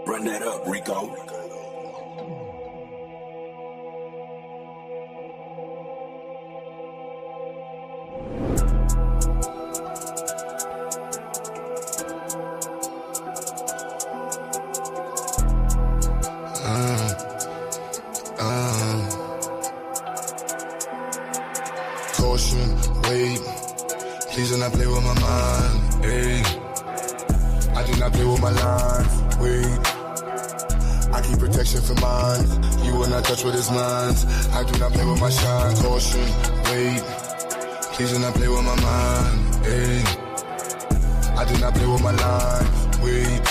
Run that up, Rico. Caution, wait, please do not play with my mind, ayy. I do not play with my lines, wait. I keep protection for mine, you will not touch what is mine. I do not play with my shine, caution, wait, please do not play with my mind, ayy. I do not play with my lines, wait.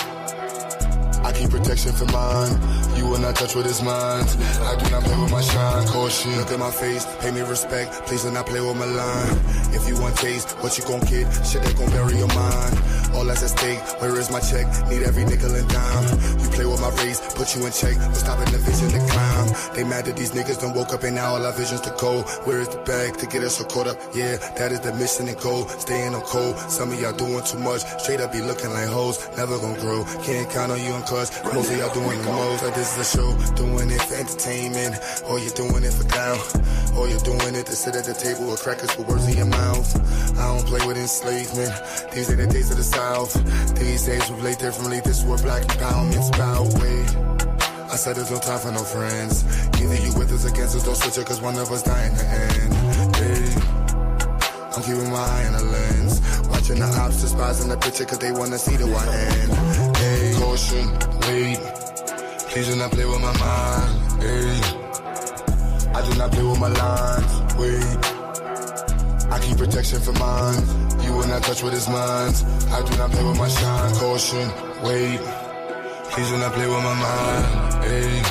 I keep protection for mine, you will not touch what is mine. I do not play with my shine, caution. Look at my face, pay me respect, please do not play with my line. If you want taste, what you gon' get? Shit that gon' bury your mind. All that's at stake, where is my check? Need every nickel and dime. You play with my race, put you in check, but stopping the vision to climb. They mad that these niggas done woke up and now all our visions to go. Where is the bag to get us so caught up? Yeah, that is the mission and goal. Staying on cold, some of y'all doing too much. Straight up be looking like hoes, never gon' grow. Can't count on you and cuz most of y'all doing the most. Like this is a show, doing it for entertainment, or you're doing it for clown, or you're doing it to sit at the table with crackers with words in your mouth. I don't play with enslavement, these ain't the days of the South. These days we play differently, this is what black empowerment's about. Wait, I said there's no time for no friends. Either you with us or against us, don't switch it, cause one of us dying to end. Hey, I'm keeping my eye on the lens, watching the ops despising the picture cause they wanna see the white end. Hey, caution, wait, please do not play with my mind. Hey, I do not play with my lines. Wait, I keep protection for mine, you will not touch what is mine. I do not play with my shine, caution, wait, please do not play with my mind. Hey,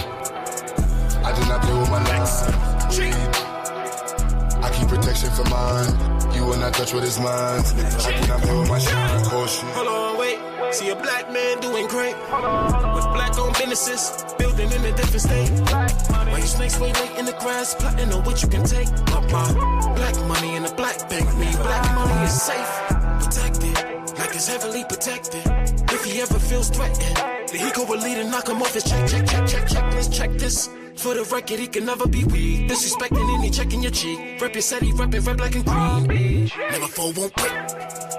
I do not play with my lines. Wait, I keep protection for mine, you will not touch what is mine. I do not play with my shine, caution. Hold on, wait. See a black man doing great with black-owned businesses, building in a different state. Why you snakes way late in the grass, plotting on what you can take? Black money in a black bank, mean black money is safe, protected, like it's heavily protected. If he ever feels threatened, then he go with lead and knock him off his check. Let's check this. For the record, he can never be weak. Disrespecting any checking your cheek. Rep your city, reppin' red, black, and green. Never fall, won't quit.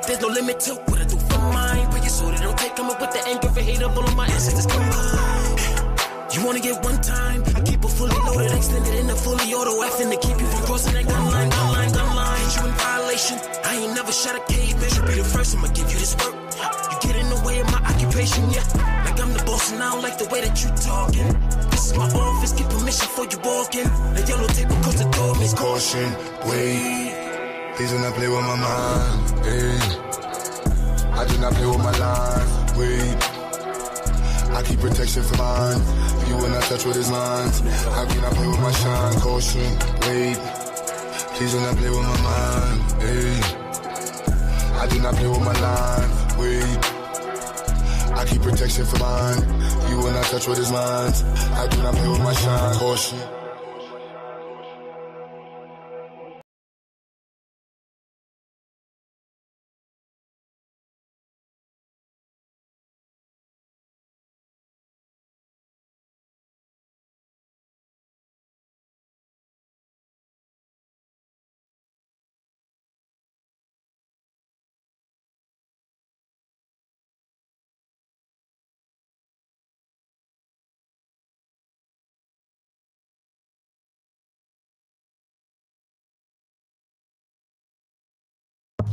There's no limit to what I do for mine. But you so they don't take them up with the anger for hate of all of my ancestors combined. You wanna get one time? I keep it fully loaded, extended in a fully auto effing to keep you from crossing that gun line. Hit you in violation. I ain't never shot a caveman. You be the first, I'ma give you this work. You get in the way of my occupation, yeah. Like I'm the boss and I don't like the way that you talking. This is my office, get permission before you walk in. The yellow tape across the door means caution, wait, please do not play with my mind, hey. I do not play with my lines, wait, I keep protection for mine, you will not touch what is mine. I do not play with my shine, caution, wait, please do not play with my mind, hey. I do not play with my lines, wait, I keep protection for mine, you will not touch what is mine. I do not play with my shine, caution.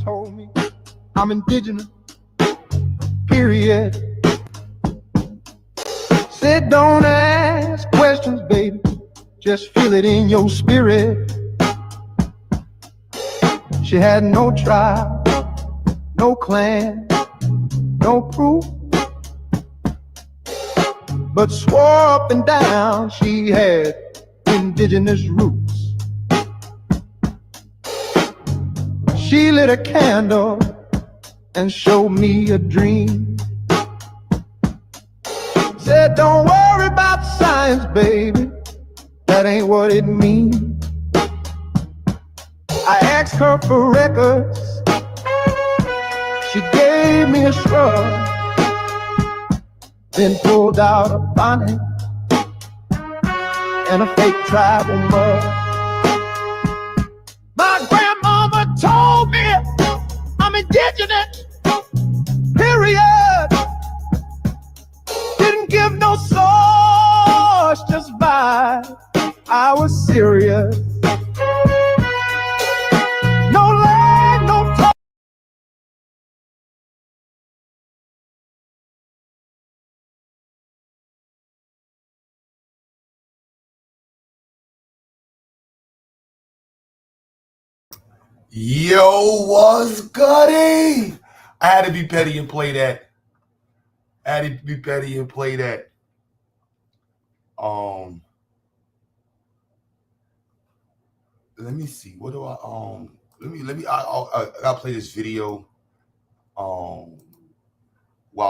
Told me I'm indigenous, period. Said don't ask questions, baby, just feel it in your spirit. She had no tribe, no clan, no proof, but swore up and down she had indigenous roots. She lit a candle and showed me a dream. Said, don't worry about science, baby, that ain't what it means. I asked her for records She gave me a shrug, then pulled out a bonnet and a fake travel mug. My grandmama told me I'm indigenous, period. Didn't give no sauce, just vibe. I was serious. No lag, no talk. Yo, what's goody? I had to be petty and play that. Let me see. What do I I'll play this video while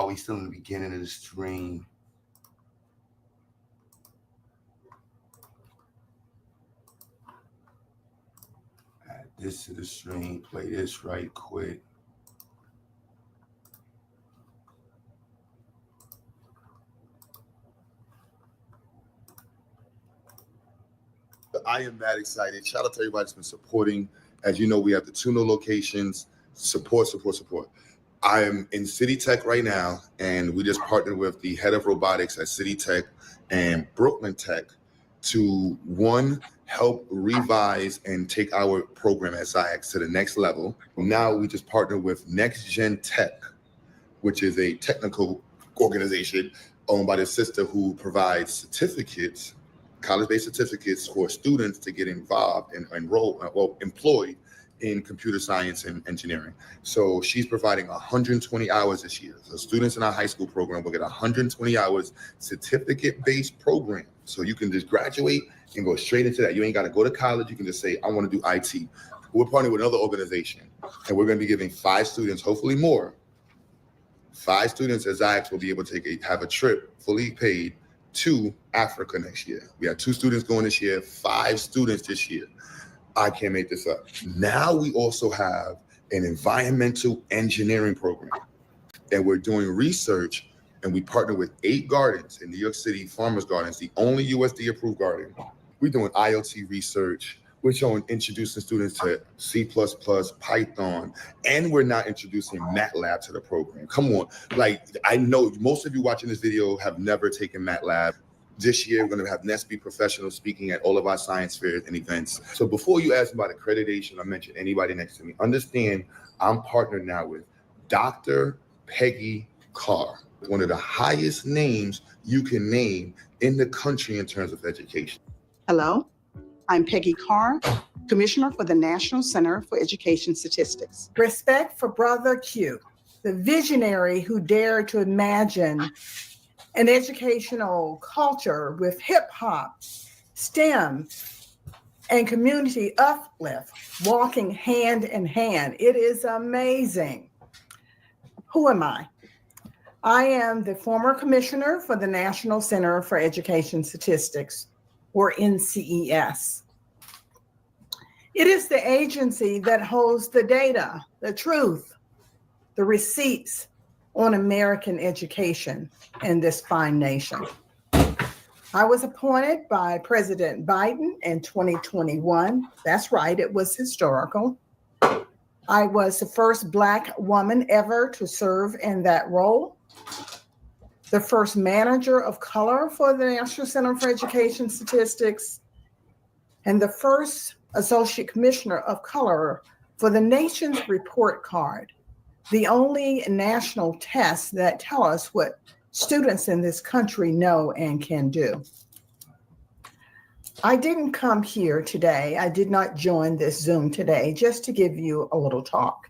we still in the beginning of the stream. Add this to the stream, play this right quick. I am that excited. Shout out to everybody that's been supporting. As you know, we have the 2 new locations. Support. I am in City Tech right now, and we just partnered with the head of robotics at City Tech and Brooklyn Tech to, one, help revise and take our program at SciAx to the next level. Now we just partnered with Next Gen Tech, which is a technical organization owned by the sister who provides certificates, college-based certificates for students to get involved and employed in computer science and engineering. So she's providing 120 hours this year. So students in our high school program will get 120 hours certificate-based program. So you can just graduate and go straight into that. You ain't got to go to college. You can just say, I want to do IT. We're partnering with another organization, and we're going to be giving 5 students, hopefully more. 5 students at SciAx will be able to have a trip fully paid to Africa next year. We have 2 students going this year, 5 students this year. I can't make this up. Now we also have an environmental engineering program, and we're doing research, and we partner with 8 gardens in New York City, Farmers Gardens, the only USD approved garden. We're doing IoT research. We're introducing students to C++, Python, and we're now introducing MATLAB to the program. Come on. Like, I know most of you watching this video have never taken MATLAB. This year, we're going to have NESB professionals speaking at all of our science fairs and events. So before you ask about accreditation or mention anybody next to me, understand I'm partnered now with Dr. Peggy Carr, one of the highest names you can name in the country in terms of education. Hello, I'm Peggy Carr, Commissioner for the National Center for Education Statistics. Respect for Brother Q, the visionary who dared to imagine an educational culture with hip hop, STEM, and community uplift walking hand in hand. It is amazing. Who am I? I am the former commissioner for the National Center for Education Statistics, or NCES. It is the agency that holds the data, the truth, the receipts on American education in this fine nation. I was appointed by President Biden in 2021. That's right, it was historical. I was the first Black woman ever to serve in that role, the first manager of color for the National Center for Education Statistics, and the first associate commissioner of color for the nation's report card, the only national test that tell us what students in this country know and can do. I didn't come here today. I did not join this Zoom today just to give you a little talk.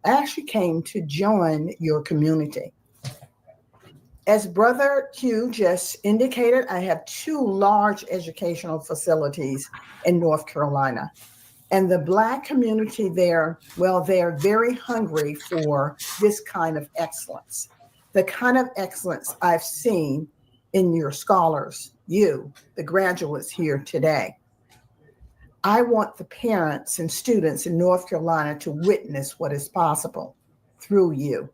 I actually came to join your community. As Brother Q just indicated, I have 2 large educational facilities in North Carolina. And the Black community there, well, they're very hungry for this kind of excellence. The kind of excellence I've seen in your scholars, you, the graduates here today. I want the parents and students in North Carolina to witness what is possible through you.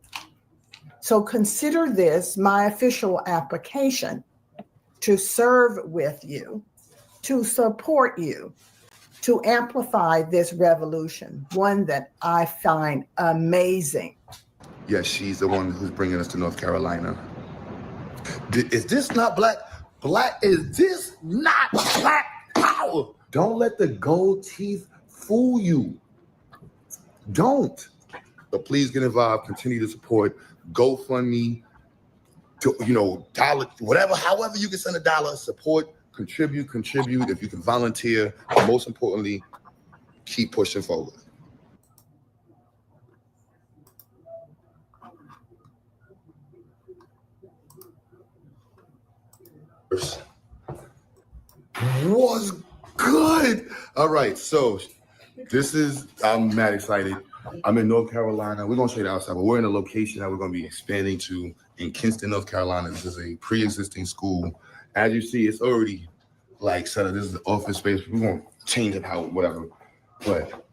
So consider this my official application to serve with you, to support you, to amplify this revolution, one that I find amazing. Yes, she's the one who's bringing us to North Carolina. Is this not black? Is this not black power? Don't let the gold teeth fool you. Don't. But please get involved, continue to support, GoFundMe, to, dollar, whatever, however you can send $1, support, contribute. If you can volunteer, but most importantly, keep pushing forward. Was good. All right, so I'm mad excited. I'm in North Carolina. We're gonna show you the outside, but we're in a location that we're gonna be expanding to in Kinston, North Carolina. This is a pre-existing school. As you see, it's already like set up. This is the office space. We're gonna change it how whatever. But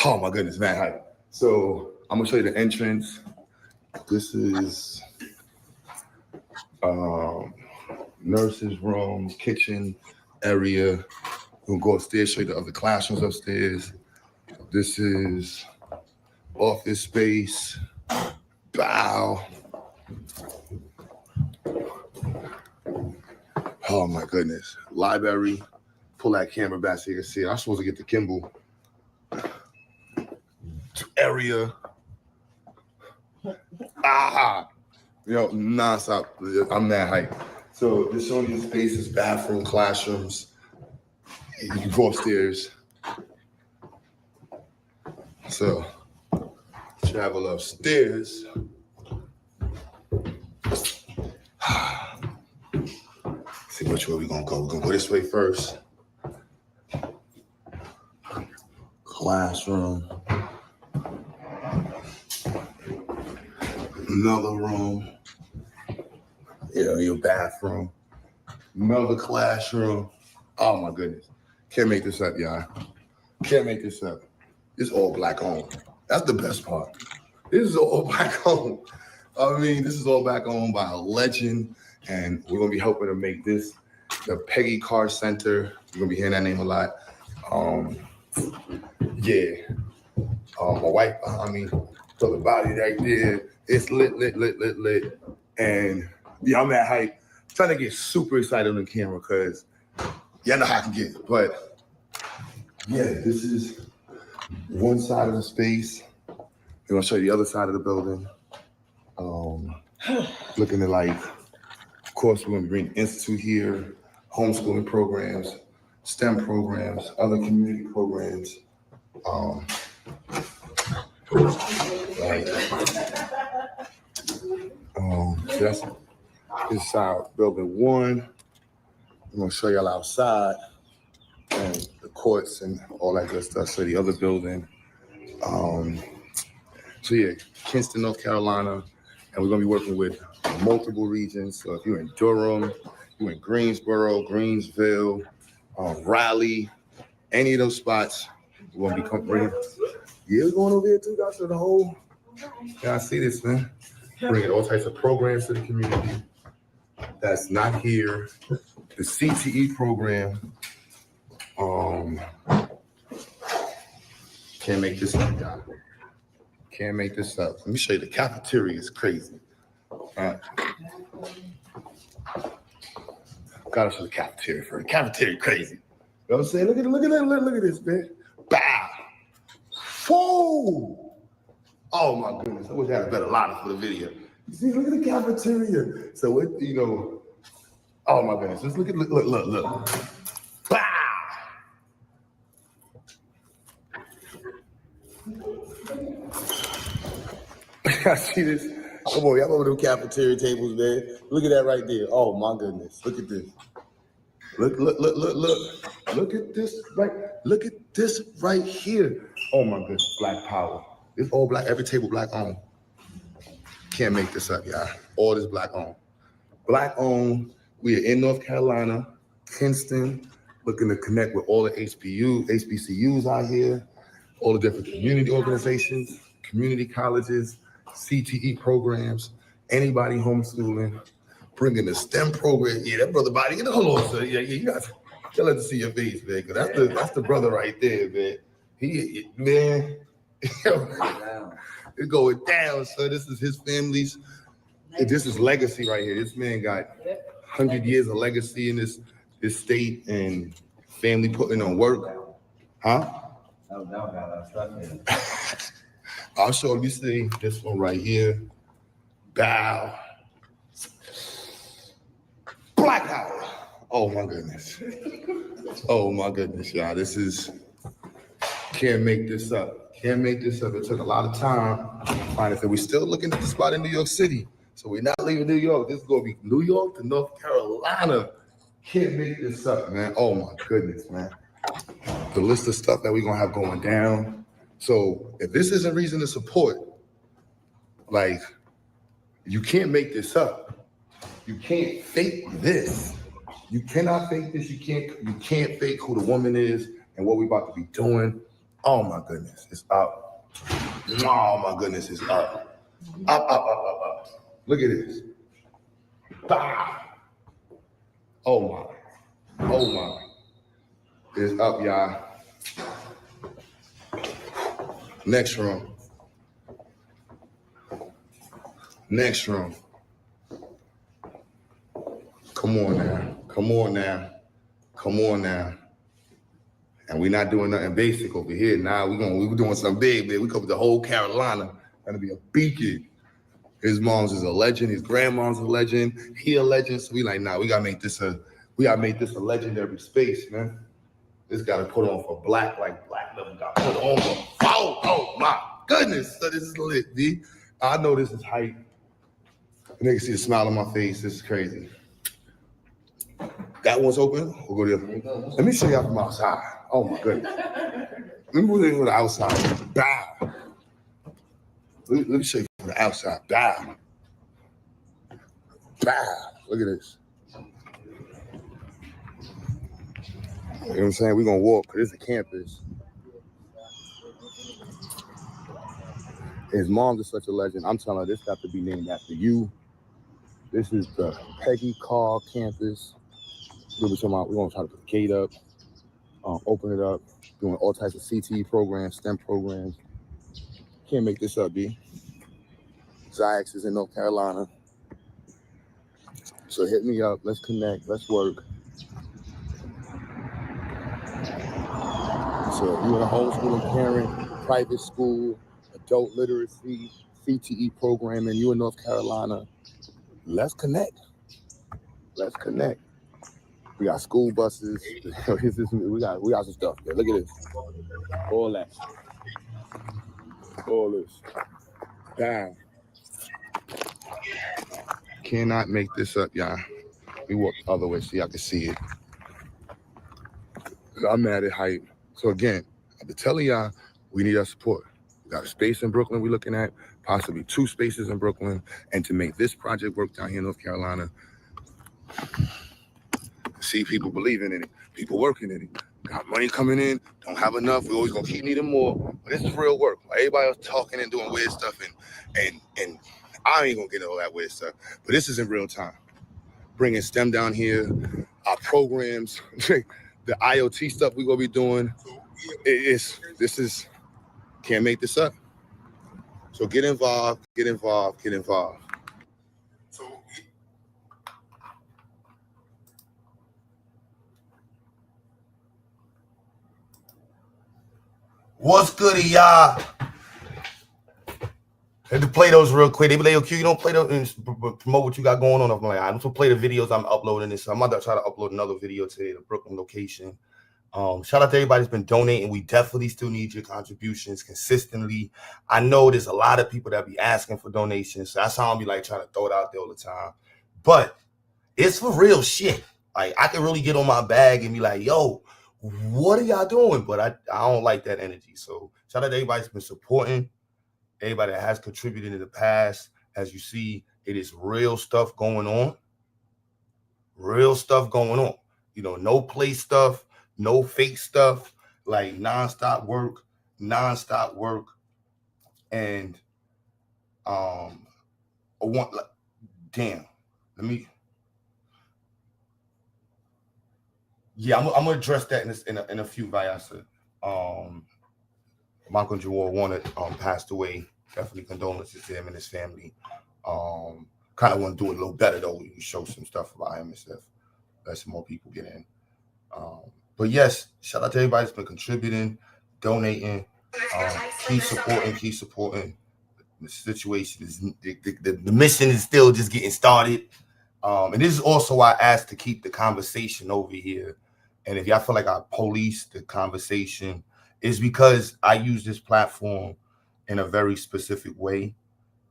oh my goodness, man. Hype. So I'm gonna show you the entrance. This is nurses' room, kitchen area. We'll go upstairs, show you the other classrooms upstairs. This is office space. Bow. Oh my goodness. Library. Pull that camera back so you can see it. I'm supposed to get the Kimball. Area. Nonstop. I'm that hype. So this showing you spaces, bathroom, classrooms. You can go upstairs. So travel upstairs. See which way we're gonna go. We're gonna go this way first. Classroom. Another room. Your bathroom. Another classroom. Oh my goodness. Can't make this up, y'all. Can't make this up. It's all black owned. That's the best part. This is all black owned. I mean, this is all black owned by a legend, and we're gonna be helping to make this the Peggy Carr Center. You're gonna be hearing that name a lot. My wife behind me, so the body right there, it's lit. And yeah, I'm at hype. Trying to get super excited on the camera because y'all know how I can get. But yeah, this is one side of the space. I'm gonna show you the other side of the building. Looking at of course, we're gonna bring Institute here, homeschooling programs, STEM programs, other community programs. So that's inside building 1. I'm gonna show y'all outside and the courts and all that good stuff. So the other building. Kinston, North Carolina, and we're gonna be working with multiple regions. So if you're in Durham, you're in Greensboro, Greensville, Raleigh, any of those spots, we're gonna be bringing. Yeah, we're going over here too, guys. So the whole, I see this, man. Bringing all types of programs to the community that's not here. The CTE program. Can't make this up, guys. Can't make this up. Let me show you the cafeteria is crazy. Gotta show the cafeteria first. Cafeteria crazy. You know what I'm saying? Look at this, man. Bow. Whoa! Oh my goodness. I wish I had a better line for the video. You see, look at the cafeteria. So oh my goodness. Just look. Bow! I see this. Come on, y'all over them cafeteria tables, man. Look at that right there. Oh my goodness. Look at this. Look. Look at this right here. Oh my goodness, black power. It's all black, every table black owned. Can't make this up, y'all. All this black owned. Black owned. We are in North Carolina, Kinston, looking to connect with all the HBCUs out here, all the different community organizations, community colleges, CTE programs, anybody homeschooling, bringing the STEM program. Yeah, that brother body. Hold on, sir. Yeah, you got to let to see your face, man. Cause that's the brother right there, man. Man, it's going down, sir. This is his family's. This is legacy right here. This man got 100 years of legacy in this state and family putting on work. Huh? I'll show you. See this one right here. Bow. Black Power. Oh my goodness. Oh my goodness, y'all. This is, can't make this up. Can't make this up. It took a lot of time to find it. We're still looking at the spot in New York City. So we're not leaving New York. This is going to be New York to North Carolina. Can't make this up, man. Oh my goodness, man. The list of stuff that we're going to have going down. So if this isn't reason to support, like, you can't make this up. You can't fake this. You cannot fake this. You can't fake who the woman is and what we're about to be doing. Oh my goodness, it's up. Oh my goodness, it's up. Up. Look at this. Bah. Oh my. It's up, y'all. Next room. Come on now. And we're not doing nothing basic over here. Now we're doing something big, man. We cover the whole Carolina. Gonna be a beacon. His mom's is a legend. His grandmom's a legend. He a legend. So we like, nah, we gotta make this a legendary space, man. This gotta put on for black, like black level got put on for. Oh my goodness. So this is lit, D. I know this is hype. You can see the smile on my face. This is crazy. That one's open. We'll go to the other. Let me show you out from outside. Oh my goodness. Let me move in from the outside. Bow. Let me show you from the outside. Bow. Look at this. You know what I'm saying? We're gonna walk. This is a campus. His mom is such a legend. I'm telling her this got to be named after you. This is the Peggy Carr campus. We're gonna try to put the gate up, open it up, doing all types of CTE programs, STEM programs. Can't make this up, B. Ziax is in North Carolina. So hit me up, let's connect, let's work. So if you're a homeschooling parent, private school, adult literacy, CTE program, and you're in North Carolina, let's connect. We got school buses. we got some stuff. Yeah, look at this. All this. Damn. Cannot make this up, y'all. We walk the other way so y'all can see it. I'm mad at hype. So again, I've been telling y'all, we need our support. We got a space in Brooklyn we're looking at, possibly 2 spaces in Brooklyn. And to make this project work down here in North Carolina, see people believing in it, people working in it. Got money coming in, don't have enough. We always gonna keep needing more. But this is real work. Everybody else talking and doing weird stuff, and I ain't gonna get all that weird stuff. But this is in real time. Bringing STEM down here, our programs, the IoT stuff we gonna be doing. Can't make this up. So get involved. What's good, y'all? Had to play those real quick. They be like, okay, you don't play those and promote what you got going on. I'm like, I'm just play the videos I'm uploading this. I'm about to try to upload another video today, the Brooklyn location. Shout out to everybody that's been donating. We definitely still need your contributions consistently. I know there's a lot of people that be asking for donations. So that's how I'm be like trying to throw it out there all the time. But it's for real shit. Like I can really get on my bag and be like, yo, what are y'all doing? But I don't like that energy. So shout out to everybody that's been supporting, everybody that has contributed in the past. As you see, it is real stuff going on. You know, no play stuff, no fake stuff, like nonstop work. And Damn. I'm gonna address that in a few, Vyasa. Malcolm Jawar Warner passed away. Definitely condolences to him and his family. Kind of want to do it a little better though. We show some stuff about him and stuff. Let some more people get in. But yes, shout out to everybody that's been contributing, donating. Keep supporting. The situation is the mission is still just getting started. And this is also why I asked to keep the conversation over here. And if y'all feel like I police the conversation, is because I use this platform in a very specific way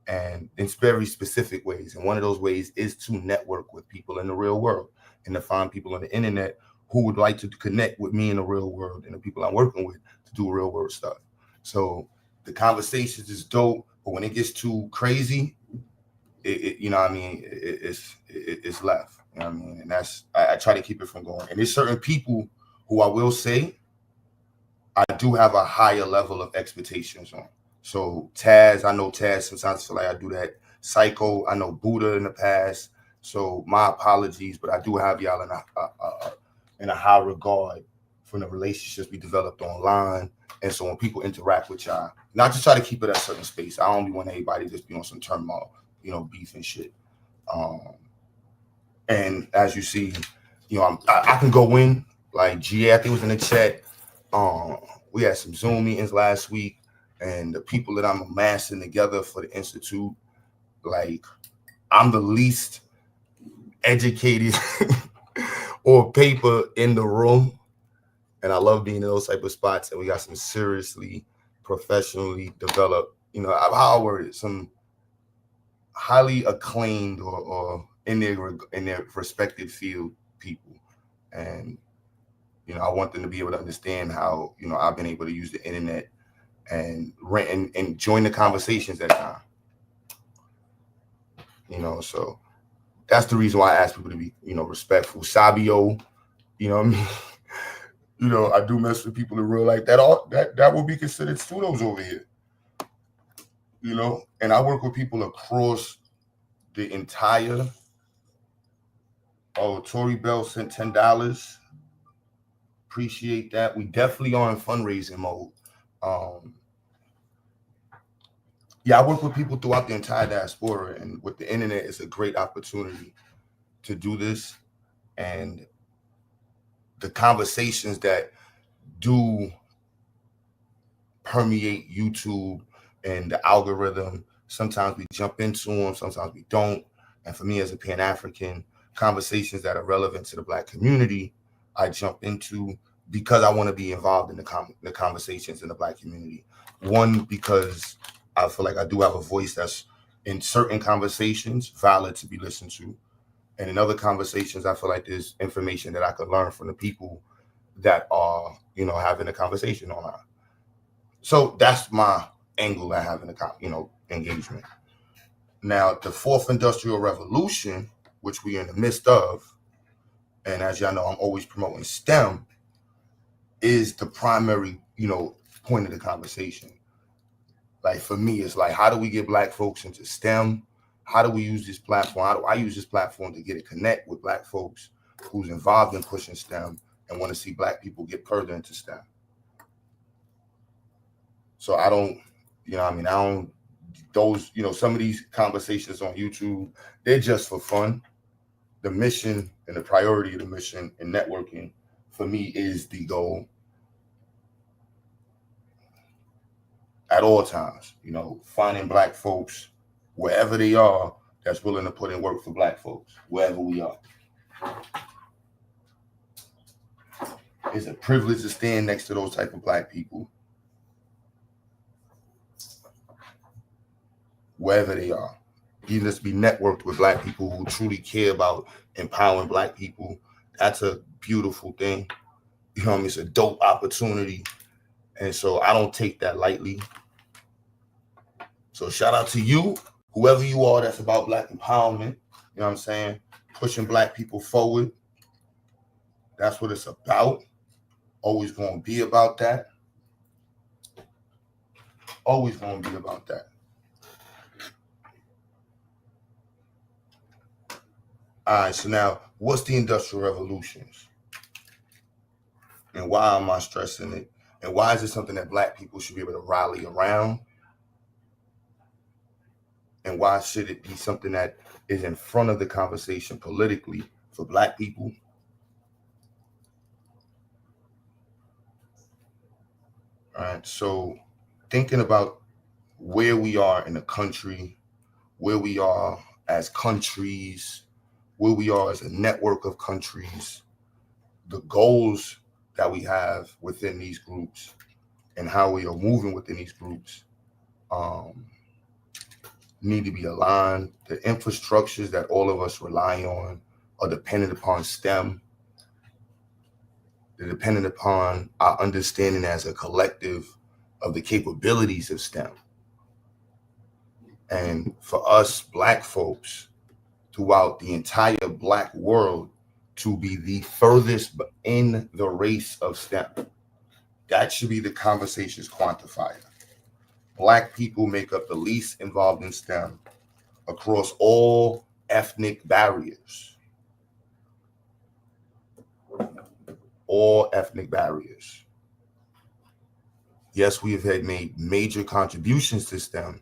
and in very specific ways. And one of those ways is to network with people in the real world and to find people on the internet who would like to connect with me in the real world and the people I'm working with to do real world stuff. So the conversations is dope, but when it gets too crazy, you know what I mean, it's left. You know what I mean? And that's I try to keep it from going. And there's certain people who I will say I do have a higher level of expectations on. So Taz, I know Taz sometimes feel like I do that. Psycho, I know Buddha in the past. So my apologies, but I do have y'all in a high regard from the relationships we developed online. And so when people interact with y'all, not just try to keep it at a certain space. I only want everybody to just be on some turmoil, you know, beef and shit. And as you see, you know, I can go in like GA, I think was in the chat. We had some Zoom meetings last week, and the people that I'm amassing together for the Institute, like I'm the least educated or paper in the room. And I love being in those type of spots. And we got some seriously professionally developed, you know, how I word it, some highly acclaimed or in their respective field people. And, you know, I want them to be able to understand how, you know, I've been able to use the internet and join the conversations at time. You know, so that's the reason why I ask people to be, you know, respectful. Sabio, you know what I mean? You know, I do mess with people in real life. That will be considered pseudos over here. You know, and I work with people across the entire. Oh, Tori Bell sent $10. Appreciate that. We definitely are in fundraising mode. Yeah, I work with people throughout the entire diaspora, and with the internet, it's a great opportunity to do this. And the conversations that do permeate YouTube and the algorithm, sometimes we jump into them, sometimes we don't. And for me as a Pan-African, conversations that are relevant to the Black community, I jump into because I want to be involved in the conversations in the Black community. One, because I feel like I do have a voice that's in certain conversations valid to be listened to. And in other conversations, I feel like there's information that I could learn from the people that are, you know, having a conversation online. So that's my angle I have in the, you know, engagement. Now, the fourth industrial revolution, which we're in the midst of, and as y'all know, I'm always promoting STEM, is the primary, you know, point of the conversation. Like for me, it's like, how do we get Black folks into STEM? How do we use this platform? How do I use this platform to get it connect with Black folks who's involved in pushing STEM and want to see Black people get further into STEM? So I don't, you know what I mean? I don't, those, you know, some of these conversations on YouTube, they're just for fun. The mission and the priority of the mission and networking for me is the goal at all times, you know, finding Black folks wherever they are that's willing to put in work for Black folks, wherever we are. It's a privilege to stand next to those type of Black people, wherever they are. Even just be networked with Black people who truly care about empowering Black people. That's a beautiful thing. You know what I mean? It's a dope opportunity. And so I don't take that lightly. So shout out to you, whoever you are that's about Black empowerment. You know what I'm saying? Pushing Black people forward. That's what it's about. Always going to be about that. Always going to be about that. All right, so now what's the Industrial Revolutions? And why am I stressing it? And why is it something that Black people should be able to rally around? And why should it be something that is in front of the conversation politically for Black people? All right, so thinking about where we are in the country, where we are as countries, where we are as a network of countries, the goals that we have within these groups, and how we are moving within these groups need to be aligned. The infrastructures that all of us rely on are dependent upon STEM. They're dependent upon our understanding as a collective of the capabilities of STEM. And for us Black folks throughout the entire Black world to be the furthest in the race of STEM, that should be the conversation's quantifier. Black people make up the least involved in STEM across all ethnic barriers. All ethnic barriers. Yes, we have had made major contributions to STEM,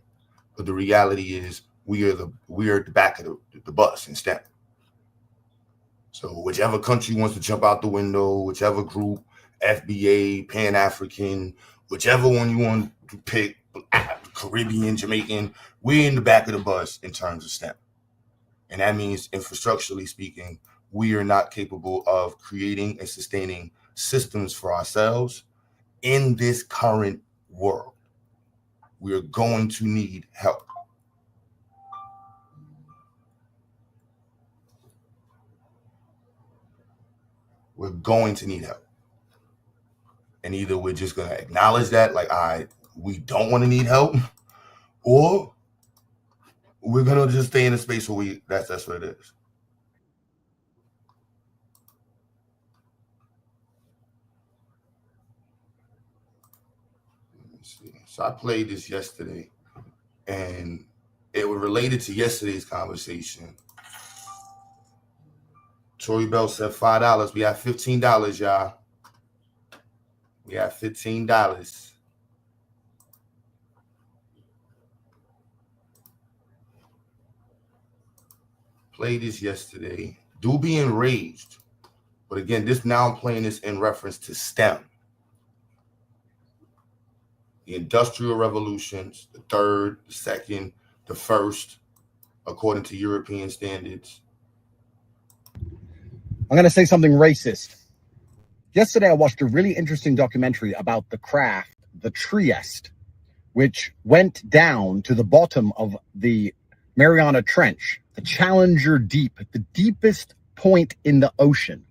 but the reality is we are at the back of the bus in STEM. So whichever country wants to jump out the window, whichever group, FBA, Pan-African, whichever one you want to pick, Caribbean, Jamaican, we're in the back of the bus in terms of STEM. And that means, infrastructurally speaking, we are not capable of creating and sustaining systems for ourselves in this current world. We are going to need help. We're going to need help. And either we're just going to acknowledge that, like, we don't want to need help, or we're going to just stay in a space where that's what it is. Let me see. So I played this yesterday, and it was related to yesterday's conversation. Tory Bell said $5. We have $15, y'all. We have $15. Played this yesterday. Do be enraged. But again, now I'm playing this in reference to STEM. The Industrial Revolutions, the third, the second, the first, according to European standards. I'm going to say something racist. Yesterday, I watched a really interesting documentary about the craft, the Trieste, which went down to the bottom of the Mariana Trench, the Challenger Deep, the deepest point in the ocean.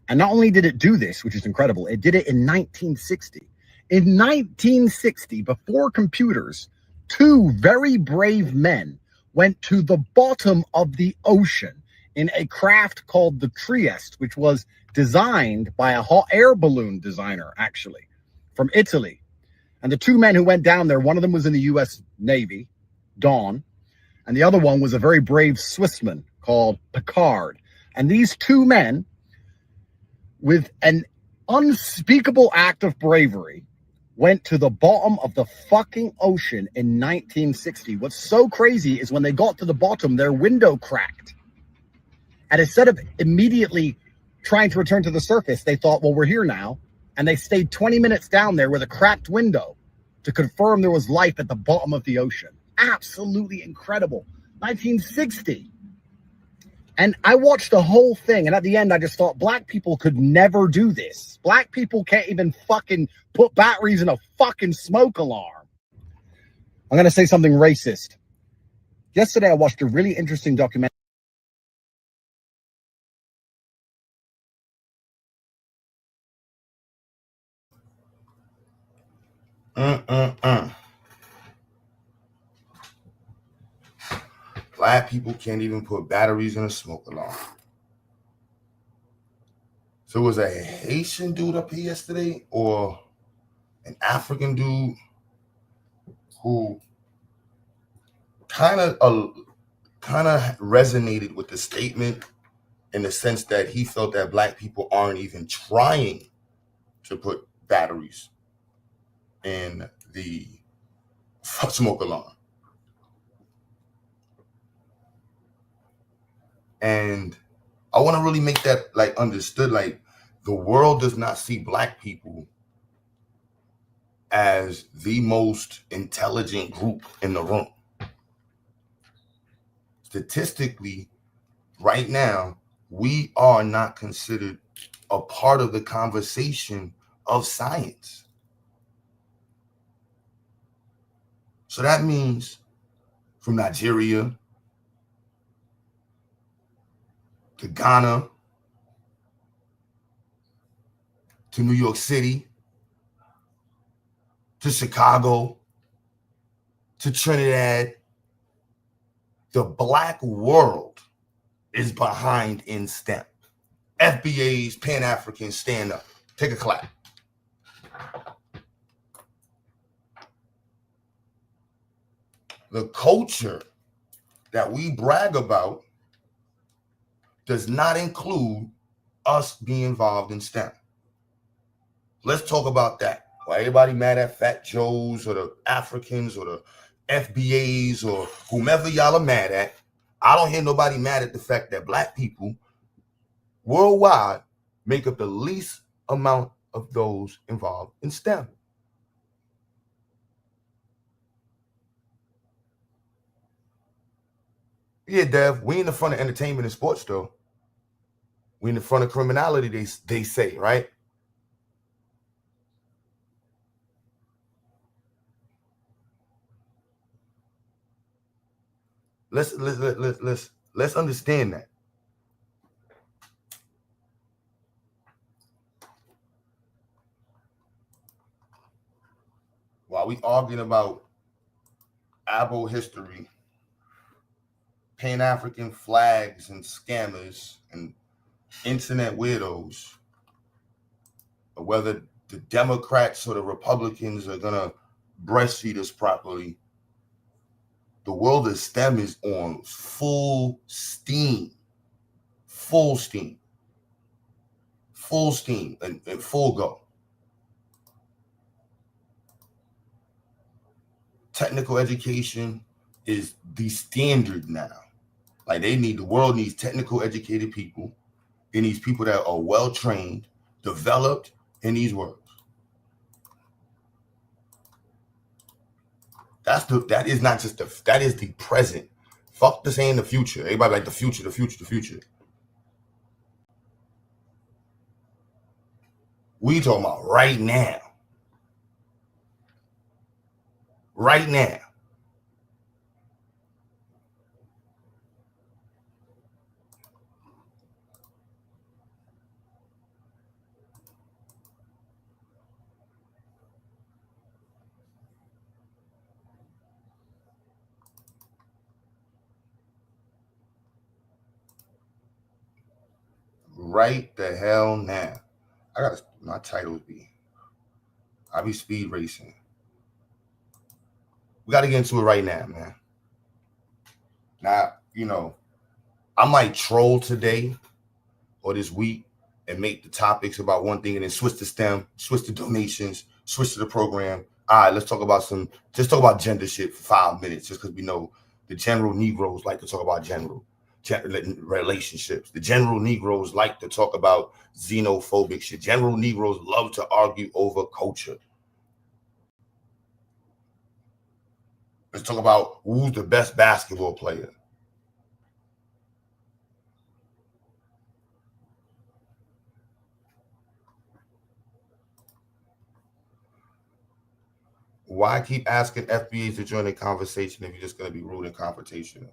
And not only did it do this, which is incredible, it did it in 1960. In 1960, before computers, two very brave men went to the bottom of the ocean in a craft called the Trieste, which was designed by a hot air balloon designer, actually, from Italy. And the two men who went down there, one of them was in the U.S. Navy, Dawn, and the other one was a very brave Swissman called Picard. And these two men, with an unspeakable act of bravery, went to the bottom of the fucking ocean in 1960. What's so crazy is when they got to the bottom, their window cracked. And instead of immediately trying to return to the surface, they thought, well, we're here now. And they stayed 20 minutes down there with a cracked window to confirm there was life at the bottom of the ocean. Absolutely incredible. 1960. And I watched the whole thing. And at the end, I just thought Black people could never do this. Black people can't even fucking put batteries in a fucking smoke alarm. I'm going to say something racist. Yesterday, I watched a really interesting documentary. Black people can't even put batteries in a smoke alarm. So it was a Haitian dude up here yesterday, or an African dude who kind of resonated with the statement in the sense that he felt that black people aren't even trying to put batteries in the smoke alarm. And I want to really make that like understood. Like, the world does not see black people as the most intelligent group in the room. Statistically, right now, we are not considered a part of the conversation of science. So that means from Nigeria to Ghana to New York City to Chicago to Trinidad, the black world is behind in STEM. FBAs, Pan-Africans, stand up. Take a clap. The culture that we brag about does not include us being involved in STEM. Let's talk about that. Why everybody mad at Fat Joes or the Africans or the FBAs or whomever y'all are mad at? I don't hear nobody mad at the fact that black people worldwide make up the least amount of those involved in STEM. Yeah, Dev, we in the front of entertainment and sports, though. We in the front of criminality, they say, right? Let's understand that. While we arguing about Abo history, Pan-African flags and scammers and internet weirdos, or whether the Democrats or the Republicans are gonna breastfeed us properly, the world of STEM is on full steam and full go. Technical education is the standard now. Like, the world needs technical educated people. It needs people that are well trained, developed in these words. That is not just that is the present. Fuck the saying the future. Everybody like the future. We talking about right now. Right now. Right the hell now. My title be I be speed racing. We got to get into it right now, man. Now, I might troll today or this week and make the topics about one thing and then switch to STEM, switch to donations, switch to the program. All right, let's talk about gender shit for 5 minutes, just because we know the general Negroes like to talk about relationships. The general Negroes like to talk about xenophobic shit. General Negroes love to argue over culture. Let's talk about who's the best basketball player. Why keep asking FBAs to join the conversation if you're just going to be rude and confrontational?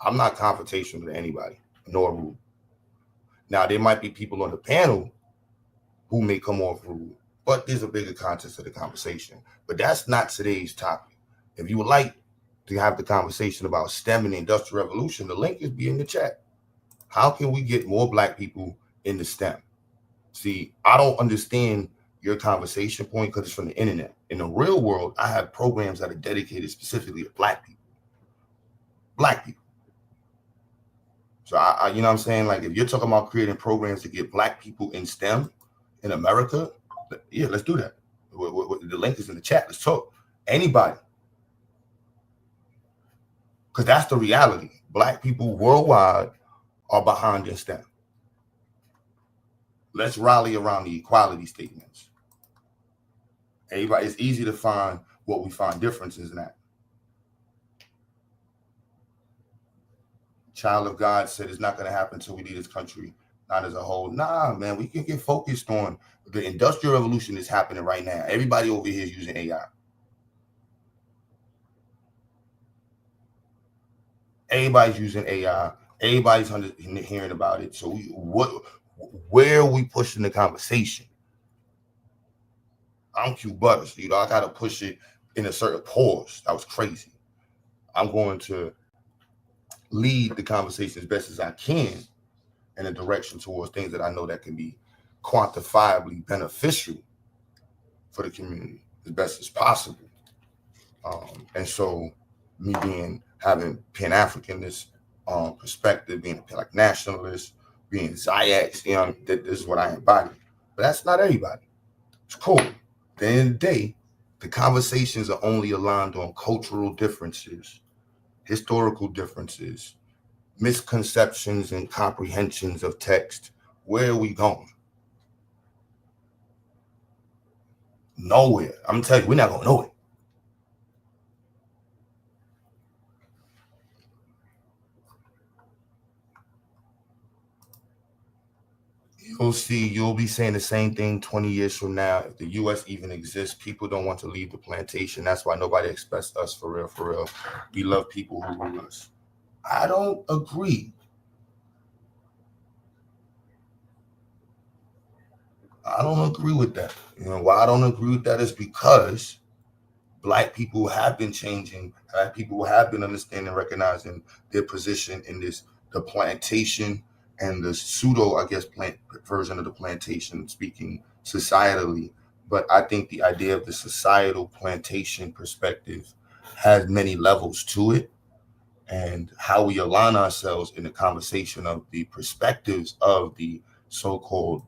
I'm not confrontational to anybody, nor rude. Now, there might be people on the panel who may come off rude, but there's a bigger context to the conversation. But that's not today's topic. If you would like to have the conversation about STEM and the Industrial Revolution, the link is in the chat. How can we get more black people into STEM? See, I don't understand your conversation point because it's from the internet. In the real world, I have programs that are dedicated specifically to black people. So I you know what I'm saying? Like if you're talking about creating programs to get black people in STEM in America, yeah, let's do that. The link is in the chat. Let's talk. Anybody. Because that's the reality. Black people worldwide are behind in STEM. Let's rally around the equality statements. Everybody, it's easy to find what we find differences in that. Child of God said it's not going to happen until we lead this country, not as a whole. Nah, man, we can get focused on the industrial revolution is happening right now. Everybody over here is using AI. Everybody's using AI. Everybody's hearing about it. So where are we pushing the conversation? I'm Q Butters. You know, I got to push it in a certain pause. That was crazy. I'm going to lead the conversation as best as I can in a direction towards things that I know that can be quantifiably beneficial for the community as best as possible. And so me having Pan-Africanist perspective, being a like nationalist, being Ziax, you know, this is what I embody. But that's not everybody. It's cool. At the end of the day, the conversations are only aligned on cultural differences, historical differences, misconceptions and comprehensions of text. Where are we going? Nowhere. I'm telling you, we're not going nowhere. You'll be saying the same thing 20 years from now. If the U.S. even exists, people don't want to leave the plantation. That's why nobody expects us for real, for real. We love people who rule us. I don't agree. I don't agree with that. You know why I don't agree with that is because Black people have been changing. Black people have been understanding, recognizing their position in the plantation and the pseudo, I guess, plant version of the plantation, speaking societally. But I think the idea of the societal plantation perspective has many levels to it, and how we align ourselves in the conversation of the perspectives of the so-called,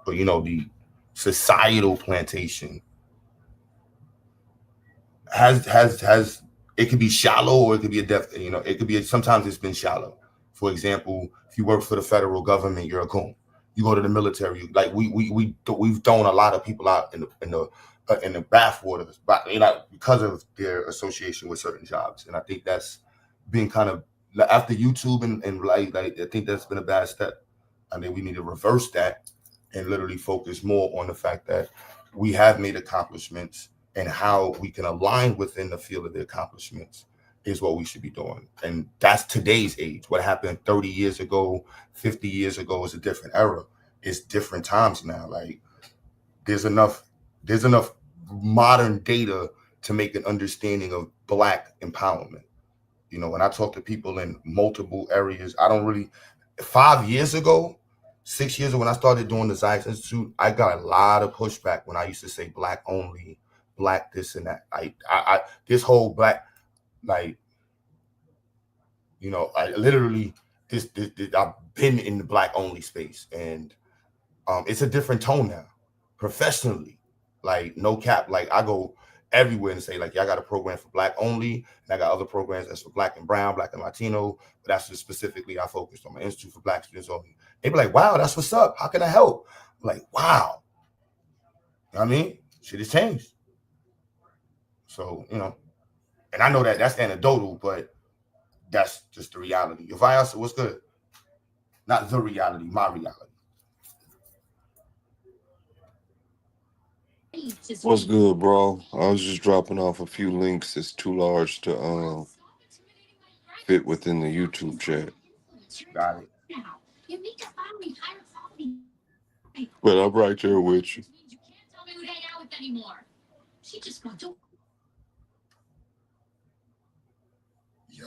you know, the societal plantation has it could be shallow or it could be a depth, you know, it could be, sometimes it's been shallow. For example, if you work for the federal government, you're a coon. You go to the military, like we've thrown a lot of people out in the bathwater, you know, because of their association with certain jobs. And I think that's been kind of, after YouTube and like I think that's been a bad step. I mean, we need to reverse that and literally focus more on the fact that we have made accomplishments, and how we can align within the field of the accomplishments is what we should be doing. And that's today's age. What happened 30 years ago, 50 years ago is a different era. It's different times now. Like there's enough modern data to make an understanding of Black empowerment. You know, when I talk to people in multiple areas, 5 years ago, 6 years ago, when I started doing the Ziax Institute, I got a lot of pushback when I used to say Black only, Black this and that. I this whole Black, like, you know, I literally this I've been in the Black only space, and it's a different tone now, professionally. Like no cap, like I go everywhere and say like, yeah, I got a program for Black only, and I got other programs that's for Black and Brown, Black and Latino, but that's just specifically I focused on my Institute for Black students only. They be like, wow, that's what's up. How can I help? I'm like, wow. You know what I mean? Shit has changed. So, you know, and I know that that's anecdotal, but that's just the reality. If I ask, what's good? Not the reality, my reality. What's good, bro? I was just dropping off a few links. It's too large to fit within the YouTube chat. Got it. But I'm right there with you.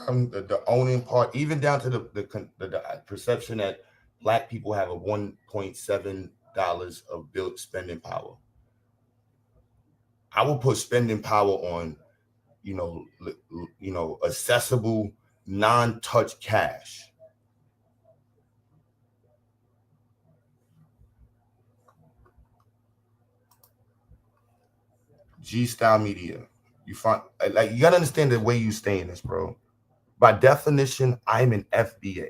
The owning part, even down to the perception that Black people have a $1.7 of built spending power. I will put spending power on, you know, accessible, non-touch cash. G-Style Media. You find, like, you gotta understand the way you stay in this, bro. By definition, I'm an FBA.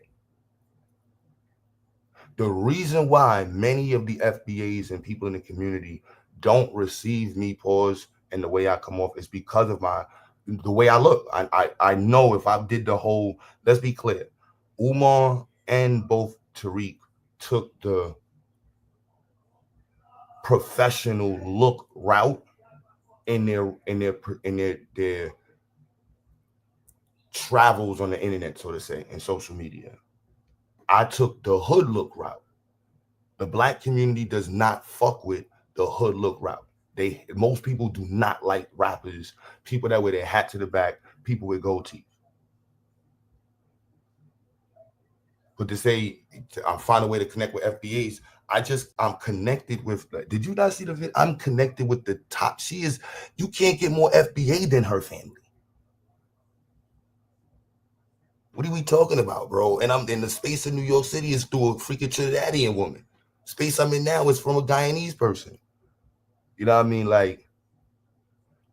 The reason why many of the FBAs and people in the community don't receive me, pause, and the way I come off is because of the way I look. I know if I did the whole, let's be clear, Umar and both Tariq took the professional look route in their travels on the internet, so to say, and social media. I took the hood look route. The black community does not fuck with the hood look route. Most people do not like rappers, people that wear their hat to the back, people with gold teeth. But to say I'm finding a way to connect with FBAs, I'm connected with. Did you not see the video? I'm connected with the top. You can't get more FBA than her family. What are we talking about, bro? And I'm in the space in New York City is through a freaking Trinidadian woman. Space I'm in now is from a Guyanese person. You know what I mean? Like,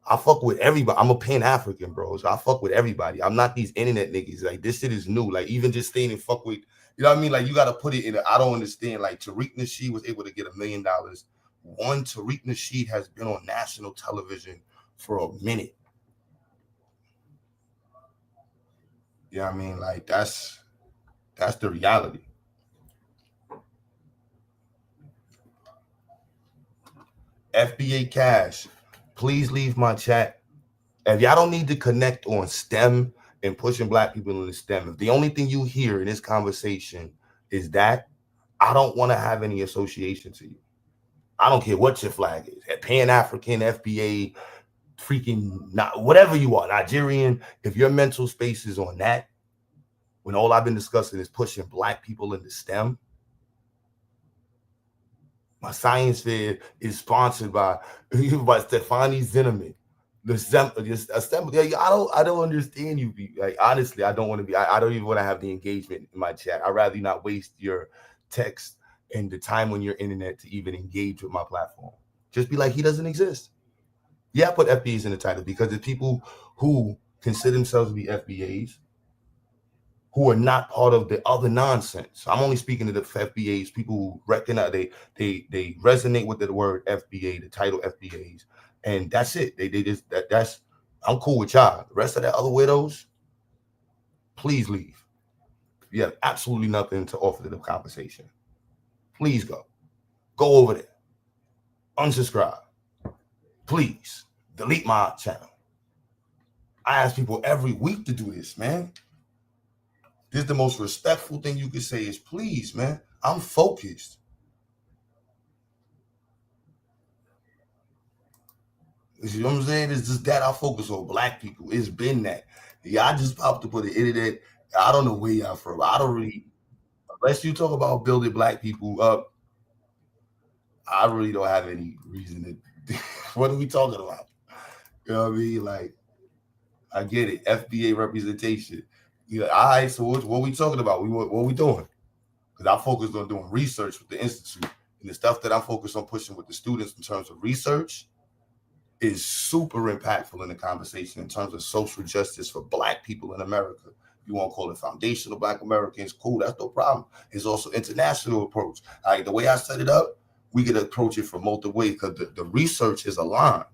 I fuck with everybody. I'm a Pan-African, bro. So I fuck with everybody. I'm not these internet niggas. Like, this shit is new. Like, even just staying and fuck with, you know what I mean? Like, you got to put it in. I don't understand. Like, Tariq Nasheed was able to get $1 million. Tariq Nasheed has been on national television for a minute. You know what I mean? Like, that's the reality. FBA Cash, please leave my chat. If y'all don't need to connect on STEM and pushing black people in the STEM, if the only thing you hear in this conversation is that, I don't want to have any association to you. I don't care what your flag is. Pan-African, FBA, freaking not whatever you are, Nigerian. If your mental space is on that, when all I've been discussing is pushing black people into STEM, my science fair is sponsored by Stefani Zinnemann. The assembly. I don't understand you. Like, honestly, I don't want to be. I don't even want to have the engagement in my chat. I'd rather not waste your text and the time on your internet to even engage with my platform. Just be like, he doesn't exist. Yeah, I put FBAs in the title because it's people who consider themselves to be FBAs who are not part of the other nonsense. I'm only speaking to the FBAs, people who recognize they resonate with the word FBA, the title FBAs, and that's it. They just that's I'm cool with y'all. The rest of the other widows, please leave. You have absolutely nothing to offer to the conversation. Please go over there, unsubscribe. Please delete my channel. I ask people every week to do this, man. This is the most respectful thing you could say is, please, man, I'm focused. You know what I'm saying? It's just that I focus on black people. It's been that. Yeah, I just popped up on the internet. I don't know where y'all from. I don't really, unless you talk about building black people up, I really don't have any reason to. What are we talking about? You know what I mean? Like, I get it. FBA representation. You're like, all right, so what are we talking about? What are we doing? Because I focused on doing research with the Institute. And the stuff that I'm focused on pushing with the students in terms of research is super impactful in the conversation in terms of social justice for black people in America. You want to call it foundational black Americans, cool, that's no problem. It's also international approach. All right, the way I set it up, we can approach it from multiple ways because the research is aligned.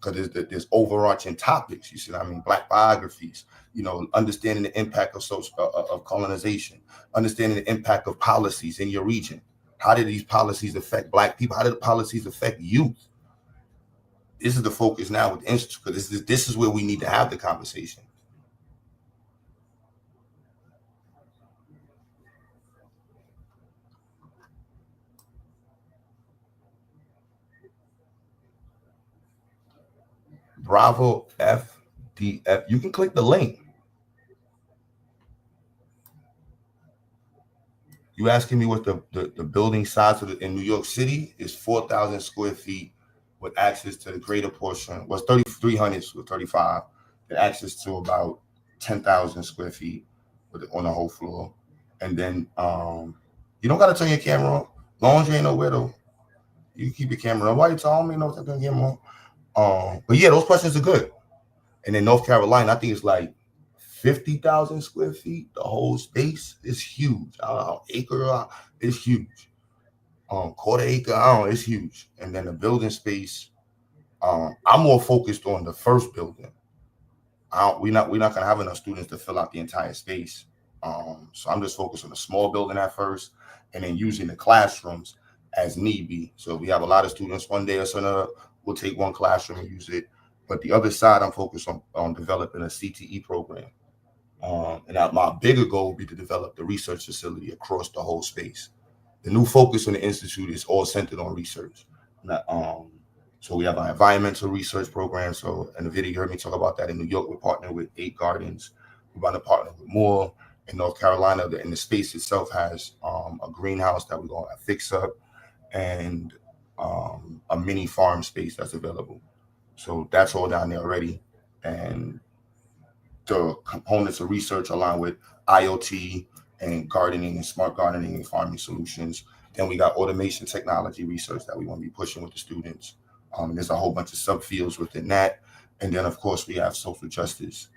Because there's overarching topics, you see what I mean? Black biographies, you know, understanding the impact of colonization, understanding the impact of policies in your region. How did these policies affect black people? How did the policies affect youth? This is the focus now with the Institute, because this is where we need to have the conversation. Bravo FDF. You can click the link. You asking me what the building size in New York City is? 4,000 square feet with access to the greater portion. Was 3,300 with 35. And access to about 10,000 square feet on the whole floor. And then you don't got to turn your camera on. Long as you ain't no widow, you keep your camera on. Why you telling me no to turn your camera on? But yeah, those questions are good. And in North Carolina, I think it's like 50,000 square feet. The whole space is huge. Acre is huge. Quarter acre, it's huge. And then the building space, I'm more focused on the first building. We're not gonna have enough students to fill out the entire space. So I'm just focused on the small building at first, and then using the classrooms as need be. So if we have a lot of students one day or so, we'll take one classroom and use it. But the other side, I'm focused on developing a CTE program. And my bigger goal would be to develop the research facility across the whole space. The new focus on the institute is all centered on research. So we have an environmental research program. So in the video, you heard me talk about that. In New York, we're partnering with 8 Gardens. We're going to partner with more. In North Carolina, and the space itself has a greenhouse that we're going to fix up, and a mini farm space that's available. So that's all down there already. And the components of research align with IoT and gardening and smart gardening and farming solutions. Then we got automation technology research that we want to be pushing with the students. And there's a whole bunch of subfields within that. And then, of course, we have social justice.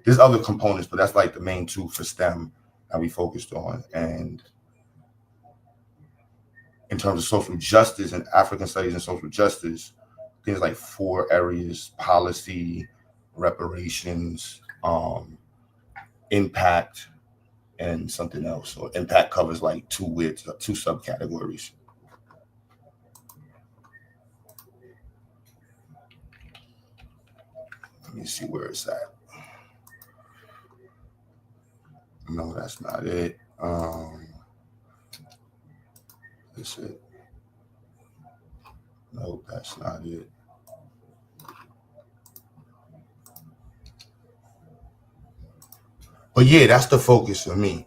There's other components, but that's like the main 2 for STEM that we focused on. And in terms of social justice and African studies and social justice, there's like 4 areas: policy, reparations, impact, and something else. So impact covers like 2 subcategories. Let me see where it's at. No, that's not it. That's it. No, that's not it. But yeah, that's the focus for me.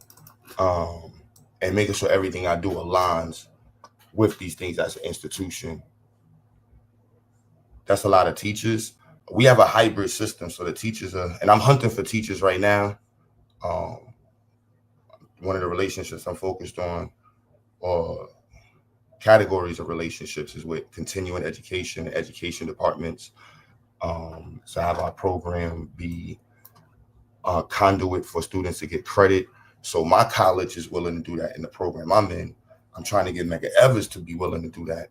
And making sure everything I do aligns with these things as an institution. That's a lot of teachers. We have a hybrid system, so the teachers and I'm hunting for teachers right now. One of the relationships I'm focused on, or categories of relationships, is with continuing education and education departments. So have our program be a conduit for students to get credit. So my college is willing to do that in the program I'm in. I'm trying to get Medgar Evers to be willing to do that.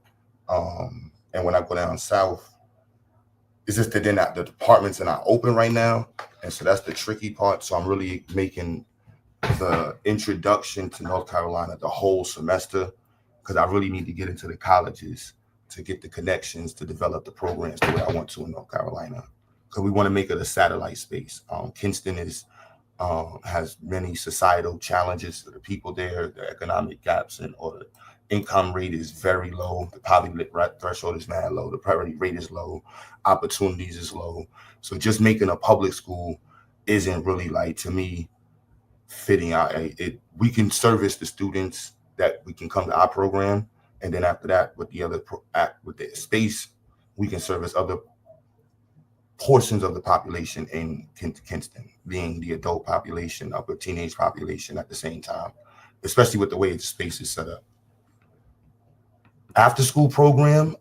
And when I go down south, it's just that the departments are not open right now. And so that's the tricky part. So I'm really making the introduction to North Carolina the whole semester, because I really need to get into the colleges to get the connections to develop the programs the way I want to in North Carolina, because we want to make it a satellite space. Kinston has many societal challenges for the people there. The economic gaps or the income rate is very low. The poverty threshold is mad low. The poverty rate is low. Opportunities is low. So just making a public school isn't really, like, to me, fitting out. We can service the students that we can come to our program, and then after that, with the space, we can service other portions of the population in Kinston, being the adult population, upper teenage population at the same time, especially with the way the space is set up. After school program,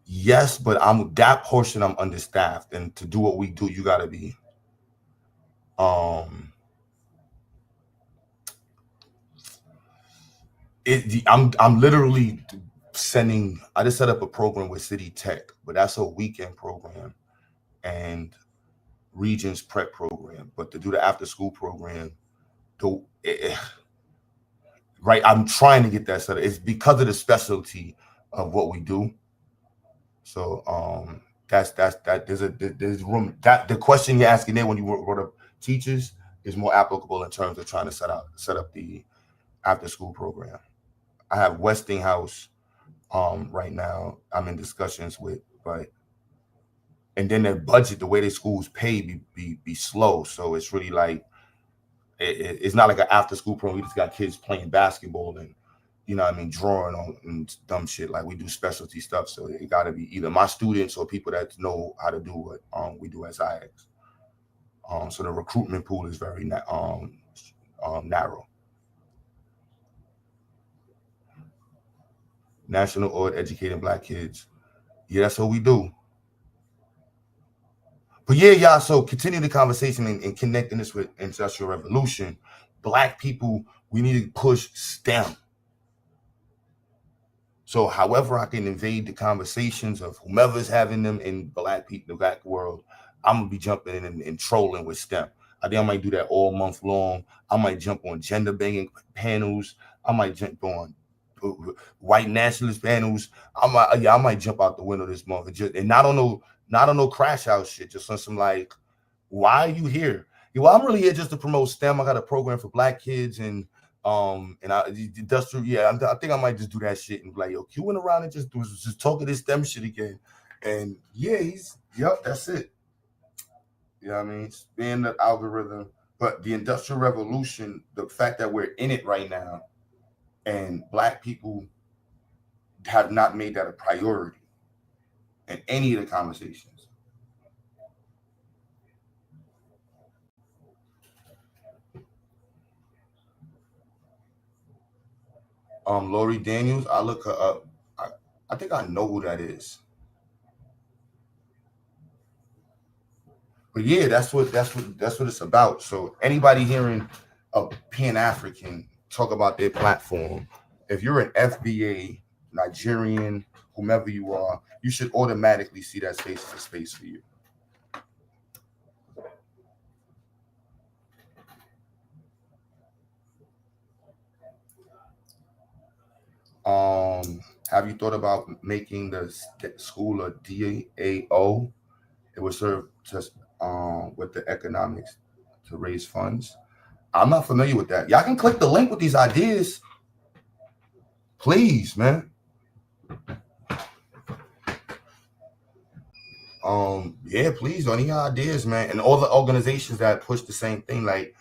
yes, but that portion I'm understaffed, and to do what we do, you got to be I'm literally I just set up a program with City Tech, but that's a weekend program and Regions prep program. But to do the after school program, right, I'm trying to get that set up. It's because of the specialty of what we do. So there's room. That the question you're asking there when you wrote up teachers is more applicable in terms of trying to set up the after school program. I have Westinghouse right now I'm in discussions with, and then their budget, the way their schools pay be slow. So it's really like it's not like an after school program. We just got kids playing basketball and, you know what I mean, drawing on and dumb shit. Like, we do specialty stuff. So it got to be either my students or people that know how to do what we do as IX. So the recruitment pool is very narrow. National Award Educating Black Kids. Yeah, that's what we do. But yeah, y'all, so continue the conversation and connecting this with Industrial Revolution. Black people, we need to push STEM. So however I can invade the conversations of whomever's having them in Black people, the Black world, I'm going to be jumping in and trolling with STEM. I think I might do that all month long. I might jump on gender banging panels. I might jump on white nationalist panels. I might jump out the window this month and not on no crash out shit. Just on some like, why are you here? Well, I'm really here just to promote STEM. I got a program for Black kids and industrial. Yeah, I think I might just do that shit and be like, yo, Q went around and just talking this STEM shit again. And yeah, that's it. You know what I mean? Being the algorithm, but the Industrial Revolution, the fact that we're in it right now, and Black people have not made that a priority in any of the conversations. Lori Daniels, I look her up. I think I know who that is. But yeah, that's what it's about. So anybody hearing a Pan-African talk about their platform, if you're an FBA, Nigerian, whomever you are, you should automatically see that space as a space for you. Have you thought about making the school a DAO? It would serve just with the economics to raise funds. I'm not familiar with that. Y'all can click the link with these ideas. Please, man. Yeah, please, any ideas, man. And all the organizations that push the same thing, like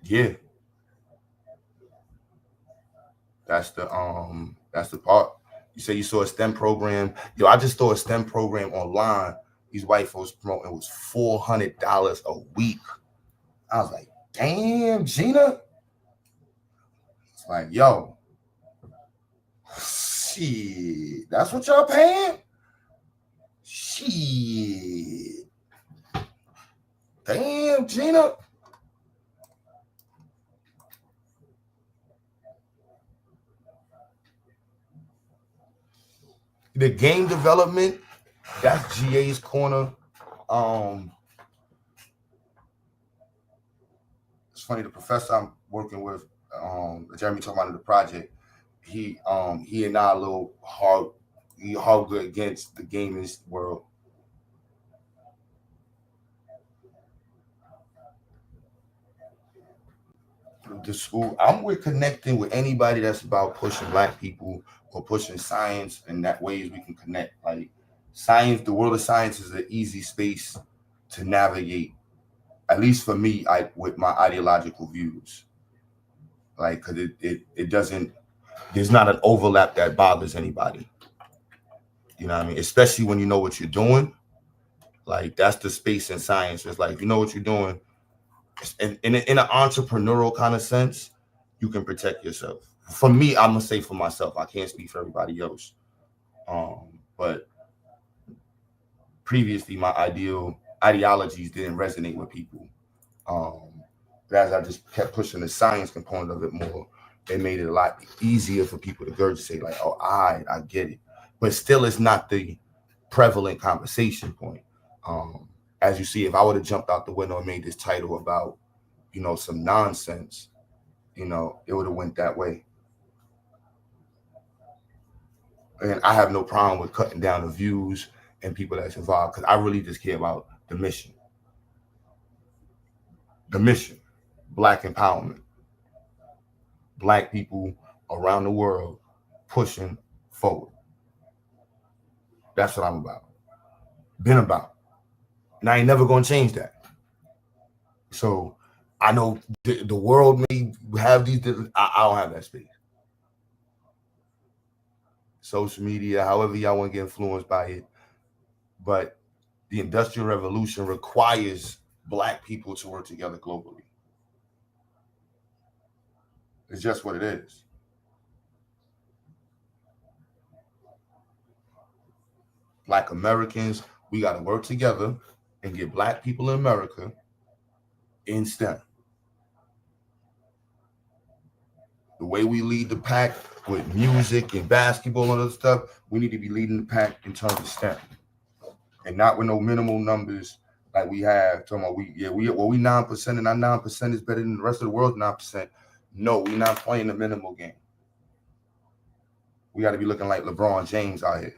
yeah. That's the part. You say you saw a STEM program. Yo, I just saw a STEM program online. These white folks promoting, it was $400 a week. I was like, damn, Gina. It's like, yo, shit, that's what y'all paying? Shit. Damn, Gina. The game development, that's GA's corner. It's funny, the professor I'm working with, Jeremy talking about in the project, he and I a little hard against the gaming world. The school, we're connecting with anybody that's about pushing Black people or pushing science, and that ways we can connect. Like science, the world of science is an easy space to navigate, at least for me, with my ideological views. Like, cause it doesn't, there's not an overlap that bothers anybody. You know what I mean? Especially when you know what you're doing. Like that's the space in science. It's like, you know what you're doing. In an entrepreneurial kind of sense, you can protect yourself. For me, I'm gonna say for myself. I can't speak for everybody else. But previously, my ideologies didn't resonate with people. But as I just kept pushing the science component of it more, it made it a lot easier for people to say like, "Oh, I get it." But still, it's not the prevalent conversation point. As you see, if I would have jumped out the window and made this title about, some nonsense, it would have went that way. And I have no problem with cutting down the views and people that's involved, because I really just care about the mission. The mission, Black empowerment, Black people around the world pushing forward. That's what I'm about. Been about. And I ain't never gonna change that. So I know the world may have these. I don't have that space. Social media, however y'all want to get influenced by it, but the Industrial Revolution requires Black people to work together globally. It's just what it is. Black Americans, we got to work together and get Black people in America in STEM. The way we lead the pack with music and basketball and other stuff, we need to be leading the pack in terms of STEM, and not with no minimal numbers like we have. Talking about we 9%, and our 9% is better than the rest of the world's 9%. No, we're not playing the minimal game. We got to be looking like LeBron James out here,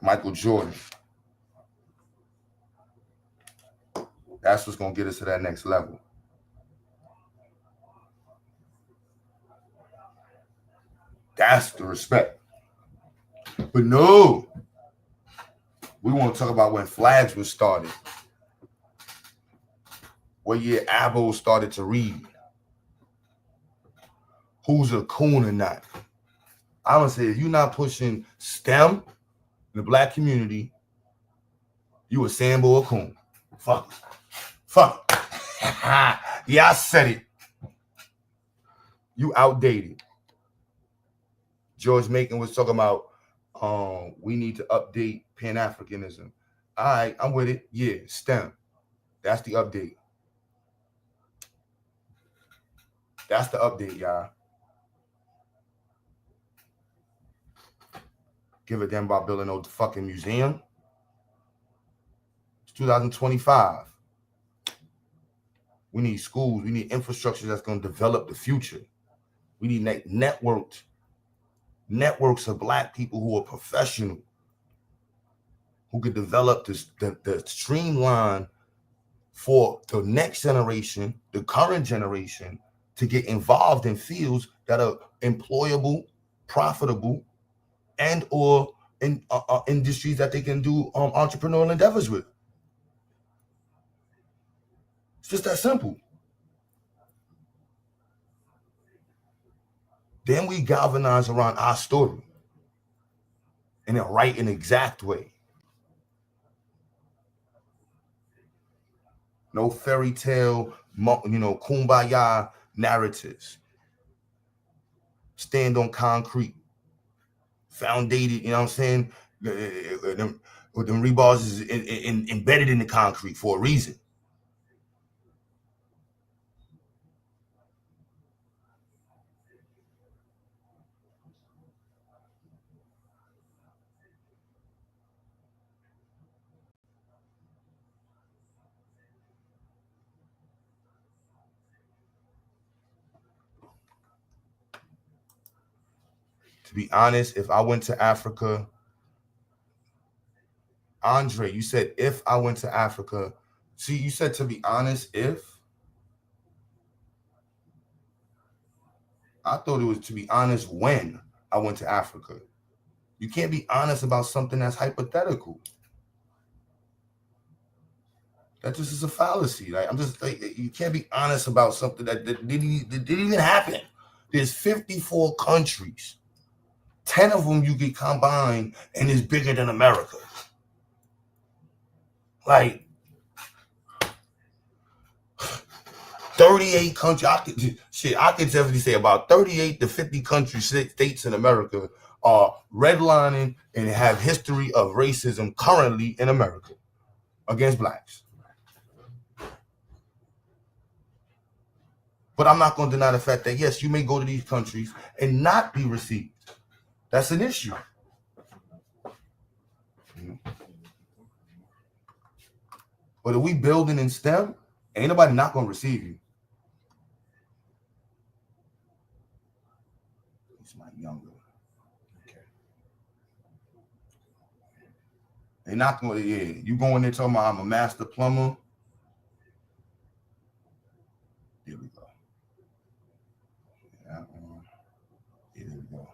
Michael Jordan. That's what's gonna get us to that next level. That's the respect. But no, we want to talk about when flags were started. What year Abo started to read. Who's a coon or not? I'm going to say, if you're not pushing STEM in the Black community, you a Sambo or coon. Fuck. Yeah, I said it. You outdated. George Macon was talking about we need to update Pan-Africanism. All right, I'm with it. Yeah, STEM. That's the update. That's the update, y'all. Give a damn about building no fucking museum. It's 2025. We need schools. We need infrastructure that's going to develop the future. We need networks of Black people who are professional, who could develop the streamline for the next generation, the current generation, to get involved in fields that are employable, profitable, and or in industries that they can do entrepreneurial endeavors with. It's just that simple. Then we galvanize around our story in a right and exact way. No fairy tale, kumbaya narratives. Stand on concrete. Foundated, you know what I'm saying? Them rebars is embedded in the concrete for a reason. To be honest, if I went to Africa, Andre, you said if I went to Africa, see, you said to be honest, if. I thought it was to be honest when I went to Africa. You can't be honest about something that's hypothetical. That just is a fallacy. Like, I'm just like, you can't be honest about something that didn't even happen. There's 54 countries. 10 of them you get combined and is bigger than America. Like 38 countries. I could definitely say about 38 to 50 countries, states in America are redlining and have history of racism currently in America against Blacks. But I'm not going to deny the fact that, yes, you may go to these countries and not be received. That's an issue. But if we building in STEM, ain't nobody not going to receive you. It's my younger. Okay. They're not going to, yeah. You go in there talking about I'm a master plumber. Here we go. Yeah, here we go.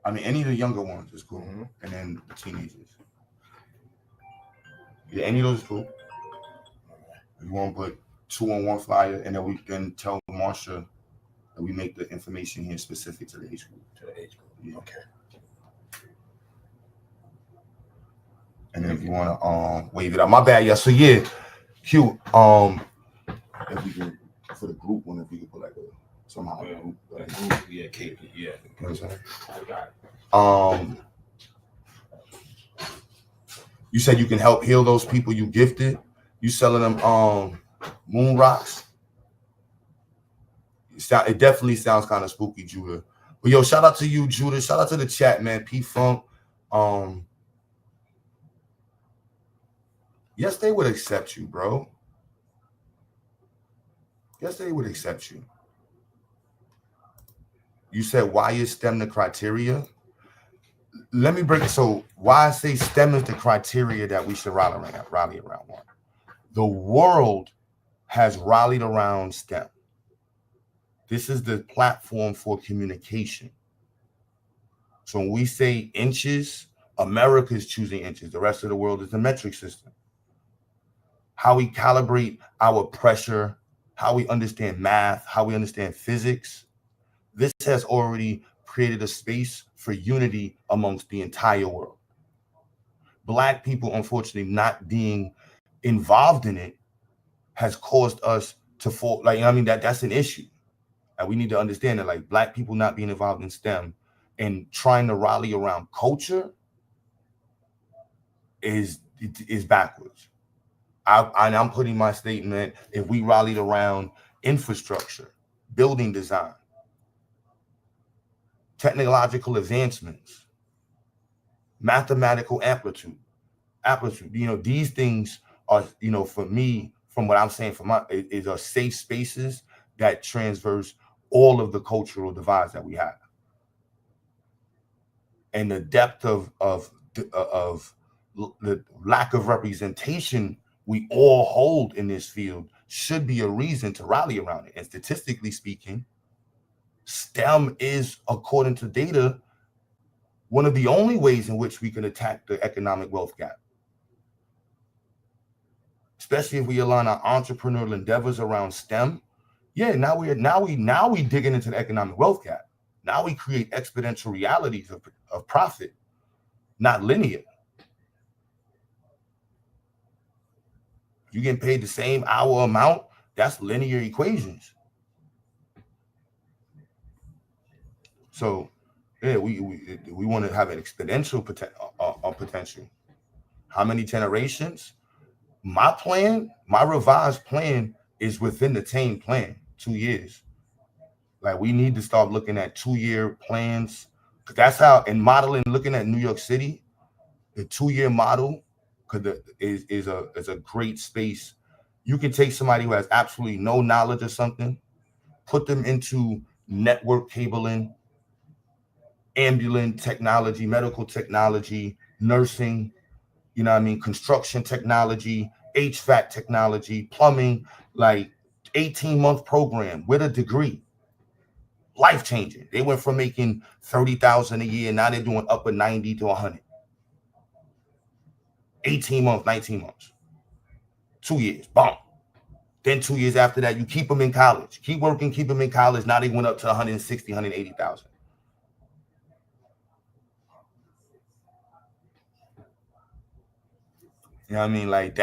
I mean, any of the younger ones is cool, and then the teenagers. Yeah, any of those is cool. If you want to put 2 on 1 flyer, and then we can tell Marsha that we make the information here specific to the age group. To the age group. Yeah. Okay. And then if you want to wave it out, my bad, yeah. So yeah, Q. If we can for the group one, if we could put like a somehow. Yeah, KP, yeah. You know what I'm saying? I got it. You said you can help heal those people you gifted. You selling them moon rocks. It definitely sounds kind of spooky, Judah. But yo, shout out to you, Judah. Shout out to the chat, man. P Funk. Yes, they would accept you, bro. Yes, they would accept you. You said, why is STEM the criteria? Let me break it. So why I say STEM is the criteria that we should rally around one. The world has rallied around STEM. This is the platform for communication. So when we say inches, America is choosing inches. The rest of the world is the metric system. How we calibrate our pressure, how we understand math, how we understand physics. This has already created a space for unity amongst the entire world. Black people, unfortunately, not being involved in it has caused us to fall. Like, I mean, that's an issue. And we need to understand that, like, Black people not being involved in STEM and trying to rally around culture is backwards. I'm putting my statement, if we rallied around infrastructure, building design, technological advancements, mathematical amplitude, these things are, for me, from what I'm saying, is are safe spaces that transverse all of the cultural divides that we have. And the depth of the lack of representation we all hold in this field should be a reason to rally around it. And statistically speaking, STEM is, according to data, one of the only ways in which we can attack the economic wealth gap. Especially if we align our entrepreneurial endeavors around STEM. Yeah, now we digging into the economic wealth gap. Now we create exponential realities of profit, not linear. You getting paid the same hour amount, that's linear equations. So, yeah, we want to have an exponential potential. How many generations? My revised plan is within the TAME plan, 2 years. Like, we need to start looking at 2-year plans. That's how, in modeling, looking at New York City, the 2-year model is a great space. You can take somebody who has absolutely no knowledge of something, put them into network cabling, ambulance technology, medical technology, nursing, construction technology, HVAC technology, plumbing, like 18-month program with a degree. Life-changing. They went from making $30,000 a year, now they're doing upper 90 to 100. 18 months, 19 months, 2 years, boom. Then 2 years after that, you keep them in college. Keep working, keep them in college. Now they went up to 160, 180,000. You know what I mean? Like,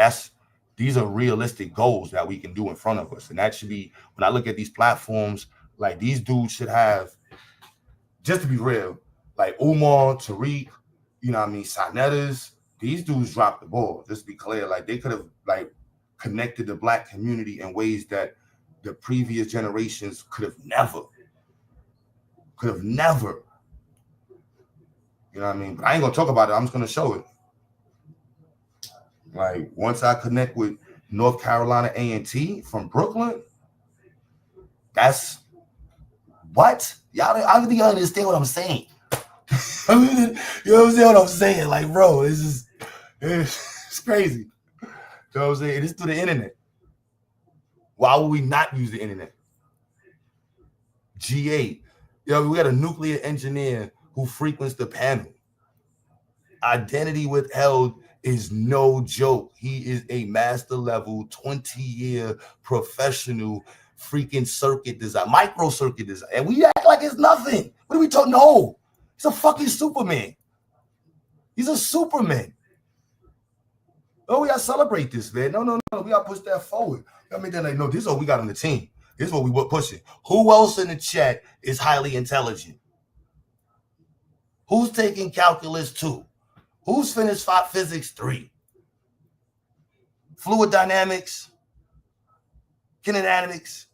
these are realistic goals that we can do in front of us. And that should be, when I look at these platforms, like, these dudes should have, just to be real, like Umar, Tariq, Sanetas, these dudes dropped the ball. Just to be clear, like, they could have, like, connected the Black community in ways that the previous generations could have never. You know what I mean? But I ain't gonna talk about it. I'm just gonna show it. Like, once I connect with North Carolina A&T from Brooklyn, that's what? I don't think y'all understand what I'm saying. You know what I'm saying? Like, bro, it's crazy. You know what I'm saying? It's through the internet. Why would we not use the internet? GA. We got a nuclear engineer who frequents the panel. Identity withheld is no joke. He is a master level, 20-year professional freaking circuit design, micro circuit design. And we act like it's nothing. What are we talking? No, he's a fucking Superman. He's a Superman. Oh, we gotta celebrate this, man. No. We gotta push that forward. I mean, they're like, no, this is what we got on the team. This is what we were pushing. Who else in the chat is highly intelligent? Who's taking calculus 2? Who's finished physics 3? Fluid dynamics, kinetics.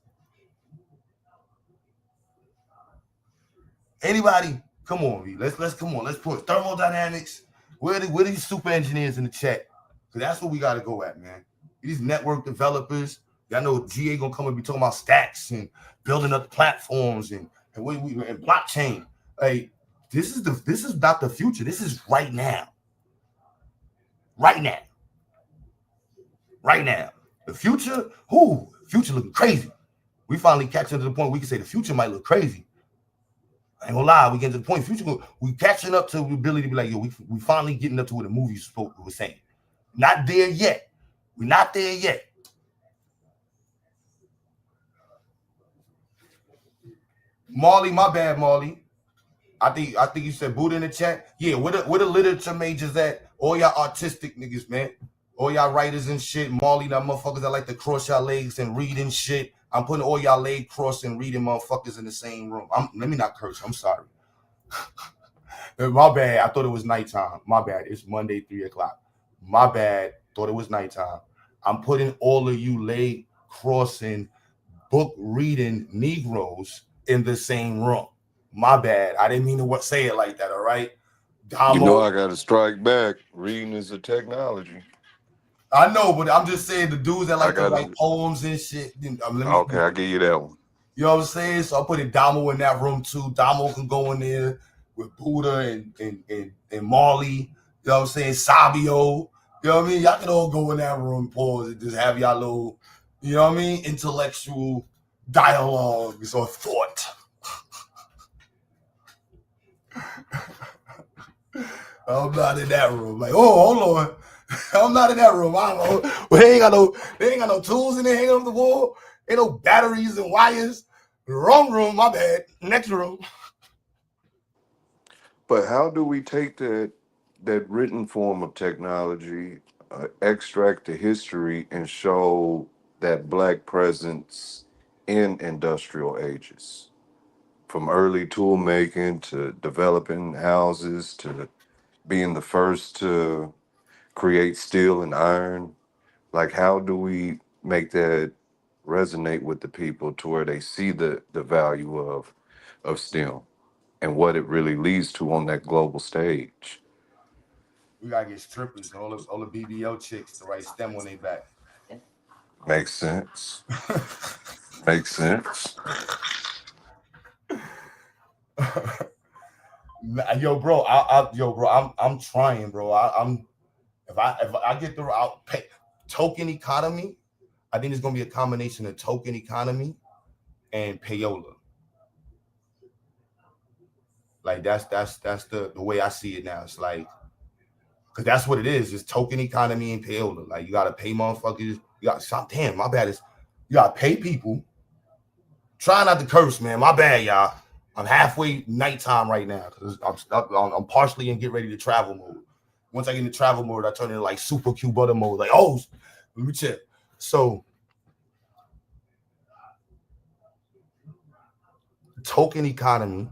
Anybody? Come on, V. Let's come on. Let's put thermodynamics. Where these super engineers in the chat? Because that's what we got to go at, man. These network developers. Y'all know GA gonna come and be talking about stacks and building up platforms and blockchain. Like this is not the future. This is right now. Right now. Right now. The future, future looking crazy. We finally catching to the point we can say the future might look crazy. I ain't gonna lie, we get to the point we catching up to the ability to be like, yo, we finally getting up to what the movies was saying. Not there yet. We're not there yet. Marley, my bad, Marley. I think you said Buddha in the chat. Yeah, where the literature majors at? All y'all artistic niggas, man. All y'all writers and shit. Marley, that motherfuckers that like to cross y'all legs and read and shit. I'm putting all y'all leg crossing, reading motherfuckers in the same room. Let me not curse. I'm sorry. My bad. I thought it was nighttime. My bad. It's Monday, 3:00. My bad. Thought it was nighttime. I'm putting all of you leg crossing, book reading Negroes in the same room. My bad. I didn't mean to say it like that. All right. You know I got to strike back. Reading is a technology. I know, but I'm just saying the dudes that like to write poems and shit. Okay, I'll give you that one. You know what I'm saying? So I put in Damo in that room too. Damo can go in there with Buddha and Marley. You know what I'm saying? Sabio. You know what I mean? Y'all can all go in that room, pause, and just have y'all little, you know what I mean? Intellectual dialogues or thought. I'm not in that room. Like, oh, hold on. I'm not in that room. I don't know. Well, they ain't got no tools in there hanging on the wall. Ain't no batteries and wires. Wrong room, my bad. Next room. But how do we take that written form of technology, extract the history, and show that Black presence in industrial ages? From early tool making to developing houses to being the first to create steel and iron. Like, how do we make that resonate with the people to where they see the value of STEM and what it really leads to on that global stage? We gotta get strippers, all the BBL chicks to write STEM on their back. Makes sense. Makes sense. Yo, bro, I'm trying, bro. If I get through, I'll pay token economy. I think it's gonna be a combination of token economy and payola. Like that's the way I see it now. It's like, cause that's what it is. It's token economy and payola. Like you gotta pay motherfuckers. You got damn, my bad. You gotta pay people. Try not to curse, man. My bad, y'all. I'm halfway nighttime right now because I'm partially in get ready to travel mode. Once I get into travel mode, I turn into like super Q butter mode. Like, oh, let me check. So, token economy,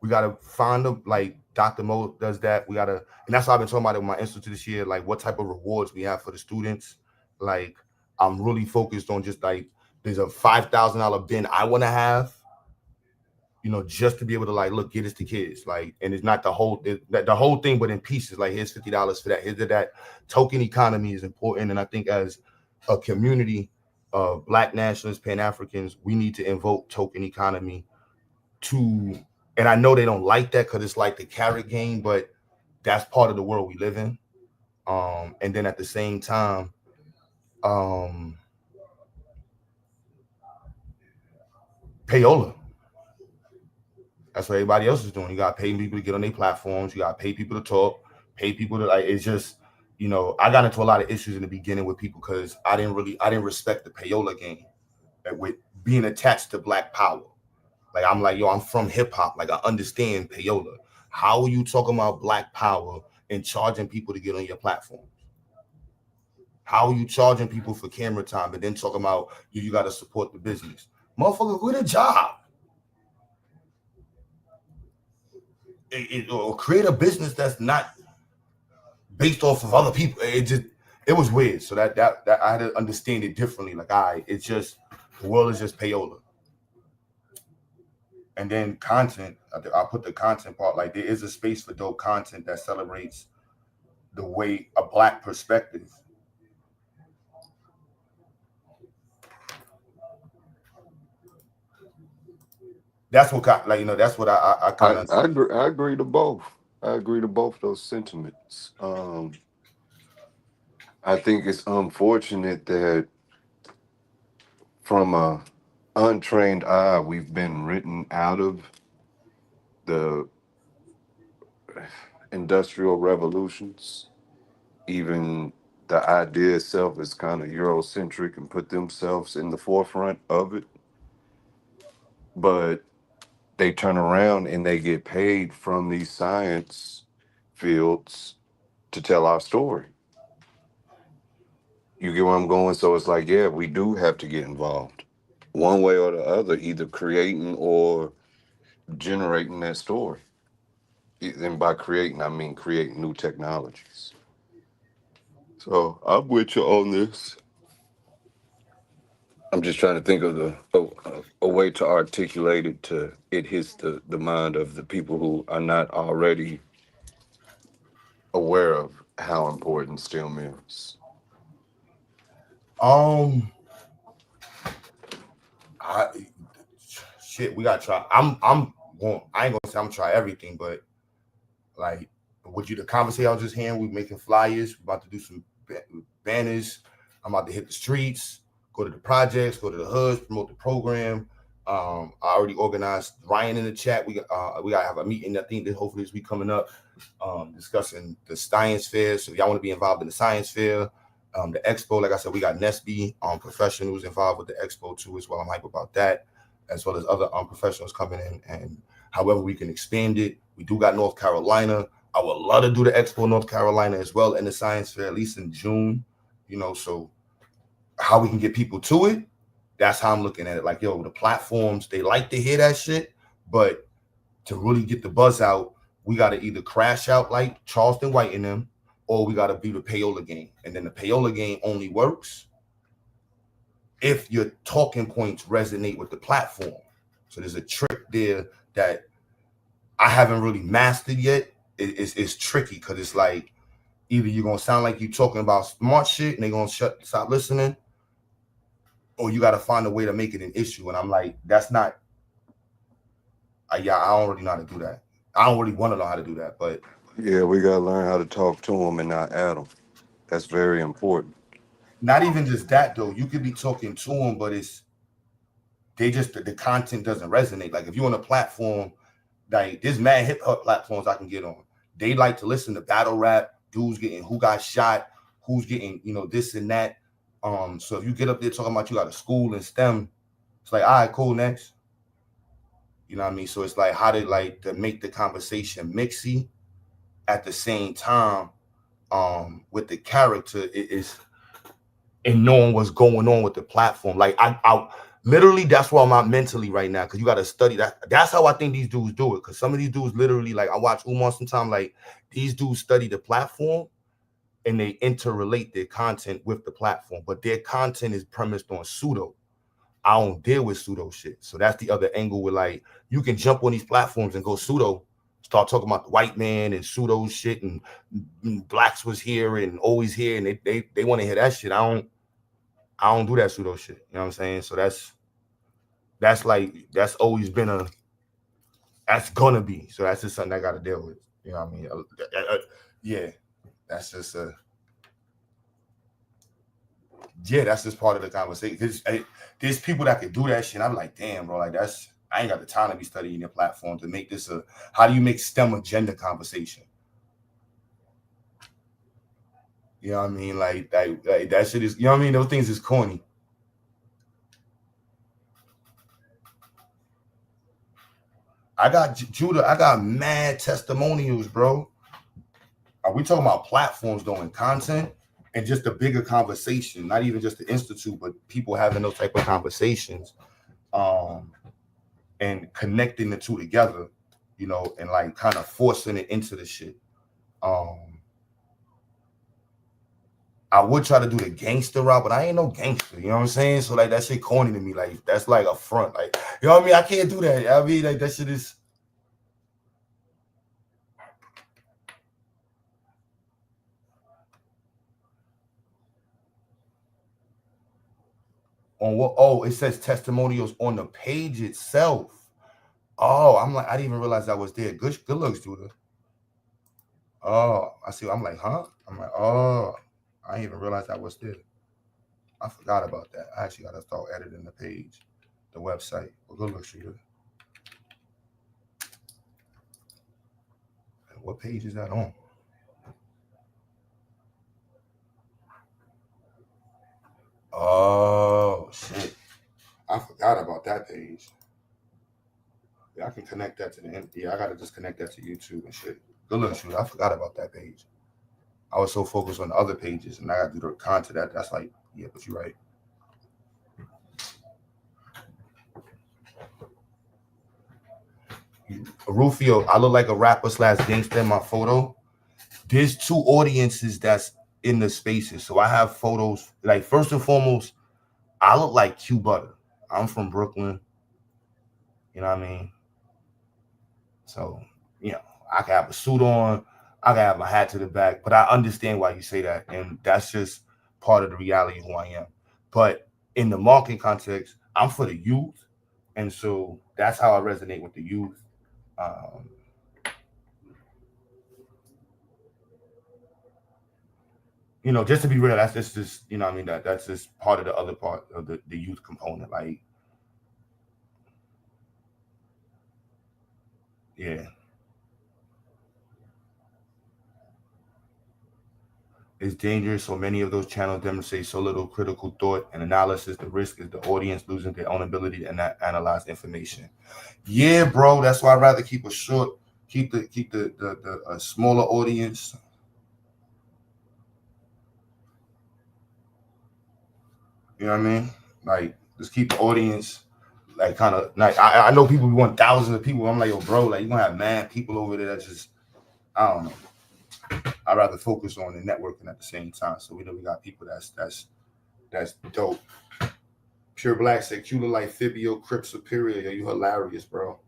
we gotta find like Dr. Mo does that. We gotta, and that's why I've been talking about it with my institute this year. Like, what type of rewards we have for the students. Like, I'm really focused on just like there's a $5,000 bin I want to have. You know, just to be able to like, look, get us to kids, like, and it's not the whole thing, but in pieces. Like, here's $50 for that. Here's that. Token economy is important, and I think as a community of Black nationalists, Pan-Africans, we need to invoke token economy to. And I know they don't like that because it's like the carrot game, but that's part of the world we live in. And then at the same time, payola. That's what everybody else is doing. You got to pay people to get on their platforms. You got to pay people to talk, pay people to like, it's just, you know, I got into a lot of issues in the beginning with people because I didn't respect the payola game with being attached to Black power. Like, I'm like, yo, I'm from hip hop. Like, I understand payola. How are you talking about Black power and charging people to get on your platform? How are you charging people for camera time and then talking about you got to support the business? Motherfucker, quit a job. Or create a business that's not based off of other people. It was weird. So that I had to understand it differently. Like, it's just the world is just payola. And then content, I'll put the content part, like there is a space for dope content that celebrates the way a Black perspective. That's what that's what I kind of. I agree to both. I agree to both those sentiments. I think it's unfortunate that from a untrained eye, we've been written out of the industrial revolutions. Even the idea itself is kind of Eurocentric and put themselves in the forefront of it. But they turn around and they get paid from these science fields to tell our story. You get where I'm going? So it's like, yeah, we do have to get involved one way or the other, either creating or generating that story. And by creating, I mean creating new technologies. So I'm with you on this. I'm just trying to think of a way to articulate it to it hits the mind of the people who are not already aware of how important STEM is. We gotta try. I ain't gonna say I'm gonna try everything, but like the conversation I was just hearing, we making flyers, we're about to do some banners. I'm about to hit the streets, go to the projects, go to the hoods, promote the program. I already organized Ryan in the chat. We gotta have a meeting, I think, that hopefully this week coming up, discussing the science fair. So if y'all want to be involved in the science fair, the expo, like I said, we got Nesby professionals involved with the expo too as well. I'm hype about that, as well as other professionals coming in, and however we can expand it. We do got North Carolina. I would love to do the expo in North Carolina as well, and the science fair, at least in June, so how we can get people to it, that's how I'm looking at it. Like, the platforms, they like to hear that shit, but to really get the buzz out, we got to either crash out like Charleston White and them, or we got to be the payola game. And then the payola game only works if your talking points resonate with the platform. So there's a trick there that I haven't really mastered yet. It's tricky because it's like either you're going to sound like you're talking about smart shit and they're going to stop listening, or you got to find a way to make it an issue. And I'm like, that's not, I don't really know how to do that. I don't really want to know how to do that, but. Yeah, we got to learn how to talk to them and not at them. That's very important. Not even just that, though. You could be talking to them, but the content doesn't resonate. Like if you're on a platform, like there's mad hip hop platforms I can get on. They like to listen to battle rap, dudes getting who got shot, who's getting, this and that. So if you get up there talking about you got a school in STEM, it's like, all right, cool, next. You know what I mean? So it's like how to make the conversation mixy at the same time with the character is and knowing what's going on with the platform. Like I literally, that's where I'm at mentally right now, because you got to study that. That's how I think these dudes do it, because some of these dudes literally, like I watch Umar sometimes, like these dudes study the platform and they interrelate their content with the platform, but their content is premised on pseudo. I don't deal with pseudo shit. So that's the other angle where like you can jump on these platforms and go pseudo, start talking about the white man and pseudo shit and blacks was here and always here, and they want to hear that shit. I don't do that pseudo shit. You know what I'm saying? So that's always been that's gonna be. So that's just something I gotta deal with. You know what I mean? Yeah, that's just that's just part of the conversation. There's people that can do that shit. I'm like, damn, bro, like I ain't got the time to be studying your platform to make this how do you make STEM agenda conversation? You know what I mean? Like that shit is, you know what I mean? Those things is corny. I got mad testimonials, bro. Are we talking about platforms doing content and just a bigger conversation? Not even just the institute, but people having those type of conversations. and connecting the two together, you know, and like kind of forcing it into the shit. I would try to do the gangster route, but I ain't no gangster, you know what I'm saying? So like that shit corny to me, like that's like a front, like, you know what I mean? I can't do that. I mean, like that shit is. On what? Oh, it says testimonials on the page itself. Oh, I'm like, I didn't even realize that was there. Good looks, Judah. Oh, I see. I'm like, huh? I'm like, oh, I didn't even realize that was there. I forgot about that. I actually got to start editing the page, the website. Well, good looks, Judah. What page is that on? Oh, shit. I forgot about that page. Yeah, I can connect that to the end. Yeah, I got to just connect that to YouTube and shit. Good luck, shoot. I forgot about that page. I was so focused on the other pages, and I got to do the content. That's like, yeah, but you're right. Rufio, I look like a rapper / gangster in my photo. There's two audiences that's in the spaces. So I have photos, like first and foremost, I look like Q Butter. I'm from Brooklyn. You know what I mean? So, you know, I can have a suit on, I can have my hat to the back, but I understand why you say that. And that's just part of the reality of who I am. But in the marketing context, I'm for the youth. And so that's how I resonate with the youth. You know, just to be real, that's just you know what I mean, that's just part of the other part of the youth component. Like, yeah. It's dangerous. So many of those channels demonstrate so little critical thought and analysis. The risk is the audience losing their own ability to analyze information. Yeah, bro. That's why I'd rather keep a short, keep the smaller audience. You know what I mean? Like, just keep the audience, like, kind of, like, I know people want thousands of people. I'm like, yo, bro, like, you're going to have mad people over there that just, I don't know. I'd rather focus on the networking at the same time. So we know we got people that's dope. Pure Black said, "Q look like Fibio Crip Superior." Yo, you hilarious, bro.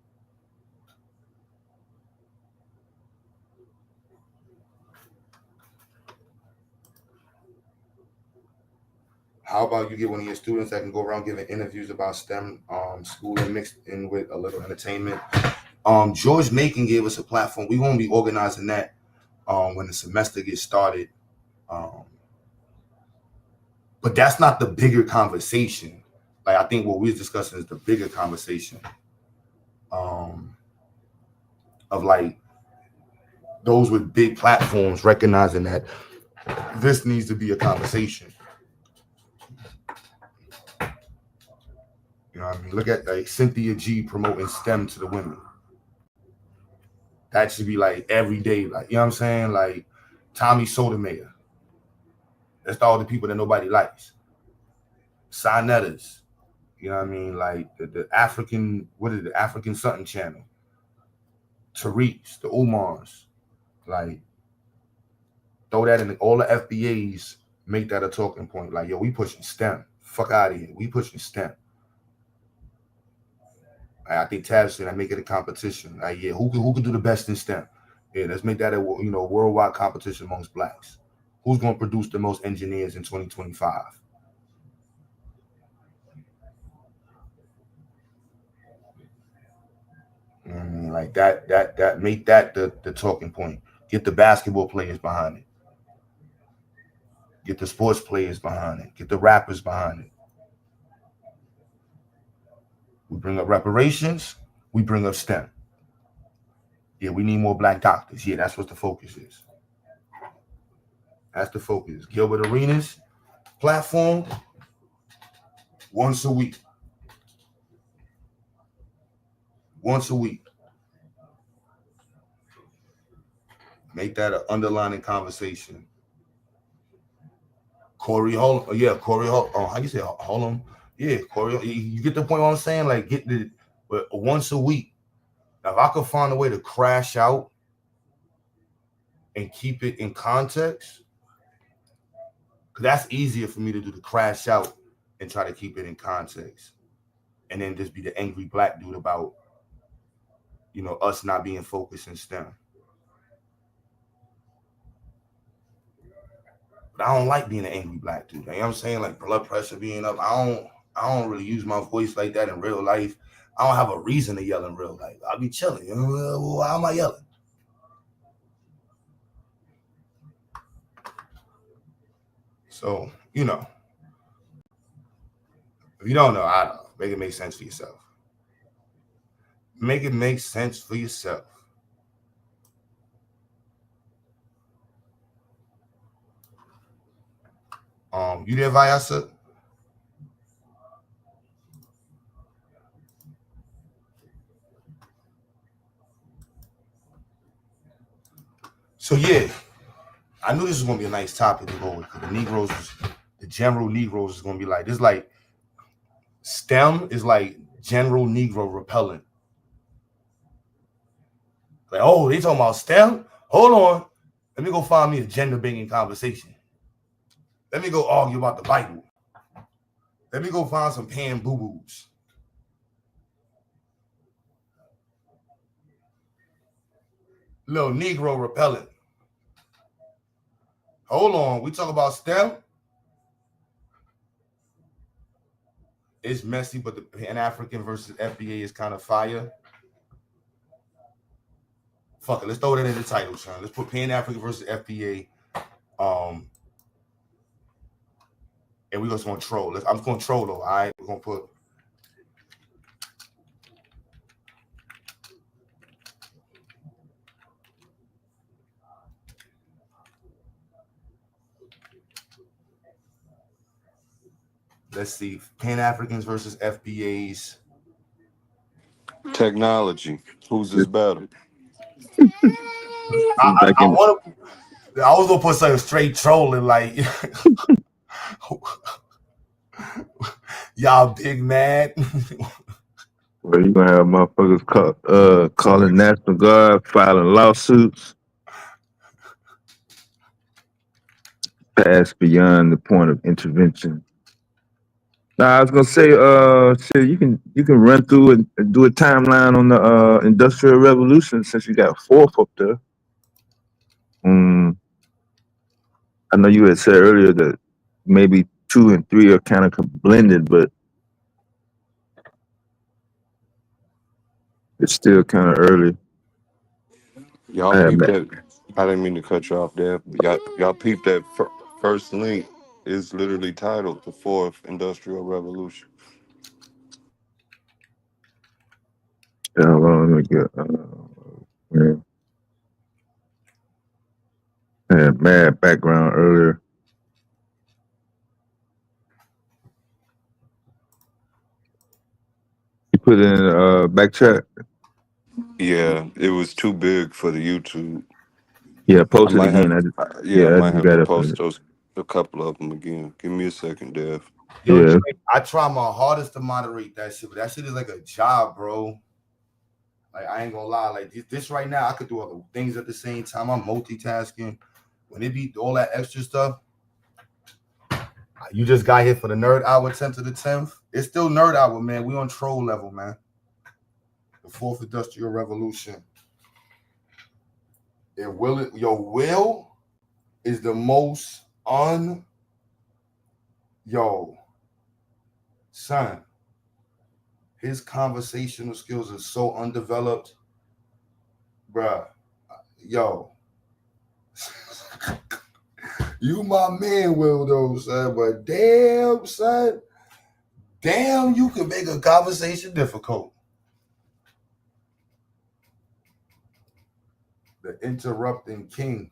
How about you get one of your students that can go around giving interviews about STEM schooling mixed in with a little entertainment? George Macon gave us a platform. We're going to be organizing that when the semester gets started. But that's not the bigger conversation. Like, I think what we're discussing is the bigger conversation of like those with big platforms recognizing that this needs to be a conversation. You know what I mean? Look at like Cynthia G promoting STEM to the women. That should be like every day. Like, you know what I'm saying? Like Tommy Sotomayor. That's all the people that nobody likes. Sinettas. You know what I mean? Like the African, what is it? The African something channel. Tariqs, the Umars. Like, throw that in all the FBAs, make that a talking point. Like, yo, we pushing STEM. Fuck out of here. We pushing STEM. I think Tab said, I make it a competition. Like, yeah, who can do the best in STEM? Yeah, let's make that a worldwide competition amongst blacks. Who's going to produce the most engineers in 2025? You know what I mean? Like that make that the talking point. Get the basketball players behind it. Get the sports players behind it. Get the rappers behind it. We bring up reparations. We bring up STEM. Yeah, we need more black doctors. Yeah, that's what the focus is. That's the focus. Gilbert Arenas platform once a week. Once a week. Make that an underlining conversation. Corey Holm. Yeah, Corey Holm. Oh, how you say Holm? Yeah, Corey, you get the point what I'm saying? Like, get the once a week. Now, if I could find a way to crash out and keep it in context, because that's easier for me to do, the crash out and try to keep it in context. And then just be the angry black dude about, you know, us not being focused in STEM. But I don't like being an angry black dude. You know what I'm saying? Like blood pressure being up. I don't really use my voice like that in real life. I don't have a reason to yell in real life. I'll be chilling. You know, why am I yelling? So, you know, if you don't know, I don't know. Make it make sense for yourself. Make it make sense for yourself. You there, Vyasa? So yeah, I knew this was gonna be a nice topic to go with. The Negroes, the general Negroes is gonna be like this. Like STEM is like general Negro repellent. Like, oh, they talking about STEM? Hold on, let me go find me a gender banging conversation. Let me go argue about the Bible. Let me go find some pan boo-boos. Little Negro repellent. Hold on, we talk about STEM. It's messy, but the Pan-African versus FBA is kind of fire. Fuck it, let's throw that in the title, son. Let's put Pan-African versus FBA. And we're just gonna troll. I'm just gonna troll though. All right, we're gonna put. Let's see, Pan-Africans versus FBAs. Technology. Whose is better? I was gonna put something straight trolling like. Y'all big mad. Well, you gonna have motherfuckers calling National Guard, filing lawsuits, past beyond the point of intervention. Now I was gonna say, shit, you can run through and do a timeline on the Industrial Revolution since you got fourth up there. I know you had said earlier that maybe 2 and 3 are kind of blended, but it's still kind of early. Y'all peep that. I didn't mean to cut you off there. Y'all peep that first link is literally titled The Fourth Industrial Revolution. Yeah, well, let me get. I had mad background earlier. You put it in back chat. Yeah, it was too big for the YouTube. Yeah, post it again. I might have to post a couple of them again. Give me a second, Dev. Yo, yeah. I try my hardest to moderate that shit, but that shit is like a job, bro. Like, I ain't gonna lie. Like, this right now, I could do other things at the same time. I'm multitasking. When it be all that extra stuff, you just got here for the Nerd Hour 10th to the 10th. It's still Nerd Hour, man. We on troll level, man. The Fourth Industrial Revolution. Your will is the most son. His conversational skills are so undeveloped, bruh. Yo. You my man, Will, though, son. But damn, son. Damn, you can make a conversation difficult. The interrupting king.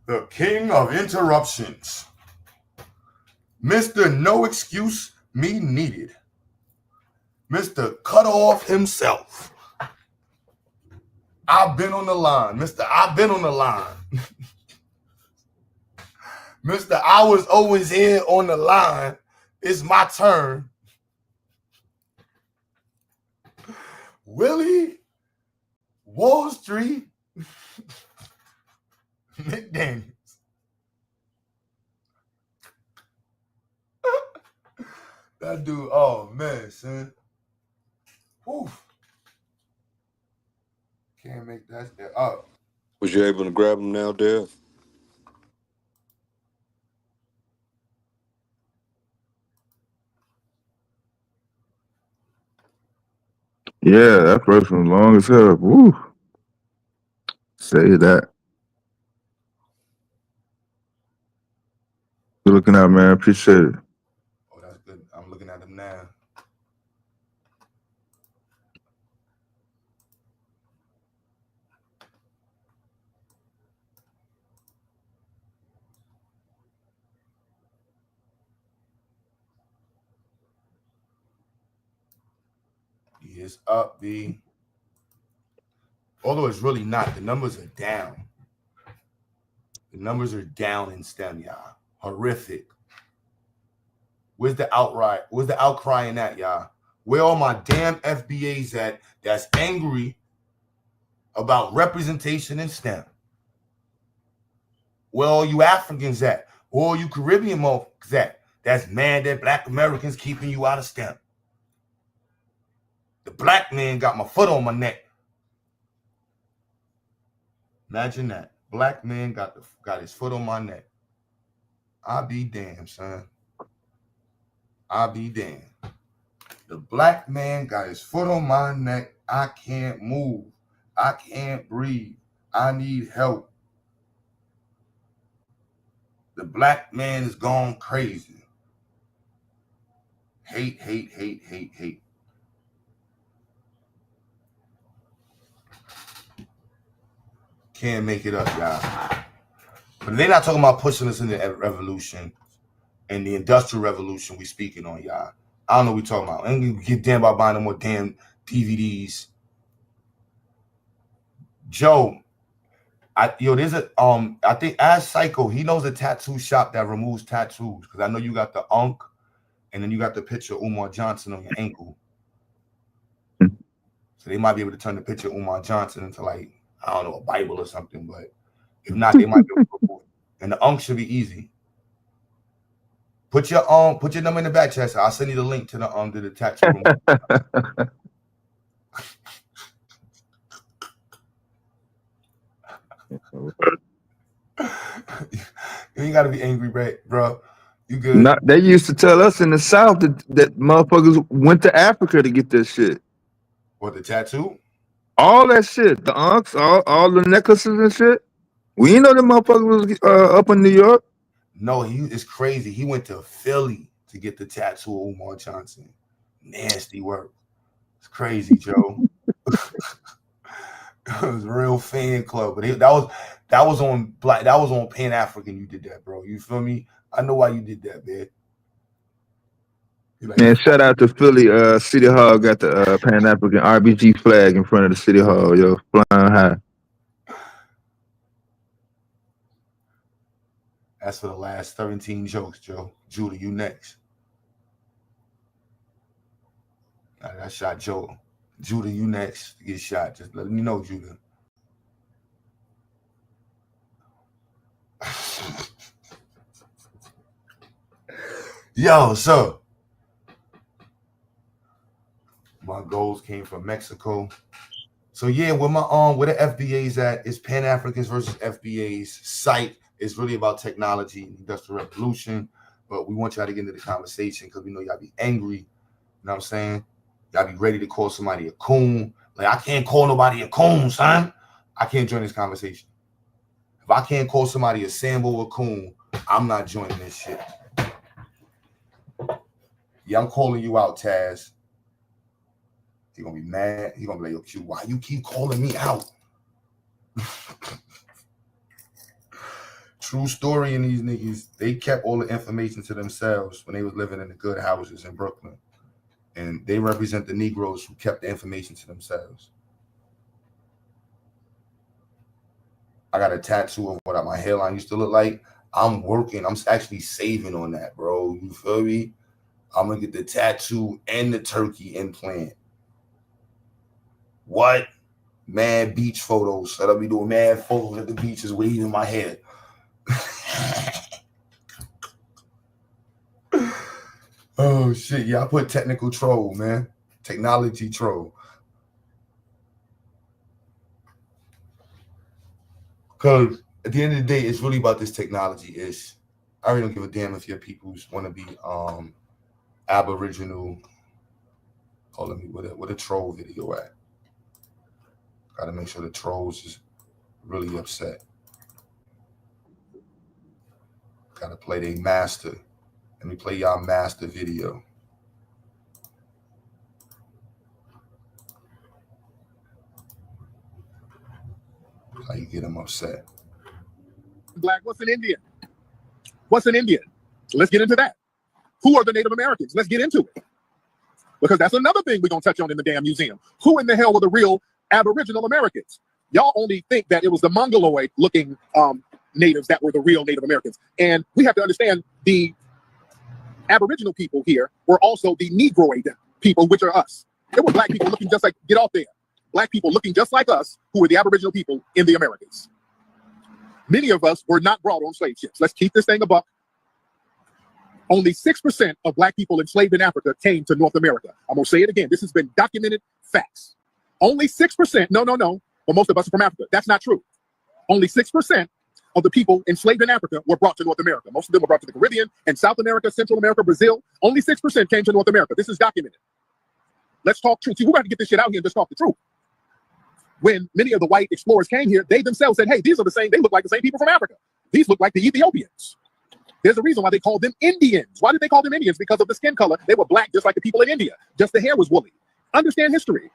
The king of interruptions. Mr. No Excuse Me Needed. Mr. Cut Off himself. I've been on the line. Mr. I've been on the line. Mr. I was always here on the line It's my turn. Willie Wall Street McDaniels. That dude, oh man, son. Oof. Can't make that up. Was you able to grab him now, Dev? Yeah, that first one long as hell. Woo. Say that. Good looking out, man. Appreciate it. Oh, that's good. I'm looking at him now. He is up, B. Although it's really not. The numbers are down. The numbers are down in STEM, y'all. Horrific. Where's the outright? Where's the outcrying at, y'all? Where all my damn FBAs at that's angry about representation in STEM? Where all you Africans at? Where all you Caribbean motherfuckers at that's mad that Black Americans keeping you out of STEM? The black man got my foot on my neck. Imagine that. Black man got his foot on my neck. I'll be damned, son. I'll be damned. The black man got his foot on my neck. I can't move. I can't breathe. I need help. The black man is gone crazy. Hate, hate, hate, hate, hate. Can't make it up, y'all. But they're not talking about pushing us in the revolution and the industrial revolution we speaking on, y'all. I don't know what we're talking about. I ain't gonna give damn about buying no more damn DVDs. Joe, there's a I think Ask Psycho, he knows a tattoo shop that removes tattoos, because I know you got the Unk and then you got the picture of Umar Johnson on your ankle. So they might be able to turn the picture of Umar Johnson into, like, I don't know, a Bible or something, but if not, they might be able to remove it. And the Unk should be easy. Put your number in the back chat. I'll send you the link to the tattoo removal. You ain't gotta be angry, bro. You good? They used to tell us in the South that motherfuckers went to Africa to get this shit. What, the tattoo? All that shit, the unks, all the necklaces and shit. We didn't know the motherfuckers was up in New York. No, it's crazy. He went to Philly to get the tattoo of Umar Johnson. Nasty work. It's crazy, Joe. It was a real fan club, but that was on Black. That was on Pan African. You did that, bro. You feel me? I know why you did that, man. Man, shout out to Philly. City Hall got the Pan African RBG flag in front of the City Hall, yo, flying high. That's for the last 17 jokes, Joe. Judah, you next. I shot Joe. Judah, you next to get shot. Just let me know, Judah. Yo, so my goals came from Mexico. So yeah, where the FBA's at is Pan Africans versus FBA's. Site is really about technology and industrial revolution. But we want y'all to get into the conversation because we know y'all be angry. You know what I'm saying? Y'all be ready to call somebody a coon. Like, I can't call nobody a coon, son. I can't join this conversation. If I can't call somebody a Sambo or a coon, I'm not joining this shit. Yeah, I'm calling you out, Taz. He gonna be mad. He gonna be like, yo, Q, why you keep calling me out? True story in these niggas, they kept all the information to themselves when they was living in the good houses in Brooklyn. And they represent the Negroes who kept the information to themselves. I got a tattoo of what my hairline used to look like. I'm working. I'm actually saving on that, bro. You feel me? I'm gonna get the tattoo and the turkey implant. What? Mad beach photos. So I'll be doing mad photos at the beach, just waving my head. Oh shit, yeah, I put technical troll, man. Technology troll. Because at the end of the day, it's really about this technology. I really don't give a damn if your peoples want to be Aboriginal. Oh, let me what a troll video at. Gotta make sure the trolls is really upset. Gotta play their master. Let me play y'all master video. How you get them upset? Black, what's an Indian? What's an Indian? Let's get into that. Who are the Native Americans? Let's get into it. Because that's another thing we're going to touch on in the damn museum. Who in the hell were the real Aboriginal Americans? Y'all only think that it was the Mongoloid looking natives that were the real Native Americans. And we have to understand the Aboriginal people here were also the Negroid people, which are us. There were black people looking just like, get off there. Black people looking just like us who were the Aboriginal people in the Americas. Many of us were not brought on slave ships. Let's keep this thing a buck. Only 6% of black people enslaved in Africa came to North America. I'm going to say it again. This has been documented facts. Only 6%. No. But most of us are from Africa. That's not true. Only 6% of the people enslaved in Africa were brought to North America. Most of them were brought to the Caribbean and South America, Central America, Brazil. Only 6% came to North America. This is documented. Let's talk truth. See, we're going to get this shit out here and just talk the truth. When many of the white explorers came here, they themselves said, hey, these are the same. They look like the same people from Africa. These look like the Ethiopians. There's a reason why they called them Indians. Why did they call them Indians? Because of the skin color. They were black just like the people in India. Just the hair was woolly. Understand history.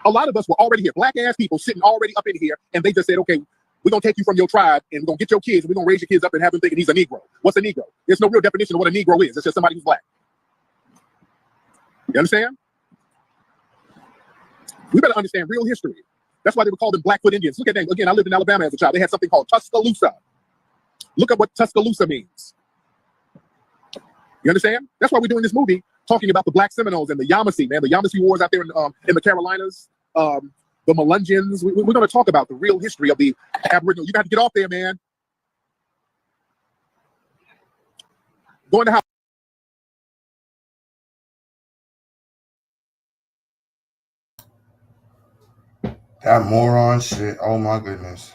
A lot of us were already here. Black ass people sitting already up in here. And they just said, okay, we're going to take you from your tribe and we're going to get your kids and we're going to raise your kids up and have them thinking he's a Negro. What's a Negro? There's no real definition of what a Negro is. It's just somebody who's black. You understand? We better understand real history. That's why they were called them Blackfoot Indians. Look at that. Again, I lived in Alabama as a child. They had something called Tuscaloosa. Look at what Tuscaloosa means. You understand? That's why we're doing this movie, talking about the Black Seminoles and the Yamasee, man. The Yamasee Wars out there in the Carolinas, the Melungeons. We're going to talk about the real history of the Aboriginal. You got to get off there, man. Go in the house. That moron shit. Oh my goodness.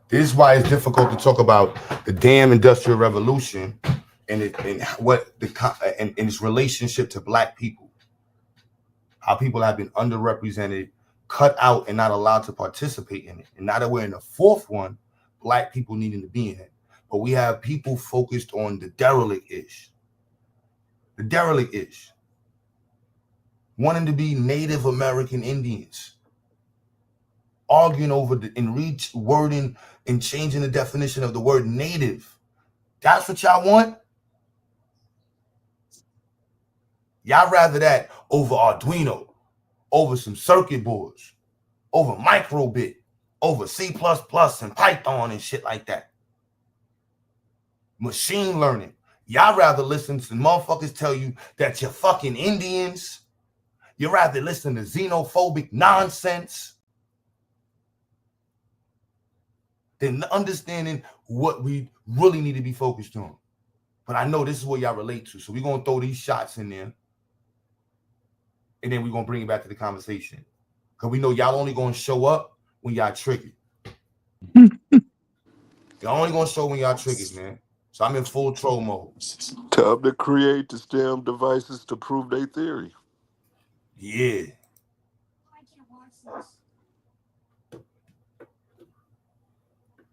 This is why it's difficult to talk about the damn Industrial Revolution and its relationship to black people. How people have been underrepresented, cut out, and not allowed to participate in it. And now that we're in the fourth one, black people needing to be in it. But we have people focused on the derelict-ish. The derelict-ish. Wanting to be Native American Indians, arguing over wording and changing the definition of the word native. That's what y'all want? Y'all rather that over Arduino, over some circuit boards, over microbit, over C++ and Python and shit like that. Machine learning. Y'all rather listen to motherfuckers tell you that you're fucking Indians. You rather listen to xenophobic nonsense than understanding what we really need to be focused on. But I know this is what y'all relate to. So we're going to throw these shots in there. And then we're going to bring it back to the conversation. Because we know y'all only going to show up when y'all triggered. Y'all only going to show when y'all triggered, man. So I'm in full troll mode. Tell them to create the STEM devices to prove their theory. Yeah.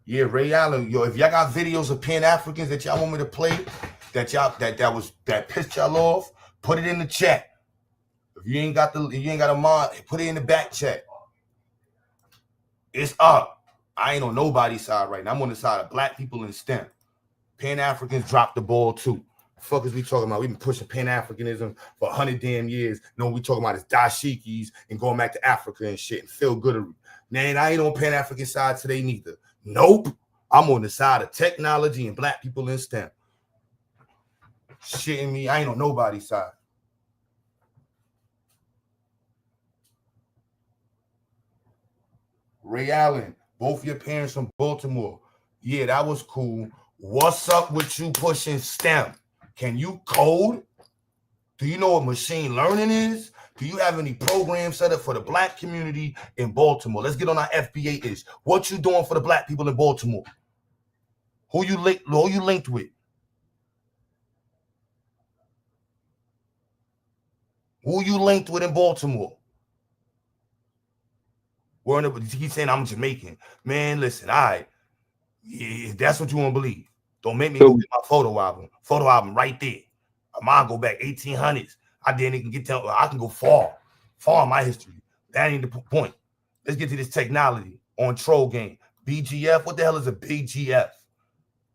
Yeah, Ray Allen, yo, if y'all got videos of Pan-Africans that y'all want me to play, that pissed y'all off, put it in the chat. If you ain't got a mod, put it in the back chat. It's up. I ain't on nobody's side right now. I'm on the side of black people in STEM. Pan-Africans dropped the ball too. The fuck is we talking about? We've been pushing Pan-Africanism for 100 damn years. No, we talking about is dashikis and going back to Africa and shit and feel goodery. Man, I ain't on Pan-African side today neither. Nope. I'm on the side of technology and black people in STEM. Shitting me, I ain't on nobody's side. Ray Allen, both your parents from Baltimore. Yeah, that was cool. What's up with you pushing STEM? Can you code? Do you know what machine learning is? Do you have any programs set up for the black community in Baltimore? Let's get on our FBA ish. What you doing for the black people in Baltimore? Who you linked with? Who you linked with in Baltimore? He's saying I'm Jamaican. Man, listen, all right. Yeah, that's what you want to believe. Don't make me go get my photo album. Photo album right there. Mine go back 1800s. I didn't even I can go far in my history. That ain't the point. Let's get to this technology on Troll Game. BGF, what the hell is a BGF?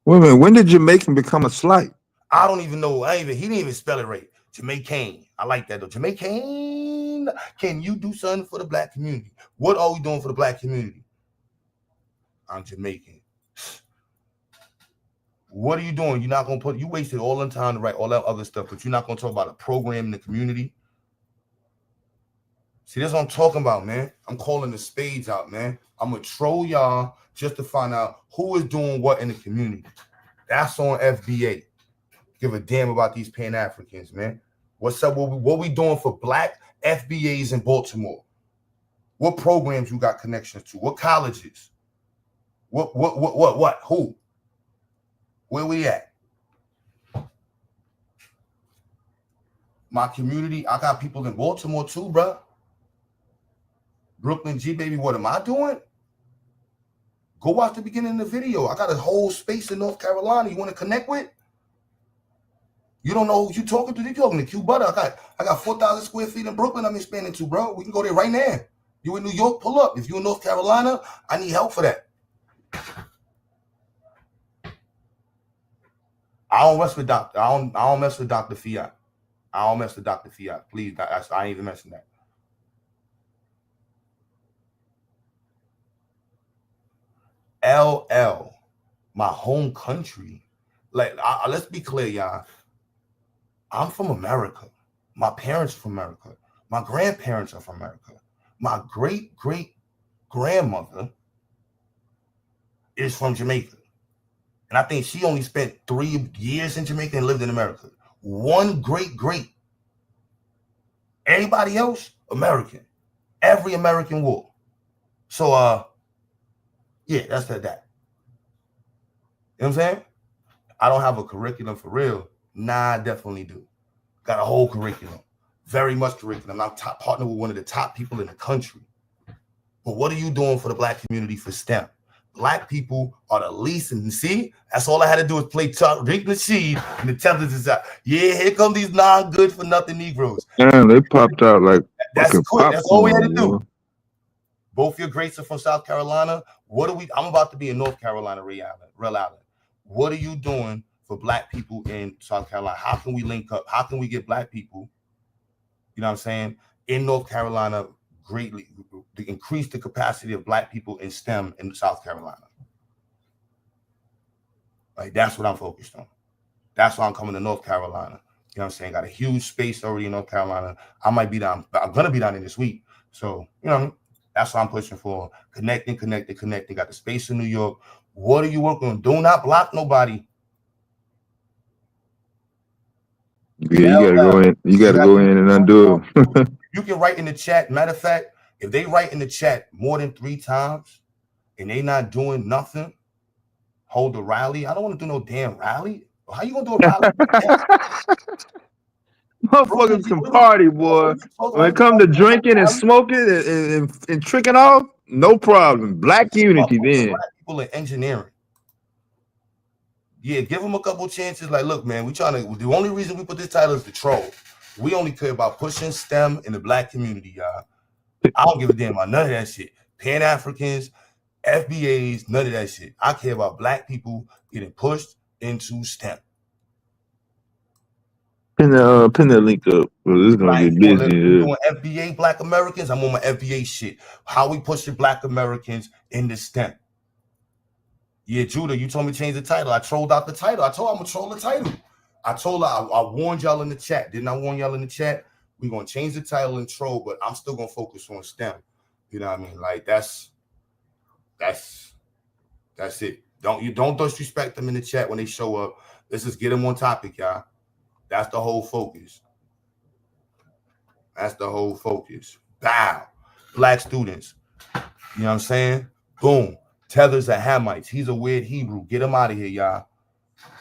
Wait a minute, when did Jamaican become a slight? I don't even know. He didn't even spell it right. Jamaican. I like that though. Jamaican. Can you do something for the black community? What are we doing for the black community? I'm Jamaican. What are you doing? You're not gonna you wasted all the time to write all that other stuff, but you're not gonna talk about a program in the community. See, that's what I'm talking about, man. I'm calling the spades out, man. I'm gonna troll y'all just to find out who is doing what in the community. That's on FBA. Give a damn about these Pan-Africans, man. What's up? What we doing for black FBAs in Baltimore? What programs you got connections to? What colleges? What? Who? Where we at? My community, I got people in Baltimore too, bro. Brooklyn G, baby, what am I doing? Go watch the beginning of the video. I got a whole space in North Carolina you want to connect with? You don't know who you talking to? They talking to Q Butter. I got 4,000 square feet in Brooklyn I'm expanding to, bro. We can go there right now. You in New York, pull up. If you in North Carolina, I need help for that. I don't mess with Dr. I don't mess with Dr. Fiat. I don't mess with Dr. Fiat. Please, I ain't even messing that. LL, my home country. Like, let's be clear, y'all. I'm from America. My parents are from America. My grandparents are from America. My great-great-grandmother is from Jamaica. And I think she only spent 3 years in Jamaica and lived in America. One great-great. Everybody else, American. Every American war. So, yeah, that's that. You know what I'm saying? I don't have a curriculum for real. Nah, I definitely do. Got a whole curriculum. Very much curriculum. I'm partnered with one of the top people in the country. But what are you doing for the black community for STEM? Black people are the least, and see, that's all I had to do is play drink the seed, and the intelligence is out. Yeah, here come these non-good-for-nothing Negroes. Damn, they popped out like that's fucking quick. That's all we had to popcorn, do. Both your greats are from South Carolina. I'm about to be in North Carolina, Real Allen. What are you doing for black people in South Carolina? How can we link up? How can we get black people, you know what I'm saying, in North Carolina greatly to increase the capacity of black people in STEM in South Carolina? Like, that's what I'm focused on. That's why I'm coming to North Carolina. You know what I'm saying? Got a huge space already in North Carolina. I might be down. I'm going to be down in this week. So, you know, that's what I'm pushing for. Connecting. Got the space in New York. What are you working on? Do not block nobody. Yeah, you gotta go in. You gotta go in and undo it. You can write in the chat. Matter of fact, if they write in the chat more than 3 times and they not doing nothing, hold a rally. I don't want to do no damn rally. How you gonna do a rally? Motherfuckers can party, boy. When it comes to drinking and smoking and tricking off, no problem. Black unity then. Black people in engineering. Yeah, give them a couple chances. Like, look, man, the only reason we put this title is to troll. We only care about pushing STEM in the black community, y'all. I don't give a damn about none of that shit. Pan-Africans, FBAs, none of that shit. I care about black people getting pushed into STEM. Pin the link up. This is gonna get busy. Doing FBA Black Americans, I'm on my FBA shit. How we pushing Black Americans into STEM. Yeah, Judah, you told me to change the title. I trolled out the title. I told her I'm gonna troll the title. I told her I warned y'all in the chat. Didn't I warn y'all in the chat? We're gonna change the title and troll, but I'm still gonna focus on STEM. You know what I mean? Like that's it. Don't disrespect them in the chat when they show up. Let's just get them on topic, y'all. That's the whole focus. That's the whole focus. Bow. Black students. You know what I'm saying? Boom. Tethers are Hamites. He's a weird Hebrew. Get him out of here, y'all.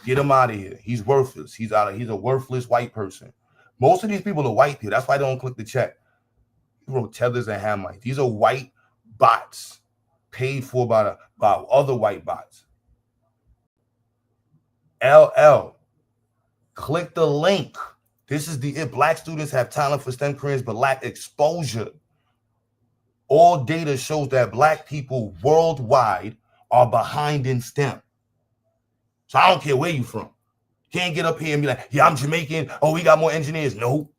Get him out of here. He's worthless. He's a worthless white person. Most of these people are white people. That's why I don't click the chat. He wrote Tethers and Hamites. These are white bots paid for by other white bots. LL. Click the link. This is if black students have talent for STEM careers but lack exposure. All data shows that black people worldwide are behind in STEM. So I don't care where you from. Can't get up here and be like, yeah, I'm Jamaican. Oh, we got more engineers. Nope.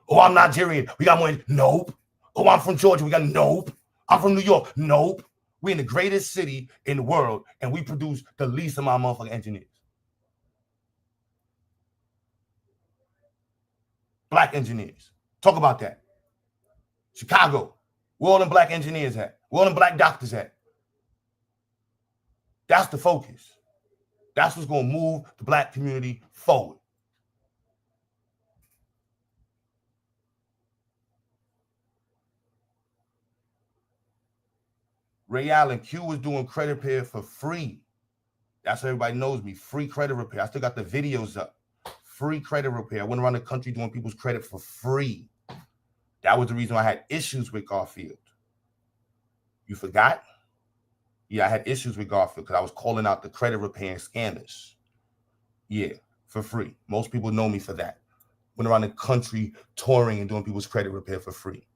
Oh, I'm Nigerian. We got more. Nope. Oh, I'm from Georgia. We got nope. I'm from New York. Nope. We're in the greatest city in the world, and we produce the least amount of motherfucking engineers. Black engineers. Talk about that. Chicago. Where all them black engineers at? Where all them black doctors at? That's the focus. That's what's going to move the black community forward. Ray Allen, Q was doing credit repair for free. That's how everybody knows me. Free credit repair. I still got the videos up. Free credit repair. I went around the country doing people's credit for free. That was the reason why I had issues with Garfield. You forgot? Yeah, I had issues with Garfield because I was calling out the credit repair and scammers. Yeah, for free. Most people know me for that. Went around the country touring and doing people's credit repair for free.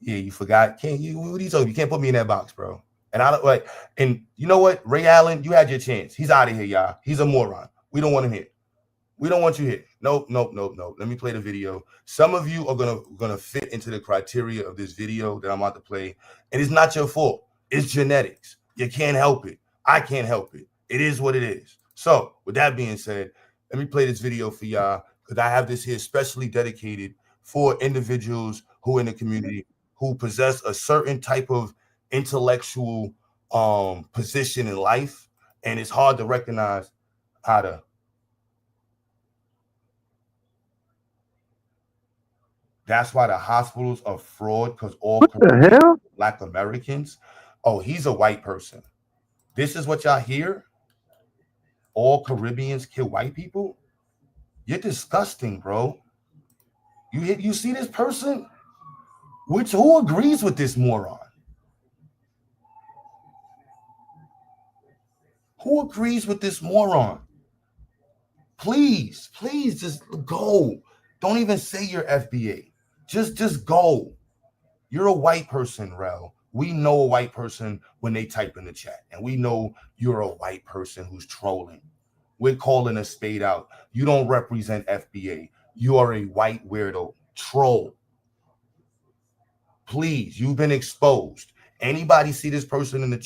Yeah, you forgot. What are you talking? You can't put me in that box, bro. And I don't like. And you know what, Ray Allen, you had your chance. He's out of here, y'all. He's a moron. We don't want him here. We don't want you here. Nope. Let me play the video. Some of you are gonna fit into the criteria of this video that I'm about to play, and it's not your fault. It's genetics. You can't help it. I can't help it. It is what it is. So, with that being said, let me play this video for y'all because I have this here specially dedicated for individuals who in the community who possess a certain type of intellectual position in life, and it's hard to recognize how to. That's why the hospitals are fraud, because all Black Americans. Oh, he's a white person. This is what y'all hear? All Caribbeans kill white people? You're disgusting, bro. You see this person? Who agrees with this moron? Who agrees with this moron? Please, just go. Don't even say you're FBA. Just go. You're a white person, Rel. We know a white person when they type in the chat, and we know you're a white person who's trolling. We're calling a spade out. You don't represent FBA. You are a white weirdo troll. Please, you've been exposed. Anybody see this person in the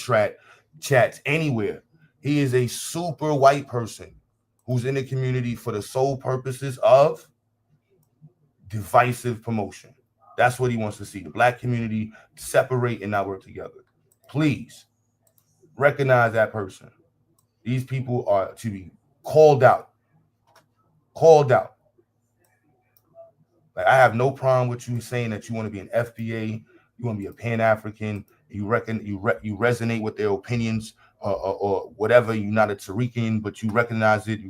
chats anywhere? He is a super white person who's in the community for the sole purposes of divisive promotion. That's what he wants to see. The black community separate and not work together. Please recognize that person. These people are to be called out. Called out. Like, I have no problem with you saying that you want to be an FBA, you want to be a Pan-African, you resonate with their opinions or whatever. You're not a Tariqian, but you recognize it.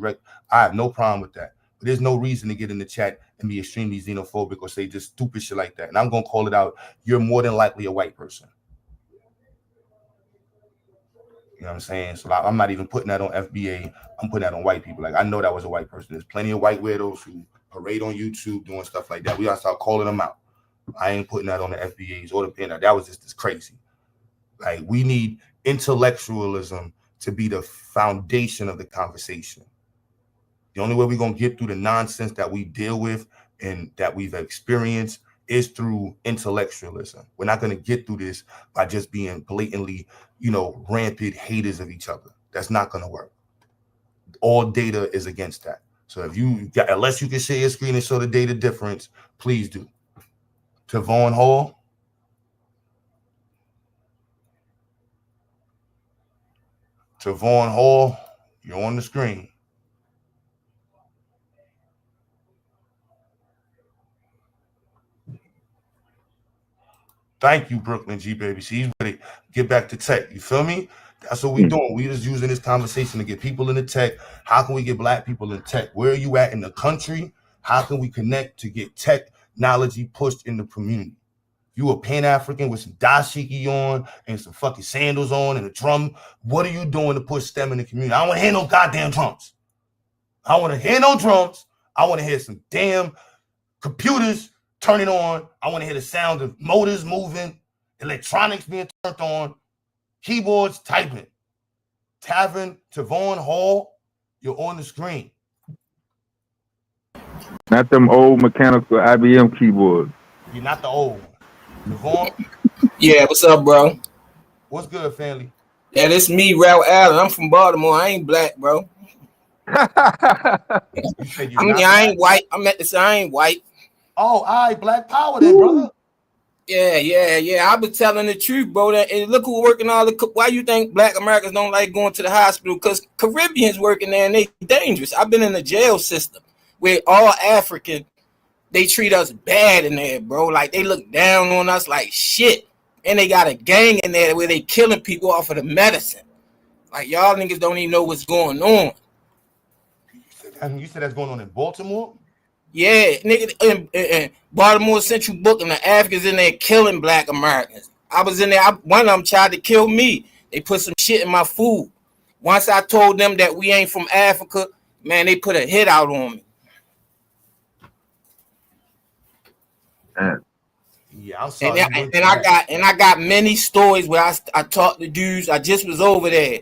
I have no problem with that. But there's no reason to get in the chat and be extremely xenophobic or say just stupid shit like that. And I'm going to call it out. You're more than likely a white person. You know what I'm saying? So like, I'm not even putting that on FBA. I'm putting that on white people. Like, I know that was a white person. There's plenty of white weirdos who parade on YouTube doing stuff like that. We gotta start calling them out. I ain't putting that on the FBAs or the PN. That was just crazy. Like, we need intellectualism to be the foundation of the conversation. The only way we're going to get through the nonsense that we deal with and that we've experienced is through intellectualism. We're not going to get through this by just being blatantly, rampant haters of each other. That's not going to work. All data is against that. So if you got, unless you can share your screen and show the data difference, please do. Tavon Hall. Tavon Hall, you're on the screen. Thank you, Brooklyn G, baby. She's ready. Get back to tech. You feel me? That's what we're doing. We just using this conversation to get people into tech. How can we get black people in tech? Where are you at in the country? How can we connect to get technology pushed in the community? You a Pan-African with some dashiki on and some fucking sandals on and a drum. What are you doing to push STEM in the community? I don't want to hear no goddamn drums. I want to hear no drums. I want to hear some damn computers turning on. I want to hear the sound of motors moving, electronics being turned on, keyboards typing. Tavern, Tavon Hall, you're on the screen. Not them old mechanical IBM keyboards. You're not the old one. Tavon, Yeah, what's up, bro? what's good, family? Yeah, this me, Ralph Allen. I'm from Baltimore. I ain't black, bro. You said you're not I black? ain't white. I meant to say I ain't white. Oh, all right, Black Power then, brother. Yeah. I was telling the truth, bro. And look who working all the. Why you think black Americans don't like going to the hospital? Because Caribbeans working there and they dangerous. I've been in the jail system where all African, they treat us bad in there, bro. Like they look down on us like shit. And they got a gang in there where they killing people off of the medicine. Like y'all niggas don't even know what's going on. And you said that's going on in Baltimore? Yeah, nigga, in Baltimore Central booking the Africans in there killing black Americans. I was in there. One of them tried to kill me. They put some shit in my food. Once I told them that we ain't from Africa, man, they put a hit out on me. Yeah, I'm sorry. And I got many stories where I talked to dudes. I just was over there.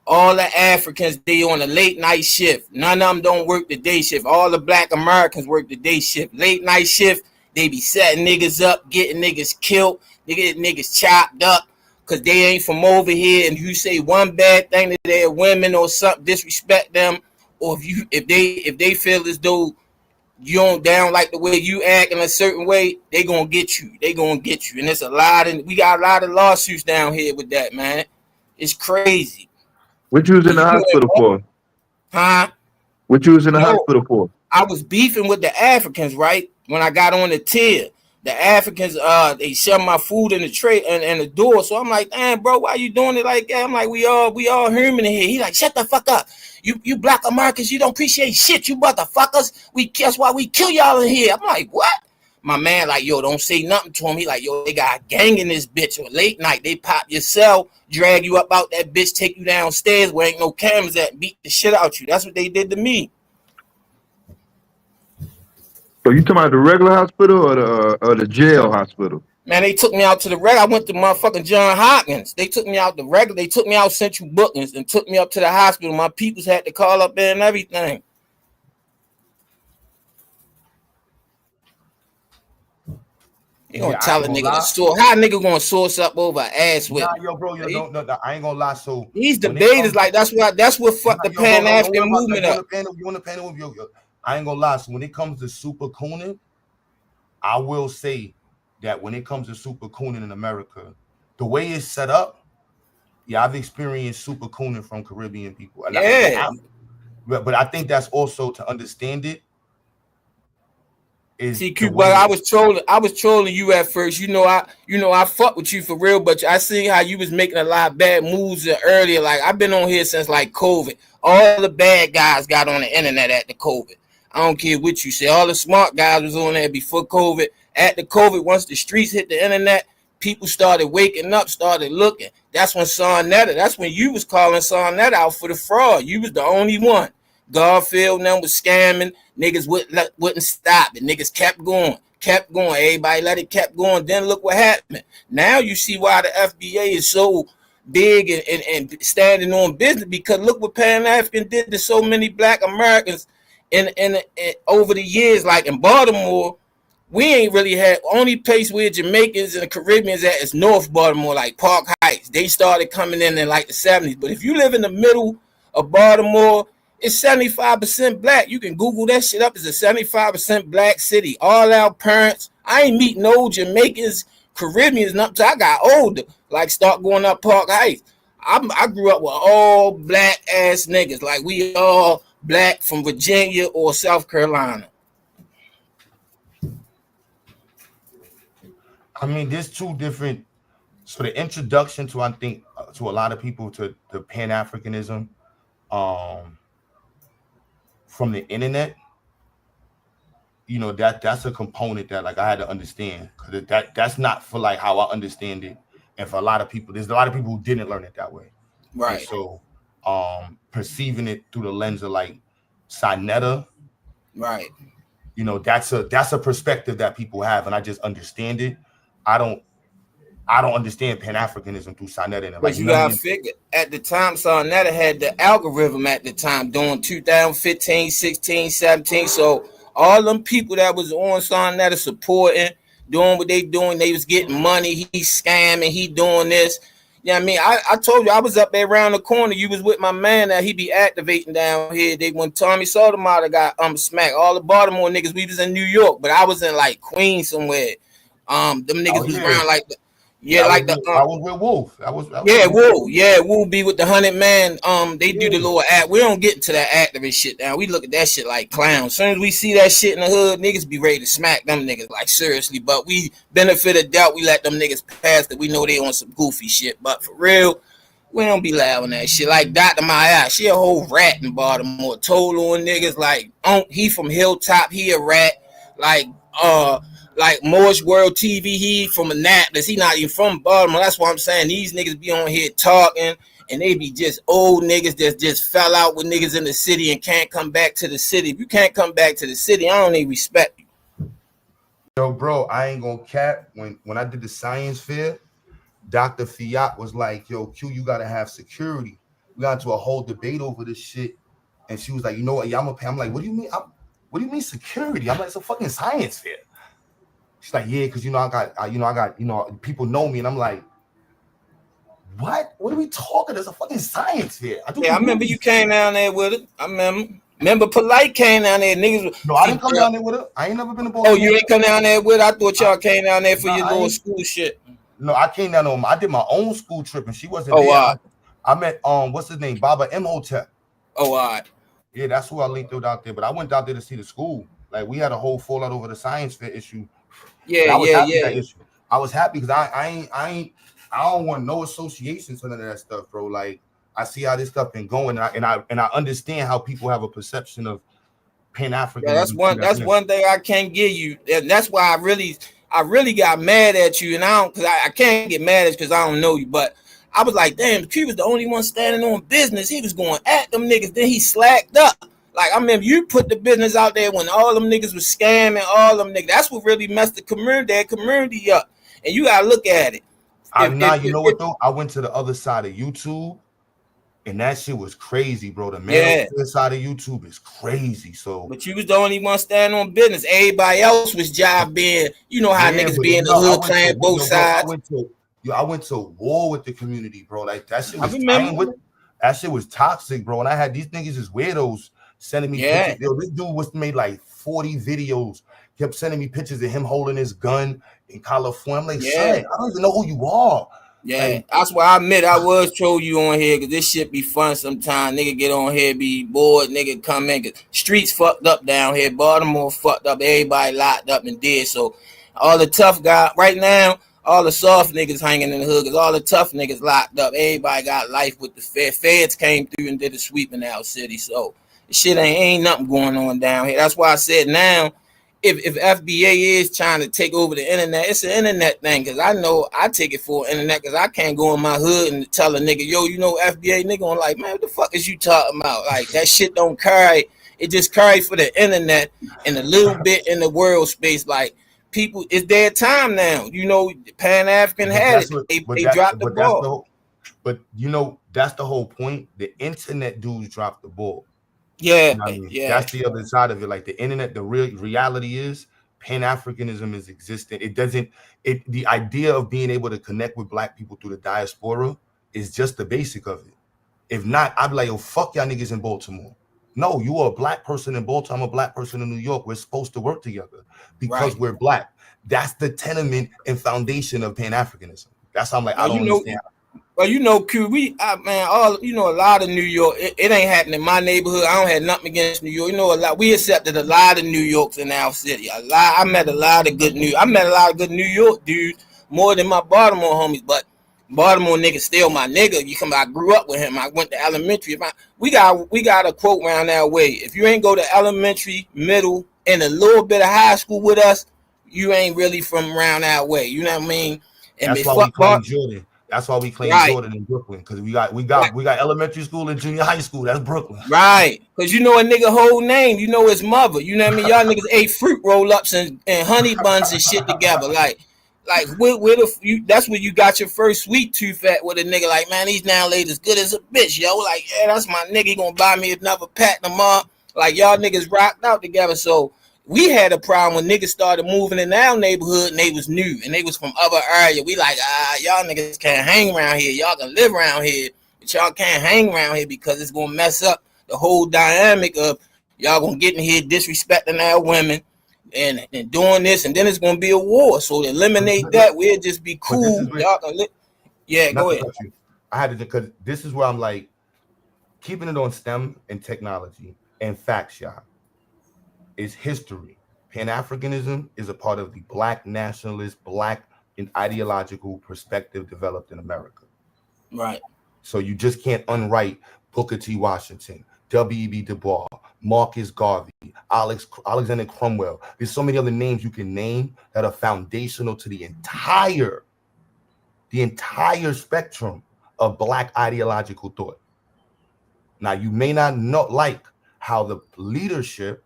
All the Africans, they on a late night shift. None of them don't work the day shift. All the black Americans work the day shift. Late night shift, they be setting niggas up, getting niggas killed, they get niggas chopped up because they ain't from over here. And you say one bad thing to their women or something, disrespect them, or if they feel as though you don't like the way you act in a certain way, they gonna get you. They gonna get you. And it's a lot, and we got a lot of lawsuits down here with that, man. It's crazy. What you was in the hospital for? Huh? What you was in the hospital for? I was beefing with the Africans, right? When I got on the tier, the Africans, they shoved my food in the tray and the door. So I'm like, damn, bro, why you doing it like that? I'm like, we all human in here. He like, shut the fuck up. You black Americans, you don't appreciate shit, you motherfuckers. That's why we kill y'all in here. I'm like, what? My man like, yo, don't say nothing to him. He like, yo, they got a gang in this bitch. Or late night, they pop your cell, drag you up out that bitch, take you downstairs where ain't no cameras at, beat the shit out you. That's what they did to me. So you talking about the regular hospital or the jail hospital? Man, they took me out to the regular. I went to motherfucking John Hopkins. They took me out the regular. They took me out Central Bookings and took me up to the hospital. My peoples had to call up there and everything. You gonna tell a nigga to source? How a nigga gonna source up over ass with? Nah, yo, bro, no, I ain't gonna lie. So these debaters, like that's what fucked the Pan African movement up. You on the panel with yo? I ain't gonna lie. So when it comes to super cooning, I will say that when it comes to super cooning in America, the way it's set up, yeah, I've experienced super cooning from Caribbean people. Yeah, but I think that's also to understand it. TQ, but I was trolling you at first. You know I fuck with you for real, but I see how you was making a lot of bad moves earlier. Like I've been on here since like COVID. All the bad guys got on the internet at the COVID. I don't care what you say. All the smart guys was on there before COVID. At the COVID, once the streets hit the internet, people started waking up, started looking. That's when that's when you was calling Sarnetta out for the fraud. You was the only one. Garfield and them was scamming. Niggas wouldn't stop it. Niggas kept going. Everybody let it kept going. Then look what happened. Now you see why the FBA is so big and standing on business, because look what Pan African did to so many black Americans in over the years. Like in Baltimore, we ain't really had, only place where Jamaicans and the Caribbeans at is North Baltimore, like Park Heights. Heights. They started coming in like the 70s. But if you live in the middle of Baltimore, it's 75% black. You can Google that shit up. It's a 75% black city. All our parents. I ain't meet no Jamaicans, Caribbeans, nothing till I got older. Like start going up Park Heights. I grew up with all black ass niggas. Like we all black from Virginia or South Carolina. I mean, there's two different. So the introduction to, I think, to a lot of people to the Pan-Africanism, from the internet, you know, that's a component that like I had to understand, because that's not for like how I understand it, and for a lot of people, there's a lot of people who didn't learn it that way, right? And so, perceiving it through the lens of like Sinetta, right? You know, that's a perspective that people have, and I just understand it. I don't understand Pan-Africanism through Sinetta. But like, you gotta figure, at the time, Sinetta had the algorithm at the time doing 2015, 16, 17. So all them people that was on Sinetta supporting, doing what they doing, they was getting money. He scamming, he doing this. You know what I mean? I told you I was up there around the corner. You was with my man that he be activating down here. They when Tommy Sotomayor got smacked. All the Baltimore niggas, we was in New York, but I was in like Queens somewhere. Them niggas was around like the I was with Wolf. Wolf be with the 100 man. They do the little act. We don't get into that activist shit now. We look at that shit like clowns. As soon as we see that shit in the hood, niggas be ready to smack them niggas like seriously. But we benefit of doubt. We let them niggas pass that we know they on some goofy shit. But for real, we don't be loud on that shit. Like Dr. Maya, she a whole rat in Baltimore. Told on niggas like he from Hilltop, he a rat. Like Morris World TV, he from Annapolis. He not even from Baltimore. That's why I'm saying these niggas be on here talking, and they be just old niggas that just fell out with niggas in the city and can't come back to the city. If you can't come back to the city, I don't even respect you. Yo, bro, I ain't gonna cap. When I did the science fair, Dr. Fiat was like, yo, Q, you gotta have security. We got into a whole debate over this shit. And she was like, you know what, I'm gonna pay. I'm like, what do you mean? What do you mean security? I'm like, it's a fucking science fair. She's like, yeah, because I got people know me, and I'm like, what? What are we talking? There's a fucking science fair. I remember you came down there with it. I remember Polite came down there. Niggas. No, I didn't come down there with her. I ain't never been to Baltimore. Oh, you ain't come down there with her? I thought y'all came down there for your little school shit. No, I came down there. I did my own school trip, and she wasn't there. I met what's his name, Baba Imhotep. Oh, all right. Yeah, that's who I linked with out there. But I went out there to see the school. Like we had a whole fallout over the science fair issue. Yeah. I was happy because I don't want no associations to none of that stuff, bro. Like I see how this stuff been going, and I understand how people have a perception of Pan-African. Yeah, that's one thing I can't give you, and that's why I really got mad at you, and I can't get mad at you because I don't know you, but I was like, damn, Q was the only one standing on business. He was going at them niggas, then he slacked up. Like, I remember you put the business out there when all them niggas was scamming, all them niggas. That's what really messed the community up. And you gotta look at it. You know what though? I went to the other side of YouTube, and that shit was crazy, bro. The man side of YouTube is crazy. So, but you was the only one standing on business. Everybody else was job being, you know how niggas be in the hood playing both sides. I went to war with the community, bro. Like that shit was that shit was toxic, bro. And I had these niggas as weirdos sending me pictures. Yo, this dude was made like 40 videos, kept sending me pictures of him holding his gun in California. I'm like, son, I don't even know who you are. Yeah, like, that's why I admit I was troll you on here, because this shit be fun sometimes. Nigga get on here, be bored, nigga come in, cause streets fucked up down here. Baltimore fucked up, everybody locked up and dead. So all the tough guys right now, all the soft niggas hanging in the hood, because all the tough niggas locked up. Everybody got life with the feds came through and did a sweep in our city. So shit ain't nothing going on down here. That's why I said now, if FBA is trying to take over the internet, it's an internet thing, because I know I take it for internet, because I can't go in my hood and tell a nigga, yo, you know FBA, nigga, I'm like, man, what the fuck is you talking about? Like, that shit don't carry. It just carry for the internet and a little bit in the world space. Like, people, it's their time now. You know, Pan-African had it. They dropped the ball. But, you know, that's the whole point. The internet dudes dropped the ball. Yeah, you know what I mean? That's the other side of it. Like the internet, the real reality is Pan-Africanism is existent. The idea of being able to connect with Black people through the diaspora is just the basic of it. If not, I'd be like, yo, fuck y'all niggas in Baltimore. No, you are a Black person in Baltimore, I'm a Black person in New York. We're supposed to work together because we're Black. That's the tenement and foundation of Pan-Africanism. That's how I'm like, I don't understand. Well, you know, Q, a lot of New York, it ain't happening in my neighborhood. I don't have nothing against New York. You know, we accepted a lot of New Yorks in our city. I met a lot of good New York dudes, more than my Baltimore homies. But Baltimore nigga still my nigga. I grew up with him. I went to elementary. We got a quote around that way. If you ain't go to elementary, middle, and a little bit of high school with us, you ain't really from around that way. You know what I mean? And that's why we claim Jordan. That's why we claim Jordan in Brooklyn, because we got elementary school and junior high school. That's Brooklyn. Right. Because you know a nigga whole name, you know his mother. You know what I mean? Y'all niggas ate fruit roll-ups and honey buns and shit together. That's where you got your first sweet tooth at with a nigga like, man, these now ladies good as a bitch, yo. Like, yeah, that's my nigga. He gonna buy me another pack tomorrow. Like, y'all niggas rocked out together. So we had a problem when niggas started moving in our neighborhood and they was new and they was from other area. We like, y'all niggas can't hang around here. Y'all can live around here, but y'all can't hang around here because it's gonna mess up the whole dynamic of y'all gonna get in here disrespecting our women and doing this, and then it's gonna be a war. So to eliminate that, we'll just be cool. Y'all can go ahead. I had to, because this is where I'm like, keeping it on STEM and technology and facts, y'all. Is history. Pan-Africanism is a part of the Black nationalist, Black and ideological perspective developed in America. Right. So you just can't unwrite Booker T. Washington, W.E.B. Du Bois, Marcus Garvey, Alexander Cromwell. There's so many other names you can name that are foundational to the entire spectrum of Black ideological thought. Now, you may not like how the leadership,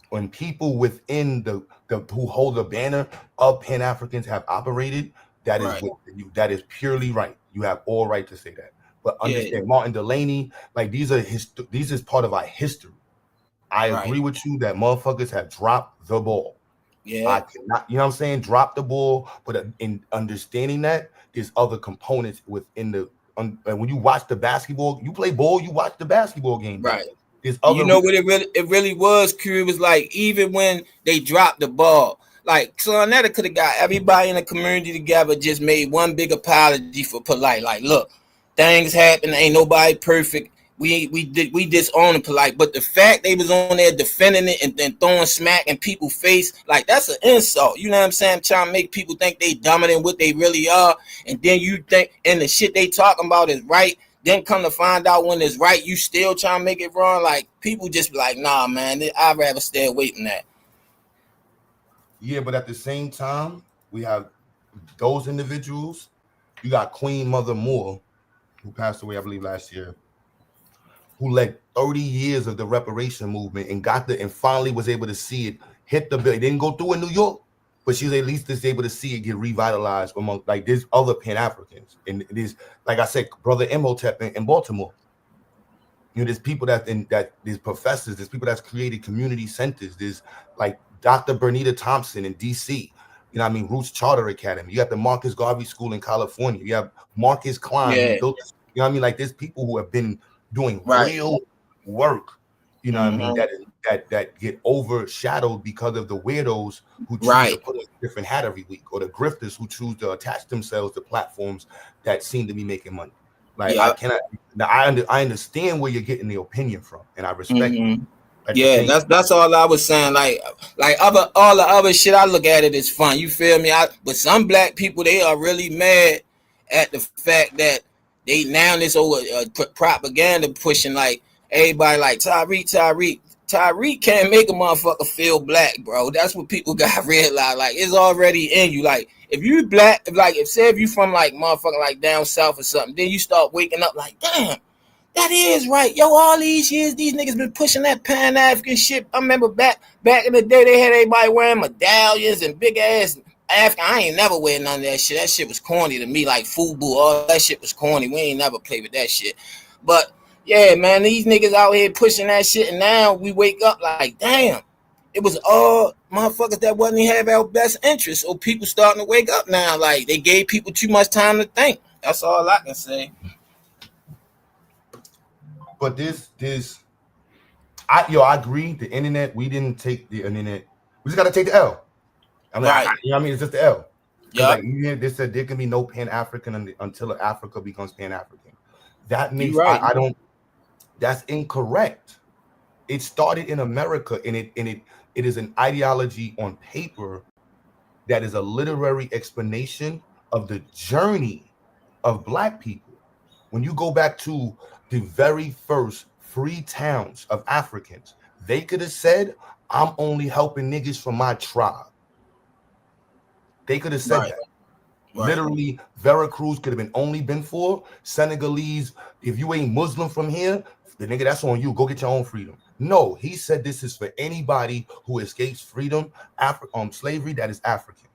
when people within the who hold the banner of Pan-Africans have operated, that is purely right. You have all right to say that. But understand, Martin Delaney, like these is part of our history. I agree with you that motherfuckers have dropped the ball. Yeah, I cannot, you know what I'm saying, drop the ball. But in understanding that, there's other components within the. And when you watch the basketball, you play ball, you watch the basketball game, right? You know what it really was, Q. It was like, even when they dropped the ball, like Sonetta could have got everybody in the community together, just made one big apology for Polite. Like, look, things happen, ain't nobody perfect. We disown Polite, but the fact they was on there defending it and then throwing smack in people's face, like that's an insult. You know what I'm saying? Trying to make people think they dumber than what they really are, and then you think and the shit they talking about is right. Then come to find out when it's right, you still trying to make it wrong. Like, people just be like, nah, man, I'd rather stay away from that. Yeah, but at the same time, we have those individuals. You got Queen Mother Moore, who passed away, I believe, last year, who led 30 years of the reparation movement and finally was able to see it hit the bill. It didn't go through in New York, but she's at least able to see it get revitalized among, like, there's other Pan-Africans. And it is, like I said, Brother Imhotep in Baltimore. You know, there's people there's professors, there's people that's created community centers. There's like Dr. Bernita Thompson in DC. You know what I mean? Roots Charter Academy. You got the Marcus Garvey School in California. You have Marcus Klein. Yeah. You know what I mean? Like, there's people who have been doing real work, you know what I mean, that get overshadowed because of the weirdos who choose to put a different hat every week, or the grifters who choose to attach themselves to platforms that seem to be making money. Like, I understand where you're getting the opinion from, and I respect it. That's all I was saying. Like all the other shit, I look at it as fun. You feel me? But some Black people, they are really mad at the fact that they now this over propaganda pushing, like everybody like Tyreek can't make a motherfucker feel Black, bro. That's what people got realized. Like, it's already in you. Like, if you Black, if you from like motherfucking like down south or something, then you start waking up like, damn, that is right. Yo, all these years, these niggas been pushing that Pan-African shit. I remember back in the day, they had everybody wearing medallions and big ass African. I ain't never wear none of that shit. That shit was corny to me, like FUBU. All that shit was corny. We ain't never play with that shit. But yeah, man, these niggas out here pushing that shit, and now we wake up like, damn, it was all motherfuckers that wasn't have our best interest. So people starting to wake up now. Like they gave people too much time to think. That's all I can say. But I agree. The internet, we didn't take the internet. We just got to take the L. I'm like, Right. you know what I mean? It's just the L. Yeah. Like, they said there can be no Pan-African until Africa becomes Pan-African. That makes right. I don't. That's incorrect. It started in America, and it is an ideology on paper that is a literary explanation of the journey of Black people. When you go back to the very first free towns of Africans, they could have said, "I'm only helping niggas from my tribe." They could have said Right. that. Right. Literally, Veracruz could have only been for Senegalese. If you ain't Muslim from here, the nigga, that's on you. Go get your own freedom. No, he said this is for anybody who escapes freedom, slavery that is African.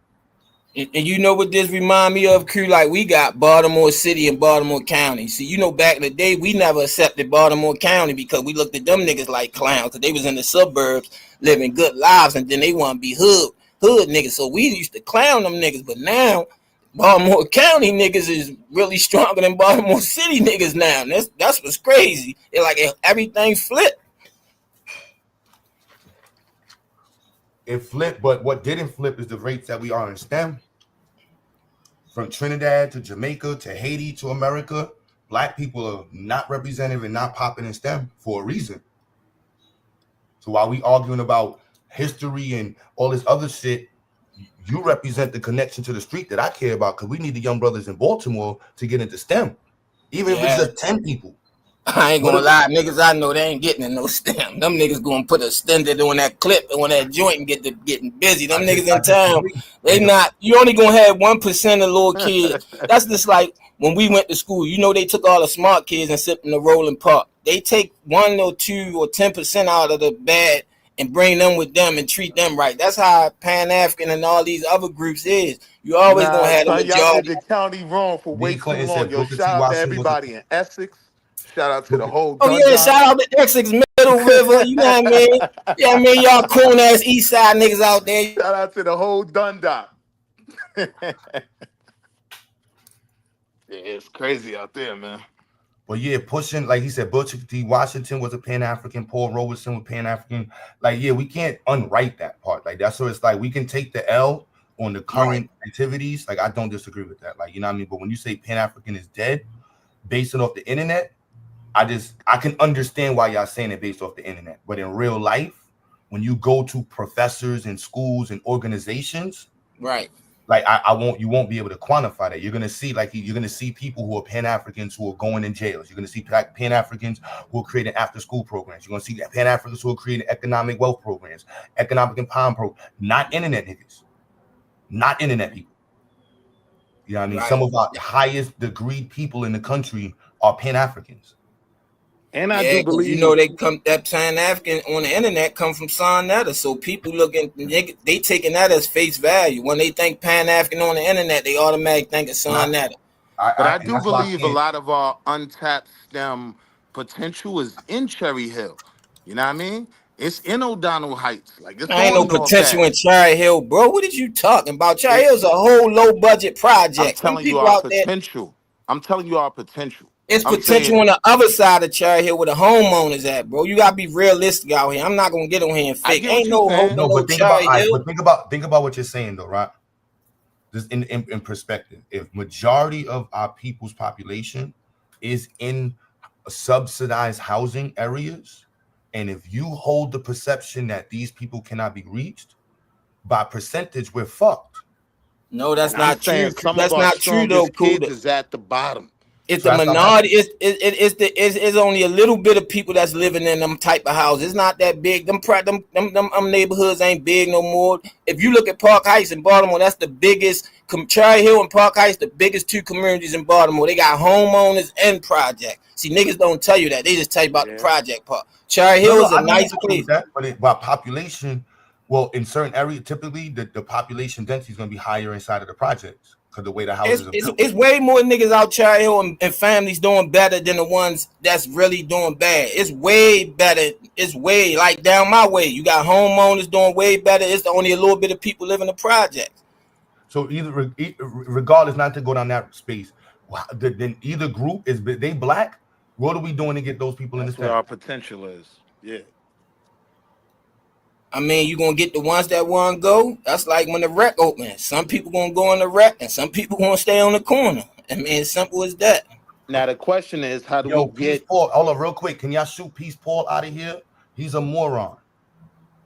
And you know what this remind me of, crew? Like we got Baltimore City and Baltimore County. See, you know, back in the day, we never accepted Baltimore County because we looked at them niggas like clowns. Cause they was in the suburbs living good lives, and then they want to be hood niggas. So we used to clown them niggas. But now, Baltimore County niggas is really stronger than Baltimore City niggas now. And that's what's crazy. It's like everything flipped. It flipped, but what didn't flip is the rates that we are in STEM. From Trinidad to Jamaica to Haiti to America, Black people are not represented and not popping in STEM for a reason. So while we arguing about history and all this other shit, you represent the connection to the street that I care about, because we need the young brothers in Baltimore to get into STEM, even if it's just 10 people. I ain't gonna lie, niggas I know they ain't getting in no STEM. Them niggas gonna put a extended on that clip on that joint and getting busy. Them niggas in town, they not. You only gonna have 1% of little kids. That's just like when we went to school. You know, they took all the smart kids and sit in the rolling park. They take 1 or 2 or 10% out of the bad and bring them with them and treat them right. That's how Pan-African and all these other groups is. You always gonna have the Y'all majority. did the county wrong for way too Clinton long. said Yo, Booker T. shout out to Washington was everybody in Essex. Shout out to the whole Oh yeah, shout out to Essex Middle River. You know what I mean? Yeah, I mean y'all cool ass East Side niggas out there. Shout out to the whole Dundalk. It's crazy out there, man. But yeah, pushing, like he said, Booker T. Washington was a Pan-African, Paul Robeson was Pan-African. Like, yeah, we can't unwrite that part. Like, that's so it's like we can take the L on the current activities. Like, I don't disagree with that. Like, you know what I mean? But when you say Pan-African is dead, based it off the internet, I can understand why y'all saying it based off the internet. But in real life, when you go to professors and schools and organizations, right? Like you won't be able to quantify that. You're gonna see people who are Pan-Africans who are going in jails. You're gonna see Pan-Africans who are creating after-school programs. You're gonna see Pan-Africans who are creating economic wealth programs, economic empowerment programs. Not internet niggas, not internet people. You know what I mean? Right. Some of our highest degree people in the country are Pan-Africans. And I do believe, you know, that Pan-African on the internet come from Sonetta. So people they taking that as face value. When they think Pan-African on the internet, they automatically think of Sonetta. But I do believe a lot of our untapped STEM potential is in Cherry Hill. You know what I mean? It's in O'Donnell Heights. Like, it's I ain't no potential in Cherry Hill, bro. What are you talking about? Cherry Hill's a whole low budget project. I'm telling you our potential. I'm telling you our potential. It's potential on the other side of Cherry Hill where the homeowners at, bro. You gotta be realistic out here. I'm not gonna get on here and fake. Ain't no hope. No, but think about what you're saying though, right? Just in perspective. If majority of our people's population is in subsidized housing areas, and if you hold the perception that these people cannot be reached, by percentage, we're fucked. No, that's not true. That's not true though. Kids is at the bottom. It's the minority. It's only a little bit of people that's living in them type of houses. It's not that big. Them neighborhoods ain't big no more. If you look at Park Heights in Baltimore, that's the biggest. Cherry Hill and Park Heights, the biggest 2 communities in Baltimore. They got homeowners and project. See, niggas don't tell you that. They just tell you about the project part. Cherry Hill is a nice place. But by population, well, in certain areas, typically the population density is going to be higher inside of the projects. because the way the houses are built. It's way more niggas out here and families doing better than the ones that's really doing bad. It's way better. It's way like down my way. You got homeowners doing way better. It's only a little bit of people living in the projects. So regardless, not to go down that space, then either group is they black. What are we doing to get those people in the Where our potential is. Yeah. I mean, you gonna get the ones that want to go. That's like when the rec opens. Some people gonna go in the rec, and some people gonna stay on the corner. I mean, it's simple as that. Now the question is, how do we get? Peace Paul, hold on, real quick. Can y'all shoot Peace Paul out of here? He's a moron.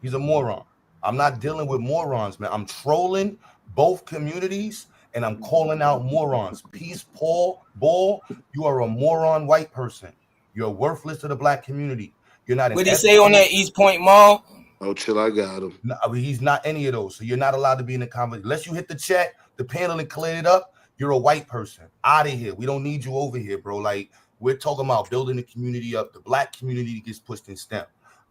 He's a moron. I'm not dealing with morons, man. I'm trolling both communities, and I'm calling out morons. Peace Paul, Ball, you are a moron, white person. You're worthless to the black community. You're not. What did he say on that East Point Mall? Oh, chill, I got him. No, I mean, he's not any of those. So you're not allowed to be in the conversation. Unless you hit the chat, the panel and clear it up, you're a white person. Out of here. We don't need you over here, bro. Like, we're talking about building the community up. The black community gets pushed in STEM.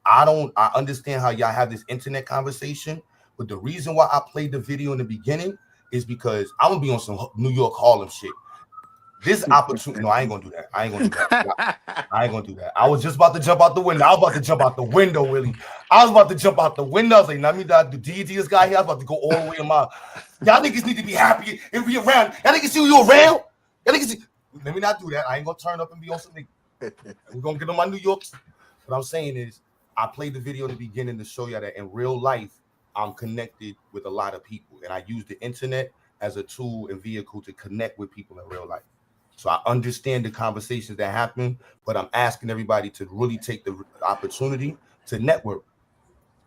I understand how y'all have this internet conversation, but the reason why I played the video in the beginning is because I'm gonna be on some New York Harlem shit. This opportunity, no, I ain't gonna do that. I ain't gonna do that. I was just about to jump out the window. I was about to jump out the window, Willie. I was about to jump out the window. I was like, let me do this guy here. I was about to go all the way in my. Y'all niggas need to be happy and be around. Y'all niggas see you around. Y'all niggas see. Let me not do that. I ain't gonna turn up and be on some nigga. We're gonna get on my New York. What I'm saying is, I played the video in the beginning to show y'all that in real life, I'm connected with a lot of people, and I use the internet as a tool and vehicle to connect with people in real life. So I understand the conversations that happen, but I'm asking everybody to really take the opportunity to network.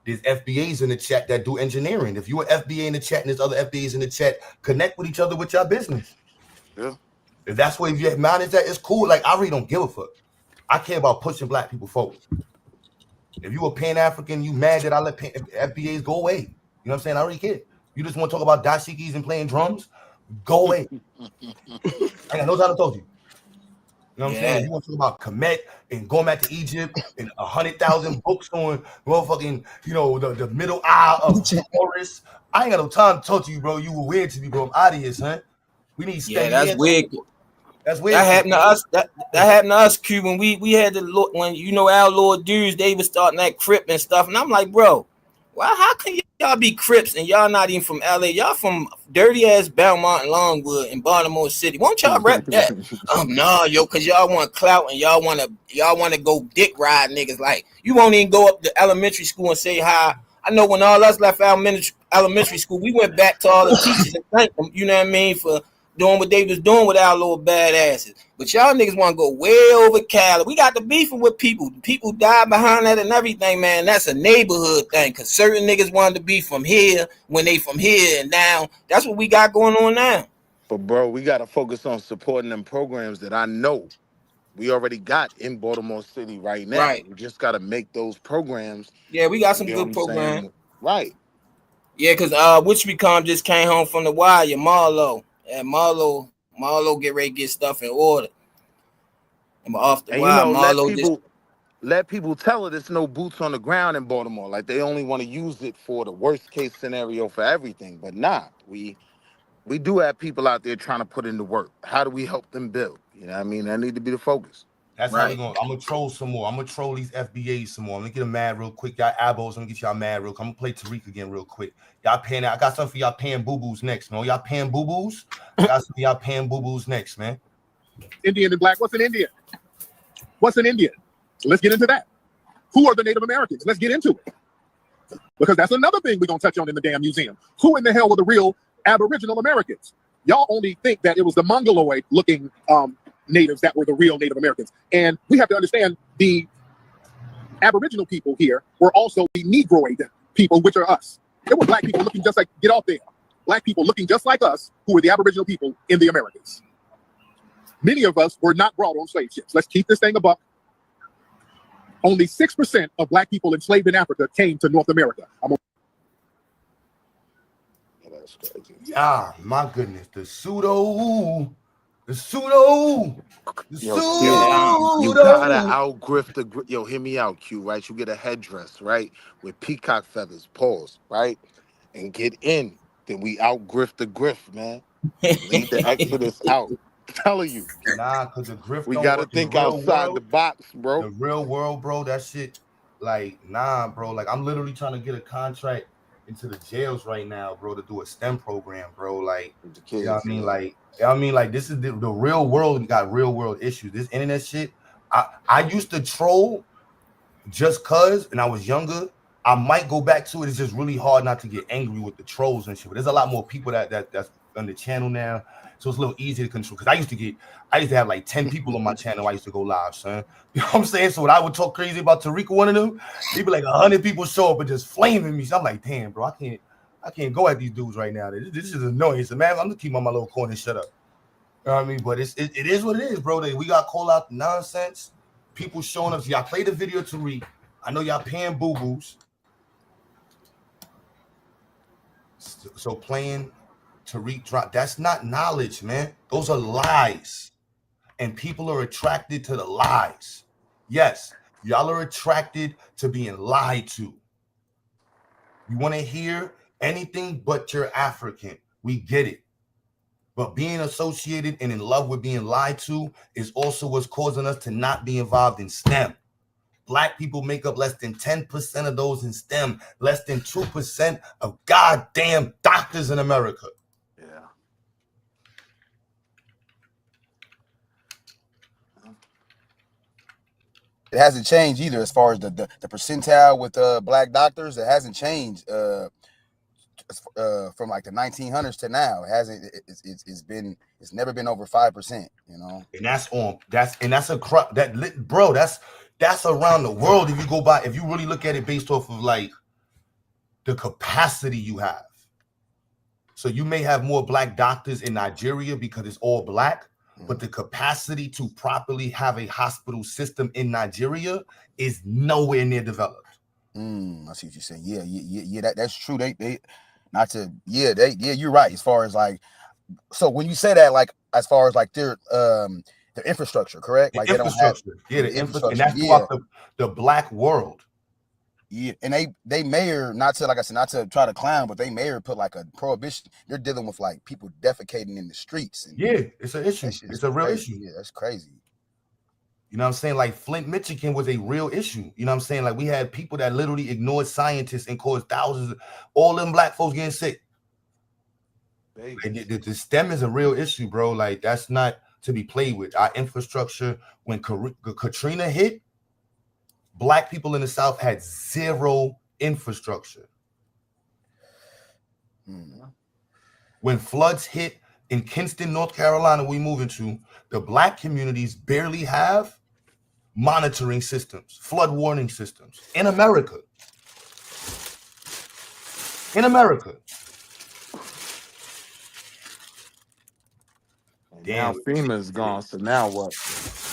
There's FBAs in the chat that do engineering. If you're an FBA in the chat and there's other FBAs in the chat, connect with each other with your business. Yeah. If that's what you manage that, it's cool. Like, I really don't give a fuck. I care about pushing black people forward. If you a Pan-African, you mad that I let FBAs go away. You know what I'm saying? I already care. You just want to talk about dashikis and playing drums? Go away. I got no time to talk to you. You know what I'm saying? You want to talk about Kemet and going back to Egypt and 100,000 books on motherfucking, the middle aisle of Horus. I ain't got no time to talk to you, bro. You were weird to me, bro. I'm out of here, son. We need to that's weird. That's weird. That happened to us. That happened to us, Q, when we had to look when our Lord dudes, they was starting that Crip and stuff. And I'm like, bro, well, how can y'all be Crips and y'all not even from LA? Y'all from dirty ass Belmont and Longwood in Baltimore City. Won't y'all rep that? No, because y'all want clout and y'all wanna go dick ride niggas. Like, you won't even go up to elementary school and say hi. I know when all us left elementary school, we went back to all the teachers and thanked them, you know what I mean, for doing what they was doing with our little badasses. But y'all niggas want to go way over Cali. We got the beefing with people. People die behind that and everything, man. That's a neighborhood thing, because certain niggas wanted to be from here when they from here, and now that's what we got going on now. But, bro, we got to focus on supporting them programs that I know we already got in Baltimore City right now. Right. We just got to make those programs. Yeah, we got some good programs. Right. Yeah, because Which Become just came home from the wire, Marlo. And Marlo get ready to get stuff in order. I'm off the wire. Marlo let people tell it it's no boots on the ground in Baltimore. Like, they only want to use it for the worst case scenario for everything. But nah, we do have people out there trying to put in the work. How do we help them build? You know what I mean? That need to be the focus. That's right. How we going. I'm gonna troll some more. I'm gonna troll these FBAs some more. I'm gonna get them mad real quick. Y'all abos, I'm gonna get y'all mad real quick. I'm gonna play Tariq again real quick. Y'all paying that. I got something for y'all paying boo-boos next, man. Y'all paying boo-boos? I got something for y'all paying boo-boos next, man. Indian and black. What's in India? What's in India? Let's get into that. Who are the Native Americans? Let's get into it. Because that's another thing we're gonna touch on in the damn museum. Who in the hell were the real Aboriginal Americans? Y'all only think that it was the Mongoloid looking natives that were the real Native Americans. And we have to understand the Aboriginal people here were also the Negroid people, which are us. There were black people looking just like, get off there. Black people looking just like us who were the Aboriginal people in the Americas. Many of us were not brought on slave ships. Let's keep this thing a buck. Only 6% of black people enslaved in Africa came to North America. Ah, my goodness. The pseudo. You gotta outgrift the. Yo, hear me out, Q. Right? You get a headdress, right, with peacock feathers, paws, right, and get in. Then we outgrift the grift, man. Lead the Exodus out. I'm telling you, Nah, cause the grift we don't got to work in the think real outside the world. box, bro. The real world, bro, that shit, like, nah, bro. Like, I'm literally trying to get a contract into the jails right now, bro, to do a STEM program, bro. Like, The you know what kids, I mean? yeah. Like, you know what I mean? Like, this is the real world. Got real world issues. This internet shit. I used to troll just cause, and I was younger. I might go back to it. It's just really hard not to get angry with the trolls and shit. But there's a lot more people that's on the channel now, so it's a little easier to control. Because I used to have like 10 people on my channel. I used to go live, son. You know what I'm saying? So when I would talk crazy about Tariq, one of them, he'd be like 100 people show up and just flaming me. So I'm like, damn, bro, I can't go at these dudes right now. This is annoying. So man, I'm gonna keep on my little corner and shut up. You know what I mean? But it is what it is, bro. We got call out nonsense. People showing up. So y'all play the video, Tariq. I know y'all paying boo-boos. So playing Tariq drop, that's not knowledge, man. Those are lies. And people are attracted to the lies. Yes, y'all are attracted to being lied to. You want to hear anything but you're African. We get it. But being associated and in love with being lied to is also what's causing us to not be involved in STEM. Black people make up less than 10% of those in STEM, less than 2% of goddamn doctors in America. Yeah. It hasn't changed either as far as the percentile with black doctors. It hasn't changed from like the 1900s to now. It hasn't. It's never been over 5%. You know, and that's around the world. If you really look at it based off of like the capacity you have. So you may have more black doctors in Nigeria because it's all black, but the capacity to properly have a hospital system in Nigeria is nowhere near developed. I see what you're saying. Yeah. That's true. You're right. As far as like, so when you say that, like, as far as like their infrastructure, correct? Like Infrastructure. They don't have the infrastructure. And that's throughout the black world. Yeah, and they mayor, not to try to clown, but they mayor put like a prohibition. They're dealing with like people defecating in the streets. And yeah, it's an issue. It's a real issue. Yeah, that's crazy. You know what I'm saying? Like Flint, Michigan was a real issue. You know what I'm saying? Like we had people that literally ignored scientists and caused thousands of all them black folks getting sick. Like, the STEM is a real issue, bro. Like that's not to be played with. Our infrastructure, when Katrina hit, black people in the South had zero infrastructure. When floods hit in Kinston, North Carolina, we move into, the black communities barely have monitoring systems, flood warning systems in America. In America. Damn, now FEMA's gone, so now what?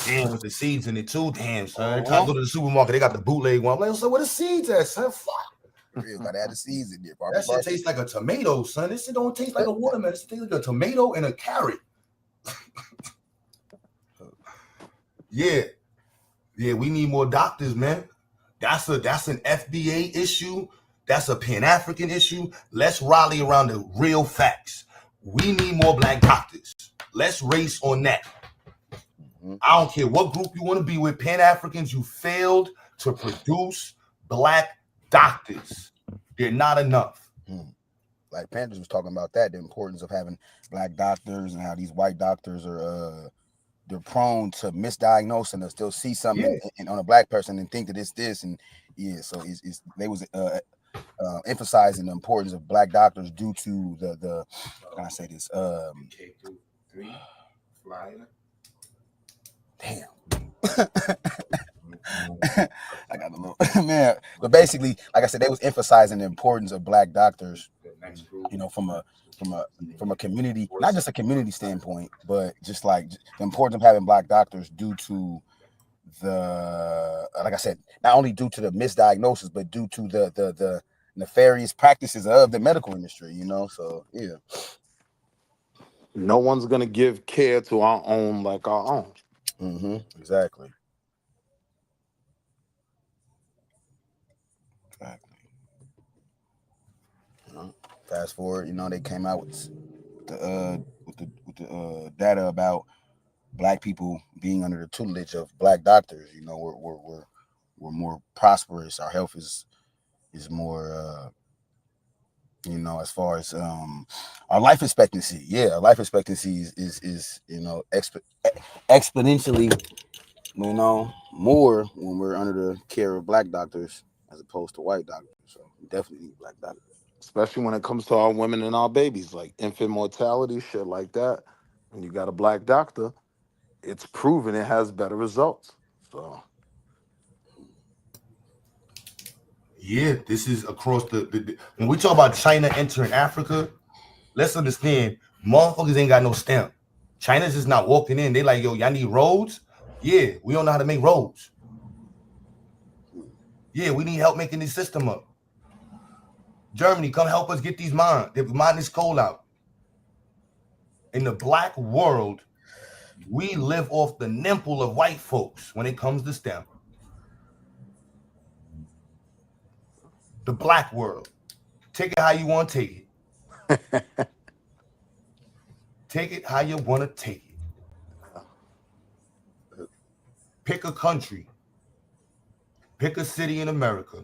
Damn, with the seeds in it too. Damn, son. Every time I go to the supermarket, they got the bootleg one. I'm like, so where the seeds at, son? Fuck. Gotta add the seeds in there. That shit tastes like a tomato, son. This shit don't taste like a watermelon. It tastes like a tomato and a carrot. Yeah, we need more doctors, man. That's an FBA issue. That's a Pan-African issue. Let's rally around the real facts. We need more black doctors. Let's race on that. I don't care what group you want to be with. Pan-Africans, you failed to produce black doctors. They're not enough. Black Panthers was talking about that, the importance of having black doctors and how these white doctors are they're prone to misdiagnose and they'll still see something on a black person and think that it's this. And so they was emphasizing the importance of black doctors due to the how can I say this? K-3 flyer. Damn. I got a little man, but basically, like I said, they was emphasizing the importance of black doctors, you know, from a community, not just a community standpoint, but just like the importance of having black doctors due to the, like I said, not only due to the misdiagnosis, but due to the nefarious practices of the medical industry, you know. So yeah, no one's gonna give care to our own like our own. Exactly. Fast forward, you know, they came out with the with the data about Black people being under the tutelage of Black doctors. You know, we're more prosperous. Our health is more, you know, as far as our life expectancy. Yeah, our life expectancy is you know, exponentially, you know, more when we're under the care of Black doctors as opposed to white doctors. So we definitely need Black doctors. Especially when it comes to our women and our babies, like infant mortality, shit like that. When you got a Black doctor, it's proven it has better results. So Yeah, this is across the when we talk about China entering Africa, let's understand motherfuckers ain't got no stamp. China's just not walking in. They like, yo, y'all need roads? Yeah, we don't know how to make roads. Yeah, we need help making this system up. Germany, come help us get these mine this coal out. In the Black world, we live off the nipple of white folks when it comes to STEM. The Black world. Take it how you want to take it. Take it how you want to take it. Pick a country. Pick a city in America.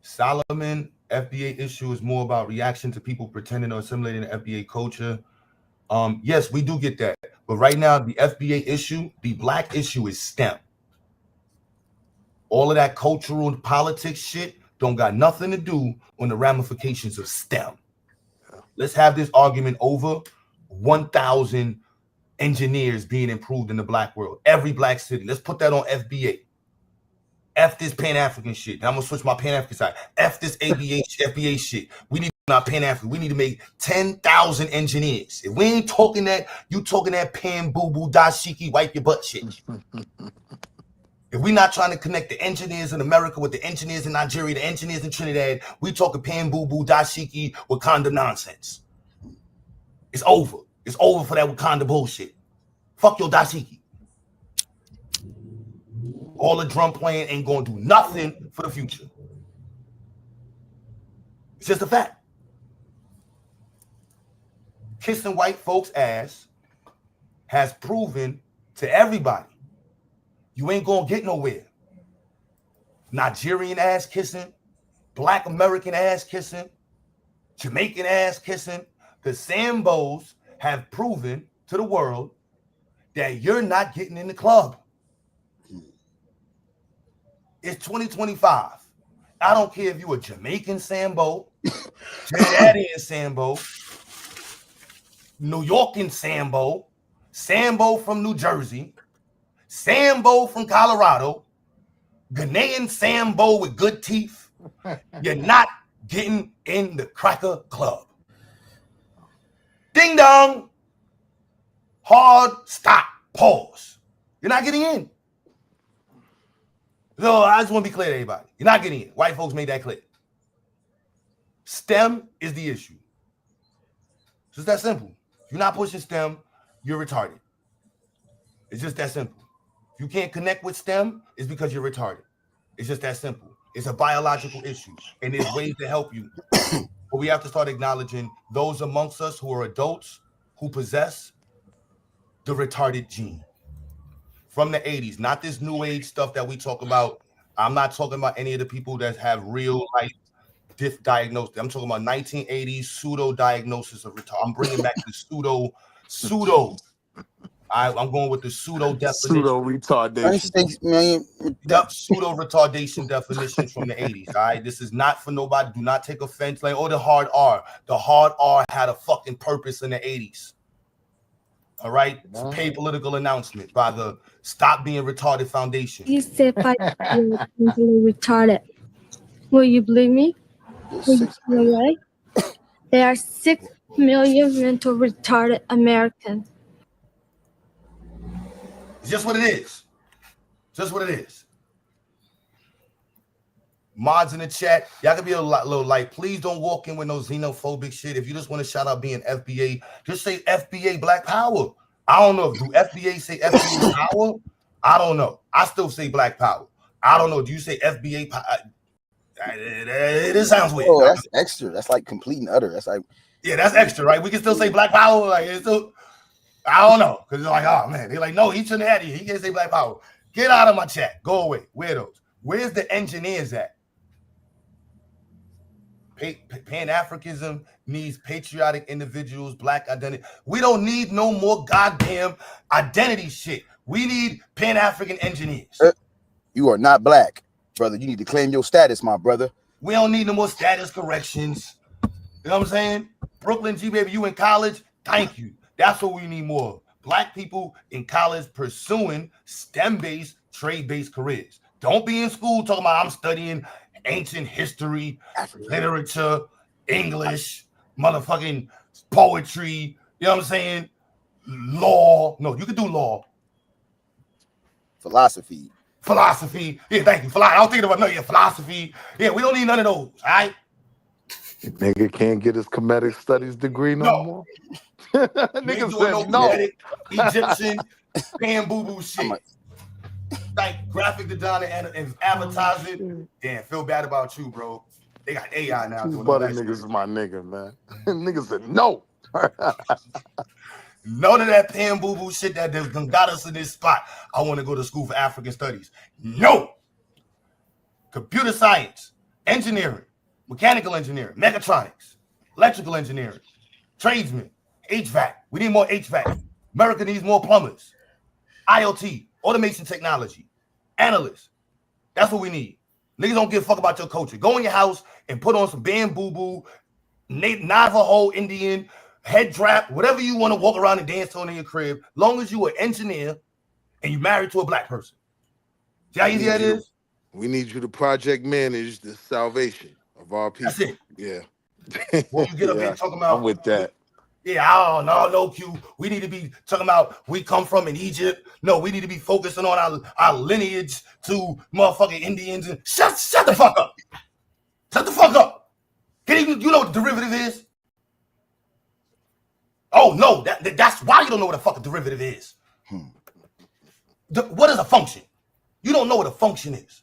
Solomon, FBA issue is more about reaction to people pretending or assimilating the FBA culture. Yes, we do get that. But right now, the FBA issue, the Black issue is STEM. All of that cultural and politics shit don't got nothing to do on the ramifications of STEM. Let's have this argument over 1,000 engineers being improved in the Black world. Every Black city. Let's put that on FBA. F this Pan-African shit. Now I'm gonna switch my Pan-African side. F this FBA shit. We need not Pan-African. We need to make 10,000 engineers. If we ain't talking that, you talking that pan boo boo dashiki wipe your butt shit. If we're not trying to connect the engineers in America with the engineers in Nigeria, the engineers in Trinidad, we talking pan boo boo dashiki Wakanda nonsense. It's over. It's over for that Wakanda bullshit. Fuck your dashiki. All the drum playing ain't gonna do nothing for the future. It's just a fact. Kissing white folks' ass has proven to everybody you ain't gonna get nowhere. Nigerian ass kissing, Black American ass kissing, Jamaican ass kissing. The Sambos have proven to the world that you're not getting in the club. It's 2025. I don't care if you a Jamaican Sambo, Trinidadian Sambo, New Yorkin Sambo, Sambo from New Jersey, Sambo from Colorado, Ghanaian Sambo with good teeth. You're not getting in the cracker club. Ding dong. Hard stop. Pause. You're not getting in. So I just want to be clear to everybody. You're not getting in. White folks made that clear. STEM is the issue. It's just that simple. If you're not pushing STEM, you're retarded. It's just that simple. If you can't connect with STEM, it's because you're retarded. It's just that simple. It's a biological issue, and there's ways to help you. But we have to start acknowledging those amongst us who are adults who possess the retarded gene. From the 80s, not this new age stuff that we talk about. I'm not talking about any of the people that have real life diagnosis. I'm talking about 1980s pseudo diagnosis of retardation. I'm bringing back the pseudo. I'm going with the pseudo definition. Pseudo retardation. Yep, pseudo retardation definition from the 80s. All right, this is not for nobody. Do not take offense. Like, oh, the hard R. The hard R had a fucking purpose in the 80s. All right, it's a paid political announcement by the Stop Being Retarded Foundation. You said you're mentally retarded. Will you believe me? Right? There are 6 million mental retarded Americans. It's just what it is. Just what it is. Mods in the chat, y'all can be a little light. Please don't walk in with no xenophobic shit. If you just want to shout out being FBA, just say FBA Black Power. I don't know. Do FBA say FBA Power? I don't know. I still say Black Power. I don't know. Do you say FBA? It sounds weird. Oh, that's extra. That's like complete and utter. That's like, yeah, that's extra, right? We can still say Black Power. Like it's still, I don't know, because they're like, oh man, they're like, no, he shouldn't have it. He can't say Black Power. Get out of my chat. Go away. Weirdos. Where's the engineers at? Pan-Africanism needs patriotic individuals, Black identity. We don't need no more goddamn identity shit. We need Pan-African engineers. You are not Black, brother. You need to claim your status, my brother. We don't need no more status corrections. You know what I'm saying? Brooklyn G, baby, you in college? Thank you. That's what we need more. Black people in college pursuing STEM-based, trade-based careers. Don't be in school talking about I'm studying ancient history, literature, English, motherfucking poetry. You know what I'm saying? Law. No, you can do law. Philosophy. Yeah, thank you. I don't think about philosophy. Yeah, we don't need none of those. All right. Nigga can't get his comedic studies degree no more. Nigga said no. Egyptian, pan boo boo shit. Like graphic designer and advertising. Damn, feel bad about you, bro. They got AI now. Butter niggas is my nigga, man. Niggas said no. None of that pan boo boo shit that got us in this spot. I want to go to school for African studies. No. Computer science, engineering, mechanical engineering, mechatronics, electrical engineering, tradesmen, HVAC. We need more HVAC. America needs more plumbers. IoT, automation technology, analysts. That's what we need. Niggas don't give a fuck about your culture. Go in your house and put on some bamboo, Navajo Indian, head drap, whatever you want to walk around and dance on in your crib, long as you an engineer and you married to a Black person. See how easy that is? We need you to project manage the salvation of our people. That's it. Yeah. When you get up here talking about, I'm with that. Yeah, no, Q. We need to be talking about we come from in Egypt. No, we need to be focusing on our lineage to motherfucking Indians. And shut the fuck up. Shut the fuck up. You know what the derivative is? Oh no, that's why you don't know what a fucking derivative is. What is a function? You don't know what a function is.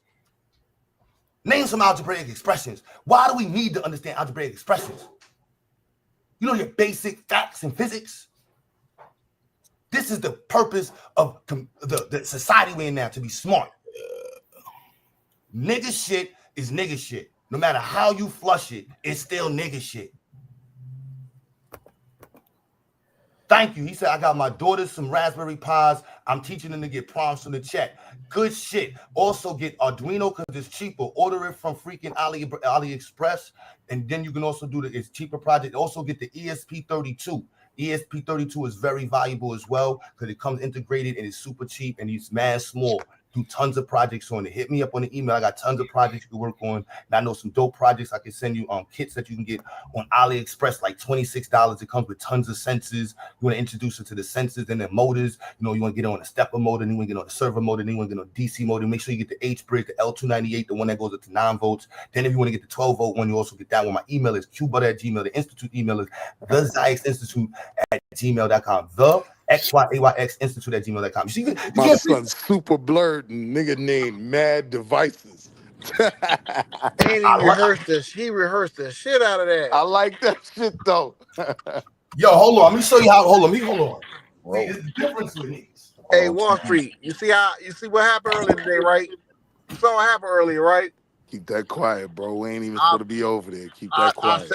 Name some algebraic expressions. Why do we need to understand algebraic expressions? You know your basic facts in physics? This is the purpose of the society we're in now, to be smart. Nigga shit is nigga shit. No matter how you flush it, it's still nigga shit. Thank you. He said, I got my daughters some Raspberry Pis. I'm teaching them to get prompts from the chat. Good shit. Also get Arduino because it's cheaper. Order it from freaking AliExpress. And then you can also do it's cheaper project. Also get the ESP32. ESP32 is very valuable as well because it comes integrated and it's super cheap and it's mad small. Do tons of projects on it. Hit me up on the email. I got tons of projects you can work on. And I know some dope projects I can send you on kits that you can get on AliExpress, like $26. It comes with tons of sensors. You want to introduce it to the sensors and the motors. You know, you want to get on a stepper motor, then you want to get on the server motor, then you want to get on DC motor. Make sure you get the H bridge, the L298, the one that goes up to 9 volts. Then if you want to get the 12 volt one, you also get that one. My email is qbutter@gmail. The institute email is thezyxinstitute@gmail.com. The XYAYX Institute@gmail.com. My son's super blurred and nigga named Mad Devices. He rehearsed the shit out of that. I like that shit though. Yo, hold on. Let me show you how. Hold on. See, it's the difference with these. Hey, Wall Street. You see what happened earlier today, right? You saw what happened earlier, right? Keep that quiet, bro. We ain't even supposed to be over there. Keep that quiet.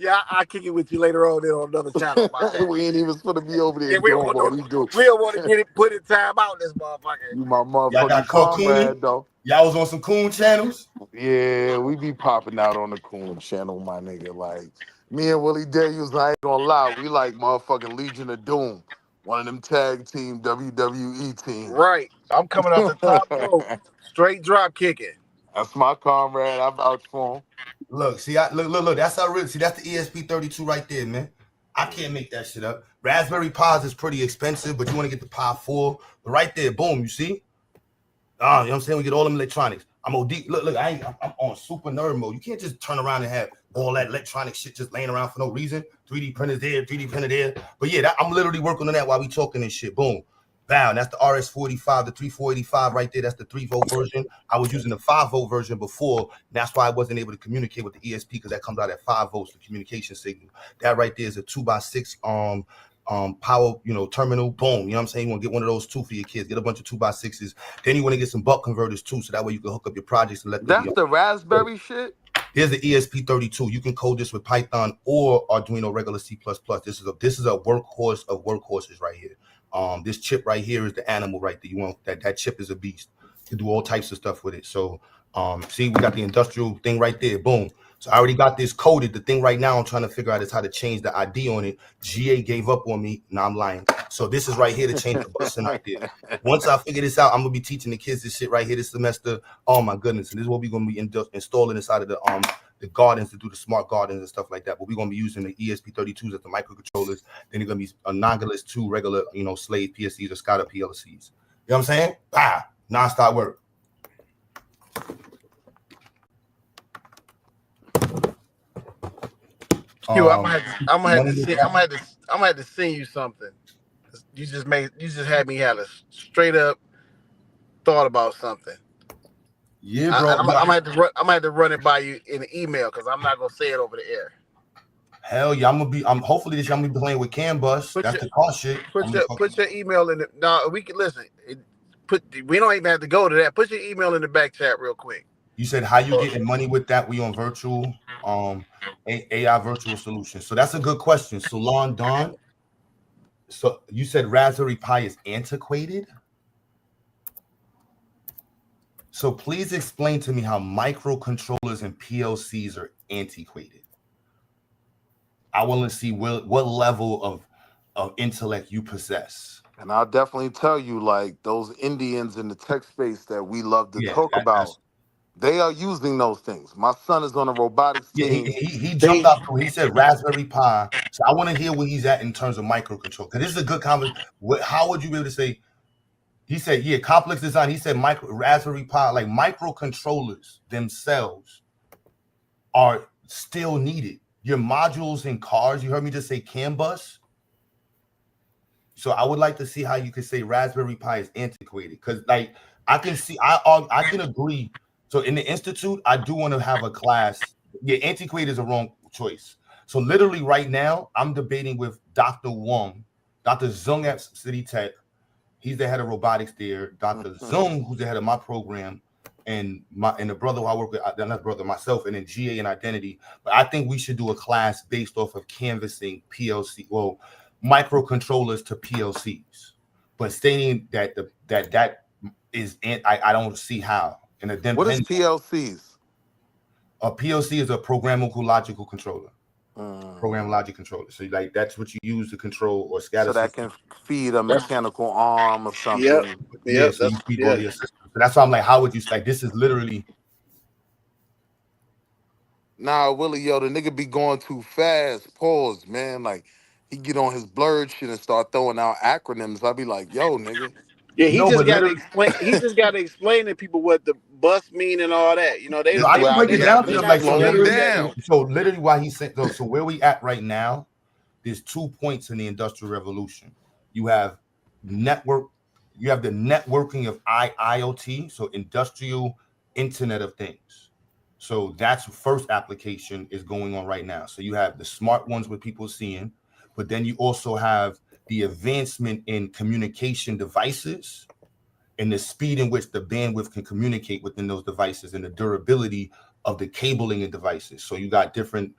Yeah, I'll kick it with you later on on another channel. We ain't even supposed to be over there. Yeah, we don't want to get it put in time out in this motherfucker. You my motherfucking Y'all got comrade, though. Y'all was on some coon channels? Yeah, we be popping out on the coon channel, my nigga. Like, me and Willie Daniels, I ain't gonna lie, we like motherfucking Legion of Doom. One of them tag team WWE teams. Right. I'm coming off the top rope. Straight drop kicking. That's my comrade. I vouch for him. Look, see, look. That's how real. See, that's the ESP32 right there, man. I can't make that shit up. Raspberry Pis is pretty expensive, but you want to get the Pi 4. But right there, boom, you see? You know what I'm saying? We get all them electronics. I'm OD. Look, I'm on super nerd mode. You can't just turn around and have all that electronic shit just laying around for no reason. 3D printers there, 3D printer there. But yeah, I'm literally working on that while we talking and shit. Boom. Bow. That's the RS-45, the 3485 right there. That's the 3-volt version. I was using the 5-volt version before. That's why I wasn't able to communicate with the ESP, because that comes out at 5 volts, the communication signal. That right there is a 2x6 power, terminal. Boom. You know what I'm saying? You want to get one of those too for your kids. Get a bunch of 2x6s. Then you want to get some buck converters too, so that way you can hook up your projects and let them. That's the Raspberry shit. Here's the ESP32. You can code this with Python or Arduino regular C++. This is a workhorse of workhorses right here. This chip right here is the animal right there. You want that chip is a beast. You can do all types of stuff with it. So see, we got the industrial thing right there. Boom. So I already got this coded. The thing right now I'm trying to figure out is how to change the ID on it. GA gave up on me. No, I'm lying. So this is right here to change the button right there. Once I figure this out, I'm gonna be teaching the kids this shit right here this semester. Oh my goodness. And this is what we're gonna be installing inside of the gardens to do the smart gardens and stuff like that. But we're gonna be using the ESP32s as the microcontrollers. Then they're gonna be a Nautilus 2 regular, slave PSCs or SCADA PLCs. You know what I'm saying? Non-stop work. I'm gonna have to send you something. You just had me have a straight up thought about something. Yeah, bro. I'm gonna have to run it by you in an email because I'm not gonna say it over the air. Hell yeah, hopefully this year I'm gonna be playing with CAN bus. That's the cost shit. Put your email in it. No, we can listen. We don't even have to go to that. Put your email in the back chat real quick. You said how you getting money with that? We on virtual AI virtual solutions. So that's a good question. Solon Dawn. So you said Raspberry Pi is antiquated. So please explain to me how microcontrollers and PLCs are antiquated. I want to see what level of intellect you possess. And I'll definitely tell you, like those Indians in the tech space that we love to talk about, they are using those things. My son is on a robotics team. He jumped out. He said Raspberry Pi. So I want to hear where he's at in terms of microcontrol. Because this is a good conversation. How would you be able to say? He said, yeah, complex design. He said Raspberry Pi, like microcontrollers themselves are still needed. Your modules in cars, you heard me just say CAN bus. So I would like to see how you could say Raspberry Pi is antiquated. Because like I can see, I can agree. So in the institute, I do want to have a class. Yeah, antiquated is a wrong choice. So literally right now, I'm debating with Dr. Wong, Dr. Zung at City Tech. He's the head of robotics there. Dr. Zung, who's the head of my program, and the brother who I work with, not brother, myself, and then GA and identity. But I think we should do a class based off of canvassing microcontrollers to PLCs. But stating that that is, I don't see how. And then what is PLCs? A PLC is a programmable logical controller. Program logic controller. So like that's what you use to control or SCADA. So that can feed a mechanical arm or something. Yeah. So you feed all your systems. So that's why I'm like, how would you like? This is literally. Nah, Willie, the nigga be going too fast. Pause, man. Like he get on his blurred shit and start throwing out acronyms. I'd be like, yo, nigga. Yeah, he just got to explain. He just got to explain to people what the bus mean and all that. I can break it down to them like so literally why he said so where we at right now, there's 2 points in the Industrial Revolution. You have the networking of IoT, so Industrial Internet of Things. So that's the first application is going on right now. So you have the smart ones with people seeing, but then you also have the advancement in communication devices and the speed in which the bandwidth can communicate within those devices and the durability of the cabling and devices. So you got different,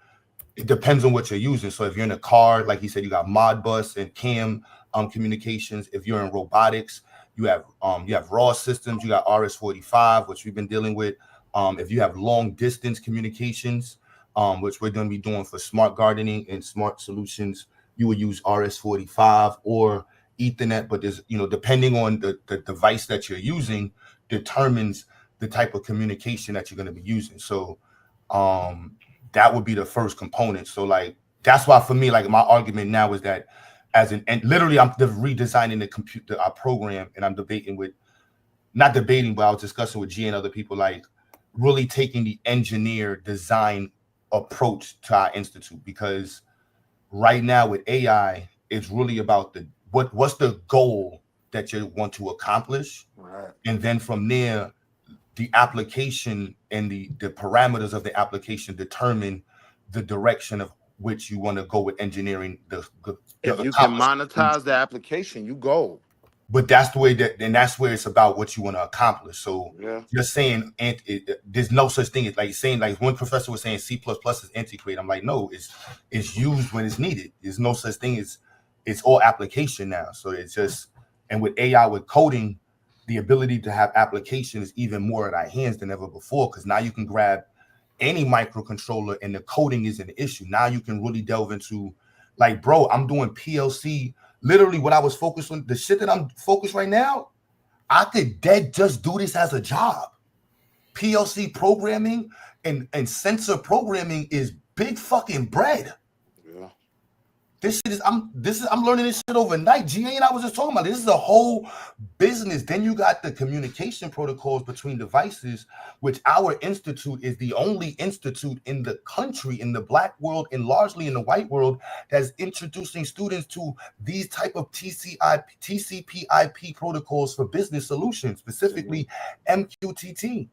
it depends on what you're using. So if you're in a car, like he said, you got Modbus and CAM communications. If you're in robotics, you have raw systems, you got RS-45, which we've been dealing with. If you have long distance communications, which we're going to be doing for smart gardening and smart solutions, you would use RS-45 or Ethernet, but there's, depending on the device that you're using determines the type of communication that you're going to be using. So that would be the first component. So like, that's why for me, like my argument now is that and literally I'm redesigning our program, and I'm not debating, but I was discussing with G and other people, like really taking the engineer design approach to our institute, because right now with AI, it's really about what's the goal that you want to accomplish. Right. And then from there, the application and the parameters of the application determine the direction of which you want to go with engineering. If you can monetize the application, you go. But that's the way and that's where it's about what you want to accomplish. So Yeah. you're saying there's no such thing as like saying, like one professor was saying C++ is antiquated. I'm like, no, it's used when it's needed. There's no such thing as it's all application now. So it's just, and with AI, with coding, the ability to have application is even more at our hands than ever before, because now you can grab any microcontroller and the coding isn't an issue. Now you can really delve into, like, bro, I'm doing PLC. Literally what I was focused on, the shit that I'm focused right now, I could just do this as a job. PLC programming and sensor programming is big fucking bread. Yeah. This shit is I'm learning this shit overnight. GA and I was just talking about this is a whole business. Then you got the communication protocols between devices, which our institute is the only institute in the country, in the black world and largely in the white world, that's introducing students to these type of TCP/IP protocols for business solutions, specifically MQTT.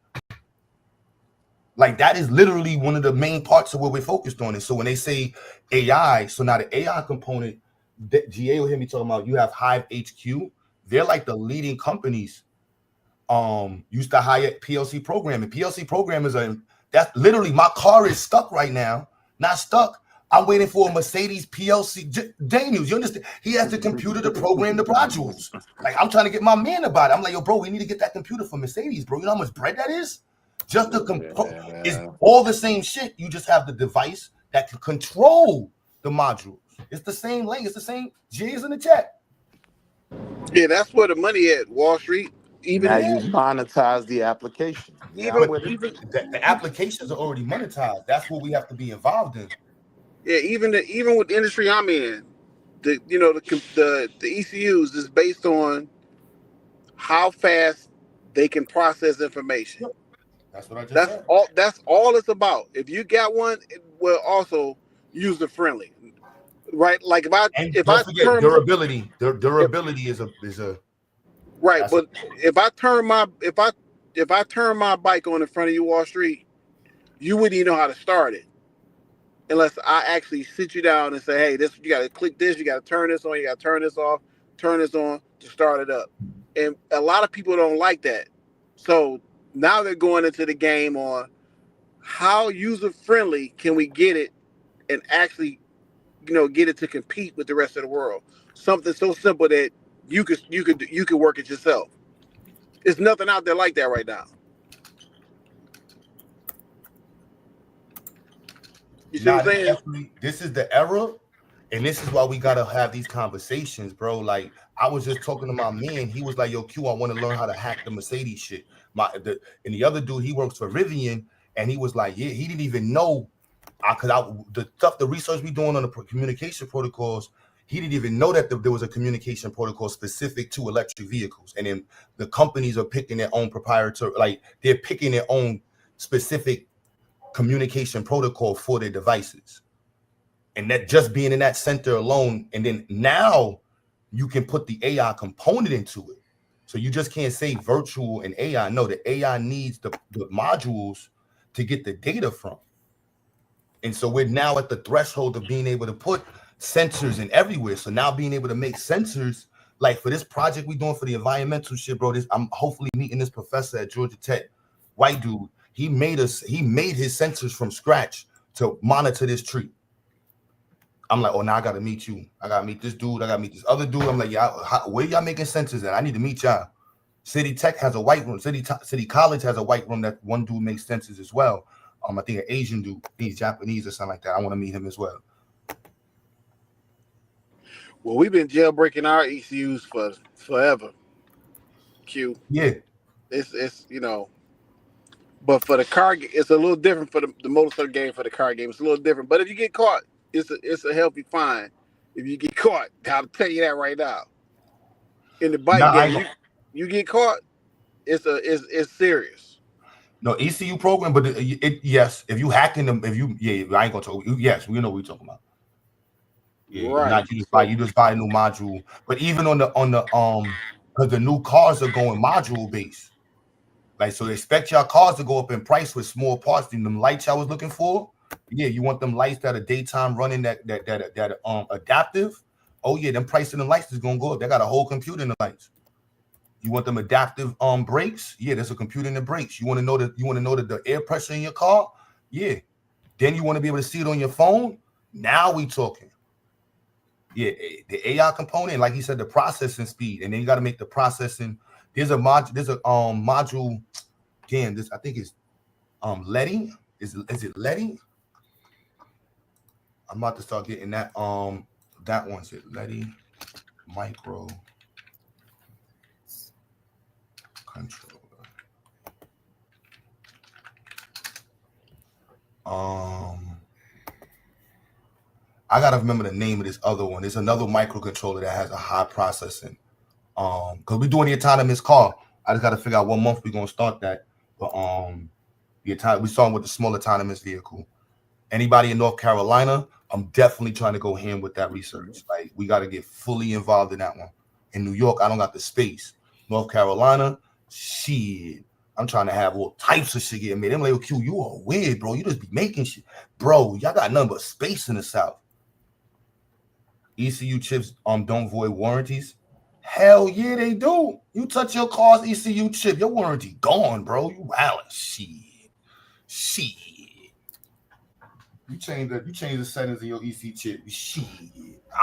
Like that is literally one of the main parts of what we're focused on. And so when they say AI, so now the AI component, GA will hear me talking about, you have Hive HQ. They're like the leading companies used to hire PLC programming. PLC programmers are, that's literally, my car is stuck right now. Not stuck. I'm waiting for a Mercedes PLC. Daniels, you understand? He has the computer to program the modules. Like I'm trying to get my man about it. I'm like, yo, bro, we need to get that computer for Mercedes, bro. You know how much bread that is? Just the it's all the same shit. You just have the device that can control the modules. It's the same link. It's the same. J's in the chat. Yeah, that's where the money at Wall Street. Even now you monetize the application. Even the applications are already monetized. That's what we have to be involved in. Yeah, even with the industry I'm in, the ECUs is based on how fast they can process information. That's what I just said. That's all it's about. If you got one, it will also user friendly, right? Like if I turn durability, durability is a right. But if I turn my bike on in front of you, Wall Street, you wouldn't even know how to start it unless I actually sit you down and say, hey, this you got to click this, you got to turn this on, you got to turn this off, turn this on to start it up. And a lot of people don't like that, so now they're going into the game on how user-friendly can we get it and actually, get it to compete with the rest of the world. Something so simple that you could work it yourself. There's nothing out there like that right now. You see what I'm saying? This is the era, and this is why we gotta have these conversations, bro. Like I was just talking to my man. He was like, "Yo, Q, I want to learn how to hack the Mercedes shit." And the other dude, he works for Rivian, and he was like, yeah, he didn't even know, the research we doing on the communication protocols, he didn't even know that there was a communication protocol specific to electric vehicles. And then the companies are picking their own proprietary, like they're picking their own specific communication protocol for their devices. And that just being in that center alone, and then now you can put the AI component into it. So you just can't say virtual and AI. No, the AI needs the modules to get the data from. And so we're now at the threshold of being able to put sensors in everywhere. So now being able to make sensors, like for this project we're doing for the environmental shit, bro, I'm hopefully meeting this professor at Georgia Tech, white dude. He made his sensors from scratch to monitor this tree. I'm like, oh, now I got to meet you. I got to meet this dude. I got to meet this other dude. I'm like, yeah, where y'all making sensors at? I need to meet y'all. City Tech has a white room. City College has a white room that one dude makes sensors as well. I think an Asian dude. He's Japanese or something like that. I want to meet him as well. Well, we've been jailbreaking our ECUs for forever. Q. Yeah. It's but for the car, it's a little different for the motorcycle game. For the car game, it's a little different. But if you get caught, it's a healthy fine. If you get caught, I'll tell you that right now. In the bike game, you get caught, it's serious. No ECU program, but yes, if you hacking them, I ain't gonna talk. Yes, we know what we're talking about. Yeah, right. You just buy a new module. But even on the because the new cars are going module based. Like, so they expect your cars to go up in price with small parts. And them lights I was looking for, yeah, you want them lights that are daytime running that adaptive. Oh yeah, them price of the lights is gonna go up. They got a whole computer in the lights. You want them adaptive brakes? Yeah, there's a computer in the brakes. You want to know that the air pressure in your car? Yeah. Then you want to be able to see it on your phone? Now we talking. Yeah, the AI component, like he said, the processing speed, and then you got to make the processing. There's a module. Damn, this I think is Letty. Is it Letty? I'm about to start getting that. That one's it. Letty micro controller. I gotta remember the name of this other one. There's another microcontroller that has a high processing. Because we're doing the autonomous car. I just gotta figure out what month we're gonna start that. But we starting with the small autonomous vehicle. Anybody in North Carolina, I'm definitely trying to go hand with that research. Like, we got to get fully involved in that one. In New York, I don't got the space. North Carolina, shit. I'm trying to have all types of shit getting made. I'm like, Q, you are weird, bro. You just be making shit. Bro, y'all got nothing but space in the South. ECU chips don't void warranties. Hell yeah, they do. You touch your car's ECU chip, your warranty gone, bro. You wildin'. Shit. You change the settings of your EC chip. Shit.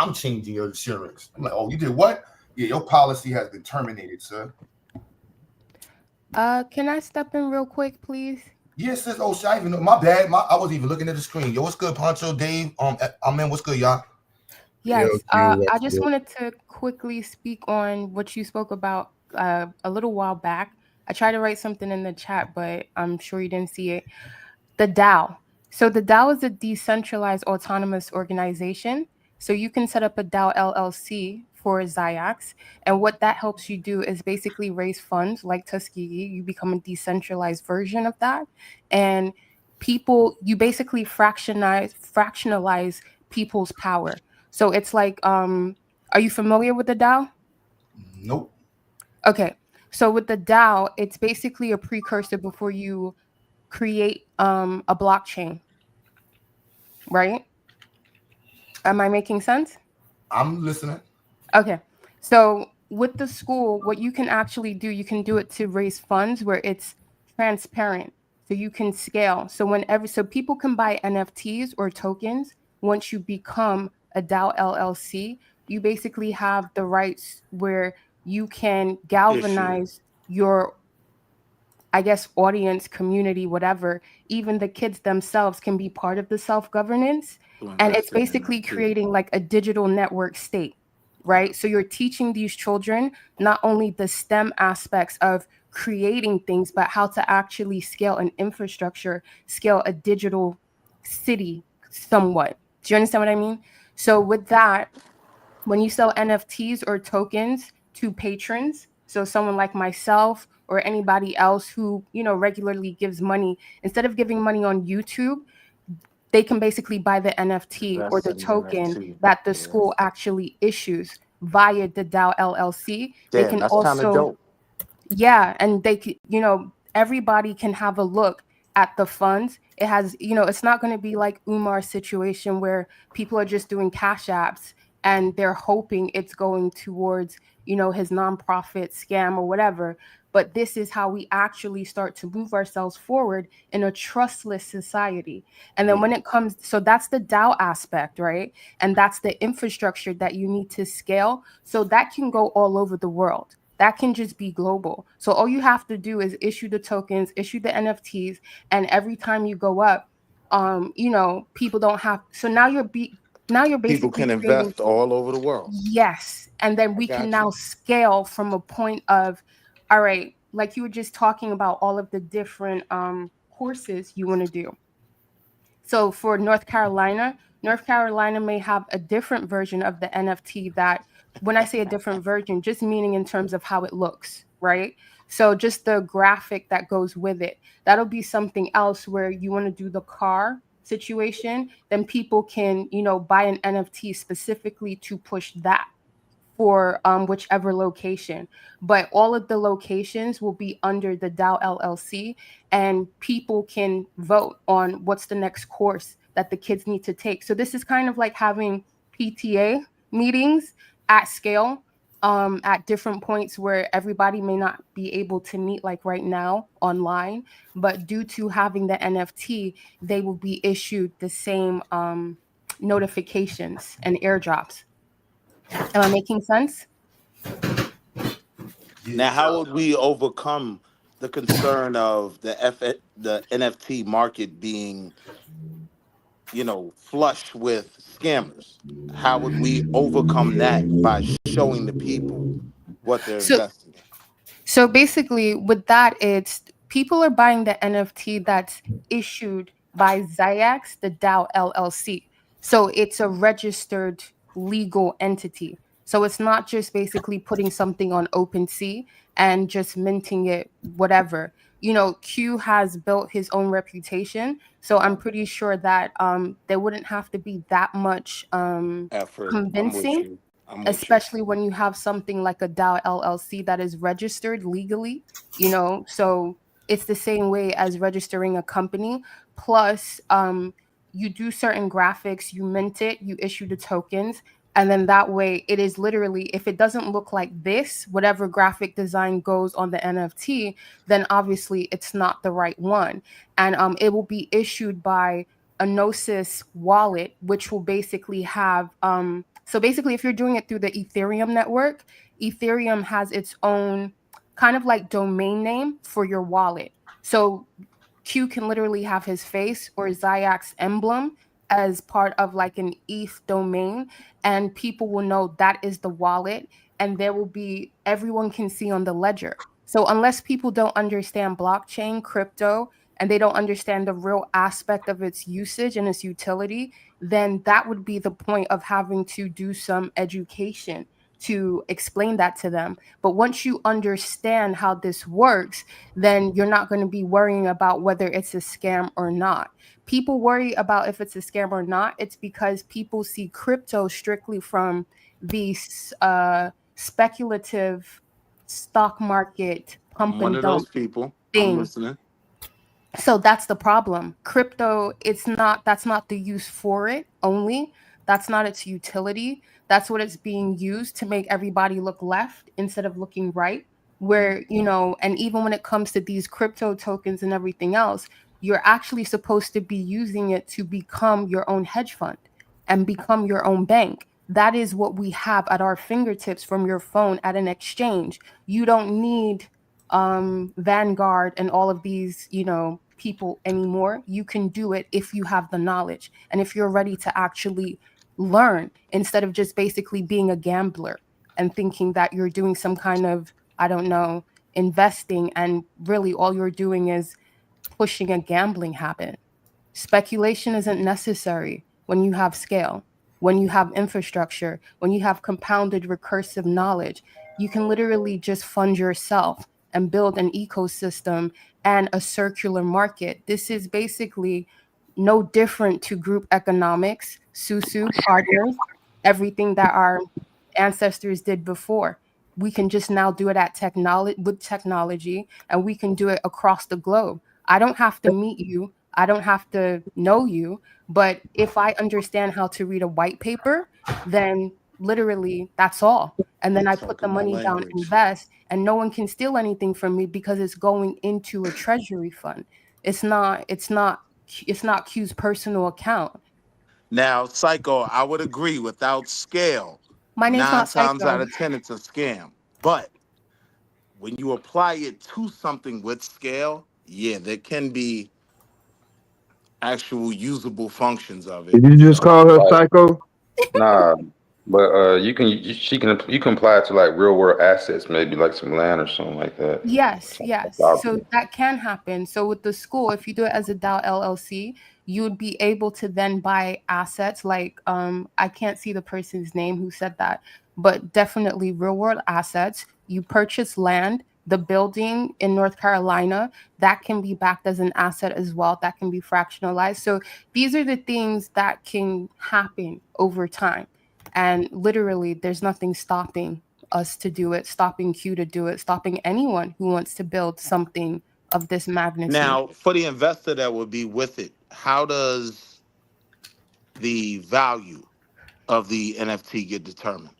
I'm changing your insurance. I'm like, oh, you did what? Yeah, your policy has been terminated, sir. Can I step in real quick, please? Yes, sis. Oh, shit, I even know. My bad. I wasn't even looking at the screen. Yo, what's good, Poncho, Dave? I'm in. What's good, y'all? Yes. Yeah, I just wanted to quickly speak on what you spoke about a little while back. I tried to write something in the chat, but I'm sure you didn't see it. The DAO. So the DAO is a decentralized autonomous organization. So you can set up a DAO LLC for Ziax. And what that helps you do is basically raise funds like Tuskegee. You become a decentralized version of that. And you basically fractionalize people's power. So it's like, are you familiar with the DAO? Nope. Okay. So with the DAO, it's basically a precursor before you create a blockchain, right? Am I making sense? I'm listening. Okay. So with the school, what you can actually do, you can do it to raise funds where it's transparent. So you can scale. So so people can buy NFTs or tokens. Once you become a DAO LLC, you basically have the rights where you can galvanize your, I guess, audience, community, whatever. Even the kids themselves can be part of the self-governance. And it's basically creating like a digital network state, right? So you're teaching these children not only the STEM aspects of creating things, but how to actually scale an infrastructure, scale a digital city somewhat. Do you understand what I mean? So with that, when you sell NFTs or tokens to patrons, so someone like myself or anybody else who, regularly gives money, instead of giving money on YouTube, they can basically buy the NFT or the token that the school actually issues via the DAO LLC. They can that's also, dope. Yeah, and they can, everybody can have a look at the funds. It has, it's not going to be like Umar's situation where people are just doing cash apps and they're hoping it's going towards, his nonprofit scam or whatever. But this is how we actually start to move ourselves forward in a trustless society. And then when it comes, so that's the DAO aspect, right? And that's the infrastructure that you need to scale. So that can go all over the world. That can just be global. So all you have to do is issue the tokens, issue the NFTs, and every time you go up, people don't have. So now you're basically People can invest all over the world. Yes, and then we can now scale from a point of, all right, like you were just talking about all of the different courses you want to do. So for North Carolina may have a different version of the NFT that, when I say a different version, just meaning in terms of how it looks, right? So just the graphic that goes with it, that'll be something else where you want to do the car situation, then people can, buy an NFT specifically to push that. for whichever location. But all of the locations will be under the DAO LLC, and people can vote on what's the next course that the kids need to take. So this is kind of like having PTA meetings at scale, at different points where everybody may not be able to meet like right now online, but due to having the NFT, they will be issued the same notifications and airdrops. Am I making sense? Now, how would we overcome the concern of the NFT market being, flush with scammers? How would we overcome that by showing the people what they're investing in? So basically, with that, it's people are buying the NFT that's issued by Zyx, the DAO LLC. So it's a registered legal entity. So it's not just basically putting something on OpenSea and just minting it, whatever. Q has built his own reputation. So I'm pretty sure that there wouldn't have to be that much effort, convincing. Especially when you have something like a DAO LLC that is registered legally, so it's the same way as registering a company. Plus, you do certain graphics, you mint it, you issue the tokens, and then that way it is literally, if it doesn't look like this, whatever graphic design goes on the NFT, then obviously it's not the right one. And it will be issued by a Gnosis wallet, which will basically have so basically, if you're doing it through the Ethereum network, Ethereum has its own kind of like domain name for your wallet. So Q can literally have his face or Zyx emblem as part of like an ETH domain, and people will know that is the wallet, and there will be, everyone can see on the ledger. So unless people don't understand blockchain, crypto, and they don't understand the real aspect of its usage and its utility, then that would be the point of having to do some education to explain that to them. But once you understand how this works, then you're not going to be worrying about whether it's a scam or not. People worry about if it's a scam or not. It's because people see crypto strictly from the speculative stock market pump One and of dump those people. thing. I'm listening. So that's the problem. Crypto, that's not the use for it only. That's not its utility. That's what it's being used to make everybody look left instead of looking right. Where, and even when it comes to these crypto tokens and everything else, you're actually supposed to be using it to become your own hedge fund and become your own bank. That is what we have at our fingertips from your phone at an exchange. You don't need Vanguard and all of these, people anymore. You can do it if you have the knowledge and if you're ready to actually learn instead of just basically being a gambler and thinking that you're doing some kind of, I don't know, investing, and really all you're doing is pushing a gambling habit. Speculation isn't necessary when you have scale, when you have infrastructure, when you have compounded recursive knowledge. You can literally just fund yourself and build an ecosystem and a circular market. This is basically no different to group economics, Susu, partners, everything that our ancestors did before. We can just now do it with technology, and we can do it across the globe. I don't have to meet you. I don't have to know you. But if I understand how to read a white paper, then literally that's all. And then I put the money down, invest, and no one can steal anything from me because it's going into a treasury fund. It's not Q's personal account. Now, Psycho, I would agree, without scale, My name's 9 not times Psycho. out of 10, it's a scam. But when you apply it to something with scale, yeah, there can be actual usable functions of it. Did you just call her psycho? Nah, but you can apply it to like real world assets, maybe like some land or something like that. Yes. So that can happen. So with the school, if you do it as a DAO LLC, you would be able to then buy assets like I can't see the person's name who said that, but definitely real world assets. You purchase land, the building in North Carolina, that can be backed as an asset as well. That can be fractionalized. So these are the things that can happen over time. And literally, there's nothing stopping us to do it, stopping Q to do it, stopping anyone who wants to build something of this magnitude. Now, for the investor that would be with it, how does the value of the NFT get determined?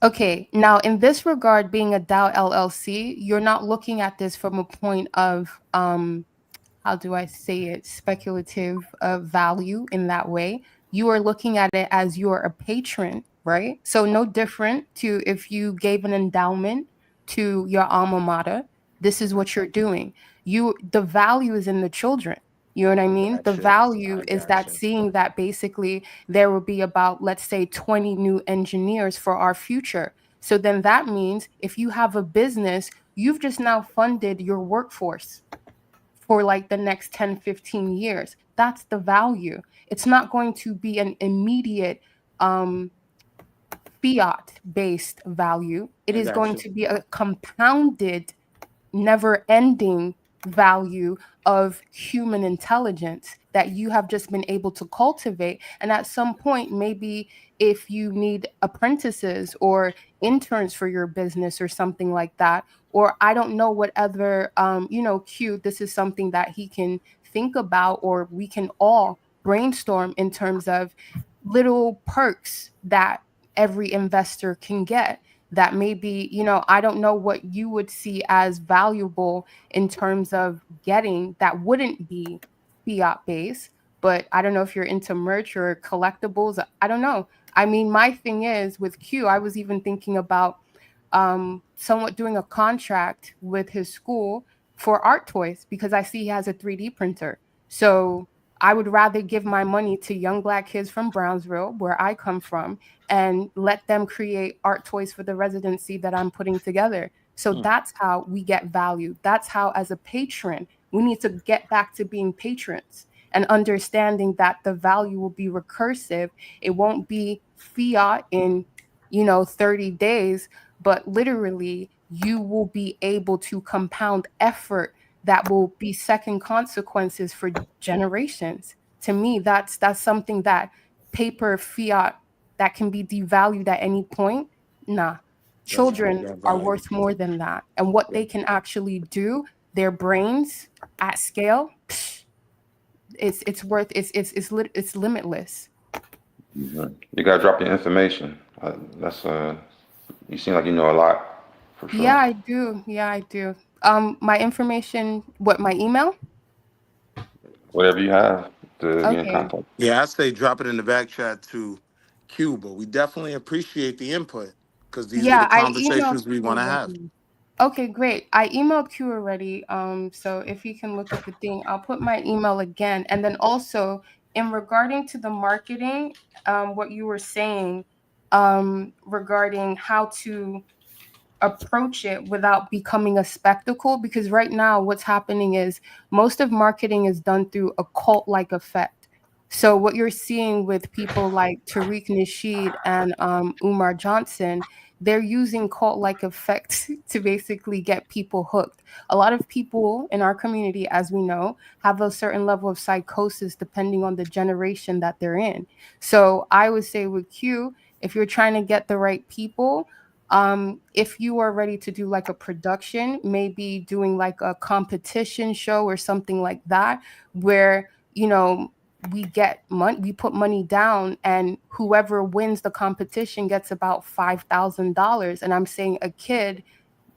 Okay, now in this regard, being a DAO LLC, you're not looking at this from a point of how do I say it, speculative value in that way. You are looking at it as you're a patron, right? So no different to if you gave an endowment to your alma mater. This is what you're doing. The value is in the children. You know what I mean? The value is that seeing that basically there will be about, let's say, 20 new engineers for our future. So then that means if you have a business, you've just now funded your workforce for like the next 10, 15 years. That's the value. It's not going to be an immediate fiat-based value. It is going to be a compounded, never-ending value of human intelligence that you have just been able to cultivate. And at some point, maybe if you need apprentices or interns for your business or something like that, or I don't know what other, Q, this is something that he can think about, or we can all brainstorm in terms of little perks that every investor can get. That maybe, I don't know what you would see as valuable in terms of getting that wouldn't be fiat based, but I don't know if you're into merch or collectibles. I don't know. I mean, my thing is with Q, I was even thinking about somewhat doing a contract with his school for art toys because I see he has a 3D printer. So I would rather give my money to young Black kids from Brownsville, where I come from, and let them create art toys for the residency that I'm putting together. So that's how we get value. That's how, as a patron, we need to get back to being patrons and understanding that the value will be recursive. It won't be fiat in, 30 days, but literally you will be able to compound effort that will be second consequences for generations. To me, that's something that paper fiat that can be devalued at any point. Nah, children are worth more than that. And what they can actually do, their brains at scale, it's limitless. You gotta drop your information. You seem like you know a lot, for sure. Yeah, I do. My information, my email? Whatever you have to get in Okay. contact. Yeah, I say drop it in the back chat to Q, but we definitely appreciate the input because these are the I conversations emailed we Q want to have. already. Okay, great. I emailed Q already. So if you can look at the thing, I'll put my email again. And then also in regarding to the marketing, what you were saying, regarding how to approach it without becoming a spectacle, because right now what's happening is most of marketing is done through a cult-like effect. So what you're seeing with people like Tariq Nasheed and Umar Johnson, they're using cult-like effects to basically get people hooked. A lot of people in our community, as we know, have a certain level of psychosis depending on the generation that they're in. So I would say with Q, if you're trying to get the right people, if you are ready to do like a production, maybe doing like a competition show or something like that, where, we get money, we put money down, and whoever wins the competition gets about $5,000. And I'm saying a kid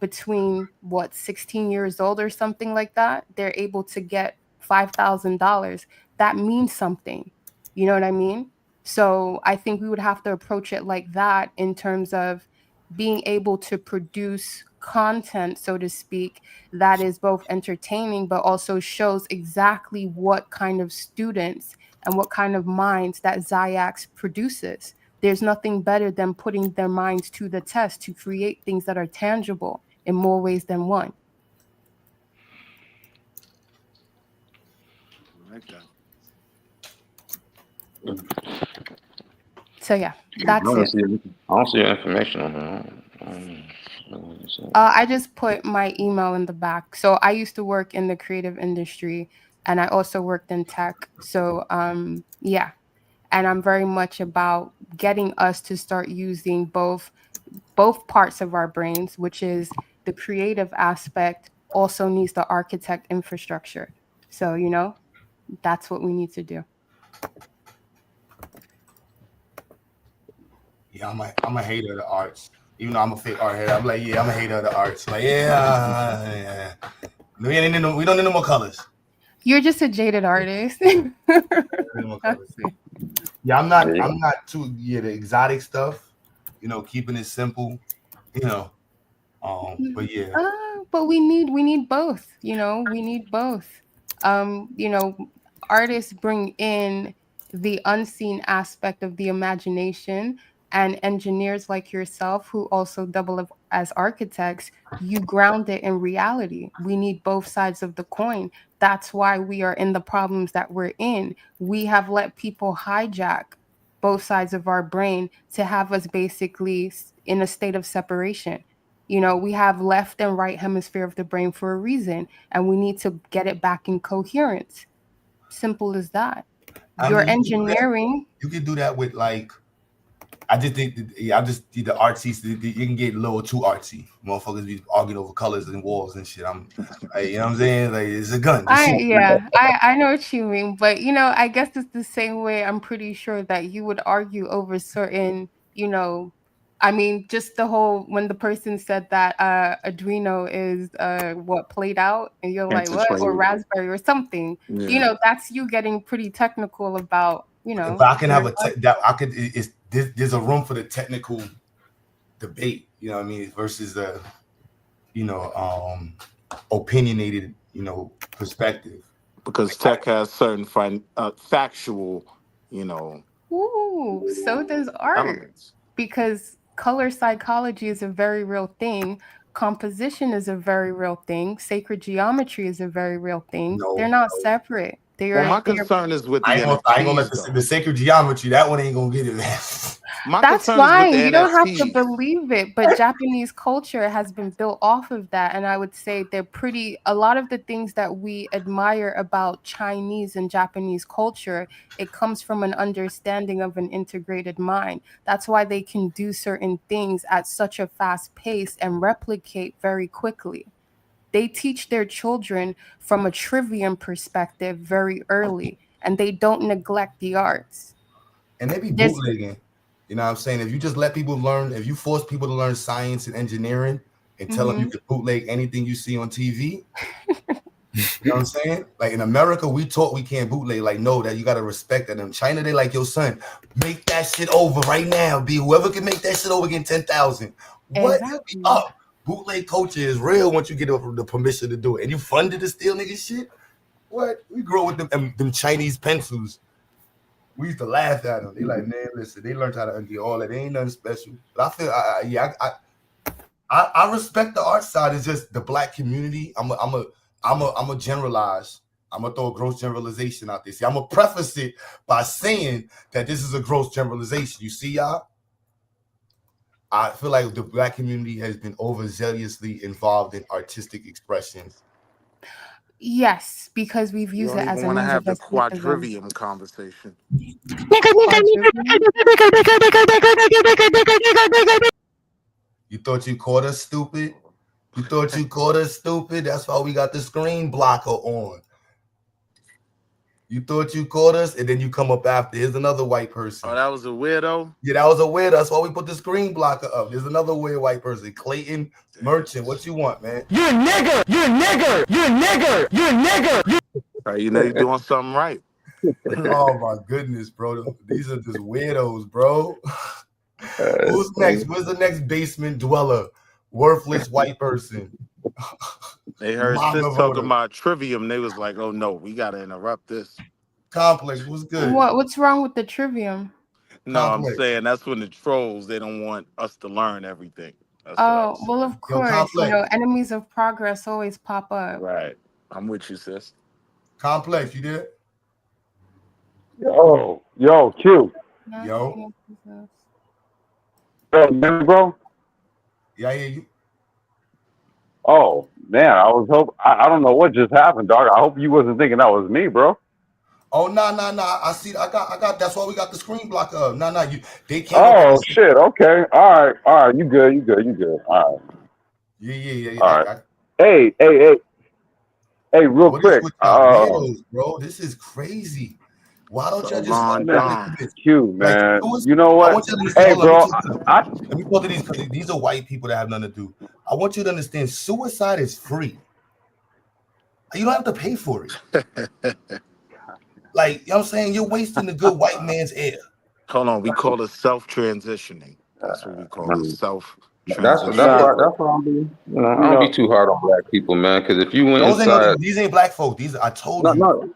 between 16 years old or something like that, they're able to get $5,000. That means something. You know what I mean? So I think we would have to approach it like that in terms of being able to produce content, so to speak, that is both entertaining but also shows exactly what kind of students and what kind of minds that Ziax produces. There's nothing better than putting their minds to the test to create things that are tangible in more ways than one. I like that. So yeah, that's it. I don't see your information on there. I just put my email in the back. So I used to work in the creative industry, and I also worked in tech. So yeah, and I'm very much about getting us to start using both parts of our brains, which is the creative aspect also needs the architect infrastructure. So, you know, that's what we need to do. Yeah, I'm a hater of the arts. Even though I'm a fake art head, I'm like, yeah, I'm a hater of the arts. Like, yeah. We don't need no more colors. You're just a jaded artist. Yeah, I'm not too the exotic stuff, you know, keeping it simple, you know. But yeah. But we need both, you know, we need both. You know, artists bring in the unseen aspect of the imagination, and engineers like yourself who also double as architects, you ground it in reality. We need both sides of the coin. That's why we are in the problems that we're in. We have let people hijack both sides of our brain to have us basically in a state of separation. You know, we have left and right hemisphere of the brain for a reason, and we need to get it back in coherence. Simple as that. Your engineering. You can do that with, like, I just think the artsy, you can get a little too artsy. Motherfuckers be arguing over colors and walls and shit. You know what I'm saying? Like, it's a gun. I know what you mean, but you know, I guess it's the same way. I'm pretty sure that you would argue over certain, you know, I mean, just the whole when the person said that Arduino is what played out, and you're like, what, or Raspberry or something. Yeah. You know, that's you getting pretty technical about, you know. If I can have there's a room for the technical debate, you know what I mean, versus the, you know, opinionated, you know, perspective. Because tech has certain factual, you know. Ooh, so does art. Elements. Because color psychology is a very real thing. Composition is a very real thing. Sacred geometry is a very real thing. They're not separate. My concern is with the I ain't gonna let the sacred geometry. That one ain't gonna get it. That's fine. You don't have to believe it, but Japanese culture has been built off of that, and I would say a lot of the things that we admire about Chinese and Japanese culture, it comes from an understanding of an integrated mind. That's why they can do certain things at such a fast pace and replicate very quickly. They teach their children from a trivium perspective very early, and they don't neglect the arts. And they be bootlegging. You know what I'm saying? If you just let people learn, if you force people to learn science and engineering and tell them you can bootleg anything you see on TV, you know what I'm saying? Like in America, we taught we can't bootleg. Like, no, that you got to respect that. In China, they like, yo, son, make that shit over right now. Be whoever can make that shit over, get 10,000. What? Exactly. Up. Bootleg culture is real once you get the permission to do it. And you funded to steal nigga shit? What? We grew up with them Chinese pencils. We used to laugh at them. They like, man, listen, they learned how to undo all that. They ain't nothing special. But I feel, I respect the art side. It's just the black community. I'm a generalize. I'm gonna throw a gross generalization out there. See, I'm gonna preface it by saying that this is a gross generalization. You see, y'all? I feel like the black community has been overzealously involved in artistic expressions. Yes, because we've used it as a want to means have of the escapism. quadrivium conversation. You thought you caught us, stupid? You thought you caught us, stupid? That's why we got the screen blocker on. You thought you caught us, and then you come up after. Here's another white person. Oh, that was a weirdo? Yeah, that was a weirdo. That's why we put the screen blocker up. There's another weird white person. Clayton Merchant. What you want, man? You're a nigger! You're a nigger! You're a nigger! You're a nigger! Right, you know you're doing something right. Oh my goodness, bro. These are just weirdos, bro. Who's next? Where's the next basement dweller? Worthless white person. They heard sis talking about trivium. They was like, oh no, we gotta interrupt this. Complex, what's good? What's wrong with the trivium? No, I'm saying that's when the trolls, they don't want us to learn everything. That's well, of course, you know, enemies of progress always pop up. Right. I'm with you, sis. Complex, you there? Yo, Q. Yo. Bro? Yeah, I hear you. Oh, man, I don't know what just happened, dog. I hope you wasn't thinking that was me, bro. Oh no. I see. I got. That's why we got the screen blocker up. No. They can't. Oh shit. Okay. All right. You good. All right. Yeah. All right. Hey, real What is quick. with y'all weirdos, bro? This is crazy. Why don't y'all just Long John. Q, man. Like, You know I what? want you to Hey, understand. bro. Let me talk to these because these are white people that have nothing to do. I want you to understand suicide is free. You don't have to pay for it. Like, you know what I'm saying? You're wasting the good white man's air. Hold on, we call it self-transitioning. That's what we call it, That's self-transitioning. why I'm being, I don't be too hard on black people, man. Because if you went Those inside, these ain't black folk. These I told you. no,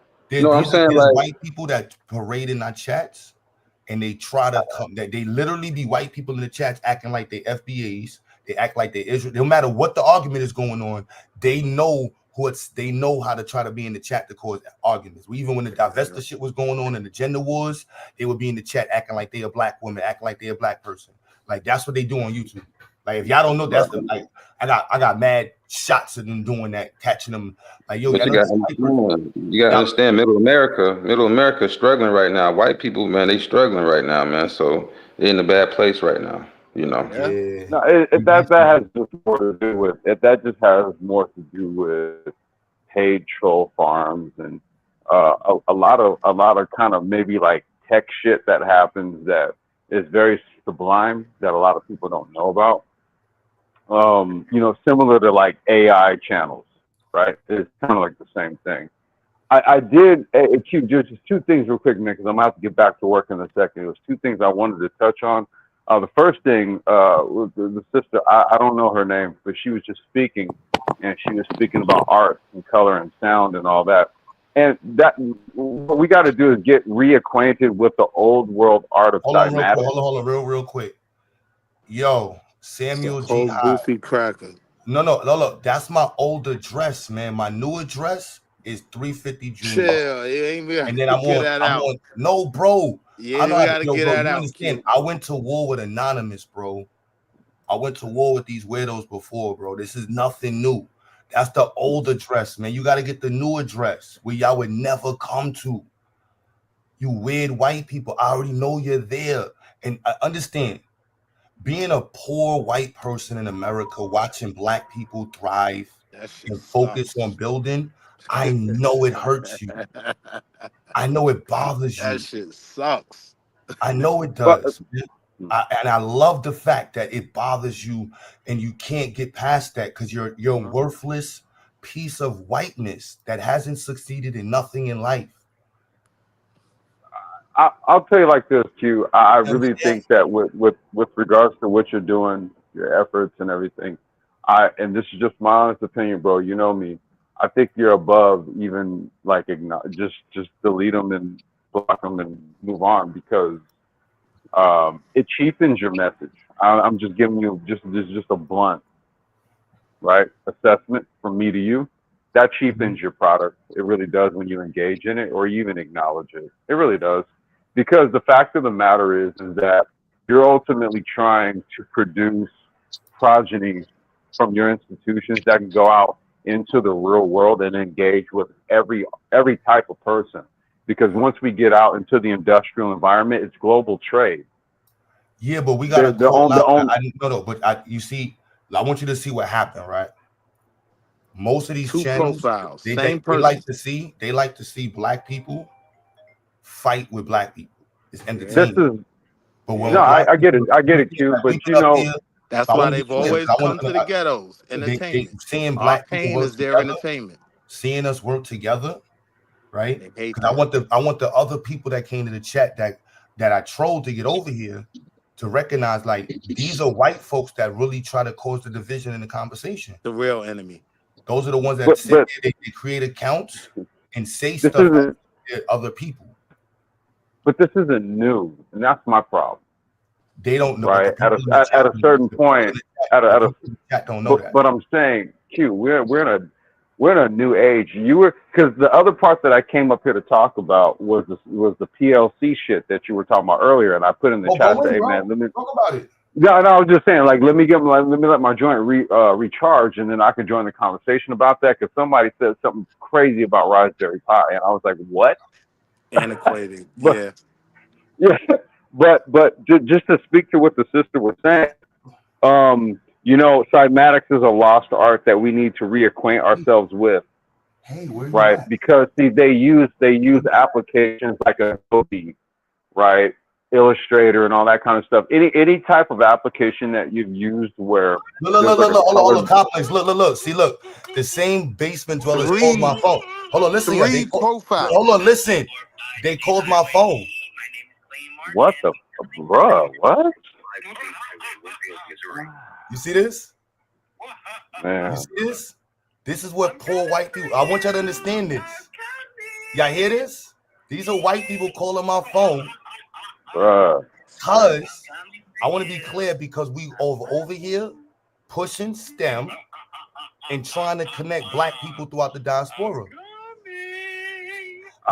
I'm These saying are like, white people that parade in our chats, and they try to come. That they literally be white people in the chats acting like they FBAs. They act like they Israel. No matter what the argument is going on, they know they know how to try to be in the chat to cause arguments. Even when the divestiture shit was going on and the gender wars, they would be in the chat acting like they a black woman, acting like they a black person. Like that's what they do on YouTube. Like if y'all don't know, that's the like I got mad shots of them doing that, catching them. Like yo, but you got to understand, middle America is struggling right now. White people, man, they struggling right now, man. So they're in a bad place right now. You know. Yeah. No, that has just more to do with it. That just has more to do with paid troll farms and a lot of kind of maybe like tech shit that happens that is very sublime that a lot of people don't know about. Similar to like AI channels, right? It's kind of like the same thing. I did just two things real quick, man, because I'm gonna have to get back to work in a second. It was two things I wanted to touch on. The first thing was the sister. I don't know her name, but she was just speaking, and she was speaking about art and color and sound and all that. And that what we got to do is get reacquainted with the old world art of cymatics. Hold on, real quick. Yo, Samuel G. Whole Hyde. goofy cracker. No. That's my old address, man. My new address is 350 June. Chill. You ain't be And then I'm on. No, bro. Yeah, we gotta get that out. Understand? I went to war with Anonymous, bro. I went to war with these weirdos before, bro. This is nothing new. That's the old address, man. You got to get the new address where y'all would never come to. You weird white people. I already know you're there. And I understand. Being a poor white person in America, watching black people thrive and focus on building, I know it hurts you. I know it bothers you. That shit sucks. I know it does. And I love the fact that it bothers you and you can't get past that because you're a worthless piece of whiteness that hasn't succeeded in nothing in life. I'll tell you like this, Q. I really think that with regards to what you're doing, your efforts and everything, and this is just my honest opinion, bro. You know me. I think you're above even like just delete them and block them and move on because it cheapens your message. I'm just giving you just a blunt, right, assessment from me to you. That cheapens your product. It really does when you engage in it or you even acknowledge it. It really does. Because the fact of the matter is that you're ultimately trying to produce progeny from your institutions that can go out into the real world and engage with every type of person. Because once we get out into the industrial environment, it's global trade. Yeah, but we got to call out. But you see, I want you to see what happened, right? Most of these channels, profiles, they person. like to see black people fight with black people. It's entertaining. I get it, Q. But you know, that's why they've always come to the ghettos. Entertainment. Seeing black people pain work is their together, entertainment. Seeing us work together, right? Because I want the other people that came to the chat that I trolled to get over here to recognize like these are white folks that really try to cause the division in the conversation. The real enemy. Those are the ones that sit there, they create accounts and say stuff to other people. But this isn't new, and that's my problem. They don't know. Right? At a certain point, don't know that. But I'm saying, Q, we're in a new age. Because the other part that I came up here to talk about was the PLC shit that you were talking about earlier, and I put in the chat. Hey, man, let me talk about it. Yeah, no, I was just saying, like, let me let my joint recharge, and then I can join the conversation about that. Because somebody said something crazy about Raspberry Pi, and I was like, what? Antiquated. But Yeah. yeah, but just to speak to what the sister was saying, you know, cymatics is a lost art that we need to reacquaint ourselves with, Hey, where you right? at? Because see, they use applications like Adobe, right, Illustrator, and all that kind of stuff. Any type of application that you've used where Look, there's like a hold color. on, complex. Look. See, look. The same basement dwellers called my phone. Hold on, listen, Three profiles. hold on, listen. They called my phone. What the bruh? What? You see this? Man. You see this? This is what poor white people. I want y'all to understand this. Y'all hear this? These are white people calling my phone. Bruh. Because I want to be clear, because we over here pushing STEM and trying to connect black people throughout the diaspora.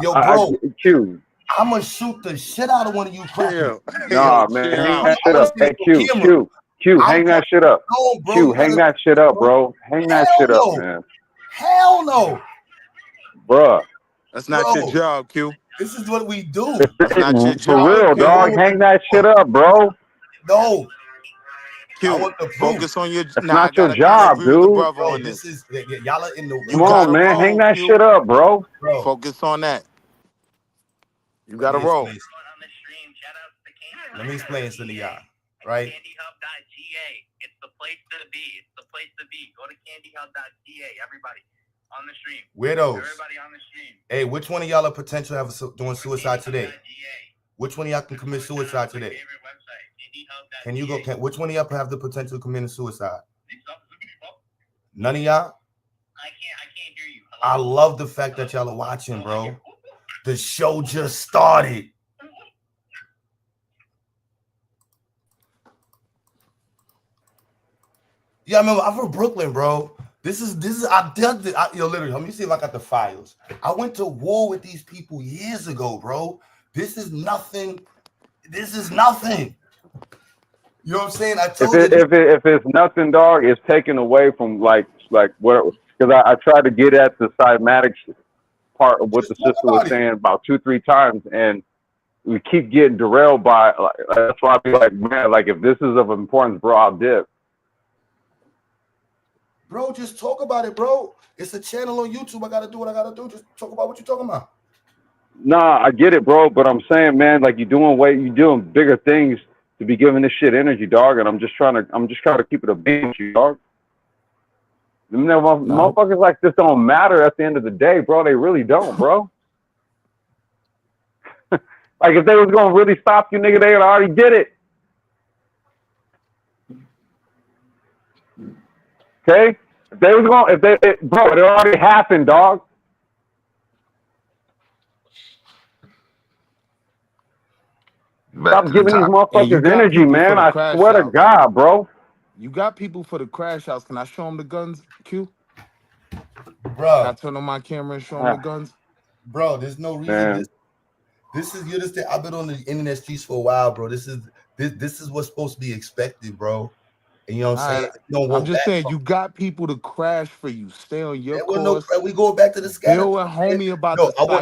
Yo, bro, Q. I'm gonna shoot the shit out of one of you crackers. Nah, man, hang that shit up. Hey, Q, hang that shit up. No, bro, Q, hang that shit up, bro. Hang that shit up, man. Hell no. Bruh. That's not your job, Q. This is what we do. That's not your job. For real, dog. Hang that shit up, bro. No. Q, focus on your. That's not your job, dude. Bro, this is y'all are in the. Come on, man. Hang that shit up, bro. Focus on that. You got to roll. Let me explain this to y'all, right? It's the place to be. It's the place to be. Go to candyhub.ca, everybody on the stream. Weirdos. Everybody on the stream. Hey, which one of y'all are potential doing suicide today? Which one of y'all can commit suicide today? Can you go? Which one of y'all have the potential of committing suicide? None of y'all? I can't hear you. I love the fact that y'all are watching, bro. The show just started. Yeah, I remember I'm from Brooklyn, bro. This is literally, let me see if I got the files. I went to war with these people years ago, bro. This is nothing. This is nothing. You know what I'm saying? I told you. If it's nothing, dog, it's taken away from like what, because I tried to get at the cymatics part of what the sister was saying about 2-3 times, and we keep getting derailed by. That's why I be like, man, like if this is of importance, bro, I'll dip. Bro, just talk about it, bro. It's a channel on YouTube. I gotta do what I gotta do. Just talk about what you're talking about. Nah, I get it, bro, but I'm saying, man, like you're doing bigger things to be giving this shit energy, dog, and I'm just trying to keep it a beam with you, dog. Motherfuckers like this don't matter at the end of the day, bro. They really don't, bro. Like if they was gonna really stop you, nigga, they already did it. Okay? If they was going, bro, it already happened, dog. Stop giving these motherfuckers energy, man. I swear to God, bro. You got people for the crash house. Can I show them the guns, Q? Bro. Can I turn on my camera and show them the guns? Bro, there's no reason. This is you. I've been on the internet streets for a while, bro. This is what's supposed to be expected, bro. And you know what I'm saying? I'm just saying, you got people to crash for you. Stay on your course. We go back to the scatter. Bill and homie about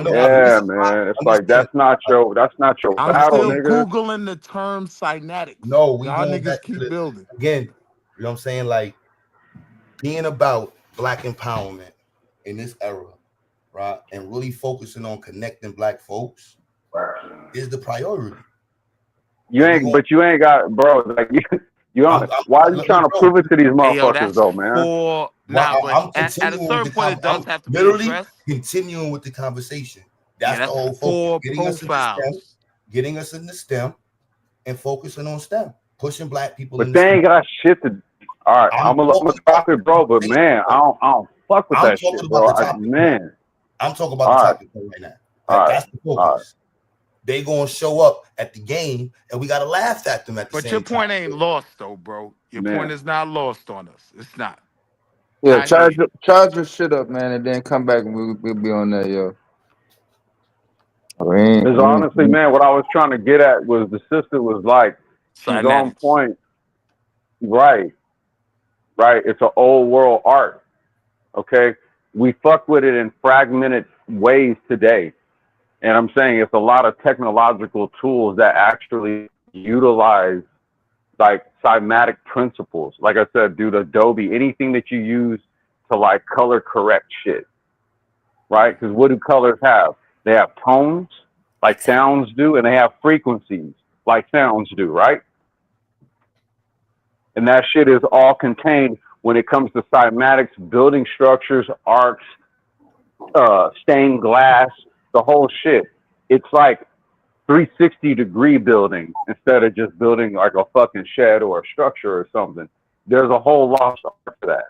yeah, man. It's like that's not your I'm battle, still nigga. Googling the term cymatics. No, y'all niggas keep building. Again, you know what I'm saying? Like being about black empowerment in this era, right? And really focusing on connecting black folks is the priority. You ain't got, bro, like you don't, why are you trying to prove it to these motherfuckers though, man? I'm at a certain point, it does have to be literally addressed. continuing with the conversation. That's the whole four focus. Getting us in the STEM and focusing on STEM, pushing black people. But they ain't got shit to. All right, I'm gonna drop it, bro. But man, I don't fuck with that shit, bro. Man, I'm talking about the topic right now. That's the focus. They gonna show up at the game, and we gotta laugh at them at the same time. But your point ain't lost, though, bro. Your point is not lost on us. It's not. Yeah, charge your shit up, man, and then come back and we'll be on there, yo. Because honestly, man, what I was trying to get at was the sister was like, she's on point. Right. It's an old world art. Okay. We fuck with it in fragmented ways today. And I'm saying it's a lot of technological tools that actually utilize like cymatic principles. Like I said, dude, Adobe, anything that you use to like color correct shit, right? Because what do colors have? They have tones, like sounds do, and they have frequencies, like sounds do, right? And that shit is all contained when it comes to cymatics, building structures, arcs, stained glass, the whole shit. It's like 360-degree building instead of just building like a fucking shed or a structure or something. There's a whole lot of art to that.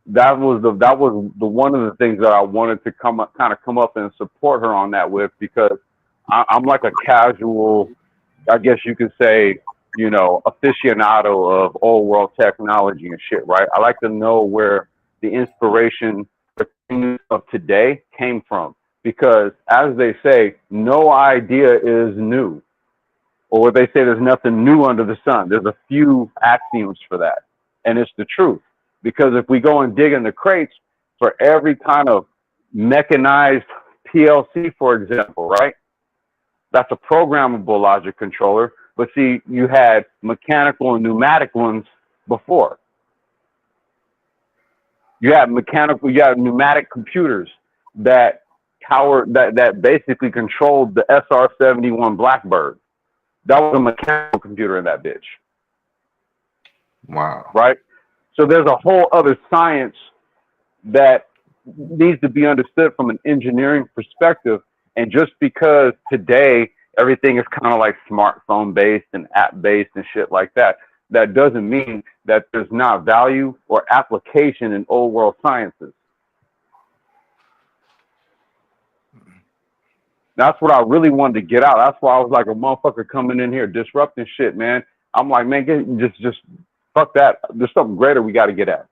That was the one of the things that I wanted to come up and support her on that with, because I'm like a casual, I guess you could say, you know, aficionado of old world technology and shit, right? I like to know where the inspiration of today came from, because as they say, no idea is new, or what they say, there's nothing new under the sun. There's a few axioms for that, and it's the truth. Because if we go and dig in the crates for every kind of mechanized PLC, for example, right? That's a programmable logic controller. But see, you had mechanical and pneumatic ones before. You had pneumatic computers that that basically controlled the SR-71 Blackbird. That was a mechanical computer in that bitch. Wow. Right? So there's a whole other science that needs to be understood from an engineering perspective. And just because today everything is kind of like smartphone based and app based and shit like that, that doesn't mean that there's not value or application in old world sciences. That's what I really wanted to get out. That's why I was like a motherfucker coming in here disrupting shit, man. I'm like, man, just fuck that. There's something greater we got to get at.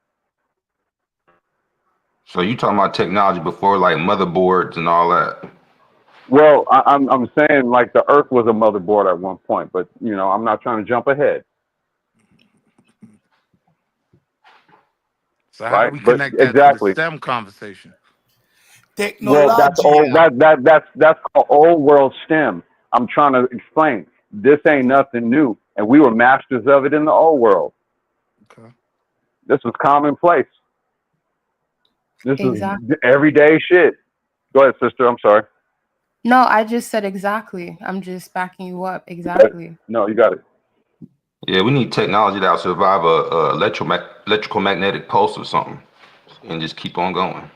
So you talking about technology before, like motherboards and all that? Well, I'm saying like the Earth was a motherboard at one point, but you know, I'm not trying to jump ahead. So how do we connect that to the STEM conversation? Well, that's old. That's called old world STEM. I'm trying to explain. This ain't nothing new, and we were masters of it in the old world. Okay. This was commonplace. This Exactly. is everyday shit. Go ahead, sister. I'm sorry. No, I just said exactly. I'm just backing you up. Exactly. No, you got it. Yeah, we need technology that'll survive a electrical magnetic pulse or something, and just keep on going.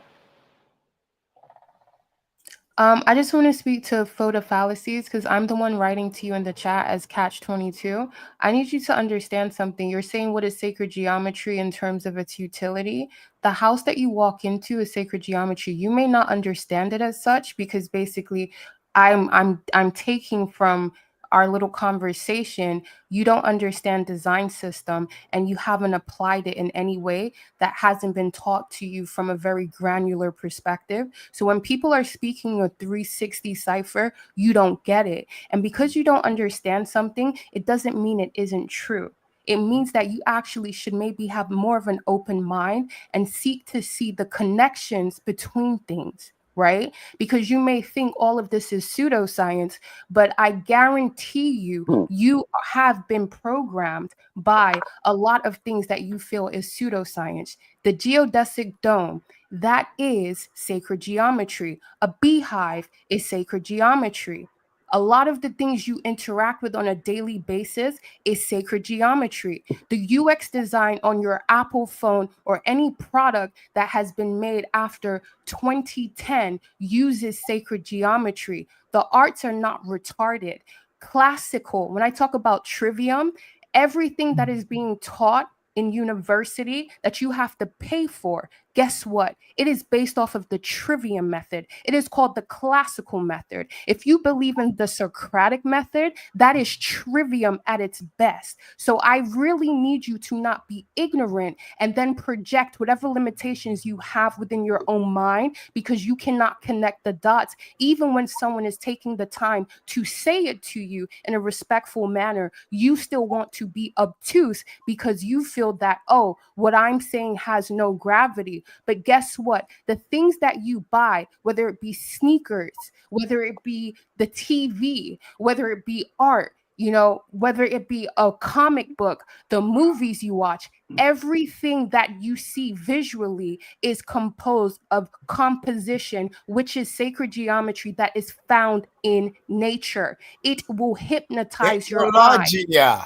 I just want to speak to photo fallacies because I'm the one writing to you in the chat as Catch-22. I need you to understand something. You're saying what is sacred geometry in terms of its utility. The house that you walk into is sacred geometry. You may not understand it as such because basically I'm taking from our little conversation, you don't understand design system and you haven't applied it in any way that hasn't been taught to you from a very granular perspective. So when people are speaking a 360 cipher, you don't get it. And because you don't understand something, it doesn't mean it isn't true. It means that you actually should maybe have more of an open mind and seek to see the connections between things. Right? Because you may think all of this is pseudoscience, but I guarantee you, you have been programmed by a lot of things that you feel is pseudoscience. The geodesic dome, that is sacred geometry. A beehive is sacred geometry. A lot of the things you interact with on a daily basis is sacred geometry. The UX design on your Apple phone or any product that has been made after 2010 uses sacred geometry. The arts are not retarded. Classical, when I talk about trivium, everything that is being taught in university that you have to pay for, guess what? It is based off of the trivium method. It is called the classical method. If you believe in the Socratic method, that is trivium at its best. So I really need you to not be ignorant and then project whatever limitations you have within your own mind because you cannot connect the dots. Even when someone is taking the time to say it to you in a respectful manner, you still want to be obtuse because you feel that, oh, what I'm saying has no gravity. money. But guess what? The things that you buy, whether it be sneakers, whether it be the TV, whether it be art, you know, whether it be a comic book, the movies you watch, everything that you see visually is composed of composition, which is sacred geometry that is found in nature. It will hypnotize your eye. Yeah.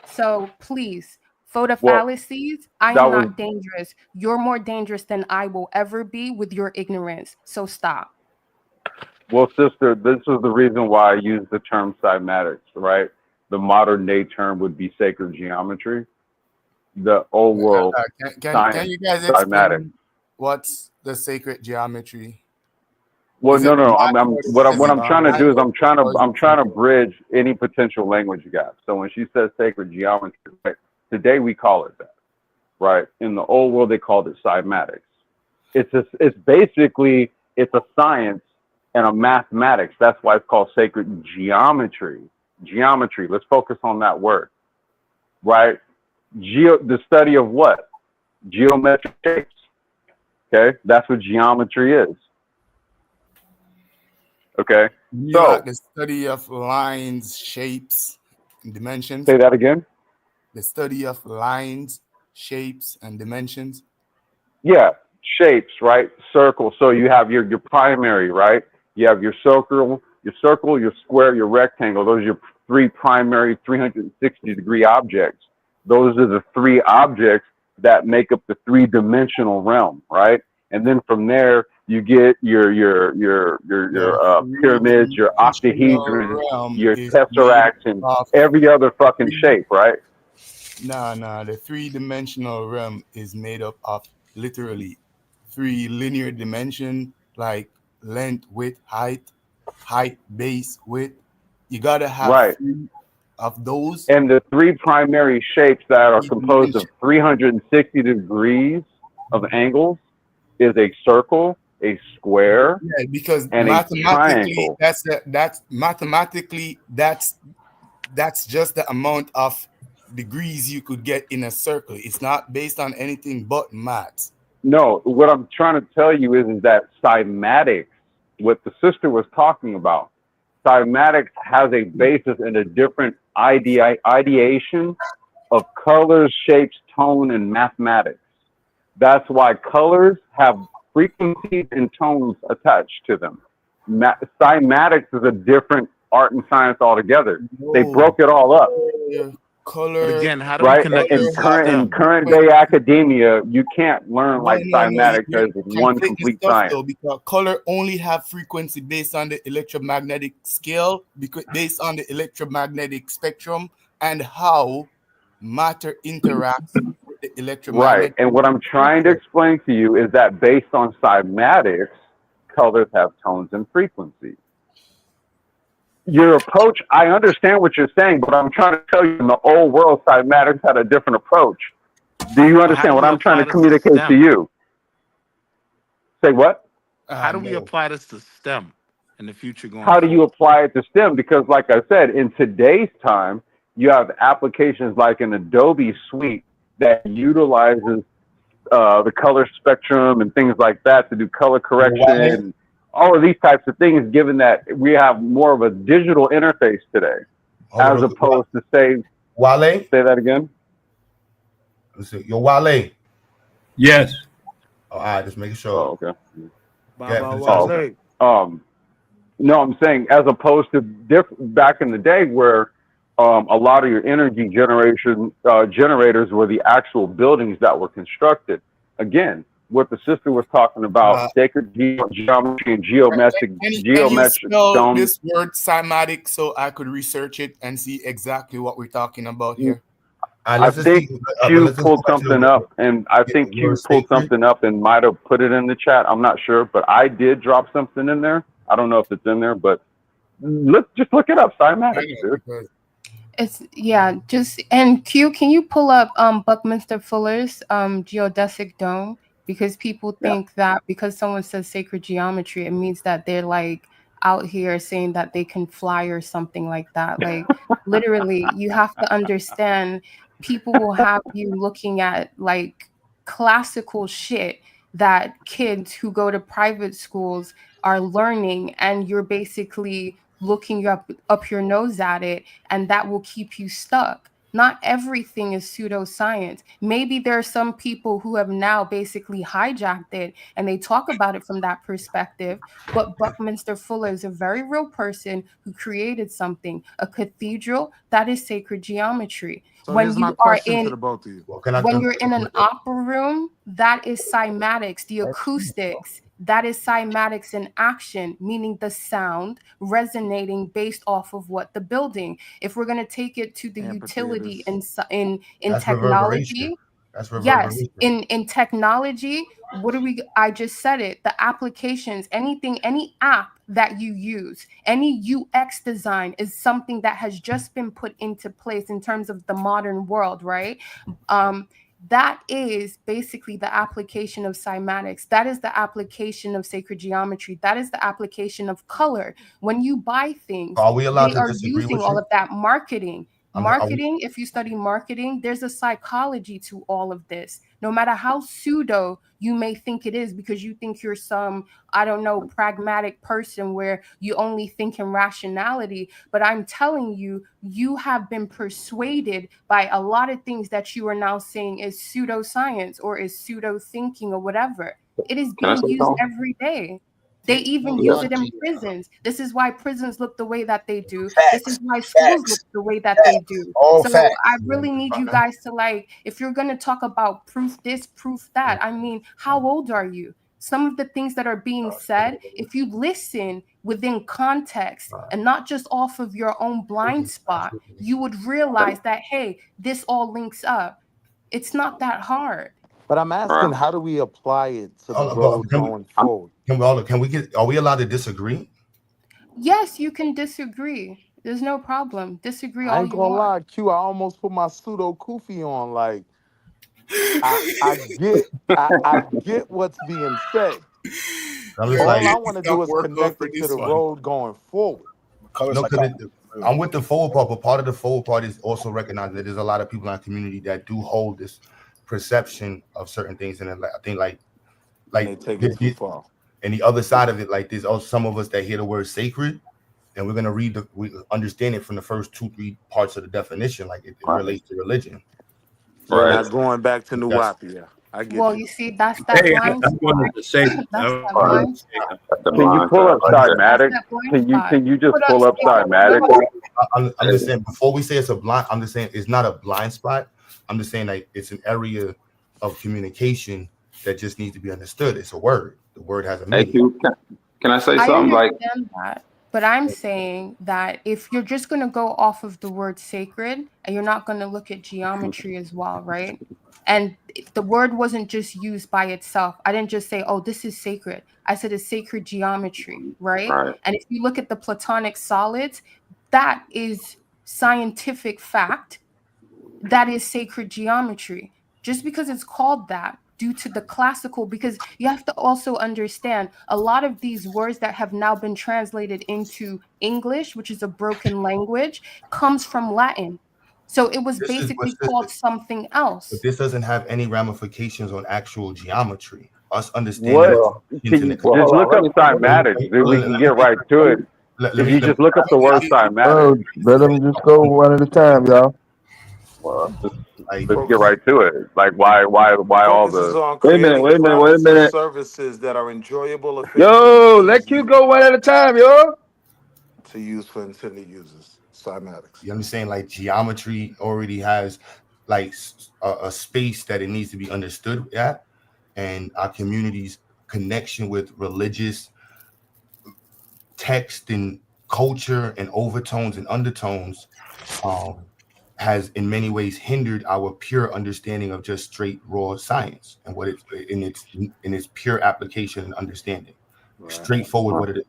So please, photo Well, fallacies, I that am was not dangerous. You're more dangerous than I will ever be with your ignorance. So stop. well, sister. This is the reason why I use the term cymatics, right? The modern day term would be sacred geometry. The old world Can science you guys cymatics. explain what's the sacred geometry? Well, Is no, it no. math I'm or what is I'm it trying to do is Bible or is I'm it trying to something? bridge any potential language gap. So when she says sacred geometry, right, today we call it that, right? In the old world they called it cymatics. It's basically it's a science and a mathematics. That's why it's called sacred geometry. Geometry. Let's focus on that word, right? The study of what? Geometric shapes. Okay, that's what geometry is. Okay, You so like the study of lines, shapes, and dimensions? say that again. The study of lines, shapes, and dimensions. Yeah, shapes, right? Circle. So you have your primary, right? You have your circle, your square, your rectangle. Those are your three primary 360-degree objects. Those are the three objects that make up the three-dimensional realm, right? And then from there you get your pyramids, your octahedrons, Realm your is made tesseract, and of every other fucking shape, right? no. The three-dimensional realm is made up of literally three linear dimension, like length, width, height, base, width. You gotta have Right. three of those. And the three primary shapes that are Three composed of dimension. 360 degrees of angles is a circle, a square, Yeah, because and a mathematically, triangle. that's just the amount of degrees you could get in a circle. It's not based on anything but math. No, what I'm trying to tell you is that cymatics, what the sister was talking about, cymatics has a basis in a different ideation of colors, shapes, tone, and mathematics. That's why colors have frequencies and tones attached to them. Cymatics is a different art and science altogether. They broke it all up. Color, But again, how do we Right? connect In this to current STEM? day academia, you can't learn like No, cymatics you're as one conflicting complete stuff science. though, because color only have frequency based on the electromagnetic scale, because based on the electromagnetic spectrum and how matter interacts with the Right. electromagnetic And what I'm trying to spectrum. explain to you is that based on cymatics, colors have tones and frequencies. Your approach, I understand what you're saying, but I'm trying to tell you in the old world, cymatics had a different approach. Do you How understand do what we I'm trying apply to this to communicate to STEM? you? Say what? How do we No. apply this to STEM in the future going How do you forward? apply it to STEM? Because like I said, in today's time, you have applications like an Adobe suite that utilizes the color spectrum and things like that to do color correction and all of these types of things, given that we have more of a digital interface today, as opposed to say that again. Let's see. Yo, Wale. Yes. All right, just making sure. Oh, okay. Baba Oh, Wale. okay. No, I'm saying as opposed to back in the day where a lot of your energy generators were the actual buildings that were constructed. Again, what the sister was talking about, sacred geometry and geometric Can you spell domes. this word cymatic so I could research it and see exactly what we're talking about here? I think Q pulled something up, and I think Q pulled something up and might have put it in the chat. I'm not sure, but I did drop something in there. I don't know if it's in there, but just look it up. Cymatics, dude. It's just and Q, can you pull up Buckminster Fuller's geodesic dome? Because people think that because someone says sacred geometry, it means that they're like out here saying that they can fly or something like that. Like literally, you have to understand people will have you looking at like classical shit that kids who go to private schools are learning, and you're basically looking up your nose at it, and that will keep you stuck. Not everything is pseudoscience. Maybe there are some people who have now basically hijacked it and they talk about it from that perspective. But Buckminster Fuller is a very real person who created something. A cathedral, that is sacred geometry. So When here's my you are question to in the both of you. when you're in an opera room, that is cymatics, the acoustics. That is cymatics in action, meaning the sound resonating based off of what the building. If we're going to take it to the utility in That's reverberation. technology, That's yes, reverberation. in technology, I just said it, the applications, anything, any app that you use, any UX design is something that has just been put into place in terms of the modern world, right? That is basically the application of cymatics. That is the application of sacred geometry. That is the application of color. When you buy things, Are we allowed they to are disagree using with all you? of that marketing. I mean, are we- Marketing, if you study marketing, there's a psychology to all of this. No matter how pseudo you may think it is, because you think you're some, I don't know, pragmatic person where you only think in rationality. But I'm telling you, you have been persuaded by a lot of things that you are now saying is pseudoscience or is pseudo thinking or whatever. It is Can I being say used something? every day. They even Yeah. use it in prisons. This is why prisons look the way that they do. This is Facts. why schools Facts. look the way that they do. All So facts. I really need you guys to, like, if you're going to talk about proof this, proof that, I mean, how old are you? Some of the things that are being said, if you listen within context and not just off of your own blind spot, you would realize that, hey, this all links up. It's not that hard. But I'm asking, how do we apply it to the road going forward? Are we allowed to disagree? Yes, you can disagree. There's no problem. Disagree I all ain't you gonna want. lie, Q. I almost put my pseudo kufi on. Like, I get what's being said. I'm just All like, I want to do is connect it to the road going forward. No, because I'm with the forward part, but part of the forward part is also recognizing that there's a lot of people in our community that do hold this perception of certain things, and I think like they take it too far. And the other side of it, like there's also some of us that hear the word sacred, and we're gonna we understand it from the first 2-3 parts of the definition, like it relates to religion. We're not going back to Nuwapia. I get Well, you. you see, that's that Hey, blind I spot. wanted to say, That's that blind spot. can you pull up Cymatics? That's that blind spot. Can you just Put pull up Cymatics? I'm just saying, before we say it's a blind, I'm just saying it's not a blind spot. I'm just saying like it's an area of communication that just needs to be understood. It's a word. The word has a Hey, meaning. Q, can I say I something? Like, understand that, but I'm saying that if you're just going to go off of the word sacred and you're not going to look at geometry as well, right? And the word wasn't just used by itself. I didn't just say, oh, this is sacred. I said it's sacred geometry, right? Right. And if you look at the Platonic solids, that is scientific fact. That is sacred geometry. Just because it's called that due to the classical, because you have to also understand a lot of these words that have now been translated into English, which is a broken language, comes from Latin. So it was basically called something else. But this doesn't have any ramifications on actual geometry. Us understanding. What? Just look up Cymatics, dude. We can get right to it. If you just look up the word Cymatics. Let them just go one at a time, y'all. Let's get right to it. Like, why all Focus is the? on creating products and services that are enjoyable, efficient, Yo, let you go one at a time, yo. to use for intended users. Cymatics. You understand? Like geometry already has like a space that it needs to be understood at, and our community's connection with religious text and culture and overtones and undertones has in many ways hindered our pure understanding of just straight raw science and what it's in its pure application and understanding. Straightforward what it is.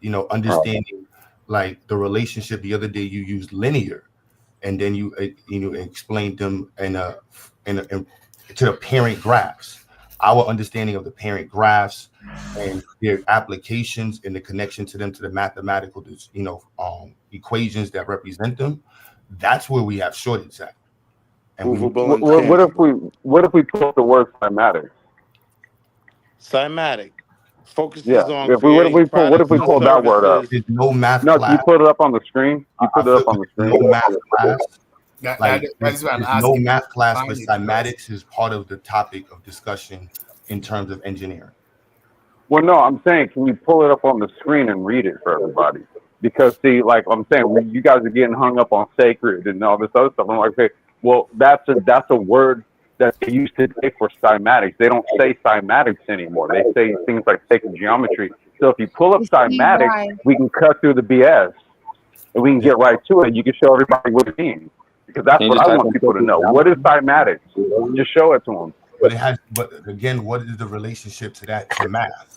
You know, understanding like the relationship. The other day you used linear, and then you explained them to the parent graphs. Our understanding of the parent graphs and their applications and the connection to them to the mathematical equations that represent them. That's where we have shortage at. And we Provable and What if we put the word cymatics? Cymatic focuses Yeah. on If we what if creating we pull what if products we and pull that word up? services. there's no math No, can you class. put it up on the screen? You I put it feel up on the there's screen. no math class. That Like is what I'm there's no asking. math class, Find but it, cymatics is part of the topic of discussion in terms of engineering. Well, no, I'm saying, can you pull it up on the screen and read it for everybody? Because see, like I'm saying, you guys are getting hung up on sacred and all this other stuff. I'm like, okay, well, that's a word that they used today for cymatics. They don't say cymatics anymore. They say things like sacred geometry. So if you pull up You see cymatics, why? we can cut through the BS and we can get right to it. You can show everybody what it means, because that's Can you what just I type want in people to sacred know. What is geometry? cymatics? Just show it to them. But again, what is the relationship to that to math?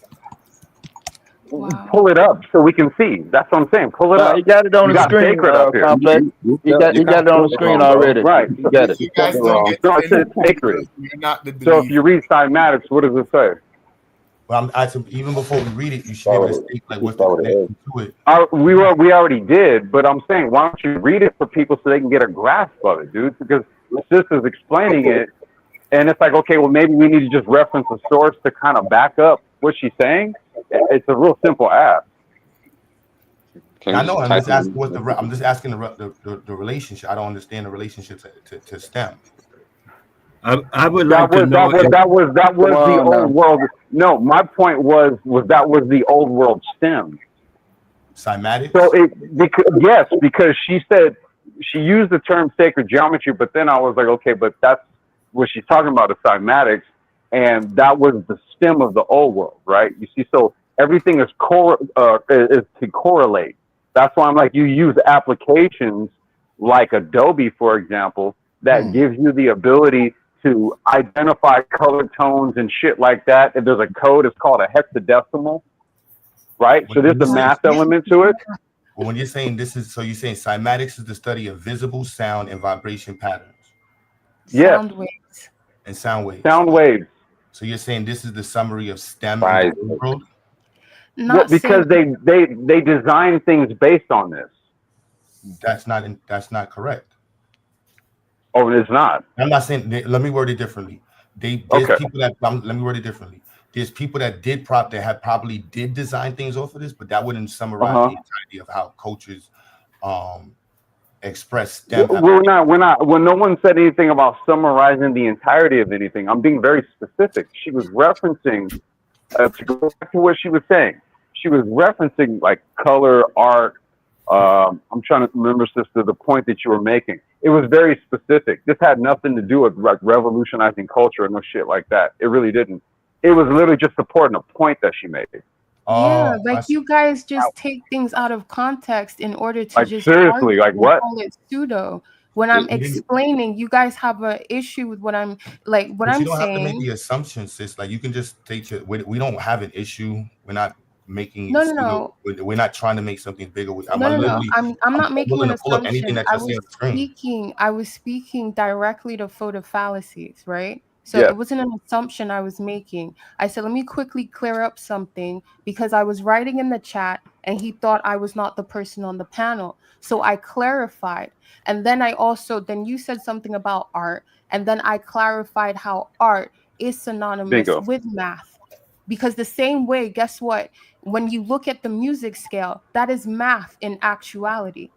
Wow. Pull it up so we can see. That's what I'm saying. Pull it up. You got it on You the got screen, sacred up here. Complex. You got it on the screen already. Right. You got it. You guys don't get No, to it says finish sacred. because you're not the So if you believer. read cymatics, what does it say? Well, I'm asking, even before we read it, you should be able to state like what's the connection to it. We already did, but I'm saying, why don't you read it for people so they can get a grasp of it, dude? Because the sister's explaining it, and it's like, okay, well, maybe we need to just reference a source to kind of back up what she's saying. It's a real simple ask. I know. I'm just asking I'm just asking the relationship. I don't understand the relationship to STEM. I would like to know. That was the old world. No, my point was that was the old world STEM. Cymatics. So because she said she used the term sacred geometry, but then I was like, okay, but that's what she's talking about is cymatics, and that was the STEM of the old world, right? You see, so everything is to correlate. That's why I'm like, you use applications like Adobe, for example, that gives you the ability to identify color tones and shit like that. If there's a code, it's called a hexadecimal, right? So there's the math element to it. Well, when you're saying you're saying cymatics is the study of visible sound and vibration patterns. Yes. Sound waves. And sound waves. Sound waves. So you're saying this is the summary of STEM in the world? Well, because they design things based on this. That's not correct. Oh, it's not. I'm not saying. Let me word it differently. There's people that let me word it differently. There's people that probably did design things off of this, but that wouldn't summarize the entirety of how cultures express STEM. We're not. Well, no one said anything about summarizing the entirety of anything. I'm being very specific. She was referencing to go back to what she was saying. She was referencing like color, art. I'm trying to remember, sister, the point that you were making. It was very specific. This had nothing to do with like revolutionizing culture or no shit like that. It really didn't. It was literally just supporting a point that she made. Yeah, like you guys just take things out of context in order to like just seriously, like what? call it pseudo. When I'm explaining, you guys have an issue with what I'm like. What But I'm you don't have to make saying. the assumption, sis. Like you can just state your. We don't have an issue. We're not making. No. We're not trying to make something bigger. No. I'm not making an pull up anything assumption. that I was speaking directly to photo fallacies, right? So Yeah. it wasn't an assumption I was making. I said, let me quickly clear up something because I was writing in the chat and he thought I was not the person on the panel. So I clarified. And then then you said something about art. And then I clarified how art is synonymous with math. Because the same way, guess what? When you look at the music scale, that is math in actuality.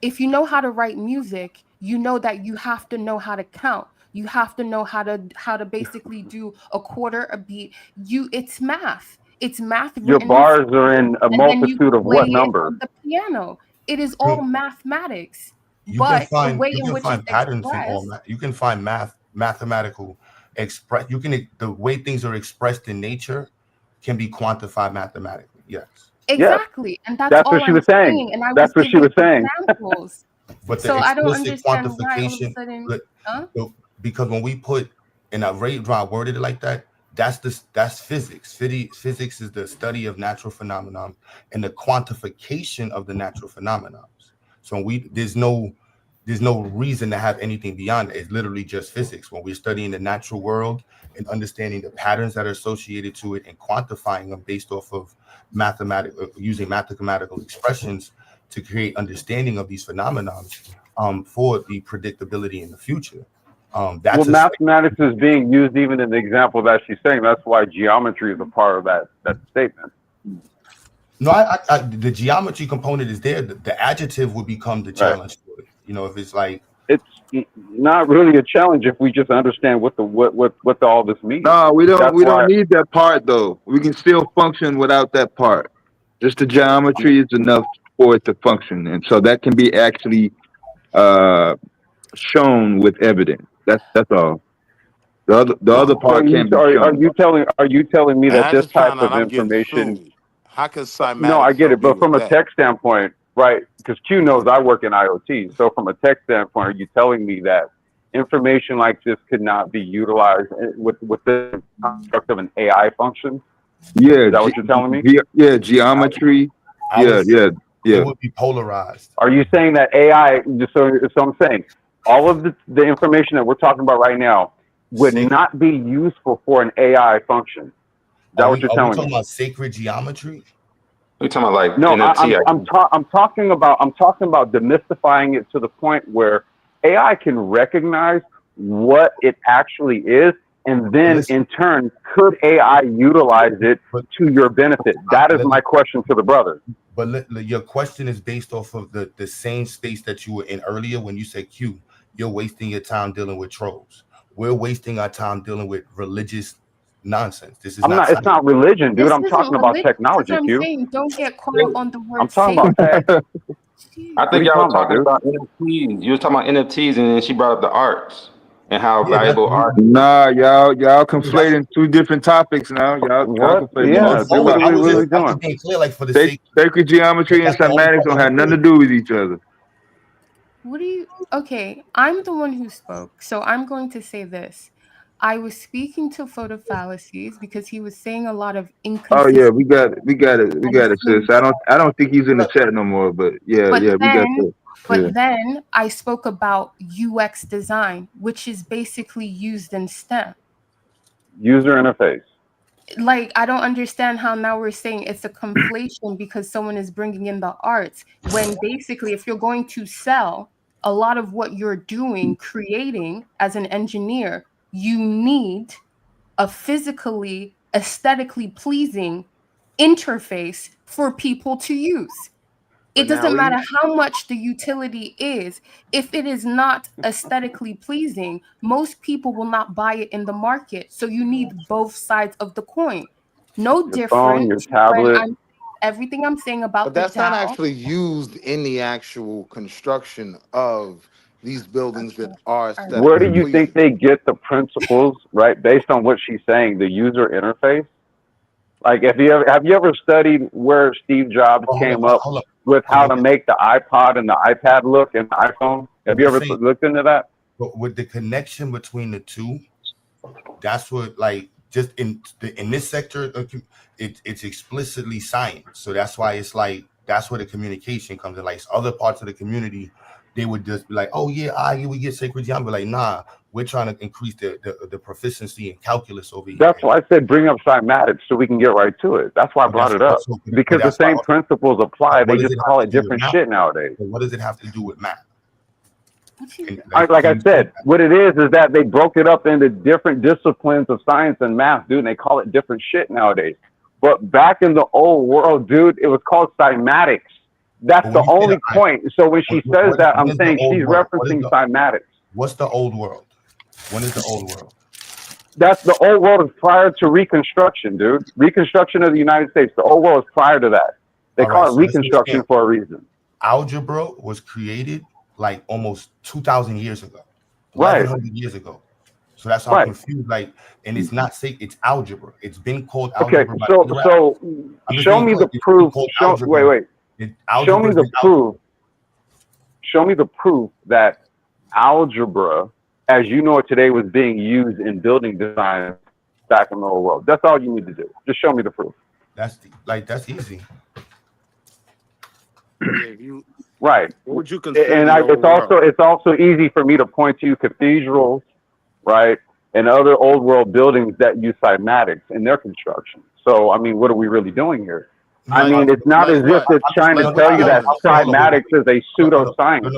If you know how to write music, you know that you have to know how to count. You have to know how to basically do a quarter, a beat. It's math. It's math. Your bars are in a multitude of what number? On the piano. It is all mathematics. You can find patterns in all that. You can find mathematical express. The way things are expressed in nature can be quantified mathematically. Yes. Exactly, and that's all what she was saying. And I that's what she was saying. Examples. But so I don't explicit understand why all of a quantification, sudden, because when we put in a rate draw worded it like that, that's physics. Physics is the study of natural phenomenon and the quantification of the natural phenomenon. So there's no reason to have anything beyond it. It's literally just physics. When we're studying the natural world and understanding the patterns that are associated to it and quantifying them based off of using mathematical expressions to create understanding of these phenomena, for the predictability in the future. Well, That's a mathematics is being used even in the example that she's saying. That's why geometry is a part of that statement. no, the geometry component is there. The adjective would become the challenge to it. You know, if it's like It's not really a challenge if we just understand what all this means. No, we That's don't why need that part though. We can still function without that part. Just the geometry is enough for it to function, and so that can be actually shown with evidence. That's all. The other part can't be shown. are you telling me Man, that I this just found type of out I'm getting information? sued. How can cymatics No, I get help it, me but with from a that? tech standpoint, right? Because Q knows I work in IoT. So from a tech standpoint, are you telling me that information like this could not be utilized with the construct of an AI function? Yeah, Is that what you're telling me? Yeah, geometry. It Yeah. would be polarized. Are you saying that AI? So I'm saying all of the information that we're talking about right now would not be useful for an AI function. Is that what you're Are we telling talking me? about sacred geometry? We're talking about like No, NFT. I'm talking about demystifying it to the point where AI can recognize what it actually is, and then in turn, could AI utilize it to your benefit? That is my question to the brother. But your question is based off of the same space that you were in earlier when you said Q. You're wasting your time dealing with trolls. We're wasting our time dealing with religious nonsense. This is not. It's not religion, dude. This I'm isn't talking about religion. That's technology, what I'm Q. saying. Don't get caught on the word I'm talking about tech. I What think are you y'all were talking talking about, about NFTs. You were talking about NFTs, and then she brought up the arts and how valuable art. Nah, y'all conflating two different topics now. Y'all What? conflating Yeah, multiple dude, what topics. are we doing? Being clear, like for the sake. Sacred geometry and That's the only cymatics part don't I have nothing to agree. do with each other. What do you? Okay, I'm the one who spoke, so I'm going to say this. I was speaking to photo fallacies because he was saying a lot of Oh inconsistencies. yeah, we got it, sis. I don't think he's in the chat no more, but yeah, But we got then, that. but Yeah. then I spoke about UX design, which is basically used in STEM. User interface. Like, I don't understand how now we're saying it's a conflation because someone is bringing in the arts, when basically if you're going to sell a lot of what you're doing, creating as an engineer, you need a physically, aesthetically pleasing interface for people to use. It But now doesn't matter we how much the utility is. If it is not aesthetically pleasing, most people will not buy it in the market. So you need both sides of the coin. No Your phone, different your when tablet. everything I'm saying about But the that's not DAO. actually used in the actual construction of these buildings that are Where do aesthetically you think pleasing. they get the principles, right? Based on what she's saying, the user interface. Like, have you ever studied where Steve Jobs came up with how to make the iPod and the iPad look and the iPhone? Have you ever looked into that? But with the connection between the two, that's what, like, just in this sector, it's explicitly science. So that's why it's like, that's where the communication comes in. Like other parts of the community, they would just be like, oh yeah, we get sacred geometry. Like, nah, we're trying to increase the proficiency in calculus over here. That's why I said bring up cymatics so we can get right to it. That's why I brought it up. Because the same principles apply. They just call it different shit nowadays. What does it have to do with math? Like I said, what it is that they broke it up into different disciplines of science and math, dude, and they call it different shit nowadays. But back in the old world, dude, it was called cymatics. That's the only point. So when she says that, I'm saying she's referencing cymatics. What's the old world? When is the old world? That's the old world is prior to Reconstruction, dude. Reconstruction of the United States. The old world is prior to that. They call it Reconstruction for a reason. Algebra was created like almost 2,000 years ago, right? 1,100 years ago. So that's how I'm confused. Like, and it's not safe. It's algebra. It's been called algebra. Okay, so show me the proof. Wait. Show me the proof. Show me the proof that algebra, as you know it today, was being used in building design back in the old world. That's all you need to do. Just show me the proof. That's easy. Right. What would you consider? And it's also easy for me to point to cathedrals, right, and other old world buildings that use cymatics in their construction. So I mean, what are we really doing here? I mean, it's not as if it's trying to tell you that cymatics is a pseudoscience.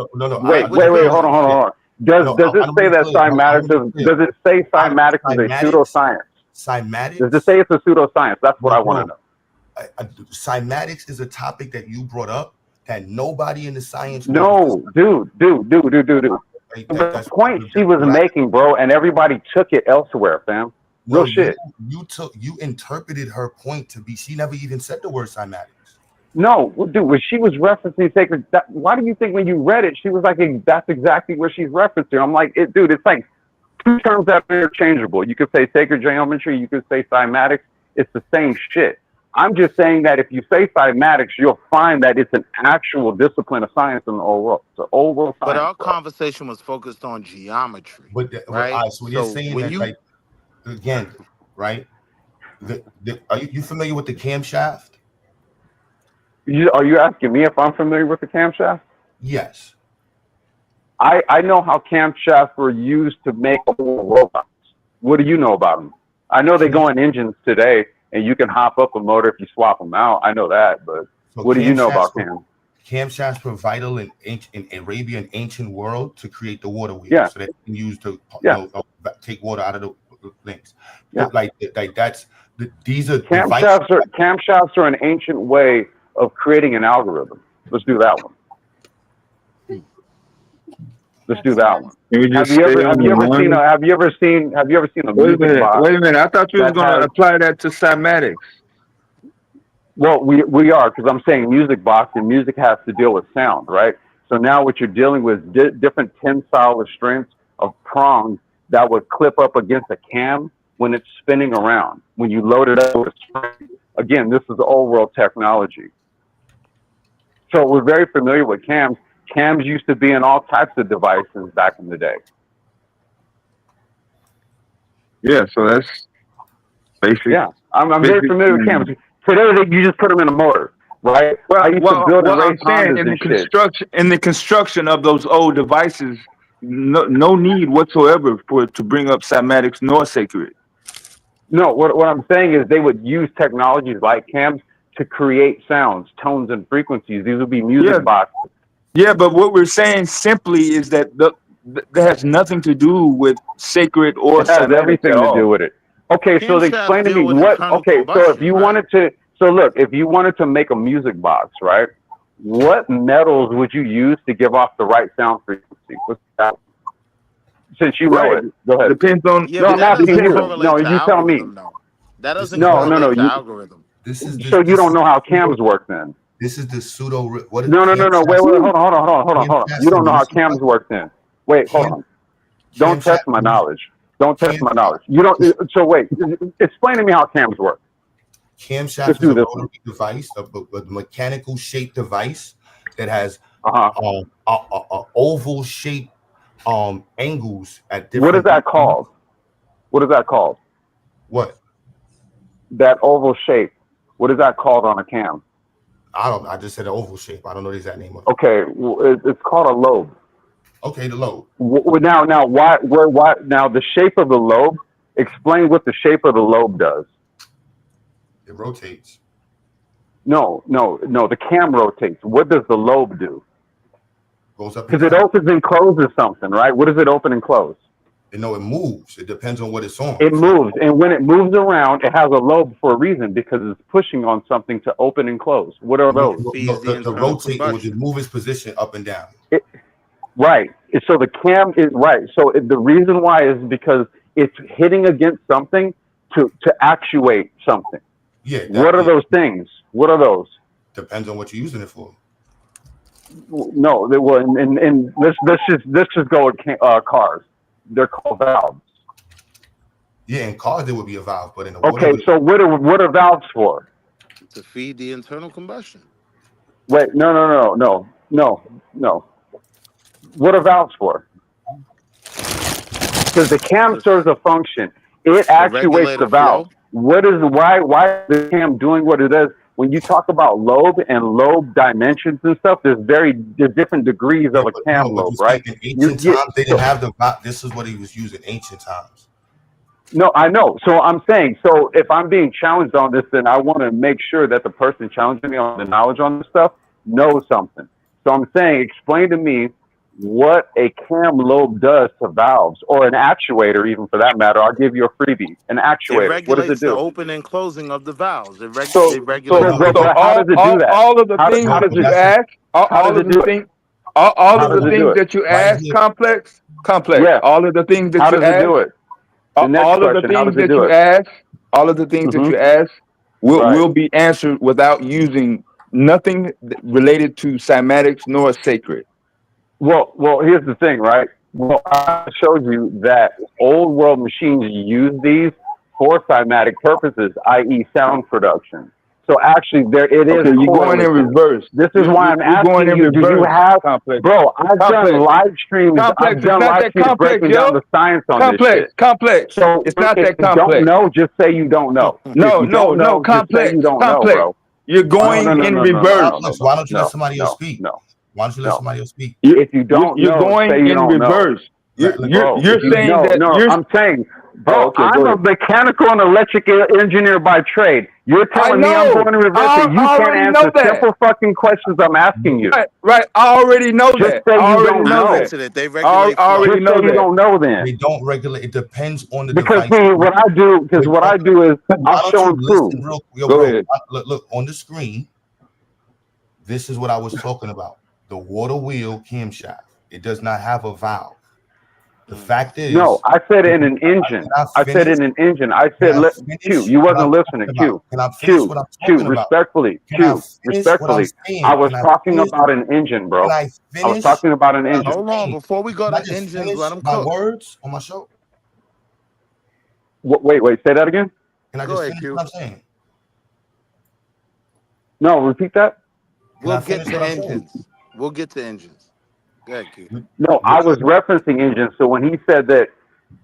Wait, hold on. Does it say that cymatics is? Does it say cymatics is a pseudoscience? Cymatics. Does it say it's a pseudoscience? That's what I want to know. Cymatics is a topic that you brought up that nobody in the science. No, dude. The point she was making, bro, and everybody took it elsewhere, fam. Real shit. You interpreted her point to be. She never even said the word cymatics. No, dude, when she was referencing sacred, why do you think when you read it, she was like, that's exactly what she's referencing? I'm like, dude, it's like two terms that are interchangeable. You could say sacred geometry, you could say cymatics. It's the same shit. I'm just saying that if you say cymatics, you'll find that it's an actual discipline of science in the old world. It's an old world science. But our conversation was focused on geometry, right? All right, so you're saying that, like, again, right? Are you familiar with the camshaft? Are you asking me if I'm familiar with the camshaft? Yes. I know how camshafts were used to make robots. What do you know about them? I know they go in engines today, and you can hop up a motor if you swap them out. I know that, but what do you know about cam? Camshafts were vital in Arabian ancient world to create the water wheel, so they can use to take water out of the things. Yeah. Like that's these are camshafts are an ancient way of creating an algorithm. Let's do that one. Have you ever seen a music box? Wait a minute. I thought you was going to apply that to cymatics. Well, we are, because I'm saying music box, and music has to deal with sound, right? So now what you're dealing with different tensile strengths of prongs that would clip up against a cam when it's spinning around. When you load it up with a spring. Again, this is old world technology. So we're very familiar with cams. Cams used to be in all types of devices back in the day. Yeah, so that's basically. Yeah, I'm very familiar with cams. Today, you just put them in a motor, right? I used to build and race Hondas in the construction of those old devices, no need whatsoever to bring up cymatics nor sacred. No, what I'm saying is they would use technologies like cams to create sounds, tones, and frequencies. These would be music boxes. Yeah, but what we're saying simply is that that has nothing to do with sacred or it has everything to do with it. Okay, so explain to me what. Okay, so if you wanted to, if you wanted to make a music box, right? What metals would you use to give off the right sound frequency? What's that? Since you know it, go ahead. Depends on. No, I'm asking you. No, you tell me. That doesn't. No. You, algorithm. So you don't know how cams work then? This is the pseudo. No. Wait. Hold on. You don't know how cams work then. Wait, hold on. Don't test my knowledge. Don't test my knowledge. You don't. So wait. Explain to me how cams work. Camshaft is a rotary device, a mechanical shaped device that has oval shaped angles at different. What is that called? What is that called? What? That oval shape. What is that called on a cam? I just said an oval shape. I don't know the exact name of it. Okay, well, it's called a lobe. Okay, the lobe. Now, why? Now, the shape of the lobe. Explain what the shape of the lobe does. It rotates. No. The cam rotates. What does the lobe do? Goes up. Because it opens and closes something, right? What does it open and close? No, it moves. It depends on what it's on. It moves, and when it moves around, it has a lobe for a reason because it's pushing on something to open and close. What are those? The rotate would move its position up and down. Right. So the cam is right. So the reason why is because it's hitting against something to actuate something. Yeah. What are those things? What are those? Depends on what you're using it for. No, they will. And let's just go with cars. They're called valves. Yeah, in cars there would be a valve, but in the water. Okay, so what are valves for? To feed the internal combustion. Wait, no. What are valves for? Because the cam serves a function. It actuates the valve. Why is the cam doing what it does? When you talk about lobe and lobe dimensions and stuff, there's different degrees of a cam lobe, right? In ancient times, they didn't have the. This is what he was using ancient times. No, I know. So I'm saying, so if I'm being challenged on this, then I want to make sure that the person challenging me on the knowledge on this stuff knows something. So I'm saying, explain to me what a cam lobe does to valves, or an actuator, even for that matter. I'll give you a freebie. An It actuator. What does it regulates the do? open and closing of the valves. It So, regulates. but how does it do that? all of the How things does that you it? ask, How all does of it the do it? things, all How of does the it do things it? that you Right ask, here. complex, Yeah. all of the things that How you does it ask, do it? The next all of the question. How things does it that do you it? ask, all of the things that you ask will Right. be answered without using nothing related to cymatics nor sacred. Well, here's the thing, right? Well, I showed you that old world machines use these for cymatic purposes, i.e., sound production. So actually, there it is Okay, you're going in correlative. reverse. This is why I'm You're going asking in you: do you reverse, have, complex. bro? I've done Complex. live streams. Complex. I've It's done not live that streams complex, breaking down yo. the science on this Complex. shit. Complex. So It's not if that you don't complex. know, just say you don't know. If No, you no, don't no. know, just say Complex. you don't know, Complex. bro. You're No, going no, no, in no, no, no, reverse. no, no, Complex, why don't you let no, somebody else no, speak? no, Why don't you let no. somebody else speak? If you don't You're know, going say you in don't know. reverse. You're Bro, if you saying don't that know, you're. I'm saying, bro, Oh, okay, I'm go a ahead. mechanical and electrical engineer by trade. You're I telling me I'm know. going in reverse I and you can't already know answer that. simple fucking questions I'm asking you. Right. I already know Just that. say I you already don't know know. that. Answer that. They I regulate flow. already Just say know you that. don't know then. They don't regulate. It depends on the Because device. see, what I do, because what I do is Why I'll don't show you and prove. listen real? Yo, Go bro, ahead. look on the screen. This is what I was talking about. The water wheel camshaft. It does not have a valve. The fact is, No, I said in an engine. I said in an engine. I said, Q, you wasn't listening. Q, Can I finish Q, what I'm Q, talking about? respectfully, Can I Q, finish what I'm respectfully. saying? I was Can I talking finish? about an engine, bro. Can I I was finish? talking about an what I'm engine. Hold on, saying? before we go Can I to just engines, finish let them my cook. words on my show? Wait, say that again? Can I Go just ahead, finish Q. what I'm saying? No, repeat that. Can We'll I get finish to what I'm saying? engines. We'll get to engines. Go ahead, Q. No, I was referencing engines. So when he said that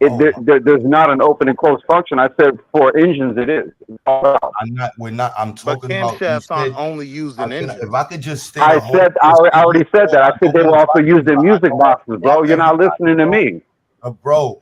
there's not an open and closed function, I said for engines it is. I'm not. We're not. I'm But talking about. You camshafts aren't said. only used in engines. If I could just stay I the whole. said I already said that. I said they were also used in music boxes, bro. You're not listening to me. Bro,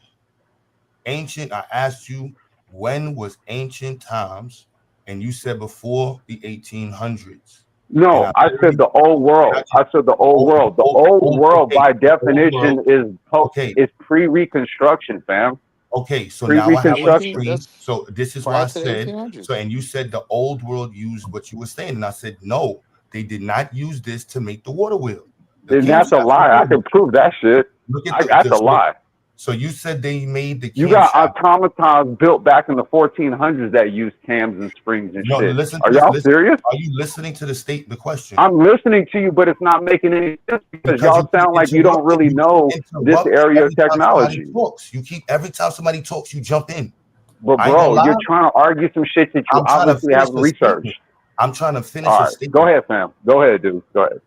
ancient. I asked you when was ancient times, and you said before the 1800s. No, I said the old world. I said the old world. The old world, by definition, is pre-Reconstruction, fam. Okay, so now I have on the screen. That's So this is why prior I to the said. 1800s. So and you said the old world used what you were saying, and I said no, they did not use this to make the water wheel. And that's a lie. I can prove that shit. That's a lie. So you said they made the You got camshaft. automatons built back in the 1400s that used cams and springs and No, shit. listen. Are y'all serious? Are you listening to the question? I'm listening to you, but it's not making any sense because y'all you sound like you don't really know this area of technology. You keep every time somebody talks, you jump in. But bro, you're trying to argue some shit that you obviously haven't researched. I'm trying to finish All a right, statement. go ahead, fam. Go ahead, dude. Go ahead.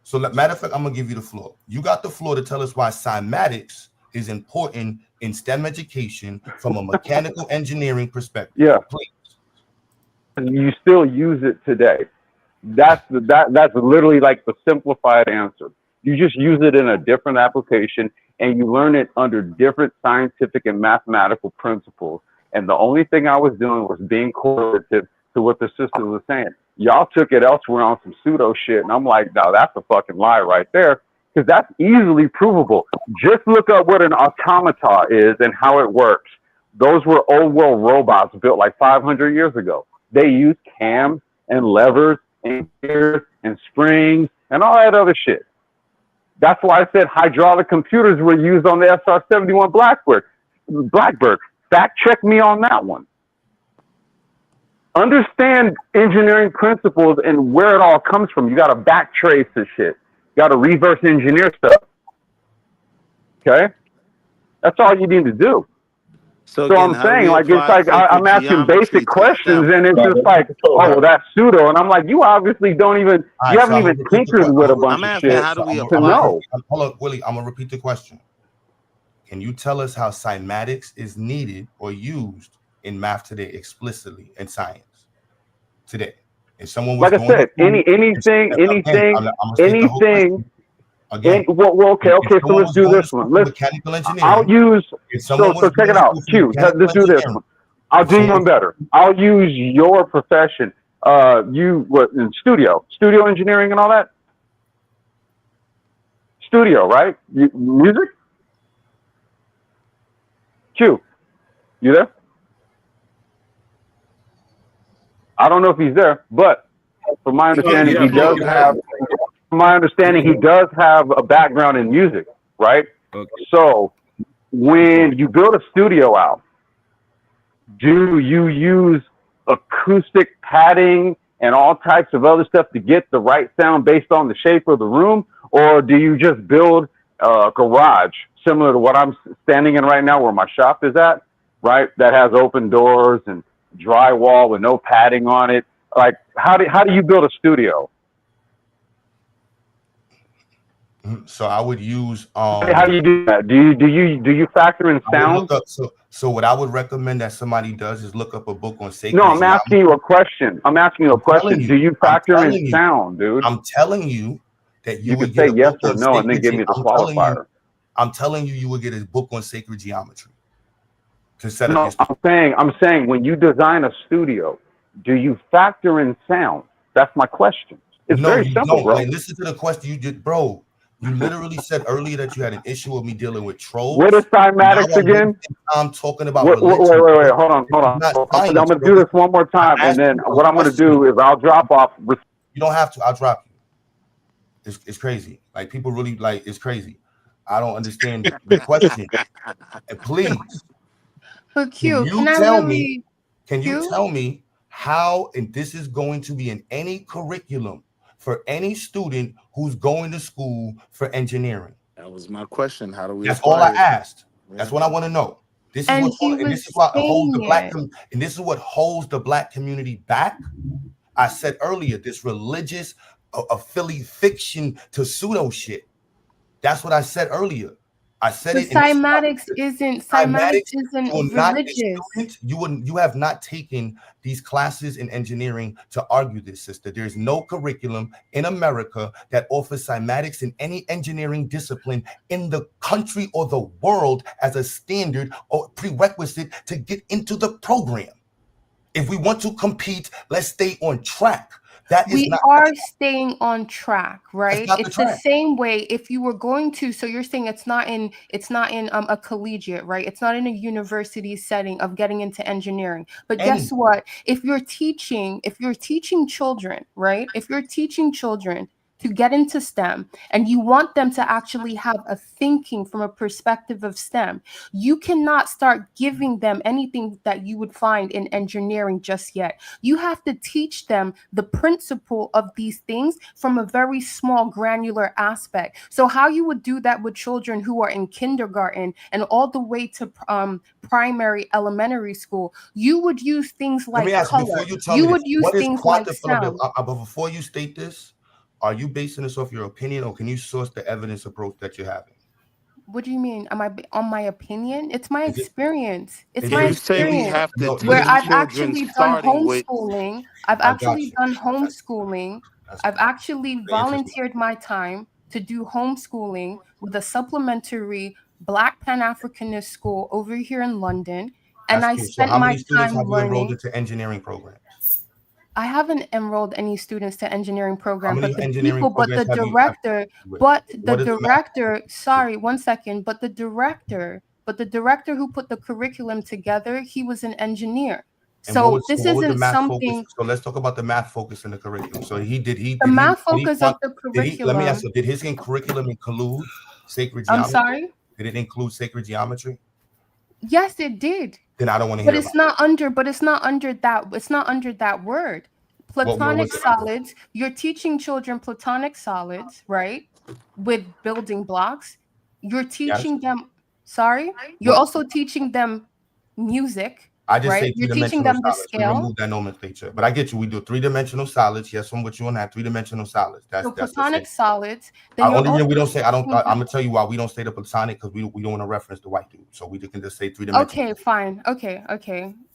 So, matter of fact, I'm gonna give you the floor. You got the floor to tell us why cymatics is important in STEM education from a mechanical engineering perspective. Yeah, please. You still use it today. That's literally like the simplified answer. You just use it in a different application and you learn it under different scientific and mathematical principles. And the only thing I was doing was being correlative to what the sister was saying. Y'all took it elsewhere on some pseudo shit. And I'm like, no, that's a fucking lie right there. Because that's easily provable. Just look up what an automata is and how it works. Those were old world robots built like 500 years ago. They used cams and levers and gears and springs and all that other shit. That's why I said hydraulic computers were used on the SR-71 Blackbird. Fact check me on that one. Understand engineering principles and where it all comes from. You got to back trace this shit. You got to reverse engineer stuff. Okay? That's all you need to do. So again, I'm saying, like, it's like I'm asking basic questions, and it's just like, oh, well, that's pseudo, and I'm like, you obviously don't even, you haven't even tinkered with a bunch of shit to know. Hold up, Willie. I'm gonna repeat the question. Can you tell us how cymatics is needed or used in math today, explicitly in science today? If someone was like I said, anything Again, okay. if So someone let's was do going to this school one. for Let's. mechanical engineering, I'll use. if someone was So check going it to out. school for Q. mechanical Let's do this engineering, one. I'll if do someone even better. I'll use your profession. In studio engineering and all that. Studio, right? Music. Q. You there? I don't know if he's there, but from my understanding, Yeah, he I'm does here. have. From my understanding, he does have a background in music, right? Okay. So when you build a studio out, do you use acoustic padding and all types of other stuff to get the right sound based on the shape of the room, or do you just build a garage similar to what I'm standing in right now, where my shop is at, right? That has open doors and drywall with no padding on it. Like, how do you build a studio? So I would use How do you do that? Do you factor in I would sound? look up, so what I would recommend that somebody does is look up a book on sacred No, I'm geometry. asking you a question. Telling Do you I'm factor in telling you, sound, dude? I'm telling you that you You would can get say a yes book or on no and then sacred give me the geometry. qualifier. I'm telling you, you would get a book on sacred geometry to set up No, your I'm saying when you design a studio, do you factor in sound? That's my question. It's No, very you simple, don't. bro. Like, listen to the question you did, bro. You literally said earlier that you had an issue with me dealing with trolls. What is Now cymatics I'm again? wasting time talking about Wait, religion. wait. Hold on. It's not I'm science, gonna bro. do this one more time, I and asked then you a what I'm gonna question. do is I'll drop off. You don't have to. I'll drop you. It's crazy. Like, people really, like, it's crazy. I don't understand the question. And please, But can Q, can you I tell me? really Can you Q? tell me how? And this is going to be in any curriculum for any student who's going to school for engineering. That was my question. How do we That's all I apply it? asked. That's what I want to know. This is And what, he and this was is what holds the saying black, it. and this is what holds the black community back. I said earlier, this religious affiliation to pseudo shit. That's what I said earlier. I said But it. And this is why cymatics isn't you will not, religious. you have not taken these classes in engineering to argue this, sister. There's no curriculum in America that offers cymatics in any engineering discipline in the country or the world as a standard or prerequisite to get into the program. If we want to compete, let's stay on track. That is We not are staying on track, right? not the It's the track. same way if you were going to, so you're saying it's not in a collegiate, right? It's not in a university setting of getting into engineering. But guess what? If you're teaching children, right? If you're teaching children to get into STEM and you want them to actually have a thinking from a perspective of STEM, you cannot start giving them anything that you would find in engineering just yet. You have to teach them the principle of these things from a very small granular aspect. So how you would do that with children who are in kindergarten and all the way to primary elementary school, you would use things like Let me ask color. you, before you tell You me would this, use what is things like quantifiable? sound. But before you state this, are you basing this off your opinion, or can you source the evidence approach that you're having? What do you mean? Am I on my opinion? It's my Is it- experience. It's is my it- You say we experience have to No, where teach literally- I've children actually done starting with. homeschooling. I've I got actually you. done homeschooling. I've actually The answer is- volunteered my time to do homeschooling with a supplementary Black Pan-Africanist school over here in London. And That's I cool. So spent how my many students time have you enrolled learning. into engineering programs? I haven't enrolled any students to engineering program, many but the engineering people, but the programs have you director, with? but the What is the math? director, sorry, one second, but the director who put the curriculum together, he was an engineer. And So this what was the isn't math something, focus? So let's talk about the math focus in the curriculum. So the math focus of the let me curriculum. ask you, did his curriculum include sacred I'm geometry? sorry? Did it include sacred geometry? Yes, it did. Then I don't want to But hear it's about not under that word. What Platonic was it under? solids, you're teaching children platonic solids, right? With building blocks. You're teaching them, sorry? You're What- also teaching them music. I just right? say You're teaching three-dimensional them the solids. We scale. remove that nomenclature. But I get you. We do three-dimensional solids. Yes, I'm with you on that. Three-dimensional solids. So That's the platonic thing. solids. Then you're Only reason we don't also say I'm teaching gonna tell you why we don't say the platonic, because we don't want to reference the white dude. So we can just say three-dimensional. Okay, fine. Okay.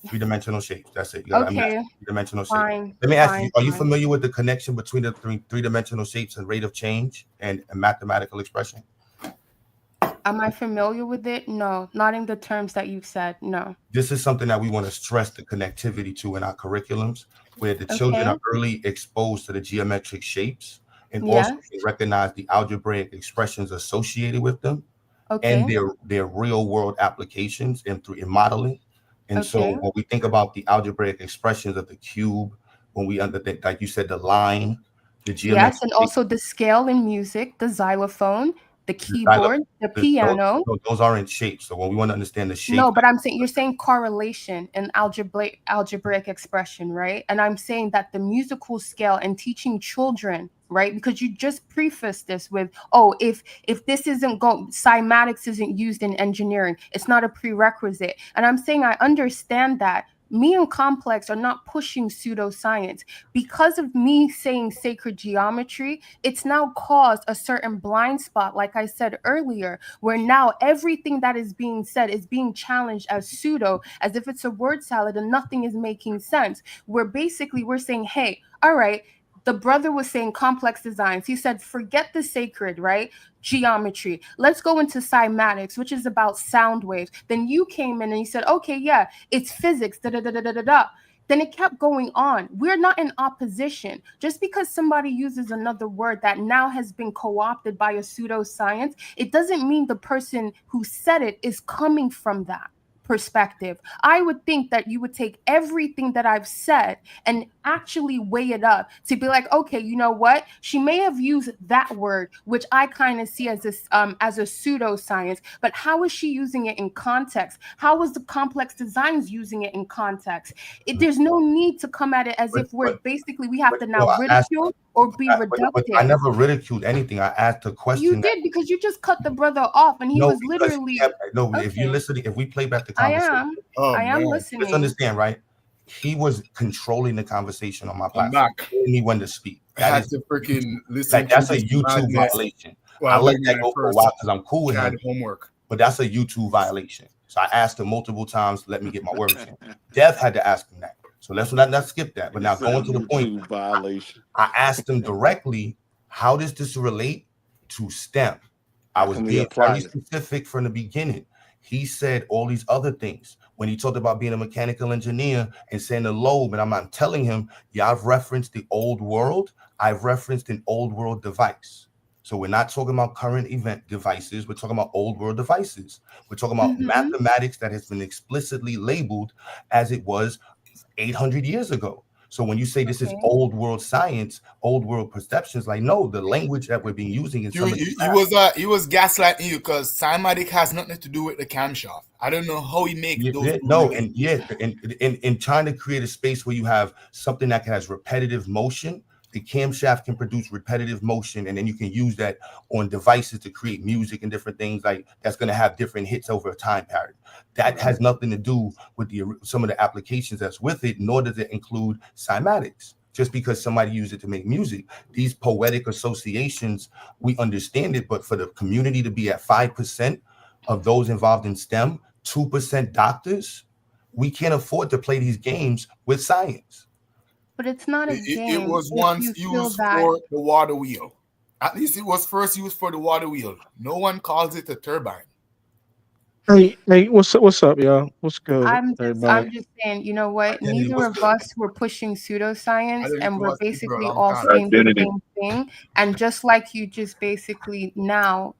Three-dimensional shapes. That's it. You gotta Okay. imagine three-dimensional shapes. Fine. Let me ask you: Are you Fine. familiar with the connection between the three-dimensional shapes and rate of change and mathematical expression? Am I familiar with it? No, not in the terms that you've said. No. This is something that we want to stress the connectivity to in our curriculums, where the children Okay. are early exposed to the geometric shapes and Yes. also can recognize the algebraic expressions associated with them Okay. and their real world applications in modeling. And so Okay. when we think about the algebraic expressions of the cube, when we understand, like you said, the line, the geometric Yes, and also the scale in music, the xylophone, the the keyboard, the piano. those aren't shapes. So when we want to understand the shape, No, but I'm saying you're saying correlation and algebraic expression, right? And I'm saying that the musical scale and teaching children, right? Because you just prefaced this with, oh, if this isn't cymatics isn't used in engineering, it's not a prerequisite. And I'm saying I understand that. Me and Complex are not pushing pseudoscience. Because of me saying sacred geometry, it's now caused a certain blind spot, like I said earlier, where now everything that is being said is being challenged as pseudo, as if it's a word salad and nothing is making sense. Where basically we're saying, hey, all right, the brother was saying complex designs. He said, forget the sacred, right? Geometry. Let's go into cymatics, which is about sound waves. Then you came in and you said, okay, yeah, it's physics, da-da-da-da-da-da. Then it kept going on. We're not in opposition. Just because somebody uses another word that now has been co-opted by a pseudoscience, it doesn't mean the person who said it is coming from that perspective. I would think that you would take everything that I've said and actually weigh it up to be like, okay, you know what? She may have used that word, which I kind of see as a pseudoscience, but how is she using it in context? How is the complex designs using it in context? There's no need to come at it as if we have to now ridicule or be reductive. But I never ridiculed anything. I asked a question. You did, because you just cut the brother off and he was because literally if you're listening, if we play back the I conversation, am listening. Let's understand, right? He was controlling the conversation on my platform. back. Telling me when to speak. I had to freaking listen. Like, that's to a this YouTube madness violation. while I let doing that my go for a first while because I'm cool with CAD him. homework. But that's a YouTube violation. So I asked him multiple times to let me get my words in. Dev had to ask him that. So let's not skip that. But now going to the point, violation. I asked him directly, how does this relate to STEM? I was being very specific from the beginning. He said all these other things. When he talked about being a mechanical engineer and saying the lobe, and I'm telling him, yeah, I've referenced the old world. I've referenced an old world device. So we're not talking about current event devices. We're talking about old world devices. We're talking about mathematics that has been explicitly labeled as it was 800 years ago. So when you say this is old world science, old world perceptions, like, no, the language that we're being using in some of these He was gaslighting you because cymatic has nothing to do with the camshaft. I don't know how he makes those. In trying to create a space where you have something that has repetitive motion, the camshaft can produce repetitive motion, and then you can use that on devices to create music and different things like that's going to have different hits over a time period. That has nothing to do with some of the applications that's with it, nor does it include cymatics. Just because somebody used it to make music, these poetic associations, we understand it, but for the community to be at 5% of those involved in STEM, 2% doctors, we can't afford to play these games with science. But it's not a game. It was once used for the water wheel. At least it was first used for the water wheel. No one calls it a turbine. Hey, what's up, y'all? What's good? I'm just saying, you know what? Neither of us were pushing pseudoscience, and we're basically all saying the same thing. And just like you just basically now,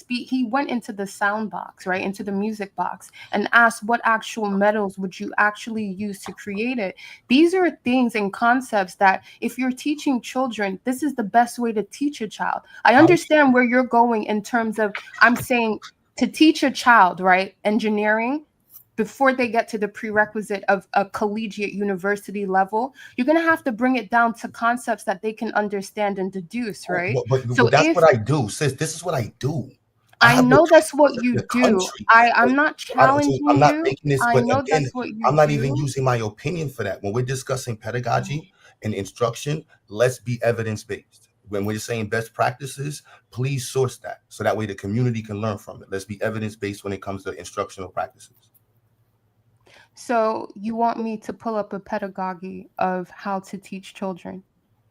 he went into the sound box, right? Into the music box and asked what actual metals would you actually use to create it? These are things and concepts that if you're teaching children, this is the best way to teach a child. I understand where you're going in terms of, I'm saying, to teach a child, right, engineering, before they get to the prerequisite of a collegiate university level, you're going to have to bring it down to concepts that they can understand and deduce, right? But that's what I do, sis. This is what I do. I have know the that's what tools of you the do. country. I'm not challenging I'm not you. making this, I but know again, that's what you I'm not even do. using my opinion for that. When we're discussing pedagogy and instruction, let's be evidence-based. When we're saying best practices, please source that so that way the community can learn from it. Let's be evidence-based when it comes to instructional practices. So you want me to pull up a pedagogy of how to teach children?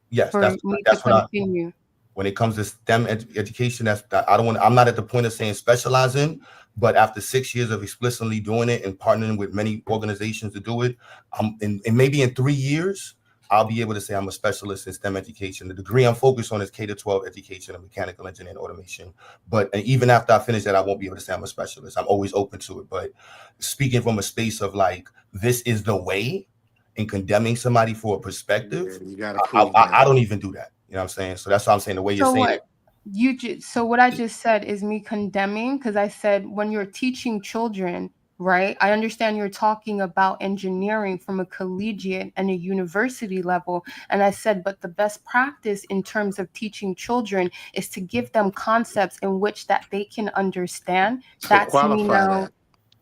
Yes, For that's me to what I. continue. When it comes to STEM education, I don't want. I'm not at the point of saying specialize in, but after 6 years of explicitly doing it and partnering with many organizations to do it, and maybe in 3 years, I'll be able to say I'm a specialist in STEM education. The degree I'm focused on is K-12 education and mechanical engineering automation. But even after I finish that, I won't be able to say I'm a specialist. I'm always open to it. But speaking from a space of like, this is the way, and condemning somebody for a perspective, You gotta prove I don't even do that. You know what I'm saying? So that's why I'm saying the way you're So saying what so what I just said is me condemning, because I said when you're teaching children, right? I understand you're talking about engineering from a collegiate and a university level. And I said, but the best practice in terms of teaching children is to give them concepts in which that they can understand. So That's me qualify now. that.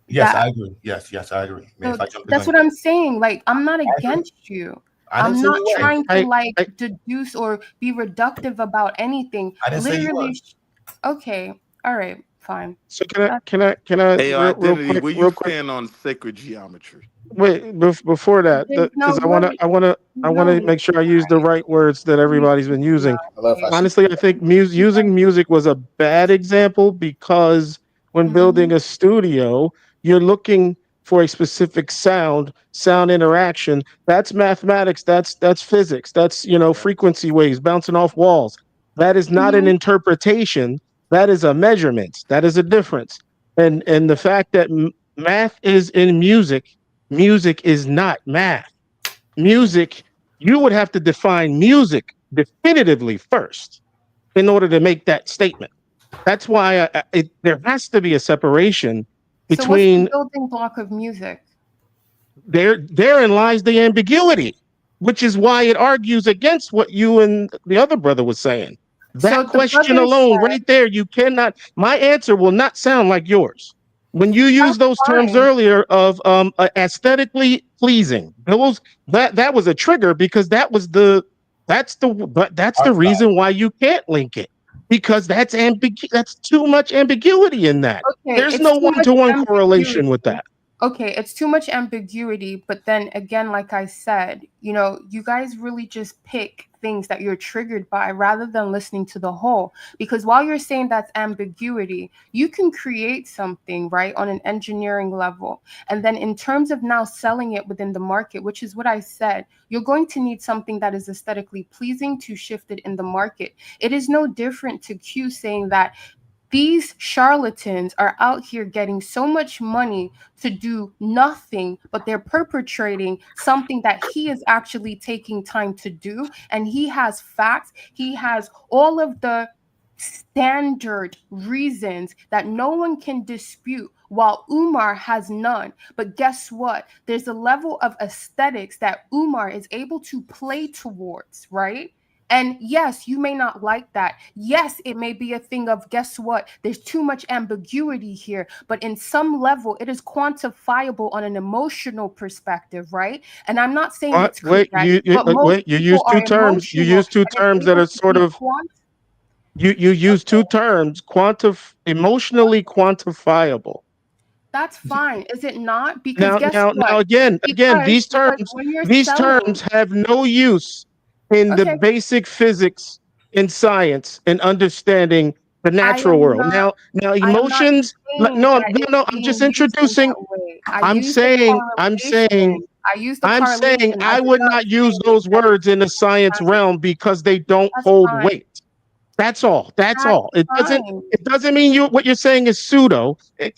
Yes, That- I agree. Yes, I agree. Man, So if I jump the that's gun, what I'm saying. Like, I'm not against you. I didn't I'm say not you were. trying to like deduce or be reductive about anything. I didn't say you Literally, were. okay, all right, fine. So can I Hey, real identity, quick, where you real quick. stand on sacred geometry? Wait, before that, There's because no way. I want to make sure I use the right words that everybody's been using. Honestly, I think using music was a bad example because when building a studio, you're looking for a specific sound interaction. That's mathematics. That's physics. That's frequency waves bouncing off walls. That is not an interpretation. That is a measurement. That is a difference. And the fact that math is in music. Music is not math. Music, you would have to define music definitively first in order to make that statement. That's why there has to be a separation So what's between. the building block of music? Therein lies the ambiguity, which is why it argues against what you and the other brother was saying. That So the question brother alone, said- right there, you cannot. My answer will not sound like yours. When you use those terms fine. earlier of aesthetically pleasing, that was a trigger because that's the reason why you can't link it, because that's too much ambiguity in that. Okay, There's it's no too much one-to-one correlation with ambiguity. that. Okay, it's too much ambiguity, but then again, like I said, you guys really just pick things that you're triggered by rather than listening to the whole. Because while you're saying that's ambiguity, you can create something, right, on an engineering level. And then in terms of now selling it within the market, which is what I said, you're going to need something that is aesthetically pleasing to shift it in the market. It is no different to Q saying that these charlatans are out here getting so much money to do nothing, but they're perpetrating something that he is actually taking time to do. And he has facts. He has all of the standard reasons that no one can dispute, while Umar has none. But guess what? There's a level of aesthetics that Umar is able to play towards, right? And yes, you may not like that. Yes, it may be a thing of, guess what? There's too much ambiguity here. But in some level, it is quantifiable on an emotional perspective, right? And I'm not saying it's correct. You use two terms. You use two terms that are sort of. You use two terms, emotionally quantifiable. That's fine, is it not? Because Now again, these terms have no use in the basic physics and science and understanding the natural world. Now emotions. No, I'm just introducing. I'm saying I would not use those words in the science realm because they don't hold weight. That's all. It doesn't mean what you're saying is pseudo.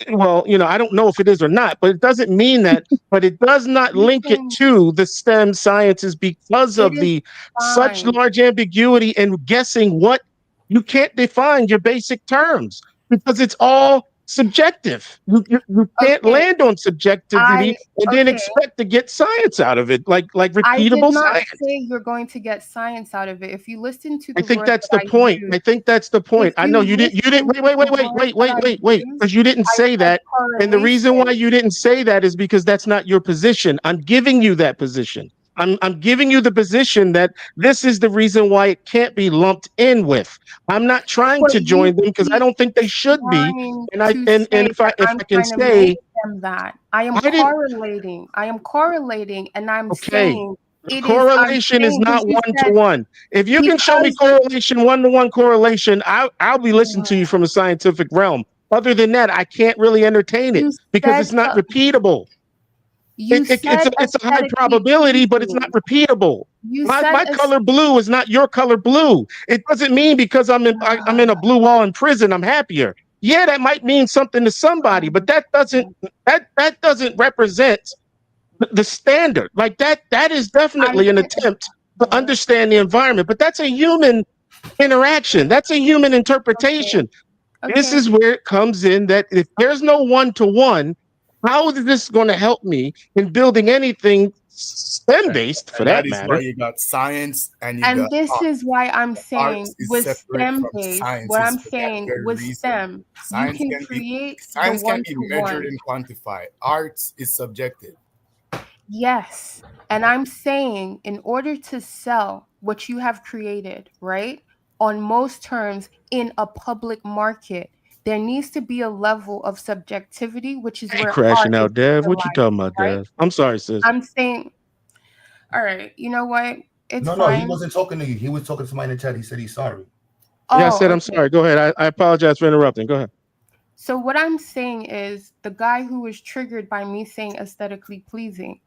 Well, I don't know if it is or not, but it doesn't mean that. But it does not link it to the STEM sciences because of the such large ambiguity and guessing what you can't define your basic terms because it's all subjective. You can't land on subjectivity and then expect to get science out of it, like I did repeatable not science. say you're going to get science out of it. If you listen to the I think words that's that the point. use, I think that's the point. if I know you you didn't. You didn't. listen Wait. to the words that I use, Because you didn't I say said that. And the reason why correlation. you didn't say that is because that's not your position. I'm giving you that position. I'm giving you the position that this is the reason why it can't be lumped in with. I'm not trying But to join you them because I keep don't think they should be. trying And I to and say if I that I'm can trying to make say them that. I am I didn't. correlating. I am correlating, and I'm Okay. saying The it is. I'm correlation is saying not because you one to said one. If you can show me because correlation, 1-to-1 correlation, I'll be listening to you from a scientific realm. Other than that, I can't really entertain it you because said it's not repeatable. you said It's a high aesthetically probability, but it's not pleasing. repeatable. You My said color blue is not your color blue. It doesn't mean because I'm in a blue wall in prison, I'm happier. Yeah, that might mean something to somebody, but that doesn't represent the standard. Like that is definitely an attempt to understand the environment, but that's a human interaction. That's a human interpretation. This is where it comes in that if there's no 1-to-1, how is this going to help me in building anything STEM-based for And that that is matter? why you got science and you And got this art. is why I'm Arts saying is with separate STEM from based, what sciences I'm for that saying very with reason. STEM, you Science can can be create the science can be measured 1-to-1. and quantified. Arts is subjective. Yes. And I'm saying in order to sell what you have created, right, on most terms in a public market, there needs to be a level of subjectivity, which is Hey, where crashing art is out, Dev. What you utilized, talking about, right? Dev? I'm sorry, sis. I'm saying, all right, you know what? It's No, he fine. wasn't talking to you. He was talking to somebody in the chat. He said he's sorry. Yeah, I Oh, said I'm okay. sorry. Go ahead. I apologize for interrupting. Go ahead. So what I'm saying is the guy who was triggered by me saying aesthetically pleasing,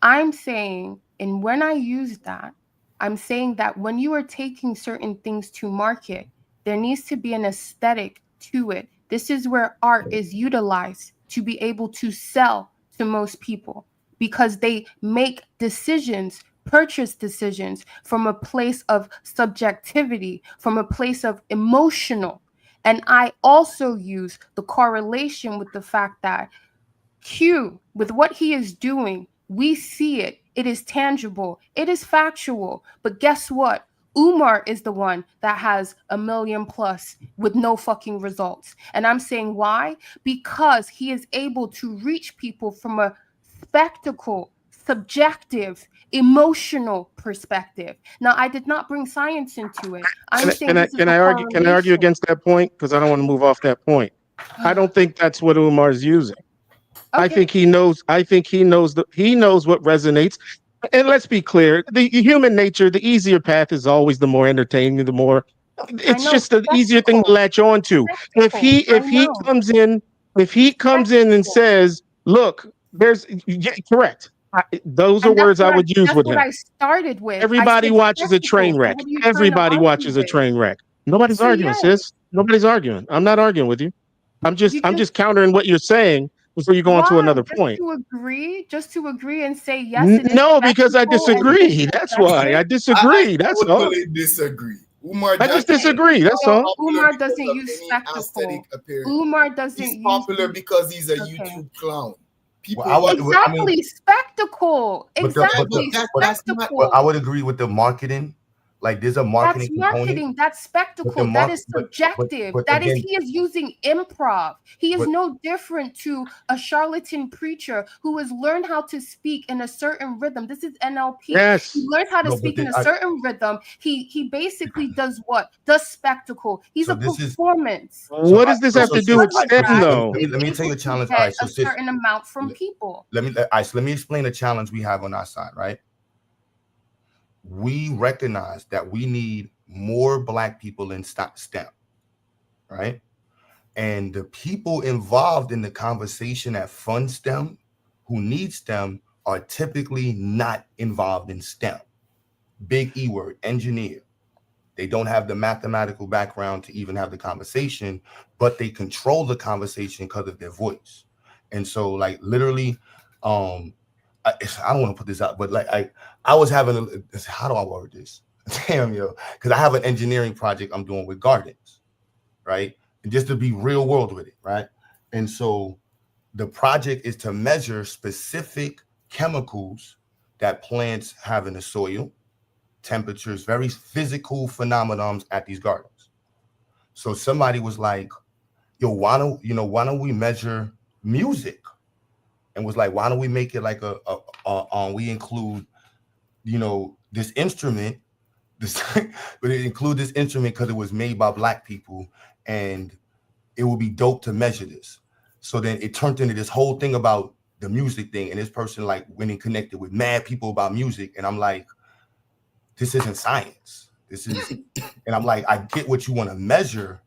I'm saying, and when I use that, I'm saying that when you are taking certain things to market, there needs to be an aesthetic to it. This is where art is utilized to be able to sell to most people because they make decisions, purchase decisions from a place of subjectivity, from a place of emotional. And I also use the correlation with the fact that Q, with what he is doing, we see it. It is tangible. It is factual. But guess what? Umar is the one that has 1 million plus with no fucking results. And I'm saying why? Because he is able to reach people from a spectacle, subjective, emotional perspective. Now, I did not bring science into it. I'm saying this is Can the I argue? Can I argue correlation. against that point? Because I don't want to move off that point. I don't think that's what Umar's using. I think he knows. I think he knows what resonates. And let's be clear: the human nature, the easier path is always the more entertaining. The more, it's just an easier thing to latch on to. If he comes in and says, "Look, there's correct." Those are And words I would use that's with what him. I started with. Everybody watches a train wreck. So what are you trying to Everybody argue watches a with? train wreck. Nobody's So arguing, yes, sis. Nobody's arguing. I'm not arguing with you. I'm you just countering what you're saying before you go on to why? another point. Just to agree and say yes, it is No, because I spectacle and it is disagree. That's why I subjective. disagree. That's all. totally disagree. Umar I just doesn't disagree. That's become all. popular Umar because doesn't of use any spectacle. aesthetic appearance. Umar doesn't He's use popular because he's a YouTube clown. People exactly spectacle. Exactly spectacle. But I would agree with the marketing. Like there's a marketing That's component. marketing. That's spectacle. That is subjective. That is, he is using improv. He is no different to a charlatan preacher who has learned how to speak in a certain rhythm. This is NLP. Yes. He learns how to speak in a certain rhythm. He basically does what? Does spectacle. He's a performance. What does this have to do with STEM, though? Let me tell you a challenge. All Get right, so a certain amount from people. let me explain the challenge we have on our side, right? We recognize that we need more Black people in STEM, right? And the people involved in the conversation that fund STEM, who need STEM, are typically not involved in STEM. Big E word, engineer. They don't have the mathematical background to even have the conversation, but they control the conversation because of their voice. And so, like, literally, I don't want to put this out, but like I was having how do I word this? Damn, yo, because I have an engineering project I'm doing with gardens, right? And just to be real world with it, right? And so the project is to measure specific chemicals that plants have in the soil, temperatures, very physical phenomenons at these gardens. So somebody was like, yo, why don't we measure music? And was like, why don't we make it like we include, this instrument, but it include this instrument because it was made by Black people, and it would be dope to measure this. So then it turned into this whole thing about the music thing, and this person like went and connected with mad people about music, and I'm like, this isn't science. This is, and I'm like, I get what you want to measure,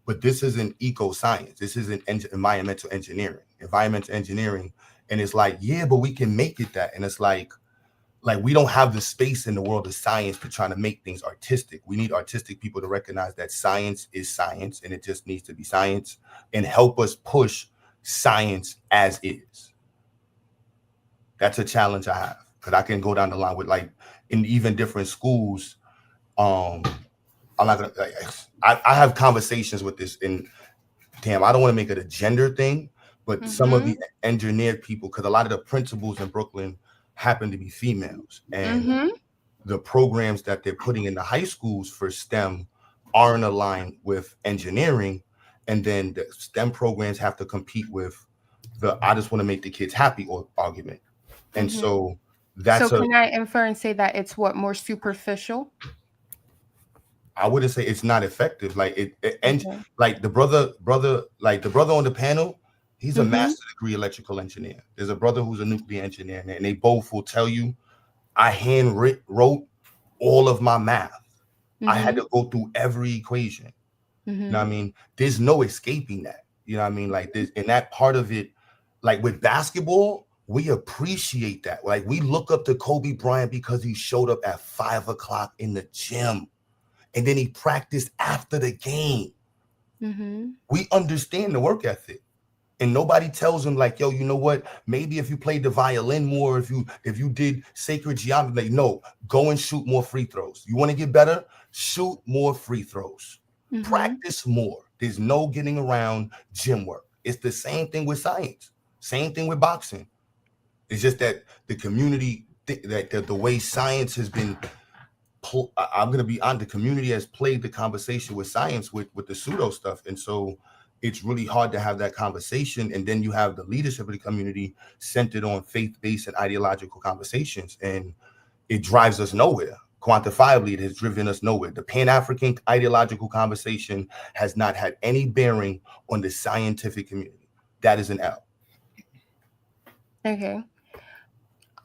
but this isn't eco science. This isn't environmental engineering. And it's like, yeah, but we can make it that. And it's like we don't have the space in the world of science to try to make things artistic. We need artistic people to recognize that science is science, and it just needs to be science, and help us push science as is. That's a challenge I have, because I can go down the line with like in even different schools. I'm not gonna. I have conversations with this, and damn, I don't want to make it a gender thing, but some of the engineered people, because a lot of the principals in Brooklyn happen to be females, and the programs that they're putting in the high schools for STEM aren't aligned with engineering, and then the STEM programs have to compete with the I just want to make the kids happy argument. And so that's so can I infer and say that it's what, more superficial? I wouldn't say it's not effective. Like like the brother on the panel, he's a master degree electrical engineer. There's a brother who's a nuclear engineer, and they both will tell you, I wrote all of my math. I had to go through every equation. You know what I mean? There's no escaping that. You know what I mean? Like this, and that part of it, like with basketball, we appreciate that. Like we look up to Kobe Bryant because he showed up at 5 o'clock in the gym, and then he practiced after the game. We understand the work ethic, and nobody tells him like, yo, you know what? Maybe if you played the violin more, if you did sacred geometry, like, no, go and shoot more free throws. You want to get better? Shoot more free throws. Practice more. There's no getting around gym work. It's the same thing with science. Same thing with boxing. It's just that the community, that the way science has been, I'm going to be on, the community has played the conversation with science with the pseudo stuff. And so it's really hard to have that conversation. And then you have the leadership of the community centered on faith-based and ideological conversations. And it drives us nowhere. Quantifiably, it has driven us nowhere. The Pan-African ideological conversation has not had any bearing on the scientific community. That is an L. Okay.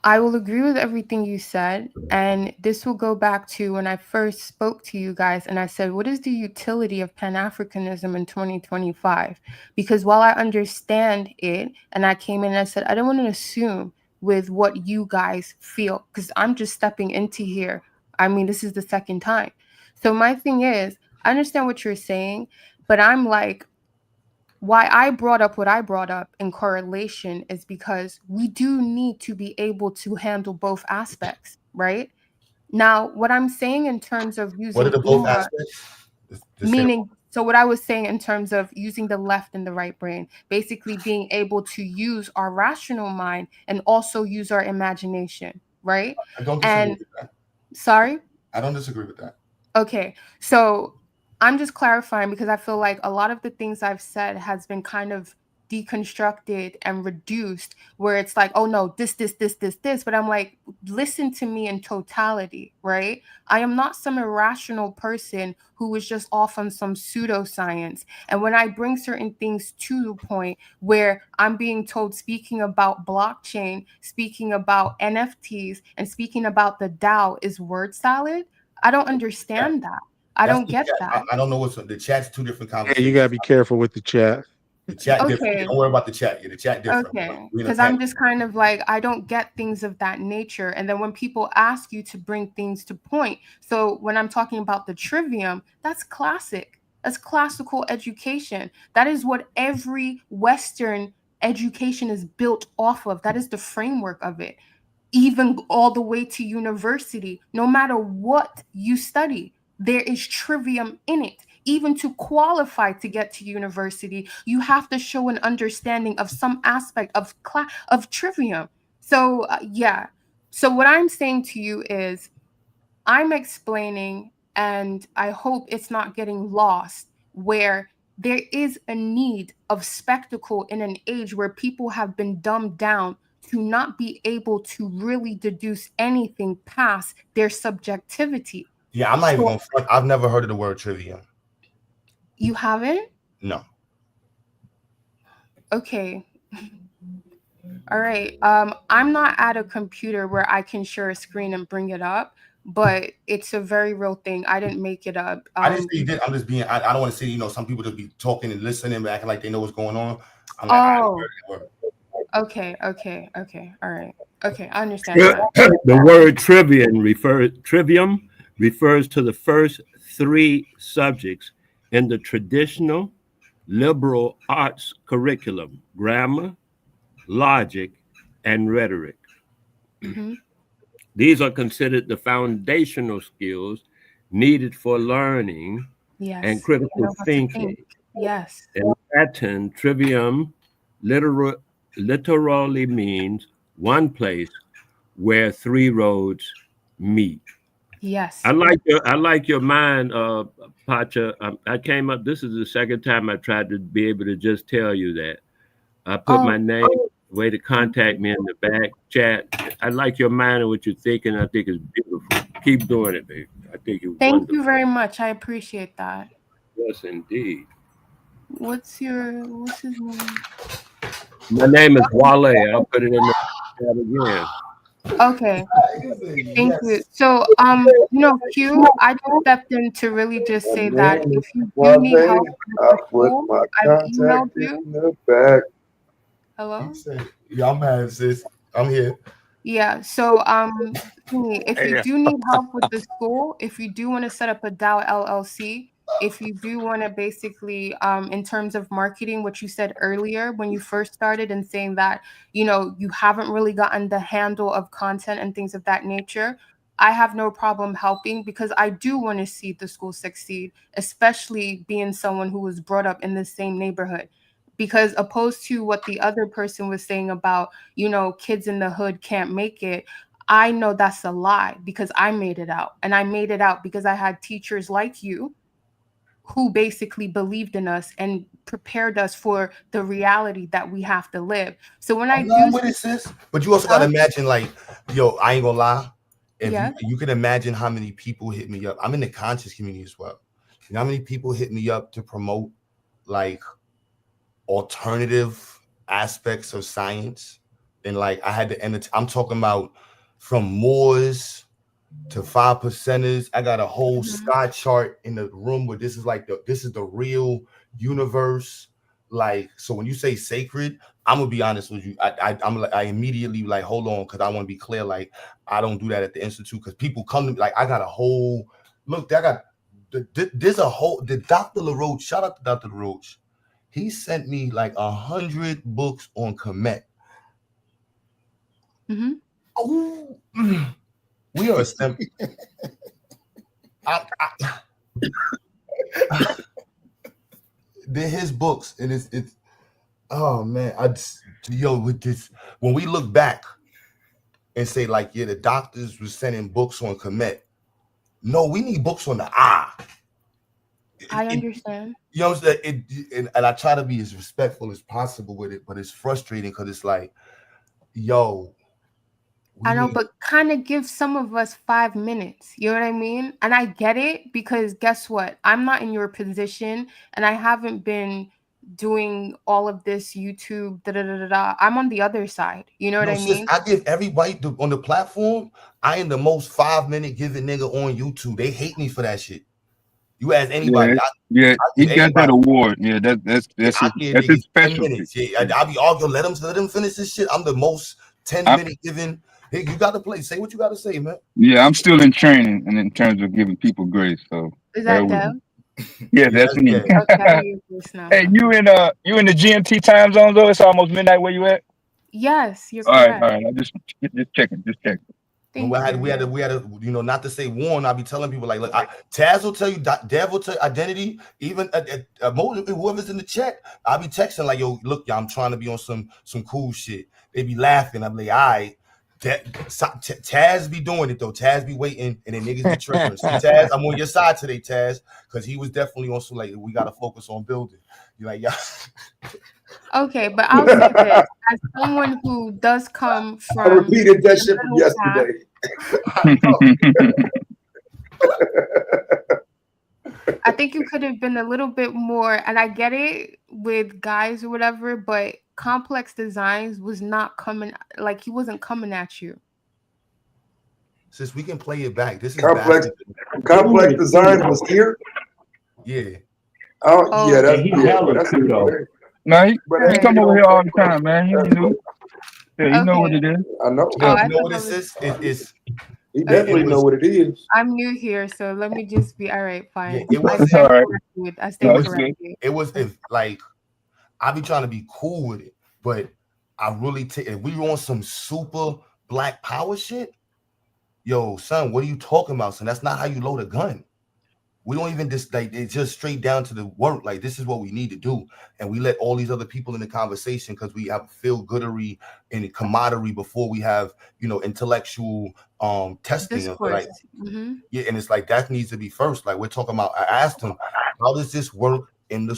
I will agree with everything you said. And this will go back to when I first spoke to you guys and I said, what is the utility of Pan-Africanism in 2025? Because while I understand it, and I came in and I said, I don't want to assume with what you guys feel, because I'm just stepping into here. I mean, this is the second time. So my thing is, I understand what you're saying, but I'm like, why I brought up what I brought up in correlation is because we do need to be able to handle both aspects, right? Now, what I'm saying in terms of using what are the both aspects? Meaning, so what I was saying in terms of using the left and the right brain, basically being able to use our rational mind and also use our imagination, right? I don't disagree with that. Sorry? I don't disagree with that. Okay, so I'm just clarifying because I feel like a lot of the things I've said has been kind of deconstructed and reduced where it's like, oh no, this, but I'm like, listen to me in totality, right? I am not some irrational person who is just off on some pseudoscience. And when I bring certain things to the point where I'm being told, speaking about blockchain, speaking about NFTs, and speaking about the DAO is word salad, I don't understand that. I don't get that. I don't know what's the chat's two different conversations. Yeah, you gotta be careful with the chat. The chat different. Don't worry about the chat. Yeah, the chat different. Okay, because I'm just kind of like, I don't get things of that nature. And then when people ask you to bring things to point, so when I'm talking about the trivium, that's classic. That's classical education. That is what every Western education is built off of. That is the framework of it. Even all the way to university, no matter what you study, there is trivium in it. even to qualify to get to university, you have to show an understanding of some aspect of trivium. So yeah. So what I'm saying to you is, I'm explaining, and I hope it's not getting lost, where there is a need of spectacle in an age where people have been dumbed down to not be able to really deduce anything past their subjectivity. Yeah, I'm not even gonna front. I've never heard of the word trivia. You haven't? No. Okay. All right. I'm not at a computer where I can share a screen and bring it up, but it's a very real thing. I didn't make it up. I didn't say you did. I'm just being. I don't want to say, some people just be talking and listening and acting like they know what's going on. I'm like, I haven't heard the word. Okay. All right. Okay, I understand that. The word trivium refers to the first three subjects in the traditional liberal arts curriculum: grammar, logic, and rhetoric. Mm-hmm. These are considered the foundational skills needed for learning and critical thinking. Yes. In Latin, trivium literally means one place where three roads meet. Yes. I like your mind, Pacha. I came up. This is the second time I tried to be able to just tell you that. I put my name, way to contact me in the back chat. I like your mind and what you're thinking. I think it's beautiful. Keep doing it, baby. I think it's Thank wonderful. you very much. I appreciate that. Yes, indeed. What's his name? My name is Wale. I'll put it in the chat again. Okay. Thank you. So, Q, I just stepped in to really just say that if you do need help with the school, I've emailed you. Hello? Yeah, I'm mad, sis. I'm here. Yeah. So, if you do need help with the school, if you do want to set up a DAO LLC, if you do want to basically, in terms of marketing, what you said earlier when you first started and saying that, you haven't really gotten the handle of content and things of that nature, I have no problem helping, because I do want to see the school succeed, especially being someone who was brought up in the same neighborhood. Because opposed to what the other person was saying about, kids in the hood can't make it, I know that's a lie, because I made it out. And I made it out because I had teachers like you who basically believed in us and prepared us for the reality that we have to live. So when I do with it, sis, but you also gotta imagine, like, I ain't gonna lie. If you can imagine how many people hit me up. I'm in the conscious community as well. You know how many people hit me up to promote like alternative aspects of science, and like I had to I'm talking about from Moors to 5%ers. I got a whole sky chart in the room where this is the real universe. Like, so when you say sacred, I'm gonna be honest with you. I immediately like, hold on, because I want to be clear. Like, I don't do that at the institute, because people come to me like, I got a whole look. There's a whole. The Dr. LaRoche, shout out to Dr. LaRoche. He sent me like 100 books on Kemet. Mm-hmm. Oh. We are STEM. They're his books, and it's oh man, with this, when we look back and say like, the doctors were sending books on Kemet. No, we need books on the eye. I understand. You know what I'm saying? And I try to be as respectful as possible with it, but it's frustrating because it's like, I know, but kind of give some of us 5 minutes. You know what I mean? And I get it, because guess what? I'm not in your position, and I haven't been doing all of this YouTube. I'm on the other side. You know what I mean? I give everybody on the platform. I am the most 5-minute giving nigga on YouTube. They hate me for that shit. You ask anybody. Yeah, he got that award. Yeah, that's his specialty. I'll be arguing. Let him finish this shit. I'm the most 10-minute giving. Hey, you got to play. Say what you got to say, man. Yeah, I'm still in training, and in terms of giving people grace. So is that Dev? Yeah, that's me. Okay, hey, you in the GMT time zone though? It's almost midnight where you at? Yes, you're all correct. All right. I'm just checking. Thank we had to, you know, not to say warn. I'll be telling people like, look, Taz will tell you, Dev will tell you, Identity, even whoever's in the chat, I'll be texting like, yo, look, y'all, I'm trying to be on some cool shit. They be laughing. I'm like, all right. Taz be doing it though. Taz be waiting, and then niggas be tripping. So Taz, I'm on your side today, Taz, because he was definitely on some like, we gotta focus on building. You like, yeah. Okay, but I'll say this as someone who does come from. I repeated that shit from yesterday. I think you could have been a little bit more, and I get it with guys or whatever, but Complex Designs was not coming, like he wasn't coming at you. Since we can play it back, this is Complex Designs was here. Yeah. Oh yeah, that's too, though. No, he come over here all the time, man. He knew. Yeah, you know what it is. I know. You know what this is? It's he definitely know what it is. I'm new here, so let me just be all right. Fine. Yeah, it was I all right. stand corrected. It was like I be trying to be cool with it, but I really if we on some super Black Power shit, yo, son, what are you talking about, son? That's not how you load a gun. We don't even just like it's just straight down to the work. Like this is what we need to do, and we let all these other people in the conversation because we have feel-goodery and camaraderie before we have, you know, intellectual testing of like yeah, and it's like that needs to be first. Like we're talking about. I asked him, how does this work in the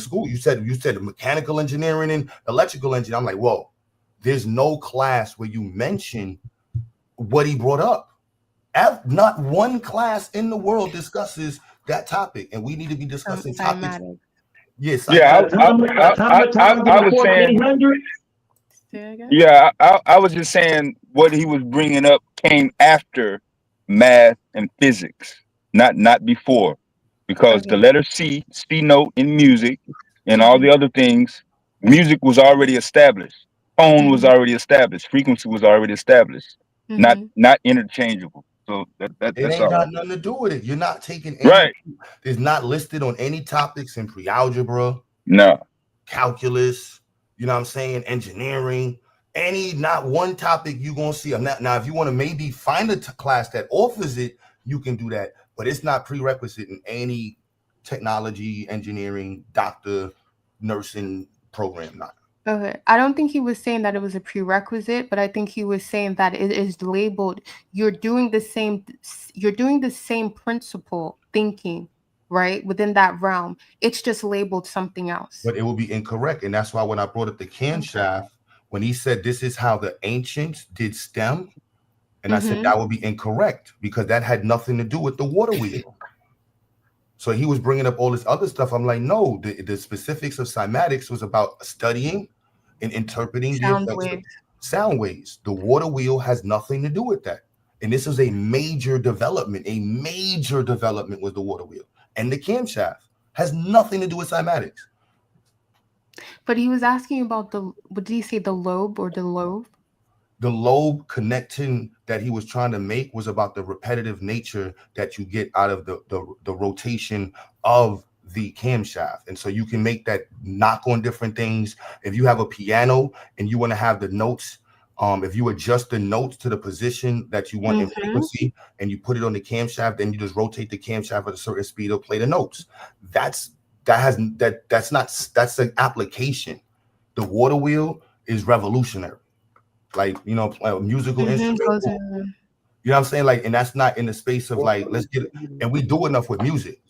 school? You said mechanical engineering and electrical engineering. I'm like, whoa, there's no class where you mention what he brought up. Not one class in the world discusses that topic, and we need to be discussing topics. Yes, yeah, I was saying. Yeah, I was just saying what he was bringing up came after math and physics, not before, because the letter C note in music, and all the other things, music was already established, tone was already established, frequency was already established, not interchangeable. So it that's ain't all. got nothing to do with it. You're not taking any, right. It's not listed on any topics in pre-algebra, no, calculus. You know what I'm saying? Engineering, not one topic you gonna see. Now, if you want to maybe find a class that offers it, you can do that. But it's not prerequisite in any technology, engineering, doctor, nursing program. Not. Okay, I don't think he was saying that it was a prerequisite, but I think he was saying that it is labeled. You're doing the same principle thinking, right, within that realm. It's just labeled something else. But it will be incorrect, and that's why when I brought up the camshaft, when he said this is how the ancients did STEM, and I said that would be incorrect because that had nothing to do with the water wheel. So he was bringing up all this other stuff. I'm like, no, the specifics of cymatics was about studying and interpreting sound the effects waves. of sound waves. The water wheel has nothing to do with that. And this is a major development. A major development was the water wheel. And the camshaft has nothing to do with cymatics. But he was asking about what did he say, the lobe or the lobe? The lobe connection that he was trying to make was about the repetitive nature that you get out of the rotation of the camshaft. And so you can make that knock on different things. If you have a piano and you want to have the notes, if you adjust the notes to the position that you want in frequency and you put it on the camshaft, then you just rotate the camshaft at a certain speed to play the notes. That's an application. The water wheel is revolutionary. Like, you know, musical instrument. You know what I'm saying? Like, and that's not in the space of like, let's get it. And we do enough with music.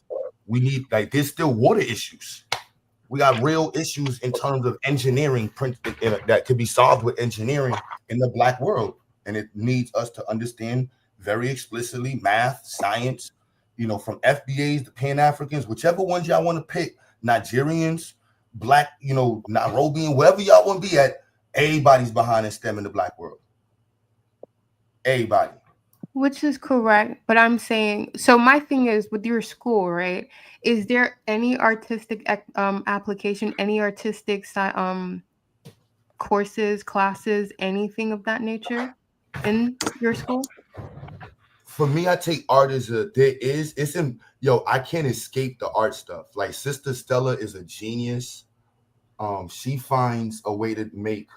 We need, like, there's still water issues. We got real issues in terms of engineering that could be solved with engineering in the Black world. And it needs us to understand very explicitly math, science, you know, from FBAs to Pan-Africans, whichever ones y'all want to pick, Nigerians, Black, you know, Nairobian, wherever y'all want to be at, everybody's behind in STEM in the Black world. Everybody. Which is correct, but I'm saying, so my thing is with your school, right? Is there any artistic application, any artistic courses, classes, anything of that nature in your school? For me, I take art as I can't escape the art stuff. Like Sister Stella is a genius. She finds a way to make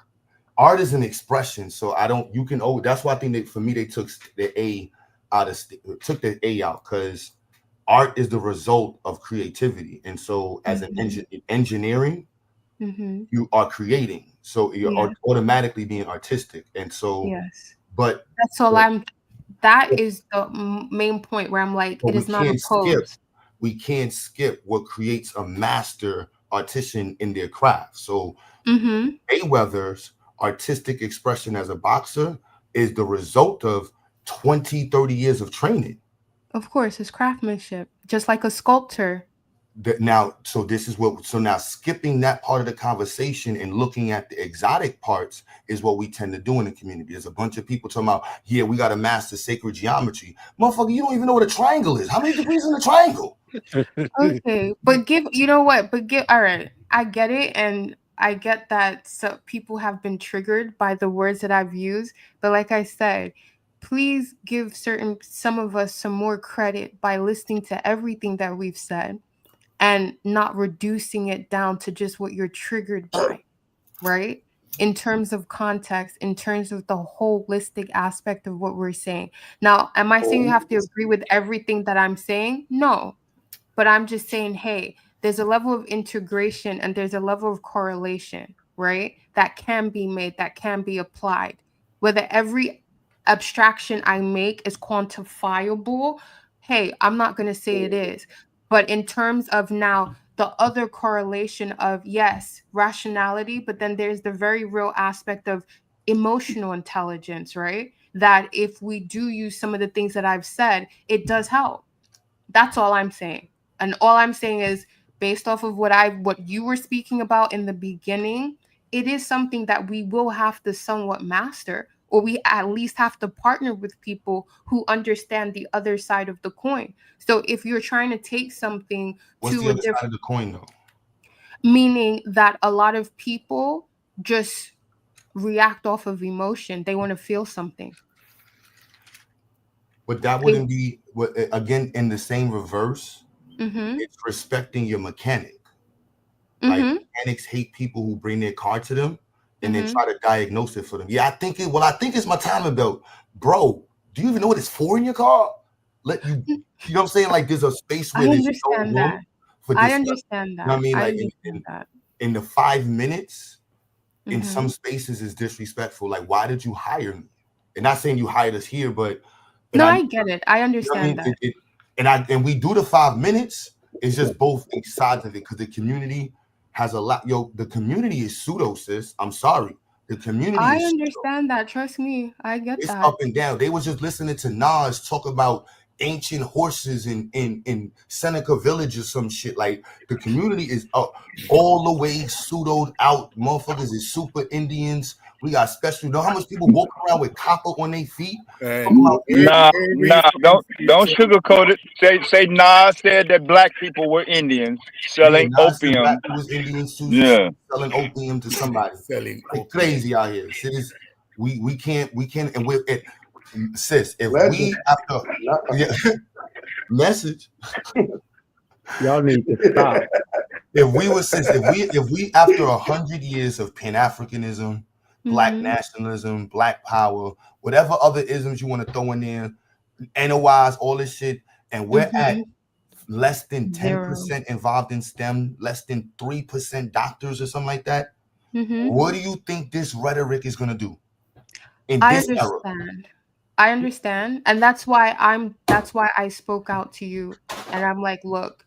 art is an expression. So you can, that's why I think that for me, they took the A took the A out, because art is the result of creativity. And so as an engineering, you are creating. So you're automatically being artistic. And so, but that's all that is the main point where I'm like, it is not opposed. We can't skip what creates a master artisan in their craft. So Mayweather's artistic expression as a boxer is the result of 20, 30 years of training. Of course, it's craftsmanship, just like a sculptor. Now skipping that part of the conversation and looking at the exotic parts is what we tend to do in the community. There's a bunch of people talking about, we got to master sacred geometry. Motherfucker, you don't even know what a triangle is. How many degrees in a triangle? Okay, but all right, I get it, and I get that people have been triggered by the words that I've used, but like I said, please give some of us some more credit by listening to everything that we've said and not reducing it down to just what you're triggered by, right? In terms of context, in terms of the holistic aspect of what we're saying. Now, am I saying you have to agree with everything that I'm saying? No, but I'm just saying, hey, there's a level of integration and there's a level of correlation, right? That can be made, that can be applied. Whether every abstraction I make is quantifiable, hey, I'm not going to say it is. But in terms of now the other correlation of, yes, rationality, but then there's the very real aspect of emotional intelligence, right? That if we do use some of the things that I've said, it does help. That's all I'm saying. And all I'm saying is, based off of what you were speaking about in the beginning, it is something that we will have to somewhat master, or we at least have to partner with people who understand the other side of the coin. So if you're trying to take something What's to the a other different, side of the coin, though? Meaning that a lot of people just react off of emotion. They want to feel something. But that wouldn't be, again, in the same reverse, it's respecting your mechanic. Like mechanics hate people who bring their car to them and then try to diagnose it for them. I think it's my timing belt. Bro, do you even know what it's for in your car? You know what I'm saying? Like, there's a space where there's no room for this. I understand that. You know what I mean? I Like understand that. in the 5 minutes, in some spaces is disrespectful. Like, why did you hire me? And not saying you hired us here, but I get it. I understand that. And we do the 5 minutes. It's just both sides of it, because the community has a lot. The community is pseudo, sis. I'm sorry. The community I is understand that. Trust me. I get it's that. up and down. They was just listening to Nas talk about ancient horses in Seneca Village or some shit. Like, the community is up all the way pseudoed out. Motherfuckers is super Indians. We got special. You know how much people walk around with copper on their feet? Nah, don't sugarcoat it. Say Nas said that black people were Indians selling Nas said opium. black people was Indians too, selling opium to somebody. Like, crazy out here. Shit is, we can't, and we're sis. If we after message, y'all need to stop. If we after 100 years of Pan-Africanism, Black nationalism, Black power, whatever other isms you want to throw in there, NOIs, all this shit, and we're at less than 10% involved in STEM, less than 3% doctors or something like that. What do you think this rhetoric is going to do in this era? I understand, and that's why I spoke out to you, and I'm like, look,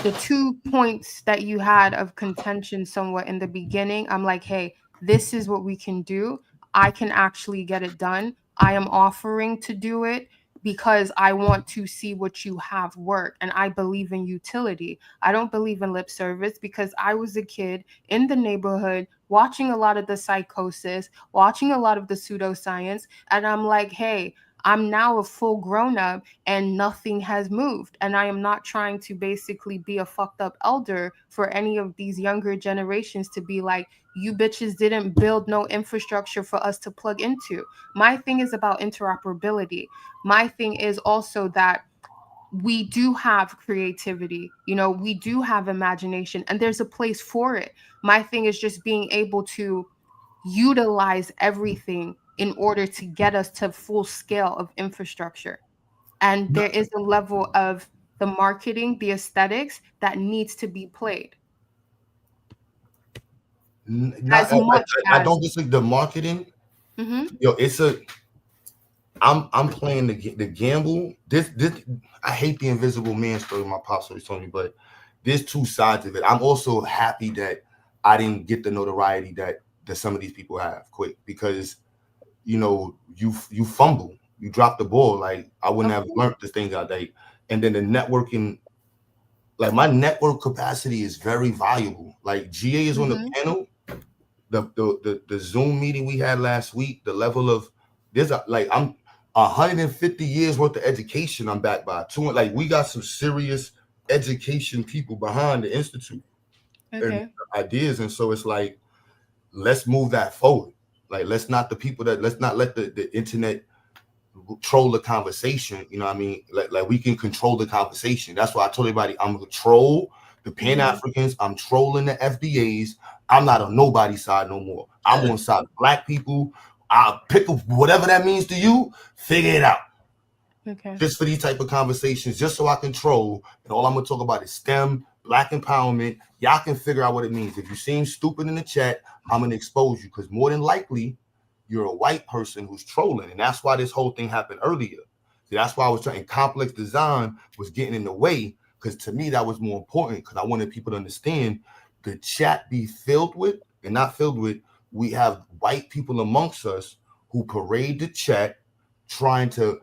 the 2 points that you had of contention somewhat in the beginning, I'm like, hey, this is what we can do. I can actually get it done. I am offering to do it because I want to see what you have work, and I believe in utility. I don't believe in lip service, because I was a kid in the neighborhood watching a lot of the psychosis, watching a lot of the pseudoscience, and I'm like, hey, I'm now a full grown up and nothing has moved. And I am not trying to basically be a fucked up elder for any of these younger generations to be like, you bitches didn't build no infrastructure for us to plug into. My thing is about interoperability. My thing is also that we do have creativity, we do have imagination, and there's a place for it. My thing is just being able to utilize everything in order to get us to full scale of infrastructure. And there is a level of the marketing, the aesthetics that needs to be played. I don't disagree. The marketing, yo, I'm playing the gamble. This I hate the Invisible Man story. My pops always told me, but there's two sides of it. I'm also happy that I didn't get the notoriety that some of these people have quick, because you fumble, you drop the ball. Like I wouldn't have learned this thing out there. And then the networking, like my network capacity is very valuable. Like GA is on the panel. The Zoom meeting we had last week, the level of I'm 150 years worth of education I'm backed by. Like we got some serious education people behind the institute and ideas, and so it's like, let's move that forward. Like let's not let the internet troll the conversation. You know what I mean? Like we can control the conversation. That's why I told everybody I'm gonna troll the Pan-Africans. I'm trolling the FBAs. I'm not on nobody's side no more. I'm on side of black people. I'll pick whatever that means to you, figure it out. Okay. Just for these type of conversations, just so I can troll. And all I'm gonna talk about is STEM, black empowerment. Y'all can figure out what it means. If you seem stupid in the chat, I'm gonna expose you, because more than likely you're a white person who's trolling. And that's why this whole thing happened earlier. See, that's why I was trying. Complex design was getting in the way, because to me that was more important, because I wanted people to understand the chat be filled with and not filled with. We have white people amongst us who parade the chat, trying to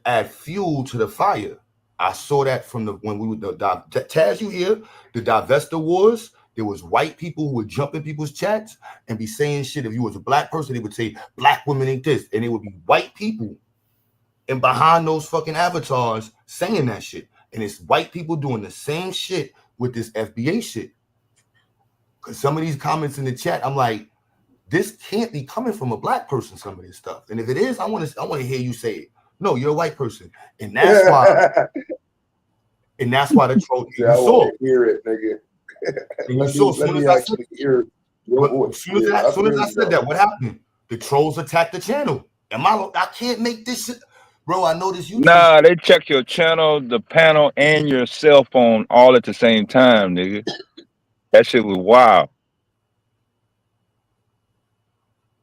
add fuel to the fire. I saw that from when we were Taz, you hear the Divestor Wars. There was white people who would jump in people's chats and be saying shit. If you was a black person, they would say black women ain't this, and it would be white people and behind those fucking avatars saying that shit. And it's white people doing the same shit with this FBA shit. Because some of these comments in the chat, I'm like, this can't be coming from a black person, some of this stuff. And if it is, I want to hear you say it. No, you're a white person. And that's why the troll, you saw. Hear it, nigga. You saw, as soon as I said that, what happened? The trolls attacked the channel. I can't make this shit. Bro, I know this. Nah, they check your channel, the panel, and your cell phone all at the same time, nigga. That shit was wild.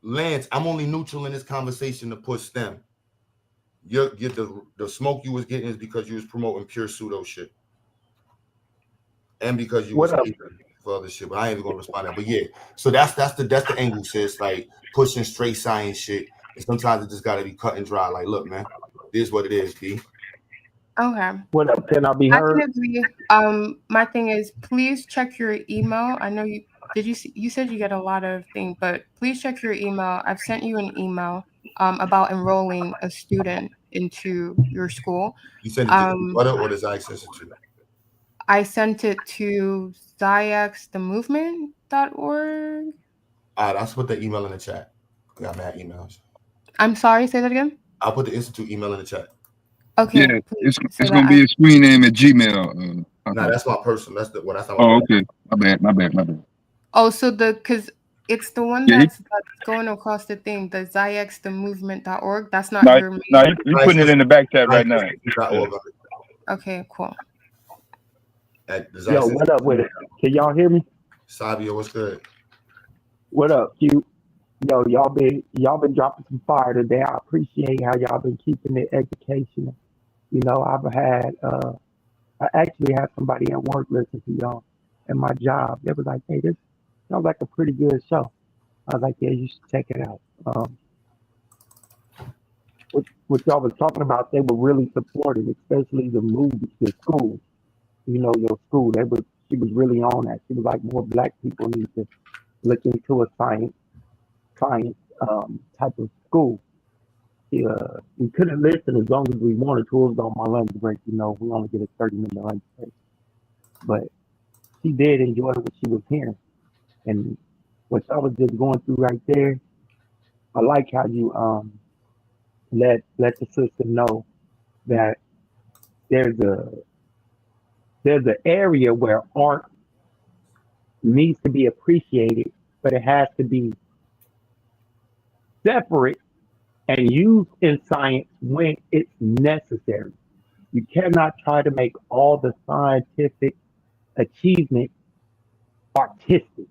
Lance, I'm only neutral in this conversation to push STEM. The smoke you was getting is because you was promoting pure pseudo shit, and because you was for other shit. But I ain't even gonna respond to that. But yeah, so that's the angle, sis. Like pushing straight science shit, and sometimes it just gotta be cut and dry. Like, look, man, this is what it is, B. Okay. What up? Can I be heard? I can agree. My thing is, please check your email. I know you said you get a lot of things, but please check your email. I've sent you an email about enrolling a student into your school. You sent it to what, or does I send it to? I sent it to ZyXTheMovement.org. I'll put the email in the chat. I got mad emails. I'm sorry, say that again. I'll put the institute email in the chat. Okay. Yeah, it's gonna be a screen name at Gmail. No, that's my personal. That's not. Oh, okay. My bad. Oh, so because it's the one that's going across the thing, the ZyXTheMovement.org. That's not your main. No, you're putting it in the back chat right now. Okay, cool. Yo, what up with it? Can y'all hear me? Sabio, what's good? What up, Q? Yo, y'all been dropping some fire today. I appreciate how y'all been keeping it educational. You know, I actually had somebody at work listen to y'all at my job. They was like, hey, this sounds like a pretty good show. I was like, yeah, you should check it out. What y'all was talking about, they were really supporting, especially the movies, the school. You know, your school. She was really on that. She was like, more black people need to look into a science type of school. We couldn't listen as long as we wanted to. It was on my lunch break. You know, we only get a 30-minute lunch break. But she did enjoy what she was hearing. And what I was just going through right there, I like how you let the sister know that there's an area where art needs to be appreciated, but it has to be separate and used in science when it's necessary. You cannot try to make all the scientific achievement artistic.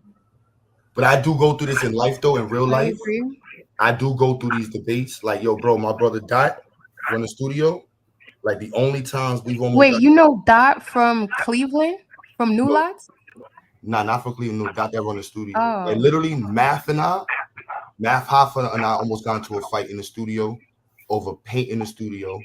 But I do go through this in life, though, in real I life. agree. I do go through these debates. Like, yo, bro, my brother Dot run the studio. Like, the only times we've almost Wait, got, you know Dot from Cleveland, from New Lots? nah, not for Cleveland, no, Dot that run the studio. Like, Oh, literally, Math Hoffa and I almost got into a fight in the studio over paint in the studio.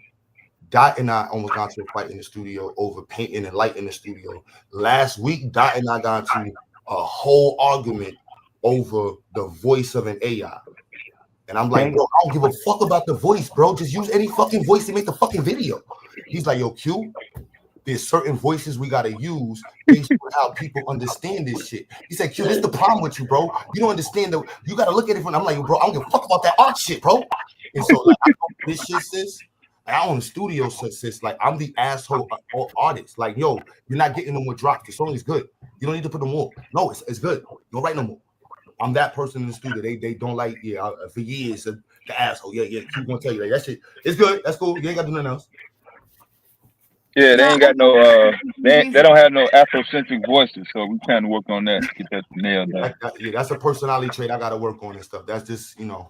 Dot and I almost got into a fight in the studio over painting and light in the studio. Last week, Dot and I got into a whole argument over the voice of an AI. And I'm like, bro, I don't give a fuck about the voice, bro. Just use any fucking voice to make the fucking video. He's like, yo, Q, there's certain voices we gotta use based on how people understand this shit. He said, Q, this is the problem with you, bro. You don't understand that you gotta look at it from. I'm like, bro, I don't give a fuck about that art shit, bro. And so like, I know this shit, sis. I own a studio, sis. Like, I'm the asshole artist. Like, yo, you're not getting no more drops. The song is good. You don't need to put them more. No, it's good. Don't write no more. I'm that person in the studio. They don't like, for years, the asshole. Yeah, keep gonna tell you that shit. It's good. That's cool. You ain't got to do nothing else. Yeah, they ain't got no they don't have no Afrocentric voices, so we trying to work on that, get that nailed down. That's a personality trait I gotta work on and stuff. That's just, yeah,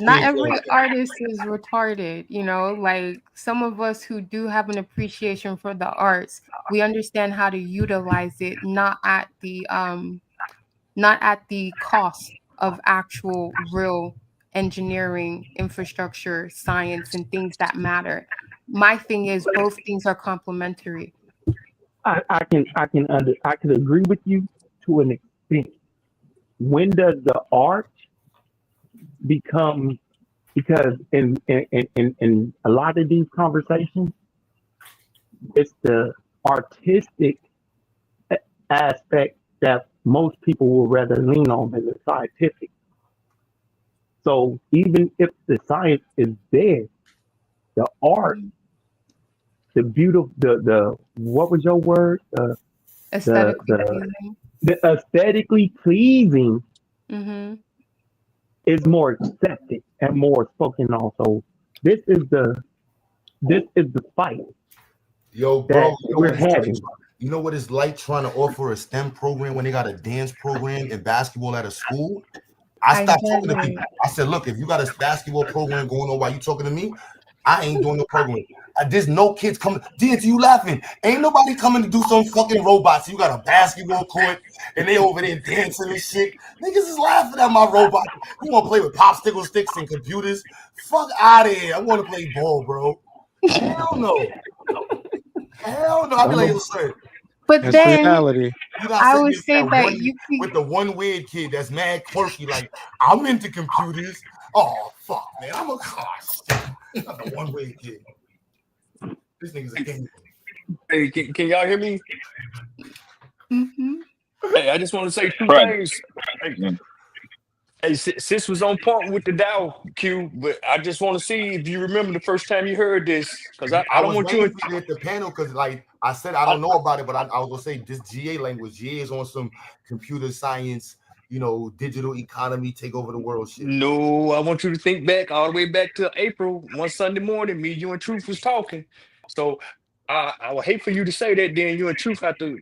not every artist is retarded, you know, like some of us who do have an appreciation for the arts, we understand how to utilize it, not at the cost of actual real engineering, infrastructure, science, and things that matter. My thing is both things are complementary. I can agree with you to an extent. When does the art become, because in a lot of these conversations, it's the artistic aspect that most people will rather lean on than the scientific. So even if the science is there, the art, the beautiful, the what was your word? Aesthetically pleasing. The aesthetically pleasing Mm-hmm. is more accepted and more spoken on. So this is the fight. Yo, bro, we're having. You know what it's like trying to offer a STEM program when they got a dance program in basketball at a school? I stopped talking to people. I said, look, if you got a basketball program going on while you talking to me, I ain't doing no program. There's no kids coming. DNT, you laughing. Ain't nobody coming to do some fucking robots. You got a basketball court and they over there dancing and shit. Niggas is laughing at my robot. You want to play with popsicle sticks and computers? Fuck out of here. I want to play ball, bro. Hell no. Hell no. I be like, listen. But That's then reality. I would say that one, with the one weird kid that's mad quirky, like, I'm into computers. Oh fuck, man, I'm a not the one weird kid. This nigga's a king. Hey, can y'all hear me? Mm-hmm. Hey, I just want to say two things. Hey, sis was on point with the Dow Q, but I just want to see if you remember the first time you heard this, because I don't want you to hit the panel, because like I said, I don't know about it, but I was gonna say this GA language. GA is on some computer science, digital economy, take over the world shit. No, I want you to think back all the way back to April, one Sunday morning, me, you, and Truth was talking. So I would hate for you to say that then you and Truth have to,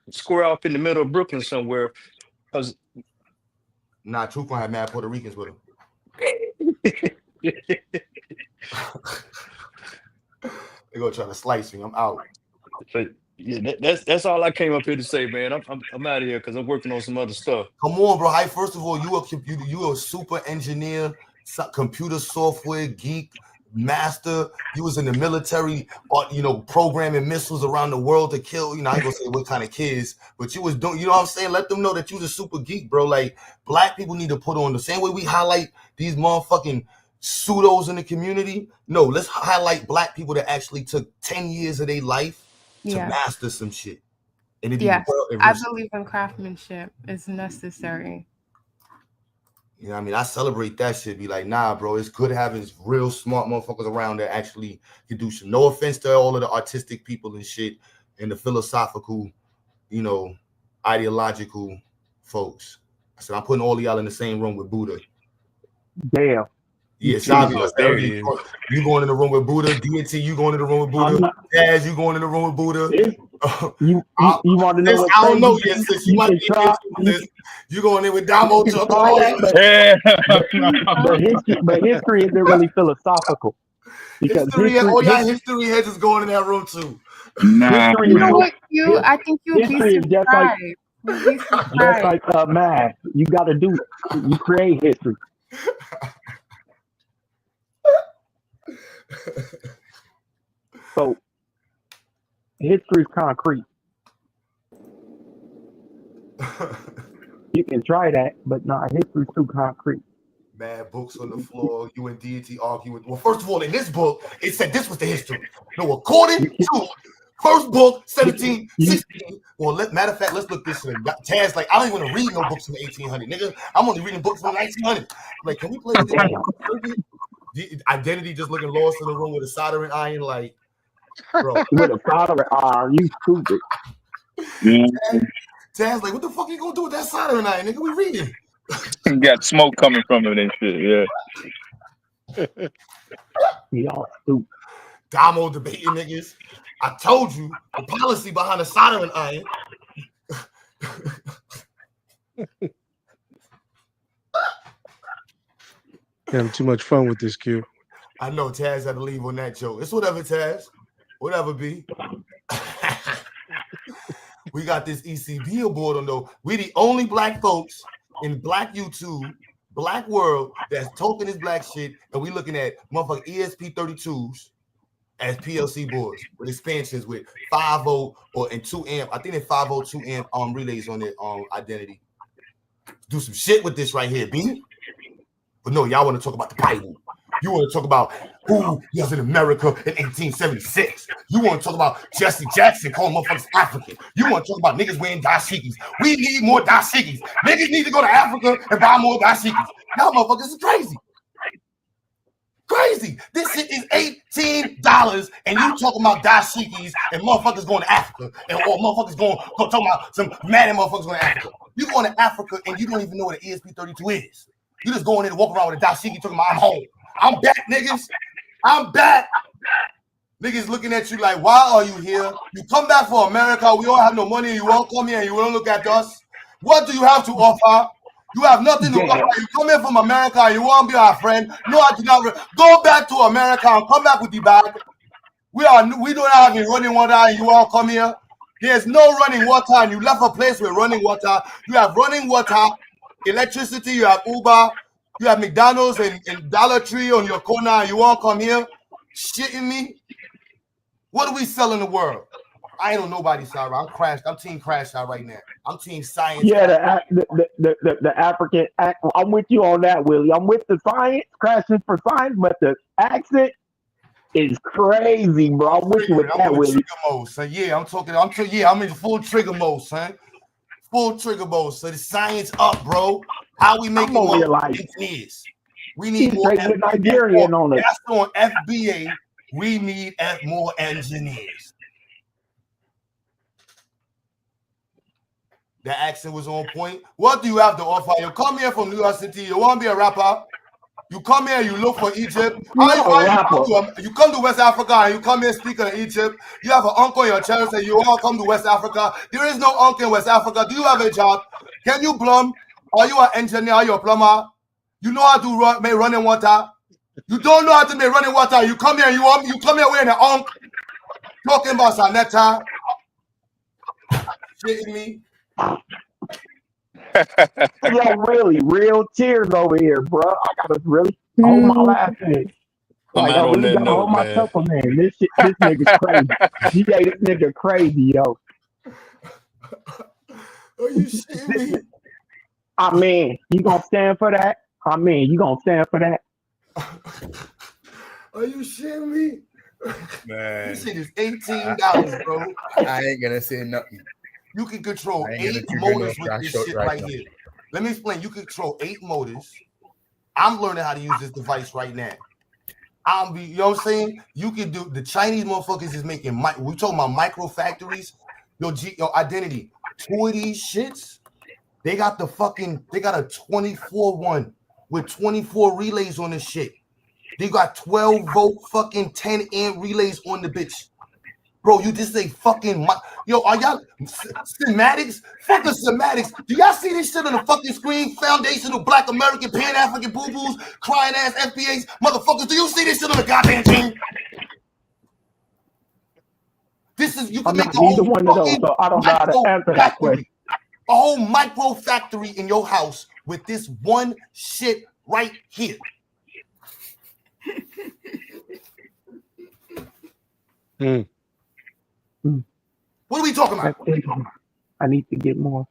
square off in the middle of Brooklyn somewhere, because nah, Truth gonna have mad Puerto Ricans with him. They're gonna try to slice me. I'm out. So, yeah, that's all I came up here to say, man. I'm out of here because I'm working on some other stuff. Come on, bro. First of all, you a super engineer, computer software geek, master. You was in the military, programming missiles around the world to kill. I ain't gonna say what kind of kids, but you was doing. You know what I'm saying? Let them know that you was a super geek, bro. Like, black people need to put on the same way we highlight these motherfucking pseudos in the community. No, let's highlight black people that actually took 10 years of their life to master some shit. And I believe in craftsmanship. It's necessary. You know what I mean? I celebrate that shit. Be like, nah, bro, it's good having real smart motherfuckers around that actually can do shit. No offense to all of the artistic people and shit and the philosophical, ideological folks. I said, I'm putting all of y'all in the same room with Buddha. Damn. Yeah, Jesus, there it is. You going in the room with Buddha. DNT, you going in the room with Buddha. Jazz, you going in the room with Buddha. You want to know Sis, what I don't know crazy yet, is? sis. You might be you going in with Damo. You can try that, but history isn't really philosophical. Because all y'all history heads is going in that room too. Nah. history You know what, is you? I think you'll be history is just like surprised. You'll be just surprised. like math. You got to do it. You create history. So history is concrete. You can try that, but history's too concrete. Mad books on the floor. You and DNT arguing. Well, first of all, in this book, it said this was the history. No, according to first book, 1716. Well, matter of fact, let's look this in. Taz, like, I don't even want to read no books from the 1800s, nigga. I'm only reading books from the 1900s. Like, can we play with this? Identity just looking lost in the room with a soldering iron, like, bro. With a soldering iron, you stupid. Taz, like, what the fuck are you gonna do with that soldering iron, nigga? We reading. Got smoke coming from it and shit. Yeah. Y'all stupid. Damo debating niggas. I told you the policy behind the soldering iron. Having too much fun with this, Q. I know Taz had to leave on that joke. It's whatever, Taz. Whatever, B. We got this ECB aboard on though. We the only black folks in black YouTube, black world that's talking this black shit, and we looking at motherfucking ESP32s as PLC boards with expansions with 5.0 and 2 amp. I think they're 5.0, 2 amp relays on their identity. Do some shit with this right here, B. But no, y'all want to talk about the Bible. You want to talk about who was in America in 1876. You want to talk about Jesse Jackson calling motherfuckers African. You want to talk about niggas wearing dashikis. We need more dashikis. Niggas need to go to Africa and buy more dashikis. Y'all motherfuckers is crazy. Crazy. This shit is $18 and you talking about dashikis and motherfuckers going to Africa and or motherfuckers talking about some mad motherfuckers going to Africa. You going to Africa and you don't even know what an ESP32 is. You just going in and walking around with a dashiki talking about I'm home. I'm back, niggas. I'm back. Niggas looking at you like, why are you here? You come back for America. We all have no money. You all come here and you don't look at us. What do you have to offer? You have nothing to offer. You come here from America and you want to be our friend. No, I do not. Go back to America and come back with the bag. We don't have any running water and you all come here. There's no running water and you left a place with running water. You have running water, electricity, you have Uber. You have McDonald's and Dollar Tree on your corner and you won't come here? Shitting me? What do we sell in the world? I ain't on nobody's side. I'm crashed. I'm team crash out right now. I'm team science. Yeah, the African. I'm with you on that, Willie. I'm with the science, crashing for science, but the accent is crazy, bro. I'm with you with that, Willie. Trigger mode, son. Yeah, I'm in full trigger mode, son. Full trigger mode. So the science up, bro. How we make more engineers? We need more Nigerian on it. That's on FBA. We need more engineers. The accent was on point. What do you have to offer? You come here from New York City. You want to be a rapper? You come here, you look for Egypt. You come to West Africa and you come here speaking of Egypt. You have an uncle in your church and you all come to West Africa. There is no uncle in West Africa. Do you have a job? Can you plumb? Are you an engineer? Are you a plumber? You know how to make running water? You don't know how to make running water. You come here, you come here wearing an unk, talking about Sanetta. Shitting me. Yo, really, real tears over here, bro. I gotta really hold my laughing. Like, I really gotta hold myself on there. This nigga's crazy. Yeah, this nigga crazy, yo. Are you shitting me? I mean, you gonna stand for that? I mean, you gonna stand for that? Are you shitting me? Man. This shit is $18, bro. I ain't gonna say nothing. You can control 8 motors with this shit right here. Let me explain. You can control 8 motors. I'm learning how to use this device right now. You know what I'm saying? You can do the Chinese motherfuckers is making we talking about micro factories. Your identity. 2 of these shits. They got a 24 one with 24 relays on this shit. They got 12 volt fucking 10 amp relays on the bitch. Bro, you just say fucking yo, are y'all schematics? Fucking schematics. Do y'all see this shit on the fucking screen? Foundational Black American Pan-African boo-boos, crying ass FBAs, motherfuckers. Do you see this shit on the goddamn thing? This is you can make a whole one of those, so I don't know how to answer that question. A whole micro factory in your house with this one shit right here. What are we talking about? I need to get more.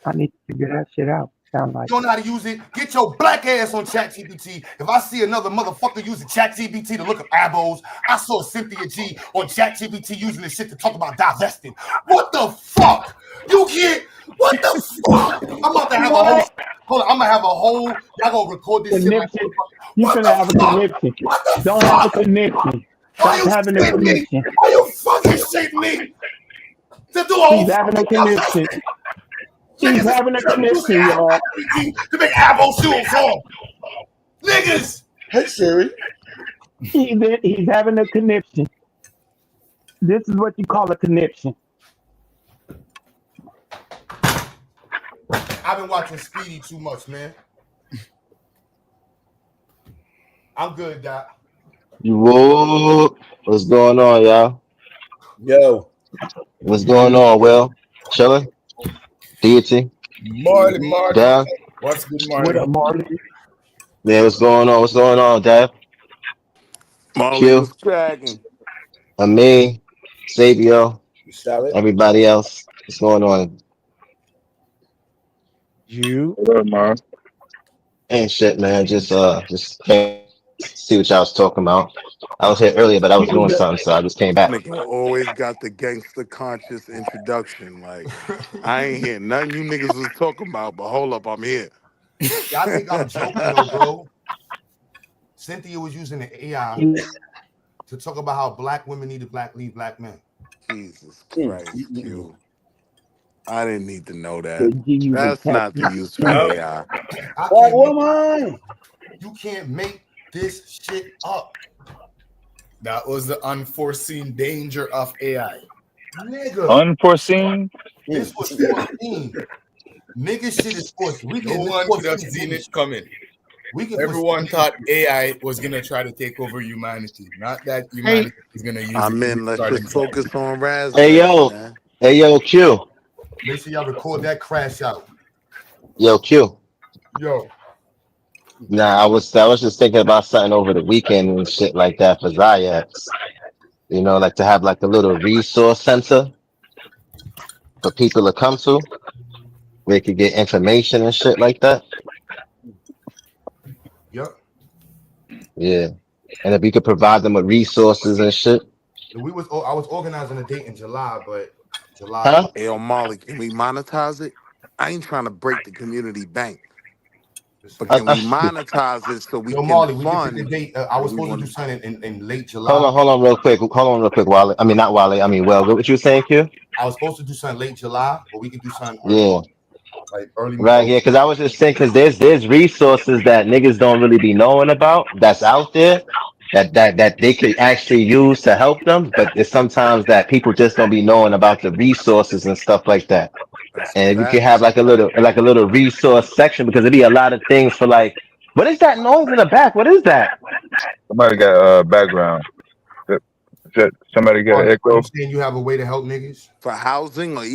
I need to figure that shit out. Sound like You don't know how to use it? Get your black ass on ChatGPT. If I see another motherfucker using ChatGPT to look up abos, I saw Cynthia G on ChatGPT using this shit to talk about divesting. What the fuck? You can't. What the fuck? I'm about to have a whole. Hold on, I'm gonna have a whole. Y'all gonna record this shit. Like, you can have a connection. Don't have a connection. Stop having a connection. Are you fucking shitting me? To do a whole. She's having a connection. She's having a connection, y'all. To make abo shoes for niggas. Hey Siri. He's having a connection. This is what you call a connection. I've been watching Speedy too much, man. I'm good, Doc. Whoa, what's going on, y'all? Yo. What's going on, Will? Chilling? Deity? Marley. Dad? What's good, What up, Marley? Yeah, what's going on? What's going on, Dad? Marley Q? was cracking. Me, Sabio, everybody else. What's going on? You? What up, man? Ain't shit, man. Just came to see what y'all was talking about. I was here earlier, but I was doing something, so I just came back. Nigga always got the gangster conscious introduction. Like, I ain't hear nothing you niggas was talking about, but hold up, I'm here. Y'all think I'm joking though, bro? Cynthia was using the AI to talk about how black women need to leave black men. Jesus Christ, Q. I didn't need to know that. That's not the use for AI. Black woman. You can't make this shit up. That was the unforeseen danger of AI. Nigga. Unforeseen? This was foreseen. Nigga shit is foreseen. No one could have seen it coming. Everyone thought AI was gonna try to take over humanity, not that humanity is gonna use it. Let's just focus on Raz. Hey, yo, Q. Make sure y'all record that crash out. Yo, Q. Yo. Nah, I was just thinking about something over the weekend and shit like that for Zayax. You know, like to have like a little resource center for people to come to where they could get information and shit like that. Yep. Yeah. And if we could provide them with resources and shit. I was organizing a date in July, but July. Huh? Hey, yo, Molly, can we monetize it? I ain't trying to break the community bank. But can we monetize it so we Yo, can Molly, we fund? can pick a date. I was supposed to do something in late July. Hold on real quick, Wale. I mean, not Wale. I mean, Will. What you were saying, Q? I was supposed to do something late July, but we can do something early. Right, yeah, because I was just thinking there's resources that niggas don't really be knowing about that's out there that they could actually use to help them, but it's sometimes that people just don't be knowing about the resources and stuff like that. And we could have like a little resource section because it'd be a lot of things for like, what is that noise in the back? What is that? Somebody got background. Somebody got an echo. You saying you have a way to help niggas for housing or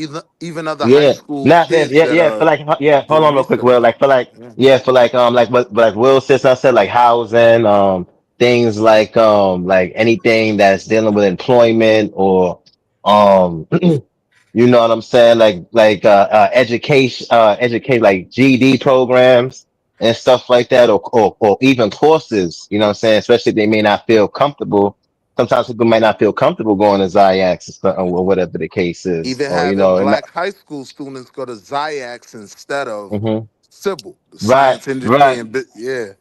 even other high school Not kids for like hold on real quick, Will. Like for like like Will said like housing, things like anything that's dealing with employment or you know what I'm saying, like education like GED programs and stuff like that, or even courses, you know what I'm saying, especially if they may not feel comfortable. Sometimes people might not feel comfortable going to Zayax or whatever the case is. even or, having black high school students go to Zayax instead of civil, the science industry, and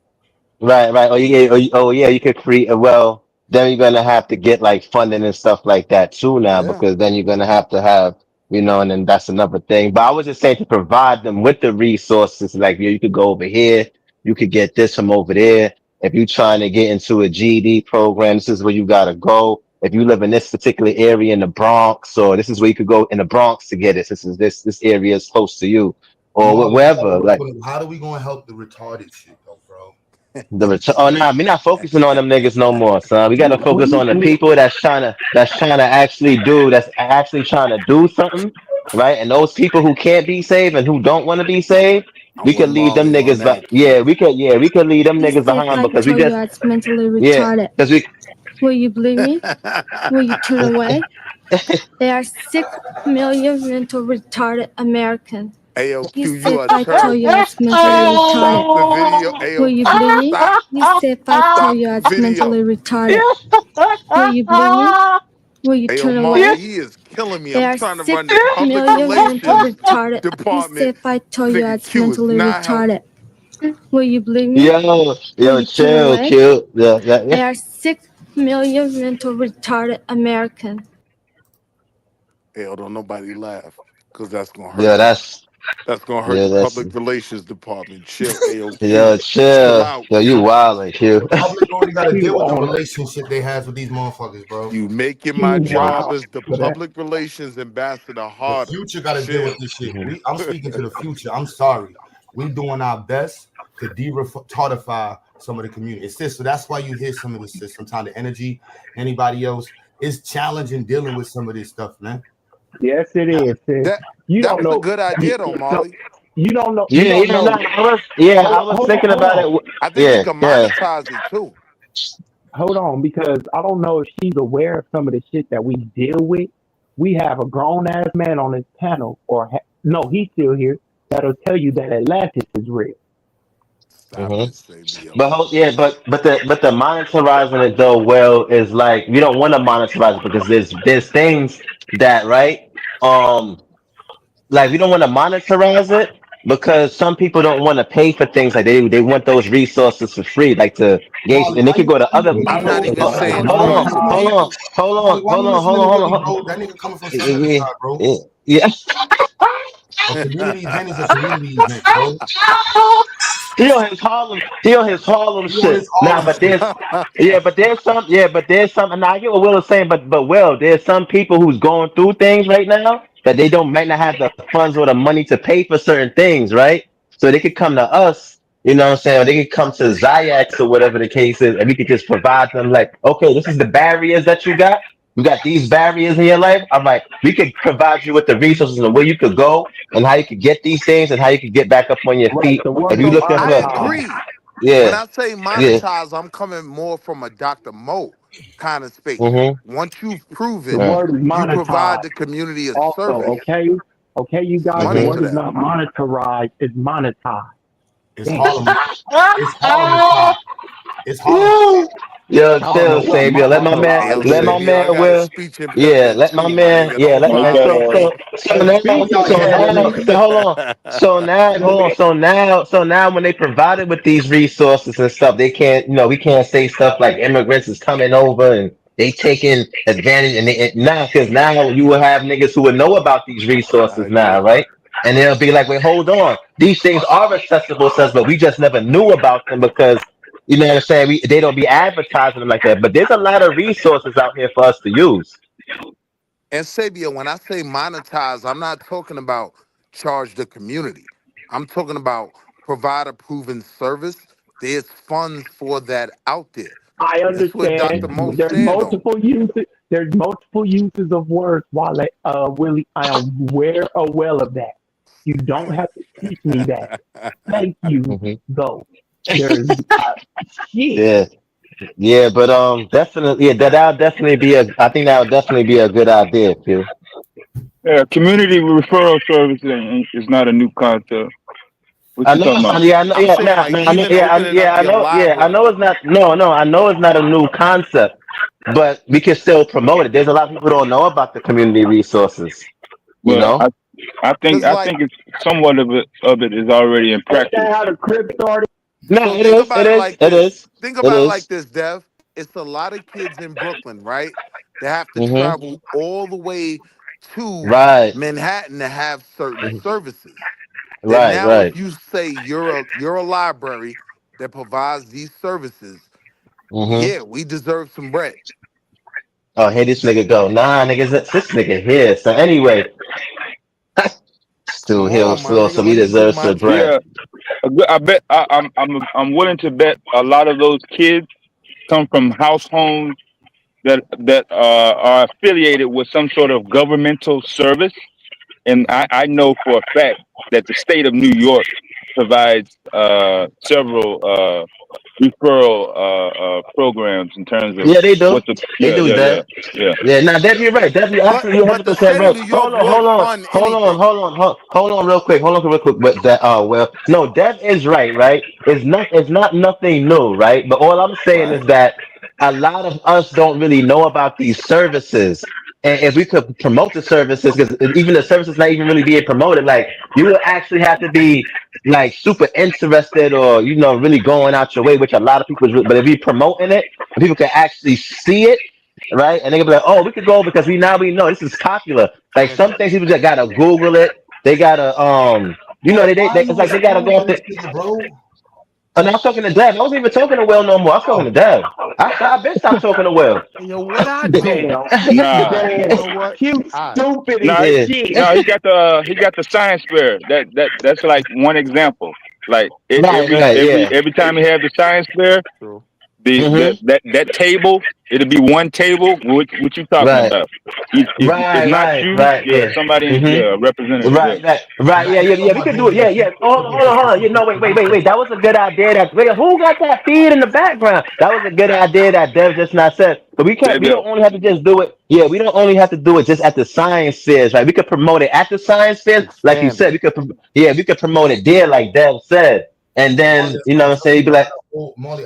Right. You could create then you're gonna have to get like funding and stuff like that too now, because then you're gonna have to have and then that's another thing. But I was just saying to provide them with the resources, like you could go over here, you could get this from over there. If you're trying to get into a GED program, this is where you gotta go. If you live in this particular area in the Bronx, or this is where you could go in the Bronx to get it. This area is close to you, or wherever. Like how are we gonna help the retarded shit though, bro? oh no, we're not focusing on them niggas no more, son. We gotta focus on the people that's trying to actually trying to do something, right? And those people who can't be saved and who don't want to be saved, we could leave them niggas back. Yeah, we could leave them niggas behind because we just it's mentally yeah, retarded. because we Will you believe me? Will you turn away? There are 6 million mental retarded Americans. AOQ, You you said are I told you I was mentally Stop the retarded. video, Will you AOQ. believe me? Stop. You said I told you I was Video. mentally retarded. Will you believe me? Will you Ayo, turn Molly, away? he is killing me. There I'm are trying to 6 run the public million mental relations retarded. You department. said I told you I Nigga was Q is mentally not helping. retarded. Will you believe me? yo Will you turn chill, away? cute. Yeah. There are 6 million mental retarded Americans. Hell, don't nobody laugh, because that's gonna hurt. Yeah, that's the public relations department. Chill, AOQ. yo, chill. out. Yo, you wildin', Q. Public already got to deal with the relationship they have with these motherfuckers, bro. You making my Wow. job as the For that. public relations ambassador The harder. future got to deal Chill. with this shit. I'm speaking to the future. I'm sorry. We doing our best to de-retardify some of the community. It's just, so that's why you hear some of this shit. Sometimes the energy, anybody else, is challenging dealing with some of this stuff, man. Yes, it is. Sis. That You that don't was know. a good idea though, Molly. You don't know. You Yeah, don't yeah, know. no, I was thinking about it. I think we Yeah, can yeah. monetize it too. Hold on, because I don't know if she's aware of some of the shit that we deal with. We have a grown ass man on this panel, no, he's still here. That'll tell you that Atlantis is real. Stop Mhm. it, Sabio. But the monetizing it though is like we don't want to monetize it because there's things that right like we don't want to monetize it because some people don't want to pay for things like they want those resources for free like to engage and they could go to other I'm not even saying hold on That nigga coming from Southside, bro. yeah. A community event is a community event, bro. He on his Harlem shit. Nah, but there's some, and I get what Will is saying, but Will, there's some people who's going through things right now that they might not have the funds or the money to pay for certain things, right? So they could come to us, you know what I'm saying? Or they could come to Zayax or whatever the case is, and we could just provide them like, okay, this is the barriers that you got. You got these barriers in your life. I'm like, we could provide you with the resources and where you could go and how you could get these things and how you could get back up on your feet. If you looking I for, agree. yeah, When I say monetize, I'm coming more from a Dr. Mo kind of space. Once you've proven The word is you monetized. provide the community a Also, service, okay, you guys. money The for word is that. not monetized. It's monetized. It's Harlem. It's Harlem. It's Harlem. Yo, chill, Savior. Let my man Will. Yeah, let my man. Yeah, let me. So now, when they provided with these resources and stuff, they can't. We can't say stuff like immigrants is coming over and they taking advantage. Because now you will have niggas who will know about these resources now, right? And they'll be like, wait, hold on. These things are accessible to us, but we just never knew about them because. You know what I'm saying? They don't be advertising them like that. But there's a lot of resources out here for us to use. And Sabia, when I say monetize, I'm not talking about charge the community. I'm talking about provide a proven service. There's funds for that out there. I That's what understand. Dr. Mo There's stand on. multiple uses. There's multiple uses of words. Wale, Willie, I am well of that. You don't have to teach me that. Thank you, though. There's yeah, but definitely, yeah, that'll definitely be I think that'll definitely be a good idea, Phil. Yeah, community referral service is not a new concept. What I you know, talking about? I know, I know it's not a new concept, but we can still promote it. There's a lot of people who don't know about the community resources. You know, I think it's somewhat of it is already in practice. Is that how the crib started? No, it is. Think about it like this, Dev. It's a lot of kids in Brooklyn, right? They have to travel all the way to Right. Manhattan to have certain Mhm. services. Then Right, now, if right. you say you're a library that provides these services, Mm-hmm. yeah, we deserve some bread. Oh, here this nigga go. Nah, niggas, this nigga here. So anyway, Come still here, on, my still, so nigga, he let me do deserves my some bread. Yeah, job. I bet I'm willing to bet a lot of those kids come from house homes that are affiliated with some sort of governmental service. And I know for a fact that the state of New York provides several referral programs in terms of Yeah, they do. what the They yeah do yeah yeah that. yeah. Yeah, now Deb, you're right. Deb, you're But absolutely but the 100% state of right. New York Hold on, will hold on, fund hold on, anything. hold on, real quick. Hold on, real quick. But that, well, no, Deb is right, right? It's not nothing new, right? But all I'm saying Right. is that a lot of us don't really know about these services. And if we could promote the services, because even the services not even really being promoted, like you would actually have to be like super interested or really going out your way, which a lot of people. But if we promoting it, and people can actually see it, right? And they can be like, oh, we could go because we know this is popular. Like some things people just gotta Google it. They gotta Bro, why are it's you like they gotta go excluding up this there. nigga, bro? And I'm talking to Dev. I wasn't even talking to Will no more. I was talking to Oh, Dev. I been stopped talking to Will. Yo, what I do? Damn. Nah, All right, you know Damn. what? You All right. stupid as no, Yeah. shit. no, he got the science fair. That's like one example. Like Right, right, yeah. every time he have the science fair, True. Mm-hmm. that table, it'll be one table. What you talking Right. about? If Right, not right, you, right, yeah, yeah. somebody, Mm-hmm. yeah, a representative, yeah. Right, yeah, yeah, yeah. We could do it. Yeah, yeah. Hold on. You know, wait. That was a good idea. Who got that feed in the background? That was a good idea that Dev just not said. But we can't. They We do. don't only have to just do it. Yeah, we don't only have to do it just at the science fairs, right? We could promote it at the science fairs, like you Expand said. it. We could promote it there, like Dev said, and Marley, then that's what I'm what I'm telling saying, you. be like, Marley,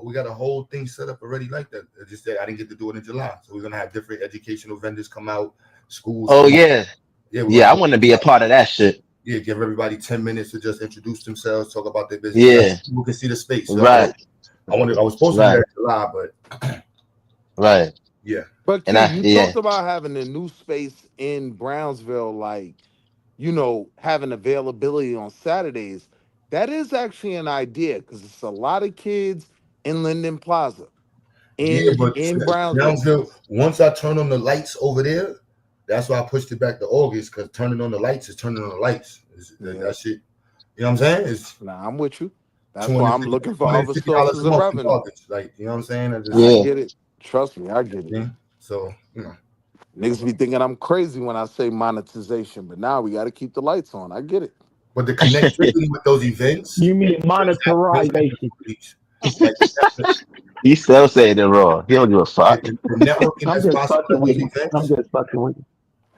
we got a whole thing set up already like that. I just said I didn't get to do it in July, so we're gonna have different educational vendors come out, schools oh come out. yeah, Yeah, we're yeah, gonna I want to be a part of that shit. give everybody 10 minutes to just introduce themselves, talk about their business, so that Yeah, people can see the space. So right, I was supposed to do that right, in July, but right, yeah. But and Q, I you yeah. talked about having a new space in Brownsville, like, having availability on Saturdays. That is actually an idea because it's a lot of kids in Linden Plaza Yeah, but in Brownsville. Brownsville, once I turn on the lights over there, that's why I pushed it back to August, because turning on the lights is turning on the lights. Yeah. That shit, you know what I'm saying? It's Nah, I'm with you. That's why I'm $250 looking for other $250 sources a of month for revenue. August. Like, you know what I'm saying? I just, I Yeah. get it. Trust me, I get it. yeah. So, Niggas be thinking I'm crazy when I say monetization, but now we got to keep the lights on. I get it. but the connectivity with those events, You mean monetization? like He still saying it wrong. He don't give a fuck. the networking I'm that's just possible fucking at with those you. events. I'm just fucking with you.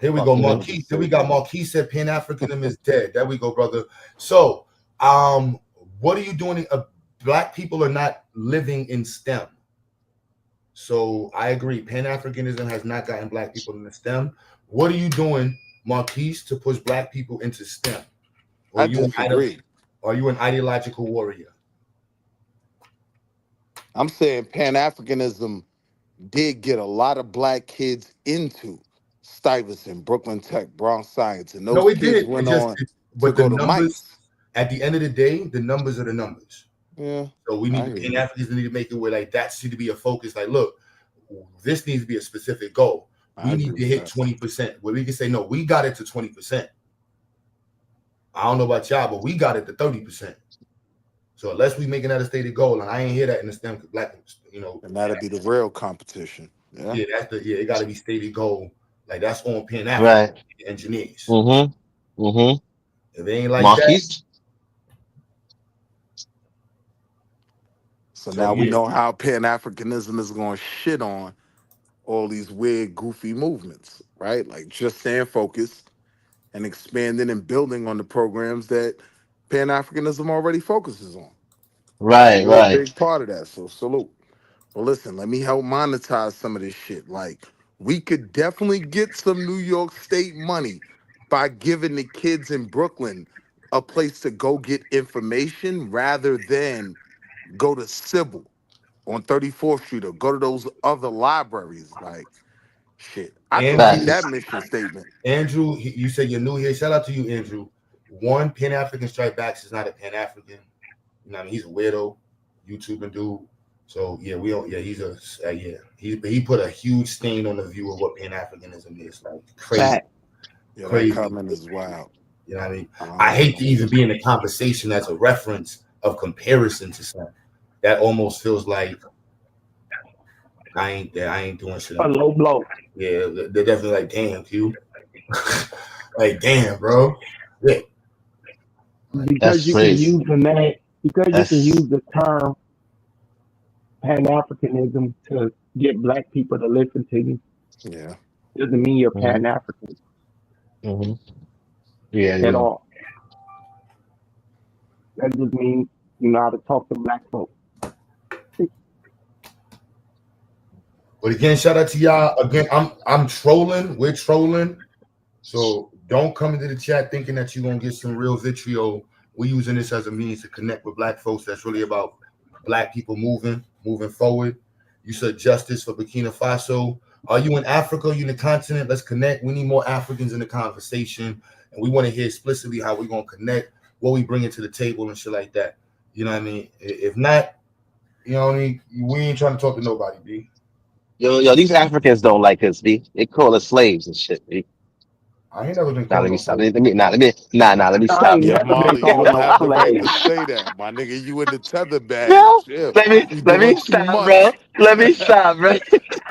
Here we go, Fucking Marquise. niggas Here we say got that. Marquise said Pan Africanism is dead. There we go, brother. So, what are you doing? Black people are not living in STEM. So I agree. Pan Africanism has not gotten black people in the STEM. What are you doing, Marquise, to push black people into STEM? Or I disagree. are you an ideological warrior? I'm saying Pan-Africanism did get a lot of black kids into Stuyvesant, Brooklyn Tech, Bronx Science, and No, those it kids did. went on to But the go to numbers, Mike's. at the end of the day, the numbers are the numbers. Yeah. So we I need hear Pan you. Africans need to make it where like that should be a focus. Like, look, this needs to be a specific goal. I We need agree to with hit that. 20%. Where we can say, no, we got it to 20%. I don't know about y'all, but we got it to 30%. So unless we making that a stated goal, and I ain't hear that in the STEM black, And that'll be the real competition. Yeah. yeah, it got to be stated goal. Like that's on Pan Right. African engineers. Mm-hmm. Mm-hmm. If it ain't like Marquise? So So, now we yeah. know how Pan-Africanism is going to shit on all these weird, goofy movements, right? Like just staying focused and expanding and building on the programs that Pan-Africanism already focuses on. Right, We're a right. big part of that, so salute. But listen, let me help monetize some of this shit. Like, we could definitely get some New York State money by giving the kids in Brooklyn a place to go get information rather than go to Sybil on 34th Street or go to those other libraries. Like, Shit, I Andrew, complete that mission statement. Andrew, you said you're new here. Shout out to you, Andrew. One Pan African Strike Backs is not a Pan African. You know what I mean? He's a weirdo, YouTubing dude. So yeah, we don't. Yeah, he's a yeah. He put a huge stain on the view of what Pan Africanism is. Like crazy, Yeah, crazy. that comment is wild. You know what I mean? I hate to even be in a conversation as a reference of comparison to something. That almost feels like I ain't doing shit. A low blow. Yeah, they're definitely like, damn, Q. Like, damn, bro. Yeah. Because you can use the name, because you can use the term Pan-Africanism to get black people to listen to you. Yeah. Doesn't mean you're Pan-African Yeah, at all. That just means you know how to talk to black folks. But again, shout out to y'all. Again, I'm trolling. We're trolling. So don't come into the chat thinking that you're gonna get some real vitriol. We're using this as a means to connect with black folks. That's really about black people moving forward. You said justice for Burkina Faso. Are you in Africa? Are you in the continent? Let's connect. We need more Africans in the conversation. And we want to hear explicitly how we're gonna connect, what we bring to the table and shit like that. You know what I mean? If not, you know what I mean, we ain't trying to talk to nobody, B. Yo, these Africans don't like us, B. They call us slaves and shit, B. I ain't never been Nah, called let me no stop. slave. Let me stop. Yeah, never been Marley, you called don't no have the right slave. to say that, my nigga. You in the tether bag. Yo, Shit. let You me doing too stop, bro. much. Let me stop, bro.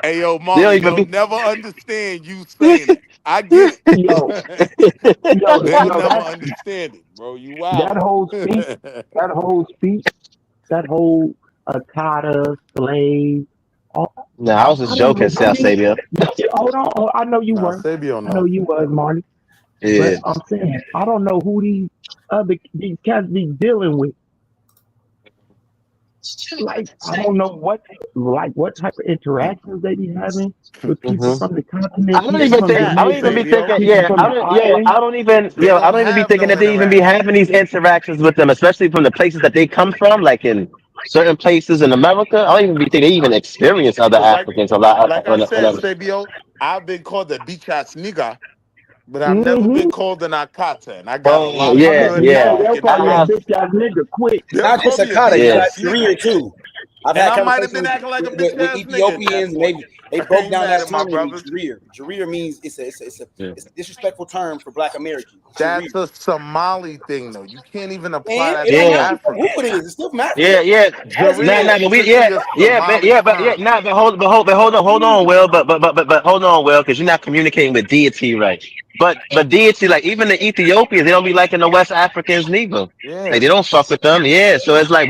Hey, yo, They don't Marley, even they'll be. never understand you saying it. I get Yo, it. They'll never that understand it, bro. You that wild. whole speech, that whole Akata slave. No, I was just joking, Sal Sabia. Hold on. Oh, I know you Nah, were. Sabio, I know no. you was, Marty. Yeah. But I'm saying I don't know who these cats be dealing with. Like I don't know what type of interactions they be having with people from the continent, I don't people even from think. I don't even Jamaica, be thinking. people Yeah, from the island. I don't even. They Yo, I don't don't even be have thinking no that they even be interaction. having these interactions with them, especially from the places that they come from, like in certain places in America. I don't even be thinking they even experience other Because Africans a lot. like I said, Sabio, I've been called the bitch-ass nigga, but I've never Mm-hmm. been called an Akata. And I got a Oh lot of Oh yeah, yeah, good yeah. they'll African call you a I have. friends. bitch ass nigga quick. They'll Not call just me a Akata, you Yeah. got bitch-ass Jareer nigga. too. I've And had I might have conversations been acting like a with bitch-ass nigga at that Ethiopians, and point. they I broke ain't down mad that at my term to me. brothers. Jareer means it's a Yeah. disrespectful term for Black Americans. That's Jareer. a Somali thing, though. You can't even apply And that it to don't Yeah. matter who Africans. it is. It's still from Africa. Yeah, yeah. As a Nah, Jareer nah, man. is but strictly a Somali term. nah, hold on, Will, but hold on, Will, because you're not communicating with deity right. But deity, like even the Ethiopians, they don't be liking the West Africans neither. Yeah. Like they don't fuck with them. Yeah, so it's like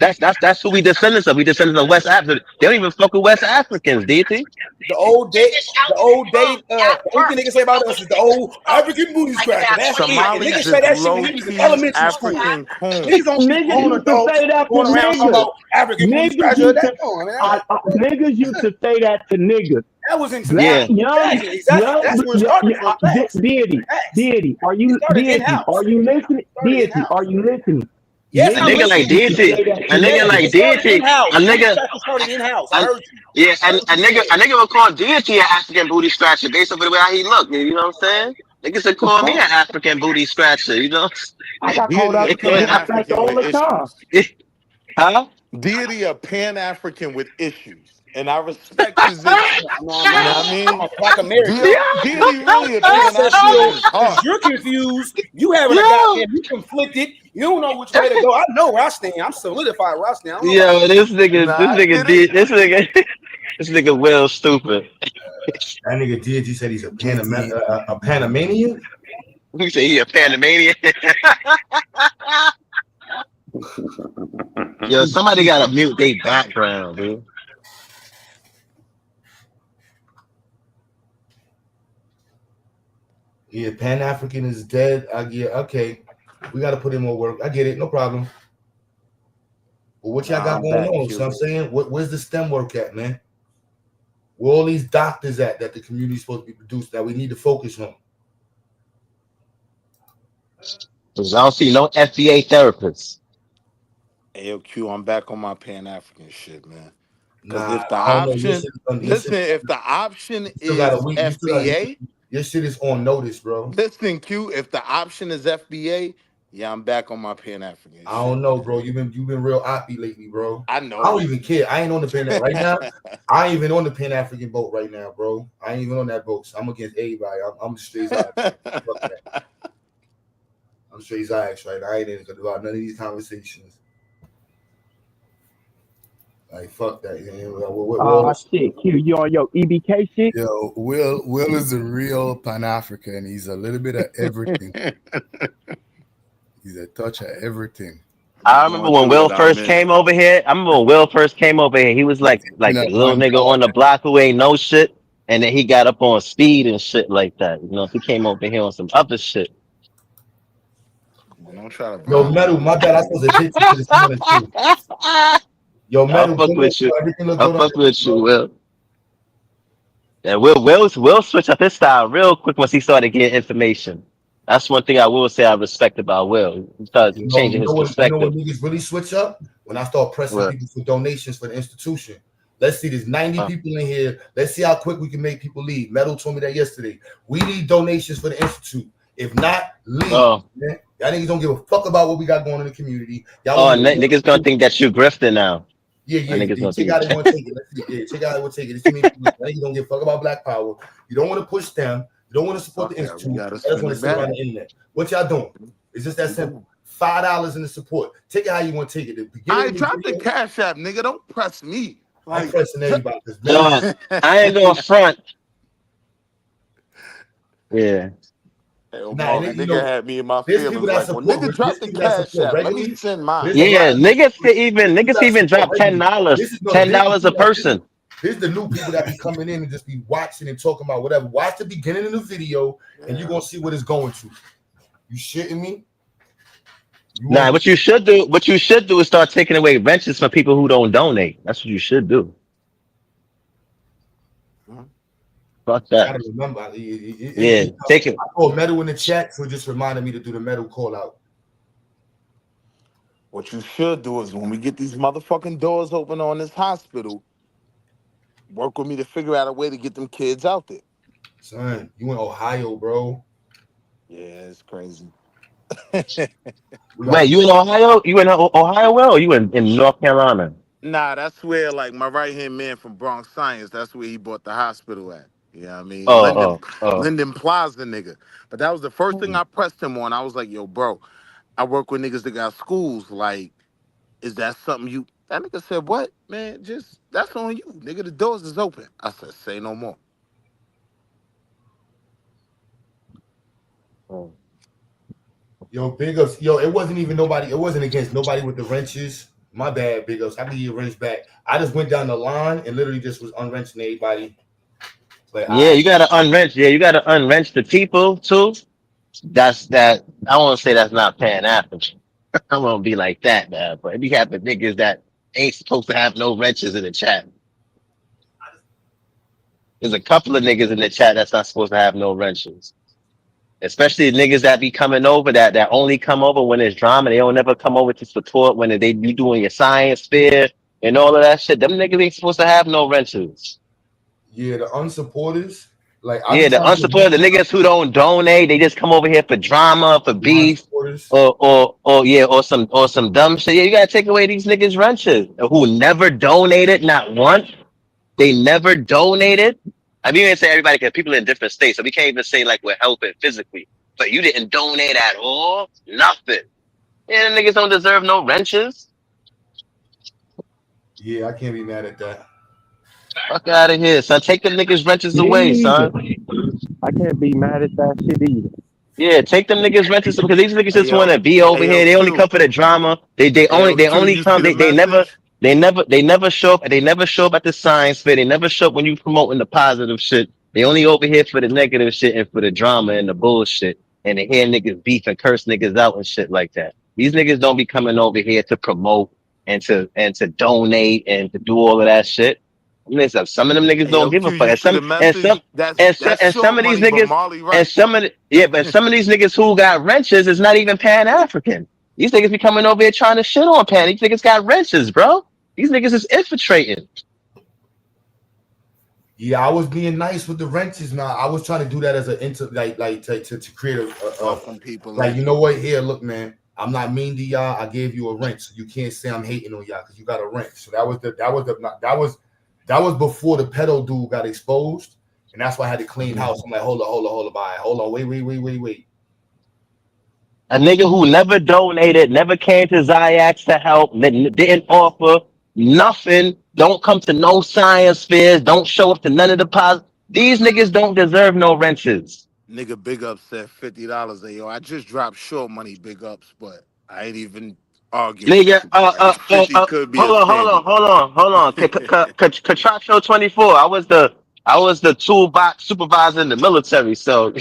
that's who we descendants of. We descendants of West Africa. They don't even fuck with West Africans, deity. The old day, the only thing they can say about us is the old African booty scratcher. That's it. And niggas Somalis say is that shit when we was in low-key elementary school. African coon. Niggas don't see Niggas grown used to adults say that to going around talking niggas. about African booty Niggas scratcher. used That to no, I mean niggas used to say that to niggas. that was in some Yeah. exactly. That's where it started from. Facts. Deity. Are It you started in deity? house. Are you listening? Deity, are you listening? Yes, A I'm nigga like listening. deity, a nigga Yes, like it started deity, in house. a Booty nigga. scratcher started in house. I heard you. Yeah, and a nigga would call deity an African booty scratcher based off of the way how he look. You know what I'm saying? Niggas would call me an African booty scratcher. You know? I got called Deity a African booty scratcher Pan-African all with the time. issues. Huh? Deity a Pan-African with issues. And I respect his issues. No, I'm You know not. what I I'm mean? a Black American. Deity really a Pan-African Ancestral, with his heart. because you're confused. You having a Yo, goddamn, you conflicted. You don't know which way to go. I know where I stand. I'm solidified where I stand. I don't know about yo, this nigga, Nah, I get it. this nigga Will stupid. That nigga Deity said he's a Panamanian. He say he a Panamanian. Yo, somebody gotta mute their background, dude. Yeah, Pan African is dead. Okay. We got to put in more work. I get it, no problem. But what y'all got I'm going back, on? Q. So I'm saying, where's the STEM work at, man? Where all these doctors at that the community's supposed to be produced that we need to focus on? Cause I don't see no FBA therapists. AOQ, I'm back on my Pan-African shit, man. Because Nah, if the I don't know. option, listen, if the option still got a is week. FBA, Your shit is on notice, bro. listen, Q. If the option is FBA, yeah, I'm back on my Pan African. I don't know, bro. You've been real oppy lately, bro. I know. I don't even care. I ain't on the Pan right now. I ain't even on the Pan African boat right now, bro. I ain't even on that boat. So I'm against everybody. I'm straight Zayas. Fuck that. I'm straight Zayas right now. I ain't even about none of these conversations. Like fuck that. Oh shit, Q, you on your EBK shit? Yo, Will is a real Pan-African. He's a little bit of everything. He's a touch of everything. I remember when Will first came over here. He was like a little nigga on the block who ain't no shit, and then he got up on speed and shit like that. You know, he came over here on some other shit. Don't try to. Yo, Metal, my bad. I supposed to hit you this morning too. Yo, Metal, I'll fuck with you. I'll fuck with you, Will. Yeah, Will switch up his style real quick once he started getting information. That's one thing I will say I respect about Will. He started changing his perspective. You know when niggas really switch up? When I start pressing people for donations for the institution. Let's see, there's 90 people in here. Let's see how quick we can make people leave. Metal told me that yesterday. We need donations for the institute. If not, leave. Man. Y'all niggas don't give a fuck about what we got going in the community. Y'all niggas gonna think that you grifting now. Yeah. Check out it, want to take it. Let's see. Yeah, check out it, want to take it. Niggas don't give a fuck about Black Power. You don't want to push them. You don't want to support the institute. You just want to sit around the internet. What y'all doing? It's just that simple. $5 in the support. Take it how you want to take it. I dropped the Cash App, nigga. Don't press me. I'm pressing everybody. I ain't going front. Yeah. Hey, nigga had me in my feelings. Like, well, nigga dropped the Cash App. Let me send mine. Yeah, niggas even drop $10. $10 a person. Here's the new people that be coming in and just be watching and talking about whatever. Watch the beginning of the video, and you're gonna see what it's going to. You shitting me? Nah, what you should do is start taking away wrenches from people who don't donate. That's what you should do. Fuck that. I gotta remember. Take it. I called Metal in the chat, so it just reminded me to do the Metal call out. What you should do is when we get these motherfucking doors open on this hospital, work with me to figure out a way to get them kids out there. Son, you in Ohio, bro. Yeah, it's crazy. Wait, you in Ohio? You in Ohio, Will, or you in North Carolina? Nah, that's where, like, my right-hand man from Bronx Science, that's where he bought the hospital at. You know what I mean? Linden Plaza, nigga. But that was the first thing I pressed him on. I was like, yo, bro, I work with niggas that got schools. Like, is that something you... That nigga said, what? Man, just, that's on you. Nigga, the doors is open. I said, say no more. Yo, big ups. Yo, it wasn't even nobody. It wasn't against nobody with the wrenches. My bad, big ups. I can get your wrench back. I just went down the line and literally just was unwrenching everybody. But yeah, you gotta unwrench. Yeah, you gotta unwrench the people too. That's that. I won't say that's not Pan-African. I won't be like that, man. But you have the niggas that ain't supposed to have no wrenches in the chat. There's a couple of niggas in the chat that's not supposed to have no wrenches. Especially niggas that be coming over that only come over when there's drama. They don't never come over to support when they be doing your science fair and all of that shit. Them niggas ain't supposed to have no wrenches. Yeah, the unsupporters. Like the unsupported, the niggas who don't donate, they just come over here for drama, for beef, or some dumb shit. Yeah, you gotta take away these niggas' wrenches who never donated, not once. They never donated. I mean, you didn't say everybody because people in different states, so we can't even say like we're helping physically. But you didn't donate at all, nothing. Yeah, niggas don't deserve no wrenches. Yeah, I can't be mad at that. Fuck out of here, son. Take the niggas' wrenches away, son. I can't be mad at that shit either. Yeah, take them niggas' wrenches because these niggas just want to be over here. They only come for the drama. They only come. They never show up. They never show up at the science fair. They never show up when you promoting the positive shit. They only over here for the negative shit and for the drama and the bullshit. And they hear niggas beef and curse niggas out and shit like that. These niggas don't be coming over here to promote and to donate and to do all of that shit. Some of them niggas don't give a fuck. And some of these niggas, but some of these niggas who got wrenches is not even Pan-African. These niggas be coming over here trying to shit on Pan. These niggas got wrenches, bro. These niggas is infiltrating. Yeah, I was being nice with the renters, man. I was trying to do that as an to create from people like, you know what? Here, look, man. I'm not mean to y'all. I gave you a rent, so you can't say I'm hating on y'all because you got a rent. So that was before the pedo dude got exposed, and that's why I had to clean house. I'm like, hold on, wait. A nigga who never donated, never came to Ziax to help, didn't offer nothing, don't come to no science fairs, don't show up to none of the pos. These niggas don't deserve no renters. Nigga, big ups said $50. Yo, I just dropped short money, big ups, but I ain't even arguing. Nigga, 50 could be hold on. Contractual 24. I was the toolbox supervisor in the military, so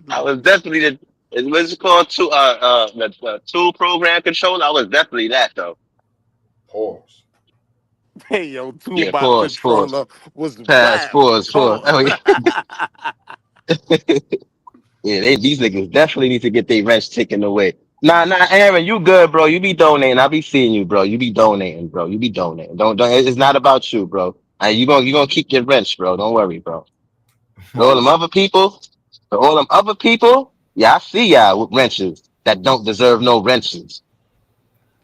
I was definitely what's it called? The tool program controller. I was definitely that though. Pause. Hey, yo, Yeah, toolbox controller was pause. Oh, yeah. Yeah, these niggas definitely need to get their rents taken away. Nah, Aaron, you good, bro. You be donating. I be seeing you, bro. You be donating, bro. You be donating. Don't. It's not about you, bro. And you gonna keep your rents, bro. Don't worry, bro. All them other people, yeah, I see y'all with renters that don't deserve no renters.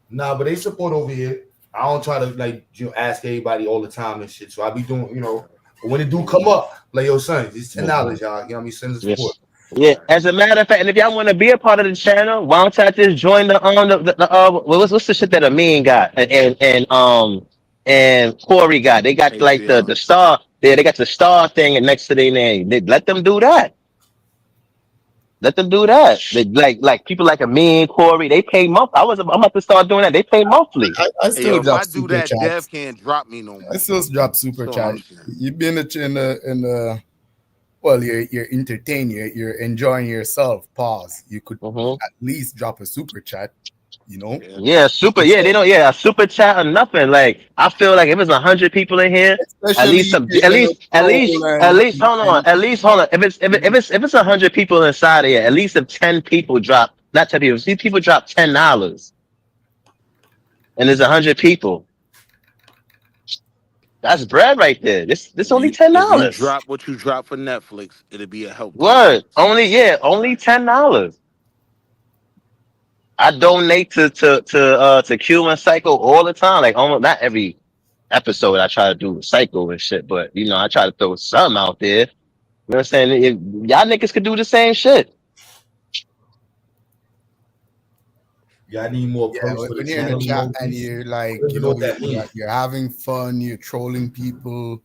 Nah, but they support over here. I don't try to ask everybody all the time and shit. So I be doing, but when it do come up, like, yo, son, it's $10, y'all. You know what I mean? Send the support. Yeah, as a matter of fact, and if y'all want to be a part of the channel, why don't y'all just join what's the shit that Amin got and Corey got? They got like the star. Yeah, they got the star thing next to their name. Let them do that. Let them do that. They, like people like Amin, Corey, they pay monthly. I'm about to start doing that. They pay monthly. I still drop if I do super that, chats. Dev can't drop me no more. I still drop super chat. You've been in the well, you're entertained, you're enjoying yourself. Pause. You could at least drop a super chat. Yeah, super. Yeah, they don't. Yeah, a super chat or nothing. Like I feel like if it's 100 people in here, at least. Hold on. If it's 100 people inside of here, at least if 10 people drop, not 10 people. See, people drop $10, and there's 100 people. That's bread right there. This only $10. If you drop what you drop for Netflix, it'll be a help. Word. Only $10. I donate to Q and Psycho all the time. Like almost not every episode I try to do Psycho and shit, but I try to throw something out there. You know what I'm saying? If y'all niggas could do the same shit. Yeah, I need more. When you're in the chat and you're like, you're having fun, you're trolling people,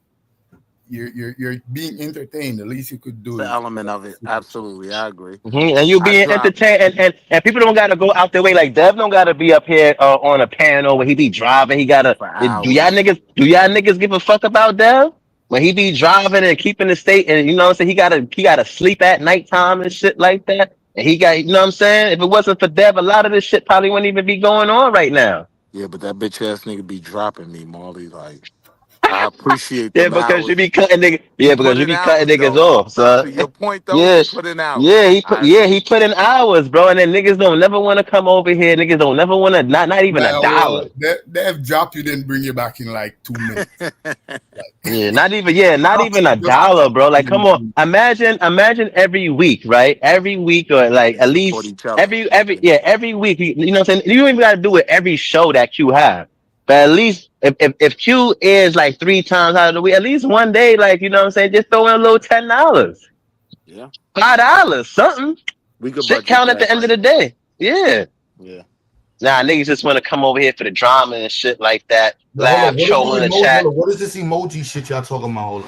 you're being entertained. The least you could do The is element of it. Absolutely, I agree. And you being entertained, and people don't gotta go out their way. Like Dev don't gotta be up here on a panel when he be driving. He gotta. Do y'all niggas give a fuck about Dev when he be driving and keeping the state? And what I'm saying, he gotta sleep at nighttime and shit like that. And he got, what I'm saying, if it wasn't for Dev, a lot of this shit probably wouldn't even be going on right now. Yeah, but that bitch ass nigga be dropping me, Marley. Like, I appreciate the because you be cutting niggas. Yeah, because you be cutting niggas off, son. To your point though, Yeah, he put in hours. he put in hours, bro. And then niggas don't never want to come over here. Niggas don't never want to, not even a dollar. They've dropped you, then bring you back in like 2 minutes. Not even a dollar, bro. Like, come on. Imagine every week, right? Every week, or like at least every week. You know what I'm saying? You don't even gotta do it every show that Q have. But at least if Q is like 3 times out of the week, at least one day, like, you know what I'm saying, just throw in a little $10. Yeah. $5, something. We could shit count at the end of the day. Yeah. Yeah. Nah, niggas just want to come over here for the drama and shit like that. Laugh, troll in the chat. What is this emoji shit y'all talking about?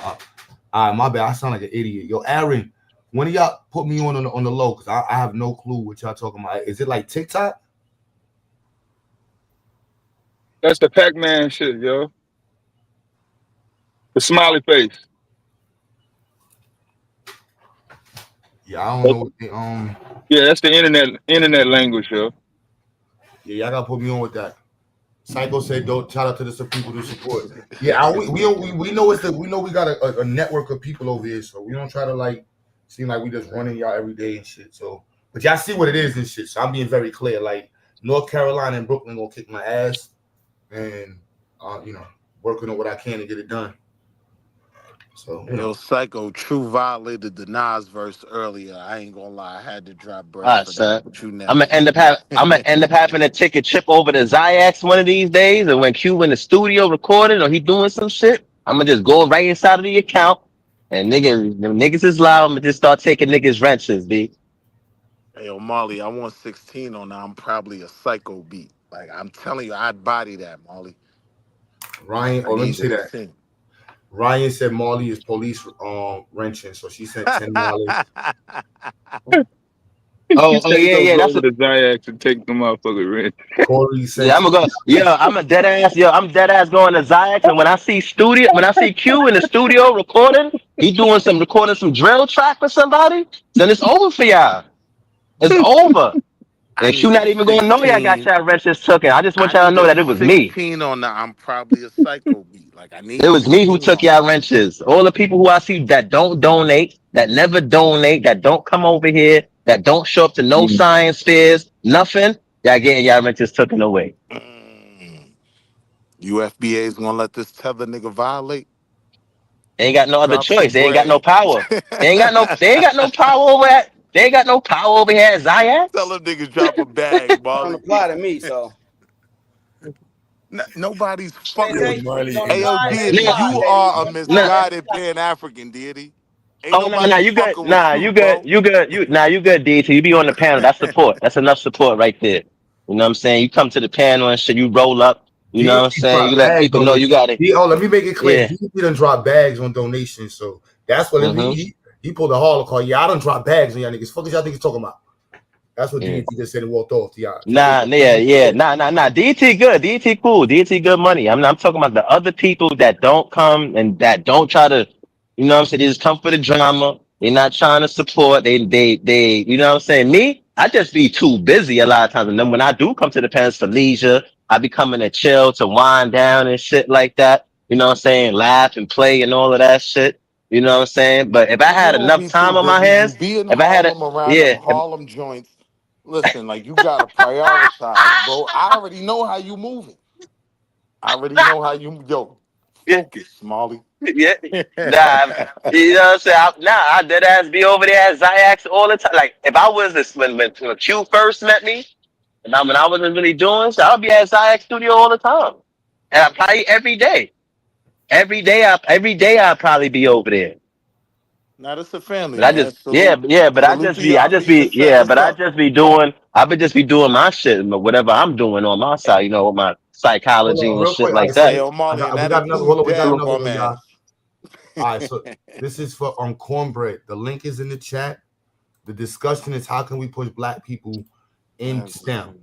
All right, my bad. I sound like an idiot. Yo, Aaron, when do y'all put me on the low? Because I have no clue what y'all talking about. Is it like TikTok? That's the Pac-Man shit, yo. The smiley face. Yeah, I don't know what they Yeah, that's the internet language, yo. Yeah, y'all gotta put me on with that. Psycho said, "Don't shout out to the people to support." Yeah, we know we know we got a network of people over here, so we don't try to like seem like we just running y'all every day and shit. So, but y'all see what it is and shit. So I'm being very clear. Like North Carolina and Brooklyn gonna kick my ass, and working on what I can to get it done. So you Yo, know, Psycho, True violated the Nas verse earlier. I ain't gonna lie, I had to drop bread All right, for son. that. But you I'm next. gonna end up having to take a trip over to Zayax one of these days, and when Q in the studio recording or he doing some shit, I'm gonna just go right inside of the account, and niggas is live. I'm gonna just start taking niggas wrenches, B. Hey, yo, Molly, I want 16 on that. I'm probably a Psycho beat. Like, I'm telling you, I'd body that, Molly. Ryan. I Oh, let me need say you to that. sing. Ryan said Marley is police wrenching, so she sent $10. Oh, Say you gonna yeah. go That's over what. to Zayax and take the motherfucker rent. Corey Yeah, sent I'm gonna go. Yo, I'm dead ass going to Zayax, and when I see Q in the studio recording, he recording some drill track for somebody, then it's over for y'all. It's over. I And Q need not even gonna know y'all got 16. y'all wrenches took. I just want I y'all to need know a that it was me. 16 on that. I'm probably a Psycho beat. Like, I need It was me who 16 took on that. y'all wrenches. All the people who I see that don't donate, that never donate, that don't come over here, that don't show up to no science fairs, nothing, y'all getting y'all wrenches taken away. UFBA is gonna let this tether nigga violate. They ain't got no other Drop choice. some They ain't got bread. no power. They ain't got no power over that. They ain't got no power over here at Zayax. Tell them niggas drop a bag, Don't Molly. apply to me, so. Nobody's They fucking say with it don't Ayo apply, let it Deity. fly, You baby. are a Let it fly, let it misguided fly. Pan-African, Deity. Ain't Oh no, nobody you good. fucking with you, You bro. good. You good. You good, DT. You be on the panel. That's support. That's enough support right there. You know what I'm saying? You come to the panel and shit, you roll up. You know what I'm DT saying? You drop let bag people know you got it. donation. Let me make it clear. Yeah. DT done drop bags on donations, so that's what he pulled a Harlem call. Yeah, I done drop bags on y'all niggas. Fuck is y'all niggas talking about? That's what Yeah. DT just said and walked off to y'all. Nah. DT good. DT cool. DT good money. I'm talking about the other people that don't come and that don't try to, you know what I'm saying? They just come for the drama. They're not trying to support. They, you know what I'm saying? Me, I just be too busy a lot of times. And then when I do come to the panels for leisure, I be coming to chill, to wind down and shit like that. You know what I'm saying? Laugh and play and all of that shit. You know what I'm saying? But if I You had don't enough be too time on my busy. You hands, be in if I had a, Harlem around them yeah, Harlem joints. Listen, like you gotta prioritize, bro. I already know how you moving. I already know how you focus, Molly. yeah, nah, you know what I'm saying? I dead ass be over there at Zayax all the time. Like if I was this when Q first met me, and when I wasn't really doing so, I'll be at Zayax studio all the time, and I probably every day, every day I'll probably be over there. Now that's a family, But I man. just but Salute to y'all for even setting us up. I would just be doing my shit, whatever I'm doing on my side, you know, with my Hold psychology on, and real shit quick. All like right, so Hey, that. yo, Molly, and we that got another. Hold include on, we got dad another bum one, y'all. ass. All right, so this is for cornbread. The link is in the chat. The discussion is how can we push black people in STEM?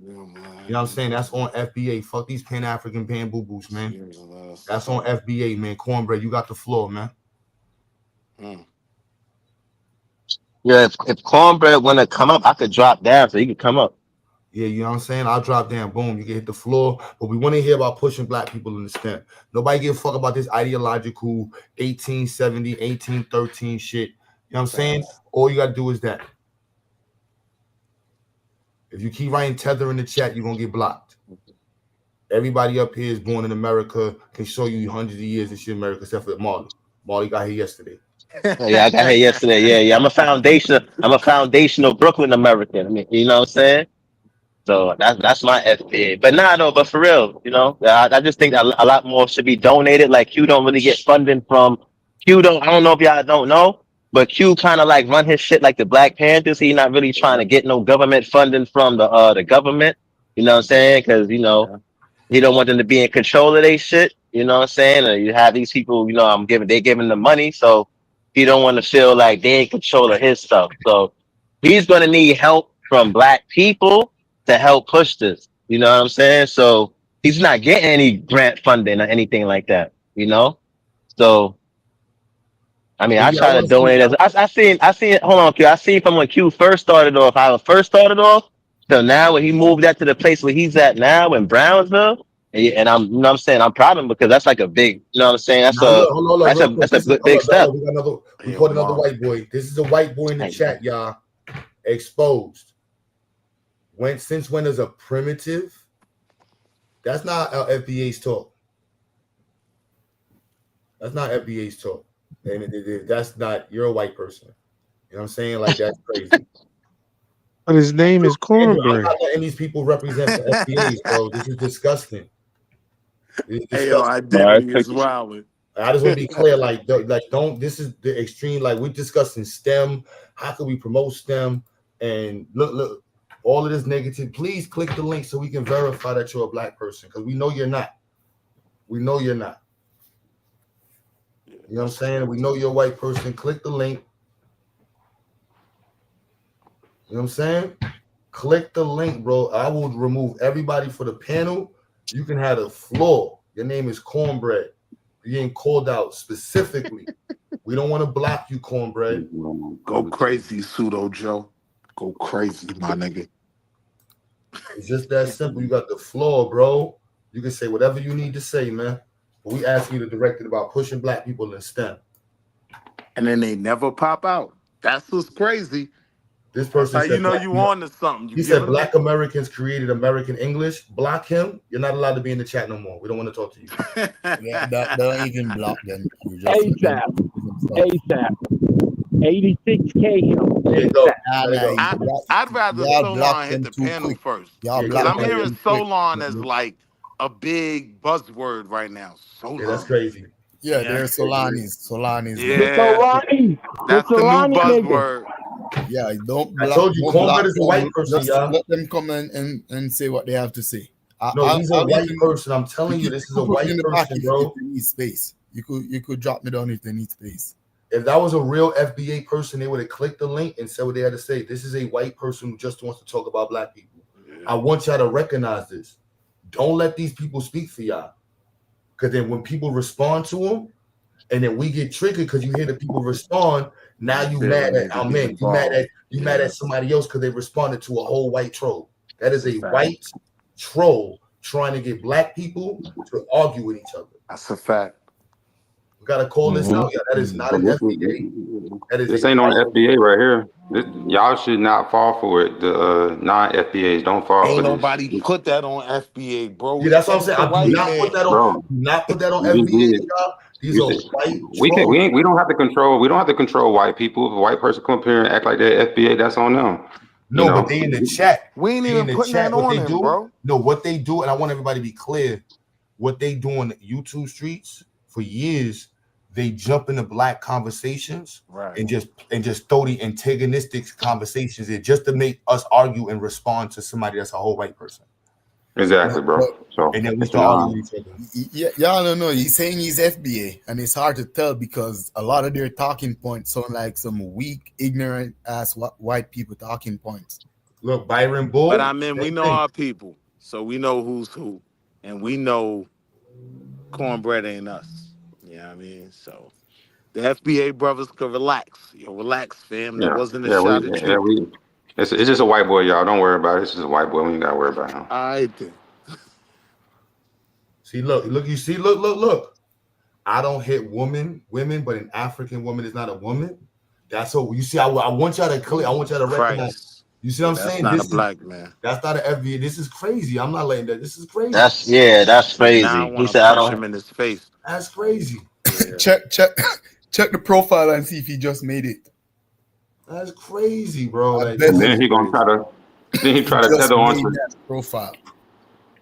You know what I'm saying? That's on FBA. Fuck these Pan-African boo-boos, man. That's on FBA, man. Cornbread, you got the floor, man. Yeah, if cornbread wanna come up, I could drop down so he could come up. Yeah, you know what I'm saying? I'll drop down, boom, you can hit the floor. But we want to hear about pushing black people in the STEM. Nobody give a fuck about this ideological 1870, 1813 shit. You know what I'm saying? All you gotta do is that. If you keep writing tether in the chat, you're gonna get blocked. Everybody up here is born in America, can show you hundreds of years of shit in America, except for Marley. Marley got here yesterday. Yeah, I got here yesterday. Yeah. I'm a foundational Brooklyn American. I mean, you know what I'm saying? So that's my FBA. But but for real, you know, I just think that a lot more should be donated. Like Q don't really get funding from I don't know if y'all don't know, but Q kind of like run his shit like the Black Panthers. He not really trying to get no government funding from the government. You know what I'm saying? Because you know he don't want them to be in control of their shit. You know what I'm saying? And you have these people. You know, they giving them money, so he don't want to feel like they in control of his stuff. So he's gonna need help from black people to help push this. You know what I'm saying? So he's not getting any grant funding or anything like that. You know? So I mean, But I yeah, I try to want to see. donate as I seen. Hold on, Q. I seen from when Q first started off, how it first started off, till now when he moved that to the place where he's at now in Brownsville. And I'm, you know what I'm saying, I'm proud of him because that's like a big, you know what I'm saying. Now look, hold on, real quick. That's a This is good big step. we got another. We caught another white boy. This is a white boy in the chat, y'all. Exposed. Since when is a primitive? That's not how FBA's talk. That's not FBA's talk. And that's not, you're a white person. You know what I'm saying? Like, that's crazy. But his name is Andrew, I'm Cornbread. not letting these people represent the FBAs, bro. This is disgusting. It's Hey, yo, disgusting. identity is wild. I just want to be clear, like don't. This is the extreme. Like, we're discussing STEM. How can we promote STEM? And look, all of this negative. Please click the link so we can verify that you're a black person, because we know you're not. We know you're not. You know what I'm saying? We know you're a white person. Click the link. You know what I'm saying? Click the link, bro. I will remove everybody for the panel. You can have the floor. Your name is Cornbread. You're getting called out specifically. We don't want to block you, Cornbread. Go crazy, Pseudo Joe. Go crazy, my nigga. It's just that simple. You got the floor, bro. You can say whatever you need to say, man. But we ask you to direct it about pushing black people in STEM. And then they never pop out. That's what's crazy. This person That's how said you know black- you on to something. You He said black Americans created American English. Block him. You're not allowed to be in the chat no more. We don't want to talk to you. Yeah, don't even block them. ASAP. ASAP. 86K him. There you go. I'd rather Y'all Solon block hit them the too panel quick. first. Y'all Because block I'm them hearing too quick. Solon as like a big buzzword right now. Solon. Yeah, that's crazy. Yeah, there's Solanis. Solanis. Yeah. Solani. That's the new Solani nigga. buzzword. Yeah, don't I block. told you, don't Cornbread block is a them. white person, Just y'all. let them come and say what they have to say. No, he's a I'll white even- person. I'm telling you, could- this is could a put me white in the back person, if bro. they need space. You could drop me down if they need space. If that was a real FBA person, they would have clicked the link and said what they had to say. This is a white person who just wants to talk about black people. I want y'all to recognize this. Don't let these people speak for y'all. Because then when people respond to them, and then we get triggered because you hear the people respond, now you Yeah, mad they at need to our be men. You mad at involved. somebody else because they responded to a whole white troll. That is a Fact. white troll trying to get black people to argue with each other. That's a fact. We gotta call this out. Yeah, that is not an FBA. That is This a ain't on white- FBA right here. Y'all should not fall for it. The non-FBAs don't fall Ain't for this. nobody put that on FBA, bro. Yeah, that's what I'm Send saying. it to I do white not put man. that on. Bro, Do not put that on we FBA, did. y'all. These are white We trolls. we don't have to control. We don't have to control white people. If a white person come up here and act like that FBA, that's on them. No, You know? but they in the chat. We ain't They even in the putting chat. that What on they him, do? bro. No, what they do, and I want everybody to be clear. What they do on the YouTube streets for years, they jump into black conversations and just throw the antagonistic conversations in just to make us argue and respond to somebody that's a whole white person. Exactly, bro. So And then we it's start not- arguing with each other. Yeah, y'all don't know. He's saying he's FBA, and it's hard to tell because a lot of their talking points sound like some weak, ignorant ass white people talking points. Look, Byron Bull. But I mean, we know our people, so we know who's who, and we know Cornbread ain't us. You know what I mean? So the FBA brothers could relax. Yo, relax, fam. That wasn't a shot at you. It's just a white boy, y'all. Don't worry about it. It's just a white boy. We ain't gotta worry about him. All right, then. See, look, you see, look. I don't hit women, but an African woman is not a woman. That's what you see. I want y'all to clear. I want y'all to recognize. Christ. You see what I'm That's saying? not This a black man. That's not an FBA. This is crazy. I'm not letting that. This is crazy. That's crazy. Now I He want to said, I punch don't. him in his face. That's crazy. check the profile and see if he just made it. That's crazy, bro. Like, And then he gonna try to. Then he try to Just tether on made to. that profile.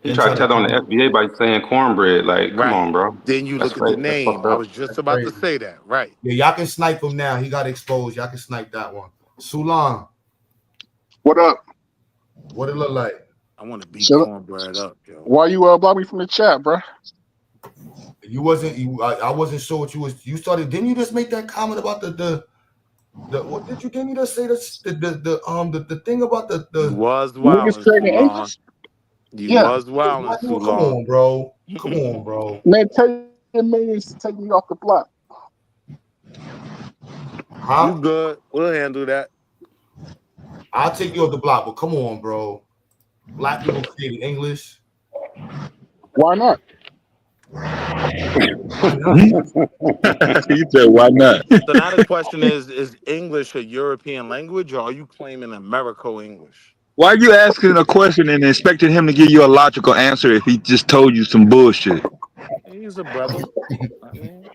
He tried to tether on the FBA by saying cornbread. Like, come on, bro. Then you That's look at the crazy. That's name. fucked I up. was just about to say that. Right. Yeah, y'all can snipe him now. He got exposed. Y'all can snipe that one. Sulan, What up? what it look like? I want to beat Shut up. Cornbread up, yo. Why you block me from the chat, bro? You wasn't. I wasn't sure what you was. You started. Didn't you just make that comment about the what did you? Didn't you just say the thing about the You was wilding, Niggas trading Sulan. English? You Yeah. was wilding, Come Sulan. on, bro. Come on, bro. Man, tell your millions to take me off the block. Huh? You good? We'll handle that. I'll take you off the block, but come on, bro. Black people created English. Why not? You said why not? So now the question is English a European language, or are you claiming Americo English? Why are you asking a question and expecting him to give you a logical answer if he just told you some bullshit? He's a brother. I mean,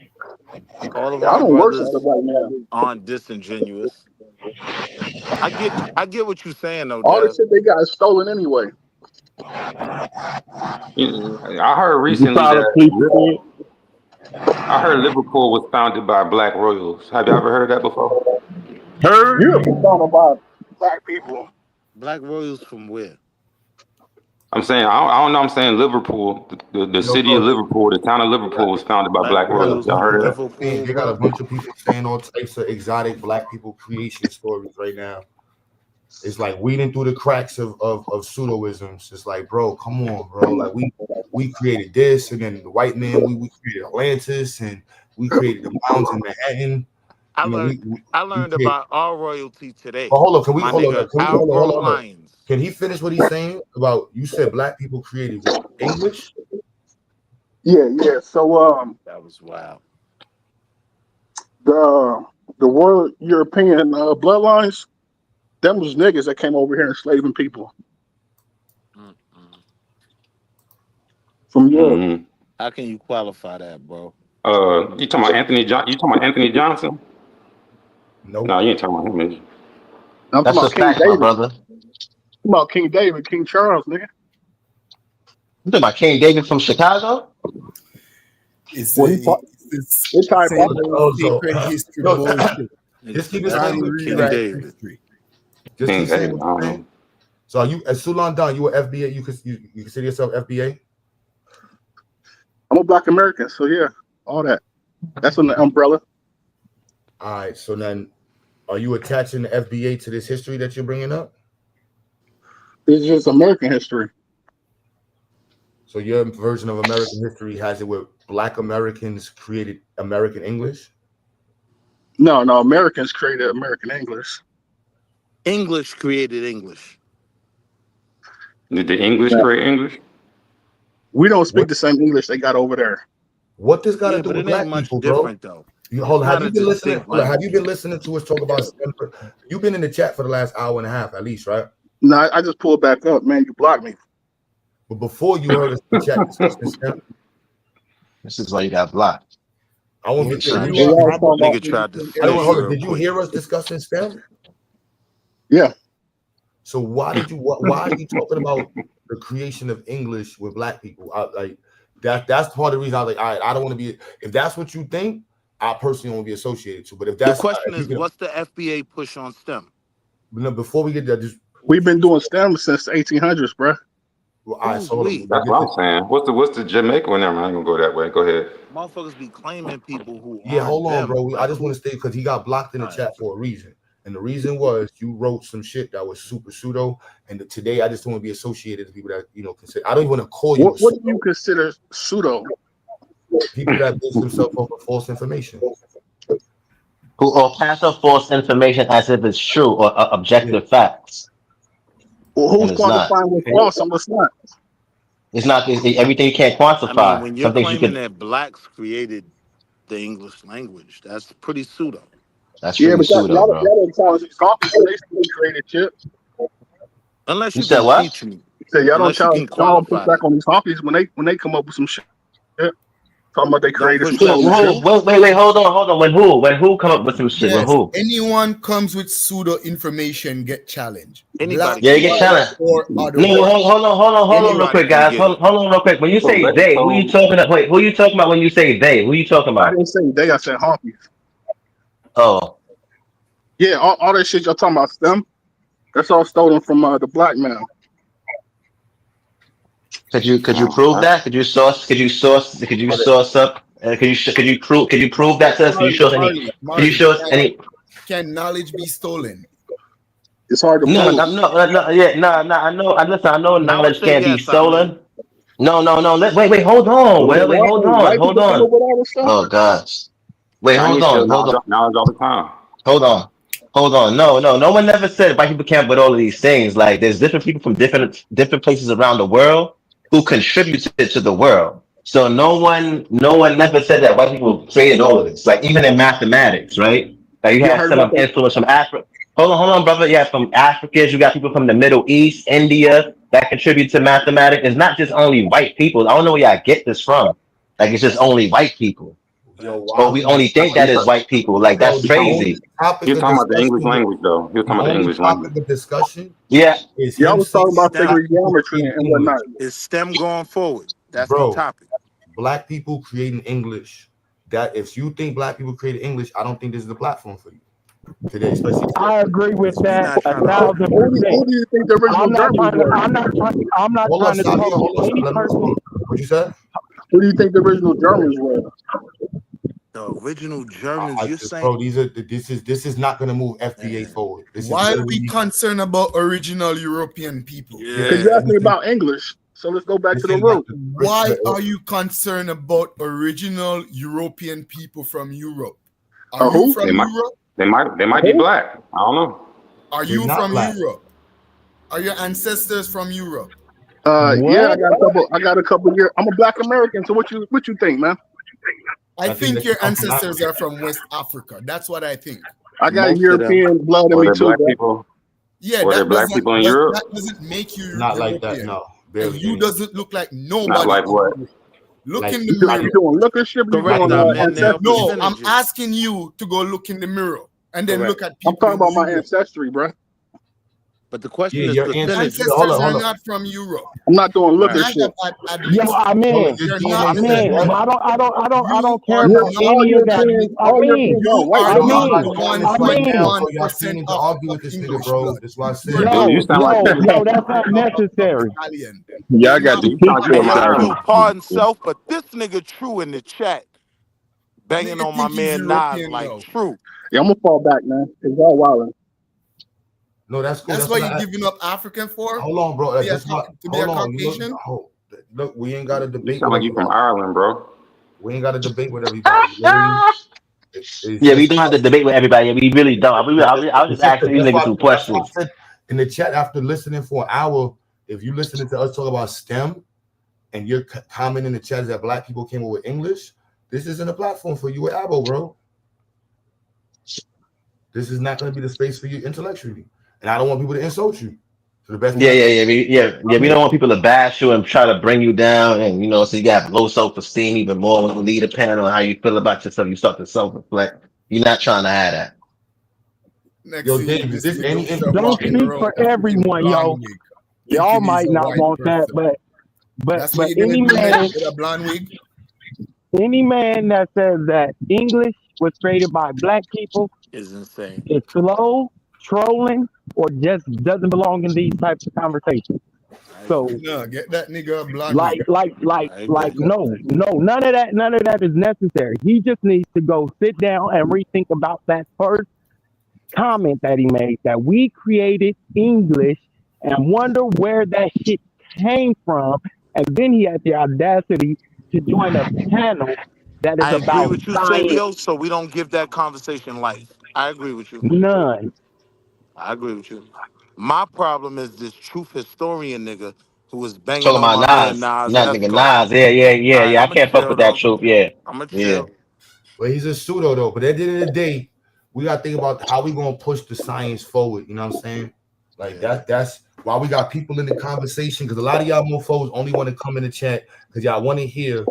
All of I our don't worship brothers the white man. aren't disingenuous. I get what you're saying though, All the Dev. shit they got is stolen anyway. I heard Did you recently follow that police period? I heard Liverpool was founded by black royals. Have you ever heard of that before? Heard? Europe is founded by black people. Black royals from where? I'm saying I don't know. I'm saying Liverpool, the city of Liverpool, the town of Liverpool was founded by black royals. Y'all heard of that? Liverpool, They got a bro. bunch of people saying all types of exotic black people creation stories right now. It's like weeding through the cracks of pseudoisms. It's like, bro, come on, bro. Like we created this, and then the white man, we created Atlantis, and we created the mounds in Manhattan. I You know, learned create- about our royalty today. But hold on, can we My hold nigga, on? Can we Al hold Grown on? Lions. Can he finish what he's saying about you said black people created English? Yeah. So That was wild. the Royal European bloodlines, them was niggas that came over here enslaving people from Europe. How can you qualify that, bro? You talking about Anthony John? You talking about Anthony Johnson? No, you ain't talking about him, is you? I'm That's talking a about King fact, my David. brother. I'm about King David, King Charles, nigga. You talking about King David from Chicago? It's Well, it's type same of secret history bullshit. Just keep it That's saying King rewrite David. history. Just King keep saying David, what you're saying. So are you, as Sulan Don, you were FBA? You consider yourself FBA? I'm a black American, so yeah, all that. That's on the umbrella. All right. So then, are you attaching the FBA to this history that you're bringing up? It's just American history. So your version of American history has it where black Americans created American English? No, Americans created American English. English created English. Did the English create English? We don't speak the same English they got over there. What this got to Yeah, do but with it ain't black much people, bro? different though. Hold on. It's Have not you a been listening? distinct Hold on, have you language. been listening to us talk about STEM? You've been in the chat for the last hour and a half, at least, right? No, I just pulled back up, man. You blocked me. But before you heard us in the chat discussing STEM, This is why you got blocked. I want to get Nigga you. nigga tried to I don't finish hold real on. Did you quick. hear us discussing STEM? Yeah. So why are you talking about the creation of English with black people? Like that's part of the reason I was like, all right, I don't want to be. If that's what you think, I personally want to be associated to. But if The that's question is, what's the FBA push on STEM? Before we get there, just We've been doing STEM since the 1800s, bro. well, all right, so hold on. That's what I'm saying. What's the Jamaica one? Never mind, I ain't gonna go that way. Go ahead. Motherfuckers be claiming people who Yeah, aren't hold on, them. bro. I Like, just want to stay because he got blocked in the chat for a reason. And the reason was you wrote some shit that was super pseudo. And today I just don't want to be associated with people that, consider. I don't even want to call you What do you consider pseudo? people that base themselves off of false information. Or pass off false information as if it's true or objective facts. Well, who's And it's not. quantifying what's false and what's not? It's not everything you can't I quantify. mean, when you're Some things you claiming can. that blacks created the English language, that's pretty pseudo. That's Yeah, really but pseudo, y'all bro. don't challenge these copies. They still created shit. Unless You you said can what? teach me. So y'all don't Unless you challenge. can Y'all don't push qualify back on these hoppies when they come up with some shit. Talking about they Don't created push some back Who, on shit. who? wait, hold on. When who come up with some shit? When Yes, who? anyone comes with pseudo information get challenged. Anybody Yeah, you can get get challenged. Or No, otherwise. hold on real Anybody quick, can guys. get it. Hold on real quick. When you say Correct they, who you code. talking about? Wait, who you talking about when you say they? Who you talking I about? didn't say they. I said hoppies. Oh, Yeah, all that shit y'all talking about STEM. That's all stolen from the black man. could you prove that? Could you source up? Could you prove that to us? Could you show us any? Could you show us any? Can knowledge be stolen? It's hard to No, prove. I know. Listen, I know I would knowledge say can't be yes, I stolen. No. Wait, hold on. Wait, hold White on. people come up with all this stuff. Oh gosh. Wait, Chinese steal knowledge all the time. Hold on. No one never said white people can't with all of these things. Like there's different people from different places around the world who contributed to the world. So no one never said that white people created all of this. Like even in mathematics, right? Like you Y'all had heard some about that? influence from Africa. Hold on, brother. Yeah, from Africans, you got people from the Middle East, India that contribute to mathematics. It's not just only white people. I don't know where y'all get this from. Like it's just only white people. But we only think that is white people. Like that's crazy. You're talking about the English language, though. You're talking about the English language. The discussion. Yeah. Y'all was talking about sacred geometry and whatnot. Is STEM going forward? That's Bro, the topic. Black people creating English. That if you think black people created English, I don't think this is the platform for you today. Especially I agree with that 1,000%. Who do you think the original Germans were? I'm not trying to talk to any person. What you said? Who do you think the original Germans were? The original Germans. You're saying, bro, this is not going to move FBA forward. Why are we concerned about original European people? Because you asked me about English. So let's go back to the root. Why are you concerned about original European people from Europe? Are you from Europe? They might be black. I don't know. Are you from Europe? Are your ancestors from Europe? Yeah, I got a couple years. I'm a Black American. So what you think, man? I think your ancestors are from West Africa. That's what I think. I got European blood in me too. Yeah, were there black people in Europe? That doesn't make you not European. like that. No, and you doesn't look like nobody. Not like what? Look Like, in the mirror. You doing lookership? You doing No, I'm asking you to go look in the mirror and then look at people. I'm talking about my ancestry, bro. But the question Yeah, is, your percentage. Ancestors Hold on. are not from Europe. I'm not doing lookership. Yo, I mean, I don't care about all any of that. Europeans, all Europeans are white. are I not mean, 1% to argue with this nigga, bro. That's why I said. yo, that's not necessary. Y'all got the True, pardon self, but this nigga True in the chat banging on my man Nas like True. Yeah, I'm gonna fall back, man. It's all wilding. No, that's cool. That's why you're giving up African for? Hold on, bro. To be a Caucasian? Look, we ain't got a debate. You sound like you from Ireland, bro. We ain't got a debate with everybody. Yeah, we don't have to debate with everybody. We really don't. I was just asking these niggas some questions. In the chat, after listening for an hour, if you listening to us talk about STEM and you're commenting in the chat that black people came up with English, this isn't a platform for you with Abo, bro. This is not going to be the space for you intellectually. And I don't want people to insult you. To the best. We don't want people to bash you and try to bring you down, and so you got low self-esteem even more when you lead a panel and how you feel about yourself. You start to self-reflect. You're not trying to have that. Yo, Dave, is this any? Don't speak for everyone, yo. Y'all might not want that, but any man that says that English was created by black people is insane. Is slow, trolling, or just doesn't belong in these types of conversations. So no, get that nigga a blonde. No, none of that is necessary. He just needs to go sit down and rethink about that first comment that he made, that we created English, and wonder where that shit came from. And then he had the audacity to join a panel that is I agree about with you, science. Sergio, so we don't give that conversation life. I agree with you. None. I agree with you. My problem is this truth historian nigga who was banging Talking on about my Nas, man not Nas. nigga Nas. Yeah. I can't fuck with that truth. Yeah. I'm a chill. But he's a pseudo though. But at the end of the day, we gotta think about how we gonna push the science forward. You know what I'm saying? Like that's why we got people in the conversation, because a lot of y'all mofos only want to come in the chat because y'all want to hear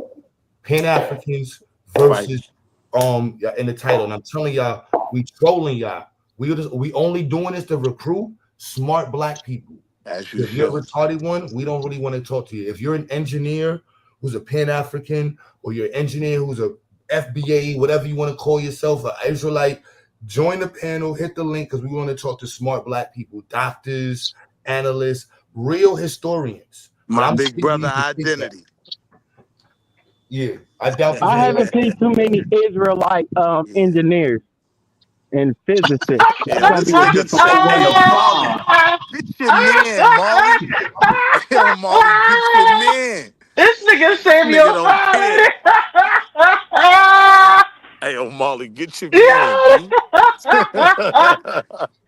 Pan-Africans versus in the title. And I'm telling y'all, we trolling y'all. We only doing this to recruit smart black people. If you're a retarded one, we don't really want to talk to you. If you're an engineer who's a Pan-African, or you're an engineer who's a FBA, whatever you want to call yourself, an Israelite, join the panel, hit the link, because we want to talk to smart black people, doctors, analysts, real historians. My big brother identity. Yeah, I doubt. I haven't seen too many Israelite engineers and physicists. It's gonna be a difficult one to follow. Get your man, Molly. Yo, Molly, get your man. This nigga saved your family. Hey, yo, Molly, get your man.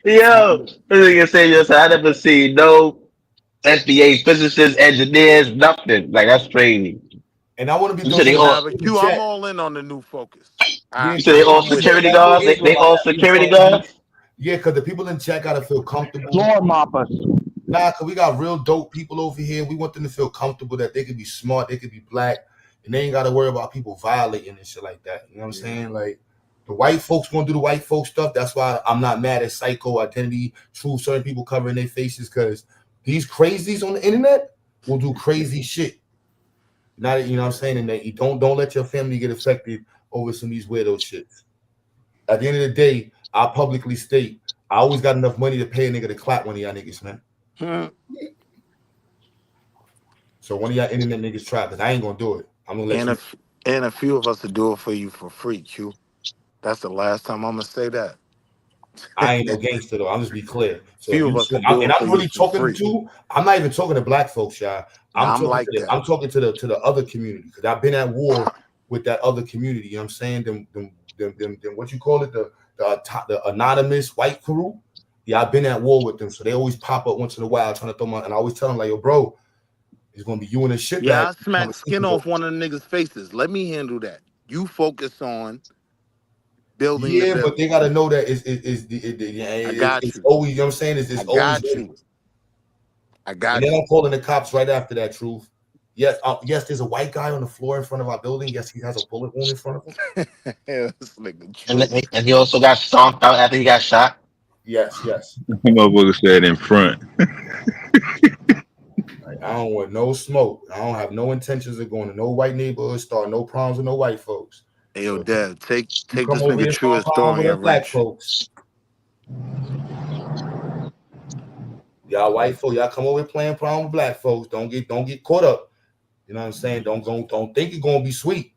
Yo, this nigga say this. I never seen no SBA physicists, engineers, nothing. Like, that's crazy. And I want to be doing I'm all in on the new focus. You say they all security guards? They all security guards? Yeah, because the people in chat gotta feel comfortable. Floor moppers. Nah, because we got real dope people over here. We want them to feel comfortable, that they could be smart, they could be black. and they ain't got to worry about people violating and shit like that. You know what I'm saying? Like the white folks gonna do the white folk stuff. That's why I'm not mad at Psycho, Identity, Truth, certain people covering their faces, because these crazies on the internet will do crazy shit. Not, you know what I'm saying? And that you don't let your family get affected over some of these weirdo shits. At the end of the day, I publicly state I always got enough money to pay a nigga to clap one of y'all niggas, man. So one of y'all internet niggas try, because I ain't gonna do it. I'm gonna let And a few of us will do it for you for free, Q. That's the last time I'm gonna say that. I ain't no gangster though. I'm just be clear. So Few of us will do it for I'm you really for talking free. to. I'm not even talking to black folks, y'all. I'm like that. I'm talking to the other community, because I've been at war with that other community. You know what I'm saying? Them what you call it, the anonymous white crew. Yeah, I've been at war with them, so they always pop up once in a while trying to throw my. And I always tell them like, yo, bro, it's gonna be you and a shit Yeah, I bag. smacked skin off one of the niggas' faces. Let me handle that. You focus on building your Yeah, business. but they gotta know that it's always, you know what I'm saying? It's always there. I got And then you. I'm calling the cops right after that, Truth. Yes, yes, there's a white guy on the floor in front of our building. Yes, he has a bullet wound in front of him. This nigga And he also got stomped out after he got shot. Yes. Motherfucker said in front. Like, I don't want no smoke. I don't have no intentions of going to no white neighborhood, start no problems with no white folks. Hey, yo, Dad, take You this come over nigga here, true start problems with historian us black wrench. folks. Y'all white folks, y'all come over here playing problem with black folks. Don't get caught up. You know what I'm saying? Don't think it's gonna be sweet.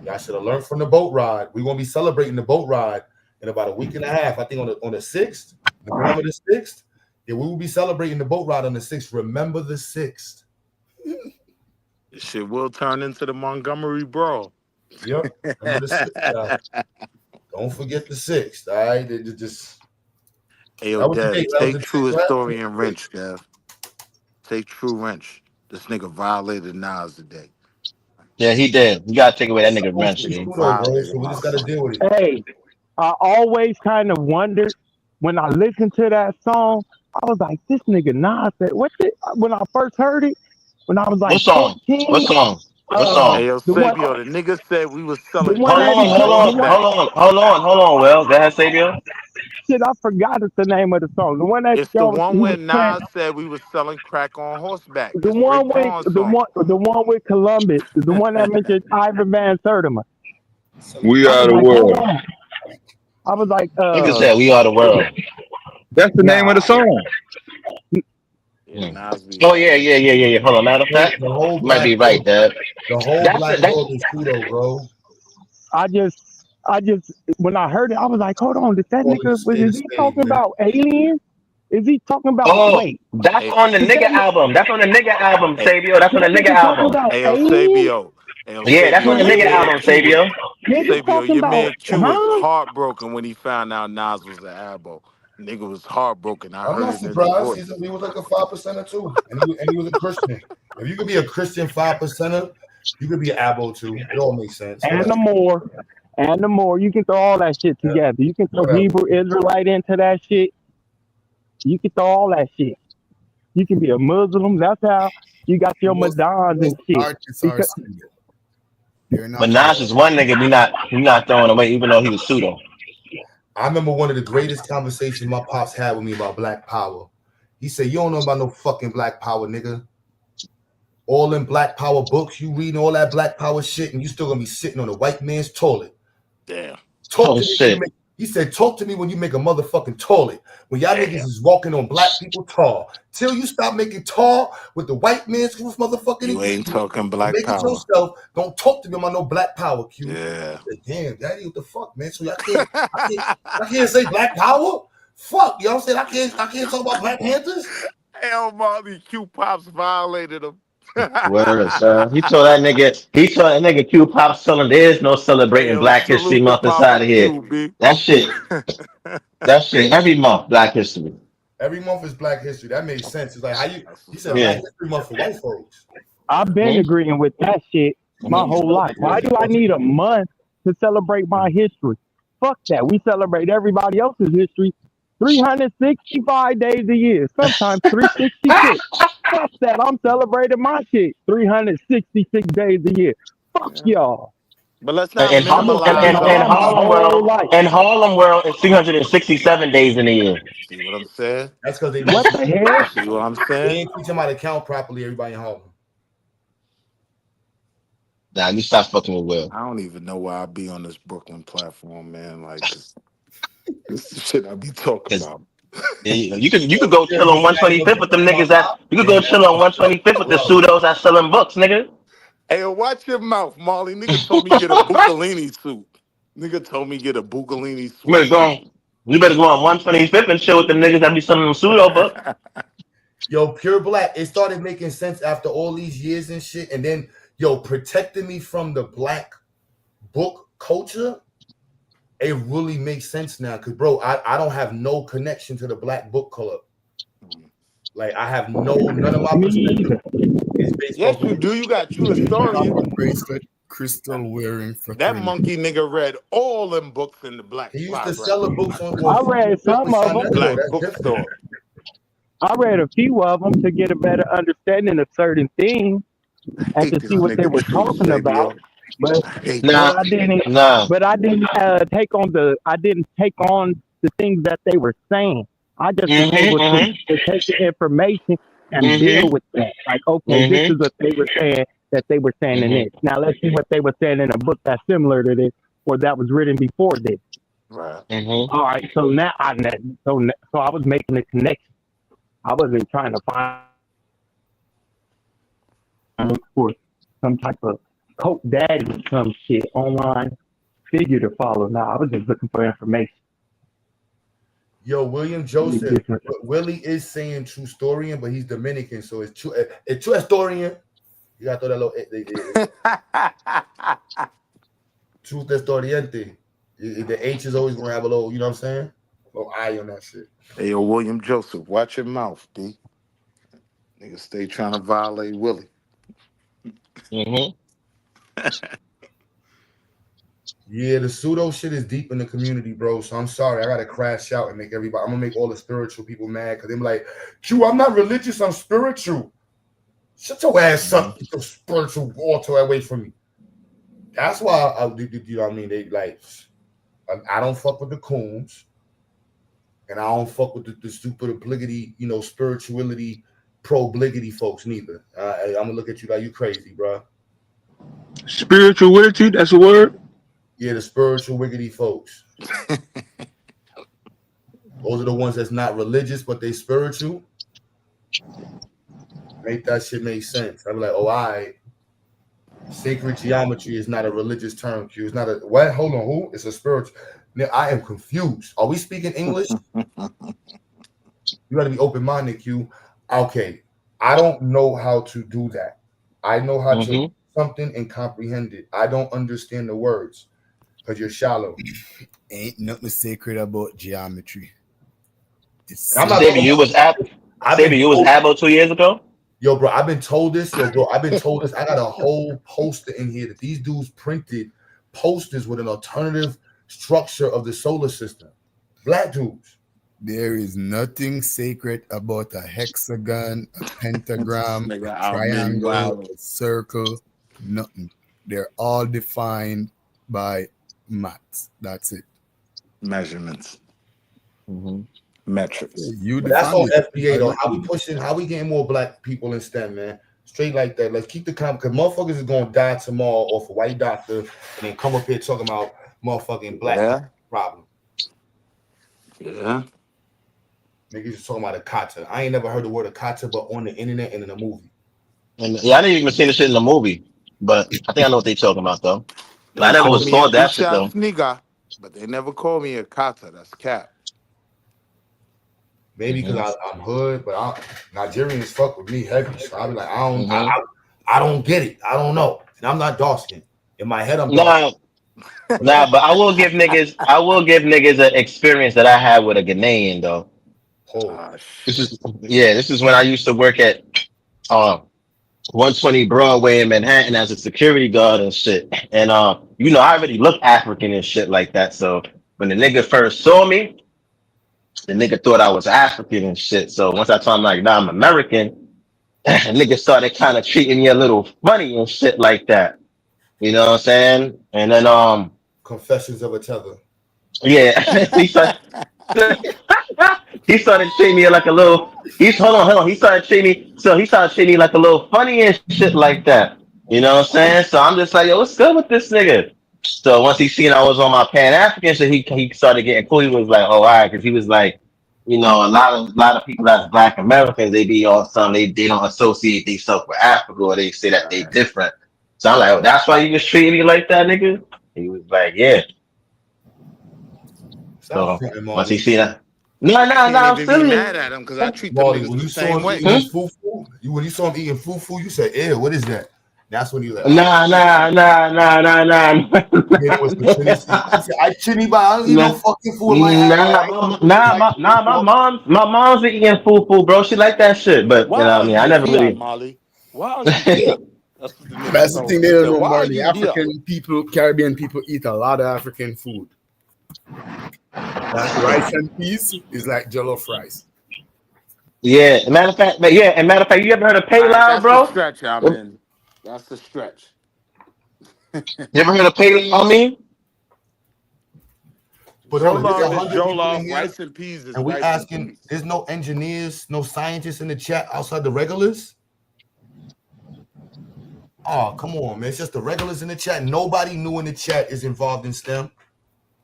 Y'all should have learned from the boat ride. We're gonna be celebrating the boat ride in about a week and a half. I think on the 6th, November the 6th. Yeah, we will be celebrating the boat ride on the 6th. Remember the 6th. This shit will turn into the Montgomery Brawl. Yep. Remember the 6th, y'all. Don't forget the 6th. All right. Hey, yo, Dad, take true historian wrench, Dev. Take true wrench. This nigga violated Nas today. Yeah, he did. You gotta take away that nigga wrench, It's man. cool though, bro. So we just gotta deal with it. Hey, I always kind of wondered when I listened to that song. I was like, this nigga Nas said, what's it? When I first heard it, when I was like, What song? 14, What song? What Hey, song? yo, the one, Sabio, the nigga said we was the selling one crack that he on told, horseback. Well, go ahead, Sabio. shit, I forgot the name of the song. The one that It's the one he where was playing, Nas said we was selling crack on horseback. the It's Rick one with Vaughn's song. the one with Columbus, the one that mentioned Ivan Van Sertima. We I are was the like, hold world. on. I was like, Nigga said we are the world. That's the name of the song. Oh yeah. Hold on, matter of fact, The whole you might be black right, Dad. The whole That's black that's world is pseudo, bro. I just when I heard it, I was like, hold on, did that Call it nigga is he spade, talking man. about aliens? Is he talking about wait? that's on the Is nigga that album. That's on the nigga album, Sabio. That's on the that nigga nigga talking album. about Hey, yo, aliens? Sabio. Hey, yo, Yeah, that's Sabio, on the your nigga man album, Q was Sabio. Niggas Sabio, talking your about man Q was heartbroken when he found out Nas was an abo. Nigga was heartbroken. I I'm heard not it in his surprised. voice. He was like a 5%er too, and he was a Christian. If you could be a Christian 5%er, you could be an abo too. It all makes sense. and the more. You can throw all that shit together. You can throw Hebrew Israelite into that shit. You can throw all that shit. You can be a Muslim. That's how you got your Madons and shit. Artists are pseudo. They're not But Nas is one nigga we not throwing away, even though he was pseudo. I remember one of the greatest conversations my pops had with me about Black Power. He said, "You don't know about no fucking Black Power, nigga. All them Black Power books, you reading all that Black Power shit, and you still gonna be sitting on a white man's toilet. Damn. Talk to me when you make, he said, talk to me when you make a motherfucking toilet. When y'all niggas is walking on black people tar. Till you stop making tar with the white man's motherfucking You ain't talking Black make it Power. yourself. Don't talk to me about no Black Power, Q. Yeah. I said, damn, daddy, what the fuck, man? So I can't say Black Power? Fuck, you know what I'm saying? I can't talk about Black Panthers. Hell, Marley Q Pops violated him. Word, son. He told that nigga Q Pop selling there is no celebrating Black History salute Month to inside of here. Q, B. That shit every month, Black History. Every month is Black History. That made sense. It's like how you said Yeah. Black History Month for white folks. I've been agreeing with that shit my whole life. Why do I need a month to celebrate my history? Fuck that. We celebrate everybody else's history 365 days a year, sometimes 366. Fuck that. I'm celebrating my shit 366 days a year. Fuck y'all. But let's not And minimalize Harlem World is 367 days in a year. See what I'm saying? That's because they What the hell? See what I'm they saying? ain't teach them how to count properly. Everybody in Harlem. Nah, you stop fucking with Will. I don't even know why I be on this Brooklyn platform, man. Like this is the shit I be talking about. You could go chill on 125th with them niggas that you could go chill on 125th with the pseudos that selling books, nigga. Hey, yo, watch your mouth, Molly. Nigga told me get a Bucalini suit. Nigga told me get a Bucalini suit. You better go on 125th and chill with them niggas that be selling them pseudo books. Yo, Pure Black, it started making sense after all these years and shit. And then, yo, protecting me from the black book culture, it really makes sense now. Because, bro, I don't have no connection to the black book club. Like, I have none of my perspective is based Yes, off you of do. You got True Historian. Bracelet, crystal wearing for That monkey nigga read all them books in the black. He used to sell the books on. I read some of them. Black bookstore. I read a few of them to get a better understanding of certain things and to see what they were talking about. But I didn't take on the things that they were saying. I just was able to take the information and build with that. Like, okay, this is what they were saying that they were saying in this. Now let's see what they were saying in a book that's similar to this or that was written before this. Right. All right. So now I was making a connection. I wasn't trying to look for some type of Coke Daddy or some shit online figure to follow. No, I was just looking for information. Yo, William Joseph. Willie is saying true historian, but he's Dominican, so it's true historian. You gotta throw that little truth historiante. The H is always gonna have a little, you know what I'm saying? A little eye on that shit. Hey, yo, William Joseph, watch your mouth, D. Nigga stay trying to violate Willie. Yeah, the pseudo shit is deep in the community, bro. So I'm sorry. I gotta crash out and make everybody. I'm gonna make all the spiritual people mad because they're like, Q, I'm not religious, I'm spiritual. Shut your ass up, get your spiritual altar away from me. That's why you know what I mean? They like, I don't fuck with the coons, and I don't fuck with the stupid obligity, you know, spirituality, pro-obligity folks neither. I'm gonna look at you like you crazy, bro. Spirituality, that's a word. Yeah, the spiritual wiggity folks. Those are the ones that's not religious, but they spiritual. Make that shit make sense. I'm like, oh, all right. Sacred geometry is not a religious term, Q. It's not a what? Hold on, who? It's a spiritual. Now, I am confused. Are we speaking English? You got to be open-minded, Q. Okay, I don't know how to do that. I know how to do something and comprehend it. I don't understand the words. Because you're shallow. Ain't nothing sacred about geometry. You was Abo 2 years ago? Yo, bro, I've been told this. I got a whole poster in here that these dudes printed posters with an alternative structure of the solar system. Black dudes. There is nothing sacred about a hexagon, a pentagram, a triangle, a circle, nothing. They're all defined by maths. That's it. Measurements. Metrics. That's on FBA though. How we getting more black people in STEM, man? Straight like that. Let's keep the comment because motherfuckers is gonna die tomorrow off a white doctor and then come up here talking about motherfucking black problem. Yeah. Niggas just talking about a kata. I ain't never heard the word of kata but on the internet and in a movie. And yeah, I didn't even see the shit in the movie, but I think I know what they talking about though. I never was told that shit though. Nigga, but they never call me a kata. That's cap. Maybe because I'm hood, but Nigerians fuck with me heavy. So I'll be like, I don't get it. I don't know. And I'm not dark skinned. In my head, I'm dark. Nah, but I will give niggas an experience that I had with a Ghanaian though. This is when I used to work at 120 Broadway in Manhattan as a security guard and shit. And I already look African and shit like that. So when the nigga first saw me, the nigga thought I was African and shit. So once I told him like, nah, I'm American, niggas started kind of treating me a little funny and shit like that. You know what I'm saying? And then Confessions of a Tether. yeah, he started treating me like a little. Hold on. He started treating me like a little funny and shit like that. You know what I'm saying? So I'm just like, yo, what's good with this nigga? So once he seen I was on my Pan African, so he started getting cool. He was like, oh, all right, because he was like, you know, a lot of people that's Black Americans, they be on some, they don't associate themselves with Africa, or they say that they different. So I'm like, oh, that's why you was treating me like that, nigga? He was like, yeah. So once he seen that, no, I'm Be still mad at him because I treat them Marley, niggas when the you saw same him way. eating his fufu, when you saw him eating fufu, you said, "Ew, what is that?" That's when you like, nah. It was the Chinese. He said, "I chini, but I don't eat no fucking food." My mom's been eating fufu, bro. She like that shit, but you know what I mean. I never really. Molly? Why are you here? That's what the nigga That's the told thing me. they He don't said, know, why are Marley. you here? African people, Caribbean people eat a lot of African food. Like rice and peas is like jollof rice. Yeah, matter of fact, you ever heard of Pay Loud, That's bro? a stretch, I mean. That's a stretch. You ever heard of Pay Loud? I mean, But hold on, there's Jollof is 100 people in jollof. here, Rice and peas is and we rice asking, and peas. there's no engineers, no scientists in the chat outside the regulars. Oh, come on, man. It's just the regulars in the chat. Nobody new in the chat is involved in STEM.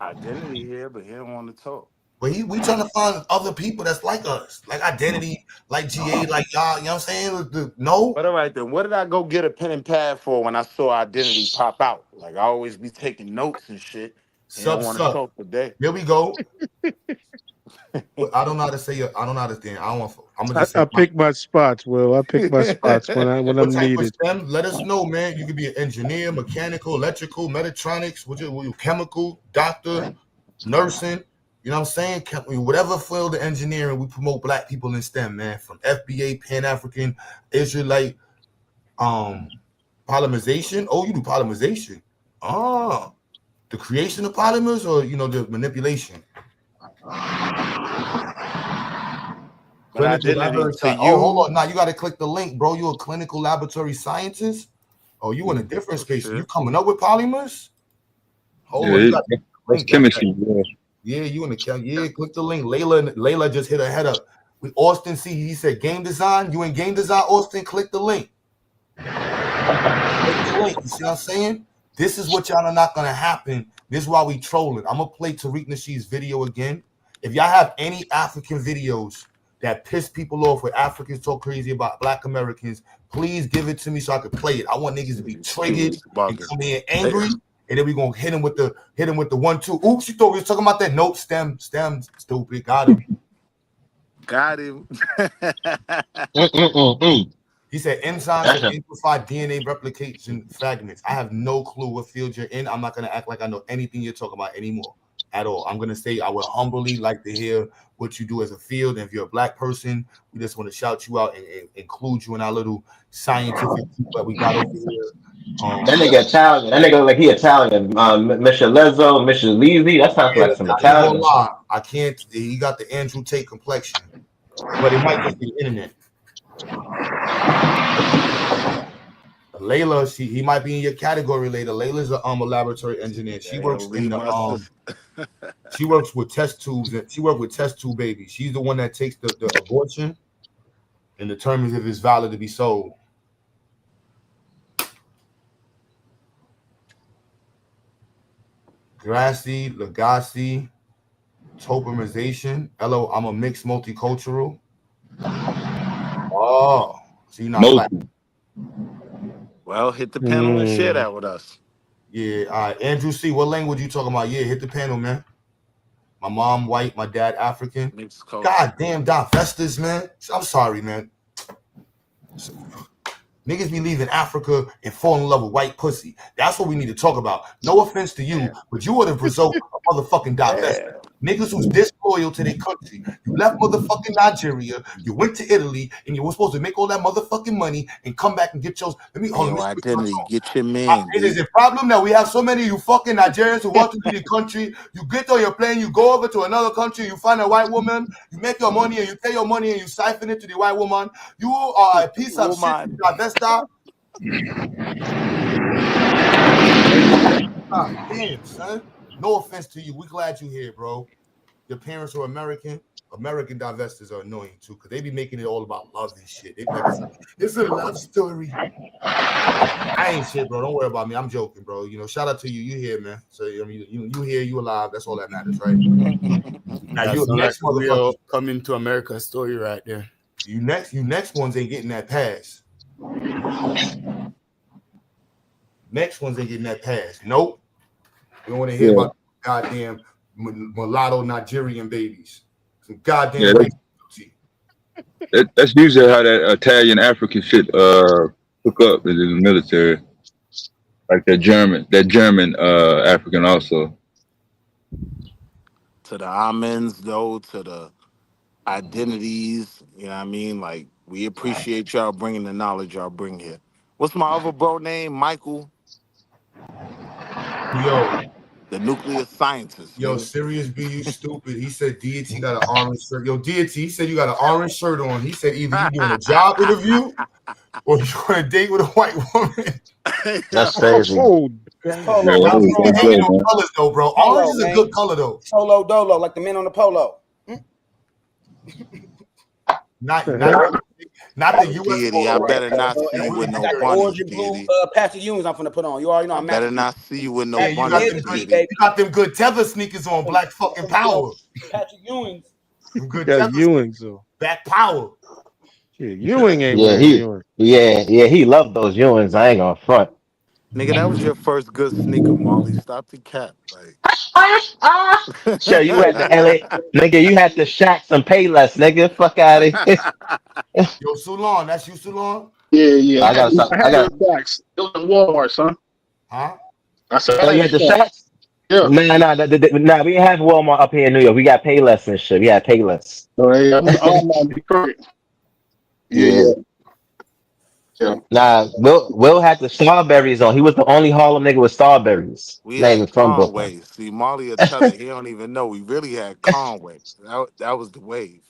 Identity here, but he don't want to talk. But we trying to find other people that's like us, like Identity, like GA, like y'all. You know what I'm saying? No. But all right then, what did I go get a pen and pad for when I saw Identity pop out? Like I always be taking notes and shit. He don't want to talk today. Here we go. I don't know how to say it. I don't know how to stand. I'm gonna just say I pick my spots, Will. I pick my spots when I'm what type needed. of STEM? Let us know, man. You could be an engineer, mechanical, electrical, Metatronics, chemical, doctor, nursing. You know what I'm saying? Whatever field of engineering, we promote Black people in STEM, man. From FBA, Pan African, Israelite, polymerization. Oh, you do polymerization. Oh, the creation of polymers, or the manipulation. But Identity to you. Oh, hold on. Now you got to click the link, bro. You a clinical laboratory scientist? Oh, you in a different space. You coming up with polymers? Hold on. You got That's chemistry. Yeah, you in the chat. Yeah, click the link. Layla just hit her head up. With Austin C, he said game design. You in game design, Austin? Click the link. Click the link. You see what I'm saying? This is what y'all are not gonna happen. This is why we trolling. I'm gonna play Tariq Nasheed's video again. If y'all have any African videos that piss people off where Africans talk crazy about Black Americans, please give it to me so I can play it. I want niggas to be triggered and come in angry. And then we're gonna hit him with the 1-2. Oops, you thought we was talking about that. Nope, STEM, stupid. Got him. Got him. He said enzymes that amplify DNA replication fragments. I have no clue what field you're in. I'm not gonna act like I know anything you're talking about anymore at all. I'm gonna say I would humbly like to hear what you do as a field. And if you're a Black person, we just want to shout you out and include you in our little scientific that we got over here. That nigga Italian. That nigga look like he Italian. Mr. Lezzo, Mr. Levy. That sounds like some Italian. I can't. He got the Andrew Tate complexion, but it might just be the internet. Layla, he might be in your category later. Layla's a laboratory engineer. She works in the she works with test tubes, and she works with test tube babies. She's the one that takes the abortion and determines if it's valid to be sold. Grassi, Legacy, topomerization. Hello, I'm a mixed multicultural. Oh, so you're not Black. Well, hit the panel and share that with us. Yeah, all right. Andrew C, what language you talking about? Yeah, hit the panel, man. My mom white, my dad African. God damn, Don Festus, man. I'm sorry, man. Niggas be leaving Africa and falling in love with white pussy. That's what we need to talk about. No offense to you, but you would have provoked a motherfucking Don Festus. Niggas who's disloyal to their country. You left motherfucking Nigeria, you went to Italy, and you were supposed to make all that motherfucking money and come back and get yours. Let me Yo, identity, get your man. It is a problem that we have so many of you fucking Nigerians who want to be the country. You get on your plane, you go over to another country, you find a white woman, you make your money and you take your money and you siphon it to the white woman. You are a piece of shit, divesta. Damn, son. No offense to you. We're glad you're here, bro. Your parents are American. American divestors are annoying too, because they be making it all about love and shit. It's a love story. I ain't shit, bro. Don't worry about me. I'm joking, bro. You know, shout out to you. You here, man. So I mean, you here, you alive. That's all that matters, right? Now you next motherfucker coming to America story right there. You next ones ain't getting that pass. Next ones ain't getting that pass. Nope. We don't want to hear about goddamn mulatto Nigerian babies. Some goddamn that's usually how that Italian African shit hook up in the military. Like that German African also. To the amens though, to the identities, you know what I mean? Like, we appreciate y'all bringing the knowledge y'all bring here. What's my other bro name? Michael? Yo. The nuclear scientist. Yo, Sirius B, you stupid. He said Deity got an orange shirt. Yo, Deity, he said you got an orange shirt on. He said either you doing a job interview or you on a date with a white woman. That's crazy. Hanging on colors though, bro. Orange is a good color though. Solo dolo, like the men on the polo. Not the U.S. Deity, I better not see you with no bunnies, Deity. Patrick Ewing's I'm finna put on. You already know I'm better not see you with no you bunnies, you got them good tether sneakers on, Black fucking power. Patrick Ewing's. Them good Yeah, tether Ewing's though. Back power. Yeah, Ewing ain't Yeah, wearing Ewing. he loved those Ewings. I ain't gonna front. Nigga, that was your first good sneaker, Molly. Stop the cap. Like, Sure, you had the LA nigga. You had to Shaq some Payless, nigga. Fuck out of here. Yo, Sulon, that's you, Sulon? Yeah. I got some. I got. Shacks. It was in Walmart, son. Huh? I said, Oh, you had the Shaqs? Yeah. Nah, we have Walmart up here in New York. We got Payless and shit. We got Payless. Oh, yeah. I'm on Detroit. Yeah. Nah, Will had the Starberries on. He was the only Harlem nigga with Starberries. we Not even had from Brooklyn. Conway. See, Molly will tell it. He don't even know. We really had Conway. That was the wave.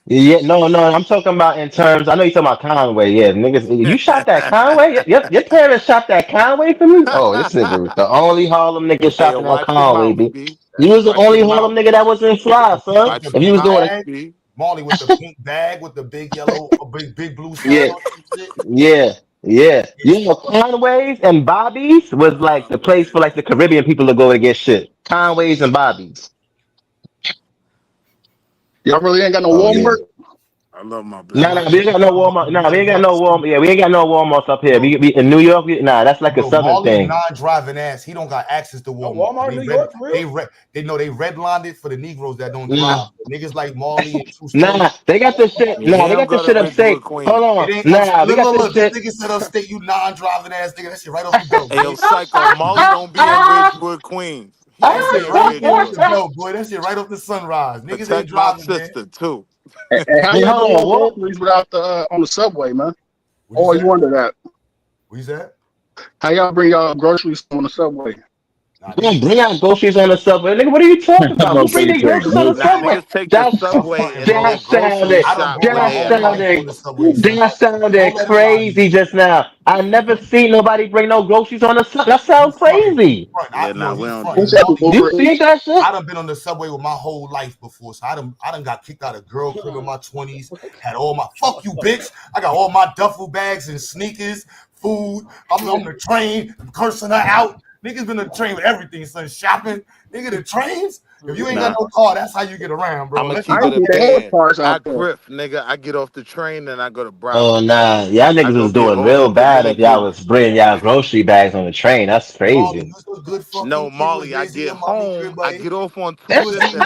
Yeah, no, I'm talking about in terms. I know you're talking about Conway. Yeah, niggas, you shot that Conway. Your parents shot that Conway for me. Oh, this nigga was the only Harlem nigga shopping on Conway, B. You was the only Harlem nigga that wasn't fly, son. If you was doing it, Molly with the pink bag with the big yellow, big blue sign. yeah. You know, Conway's and Bobby's was like the place for like the Caribbean people to go to get shit. Conway's and Bobby's. Y'all really ain't got no Walmart? I love my black. No, we ain't got no Walmart. No, we ain't got no Walmart. Yeah, we ain't got no Walmarts up here. We in New York. That's like a southern Molly's thing. non-driving ass. He don't got access to Walmart. Walmart in New York, for real? They redlined it for the Negroes that don't drive. Niggas like Molly and True Nah, they got the shit. Nah, they got the shit upstate. Hold on. Nah, they got the shit. This nigga said upstate. You non-driving ass nigga. That shit right off the belt. Hey, yo, Psycho, Molly don't be in Ridgewood, Queens. That shit right off the belt, boy. That shit right off the sunrise. Niggas ain't driving, man. Sister too. Hey, how y'all doing groceries without the on the subway, man? Oh, you wonder that. What you said? How y'all bring y'all groceries on the subway? Don't bring out groceries on the subway, nigga. What are you talking about? Who bring their groceries on the subway? That sounded crazy just now. I never seen nobody bring no groceries on the subway. That sounds crazy. Yeah, nah, we don't You see that shit? I done been on the subway with my whole life before, so I done got kicked out of girl crib in my 20s. Had all my fuck you, bitch. I got all my duffel bags and sneakers, food. I'm on the train, cursing her out. Niggas been on the train with everything, son. Shopping, nigga. The trains. If you ain't got no car, that's how you get around, bro. I'm gonna keep it a band. I grip, nigga. I get off the train and I go to Broward. Oh nah, y'all niggas was doing real bad if y'all was bringing y'all grocery bags on the train. That's crazy. No, Molly, I get home. I get off on Tuesday. That's Then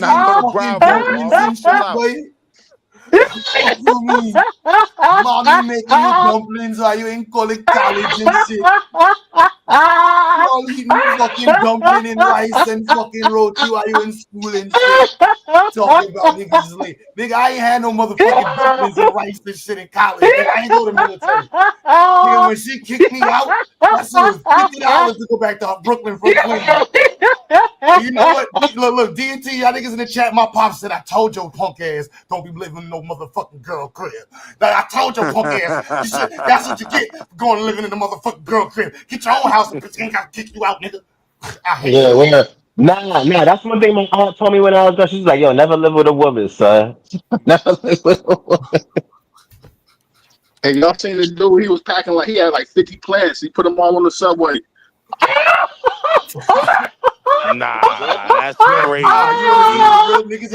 I go to Broward. Chill out. Fuck you mean? Mommy making you dumplings while you in college and shit. You all eating fucking dumpling and rice and fucking roti while you in school and shit. Talking about niggas late. Nigga, I ain't had no motherfucking dumplings and rice and shit in college. Nigga, I ain't go to military. Nigga, when she kicked me out, I said it was $50 to go back to Brooklyn from Queens. You know what? Look, D&T, y'all niggas in the chat, my pop said, I told your punk ass, don't be living in no motherfucking girl crib. Like, I told your punk ass, that's what you get for going and living in the motherfucking girl crib. Get your own house and bitch ain't got to kick you out, nigga. I hate Yeah, you. well, nah. That's one thing my aunt told me when I was young. She's like, yo, never live with a woman, son. Never live with a woman. Hey, y'all seen the dude? He was packing like he had like 50 plants. He put them all on the subway. Nah, that's crazy. Niggas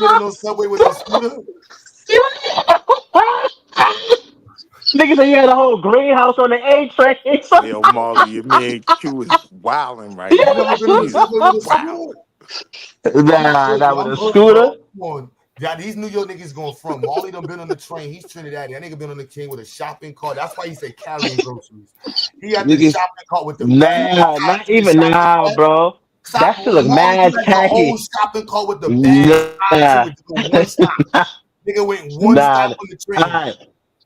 on the subway with a scooter. Niggas say you had a whole greenhouse on the A train. Yo, Marley, your man Q is wilding right now. Nah, with a scooter. Yeah, these New York niggas going from. Marley done been on the train. He's Trinidad. That nigga been on the King with a shopping cart. That's why he said carrying groceries. He had the shopping cart with the not even now, bro. That shit look mad The tacky. whole shopping cart with the bag. Nigga went one stop on the train. All right.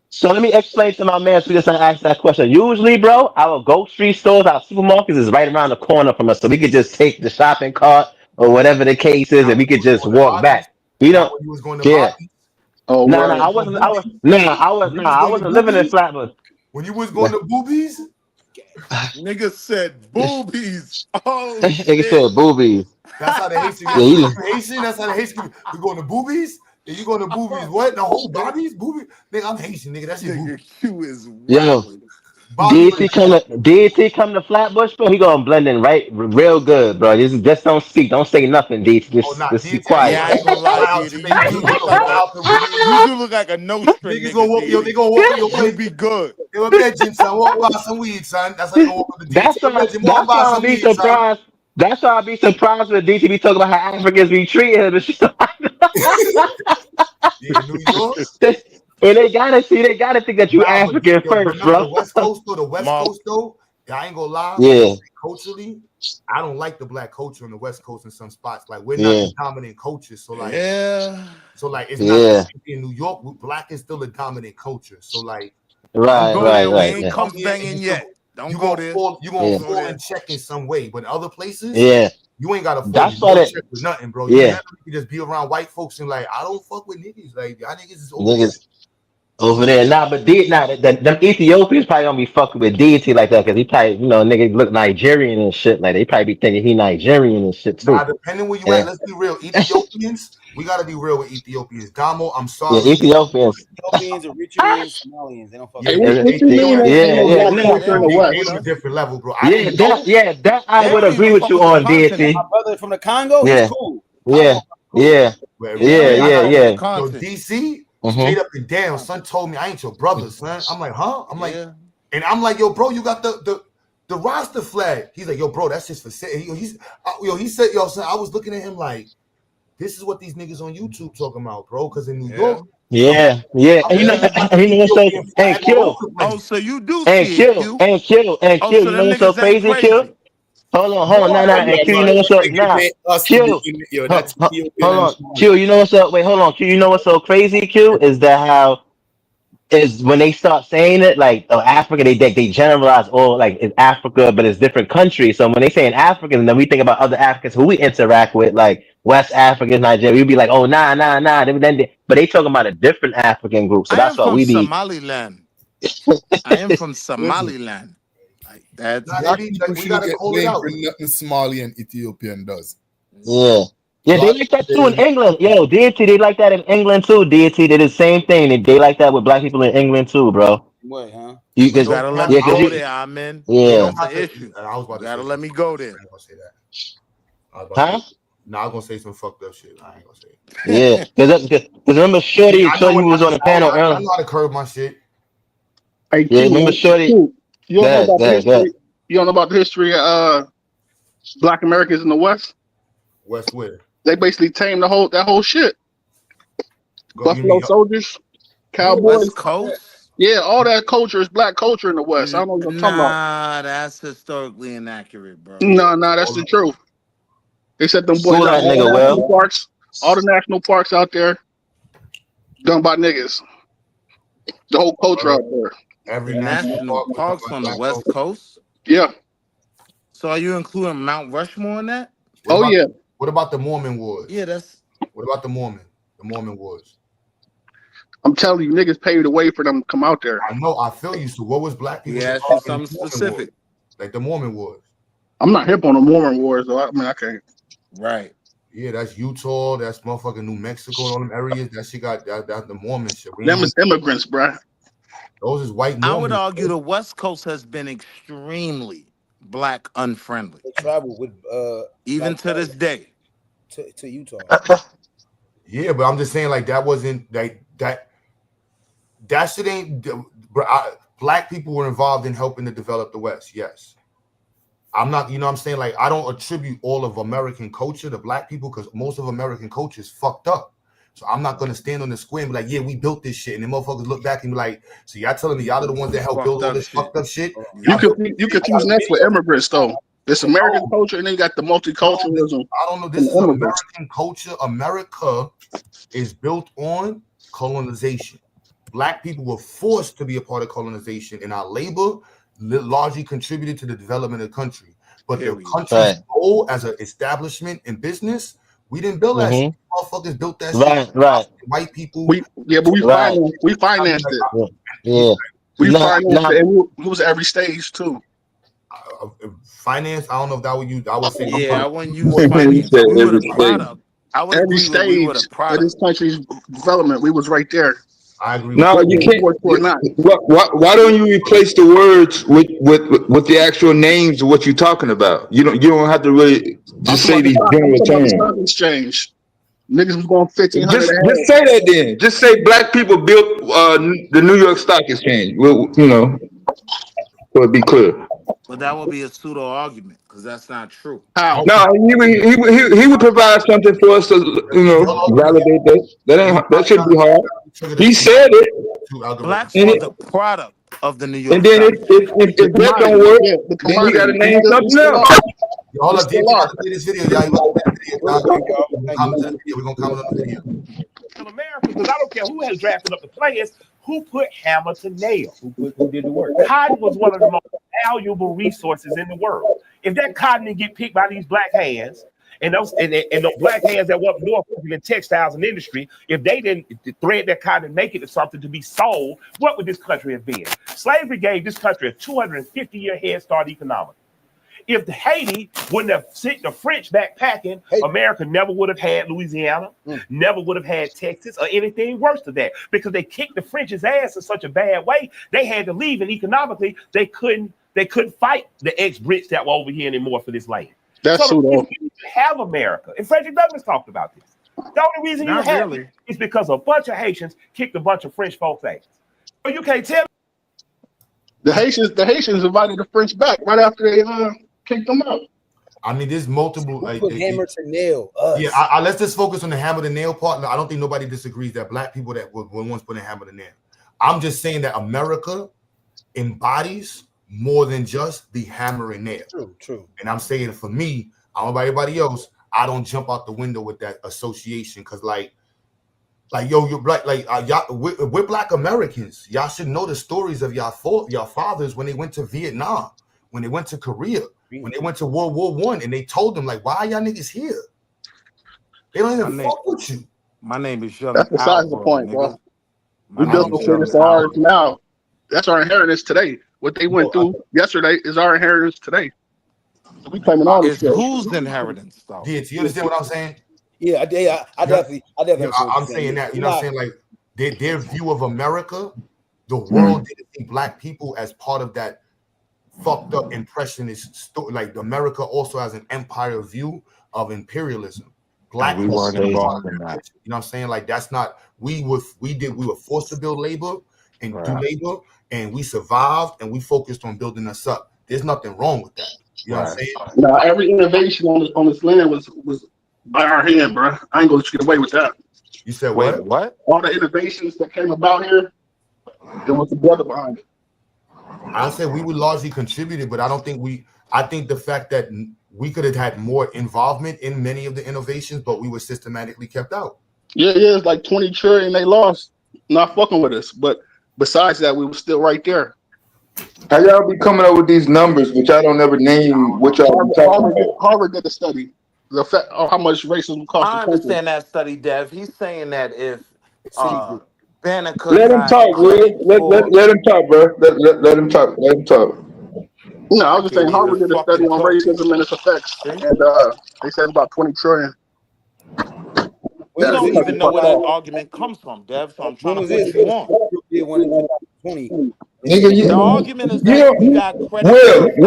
So let me explain to my man so he doesn't ask that question. Usually, bro, our grocery stores, our supermarkets is right around the corner from us. So we could just take the shopping cart or whatever the case is and we could just walk back. We don't. Yeah. Oh, I wasn't living in Flatbush. When you was going to boobies? Nigga said boobies. Oh, Nigga said boobies. That's how the Haitian. Haitian. That's how the Haitian. You going to boobies? And you going to boobies? What? The whole bodies? Boobies? Nigga, I'm Haitian. Nigga, that's your Q is yo. DT come to Flatbush, bro. He gonna blend in real good, bro. Just don't speak, don't say nothing, DT. Just be quiet. Yeah, I ain't gonna lie to you. You do look like a no string. Niggas gonna walk you. They gonna walk your way. You be good. They were bitching, son. Walk buy some weed, son. That's how you gonna walk with the DT. That's why I be surprised. That's why I be surprised when DT be talking about how Africans be treating him and shit. Yeah, New York. And they gotta think that you African first, bro. The West Coast though, I ain't gonna lie. Yeah. Culturally, I don't like the black culture on the West Coast in some spots. Like we're not the dominant culture. So like, it's not in New York. Black is still a dominant culture. So like, right. We ain't come banging yet. Don't go there. You gonna fall in check in some way, but other places, you ain't gotta fall in check with nothing, bro. You can just be around white folks and like, I don't fuck with niggas. Like y'all niggas is over there. But them Ethiopians probably gonna be fucking with deity like that because he probably, nigga look Nigerian and shit. Like they probably be thinking he Nigerian and shit too. Nah, depending where you at, let's be real. Ethiopians, we gotta be real with Ethiopians. Damo, I'm sorry. Yeah, Ethiopians. Ethiopians, Eritreans, Somalians. They don't fuck with on a different level, bro. That I would agree with you on, deity. My brother from the Congo, he's cool. Yeah. So DC. Mm-hmm. Straight up and down, son told me I ain't your brother, son. I'm like, huh? I'm like, and I'm like, yo, bro, you got the roster flag. He's like, yo, bro, that's just for sale. He said, yo, son, I was looking at him like, this is what these niggas on YouTube talking about, bro. Because in New York, and Q. Oh, so you do and Q. You know what's so crazy, Q? Hold on, and Q, you know what's up? Q, hold on, Q, you know what's up? Wait, hold on, Q, you know what's so crazy, Q? Is that is when they start saying it, like, Africa, they generalize all, like, it's Africa, but it's different countries. So when they say in Africans, and then we think about other Africans who we interact with, like West Africans, Nigeria, we'd be like, oh, nah. But they talking about a different African group. So that's what we be. Somaliland. I am from Somaliland. Black people should get blamed for nothing Somali and Ethiopian does. Yeah, they like that too in England. Yo, deity, they like that in England too. Deity, they the same thing. They like that with black people in England too, bro. What, huh? You gotta let me go there, Amen. Yeah, that's the issue. You gotta let me go there. Huh? Nah, I'm gonna say some fucked up shit. I ain't gonna say it. Yeah, because remember Shorty was on the panel earlier. I know how to curb my shit. Hey, remember Shorty. You don't know about the history of Black Americans in the West? West where? They basically tamed that whole shit. Buffalo Soldiers, Cowboys. West Coast? Yeah, all that culture is black culture in the West. I don't know what you're talking about. Nah, that's historically inaccurate, bro. No, that's the truth. They set them boys School out that nigga all the national well. parks, all the national parks out there, done by niggas. The whole culture out there. Every national parks on the West Coast. Yeah. So are you including Mount Rushmore in that? What about the Mormon Wars? Yeah, that's. What about the Mormon Wars? I'm telling you, niggas paid the way for them to come out there. I know, I feel you. So what was black people? We asked you something specific. Like the Mormon Wars. I'm not hip on the Mormon Wars, though. I mean, I can't. Right. Yeah, that's Utah. That's motherfucking New Mexico. All them areas. That shit got that the Mormon shit. Them is immigrants, bruh. Those is white I Mormons. would argue the West Coast has been extremely black unfriendly. They travel with even to this day. To Utah. Yeah, but I'm just saying, like, that wasn't like that shit ain't. Black people were involved in helping to develop the West. Yes. I'm not, you know what I'm saying? Like, I don't attribute all of American culture to black people because most of American culture is fucked up. So I'm not going to stand on the square and be like, yeah, we built this shit. And then motherfuckers look back and be like, so y'all telling me y'all are the ones that helped build all this fucked up shit? You confuse that with immigrants, though. It's American culture, and then you got the multiculturalism. I don't know. This is American culture. America is built on colonization. Black people were forced to be a part of colonization, and our labor largely contributed to the development of the country. But the country's goal as an establishment in business, we didn't build that shit. Motherfuckers built that shit. Right. White people. We financed it. Yeah. We financed it, and it was every stage, too. Finance, I don't know if that would use. I would say, yeah, I wouldn't use finance. We were the product. I would every agree we were stage the product. of this country's development, we was right there. I agree. No, you can't. Why don't you replace the words with the actual names of what you're talking about? You don't have to really just say these general terms. Exchange. Niggas was going 1,500. Just say that then. Just say black people built the New York Stock Exchange. Well, so it'd be clear. But that would be a pseudo argument because that's not true. How? No, he would provide something for us to validate that. That shouldn't be hard. He said it. Blacks are the product of the New York. And then if that don't work, then we got to name something else. Hold up, this video, y'all. We're gonna comment on the video. In America, because I don't care who has drafted up the players, who put hammer to nail, who did the work. Cotton was one of the most valuable resources in the world. If that cotton didn't get picked by those black hands, and those black hands that were up north in textiles and industry, if they didn't thread that cotton and make it into something to be sold, what would this country have been? Slavery gave this country a 250-year head start economically. If Haiti wouldn't have sent the French backpacking, America never would have had Louisiana, never would have had Texas or anything worse than that, because they kicked the French's ass in such a bad way, they had to leave, and economically they couldn't fight the ex-Brits that were over here anymore for this land. That's so true, though. You have America, and Frederick Douglass talked about this. The only reason you have it is because a bunch of Haitians kicked a bunch of French folks' ass. So you can't tell me. The Haitians invited the French back right after they kicked them out. I mean, there's multiple. Hammer to nail us. Yeah, let's just focus on the hammer to nail part. I don't think nobody disagrees that black people that were once put a hammer to nail. I'm just saying that America embodies more than just the hammer and nail. True. And I'm saying for me, I don't know about everybody else, I don't jump out the window with that association because you're black, we're black Americans. Y'all should know the stories of your fathers when they went to Vietnam, when they went to Korea, when they went to World War I, and they told them, like, why are y'all niggas here? They don't even fuck with you. My name is Young. That's besides the point, bro. We built the shit that's ours now. That's our inheritance today. What they went through yesterday is our inheritance today. So we claiming all this shit. Whose inheritance, though? Do you understand what I'm saying? Yeah, I definitely. I'm saying that. You know what I'm saying? Like their view of America, the world didn't see black people as part of that fucked up impressionist story. Like America also has an empire view of imperialism. Black we weren't involved in that. You know what I'm saying? Like that's not. We were forced to build labor and do labor, and we survived, and we focused on building us up. There's nothing wrong with that. You know what I'm saying? Now every innovation on this land was by our hand, bro. I ain't gonna let you get away with that. You said Wait, what? what? All the innovations that came about here, there was the brother behind it. I said we would largely contributed, but I don't think we. I think the fact that we could have had more involvement in many of the innovations, but we were systematically kept out. Yeah, it's like 20 trillion they lost, not fucking with us. But besides that, we were still right there. How y'all be coming up with these numbers, which I don't ever name what y'all be talking about? Harvard did a study, the effect of how much racism cost I the country. understand that study, Dev. He's saying that if Banneker Let him got talk, Will. credit for Let him talk, bro. Let him talk. Let him talk. No, I was just can't saying Harvard even did a study fucking on talk. racism and its effects, and they said about 20 trillion. We don't even know where that argument comes from, Dev. So I'm trying to put you on. Nigga, The argument is that we got credit for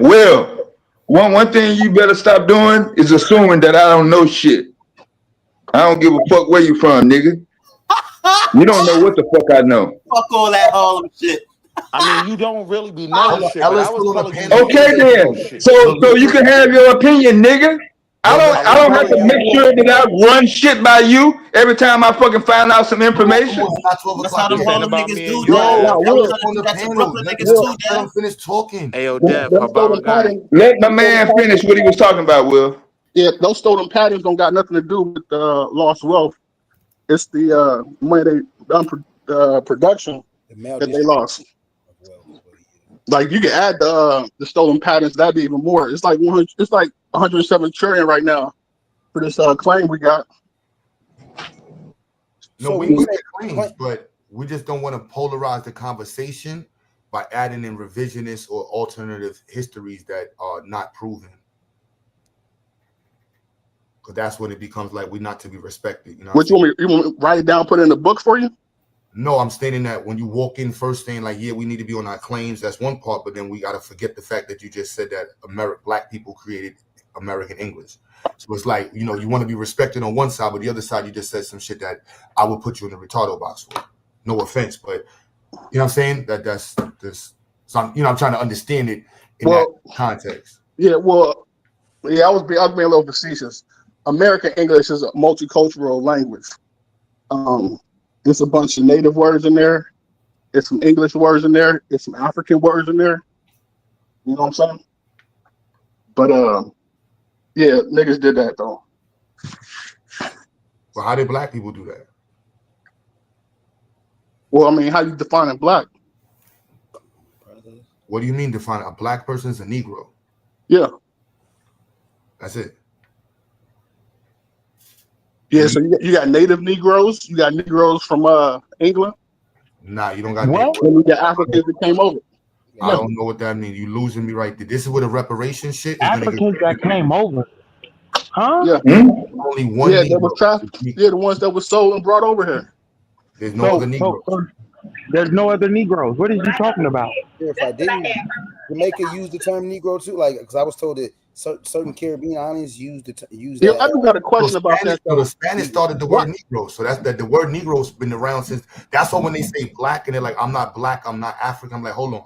Will. One thing you better stop doing is assuming that I don't know shit. I don't give a fuck where you from, nigga. You don't know what the fuck I know. Fuck all that Harlem shit. I mean, you don't really be knowing shit, but I was telling you. Okay then. So you can have your opinion, nigga. I don't have to make sure that I run shit by you every time I fucking find out some information. That's how them Harlem niggas do, Let finish talking. Hey, yo, Dev, Let my man finish what he was talking about, Will. Yeah, those stolen patterns don't got nothing to do with lost wealth. It's the money they done production that they lost. Like you can add the stolen patterns, that'd be even more. It's like 100. It's like 107 trillion right now for this claim we got. No, So we we- look at claims, but we just don't want to polarize the conversation by adding in revisionist or alternative histories that are not proven. Because that's when it becomes like we're not to be respected. You know What you want me to write it down, put it in the book for you? No, I'm stating that when you walk in first saying like, yeah, we need to be on our claims, that's one part, but then we got to forget the fact that you just said that black people created American English. So it's like, you know, you want to be respected on one side, but the other side, you just said some shit that I would put you in the retardo box for. No offense, but you know what I'm saying? That's so I'm trying to understand it in that context. Yeah, well, yeah, I was being a little facetious. American English is a multicultural language. There's a bunch of native words in there. There's some English words in there. There's some African words in there. You know what I'm saying? But yeah, niggas did that though. Well, how did black people do that? Well, I mean, how you defining black? What do you mean define a black person is a Negro? Yeah. That's it. Yeah, so you got native Negroes. You got Negroes from England. Nah, you don't got What? And you got Africans that came over. I don't know what that means. You losing me right there. This is where the reparation shit is gonna Africans that came over. Huh? Yeah. Only one. Yeah, Negro. that was trafficked. Yeah, the ones that were sold and brought over here. There's no other Negroes. There's no other Negroes. What are you talking about? If I didn't, Jamaica used the term Negro too, like because I was told that certain Caribbean islands use use that. I do got a question about that. So the Spanish started the word Negro. So that's that the word Negro's been around since. That's why when they say black and they're like, I'm not black, I'm not African. I'm like, hold on.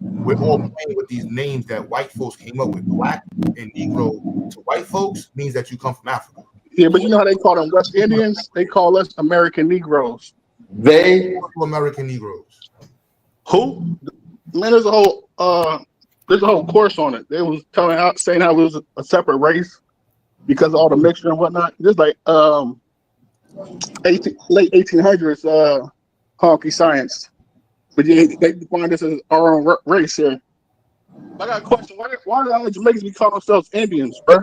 We're all playing with these names that white folks came up with. Black and Negro to white folks means that you come from Africa. Yeah, but you know how they call them West Indians? They call us American Negroes. They American Negroes. Who? Man, there's a whole course on it. They was saying how it was a separate race because of all the mixture and whatnot. Just like late 1800s honky science. But yeah, they define this as our own race here. I got a question. Why do all the Jamaicans be calling themselves Indians, bro?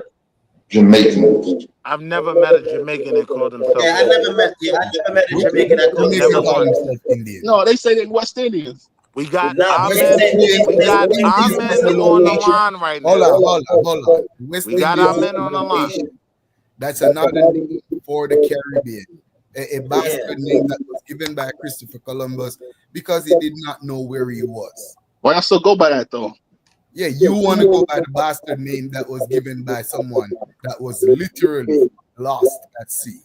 Jamaicans. I've never met a Jamaican that called himself. Yeah, I never met a Jamaican that called himself Indian. No, they say they're West Indians. We got No, our West men, Indians- we got West our Indians men is a on the low-nature- line right now. Hold on. West We got Indies our men is on the a line. nation. That's another name for the Caribbean. A bastard name that was given by Christopher Columbus because he did not know where he was. Why I still go by that though? Yeah, you want to go by the bastard name that was given by someone that was literally lost at sea.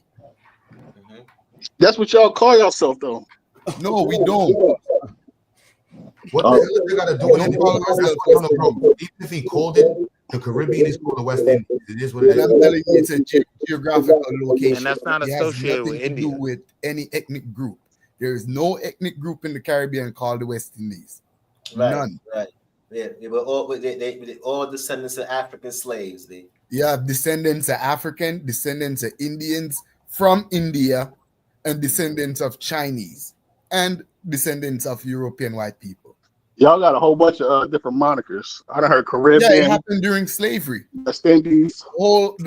That's what y'all call yourself though. No, we don't. What the hell they got to do with it? Even if he called it, The Caribbean is called the West Indies. It is what it And is. I'm telling you, it's a geographical location. And that's not It has associated with nothing to do India. with any ethnic group. There is no ethnic group in the Caribbean called the West Indies. Right, None. right. Yeah, they were all descendants of African slaves. You have descendants of African, descendants of Indians from India, and descendants of Chinese, and descendants of European white people. Y'all got a whole bunch of different monikers. I done heard Yeah, it Caribbean, happened during slavery. West Indies, All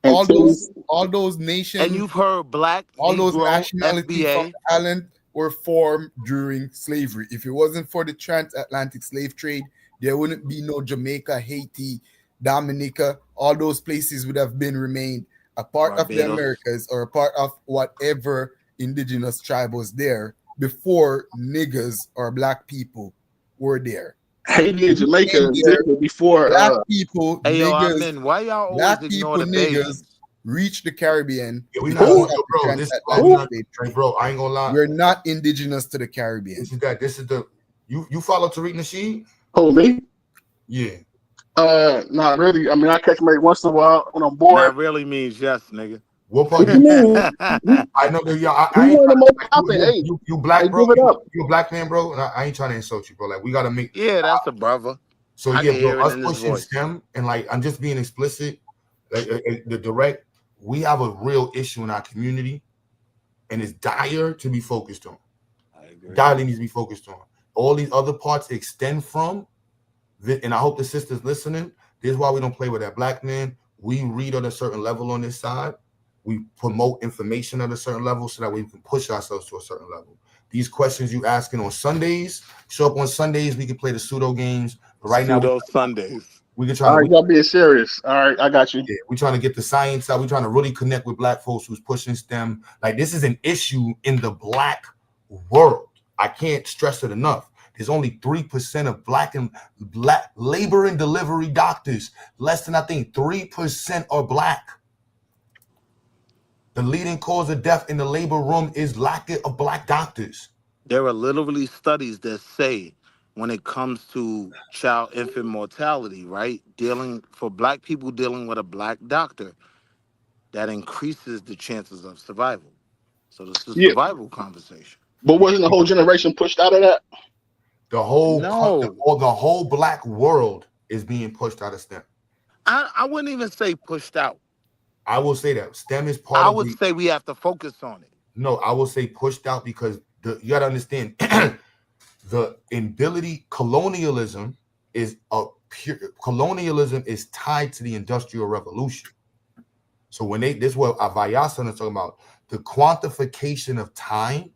Antilles. those nations, And you've heard black, all those Negro, nationalities from FBA. the island were formed during slavery. If it wasn't for the transatlantic slave trade, there wouldn't be no Jamaica, Haiti, Dominica. All those places would have remained a part of the Barbados. Americas or a part of whatever indigenous tribe was there before niggas or black people were there. Haiti and Jamaica And there, existed before. black people, Hey, yo, niggas, Amen, why y'all always black ignore people, the babies? niggas reached the Caribbean. Yeah, we not, because of the bro. This, transatlantic slave trade. hey, bro. I ain't gonna lie. We're not indigenous to the Caribbean. This is the you follow Tariq Nasheed? Oh, me? Yeah. Not really. I mean, I catch him every once in a while when I'm bored. That really means yes, nigga. What part? What you mean? I know that. Yeah, We ain't one of the most like, popping. Hey, you black, hey, bro. give it up. You a black man, bro. And I ain't trying to insult you, bro. Like we gotta make. Yeah, that's a brother. So I yeah, can hear bro. it Us in his pushing voice. STEM and like I'm just being explicit. Like the direct, we have a real issue in our community, and it's dire to be focused on. Direly needs to be focused on. All these other parts extend from, and I hope the sisters listening. This is why we don't play with that black man. We read at a certain level on this side. We promote information at a certain level so that we can push ourselves to a certain level. These questions you asking on Sundays, show up on Sundays. We can play the pseudo games. But right now, Pseudo Sundays. we can try All to. right, y'all being serious. All right, I got you. Yeah, we're trying to get the science out. We're trying to really connect with black folks who's pushing STEM. Like this is an issue in the black world. I can't stress it enough. There's only 3% of black labor and delivery doctors. Less than I think 3% are black. The leading cause of death in the labor room is lack of black doctors. There are literally studies that say when it comes to child infant mortality, right? For black people dealing with a black doctor, that increases the chances of survival. So this is a Yeah. survival conversation. But wasn't the whole generation pushed out of that? The whole No. the whole black world is being pushed out of STEM. I wouldn't even say pushed out. I will say that STEM is part I of would the, say we have to focus on it. no, I will say pushed out because you got to understand the ability colonialism is tied to the Industrial Revolution. So when this is what Avayasan is talking about, the quantification of time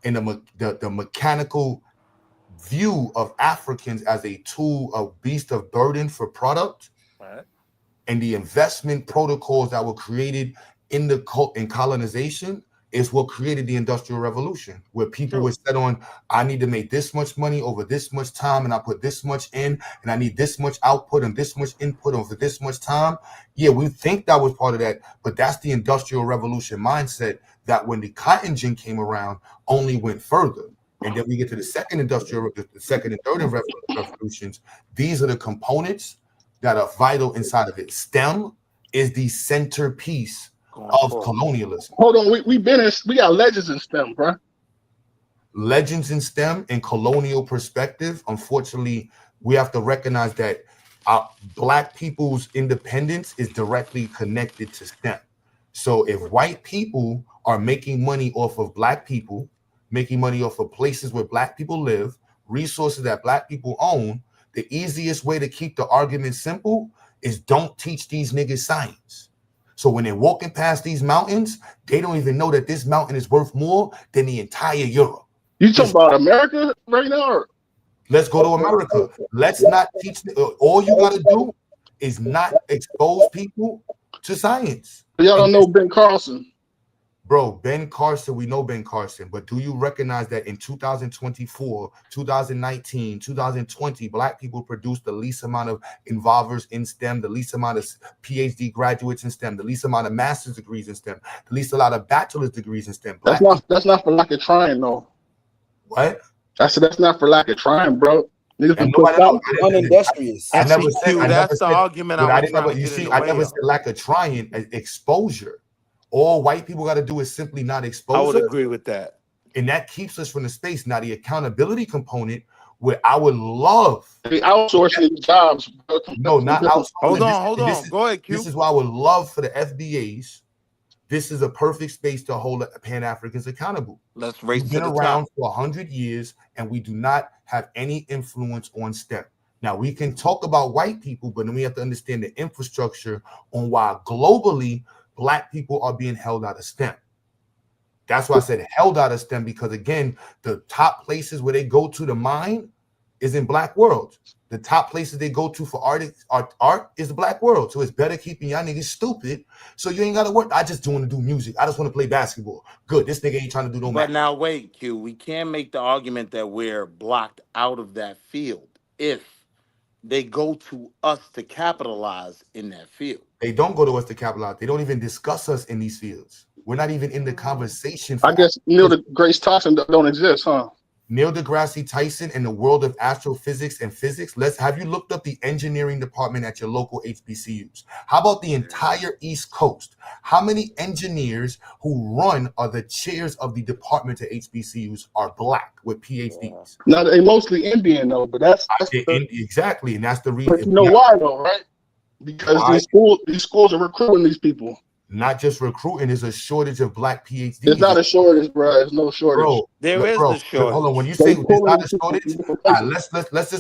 and the mechanical view of Africans as a tool, a beast of burden for product, Right. and the investment protocols that were created in colonization is what created the Industrial Revolution, where people were set on, I need to make this much money over this much time, and I put this much in, and I need this much output and this much input over this much time. Yeah, we think that was part of that, but that's the Industrial Revolution mindset that when the cotton gin came around only went further. And then we get to the second and third revolutions. These are the components that are vital inside of it. STEM is the centerpiece of colonialism. Hold on, we got legends in STEM, bro. Legends in STEM and colonial perspective. Unfortunately, we have to recognize that black people's independence is directly connected to STEM. So if white people are making money off of black people, making money off of places where black people live, resources that black people own, the easiest way to keep the argument simple is don't teach these niggas science. So when they're walking past these mountains, they don't even know that this mountain is worth more than the entire Europe. You talking about America right now? Or? Let's go to America. Let's not teach. All you got to do is not expose people to science. Y'all don't know Ben Carson. Bro, Ben Carson, we know Ben Carson, but do you recognize that in 2024, 2019, 2020, black people produced the least amount of involvers in STEM, the least amount of PhD graduates in STEM, the least amount of master's degrees in STEM, the least amount of bachelor's degrees in STEM. That's not for lack of trying, though. What? I said that's not for lack of trying, bro. Niggas And been pushed nobody out. knows. I didn't- Unindustrious. I never See, said. Q, I never that's the said. argument But I I was didn't trying never. to You get in see, the I way never of. said lack of trying. Exposure. All white people got to do is simply not expose I would us, agree with that. and that keeps us from the space. Now, the accountability component, where I would love. They outsourcing these jobs. Bro. No, not outsourcing. Hold This- on, hold and on. Go ahead, Q. This is why I would love for the FBAs. This is a perfect space to hold Pan Africans accountable. Let's race We've to been the around top. for 100 years, and we do not have any influence on STEM. Now, we can talk about white people, but then we have to understand the infrastructure on why globally Black people are being held out of STEM. That's why I said held out of STEM, because again, the top places where they go to mine is in Black world. The top places they go to for art is the Black world. So it's better keeping y'all niggas stupid. So you ain't gotta work. I just want to do music. I just want to play basketball. Good. This nigga ain't trying to do no But math. now wait, Q, we can't make the argument that we're blocked out of that field if they go to us to capitalize in that field. They don't go to us to capitalize. They don't even discuss us in these fields. We're not even in the conversation. I guess Neil deGrasse Tyson don't exist, huh? Neil deGrasse Tyson in the world of astrophysics and physics. Have you looked up the engineering department at your local HBCUs? How about the entire East Coast? How many engineers who run are the chairs of the department at HBCUs are Black with PhDs? Now they mostly Indian though, but that's exactly, and that's the but reason. you know why though, right? Because these schools are recruiting these people. Not just recruiting, there's a shortage of Black PhDs. It's not a shortage, bro. There's no shortage. Bro, There is bro, a shortage. hold on. When you They say it's pulling not a these people shortage, from different all right, places. let's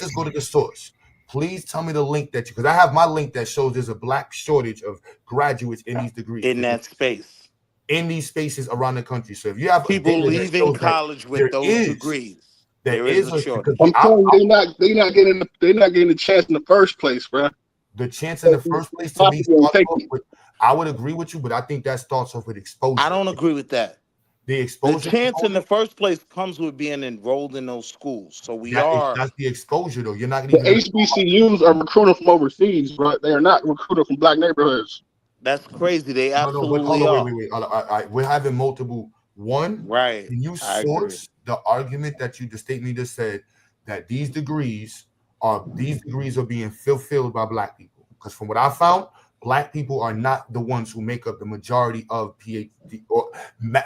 just go to the source. Please tell me the link that because I have my link that shows there's a Black shortage of graduates in these degrees. In that space. In these spaces around the country. So if you have People data that leaving shows that college with there those is- degrees. there There is is a a shortage. because I'm telling you, they're not getting the chance in the first place, bro. the chance in the first place to me starts off with, I would agree with you, but I think that starts off with exposure. I don't agree with that. The The exposure chance in the first place comes with being enrolled in those schools. So we that's the exposure though. You're not The even HBCUs are recruiting from overseas, bro. They are not recruiting from Black neighborhoods. That's crazy. They No, absolutely hold on, are. wait. All right. We're having multiple. One, Right. can you I source the argument that the statement just said that these degrees are being fulfilled by Black people? Because from what I found, Black people are not the ones who make up the majority of PhD or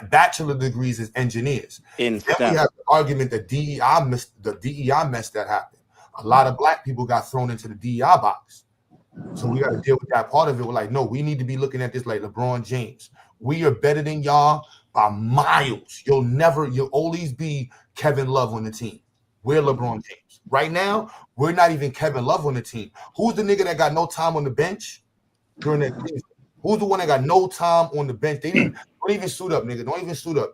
bachelor degrees as engineers. In Then we STEM. have the argument that DEI mess that happened. A lot of Black people got thrown into the DEI box. So we got to deal with that part of it. We're like, no, we need to be looking at this like LeBron James. We are better than y'all by miles. You'll always be Kevin Love on the team. We're LeBron James. Right now, we're not even Kevin Love on the team. Who's the nigga that got no time on the bench during that season? Who's the one that got no time on the bench? Don't even suit up, nigga. Don't even suit up.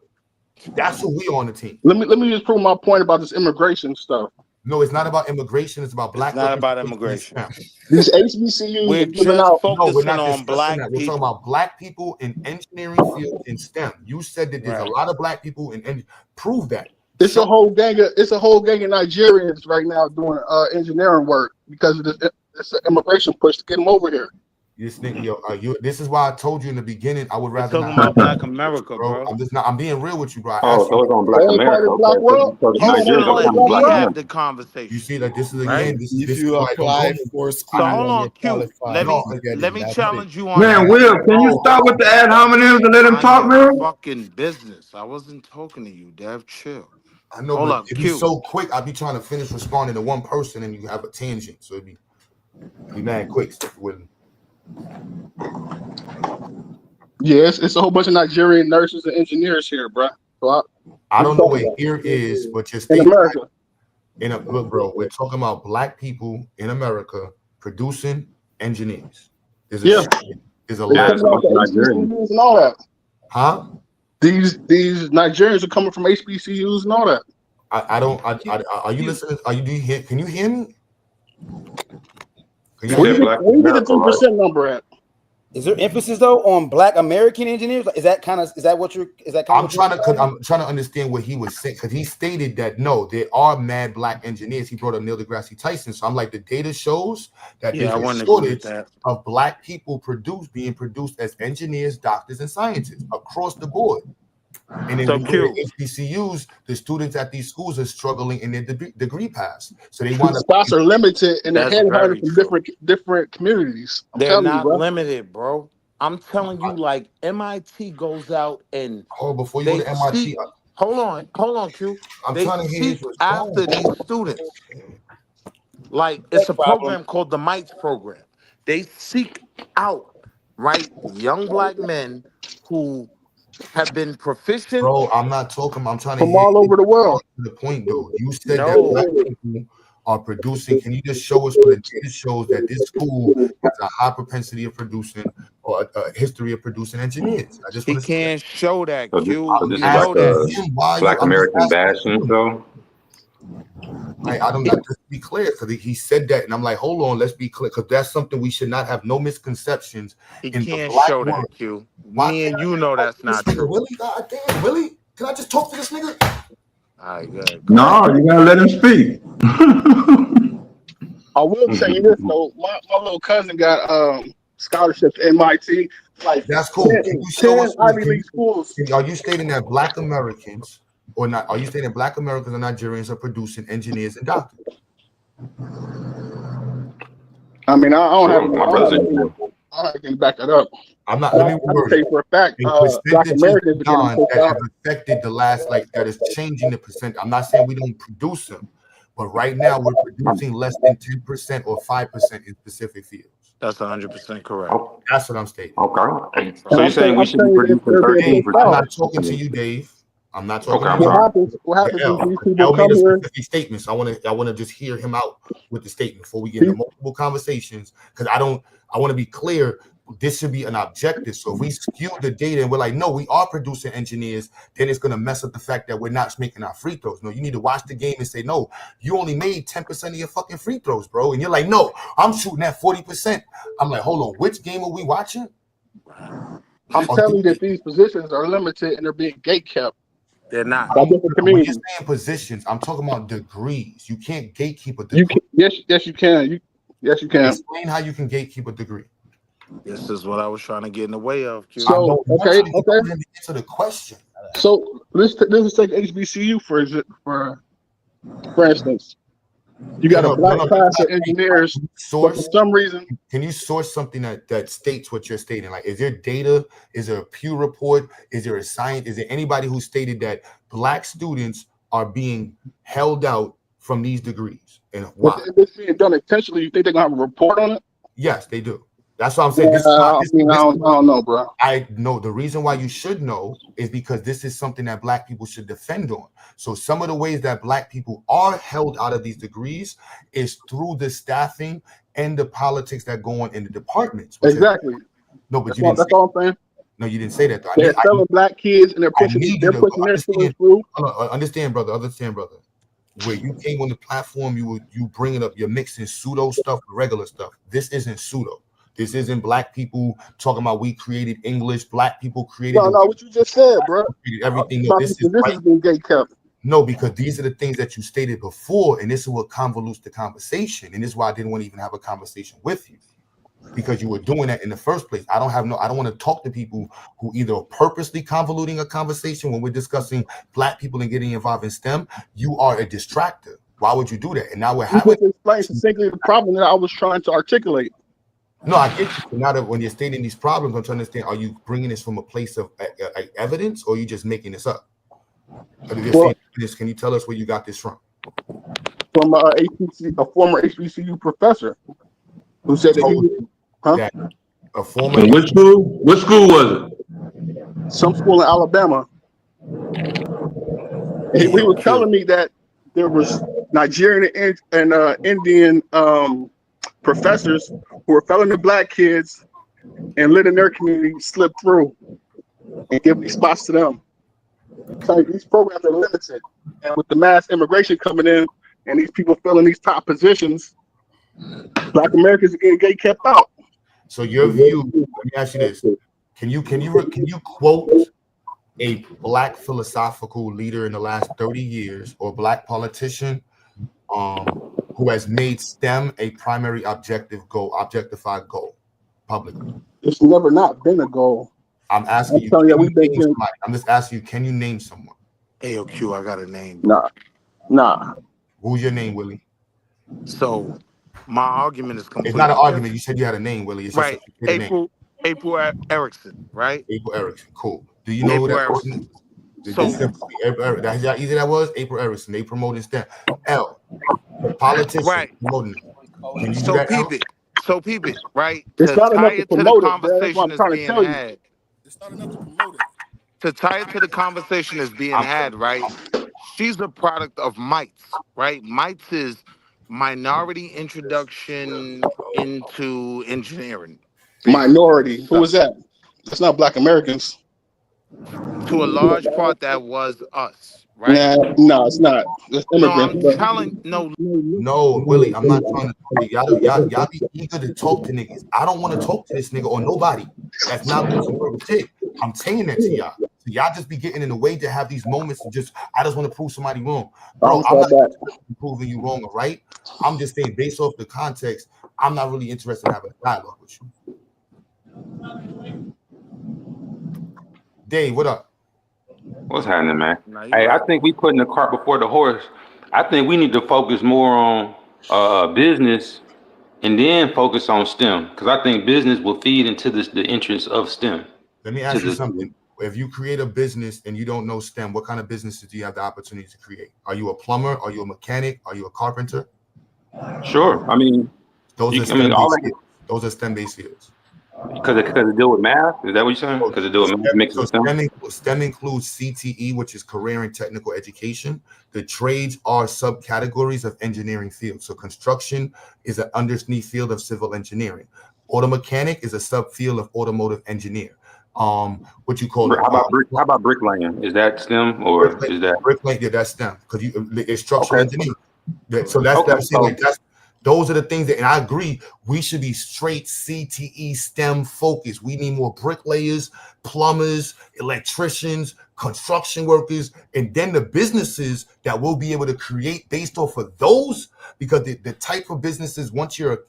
That's who we on the team. Let me just prove my point about this immigration stuff. No, it's not about immigration. It's about Black. It's not about immigration. These HBCUs We're are giving just out. focusing on discussing Black that. We're people. talking about Black people in engineering field in STEM. You said that there's a lot of Black people in prove that. It's a whole gang of Nigerians right now doing engineering work because of this immigration push to get them over here. This nigga, this is why I told you in the beginning. I would rather talking not about Black America, bro. I'm being real with you, bro. Oh, so it's on Black America. Black world? You trying to let me have the conversation. You see, like this is Right? again. This If is you why I don't apply go- for school So hold and on, you Q. qualify, Let me that's challenge it. you on Man, that. Will, can you stop with the ad hominems and let him talk, Mind your man? fucking business. I wasn't talking to you, Dev. Chill. I know, Hold but up, it'd be Q. so quick. I'd be trying to finish responding to one person, and you have a tangent, so it'd be mad quick. With Yes, it's a whole bunch of Nigerian nurses and engineers here, bro. So I don't know what here is, but your in state. America. Look, bro, we're talking about Black people in America producing engineers. There's a Yeah. there's a They lot. coming out the HBCUs and all that. Huh? These Nigerians are coming from HBCUs and all that. I don't. Are you listening? Do you hear? Can you hear me? Can you Where hear me? you get the 10% number at? Is there emphasis though on Black American engineers? Is that kind of what you're? Is that kind I'm of? I'm trying to understand what he was saying because he stated that no, there are mad Black engineers. He brought up Neil deGrasse Tyson, so I'm like, the data shows that Yeah, I there's a wouldn't agree with shortage that. of Black people being produced as engineers, doctors, and scientists across the board. And then So when you go Q. to HBCUs, the students at these schools are struggling in their degree paths. So they want to. Spots are limited, and they're That's headhunted very from true. different communities. I'm They're telling you, not bro. limited, bro. I'm telling you, like MIT goes out and before you go they to MIT, seek. Hold on, Q. I'm They trying to hear his seek response. after these students. Like it's a program called the MITES program. They seek out, right, young black men who have been proficient. Bro, I'm not talking. I'm trying to From hear all over the world. the point, though. You said that No. black people are producing. Can you just show us what the data shows that this school has a high propensity of producing or a history of producing engineers? I just He want to see that. can't show that, So Q. this We is like know that. Him, why Black I'm just American asking bashing him. show. I don't just be clear because he said that, and I'm like, hold on, let's be clear because that's something we should not have no misconceptions He in the can't black show world. that, Q. Why Me can't and I you just know talk that's to this not nigga? true. Willie, God damn, Willie, can I just talk to this nigga? All right, good. No, you gotta let him speak. I will tell you this though, my little cousin got scholarship to MIT, like That's cool. Can 10, you show us? Ivy League schools. Are you stating that Black Americans or not? Are you stating that Black Americans and Nigerians are producing engineers and doctors? I mean, I don't have My brother's engineer. I can back that up. I'm not. But Let I me can word tell it. you for a fact, In Black percentages Americans are getting beyond pushed that out. has affected the last, like that is changing the percent. I'm not saying we don't produce them, but right now we're producing less than 10% or 5% in specific fields. That's 100% correct. Oh, That's what I'm stating. okay. So And you're saying we should be producing they're being 13%? pushed I'm out. not talking to you, Dave. I'm not talking Okay, I'm to you. sorry. What happens is these people L made come a here. specific statement, so I want to just hear him out with the statement before we get into multiple conversations. Because I want to be clear. This should be an objective. So if we skew the data and we're like, no, we are producing engineers, then it's going to mess up the fact that we're not making our free throws. No, you need to watch the game and say, no, you only made 10% of your fucking free throws, bro. And you're like, no, I'm shooting at 40%. I'm like, hold on, which game are we watching? I'm telling you that these positions are limited and they're being gate kept. They're not. By different When communities. you're saying positions, I'm talking about degrees. You can't gatekeep a degree. Yes, you can. Yes, you can. Explain how you can gatekeep a degree. This is what I was trying to get in the way of, Q. So okay. Answer the question. So let's take HBCU for instance. You got a black class of engineers, but for some reason, can you source something that states what you're stating? Like, is there data? Is there a Pew report? Is there a science? Is there anybody who stated that black students are being held out from these degrees? And why? If it's being done intentionally, you think they're gonna have a report on it? Yes, they do. That's what I'm saying. I don't know, bro. I know the reason why you should know is because this is something that black people should defend on. So some of the ways that black people are held out of these degrees is through the staffing and the politics that go on in the departments. Exactly. No, but That's all I'm saying. No, you didn't say that. Though. They're selling black kids and they're pushing their students through. Understand, brother. Where you came on the platform, you bringing up, you're mixing pseudo stuff with regular stuff. This isn't pseudo. This isn't black people talking about we created English. Black people created. No, what you just said, bro. Everything. No, this is being gate kept. No, because these are the things that you stated before, and this is what convolutes the conversation, and this is why I didn't want to even have a conversation with you, because you were doing that in the first place. I don't want to talk to people who either are purposely convoluting a conversation when we're discussing black people and getting involved in STEM. You are a distractor. Why would you do that? And now we're having to explain succinctly the problem that I was trying to articulate. No, I get you. Now that when you're stating these problems, I'm trying to understand: are you bringing this from a place of evidence, or are you just making this up? Can you tell us where you got this from? From a former HBCU professor who said that a former. Which school? Which school was it? Some school in Alabama. He was telling me that there was Nigerian and Indian professors who were felling the black kids and letting their community slip through and give these spots to them. So these programs are limited, and with the mass immigration coming in and these people filling these top positions, black Americans are getting gate kept out. So your view, let me ask you this: Can you quote a black philosophical leader in the last 30 years or black politician who has made STEM a primary objectified goal publicly? It's never not been a goal. I'm asking I'm you. telling you, Can we you been name somebody? I'm just asking you. Can you name someone? AOQ, I got a name. Nah. Who's your name, Willie? So my argument is It's completely not an argument. different. You said you had a name, Willie. It's just Right. a name. April Erickson, right? April Erickson. Cool. Do you know who April that Erickson. person is? So That's how easy that was. April Erickson. They promoted STEM. L. Politician. right. Promoting it. Can you do So that, L? peep it, right? It's To not tie enough to it to the promote it, bro. That's what conversation I'm that's trying to being tell you. had. To tie it to the conversation that's being had, right? She's a product of MITES, right? MITES is Minority Introduction into Engineering. Minority. Who is that? That's not Black Americans. To a large part, that was us, right? No, it's not. It's No, immigrants. I'm But telling no. No, Willie, I'm not trying to. Y'all be eager to talk to niggas. I don't want to talk to this nigga or nobody. That's not what you shit. I'm saying that to y'all. So y'all just be getting in the way to have these moments of just, I just want to prove somebody wrong. Bro, I'm not proving you wrong or right. I'm just saying, based off the context, I'm not really interested in having a dialogue with you. Dave, what up? What's happening, man? Hey, I think we putting the cart before the horse. I think we need to focus more on business and then focus on STEM, because I think business will feed into the interest of STEM. Let me ask you something. If you create a business and you don't know STEM, what kind of businesses do you have the opportunity to create? Are you a plumber? Are you a mechanic? Are you a carpenter? Sure. I mean, those are STEM-based fields. Those are STEM-based fields. Because it deal with math? Is that what you're saying? Because it deal with math, mix of STEM? STEM includes CTE, which is career and technical education. The trades are subcategories of engineering fields. So construction is an underneath field of civil engineering. Auto mechanic is a subfield of automotive engineer. What you call how about bricklaying? Is that STEM or is that bricklaying? Yeah, that's STEM because it's structural engineering. So those are the things that, and I agree, we should be straight CTE STEM focused. We need more bricklayers, plumbers, electricians, construction workers, and then the businesses that we'll be able to create based off of those, because the type of businesses, once you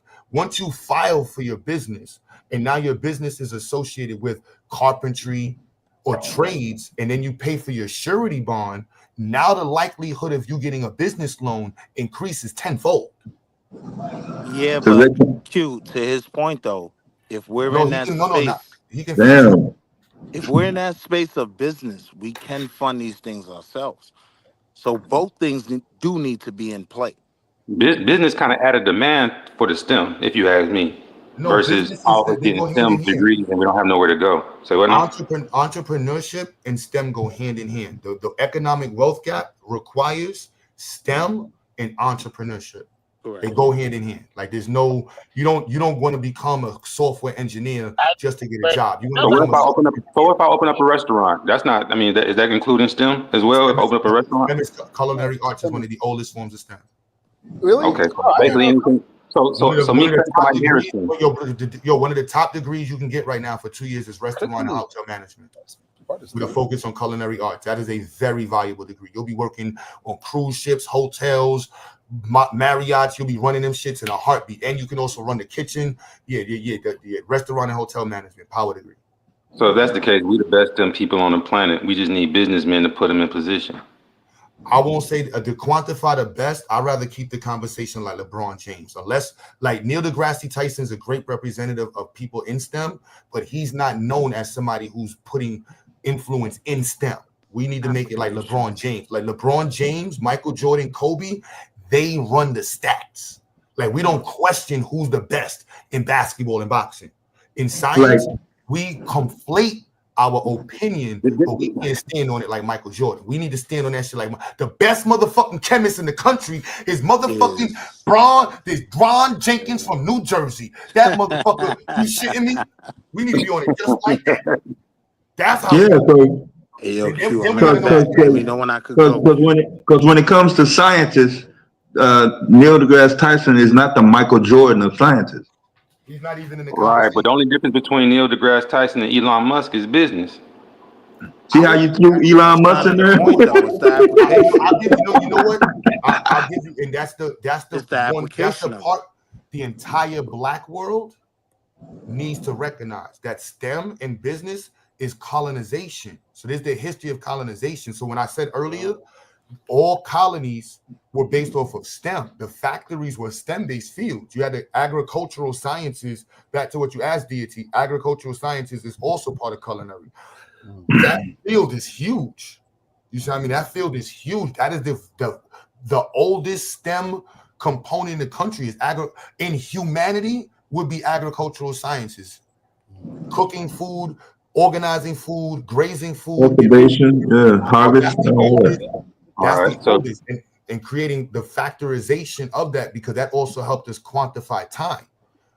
file for your business and now your business is associated with carpentry or trades, and then you pay for your surety bond, now the likelihood of you getting a business loan increases tenfold. Yeah, but Q, to his point though, if we're in that space, if we're in that space of business, we can fund these things ourselves. So both things do need to be in play. business kind of added demand for the STEM, if you ask me, versus all of us getting STEM degrees and we don't have nowhere to go. So what now? Entrepreneurship and STEM go hand in hand. The economic wealth gap requires STEM and entrepreneurship. Correct. They go hand in hand. Like you don't want to become a software engineer just to get a job. So if I open up a restaurant, that's not, I mean, is that including STEM as well? If I open up a restaurant? Culinary arts is one of the oldest forms of STEM. Really? Okay. So basically anything. So me one of the top degrees you can get right now for 2 years is restaurant and hotel management with a focus on culinary arts. That is a very valuable degree. You'll be working on cruise ships, hotels, Marriott's. You'll be running them shits in a heartbeat, and you can also run the kitchen. The restaurant and hotel management power degree. So if that's the case, we the best STEM people on the planet. We just need businessmen to put them in position. I won't say to quantify the best. I'd rather keep the conversation like LeBron James, unless like Neil deGrasse Tyson is a great representative of people in STEM, but he's not known as somebody who's putting influence in STEM. We need to make it like LeBron James. Like LeBron James, Michael Jordan, Kobe, they run the stats. Like we don't question who's the best in basketball and boxing. In science, we conflate our opinion, but we can't stand on it like Michael Jordan. We need to stand on that shit like the best motherfucking chemist in the country is motherfucking Ron Jenkins from New Jersey. That motherfucker, you shitting me? We need to be on it just like that. That's how. Yeah, because when it comes to scientists, Neil deGrasse Tyson is not the Michael Jordan of scientists. He's not even in the right, but the only difference between Neil deGrasse Tyson and Elon Musk is business. See how you threw Elon Musk in there? I'll give you know what? I'll give you, and that's the part the entire black world needs to recognize that STEM and business is colonization. So there's the history of colonization. So when I said earlier, all colonies were based off of STEM. The factories were STEM-based fields. You had the agricultural sciences. Back to what you asked, Deity. Agricultural sciences is also part of culinary. That field is huge. You see what I mean? That field is huge. That is the oldest STEM component in the country. Is in humanity would be agricultural sciences, cooking food, organizing food, grazing food, Cultivation, yeah, harvest. That's the oldest, and creating the factorization of that, because that also helped us quantify time.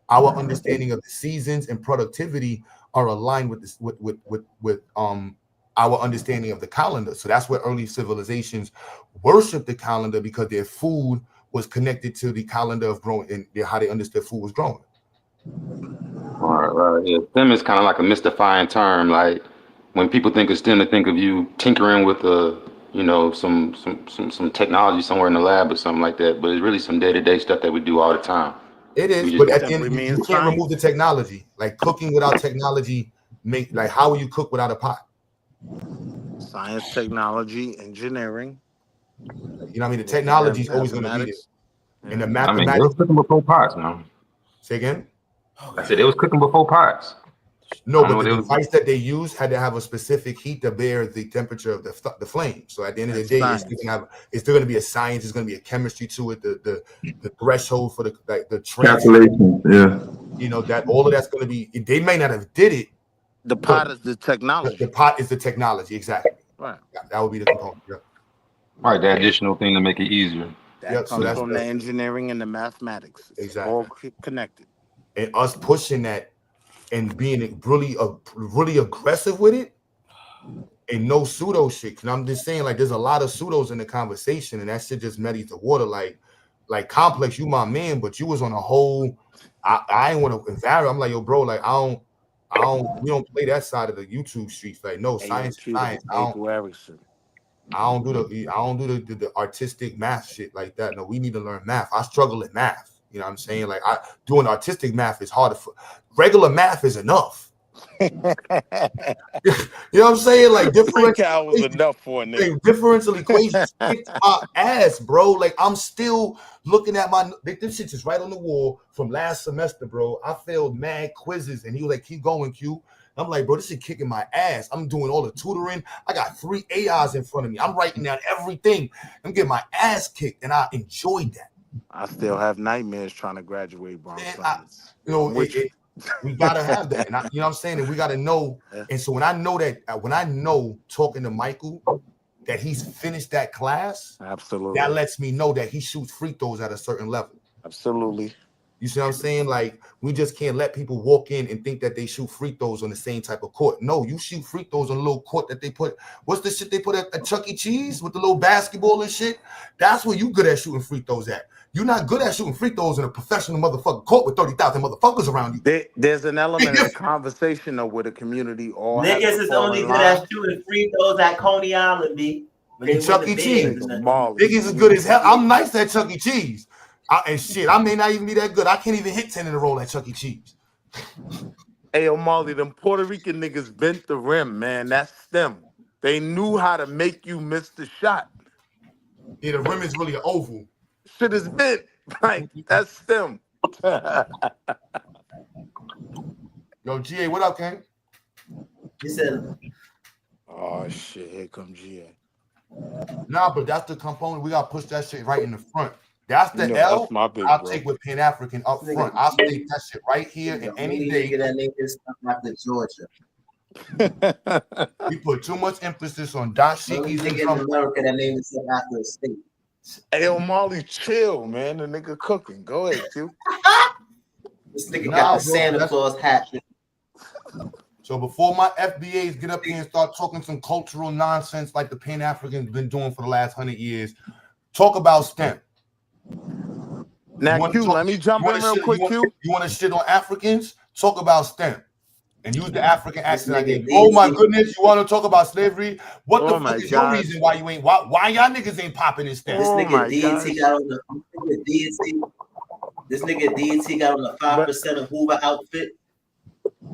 Our understanding of the seasons and productivity are aligned with this, with our understanding of the calendar. So that's where early civilizations worshiped the calendar, because their food was connected to the calendar of growing and how they understood food was growing. Right. Yeah, STEM is kind of like a mystifying term. Like when people think of STEM, they think of you tinkering with some technology somewhere in the lab or something like that. But it's really some day-to-day stuff that we do all the time. It is, but at the end, you can't remove the technology. Like cooking without technology, how will you cook without a pot? Science, technology, engineering. You know what I mean? The technology is always going to be there. And the I mean, mathematics. they was cooking before pots, man. Say again? I said they was cooking before pots. No, but the device that they used had to have a specific heat to bear the temperature of the flame. So at the end of the day, it's still going to be a science. It's going to be a chemistry to it. The threshold for the Calculation, yeah. You know that all of that's going to be. They may not have did it. The pot is the technology. The pot is the technology, exactly. Right. That would be the component. Yeah. Right, the additional thing to make it easier. That comes from the engineering and the mathematics. It's exactly all connected. And us pushing that and being really aggressive with it, and no pseudo shit. And I'm just saying, like, there's a lot of pseudos in the conversation, and that shit just muddies the water. Like Complex, you my man, but you was on a whole. I ain't want to invariant. I'm like, yo, bro, like we don't play that side of the YouTube streets. Like, no, science. I don't do the artistic math shit like that. No, we need to learn math. I struggle at math. You know what I'm saying? Like, doing artistic math is harder. Regular math is enough. You know what I'm saying? Like, differential was enough for a nigga. Differential equations kicked my ass, bro. Like, I'm still looking at this shit is right on the wall from last semester, bro. I failed mad quizzes, and he was like, keep going, Q. I'm like, bro, this shit kicking my ass. I'm doing all the tutoring. I got 3 AIs in front of me. I'm writing down everything. I'm getting my ass kicked, and I enjoyed that. I still have nightmares trying to graduate, bro. We gotta have that, and you know what I'm saying. And we gotta know. And so when I know talking to Michael that he's finished that class, absolutely, that lets me know that he shoots free throws at a certain level. Absolutely. You see what I'm saying? Like, we just can't let people walk in and think that they shoot free throws on the same type of court. No, you shoot free throws on a little court that they put. What's the shit they put at Chuck E. Cheese with the little basketball and shit? That's where you good at shooting free throws at. You're not good at shooting free throws in a professional motherfucking court with 30,000 motherfuckers around you. There's an element of the conversation though, where the community all niggas is only good at shooting free throws at Coney Island, B. And Chuck E. Cheese. Niggas is good as hell. I'm nice at Chuck E. Cheese. And shit, I may not even be that good. I can't even hit 10 in a row at Chuck E. Cheese. Hey, Marley, them Puerto Rican niggas bent the rim, man. That's them. They knew how to make you miss the shot. Yeah, the rim is really an oval. Shit is bent. Like, that's them. Yo, GA, what up, King? He said, oh, shit, here comes GA. Nah, but that's the component. We got to push that shit right in the front. That's the L. That's my big, I'll bro. take with Pan-African up front. I'll take that shit right here in any day. That nigga stuff after Georgia. We put too much emphasis on dashikis and in America that name is after a state. Hey, Marley, chill, man. The nigga cooking. Go ahead, Q. This nigga got the Santa Claus hat. So before my FBAs get up here and start talking some cultural nonsense like the Pan-Africans been doing for the last 100 years, talk about STEM. Now, Q, let me jump in real quick, Q. You want to shit on Africans? Talk about STEM. And use the African accent again. Oh my goodness, you want to talk about slavery? What the fuck is your reason why you ain't why y'all niggas ain't popping in STEM? This nigga DT got on the This nigga DT got on the 5% of Hoover outfit.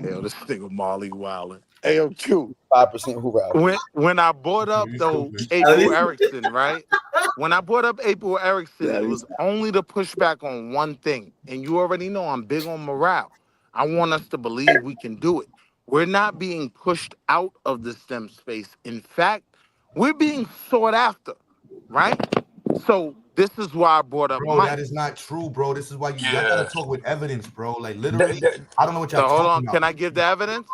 Hell, this nigga Marley wildin'. AOQ. 5% who out. When I brought up though April Erickson, right? When I brought up April Erickson, it was only to push back on one thing. And you already know I'm big on morale. I want us to believe we can do it. We're not being pushed out of the STEM space. In fact, we're being sought after, right? So this is why I brought up Bro, Mike. that is not true, bro. This is why you gotta talk with evidence, bro. Like literally, I don't know what y'all So hold talking on, about. can I give the evidence?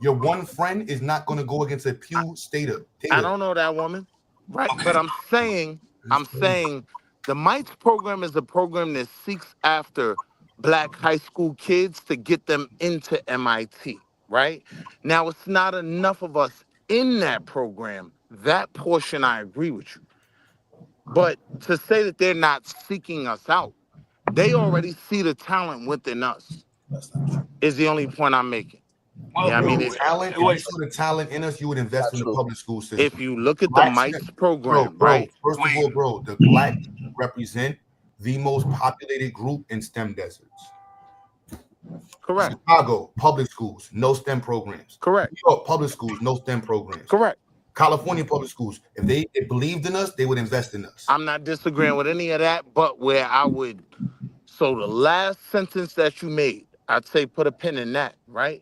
Your one friend is not gonna go against a Pew Stater. I don't know that woman, right? But I'm saying the MITES program is a program that seeks after Black high school kids to get them into MIT, right? Now, it's not enough of us in that program. That portion, I agree with you. But to say that they're not seeking us out, they already see the talent within us, is the only point I'm making. Yeah, I mean, if you saw the talent in us, you would invest in the public school system. if you look at the MITES program, right? First of all, bro, the Black represent the most populated group in STEM deserts. Correct. Chicago, public schools, no STEM programs. Correct. New York, public schools, no STEM programs. Correct. California public schools, if they believed in us, they would invest in us. I'm not disagreeing with any of that, but where I would, so the last sentence that you made, I'd say put a pin in that, right?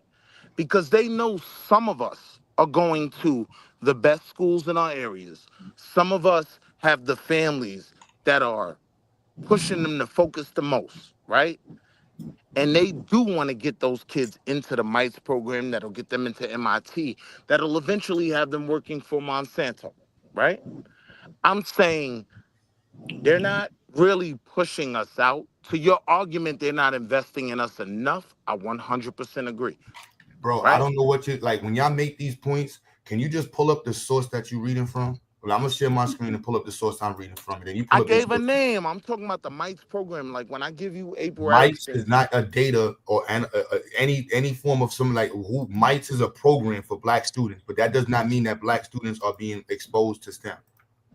Because they know some of us are going to the best schools in our areas. Some of us have the families that are pushing them to focus the most, right? And they do want to get those kids into the MITES program that'll get them into MIT, that'll eventually have them working for Monsanto, right? I'm saying they're not really pushing us out. To your argument, they're not investing in us enough. I 100% agree. Bro, Right. I don't know what you like when y'all make these points. Can you just pull up the source that you're reading from? Well, I'm gonna share my screen and pull up the source I'm reading from, and then you pull I up the gave a source. name. I'm talking about the MITES program. Like when I give you April MITES Erickson, is not a data or any form of some like who MITES is a program for Black students, but that does not mean that Black students are being exposed to STEM.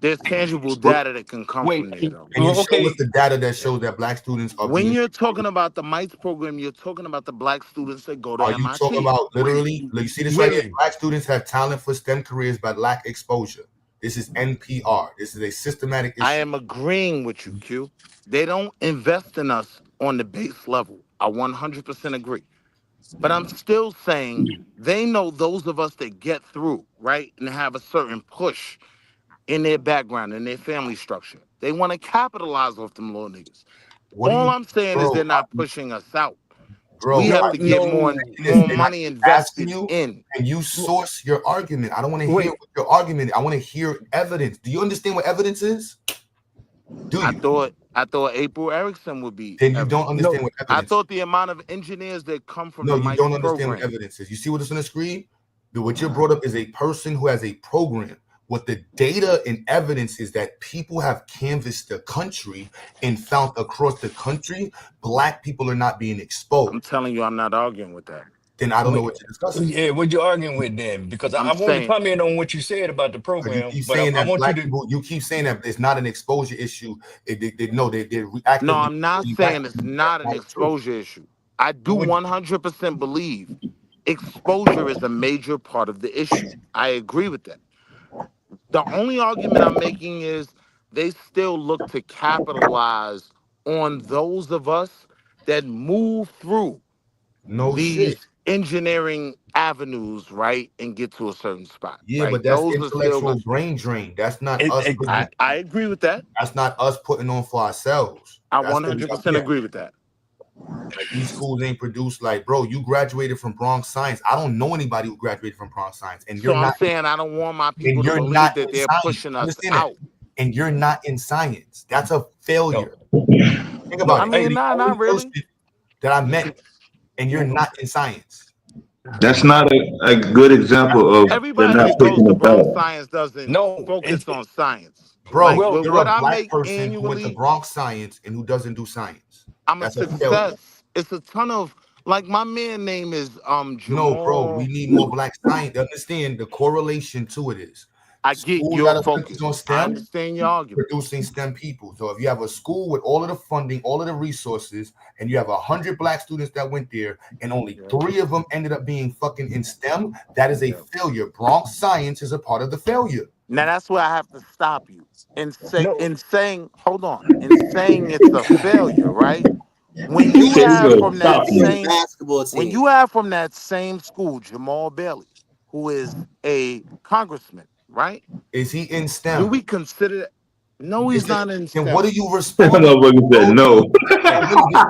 there's tangible data that can come from there, though. And you show us the data that shows that Black students are When being. you're talking about the MITES program, you're talking about the Black students that go to Are you MIT. talking about literally? Like, you see this right here? Black students have talent for STEM careers but lack exposure. This is NPR. This is a systematic issue. I am agreeing with you, Q. They don't invest in us on the base level. I 100% agree. But I'm still saying they know those of us that get through, right, and have a certain push in their background, in their family structure. They want to capitalize off them little niggas. All I'm saying is they're not pushing us out. We have to get more money invested in. And you source your argument. I don't want to hear what your argument. I want to hear evidence. Do you understand what evidence is? I thought April Erickson would be. Then you don't understand what I evidence. thought the amount of engineers that come from No, the you MITES don't understand program. what evidence is. You see what is on the screen? What you brought up is a person who has a program. What the data and evidence is that people have canvassed the country and found across the country, Black people are not being exposed. I'm telling you, I'm not arguing with that. Then I don't know what you're discussing. Yeah, what you arguing with then? Because I want to comment on what you said about the program, You keep but saying I that want you Black to. people, you keep saying that it's not an exposure issue. They're reacting. No, I'm not saying it's not an exposure issue. I do 100% believe exposure is a major part of the issue. I agree with that. The only argument I'm making is they still look to capitalize on those of us that move through these engineering avenues, right, and get to a certain spot. Yeah, right? but that's Those are still intellectual good. brain drain. That's not us. I agree with that. That's not us putting on for ourselves. I That's what we 100% agree with that. Like these schools ain't produced like, bro, you graduated from Bronx Science. I don't know anybody who graduated from Bronx Science. And you're So I'm not saying I don't want my people and to you're believe not that in they're science. pushing us Understand out. that? And you're not in science. That's a failure. Think about I it. mean, You're the not only really. person that I met, and you're not in science. That's not a good example of Everybody they're not that goes pushing to it Bronx back. Science doesn't focus on science. Bro, Like, you're with a what I Black make person who went to annually, Bronx Science and who doesn't do science. I'm a That's a failure. success. It's a ton of, like, my man name is Jamal. No, bro, we need more Black science. Understand the correlation to it is I get School your gotta focus. focus on I STEM, understand your argument. producing STEM people. So if you have a school with all of the funding, all of the resources, and you have 100 black students that went there, and only 3 of them ended up being fucking in STEM, that is a failure. Bronx science is a part of the failure. Now that's where I have to stop you and say No. in saying, hold on, in saying it's a failure, right? When you Say have so. from that Stop you. same when you have from that same school Jamal Bailey, who is a congressman, right? Is he in Do STEM? we consider that? No, he's not in STEM. Then what are you That responding? motherfucker said no.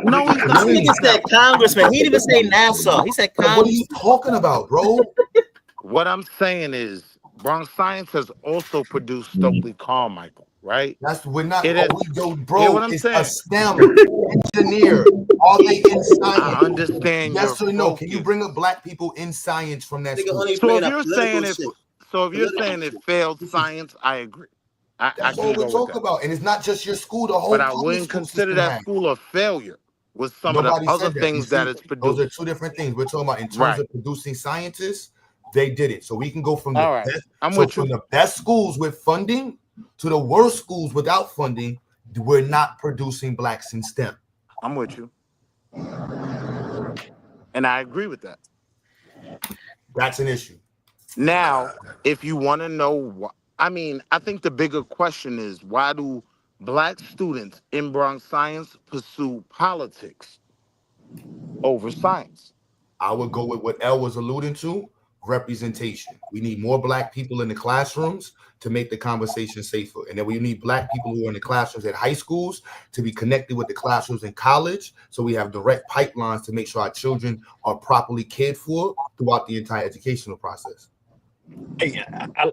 No, he's This not in nigga said STEM. congressman. He didn't even say NASA. He said What are congressman. you talking about, bro? What I'm saying is Bronx Science has also produced Stokely Carmichael, right? We're not. It is. Yo, Hear bro, what I'm it's a saying? STEM engineer. Are they in science? I understand your Yes or no? Can you focus. bring up black people in science from that Nigga school? only So bringing if up you're political saying shit. you're saying it failed science, I agree. I That's can all go we're with talking that. about. And it's not just your school, the whole But I public wouldn't school consider system that has. school a failure with some of Nobody the other said that. You things that see, it's those are produced. 2 different things. We're talking about in terms Right. of producing scientists, they did it. So we can go from the All right. best, I'm so with from you. the best schools with funding to the worst schools without funding. We're not producing blacks in STEM. I'm with you. And I agree with that. That's an issue. Now, if you want to know what, I mean, I think the bigger question is why do black students in Bronx Science pursue politics over science? I would go with what Elle was alluding to, representation. We need more black people in the classrooms to make the conversation safer. And then we need black people who are in the classrooms at high schools to be connected with the classrooms in college. So we have direct pipelines to make sure our children are properly cared for throughout the entire educational process. Hey,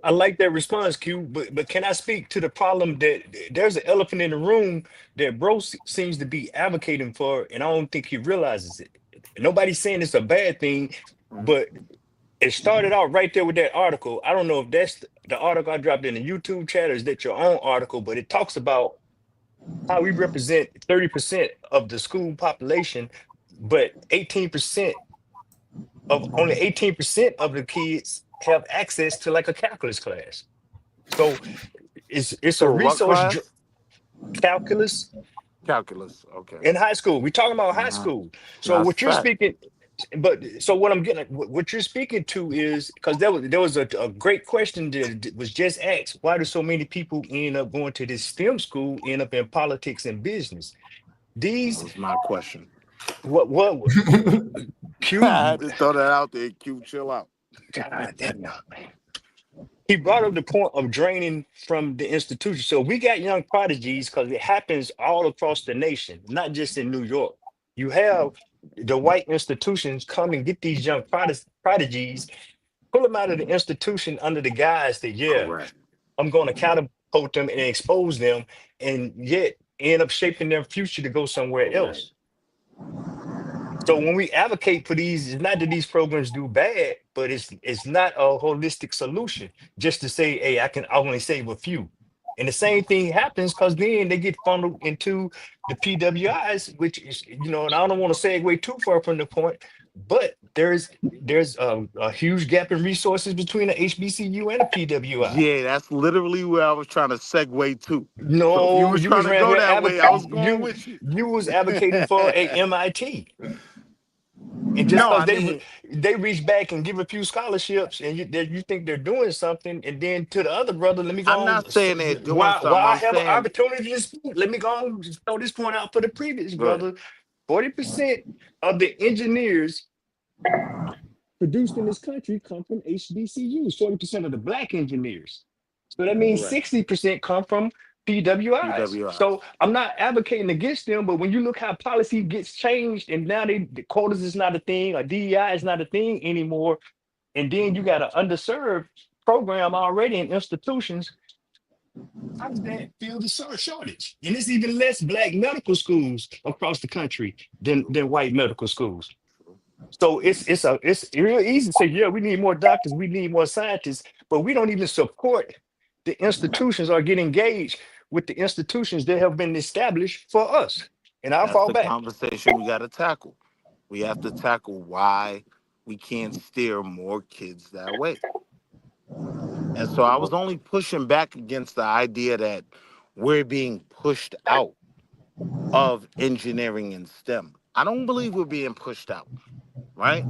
I like that response, Q. But can I speak to the problem that there's an elephant in the room that bro seems to be advocating for, and I don't think he realizes it. Nobody's saying it's a bad thing, but it started out right there with that article. I don't know if that's the article I dropped in the YouTube chat or is that your own article, but it talks about how we represent 30% of the school population, but 18% of only 18% of the kids have access to like a calculus class. So it's a So what resource class? calculus Calculus. Okay. in high school. We're talking about high school. So That's what you're fact. speaking, but so what I'm getting, what you're speaking to is because there was a great question that was just asked. Why do so many people end up going to this STEM school, end up in politics and business? These That was my question. what Q? I had to throw that out there. Q, chill out. God damn it. He brought up the point of draining from the institution. So we got young prodigies because it happens all across the nation, not just in New York. You have the white institutions come and get these young prodigies, pull them out of the institution under the guise that, yeah, Correct. I'm going to catapult them and expose them, and yet end up shaping their future to go somewhere else. So when we advocate for these, it's not that these programs do bad, but it's not a holistic solution just to say, hey, I only save a few. And the same thing happens because then they get funneled into the PWIs, which is, and I don't want to segue too far from the point, but there's a huge gap in resources between the HBCU and the PWI. Yeah, that's literally where I was trying to segue to. No, So if you was trying to around go here that way, I was going with you. You was advocating for a MIT. And just No, because they reach back and give a few scholarships, and you think they're doing something, and then to the other brother, let me go. I'm not saying they're doing why something. I I'm have saying, an opportunity to speak. Let me go on, just throw this point out for the previous brother. 40% of the engineers produced in this country come from HBCUs. 40% of the black engineers. So that means 60% come from PWIs. So I'm not advocating against them, but when you look how policy gets changed and now the quotas is not a thing, or DEI is not a thing anymore, and then you got an underserved program already in institutions, how does that fill the shortage? And it's even less black medical schools across the country than white medical schools. So it's real easy to say, yeah, we need more doctors, we need more scientists, but we don't even support the institutions or get engaged with the institutions that have been established for us. And I'll fall back. Conversation we got to tackle. We have to tackle why we can't steer more kids that way. And so I was only pushing back against the idea that we're being pushed out of engineering and STEM. I don't believe we're being pushed out, right?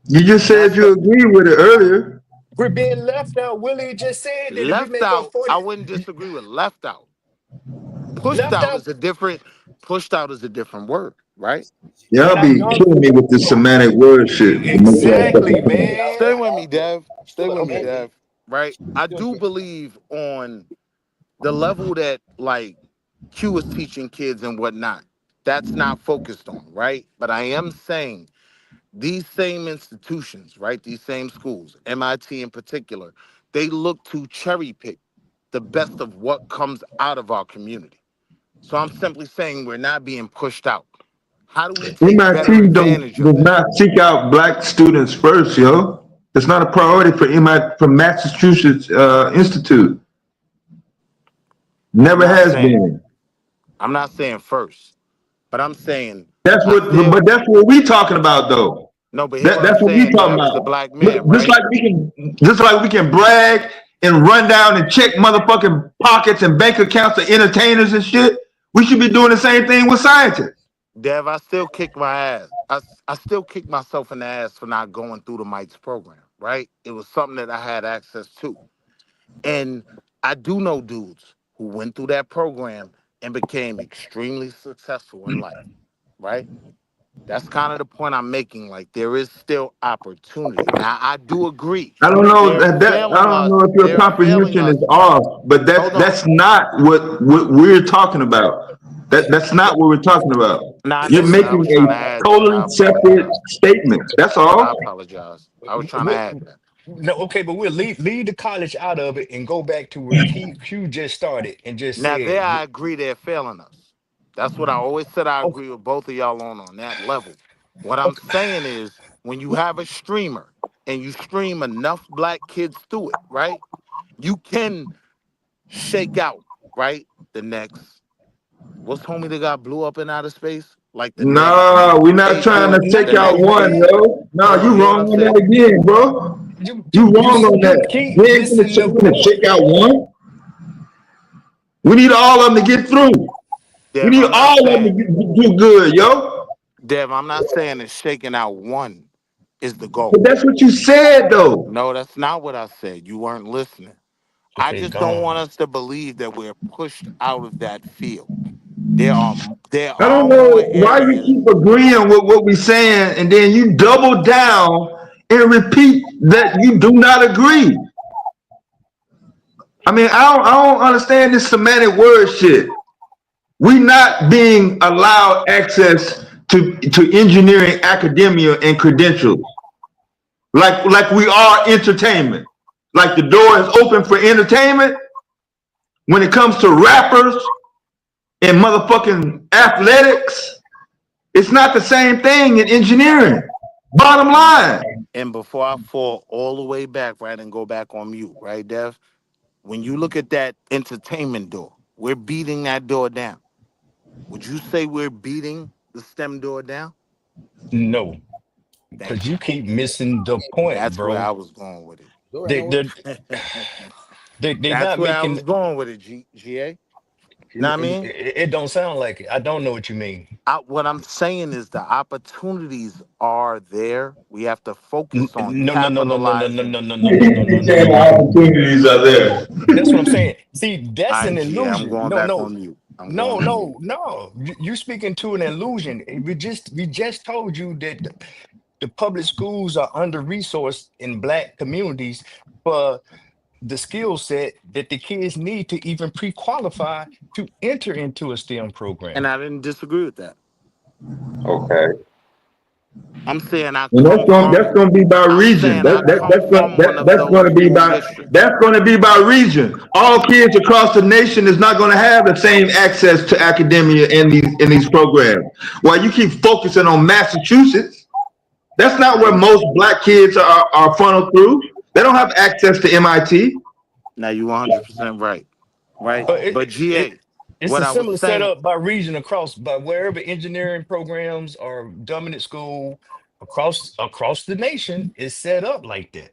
You just said you agree with it earlier. We're being left out. Willie just said that if we Left make up out, 40, I wouldn't disagree with left out. Pushed left out out. is a different word, right? Y'all And I be don't killing me with this semantic word shit. exactly, man. Stay with me, Dev. Stay with me, Okay. Dev. Right? I do believe on the level that like Q is teaching kids and whatnot. That's not focused on, right? But I am saying these same institutions, right? These same schools, MIT in particular, they look to cherry pick the best of what comes out of our community. So I'm simply saying we're not being pushed out. How do we take better MIT advantage does of that? not seek out black students first, yo. It's not a priority for MIT, for Massachusetts Institute. Never has been. I'm not saying first, but I'm saying That's what, but that's what we talking about, though. no. But here's what That's I'm what we saying, talking Dev, as a about. black man, right? Just like we can brag and run down and check motherfucking pockets and bank accounts of entertainers and shit. We should be doing the same thing with scientists. Dev, I still kick my ass. I still kick myself in the ass for not going through the Mites program, right? It was something that I had access to. And I do know dudes who went through that program and became extremely successful in life, right? That's kind of the point I'm making. Like, there is still opportunity. Now, I do agree. I don't know They're I failing don't know us. if your They're failing comprehension us. is off, but that's not what we're talking about. That's not what we're talking about. Nah, I You're know, but I making was trying to a add that. totally I separate apologize. statement. That's I all. apologize. I was trying to add that. No, okay, but we'll leave the college out of it and go back to where Q just started and just Now, there said, I agree they're failing us. That's what I always said I agree with both of y'all on that level. What I'm saying is when you have a streamer and you stream enough black kids through it, right? You can shake out, right? The next, what's homie that got blew up in outer space? Like the next No, we're not trying to Aiden, take the out next one, Aiden. yo. No, Hold you on, hear what wrong I'm on that saying? again, bro. You wrong on you that. keep We ain't missing the gonna shake point. out one. We need all of them to get through. We Dev, need I'm not all of them saying, to do good, yo. Dev, I'm not saying that shaking out one is the goal. But that's what you said, though. No, that's not what I said. You weren't listening. I Okay, just don't want gone. us to believe that we're pushed out of that field. There are I don't more know why you areas. keep agreeing with what we're saying, and then you double down and repeat that you do not agree. I mean, I don't understand this semantic word shit. We not being allowed access to engineering academia and credentials. Like we are entertainment. Like the door is open for entertainment. When it comes to rappers and motherfucking athletics, it's not the same thing in engineering. Bottom line. And before I fall all the way back, right, and go back on mute, right, Dev? When you look at that entertainment door, we're beating that door down. Would you say we're beating the STEM door down? No, Thank because you. you keep missing the point, That's where bro. I was going with it. They're That's not where I making was going with it, GA. Know what I mean? it don't sound like it. I don't know what you mean. What I'm saying is the opportunities are there. We have to focus on No, no, no, no, no, no, no, capitalizing. no, no, no, no, no, no, no, no, The no. opportunities are there. That's what I'm saying. See, All that's an right, GA, I'm illusion. going No, back no, on mute. no, no, no. You speaking to an illusion. We just told you that the public schools are under resourced in black communities for the skill set that the kids need to even pre-qualify to enter into a STEM program. And I didn't disagree with that. Okay. I'm saying I And come that's from. gonna be by I'm region. saying I come from one of That's those gonna be school by districts. region. All kids across the nation is not gonna have the same access to academia in these programs. While you keep focusing on Massachusetts, that's not where most black kids are funneled through. They don't have access to MIT. Now you 100% right, right? But But GA, it's what a I was similar saying, setup by region across, by wherever engineering programs or dominant school across the nation is set up like that.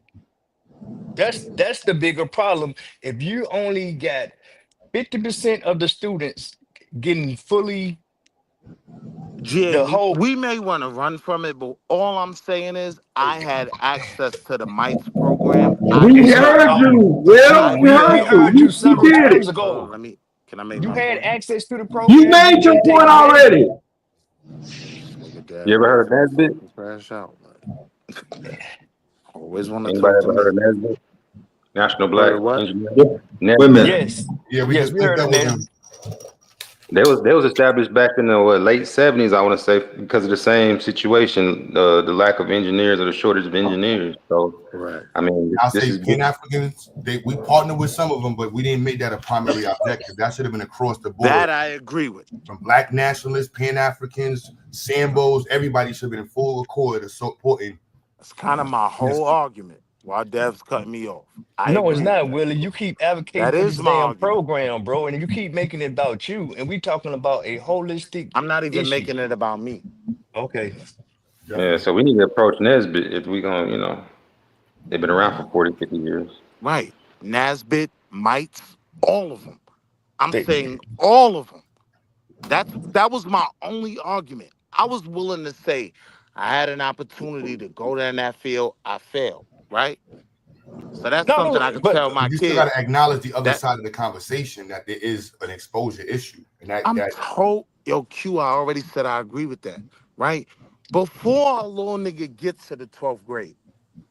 That's the bigger problem. If you only got 50% of the students getting fully GA, the whole we may want to run from it, but all I'm saying is I had access to the MITES program. I We okay, built heard oh, you, no, Will. We we heard you. heard you You several did it. times Hold on, ago. can I make You my had point? access to the You program, you made your didn't take point advantage of already. it. This nigga You damn ever nerves heard of gonna Nesbitt? fucking crash out. Always want to Anybody talk to ever heard me. of Nesbitt? National Heard Black of what? Engineer. Wait a Nesbitt. minute. Yes. Yeah, we Yes, just we linked heard up of with that. him. They was established back in the late 70s, I want to say, because of the same situation, the lack of engineers or the shortage of engineers. So, Right. I mean, I'll this say is Pan Africans. We partnered with some of them, but we didn't make that a primary objective. That should have been across the board. That I agree with. From Black nationalists, Pan Africans, Sambos, everybody should have been in full accord of supporting. That's kind of my whole argument. While Dev's cutting me off, I No, it's agree with not, that. Willie. You keep advocating That for is this my damn argument. program, bro, and you keep making it about you. And we talking about a holistic I'm not even issue. making it about me. Okay. Yeah, so we need to approach Nesbitt if we gonna, they've been around for 40, 50 years. Right. Nesbitt, MITES, all of them. I'm saying all of them. That was my only argument. I was willing to say I had an opportunity to go down that field. I failed. Right. So that's something I could tell my You still got kids. to acknowledge the other that- side of the conversation, that there is an exposure issue, and Yo, Q, I already said I agree with that, right? Before a little nigga gets to the 12th grade,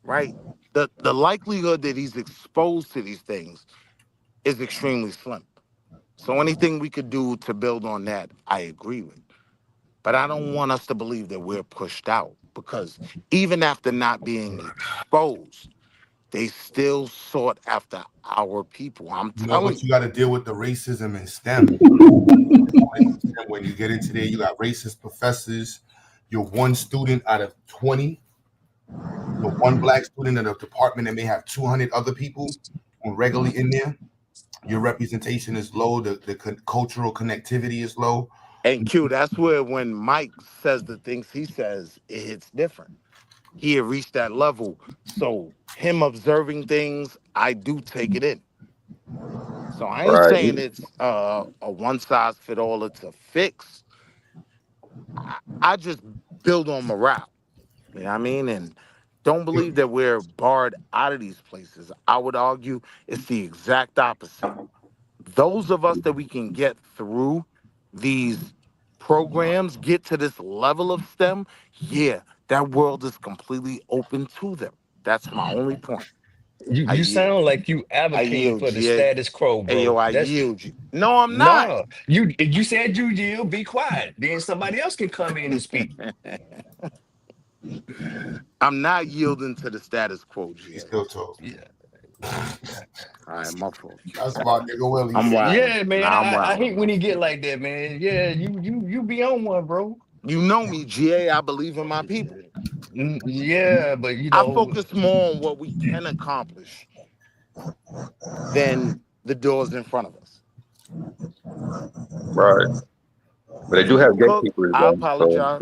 right? The likelihood that he's exposed to these things is extremely slim. So anything we could do to build on that, I agree with. But I don't want us to believe that we're pushed out, because even after not being exposed, they still sought after our people. I'm No, telling but you. you got to deal with the racism in STEM. When you get into there, you got racist professors. You're one student out of 20. You're one black student in a department that may have 200 other people regularly in there. Your representation is low. The cultural connectivity is low. And Q, that's where when Mike says the things he says, it hits different. He had reached that level. So him observing things, I do take it in. So I ain't Right. saying it's a one size fit all, it's a fix. I just build on morale. You know what I mean? And don't believe that we're barred out of these places. I would argue it's the exact opposite. Those of us that we can get through these programs, get to this level of STEM, yeah, that world is completely open to them. That's my only point. I You yield. sound like you advocating yield, for the GA. status quo, Hey, bro. yo, I That's yield you. No, I'm not. no. You said you yield, be quiet. Then somebody else can come in and speak. I'm not yielding to the status quo, GA. Still talk. Yeah. All right, my fault. That's my nigga Willie. I'm wild. Yeah, man. Nah, I'm I wild. hate when he get like that, man. Yeah, you be on one, bro. You know me, GA. I believe in my people. Yeah, but I focus more on what we can accomplish than the doors in front of us. Right. But they do have gatekeepers. I though, apologize.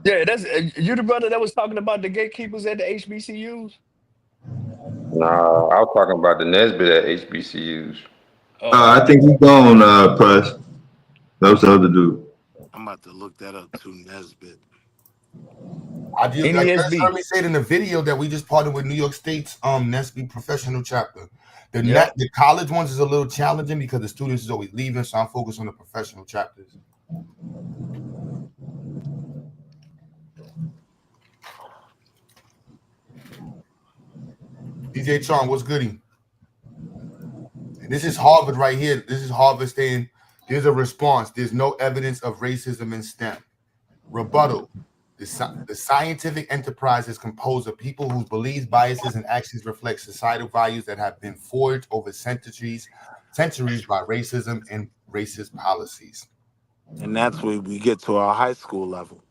yeah, that's you the brother that was talking about the gatekeepers at the HBCUs. Nah, I was talking about the Nesbitt at HBCUs. I think he's gone, Press. That was the other dude. I'm about to look that up too, Nesbitt. I just heard me say it in the video that we just partnered with New York State's Nesbitt professional chapter. The college ones is a little challenging because the students is always leaving, so I'm focused on the professional chapters. DJ Charm, what's goody? And this is Harvard right here. This is Harvard saying there's a response. There's no evidence of racism in STEM. Rebuttal. The scientific enterprise is composed of people whose beliefs, biases, and actions reflect societal values that have been forged over centuries by racism and racist policies. And that's where we get to our high school level.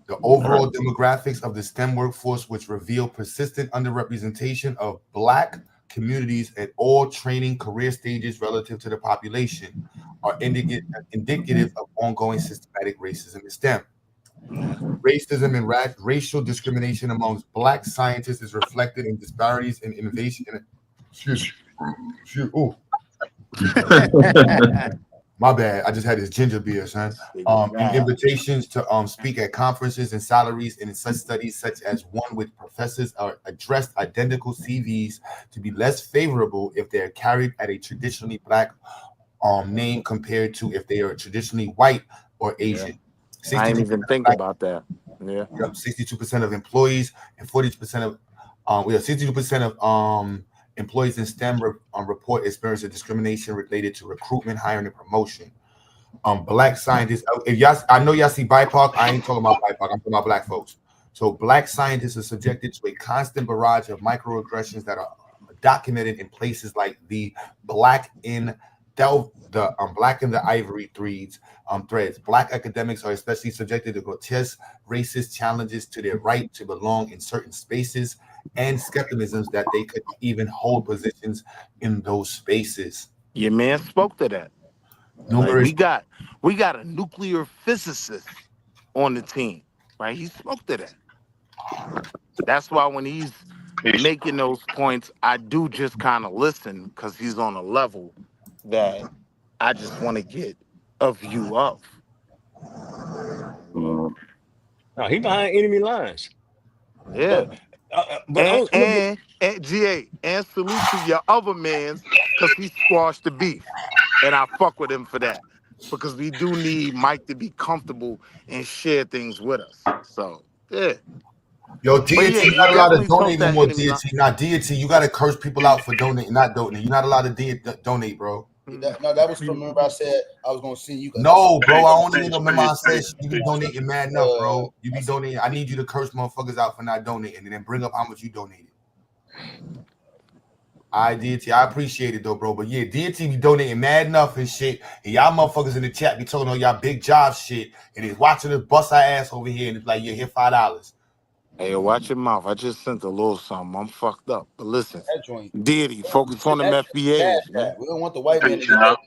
The overall demographics of the STEM workforce, which reveal persistent underrepresentation of Black communities at all training career stages relative to the population, are indicative of ongoing systematic racism in STEM. Racism and racial discrimination amongst Black scientists is reflected in disparities in innovation. My bad. I just had this ginger beer, son. And invitations to speak at conferences and salaries in such studies, such as one with professors are addressed identical CVs to be less favorable if they are carried at a traditionally Black name compared to if they are traditionally white or Asian. I didn't even think about that. Yeah. 62% of employees and 40% of 62% of employees in STEM report experiencing discrimination related to recruitment, hiring, and promotion. Black scientists, if y'all, I know y'all see BIPOC, I ain't talking about BIPOC, I'm talking about Black folks. So Black scientists are subjected to a constant barrage of microaggressions that are documented in places like the Black in the Ivory threads. Black academics are especially subjected to grotesque racist challenges to their right to belong in certain spaces and skepticisms that they could even hold positions in those spaces. Your man spoke to that. Like we got a nuclear physicist on the team, right? He spoke to that. That's why when he's making those points, I do just kind of listen because he's on a level that I just want to get a view of. No, he behind enemy lines. Yeah. But and GA, and salute to your other mans because he squashed the beef. And I fuck with him for that. Because we do need Mike to be comfortable and share things with us. So, yeah. Yo, deity, you're not allowed to donate no more, enemy line. deity. Not deity, you got to curse people out for donating, not donating. You're not allowed to donate, bro. That was from, remember I said I was going to send you. No, bro, I only remember I said you be donating mad enough, bro. You be donating. I need you to curse motherfuckers out for not donating and then bring up how much you donated. I deity, I appreciate it though, bro. But yeah, deity be donating mad enough and shit. And y'all motherfuckers in the chat be talking all y'all big job shit. And he's watching us bust our ass over here and it's like, yeah, here $5. Hey, watch your mouth. I just sent a little something. I'm fucked up. But listen, Diddy, focus on them FBAs, man. We don't want the white man to get that.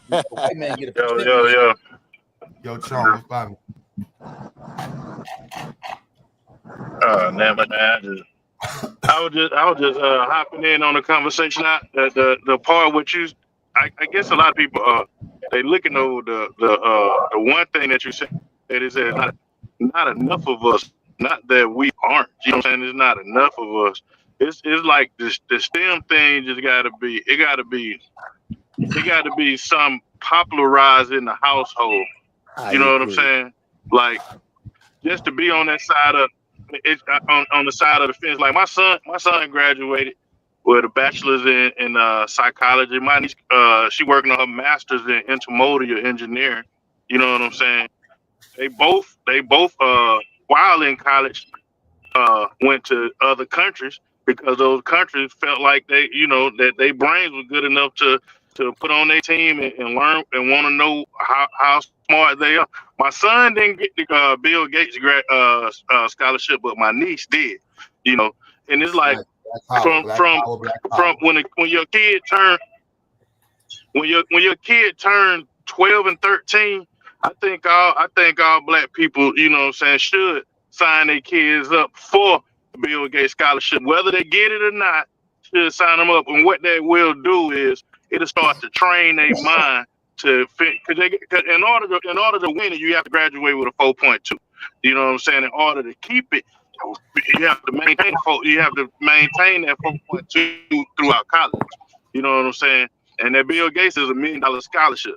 The white man get a Yo, Charles, what's poppin'? I was just hopping in on the conversation. The part with you, I guess a lot of people they looking over the one thing that you said is that not enough of us. Not that we aren't. You know what I'm saying? There's not enough of us. It's like the STEM thing just gotta be some popularized in the household. You know what I'm saying? Like just to be on that side of it, on the side of the fence. Like my son graduated with a bachelor's in psychology. My niece, she working on her master's in intermodal engineering. You know what I'm saying? They both while in college went to other countries because those countries felt like they, you know, that their brains were good enough to put on their team and learn and want to know how smart they are. My son didn't get the Bill Gates scholarship, but my niece did. You know, and it's like from when your kid turned 12 and 13. I think all black people, you know what I'm saying, should sign their kids up for the Bill Gates scholarship. Whether they get it or not, should sign them up. And what they will do is it'll start to train their mind to fit. Because in order to win it, you have to graduate with a 4.2. You know what I'm saying? In order to keep it, you have to maintain that 4.2 throughout college. You know what I'm saying? And that Bill Gates is $1 million scholarship.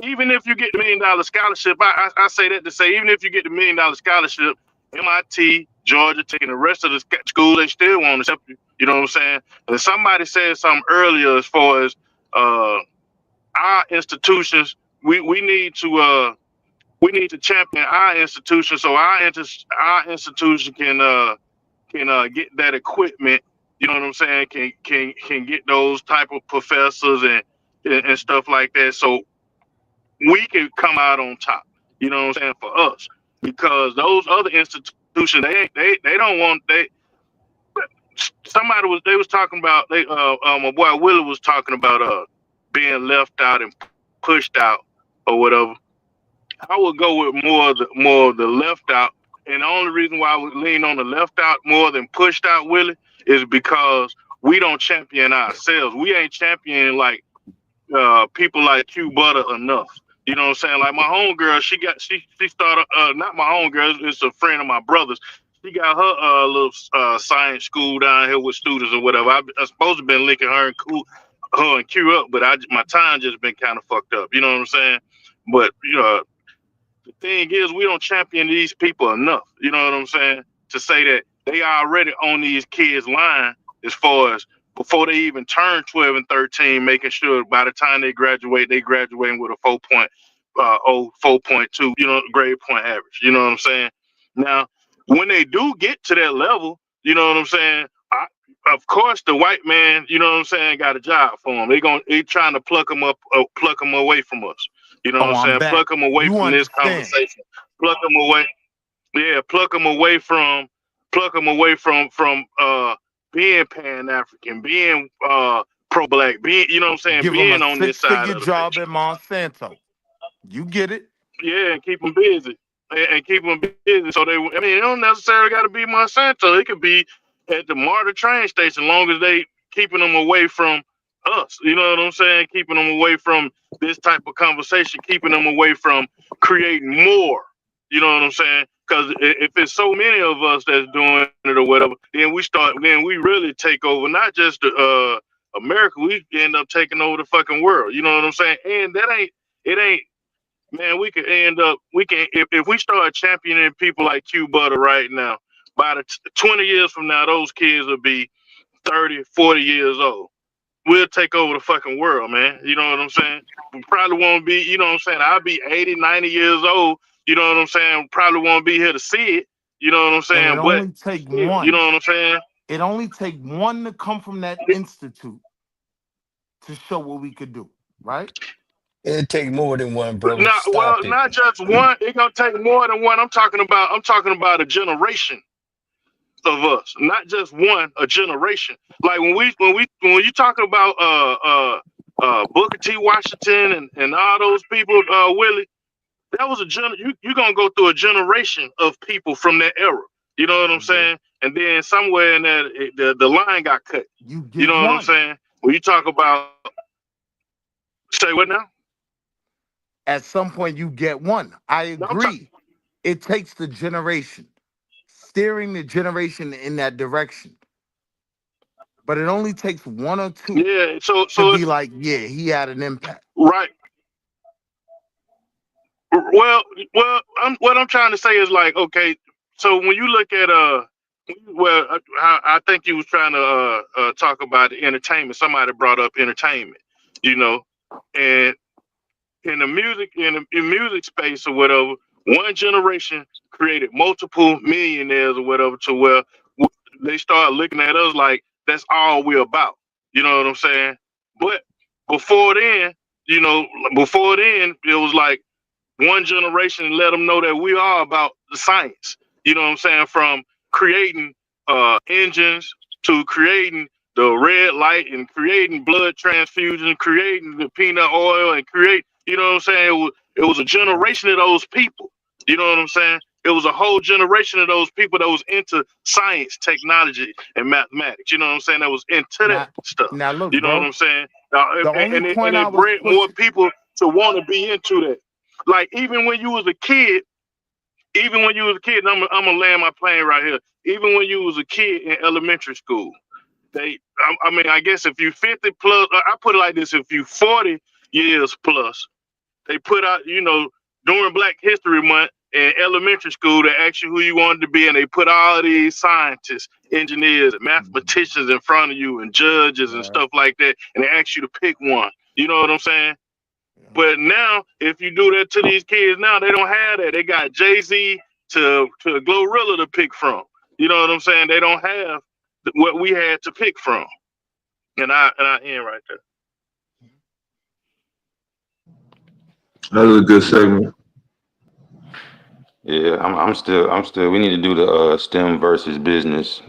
Even if you get the $1 million scholarship, I say that to say, even if you get the $1 million scholarship, MIT, Georgia Tech, and the rest of the schools, they still won't accept you. You know what I'm saying? And somebody said something earlier as far as our institutions. We need to champion our institution so our institution can get that equipment. You know what I'm saying? Can get those type of professors and stuff like that. So we can come out on top, you know what I'm saying, for us, because those other institutions, they don't want, they was talking about, my boy Willie was talking about being left out and pushed out or whatever. I would go with more of the left out. And the only reason why I would lean on the left out more than pushed out Willie is because we don't champion ourselves. We ain't championing like people like Q Butter enough. You know what I'm saying? Like my homegirl, she started not my homegirl, it's a friend of my brother's. She got her little science school down here with students or whatever. I supposed to been linking her and Q up, but my time just been kind of fucked up. You know what I'm saying? But the thing is, we don't champion these people enough. You know what I'm saying? To say that they already on these kids' line as far as before they even turn 12 and 13, making sure by the time they graduate, they graduating with a 4.2, grade point average. You know what I'm saying? Now, when they do get to that level, you know what I'm saying? Of course, the white man, you know what I'm saying, got a job for them. They trying to pluck them away from us. You know what I'm saying? Pluck them away from this conversation. Pluck them away. Yeah, pluck them away from being Pan-African, being pro-black, being, you know what I'm saying, Give being them a on this side of the job at Monsanto. You get it? Yeah, and keep them busy. And keep them busy. So it don't necessarily got to be Monsanto. It could be at the MARTA train station, long as they keeping them away from us. You know what I'm saying? Keeping them away from this type of conversation, keeping them away from creating more. You know what I'm saying? Because if it's so many of us that's doing it or whatever, then we really take over, not just America, we end up taking over the fucking world. You know what I'm saying? And it ain't, man, if we start championing people like Q Butter right now, by the 20 years from now, those kids will be 30, 40 years old. We'll take over the fucking world, man. You know what I'm saying? We probably won't be, you know what I'm saying? I'll be 80, 90 years old. You know what I'm saying? Probably won't be here to see it. You know what I'm saying? And it only take one. You know what I'm saying? It only take one to come from that institute to show what we could do, right? It take more than one, bro. Not just one. It's gonna take more than one. I'm talking about a generation of us, not just one, a generation. Like when you talking about Booker T. Washington and all those people, Willie, that was you're gonna go through a generation of people from that era. You know what I'm saying? And then somewhere in there, the line got cut. You know what I'm saying? When you talk about, say what now? At some point, you get one. I agree. It takes the generation, steering the generation in that direction. But it only takes one or two to be like, yeah, he had an impact. Right. Well, what I'm trying to say is like, okay, so when you look at I think you was trying to talk about the entertainment. Somebody brought up entertainment, you know, and in the music space or whatever, one generation created multiple millionaires or whatever to where they start looking at us like that's all we're about. You know what I'm saying? But before then, it was like one generation let them know that we are about the science. You know what I'm saying? From creating engines to creating the red light and creating blood transfusion, creating the peanut oil and you know what I'm saying? It was a generation of those people. You know what I'm saying? It was a whole generation of those people that was into science, technology, and mathematics. You know what I'm saying? That was into that stuff. Now look, you know bro, what I'm saying? And it bred more people to want to be into that. Like even when you was a kid, and I'm gonna land my plane right here. Even when you was a kid in elementary school, I guess if you 50 plus, I put it like this: if you 40 years plus, they put out, during Black History Month in elementary school, they ask you who you wanted to be, and they put all these scientists, engineers, and mathematicians in front of you, and judges and stuff like that, and they ask you to pick one. You know what I'm saying? But now, if you do that to these kids now, they don't have that. They got Jay-Z to Glorilla to pick from. You know what I'm saying? They don't have what we had to pick from. And I end right there. That was a good segment. Yeah, I'm still. We need to do the STEM versus business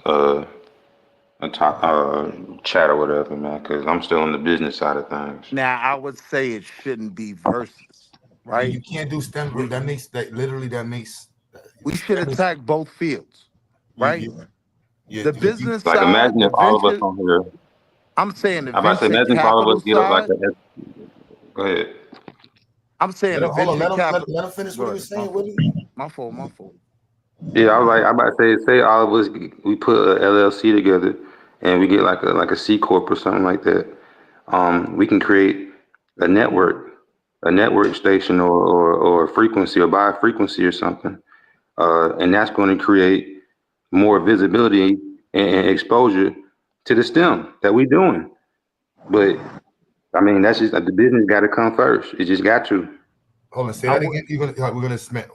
chat or whatever, man. Because I'm still on the business side of things. Now, I would say it shouldn't be versus. right? You can't do STEM. That makes We should attack both fields, right? The business Like, side, imagine the if all of us venture. on here. I'm saying the I'm about to say, venture imagine if all of capital us get up like side. that. Go ahead. I'm saying the Hold on, venture capital. let him finish what he was saying. My fault. Yeah, I was like, I'm about to say all of us, we put a LLC together and we get like a C corp or something like that. We can create a network station or a frequency or buy a frequency or something, and that's going to create more visibility and exposure to the STEM that we're doing. But I mean, that's just the business got to come first. It just got to. Hold on, say that again.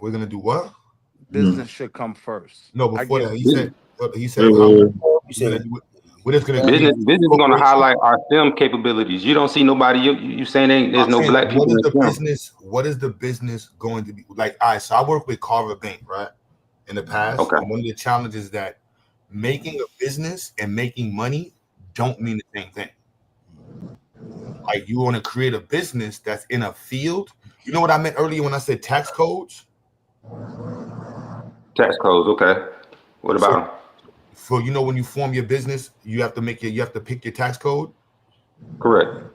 We're gonna do what? Business should come first. No, before that, he said we're just gonna business is going to highlight our STEM capabilities. You don't see nobody. You saying there's no black people in STEM. What is the business going to be like? All right, so I work with Carver Bank, right? In the past, and one of the challenges is that making a business and making money don't mean the same thing. Like, you want to create a business that's in a field. You know what I meant earlier when I said tax codes? Tax codes, okay. What about them? So you know, when you form your business, you have to pick your tax code. Correct.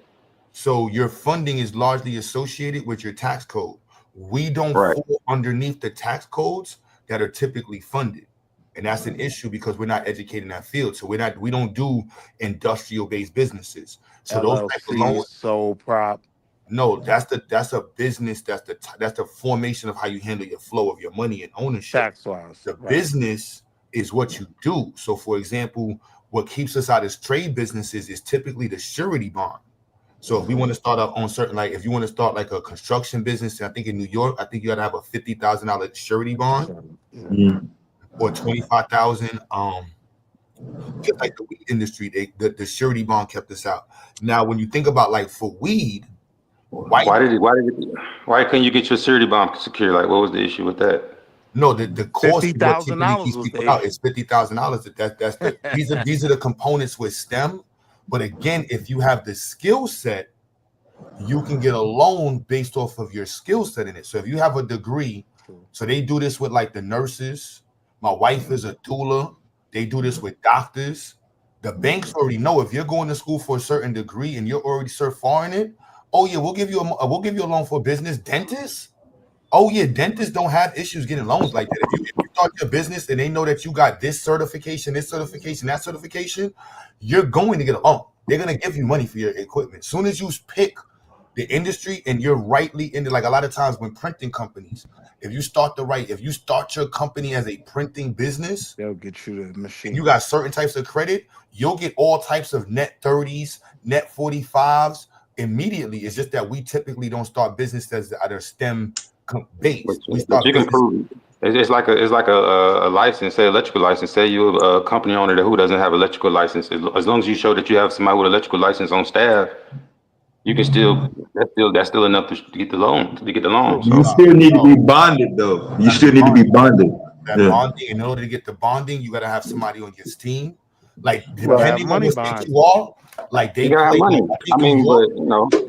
So your funding is largely associated with your tax code. We don't fall underneath the tax codes that are typically funded. And that's an issue because we're not educated in that field. So we don't do industrial-based businesses. So those type of loans, sole prop. No, that's a business. That's the formation of how you handle your flow of your money and ownership. Tax-wise, the business is what you do. So, for example, what keeps us out as trade businesses is typically the surety bond. So, if we want to start up on certain, like if you want to start like a construction business, I think in New York, I think you got to have a $50,000 surety bond or $25,000. Just like the weed industry, the surety bond kept us out. Now, when you think about like for weed. Why couldn't you get your surety bond secured? Like, what was the issue with that? No, the cost is what typically keeps $50,000 people out. It's $50,000. These are the components with STEM. But again, if you have the skill set, you can get a loan based off of your skill set in it. So if you have a degree, so they do this with like the nurses. My wife is a doula. They do this with doctors. The banks already know if you're going to school for a certain degree and you're already so far in it. Oh yeah, we'll give you a loan for business. Dentists? Oh yeah, dentists don't have issues getting loans like that. If you start your business and they know that you got this certification, that certification, you're going to get a loan. They're gonna give you money for your equipment. As soon as you pick the industry and you're rightly into, like a lot of times when printing companies, if you start your company as a printing business, they'll get you the machine. And you got certain types of credit, you'll get all types of net 30s, net 45s. Immediately. It's just that we typically don't start businesses that are STEM based. We start. You can prove it's like a license, say electrical license. Say you're a company owner who doesn't have electrical license. As long as you show that you have somebody with electrical license on staff, you can still that's still enough to get the loan. So. You still need to be bonded though. You still need to be bonded. Bonding. In order to get the bonding, you got to have somebody on your team. Like depending on what state you are. Like they got money. I mean, but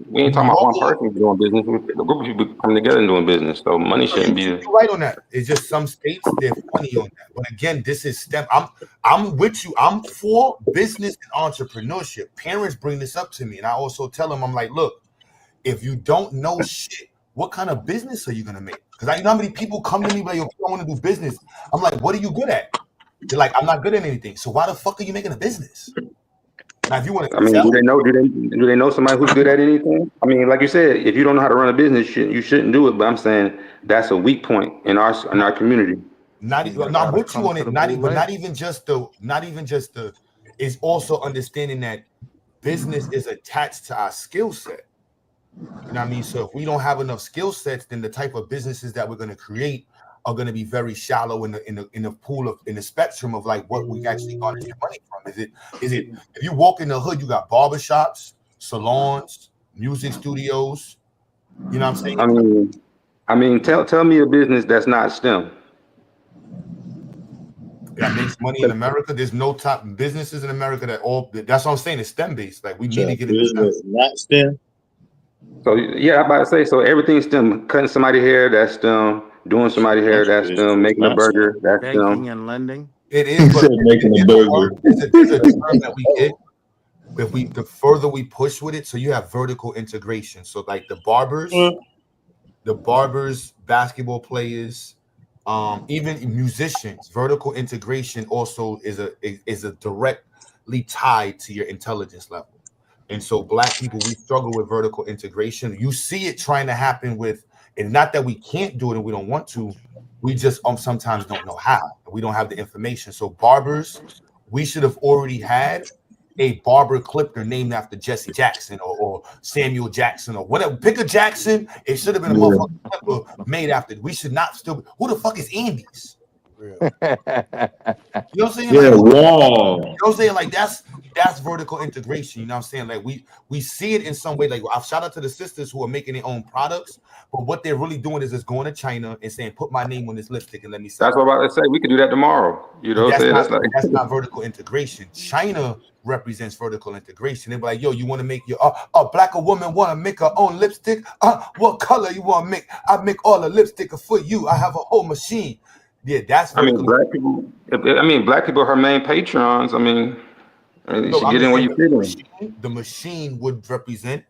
we ain't talking about one person doing business. A group of people coming together and doing business. So money shouldn't be. You're right on that. It's just some states they're funny on that. But again, this is STEM. I'm with you. I'm for business and entrepreneurship. Parents bring this up to me, and I also tell them, I'm like, look, if you don't know shit, what kind of business are you gonna make? Because you know how many people come to me like, yo, I want to do business. I'm like, what are you good at? They're like, I'm not good at anything. So why the fuck are you making a business? Now, if you want to, do they know somebody who's good at anything? I mean, like you said, if you don't know how to run a business, you shouldn't do it. But I'm saying that's a weak point in our community. Not with you on it. Not even just the. It's also understanding that business is attached to our skill set. You know what I mean? So if we don't have enough skill sets, then the type of businesses that we're going to create are going to be very shallow in the pool of in the spectrum of like what we actually garner your money from. Is it if you walk in the hood, you got barbershops, salons, music studios. You know what I'm saying? I mean, tell me a business that's not STEM. That makes money in America. There's no top businesses in America that's what I'm saying. It's STEM based. Like we need to get into business not STEM. So yeah, I'm about to say, so everything's STEM. Cutting somebody hair, that's STEM. Doing somebody hair, that's STEM. Making a burger, that's Banking STEM. and lending. It He is, but said making a burger. there's a term that we get. If the further we push with it, so you have vertical integration. So like the barbers, basketball players, even musicians, vertical integration also is a directly tied to your intelligence level. And so black people, we struggle with vertical integration. You see it trying to happen with, and not that we can't do it and we don't want to, we just sometimes don't know how. We don't have the information. So barbers, we should have already had a barber Clipper named after Jesse Jackson or Samuel Jackson or whatever. Pick a Jackson. It should have been a motherfucking Clipper made after. We should not still. Who the fuck is Andy's? You know what I'm saying? Yeah, like, wow. You know what I'm saying? Like that's vertical integration. You know what I'm saying? Like we see it in some way. Like I've shout out to the sisters who are making their own products, but what they're really doing is just going to China and saying, "Put my name on this lipstick and let me sell." That's what I'm about to say. We could do that tomorrow. You know what I'm saying? That's not vertical integration. China represents vertical integration. They're like, yo, you want to make your a black woman want to make her own lipstick? What color you want to make? I make all the lipstick for you. I have a whole machine. Yeah, that's vertical. black people. Black people are her main patrons. You should get in where you fit in. The machine would represent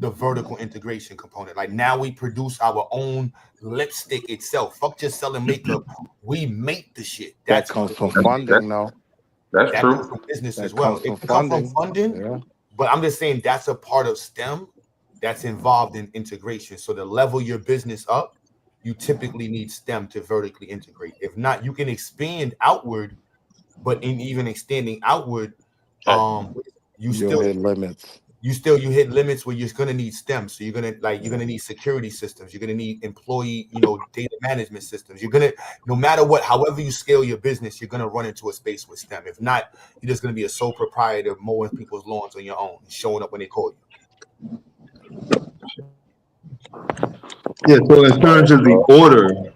the vertical integration component. Like now we produce our own lipstick itself. Fuck just selling makeup. We make the shit. That comes from funding, though. That's that true. comes from business That as well. comes from It comes from funding. funding, Yeah. but I'm just saying that's a part of STEM that's involved in integration. So to level your business up, you typically need STEM to vertically integrate. If not, you can expand outward, but in even extending outward, you still hit limits. You hit limits where you're gonna need STEM. So you're gonna need security systems. You're gonna need employee, data management systems. You're gonna, no matter what, however you scale your business, you're gonna run into a space with STEM. If not, you're just gonna be a sole proprietor mowing people's lawns on your own, showing up when they call you. Yeah, so in terms of the order,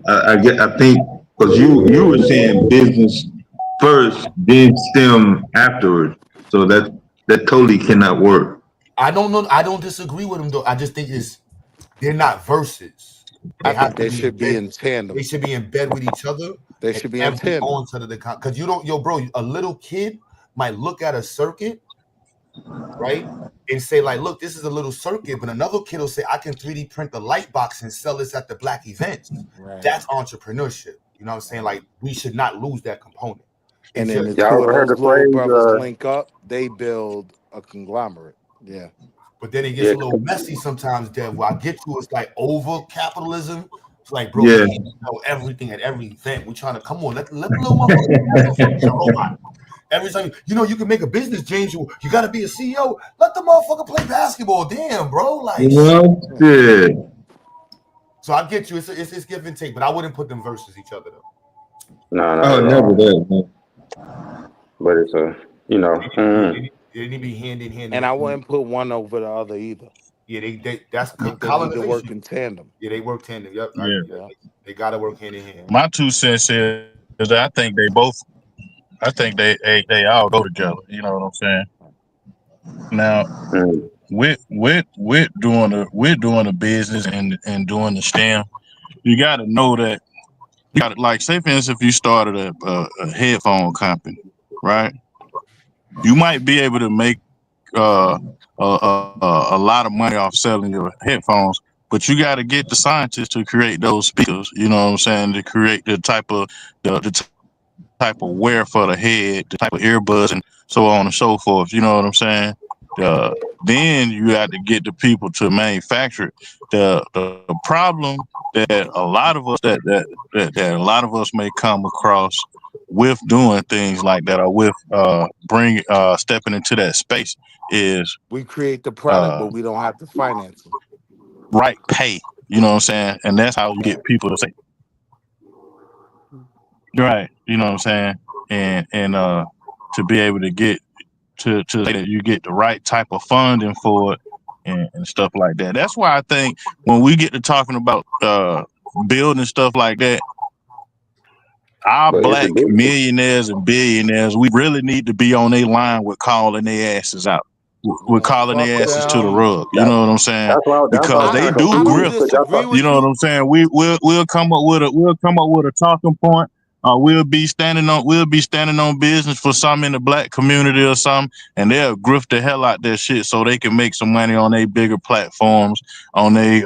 I think because you were saying business first, then STEM afterwards. So that totally cannot work. I don't know. I don't disagree with them though. I just think they're not verses. I think they should be in tandem. They should be in bed with each other. They should be in tandem. Because you don't, bro, a little kid might look at a circuit, right, and say like, look, this is a little circuit, but another kid will say, I can 3D print the light box and sell this at the black events. Right. That's entrepreneurship. You know what I'm saying? Like we should not lose that component. And then the two of those little brothers link up, they build a conglomerate. Yeah. But then it gets a little messy sometimes, Dev. Where I get to it's like over capitalism. It's like, bro, we can't know everything at every event. We're trying to come on, let the little motherfucker. Every time you can make a business, James. You got to be a CEO. Let the motherfucker play basketball. Damn, bro. Like, so I get you. It's give and take, but I wouldn't put them versus each other though. No, never that. But it's They need to be hand in hand. And I wouldn't put one over the other either. Yeah, that's they need to work in tandem. Yeah, they work tandem. Yep. Yeah. They gotta work hand in hand. My 2 cents is that I think they all go together. You know what I'm saying? Now, with doing the business and doing the STEM, you got to know that you got to, like, say for instance, if you started a headphone company, right? You might be able to make a lot of money off selling your headphones, but you got to get the scientists to create those speakers. You know what I'm saying? To create the type of type of wear for the head, the type of earbuds, and so on and so forth. You know what I'm saying? Then you have to get the people to manufacture it. The problem that a lot of us that a lot of us may come across with doing things like that, or with stepping into that space, is we create the product, but we don't have to finance it. Right pay. You know what I'm saying? And that's how you get people to say, right. You know what I'm saying? And to be able to get to say that you get the right type of funding for it and stuff like that. That's why I think when we get to talking about building stuff like that, our black millionaires and billionaires, we really need to be on their line with calling their asses out. with calling their Fuck asses to the them. rug. You know what I'm saying? That's why Because they I do don't grift. disagree with You know what I'm saying? We'll come up with a talking point. We'll be standing on business for some in the black community or something, and they'll grift the hell out their shit so they can make some money on their bigger platforms, on they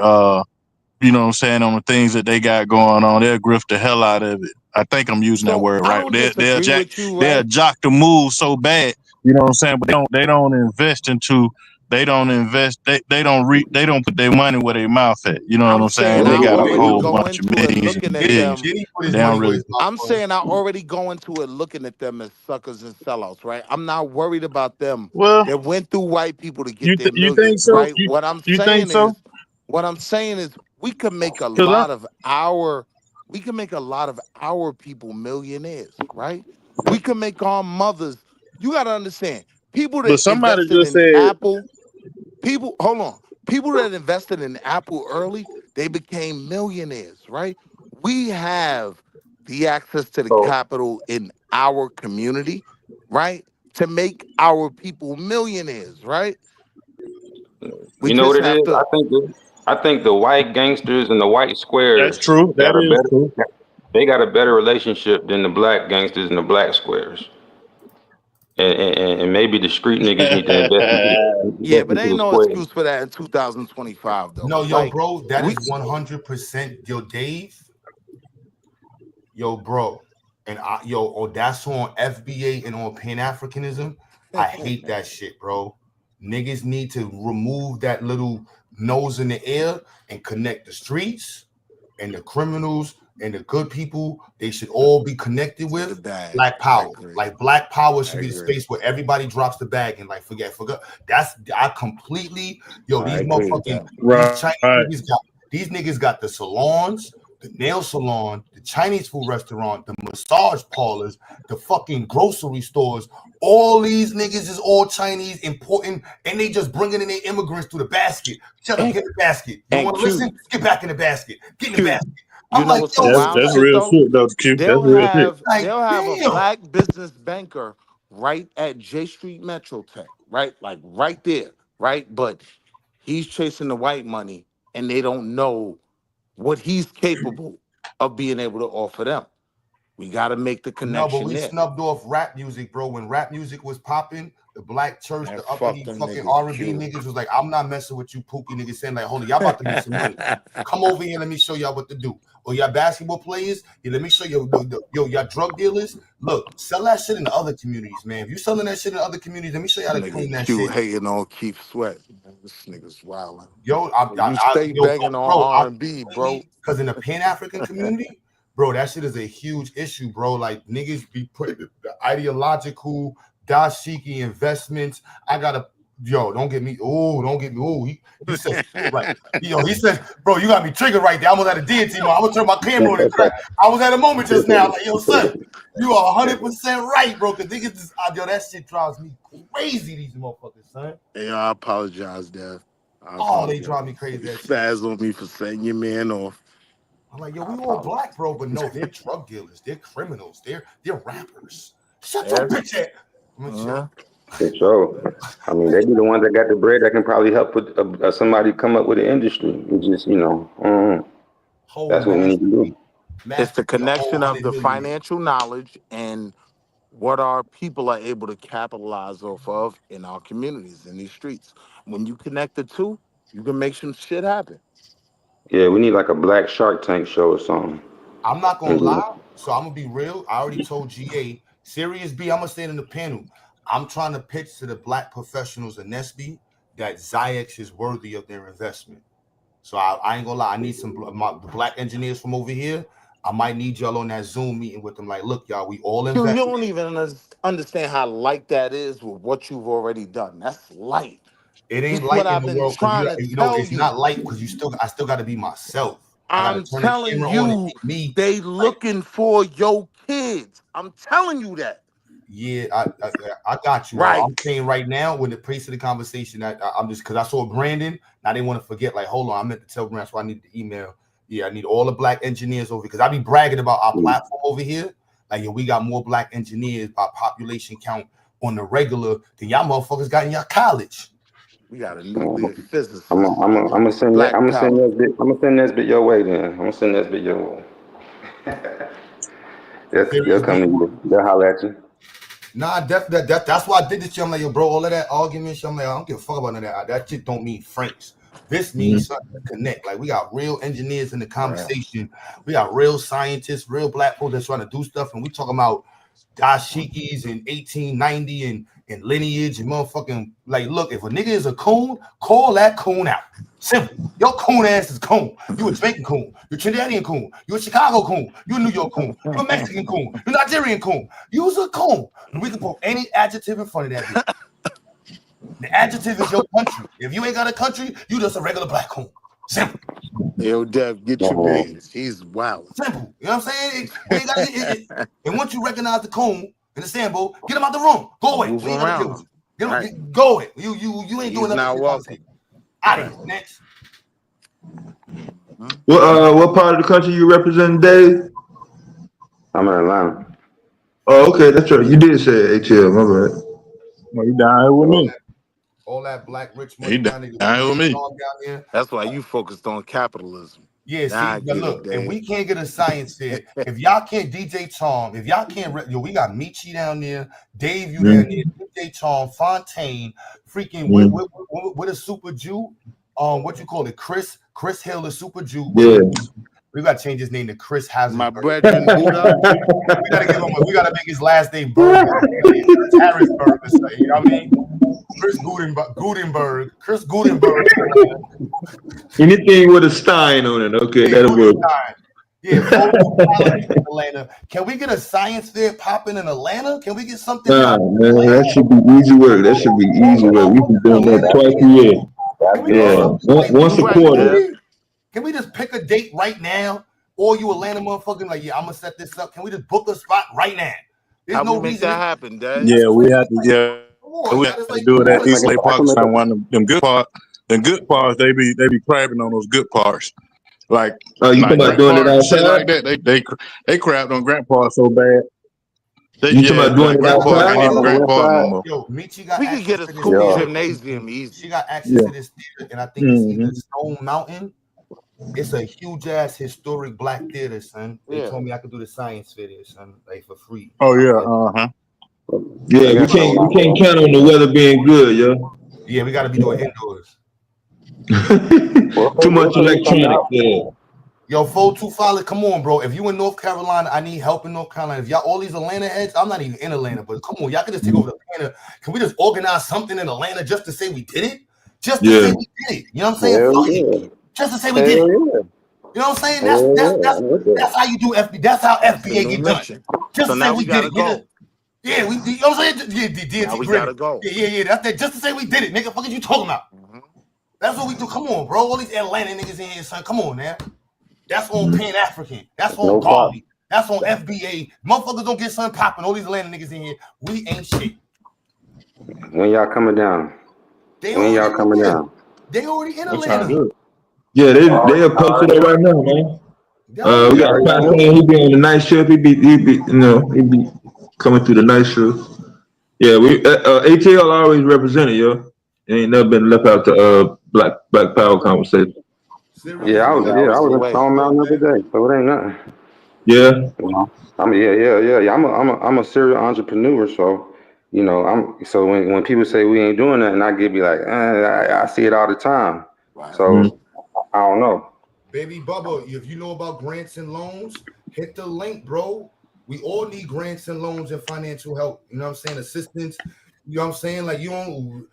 you know what I'm saying, on the things that they got going on. They'll grift the hell out of it. I think I'm using that word I right. don't They'll disagree with you, they'll right? jock the move so bad, you know what I'm saying, but they don't invest into they don't put their money where their mouth at. You know what I'm I'm saying? saying They I got a already whole go bunch of into it millions looking and at billions. them. They don't really I'm saying I already go into it looking at them as suckers and sellouts, right? I'm not worried about them well that went through white people to get you their you think millions, so? right? What I'm You think saying so? is we can make a 'Cause lot of our people millionaires, right? We can make our mothers. You got to understand, people but that somebody invested just in said Apple, hold on. People that invested in Apple early, they became millionaires, right? We have the access to the capital in our community, right? To make our people millionaires, right? We You know what just it have is? to. I think the white gangsters and the white that's squares true. That is true. got a better relationship than the black gangsters and the black squares. And maybe the street niggas need to Yeah, invest but into ain't the no squares. excuse for that in 2025, though. No, yo, Like, bro, that we, is 100%. Yo, Dave, yo, bro, and that's on FBA and on Pan Africanism. I hate that shit, bro. Niggas need to remove that little nose in the air and connect the streets and the criminals and the good people. They should all be connected with Black Power. Like Black Power should be the space where everybody drops the bag and like forget. I completely these motherfucking these niggas got the salons, the nail salon, the Chinese food restaurant, the massage parlors, the fucking grocery stores. All these niggas is all Chinese, important, and they just bringing in their immigrants through the basket. Shut up, get in the basket. You want to listen? Get back in the basket. Get in the basket. You I'm know like, what's yo, some wild That's shit real though? shit though, Q. That's They'll real shit. have a damn. black business banker right at J Street Metro Tech, right? Like right there, right? But he's chasing the white money and they don't know what he's capable of being able to offer them. We got to make the No, but connection we there. snubbed off rap music, bro. When rap music was popping, the black church, Man, the fuck uppity them fucking niggas, R&B Q. niggas was like, I'm not messing with you pookie niggas saying like, hold on, y'all about to make some money. Come over here, let me show y'all what to do. Or y'all basketball players, let me show you, y'all drug dealers. Look, sell that shit in the other communities, man. If you selling that shit in other communities, let me show you how to claim Nigga that Q shit. hating on Keith Sweat. Man, this nigga's wilding. Yo, You stay banging on R&B, bro. Because in the Pan-African community, bro, that shit is a huge issue, bro. Like niggas be putting the ideological dashiki investments. Don't get me. He said right. He said, bro, you got me triggered right there. I almost had a deity, man. I'm gonna turn my camera on and crack. I was at a moment just now, like, yo, son, you are 100% right, bro. Cause niggas just, that shit drives me crazy. These motherfuckers, son. Hey, I apologize, Dad. They drive me crazy. You spaz on me for setting your man off. I'm like, yo, we all black, bro, but no, they're drug dealers, they're criminals, they're rappers. Shut your bitch ass. For sure. I mean, they be the ones that got the bread that can probably help with somebody come up with an industry. It's just, that's what we need to do. It's the connection of the financial knowledge and what our people are able to capitalize off of in our communities, in these streets. When you connect the two, you can make some shit happen. Yeah, we need like a Black Shark Tank show or something. I'm not gonna lie, so I'm gonna be real. I already told GA, Sirius B, I'm gonna stand in the panel. I'm trying to pitch to the black professionals in Nesby that Zyx is worthy of their investment. So I ain't gonna lie, I need the black engineers from over here. I might need y'all on that Zoom meeting with them. Like, look, y'all, we all You invest. don't even understand how light that is with what you've already done. That's light. It ain't This light what in I've the been world trying because to tell it's you. not light because I still got to be myself. I'm telling you, they looking for your kids. I'm telling you that. Yeah, I got you. Right. I'm saying right now, when the pace of the conversation, I'm just because I saw Brandon. I didn't want to forget. Like, hold on, I meant to tell Brandon, so I need the email. Yeah, I need all the black engineers over because I be bragging about our platform over here. Like, we got more black engineers by population count on the regular than y'all motherfuckers got in your college. We got a nuclear physicist. I'm gonna send that. I'm gonna send this bit your way then. I'm gonna send this bit your way. They'll come to you. They'll holler at you. Nah, that's why I did this shit. I'm like, yo, bro, all of that argument shit, I'm like, I don't give a fuck about none of that. That shit don't mean French. This means something to connect. Like, we got real engineers in the conversation. We got real scientists, real black people that's trying to do stuff. And we talking about dashikis in 1890 and lineage and motherfucking, like, look, if a nigga is a coon, call that coon out. Simple. Your coon ass is coon. You a Jamaican coon. You a Trinidadian coon. You a Chicago coon. You a New York coon. You a Mexican coon. You a Nigerian coon. You's a coon. And we can put any adjective in front of that bitch. The adjective is your country. If you ain't got a country, you just a regular black coon. Simple. Yo, Dev, get your beans. He's wild. Simple. You know what I'm saying? We ain't gotta get and once you recognize the coon in the sample, get him out the room. Go away. Move We ain't around. gonna deal with you. Get him, go away. You ain't doing He's not nothing. welcome. Out of here. Next. What part of the country you represent, Dave? I'm in Atlanta. Oh, okay, that's right. You did say ATL, my bad. Well, you down here with me. All that black rich money He down down with me. there. That's why you focused on capitalism. Yeah, see, Nah, I but get it, look, if Dave. we can't get a science fair, if y'all can't DJ Charm, if y'all can't, yo, we got Michi down there, Dave, you down there, DJ Charm, Fontaine, freaking, with a super Jew, what you call it, Chris Hill, the super Jew. Yeah. We gotta change his name to Chris Hazard. My brethren, Buddha. We gotta give him. We gotta make his last name Berg. Harrisburg, or something, you know what I mean? Chris Gutenberg. Chris Gutenberg. Anything with a Stein on it, okay, that'll work. Yeah, Atlanta. Can we get a science fair popping in Atlanta? Can we get something? Nah, man, that should be easy work. That should be easy work. We can do that twice a year. Yeah, once a quarter. Can we just pick a date right now? Or you Atlanta motherfucking like, yeah, I'm gonna set this up. Can we just book a spot right now? There's How no we make reason. that happen, Dad? Yeah, we have to. We have to do it at East Lake Park. One of them good parts. Them good parts, they be crabbing on those good parts. Like, oh, you talking about doing it outside? Shit like that. They crabbed on Grant Park so bad. You talking about doing it Grant Park ain't even outside? Grant Park no more. Yo, Michi got We could get a access to school this theater. gymnasium easy. She got access to this theater, and I think it's either Stone Mountain. It's a huge ass historic black theater, son. They told me I could do the science fair there, son, like for free. Oh yeah, Yeah, we can't count on the weather being good, yo. Yeah, we gotta be doing indoors. Too much electronic there. Yo, 425, come on, bro. If you in North Carolina, I need help in North Carolina. If y'all all these Atlanta heads, I'm not even in Atlanta, but come on, y'all can just take over Atlanta. Can we just organize something in Atlanta just to say we did it? Just to say we did it. You know what I'm saying? Fuck it. Just to say we did it. You know what I'm saying? That's how you do FBA. That's how FBA get done. Just So to now say we we did gotta it. go. Yeah, we. You know what I'm saying? Yeah, DNT Now we Grid. gotta go. Yeah. That's that. Just to say we did it, nigga. Fuck is you talking about? That's what we do. Come on, bro. All these Atlanta niggas in here, son. Come on, man. That's on Pan African. That's on Garvey. That's on FBA. Motherfuckers don't get something popping. All these Atlanta niggas in here. We ain't shit. When y'all coming down? When y'all coming down? They already in Atlanta. Yeah, they are posted up right now, man. We got Fontaine. He be on the night shift. He be coming through the night shift. Yeah, we ATL always represented, yo. Ain't never been left out to Black Power conversation. Yeah, I was in Stone Mountain the other day, so it ain't nothing. Yeah. I mean, yeah. I'm a serial entrepreneur, so you know, so when people say we ain't doing that, and I be like, I see it all the time. So I don't know. Baby Bubba, if you know about grants and loans, hit the link, bro. We all need grants and loans and financial help. You know what I'm saying? Assistance. You know what I'm saying? Like, you don't.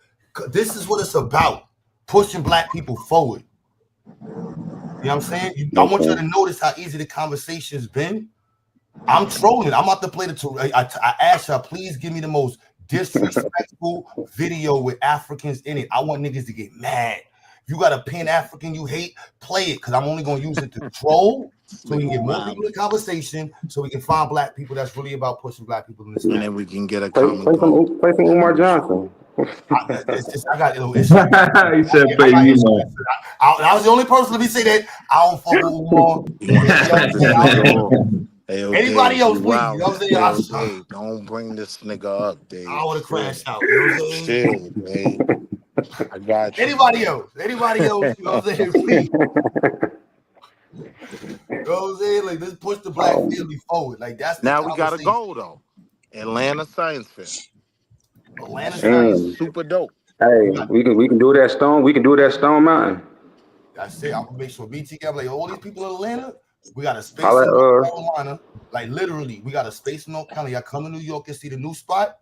This is what it's about. Pushing black people forward. You know what I'm saying? I want you to notice how easy the conversation's been. I'm trolling. I'm about to play I asked y'all, please give me the most disrespectful video with Africans in it. I want niggas to get mad. If you got a Pan-African you hate, play it, because I'm only going to use it to troll, so we can get more people in the conversation, so we can find black people that's really about pushing black people in this. And then we can get a Play some Umar Johnson. I got it. He said, "Baby, you know." I was the only person to be say that. I don't fuck with Umar. Hey, yo, Anybody Dave, else, you please? You wild. know what I'm saying? Yo, Dave, don't bring this nigga up, Dave. I would have Chill. crashed out. You know what I'm saying? Chill, Dave. I got you. Anybody else? Anybody else? You know what I'm saying? Please. You know what I'm saying? Like, let's push the black family forward. Like, that's the Now we gotta conversation. go though. Atlanta Science Fair. Atlanta Science. Super dope. Hey, we can do that Stone. We can do that Stone Mountain. That's it. I'm gonna make sure BT got like all these people in Atlanta. We got a space I'll in let, North Carolina. Like literally, we got a space in North Carolina. Y'all come to New York and see the new spot.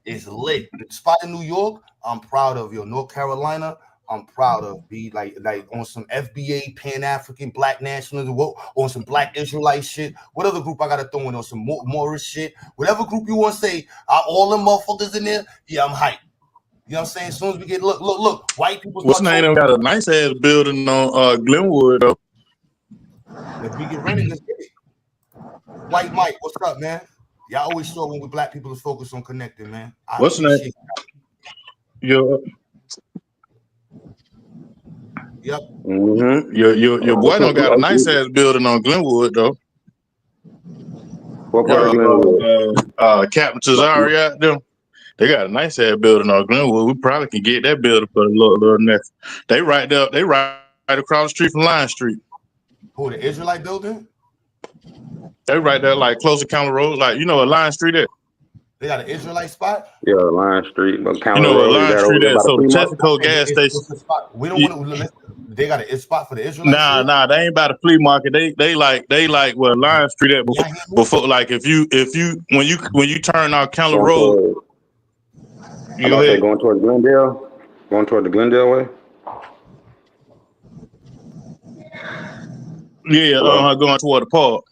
It's lit. The spot in New York, I'm proud of. North Carolina, I'm proud of. Be like on some FBA, Pan African, Black nationalism, on some Black Israelite shit. What other group I gotta throw in on some Morris shit? Whatever group you want to say, all them motherfuckers in there. Yeah, I'm hyped. You know what I'm saying? As soon as we get look, white people. What's name? Got a nice ass building on Glenwood though. If we get rented, let's get it. White Mike, what's up, man? Y'all always show when we black people is focused on connecting, man. What's the name? Your Yep. Mm-hmm. Your boy don't got a nice ass building on Glenwood though. What part of Glenwood? Captain Tazari out there. They got a nice ass building on Glenwood. We probably can get that building for a little next. They right there. They right across the street from Line Street. Who, the Israelite building? They right there, like close to County Road, like a Line Street there. They got an Israelite spot. Yeah, Line Street, but County You know Road. what Line Street is? So Texaco gas station. We don't want to. They got a spot for the Israelites. Nah, they ain't by the flea market. They like where Line Street at before. Like if you when you turn out County Road. You go ahead. Going toward Glendale? Going toward the Glendale way? Yeah, going toward the park.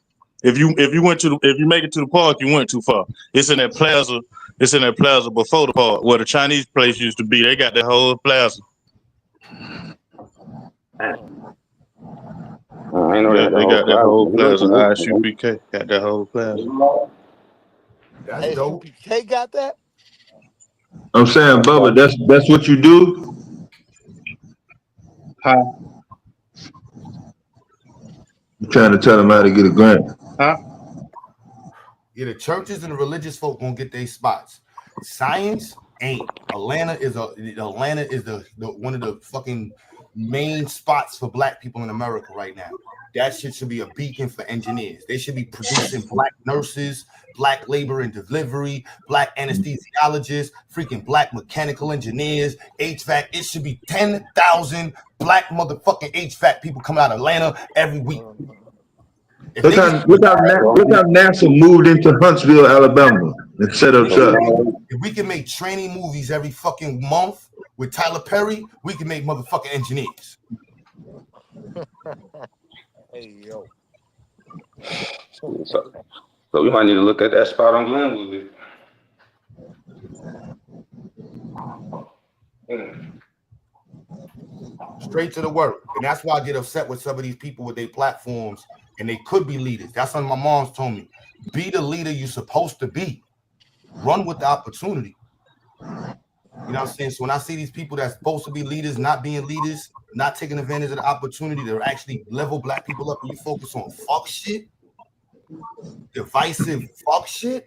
If you make it to the park, you went too far. It's in that plaza. It's in that plaza before the park where the Chinese place used to be. They got that whole plaza. I know Yeah, that they got that whole plaza. plaza. ISUPK got that whole plaza. Hey, SUPK got that? I'm saying, Bubba, that's what you do? Huh? I'm trying to tell them how to get a grant. Huh? Yeah, the churches and the religious folk gonna get their spots. Science ain't. Atlanta is the one of the fucking main spots for black people in America right now. That shit should be a beacon for engineers. They should be producing black nurses, black labor and delivery, black anesthesiologists, freaking black mechanical engineers, HVAC. It should be 10,000 black motherfucking HVAC people coming out of Atlanta every week. Look how NASA moved into Huntsville, Alabama, and set up shop. If we can make training movies every fucking month with Tyler Perry, we can make motherfucking engineers. Hey, yo. So we might need to look at that spot on Glenwood. Straight to the work. And that's why I get upset with some of these people with their platforms, and they could be leaders. That's what my mom's told me. Be the leader you're supposed to be. Run with the opportunity. You know what I'm saying? So when I see these people that's supposed to be leaders, not being leaders, not taking advantage of the opportunity to actually level black people up, and you focus on fuck shit, divisive fuck shit.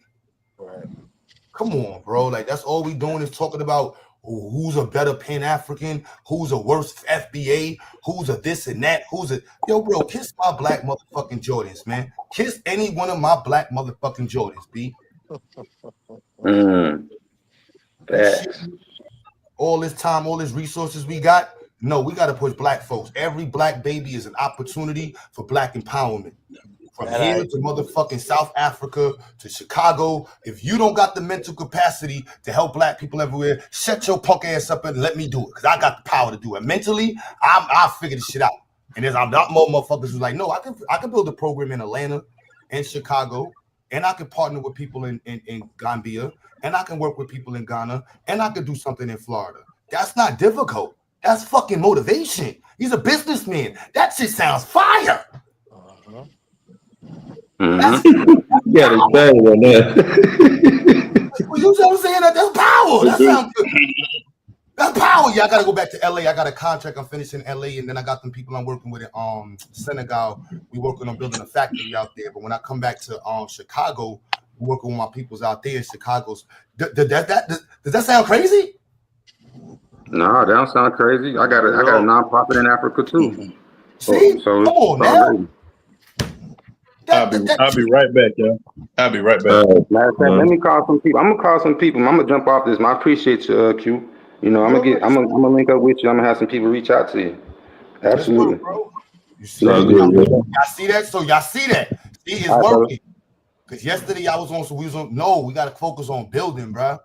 Come on, bro. Like, that's all we doing is talking about who's a better Pan-African, who's a worse FBA, who's a this and that, who's a... Yo, bro, kiss my black motherfucking Jordans, man. Kiss any one of my black motherfucking Jordans, B. All this time, all these resources we got, no, we got to push black folks. Every black baby is an opportunity for black empowerment. From here to motherfucking South Africa to Chicago, if you don't got the mental capacity to help black people everywhere, shut your punk ass up and let me do it, because I got the power to do it. Mentally, I'll figure this shit out. And there's not more motherfuckers who's like, no, I can build a program in Atlanta and Chicago, and I can partner with people in Gambia, and I can work with people in Ghana, and I can do something in Florida. That's not difficult. That's fucking motivation. He's a businessman. That shit sounds fire. Yeah, it's bad right now. Well, you know what I'm saying? That's power. That sounds good. That's power. Yeah, I gotta go back to LA. I got a contract. I'm finishing LA, and then I got them people I'm working with in Senegal. We working on building a factory out there. But when I come back to Chicago, I'm working with my peoples out there in Chicago. Does that sound crazy? No, that don't sound crazy. I got a nonprofit in Africa too. See, so come on now. I'll be right back, yo. I'll be right back. Matter of fact, let me call some people. I'm gonna call some people. I'm gonna jump off this. I appreciate you, Q. You know, I'm gonna link up with you. I'm gonna have some people reach out to you. Absolutely. You see that? Y'all see that? So y'all see that? See, it's working. Because yesterday I was on, we gotta focus on building, bro.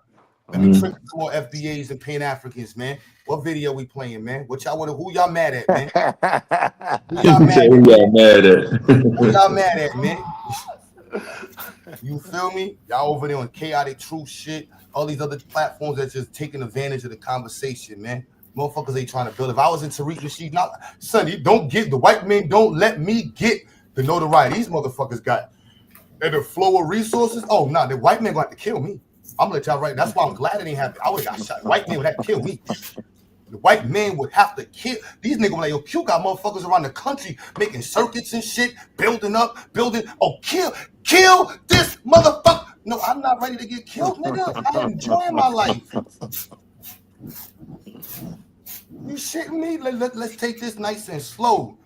Let me trick some more FBAs and Pan Africans, man. What video we playing, man? What y'all want to? Who y'all mad at, man? Who y'all mad at? Who y'all mad at, man? You feel me? Y'all over there on Chaotic Truth shit. All these other platforms that just taking advantage of the conversation, man. Motherfuckers ain't trying to build. If I was in Tariq Nasheed, now, son, don't get the white men. Don't let me get the notoriety these motherfuckers got. And the flow of resources. Oh, nah, the white man going to have to kill me. I'm gonna let y'all right. That's why I'm glad it ain't happen. I would have got shot. The white man would have to kill me. The white man would have to kill these niggas. Like, yo, Q got motherfuckers around the country making circuits and shit, building. Oh, kill this motherfucker. No, I'm not ready to get killed, nigga. I'm enjoying my life. You shitting me? Let's take this nice and slow.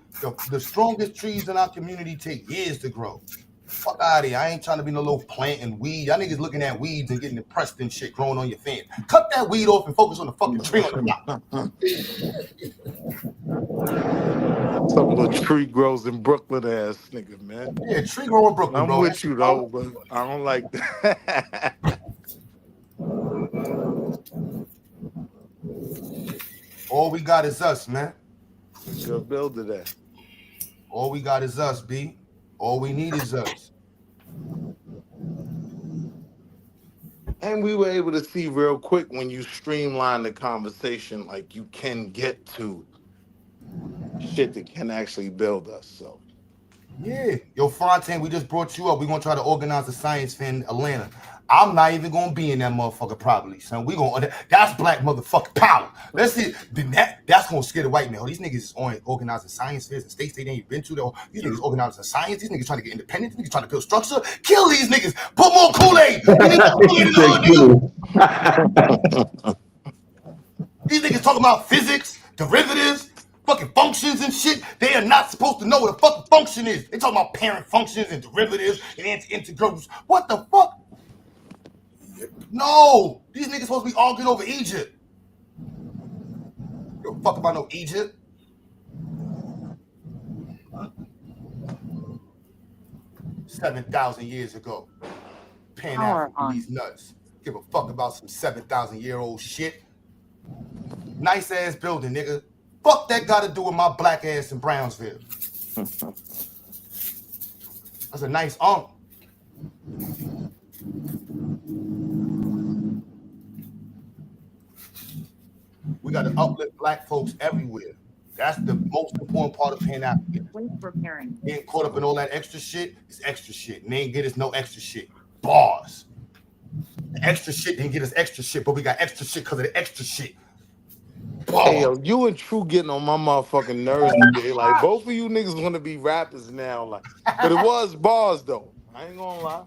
The strongest trees in our community take years to grow. Fuck out of here. I ain't trying to be no little planting weed. Y'all niggas looking at weeds and getting depressed and shit growing on your fan. Cut that weed off and focus on the fucking tree on the block. Some little tree grows in Brooklyn ass nigga, man. Yeah, tree grow in Brooklyn, I'm bro. with you though, but I don't like that. All we got is us, man. Good build to that. All we got is us, B. All we need is us. And we were able to see real quick when you streamline the conversation, like you can get to shit that can actually build us. So yeah. Yo, Fontaine, we just brought you up. We're gonna try to organize a science fair in Atlanta. I'm not even gonna be in that motherfucker probably, son. That's black motherfucking power. Let's see. That's gonna scare the white man. These niggas is on organizing science fairs and states they ain't been to. These niggas organizing science. These niggas trying to get independent. These niggas trying to build structure. Kill these niggas. Put more Kool-Aid. These niggas talking about physics, derivatives, fucking functions and shit. They are not supposed to know what a fucking function is. They talking about parent functions and derivatives and integrals. What the fuck? No, these niggas supposed to be arguing over Egypt. You don't fuck about no Egypt. $7,000 years ago. Pan African, these nuts. Give a fuck about some 7,000-year-old shit. Nice ass building, nigga. Fuck that got to do with my black ass in Brownsville. That's a nice We got to uplift black folks everywhere. That's the most important part of Pan African. Getting caught up in all that extra shit is extra shit. And they ain't get us no extra shit. Bars. The extra shit didn't get us extra shit, but we got extra shit because of the extra shit. Bars. Hey, yo, you and True getting on my motherfucking nerves today. Like, both of you niggas want to be rappers now. Like, but it was bars, though. I ain't gonna lie.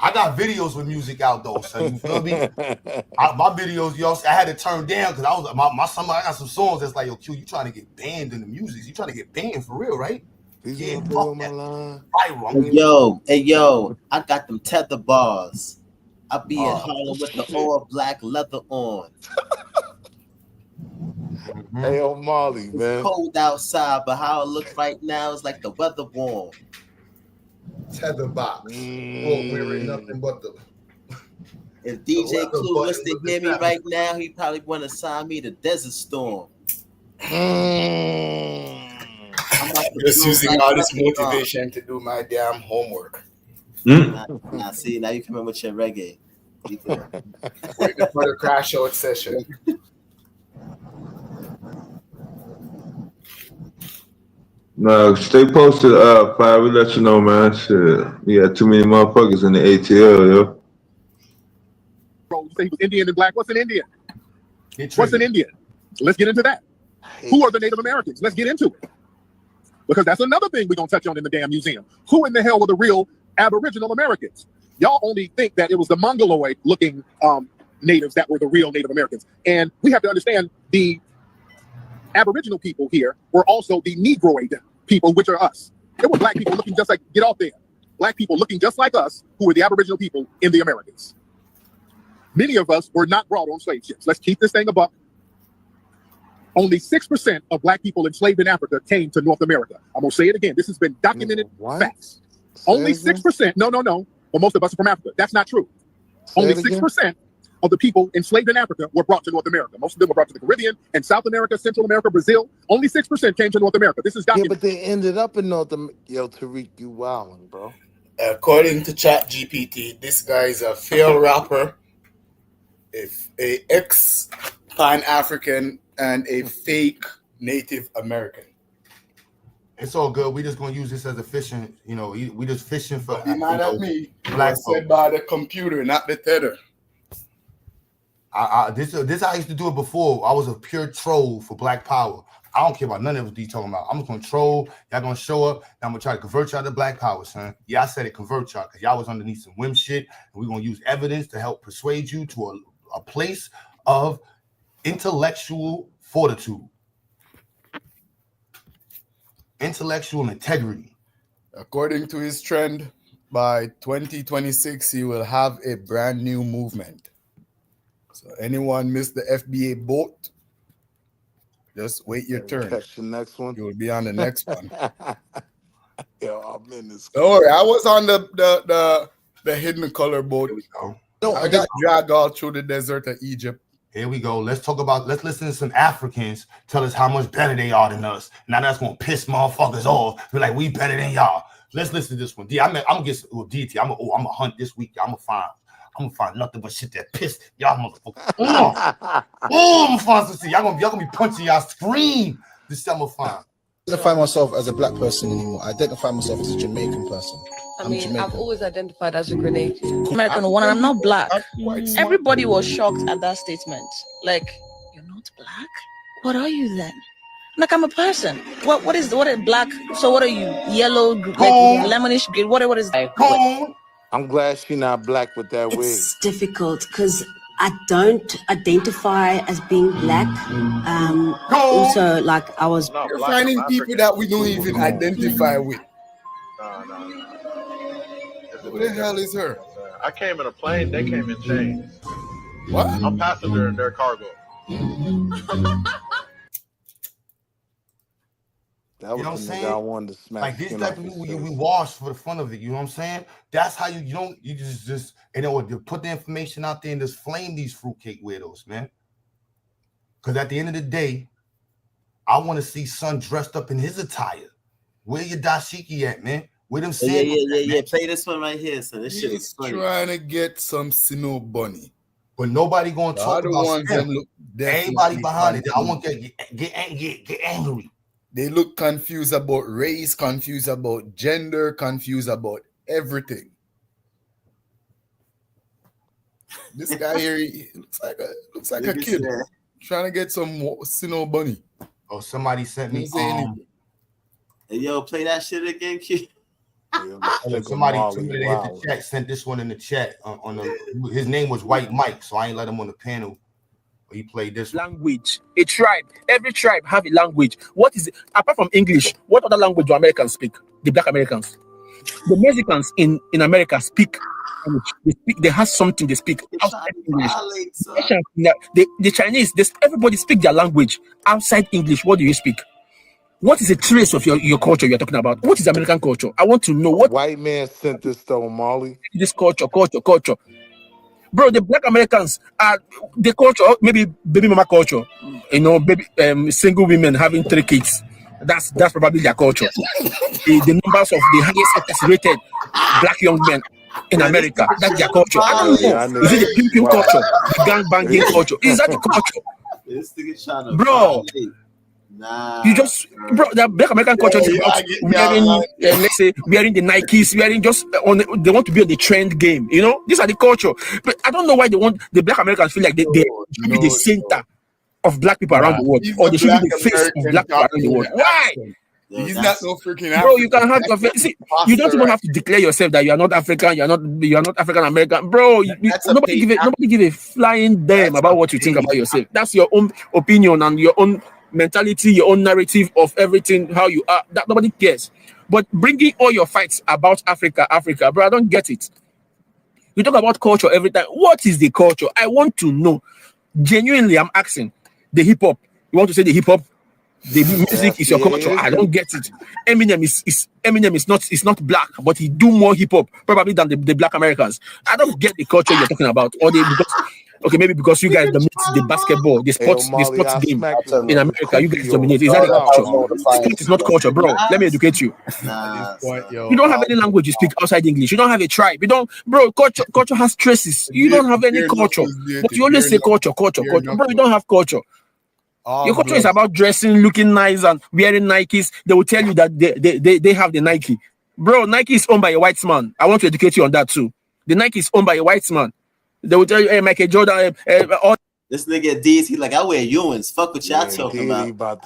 I got videos with music out though, so you feel me? My videos, y'all, I had to turn down because I got some songs that's like, yo, Q, you trying to get banned in the music? You trying to get banned for real, right? Yeah, fuck that. Hey yo, I got them tether bars. I be in Harlem with the all black leather on. Hey, yo, Marley, man. It's cold outside, but how it looks right now is like the weather warm. Tether box. Wearing nothing but the. If DJ Clue was to hear me right now, he probably want to sign me to Desert Storm. Just using all this motivation to do my damn homework. Now see, now you come in with your reggae. Waiting for the crash out session. No, stay posted, Fire. We let you know, man. Shit. We got too many motherfuckers in the ATL, yo. Bro, you say he was Indian and black. What's an Indian? What's an Indian? Let's get into that. Who are the Native Americans? Let's get into it. Because that's another thing we're going to touch on in the damn museum. Who in the hell were the real Aboriginal Americans? Y'all only think that it was the Mongoloid-looking natives that were the real Native Americans. And we have to understand the Aboriginal people here were also the Negroid people, which are us. There were black people looking just like, get off there. Black people looking just like us, who were the Aboriginal people in the Americas. Many of us were not brought on slave ships. Let's keep this thing a buck. Only 6% of black people enslaved in Africa came to North America. I'm gonna say it again. This has been documented facts. Only 6%. No. But most of us are from Africa. That's not true. Only 6% of the people enslaved in Africa were brought to North America. Most of them were brought to the Caribbean and South America, Central America, Brazil. Only 6% came to North America. This is Yeah, documented. but they ended up in North America. Yo, Tariq, you wildin', bro. According to ChatGPT, this guy is a failed rapper, a ex-Pan-African, and a fake Native American. It's all good. We just gonna use this as a fishing. You know, we just fishing for. Be mad at me. Black Said by the computer, not the tether. This I used to do it before. I was a pure troll for Black Power. I don't care about none of what you talking about. I'm just gonna troll. Y'all gonna show up. And I'm gonna try to convert y'all to Black Power, son. Yeah, I said it, convert y'all, because y'all was underneath some whim shit. And we're gonna use evidence to help persuade you to a place of intellectual fortitude, intellectual integrity. According to his trend, by 2026, he will have a brand new movement. So anyone missed the FBA boat, just wait your turn. Catch the next one. You will be on the next one. Yo, I'm in this. Don't worry, I was on the hidden color boat. No, I got dragged all through the desert of Egypt. Here we go. Let's listen to some Africans tell us how much better they are than us. Now that's gonna piss motherfuckers off. We're like, we better than y'all. Let's listen to this one. I'm gonna get DT. I'm gonna hunt this week. I'm gonna find nothing but shit that piss y'all motherfuckers off. Oh, I'm gonna find some shit. Y'all gonna be punching y'all screen. This I'm gonna find. I don't identify myself as a black person anymore. I identify myself as a Jamaican person. I mean, I've always identified as a grenade. American one, and I'm not black. Everybody was shocked at that statement. Like, you're not black? What are you then? Like, I'm a person. What is black? So what are you? Yellow, like lemonish green? What is I'm glad she's not black with that wig. It's difficult because I don't identify as being black. Also, like I was. You're finding people that we don't even identify with. No. Who the hell is her? I came in a plane. They came in chains. What? I'm passenger in their cargo. That was You know what I'm the saying? nigga I wanted to smack. Like this skin type off of his people, we face. wash for the fun of it. You know what I'm saying? That's how you just and then you put the information out there and just flame these fruitcake weirdos, man. Because at the end of the day, I want to see Son dressed up in his attire. Where your dashiki at, man? Where them sandals at, man? Play this one right here, so this shit is funny. Trying to get some Sino bunny. But nobody gonna The talk other about ones STEM. them look Everybody definitely behind it. I confused. want to get angry. They look confused about race, confused about gender, confused about everything. This guy here, he looks like a kid trying to get some Sino bunny. Oh, somebody sent me. Didn't say anything. Hey, yo, play that shit again, kid. Somebody tweeted in the chat, sent this one in the chat. His name was White Mike, so I ain't let him on the panel. But he played this one. Language. A tribe. Every tribe have a language. What is it? Apart from English, what other language do Americans speak? The Black Americans. The Mexicans in America speak. They have something they speak outside English. The Chinese, everybody speak their language outside English. What do you speak? What is a trace of your culture you're talking about? What is American culture? I want to know what white man sent this to Molly. This culture. Bro, the Black Americans are the culture, maybe baby mama culture. You know, baby single women having 3 kids. That's probably their culture. the numbers of the highest incarcerated black young men in America. That's their culture. I don't know. Is it the pimping culture? The gang banging culture? Is that the culture? This nigga trying to Bro, you just, bro, the Black American culture is about wearing, let's say, wearing the Nikes, wearing just they want to be on the trend game, you know? These are the culture. But I don't know why they want the Black Americans feel like they should be the center of black people around the world, He's or a they should be black the face of American black people around the talking world. with an Why? accent. Yo, He's not that's no freaking Bro, African. you can have That's your an see, you don't imposter, even right? have to declare yourself that you are not African, you are not African American. Bro, That's a nobody paid give actor. a flying damn That's about a what you think paid about yourself. That's your own opinion and your own mentality, your own narrative of everything, how you are. That nobody cares. But bringing all your fights about Africa, bro, I don't get it. You talk about culture every time. What is the culture? I want to know. Genuinely, I'm asking. The hip hop. You want to say the hip hop? The music is your culture. I don't get it. Eminem is not black, but he do more hip hop probably than the black Americans. I don't get the culture you're talking about. Or maybe because you guys dominate the basketball, the sports game in America. You guys dominate. Is that the culture? Sport is not culture, bro. Let me educate you. You don't have any language you speak outside English. You don't have a tribe. You don't, bro. Culture has traces. You don't have any culture, but you always say culture. Bro, you don't have culture. Your culture is about dressing, looking nice, and wearing Nikes. They will tell you that they have the Nike. Bro, Nike is owned by a white man. I want to educate you on that too. The Nike is owned by a white man. They will tell you, hey, Michael Jordan. This nigga D's, he like, I wear Ewins. Fuck what y'all talking about.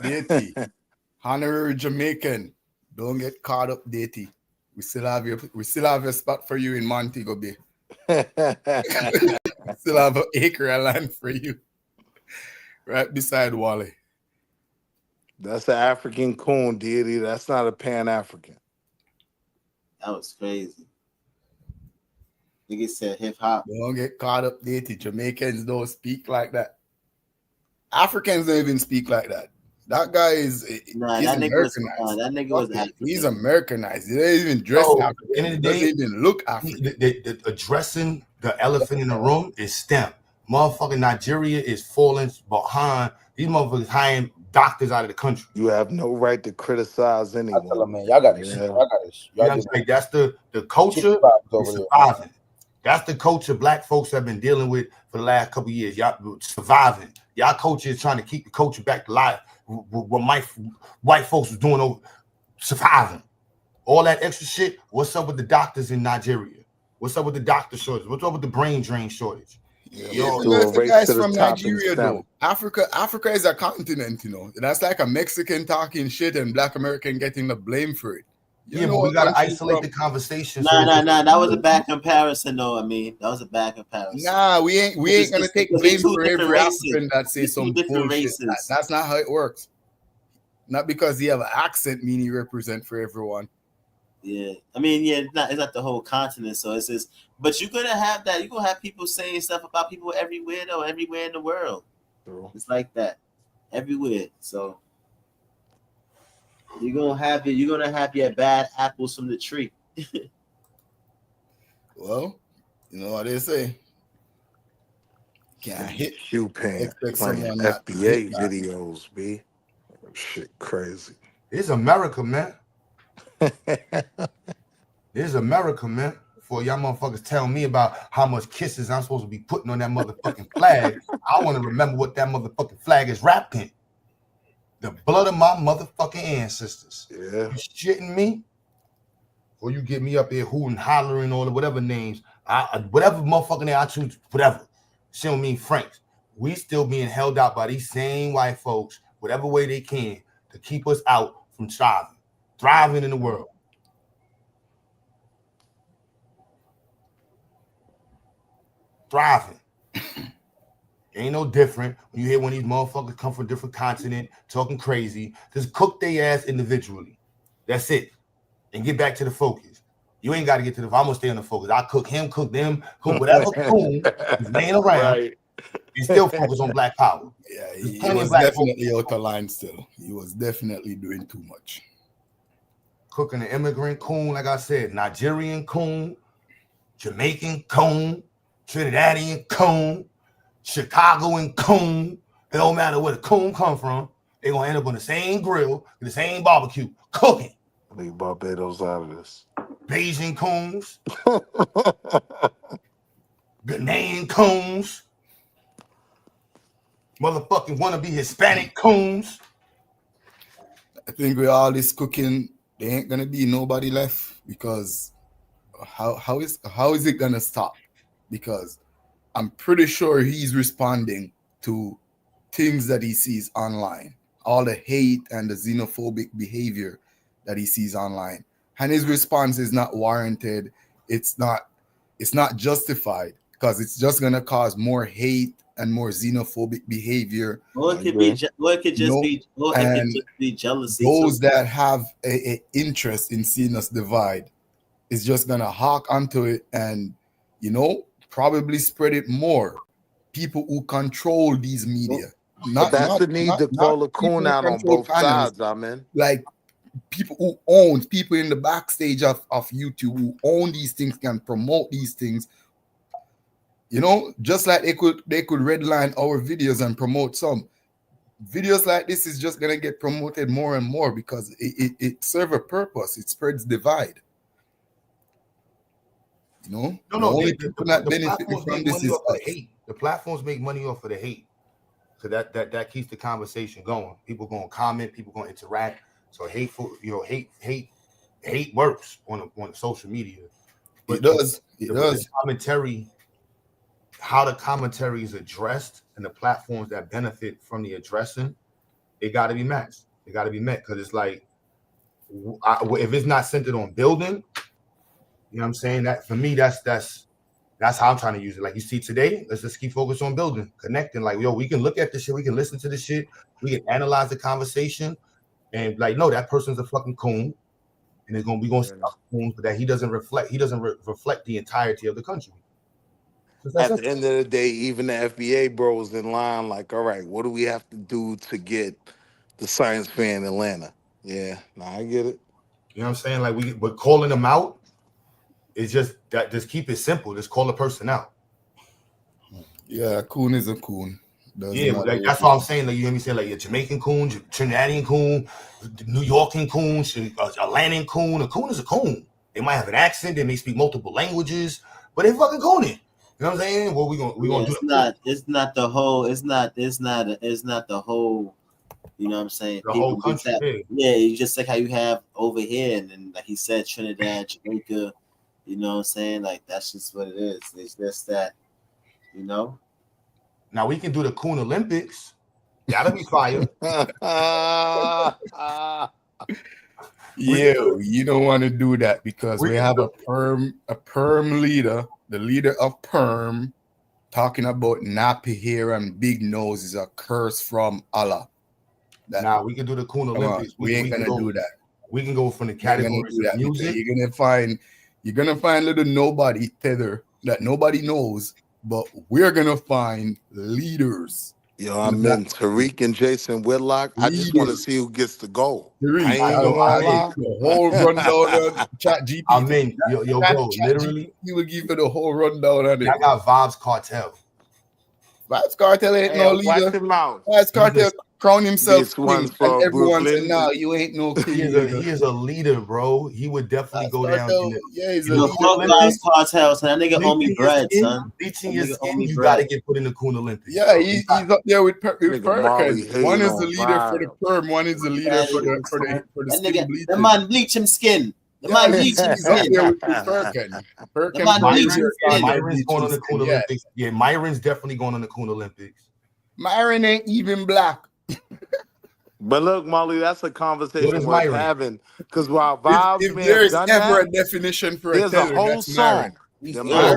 Deity. Honorary Jamaican. Don't get caught up, Deity. We still have a spot for you in Montego Bay. Still have an acre of land for you. Right beside Wally. That's an African coon, Deity. That's not a Pan-African. That was crazy. Nigga said hip hop. Don't get caught up, Deity. Jamaicans don't speak like that. Africans don't even speak like that. That guy is that nigga was African. He's Americanized. He doesn't even dress African. End of the day, doesn't even look African. The addressing the elephant in the room is STEM. Motherfucking Nigeria is falling behind. These motherfuckers hiring doctors out of the country. You have no right to criticize anyone. Man, y'all got this. Yeah. That's the culture is surviving. That's the culture black folks have been dealing with for the last couple of years. Y'all surviving. Y'all culture is trying to keep the culture back to life. What my white folks was doing over surviving. All that extra shit. What's up with the doctors in Nigeria? What's up with the doctor shortage? What's up with the brain drain shortage? The guys from Nigeria though. Africa is a continent, you know. That's like a Mexican talking shit and Black American getting the blame for it. But we gotta isolate the conversation. Nah. That was a bad comparison, though. I mean, that was a bad comparison. Nah, we ain't gonna take blame for every African that says some bullshit. That's not how it works. Not because he have an accent mean he represent for everyone. Yeah, I mean, it's not the whole continent. So it's just, but you're gonna have that. You're gonna have people saying stuff about people everywhere, though, everywhere in the world. True. It's like that everywhere. So you're gonna have your bad apples from the tree. Well, you know what they say. Can't hit Q-Pan playing FBA videos, B. Shit crazy. It's America, man. This is America, man. Before y'all motherfuckers tell me about how much kisses I'm supposed to be putting on that motherfucking flag, I want to remember what that motherfucking flag is wrapped in. The blood of my motherfucking ancestors. Yeah. You shitting me? Or you get me up here hooting, hollering, all the whatever names, whatever motherfucking name I choose, whatever. Shit don't mean Franks. We still being held out by these same white folks, whatever way they can, to keep us out from thriving in the world. Thriving. Ain't no different when you hear one of these motherfuckers come from a different continent talking crazy. Just cook their ass individually. That's it. And get back to the focus. You ain't got to get to the. I'm gonna stay on the focus. I cook him, cook them, cook whatever coon is laying around. Right. And still focus on black power. Yeah, he was definitely out of line still. He was definitely doing too much. Cooking an immigrant coon, like I said, Nigerian coon, Jamaican coon, Trinidadian coon, Chicagoan coon. It don't matter where the coon come from. They're gonna end up on the same grill, the same barbecue, cooking. Leave Barbados out of this. Bayesian coons, Ghanaian coons, motherfucking wanna be Hispanic coons. I think with all this cooking, there ain't gonna be nobody left because how is it gonna stop? Because I'm pretty sure he's responding to things that he sees online, all the hate and the xenophobic behavior that he sees online. And his response is not warranted. It's not justified, because it's just going to cause more hate and more xenophobic behavior. Or it could be, or it could just be, or it could just be jealousy. Those that have a interest in seeing us divide is just going to hawk onto it and, probably spread it more. People who control these media. But that's the need to call a coon out on both sides, Like people who own, people in the backstage of YouTube who own these things can promote these things. Just like they could redline our videos and promote some. Videos like this is just gonna get promoted more and more because it serves a purpose. It spreads divide. No, only the people that benefit platforms from make this money is off of us. the hate. The platforms make money off of the hate. So that keeps the conversation going. People gonna comment, people gonna interact. So hateful, hate works on social media. It does. The commentary, how the commentary is addressed and the platforms that benefit from the addressing, it got to be matched. It got to be met, because it's like, if it's not centered on building, you know what I'm saying? That for me, that's how I'm trying to use it. Like you see today, let's just keep focused on building, connecting. Like, we can look at this shit, we can listen to this shit, we can analyze the conversation, and like, no, that person's a fucking coon, and we're gonna see coons, but that he doesn't reflect the entirety of the country. At the end of the day, even the FBA bros in line, like, all right, what do we have to do to get the science fair in Atlanta? Yeah, I get it. You know what I'm saying? Like, but calling them out is just keep it simple. Just call a person out. Yeah, a coon is a coon. Yeah, but like, that's what I'm saying. Like, you hear me say, like, a Jamaican coon, Trinidadian coon, New Yorkin coon, Atlantic coon. A coon is a coon. They might have an accent, they may speak multiple languages, but they fucking cooning. You know what I'm saying? What we gonna do? It's not the whole. It's not the whole. You know what I'm saying? The whole country. It's just like how you have over here, and then, like he said, Trinidad, Jamaica. You know what I'm saying? Like, that's just what it is. It's just that, Now we can do the Coon Olympics. That'll be fire. You don't want to do that because we have a perm leader, the leader of perm, talking about nappy hair and big nose is a curse from Allah. Now we can do the Coon Olympics. We ain't gonna do that. We can go from the categories of music. You're gonna find little nobody tether that nobody knows, but we're gonna find leaders. Yo, I meant Tariq and Jason Whitlock. I just want to see who gets the goal. I ain't the whole rundown on Chat GPT. I mean, yo, bro, literally, he will give you the whole rundown on it. I got Vibes Cartel. Vibes Cartel ain't no leader. Vibes Cartel crown himself king, and everyone said, "No, you ain't no king." He is a leader, bro. He would definitely go down. He's a leader. Cartel, son. That nigga owe me bread, son. Bleaching your skin, you gotta get put in the Coon Olympics. Yeah, he's up there with Perkins. One is the leader for the perm, one is the leader for the skin bleaching. The man bleach him skin. The man bleach him skin. Myron's going on the Coon Olympics. Yeah, Myron's definitely going on the Coon Olympics. Myron ain't even black. But look, Molly, that's a conversation worth having. Because while Vibes if there's ever a definition for there's a whole song. Them I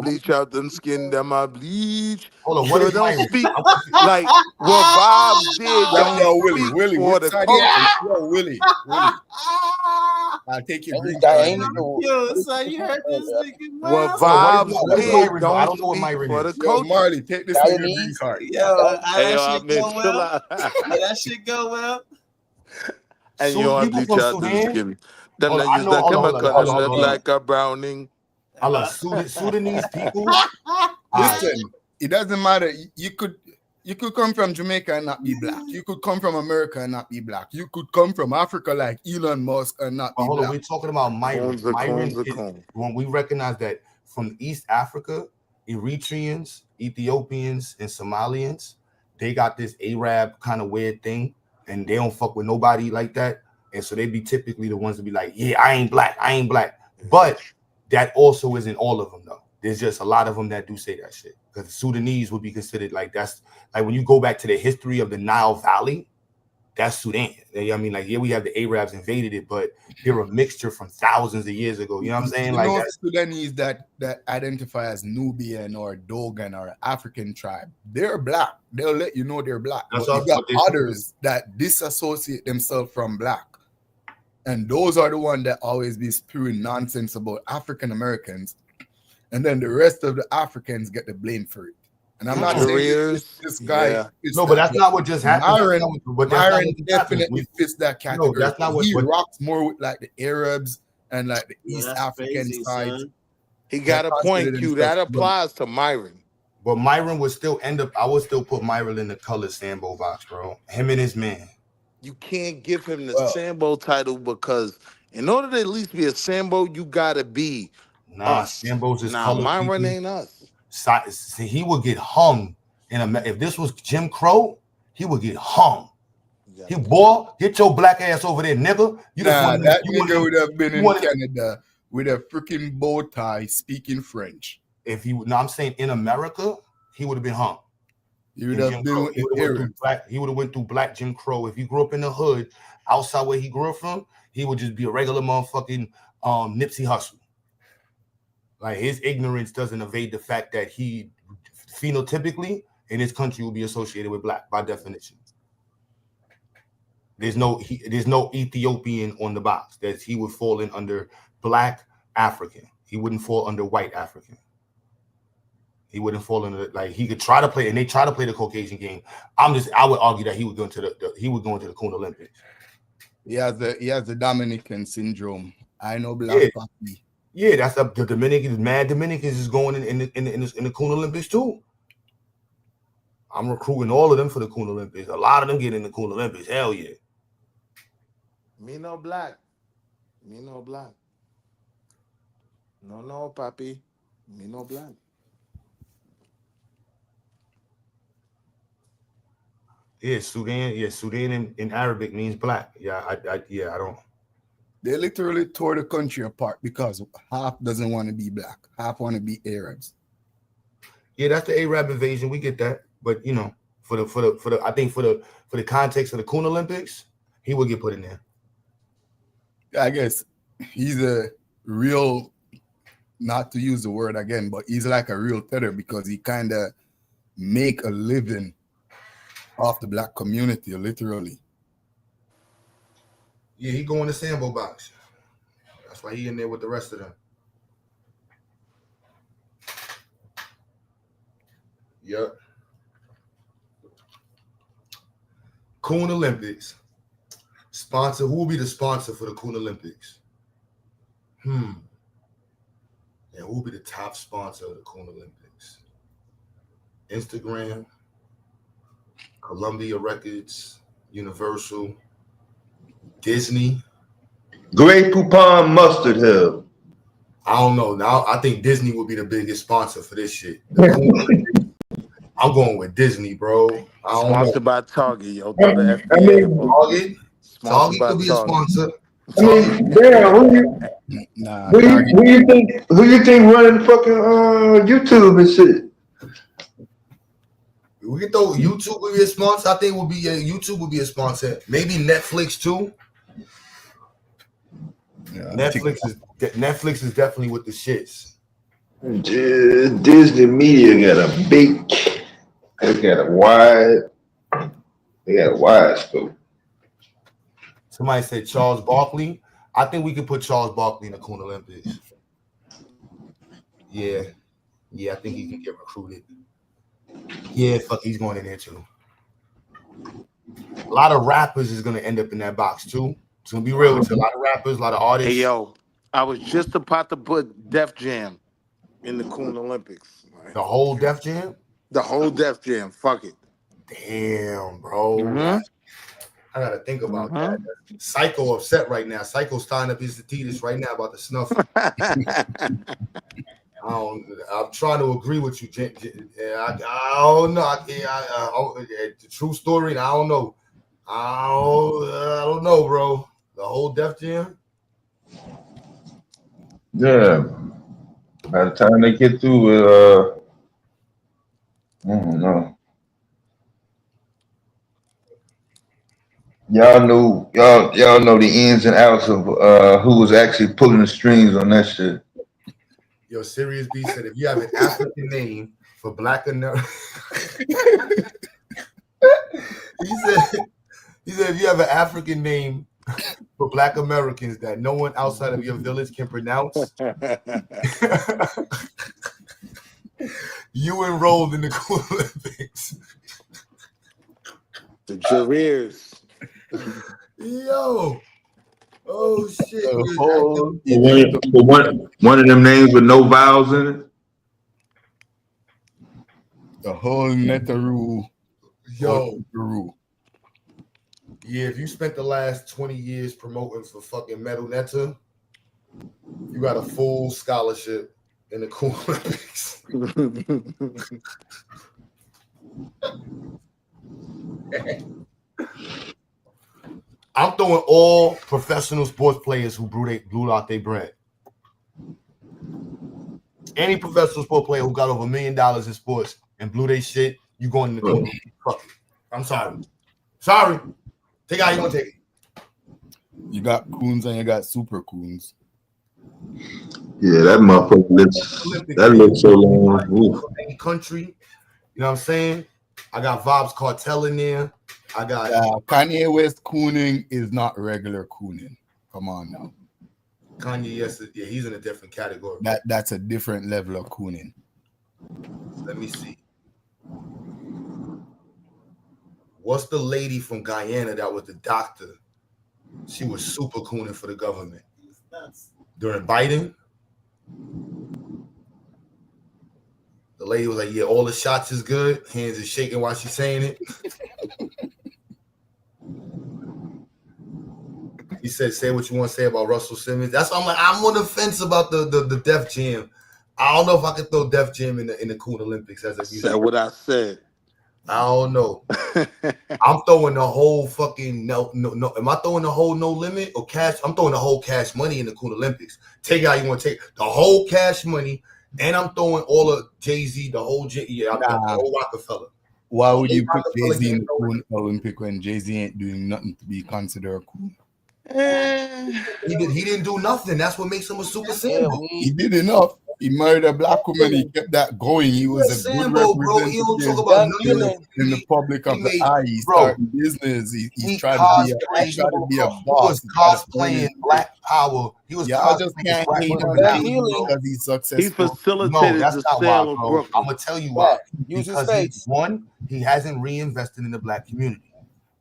bleach out them skin, them I bleach. Hold on, what is don't speak like what Vibes did. Willie, what side yo, Willie. I'll take your green card. Yo, son, you heard this nigga. What Vibes did, I don't know what Myron is. Yo, Marley, take this nigga green card. Yo, that shit go well. And you want to bleach out them skin. Then they use the chemical that look like a browning. I love Sudanese people. Listen, it doesn't matter. You could come from Jamaica and not be black. You could come from America and not be black. You could come from Africa like Elon Musk and not be black. We're talking about Myron. When we recognize that from East Africa, Eritreans, Ethiopians, and Somalians, they got this Arab kind of weird thing, and they don't fuck with nobody like that. And so they be typically the ones to be like, yeah, I ain't black. But that also isn't all of them, though. there's just a lot of them that do say that shit. Because the Sudanese would be considered like that's like when you go back to the history of the Nile Valley, that's Sudan. I mean, like, yeah, we have the Arabs invaded it, but they're a mixture from thousands of years ago. You know what I'm saying? You Like know, that's, Sudanese that identify as Nubian or Dogon or African tribe, they're black. They'll let you know they're black. That's But you also got others that disassociate themselves from black. And those are the ones that always be spewing nonsense about African Americans. And then the rest of the Africans get the blame for it. And I'm not saying this guy. No, but that's not what just happened. Myron definitely fits that category. No, that's not what he rocks more with like the Arabs and like the East African side. He got a point, Q. That applies to Myron. But Myron would still end up. I would still put Myron in the colored Sambo box, bro. Him and his man. You can't give him the Sambo title because in order to at least be a Sambo, you gotta be us. Sambo's is colored. Myron people. ain't us. See, he would get hung if this was Jim Crow, he would get hung. He boy, get your black ass over there, nigga. That nigga would have been in Canada with a freaking bow tie, speaking French. If he, no, I'm saying in America, he would have been hung. He would have been. He would have went through black Jim Crow. If he grew up in the hood, outside where he grew up from, he would just be a regular motherfucking Nipsey Hussle. Like his ignorance doesn't evade the fact that he phenotypically in his country will be associated with black by definition. There's no Ethiopian on the box that he would fall in under black African. He wouldn't fall under white African. He wouldn't fall into like he could try to play, and they try to play the Caucasian game. I would argue that he would go into the Coon Olympics. He has the Dominican syndrome. I know black papi. Yeah, that's up. The Dominicans, mad Dominicans, is going in the Coon Olympics too. I'm recruiting all of them for the Coon Olympics. A lot of them get in the Coon Olympics. Hell yeah. Me no black. Me no black. No, papi. Me no black. Yeah, Sudan. Yeah, Sudan in Arabic means black. Yeah, I don't. They literally tore the country apart because half doesn't want to be black, half want to be Arabs. Yeah, that's the Arab invasion. We get that, but you know, for the I think for the context of the Coon Olympics, he would get put in there. I guess he's a real, not to use the word again, but he's like a real tether because he kind of make a living off the black community, literally. Yeah, he go in the Sambo box. That's why he in there with the rest of them. Yep. Coon Olympics. Sponsor. Who will be the sponsor for the Coon Olympics? And who will be the top sponsor of the Coon Olympics? Instagram, Columbia Records, Universal, Disney. Grey Poupon Mustard Hub. I don't know. Now I think Disney will be the biggest sponsor for this shit. I'm going with Disney, bro. Sponsored by Target, yo. Target could be a sponsor. I mean, damn, who you think running fucking YouTube and shit? We can throw YouTube would be a sponsor. I think YouTube would be a sponsor. Maybe Netflix too. Yeah, Netflix is definitely with the shits. Disney Media got a wide scope. Somebody said Charles Barkley. I think we could put Charles Barkley in the Coon Olympics. Yeah, I think he can get recruited. Yeah, fuck, he's going in there too. A lot of rappers is gonna end up in that box too. It's gonna be real with you. A lot of rappers, a lot of artists. Hey yo, I was just about to put Def Jam in the Coon Olympics. Right? The whole Def Jam? The whole Def Jam. Fuck it. Damn, bro. I gotta think about that. Psycho upset right now. Psycho starting up his Adidas right now about the snuff. I'm trying to agree with you, I don't know. The true story, I don't know. I don't know, bro. The whole Def Jam. Yeah. By the time they get through, I don't know. Y'all know the ins and outs of who was actually pulling the strings on that shit. Yo, Sirius B said if you have an African name for Black America, he said if you have an African name for Black Americans that no one outside of your village can pronounce, you enrolled in the Cool Olympics. The careers. Yo. Oh shit. One of them names with no vowels in it. The whole Neteru. Yo. Yeah, if you spent the last 20 years promoting for fucking Metal Netta, you got a full scholarship in the Cool Olympics. I'm throwing all professional sports players who blew out their bread. Any professional sport player who got over $1 million in sports and blew their shit, you going in the corner. Fuck it. I'm sorry. Sorry. Take it how you want to take it. You got coons and you got super coons. Yeah, that motherfucker looks so long. Oof. Any country, you know what I'm saying? I got Vibes Cartel in there. I got Kanye West cooning is not regular cooning. Come on now. Kanye, yes, yeah, he's in a different category. That's a different level of cooning. Let me see. What's the lady from Guyana that was the doctor? She was super cooning for the government. During Biden, the lady was like, yeah, all the shots is good. Hands is shaking while she's saying it. He said, say what you want to say about Russell Simmons. That's why I'm like, I'm on the fence about the Def Jam. I don't know if I could throw Def Jam in the Cool Olympics as a music. Said what I said. I don't know. I'm throwing the whole fucking no. Am I throwing the whole No Limit or Cash? I'm throwing the whole Cash Money in the Cool Olympics. Take it how you want to take the whole Cash Money, and I'm throwing all of Jay-Z, the whole the whole Rockefeller. Why would you put Jay-Z in the Cool Olympic when Jay-Z ain't doing nothing to be considered cool? He didn't do nothing. That's what makes him a super Sambo. He did enough. He married a black woman. He kept that going. He was a good representative He don't talk about in the public of the eye. He started business. He tried to be a boss. He was cosplaying Black Power. He was just can't hate him because he's successful. He facilitated the sale of Brooklyn. I'm gonna tell you why. Because he hasn't reinvested in the black community.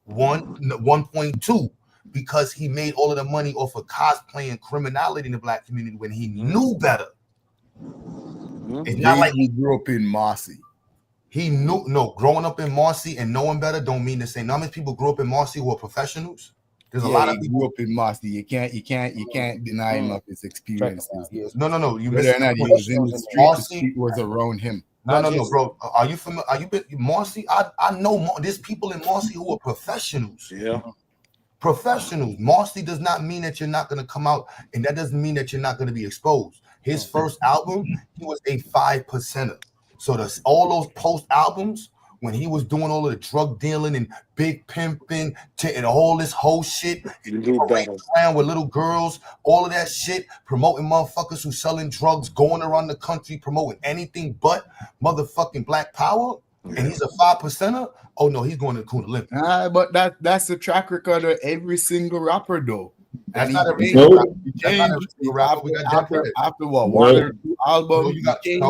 1.2. Because he made all of the money off of cosplaying criminality in the black community when he knew better. It's not like he grew up in Marcy. He knew growing up in Marcy and knowing better don't mean the same. How many people grew up in Marcy who are professionals? There's a lot of people grew up in Marcy. You can't deny him of his experiences. No. You whether or not he was in the street was around him. No, bro. Are you familiar? Are you been Marcy? I know there's people in Marcy who are professionals. Yeah. Professionals. Marcy does not mean that you're not going to come out, and that doesn't mean that you're not going to be exposed. His first album, he was a 5%er. So all those post albums, when he was doing all of the drug dealing and big pimping and all this whole shit, around with little girls, all of that shit, promoting motherfuckers who selling drugs, going around the country, promoting anything but motherfucking Black Power, and he's a 5%er. Oh no, he's going to the Cool Olympics. But that's the track record of every single rapper, though. That's not every single rapper. After what? One or two albums, you got Dead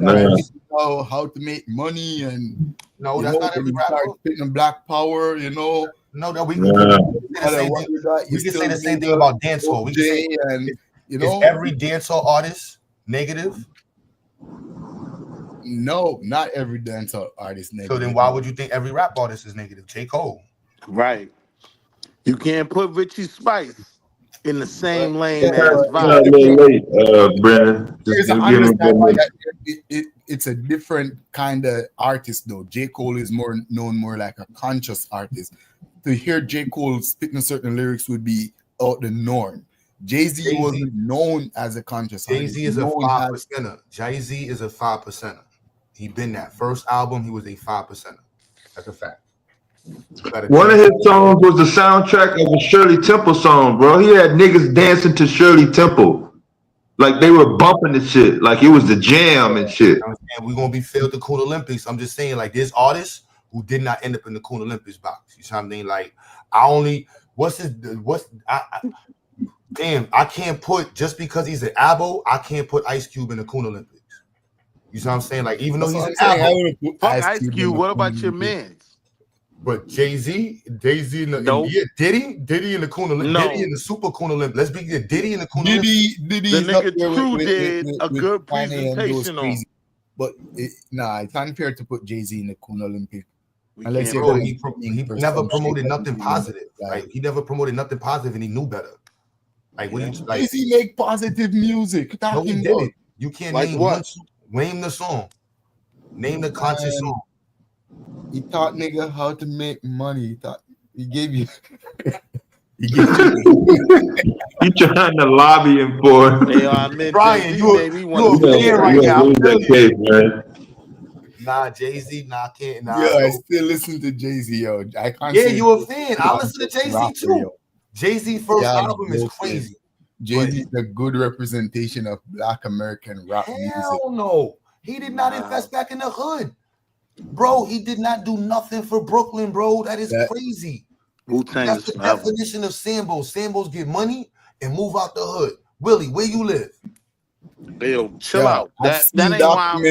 know how to make money and that's not every rapper. Spitting Black Power, No, that we can say the same thing about dancehall. We can say, is every dancehall artist negative? No, not every dancehall artist negative. So then why would you think every rap artist is negative? J. Cole. Right. You can't put Richie Spice in the same lane as Brandon. It's a different kind of artist, though. J. Cole is known more like a conscious artist. To hear J. Cole spitting certain lyrics would be out the norm. Jay-Z wasn't known as a conscious artist. Jay-Z is a 5%er. Jay-Z is a 5%er. He been that first album. He was a 5%er. That's a fact. One of his songs was the soundtrack of a Shirley Temple song, bro. He had niggas dancing to Shirley Temple. Like they were bumping the shit. Like it was the jam and shit. And we're gonna be filled the Coon Olympics. I'm just saying, like, there's artists who did not end up in the Coon Olympics box. You know what I mean? Like, damn, I can't put, just because he's an abo, I can't put Ice Cube in the Coon Olympics. You know what I'm saying? Like, even though he's an abo. Fuck Ice Cube. What about your man? But Jay-Z in the Diddy in the Coon Olympics, Diddy in the Super Coon Olympics. Let's be good. Diddy in the Coon Olympics. Diddy the nigga True did a good presentation on. But it's unfair to put Jay-Z in the Coon Olympics. Unless he never promoted nothing positive. Like he never promoted nothing positive, and he knew better. Like Jay-Z make positive music. No, he didn't. You can't name what? Name the song. Name the conscious song. He taught nigga how to make money. He gave you. You trying to lobby him for? Brian, you a fan right now. Nah, Jay-Z, I can't. I still listen to Jay-Z, yo. I can't. Yeah, you a fan. I listen to Jay-Z too. Jay-Z first album is crazy. Jay-Z is a good representation of Black American rap music. Hell no, he did not invest back in the hood. Bro, he did not do nothing for Brooklyn, bro. That is crazy. That's the definition of Sambos. Sambos get money and move out the hood. Willie, where you live? Yo, chill out. That ain't why I move.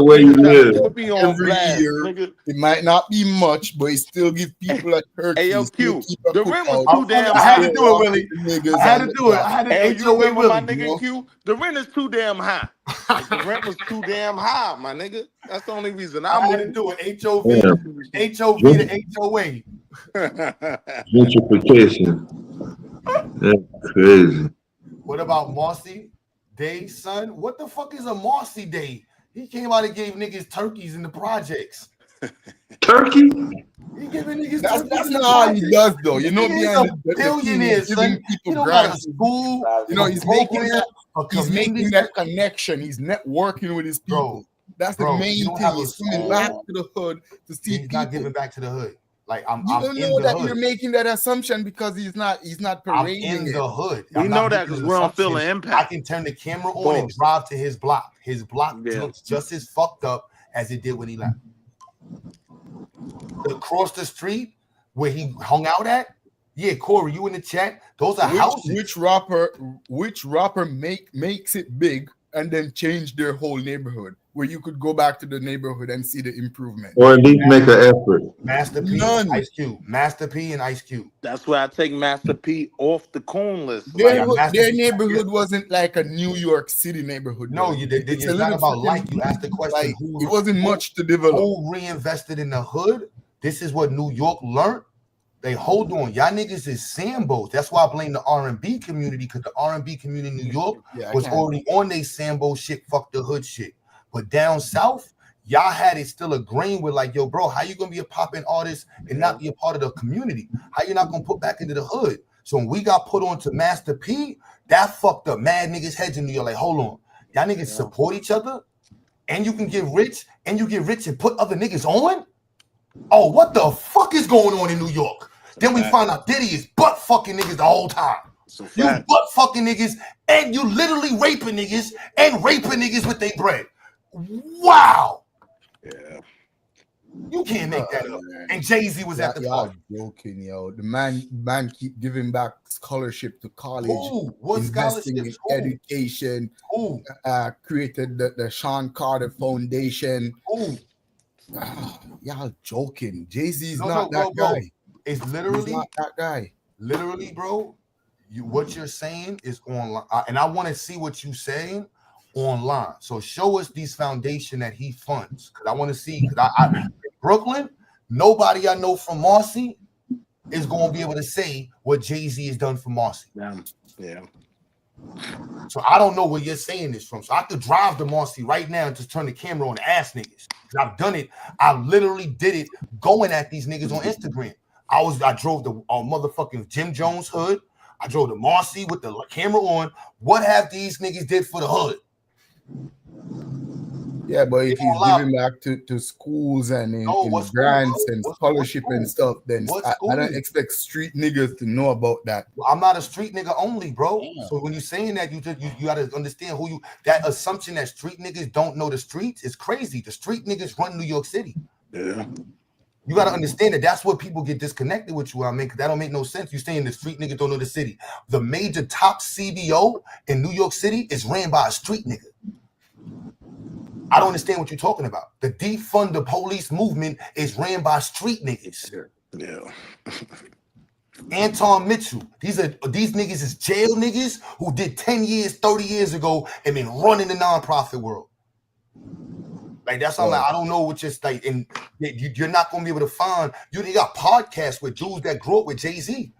Where you live. Every year, it might not be much, but it still give people a turkey. Hey, yo, Q, the rent was too damn high. I had to do it, Willie. I had to do it. I had to do it with my nigga Q. The rent is too damn high. The rent was too damn high, my nigga. That's the only reason I had to do it. HOV to HOA. Gentrification. That's crazy. What about Marcy Day, son? What the fuck is a Marcy Day? He came out and gave niggas turkeys in the projects. Turkey? He giving niggas turkeys. That's not how he does, though. You know, he's a billionaire, son. He don't got a school. You know, he's making that connection. He's networking with his people. That's the main thing. He's coming back to the hood to see people. He's not giving back to the hood. Like I'm don't in know the that hood. You're making that assumption because he's not parading I'm in the hood. We know that because we don't feel the impact. I can turn the camera on and drive to his block. His block looks just as fucked up as it did when he left. Across the street where he hung out at, yeah, Corey, you in the chat? Those are houses. Which rapper makes it big and then change their whole neighborhood, where you could go back to the neighborhood and see the improvement, or at least make an effort? Master P and Ice Cube. Master P and Ice Cube. That's why I take Master P off the Coon list. Their neighborhood wasn't like a New York City neighborhood. No, it's not about like. You asked the question. It wasn't much to develop. Who reinvested in the hood? This is what New York learned. They hold on. Y'all niggas is Sambos. That's why I blame the R&B community, because the R&B community in New York was already on they Sambo shit, fuck the hood shit. But down south, y'all had it still a grain with like, yo, bro, how you gonna be a popping artist and not be a part of the community? How you not gonna put back into the hood? So when we got put on to Master P, that fucked up mad niggas' heads in New York. Like, hold on, y'all niggas support each other, and you can get rich, and put other niggas on? Oh, what the fuck is going on in New York? Then we find out Diddy is butt fucking niggas the whole time. You butt fucking niggas, and you literally raping niggas and raping niggas with their bread. Wow. Yeah. You can't make that up. And Jay-Z was at the party. Joking, yo. The man keep giving back scholarship to college. What investing in education. Created the Sean Carter Foundation. Y'all joking. Jay-Z's not that guy. It's literally not that guy. Literally, bro. What you're saying is online, and I want to see what you're saying online. So show us these foundation that he funds, because I want to see. Because I Brooklyn, nobody I know from Marcy is going to be able to say what Jay-Z has done for Marcy. Yeah. So I don't know where you're saying this from. So I could drive to Marcy right now and just turn the camera on and ask niggas. Because I've done it. I literally did it going at these niggas on Instagram. I drove the motherfucking Jim Jones hood. I drove to Marcy with the camera on. What have these niggas did for the hood? Yeah, but if he's giving back to schools and in grants and scholarship and stuff, then I don't expect street niggas to know about that. Well, I'm not a street nigga only, bro. Yeah. So when you're saying that, you gotta understand who you. That assumption that street niggas don't know the streets is crazy. The street niggas run New York City. Yeah. You gotta understand that. That's what people get disconnected with you. I mean, that don't make no sense. You saying the street niggas don't know the city. The major top CBO in New York City is ran by a street nigga. I don't understand what you're talking about. The defund the police movement is ran by street niggas. Yeah. Anton Mitchell. These niggas is jail niggas who did 10 years, 30 years ago and been running the nonprofit world. Like that's all. I don't know what you're like, and you're not gonna be able to find. You got podcasts with dudes that grew up with Jay-Z.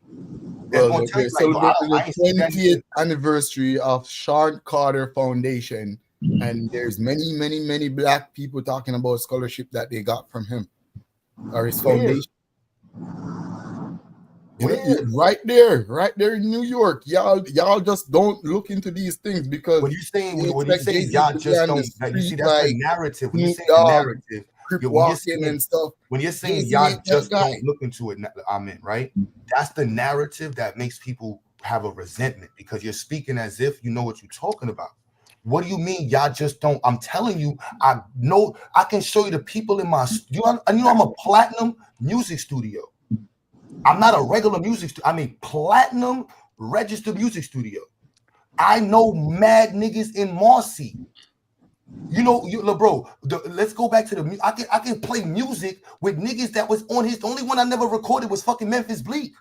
Well, they're celebrating the 20th anniversary of Sean Carter Foundation. And there's many black people talking about scholarship that they got from him or his foundation. Right there in New York. Y'all just don't look into these things because when you saying y'all just don't, you see that's the narrative. When you say the narrative, and stuff. When you're saying y'all just don't look into it, I mean, right? That's the narrative that makes people have a resentment because you're speaking as if you know what you're talking about. What do you mean y'all just don't? I'm telling you, I know I can show you the people in my studio. You know I'm a platinum music studio. I'm not a regular music studio. I'm a platinum registered music studio. I know mad niggas in Marcy. You know, bro, let's go back to the music. I can play music with niggas that was on his. The only one I never recorded was fucking Memphis Bleak.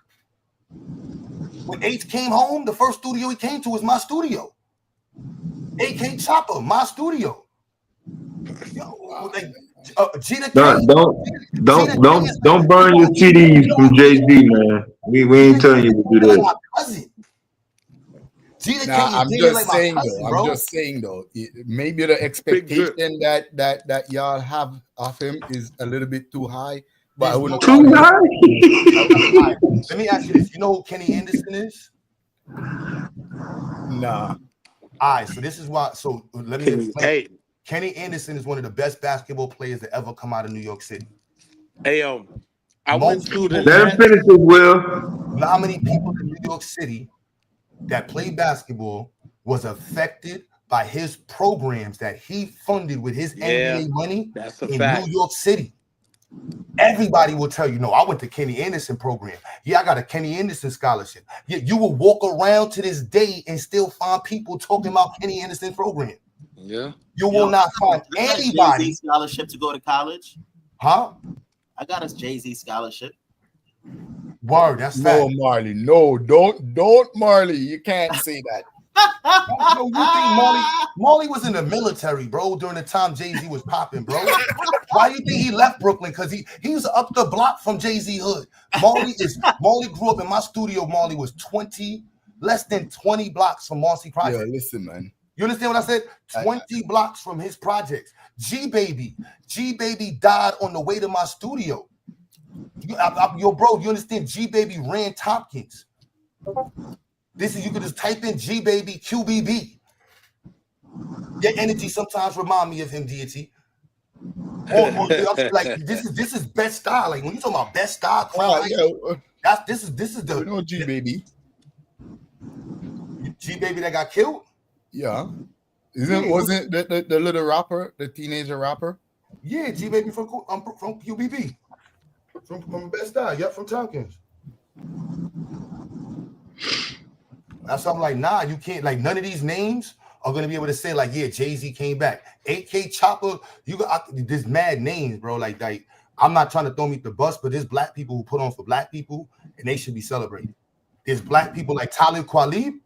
When H came home, the first studio he came to was my studio. AK Chopper, my studio. Yo, like, don't burn your CDs from Jay-Z, man. We ain't telling you to do that. I'm just saying though, maybe the expectation that y'all have of him is a little bit too high. But I wouldn't too high. Let me ask you this: you know who Kenny Anderson is? Nah. All right, so this is why. So let me explain. Hey, Kenny Anderson is one of the best basketball players that ever come out of New York City. Hey, I went through the. Let him finish it, Will. How many people in New York City that played basketball was affected by his programs that he funded with his NBA money in New York City? Everybody will tell you, no, I went to Kenny Anderson program. Yeah, I got a Kenny Anderson scholarship. Yeah, you will walk around to this day and still find people talking about Kenny Anderson program. Yeah. You will not find anybody. Jay-Z scholarship to go to college. Huh? I got a Jay-Z scholarship. Word, that's fact. No, Marley. No, don't Marley. You can't say that. Bro, you think Marley was in the military, bro, during the time Jay-Z was popping, bro? Why do you think he left Brooklyn? Because he was up the block from Jay-Z hood. Marley grew up in my studio. Marley was less than 20 blocks from Marcy Project. Yeah, listen, man. You understand what I said? 20 blocks from his projects. G-Baby died on the way to my studio. Yo, bro, you understand? G-Baby ran Tompkins. You could just type in G-Baby QBB. Your energy sometimes remind me of him, deity. Like this is best style. Like when you talking about best style, this is the G-Baby. G-Baby that got killed. Yeah, wasn't the little rapper, the teenager rapper? Yeah, G-Baby from QBB, from Best Style. Yep, from Tompkins. That's something like, nah, you can't, like, none of these names are going to be able to say, like, yeah, Jay-Z came back. AK Chopper, there's mad names, bro. Like, I'm not trying to throw me the bus, but there's black people who put on for black people, and they should be celebrated. There's black people like Talib Kweli.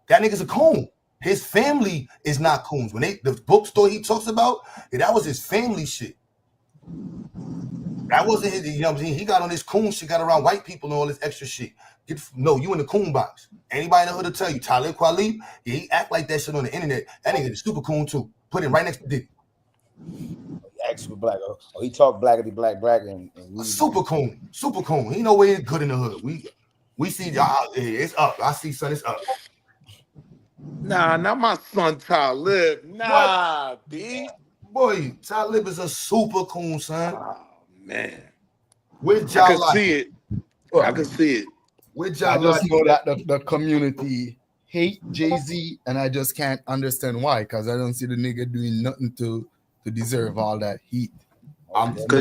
That nigga's a coon. His family is not coons. When the bookstore he talks about, that was his family shit. That wasn't his, you know what I'm saying? He got on this coon shit, got around white people and all this extra shit. No, you in the coon box. Anybody in the hood will tell you, Talib Kweli, yeah, he act like that shit on the internet. That nigga is super coon too. Put him right next to Dick. Actually black. Oh, he talk blackity black and super coon. He know where he's good in the hood. We We see it's up. I see, son, it's up. Nah, not my son Talib. Nah, B. Boy, Talib is a super coon, son. Oh, man. Where's I y'all can like see it. I can see it. Where's I y'all just like know that the community hate Jay-Z, and I just can't understand why, because I don't see the nigga doing nothing to deserve all that heat.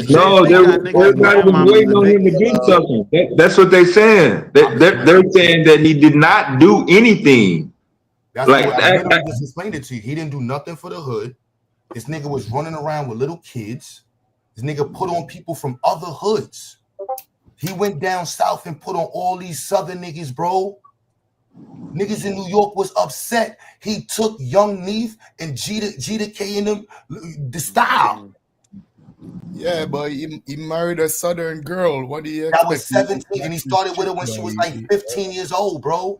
No, everybody was waiting on him to do something. That's what they're saying. They're saying that he did not do anything. That's Like what I literally just explained it to you. He didn't do nothing for the hood. This nigga was running around with little kids. This nigga put on people from other hoods. He went down south and put on all these southern niggas, bro. Niggas in New York was upset. He took Young Neef and Gita K and them the style. Yeah, but he married a southern girl. What do you That expect? was 17, and he started with her when she was like 15 years old, bro.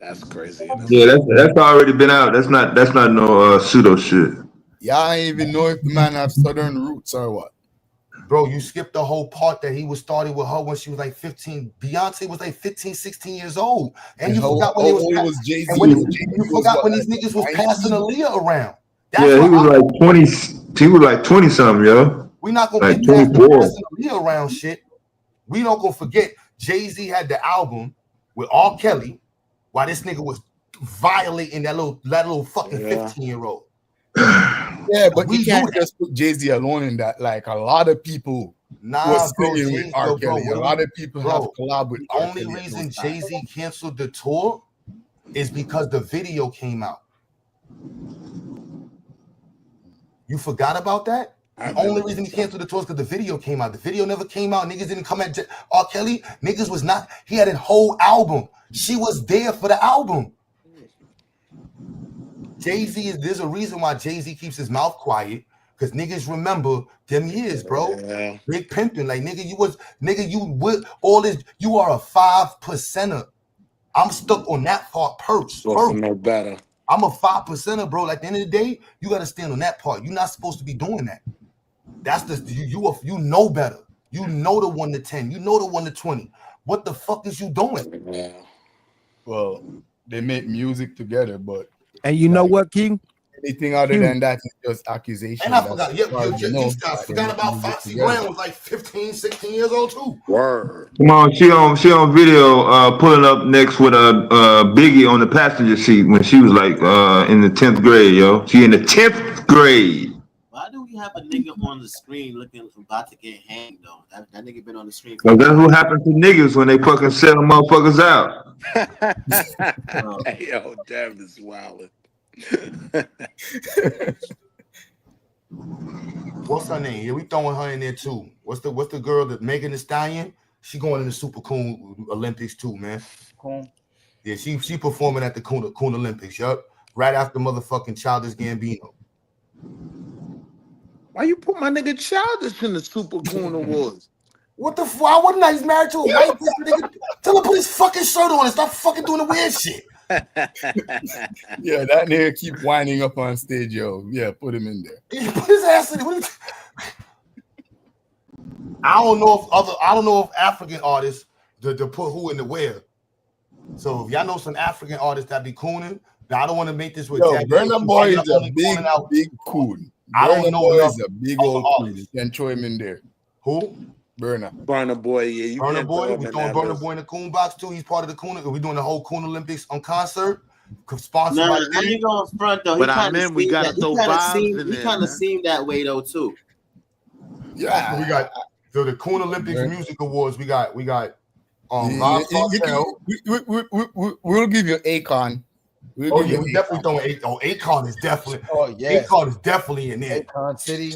That's crazy. Yeah, that's already been out. That's not no pseudo shit. Yeah, I don't even know if the man have southern roots or what. Bro, you skipped the whole part that he was starting with her when she was like 15. Beyonce was like 15, 16 years old. And you forgot when Jay-Z. You forgot when these niggas was passing Aaliyah around. Yeah, he was like 20. He was like 20 something, yo. We're not gonna like get past the 24. passing Aaliyah around shit. We don't gonna forget Jay-Z had the album with R. Kelly while this nigga was violating that little fucking 15-year-old. Yeah, but you can't just put Jay-Z alone in that. Like a lot of people was singing with R. Kelly. A lot of people have collabed with R. Kelly. The only reason Jay-Z canceled the tour is because the video came out. You forgot about that? The only reason he canceled the tour is because the video came out. The video never came out. Niggas didn't come at R. Kelly. Niggas was not. He had a whole album. She was there for the album. Jay-Z there's a reason why Jay-Z keeps his mouth quiet, because niggas remember them years, bro. Yeah. Big pimping. Like you with all this, you are a 5%er. I'm stuck on that part first. No better. I'm a 5%er, bro. Like, at the end of the day, you gotta stand on that part. You're not supposed to be doing that. That's you know better. You know the 1 to 10. You know the 1 to 20. What the fuck is you doing? Yeah. Well, they make music together, but and you know what, King? Anything other than that is just accusation. And I forgot. I forgot about Foxy Brown was like 15, 16 years old too. Word. Come on, she on video pulling up next with Biggie on the passenger seat when she was like in the 10th grade, yo. She in the 10th grade. Why do we have a nigga on the screen looking about to get hanged though? That nigga been on the screen. Cause that's what happens to niggas when they fucking sell motherfuckers out. Yo, damn, this is wild. What's her name? Yeah, we throwing her in there too. What's the girl that Megan Thee Stallion? She going in the Super Coon Olympics too, man. Coon. Yeah, she performing at the Coon Olympics. Yup, right after motherfucking Childish Gambino. Why you put my nigga Childish in the Super Coon Awards? What the fuck? Why wasn't I? He's married to a white person, nigga. Tell him to put his fucking shirt on and stop fucking doing the weird shit. Yeah, that nigga keep winding up on stage, yo. Yeah, put him in there. He put his ass in it. I don't know if African artists to put who in the where. So if y'all know some African artists that be cooning, I don't want to make this with Yo, Burna Boy is a big coon. I don't know. He's a big old coon. You can throw him in there. Who? Burna Boy, yeah. You Burna Boy, we're throwing Burna Boy in the Coon box too. He's part of the Coon. We're doing the whole Coon Olympics on concert, sponsored by. Now you go in front though. But I mean, we gotta throw vibes in there. He kind of seemed that way though too. Yeah, we got the Coon Olympics Music Awards. We got Rob Sartell. We'll give you Akon. We definitely throwing Akon is definitely. Oh yeah, Akon is definitely in there. Akon City.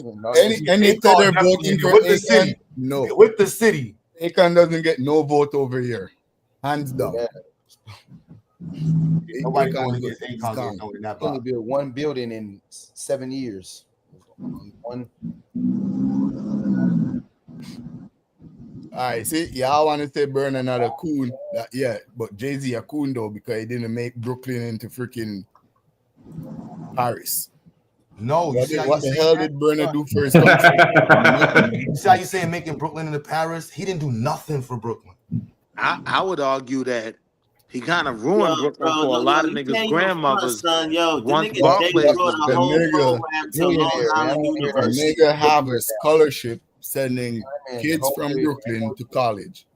Any other voting for with the Akon? city. No, with the city. Akon doesn't get no vote over here, hands down. Yeah. Nobody going against Akon. Only built one building in 7 years. One. All right, see, yeah, I want to say Burna another coon. But Jay-Z a coon though because he didn't make Brooklyn into freaking Paris. No, what the hell did Burna do for his country? You see how you saying making Brooklyn into Paris? He didn't do nothing for Brooklyn. I would argue that he kind of ruined Brooklyn for a lot of niggas' grandmothers. Son, yo, the once nigga Barclays Jay brought a The whole nigga, program to Long Island the University. nigga have a scholarship sending kids from Brooklyn to college.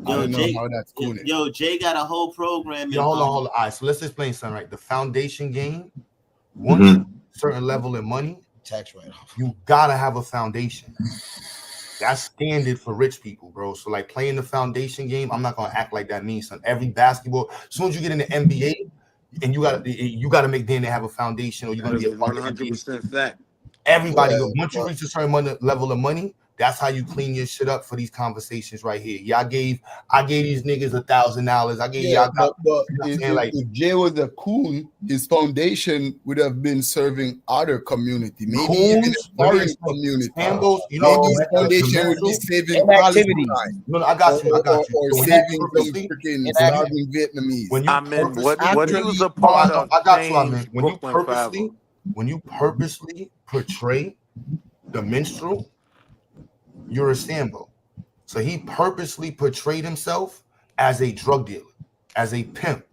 I don't know how that's cool. Yo, Jay got a whole program. Yo, hold on. All right, so let's explain something, right? The foundation game, once you certain level of money, tax write-off. You gotta have a foundation. That's standard for rich people, bro. So like playing the foundation game, I'm not gonna act like that means something. Every basketball, as soon as you get in the NBA, and you gotta make them have a foundation, or you're gonna get 100% fact. Everybody, once you reach a certain level of money, that's how you clean your shit up for these conversations right here. Yeah, I gave these niggas $1,000. I gave y'all. But if Jay was a coon, his foundation would have been serving other community, maybe even a foreign community. You know, his foundation would be saving activity. Palestine. No, I got you. Or saving some freaking starving Vietnamese. When you what he was a part of. I got you. I mean, when you purposely portray the minstrel, you're a Sambo. So he purposely portrayed himself as a drug dealer, as a pimp.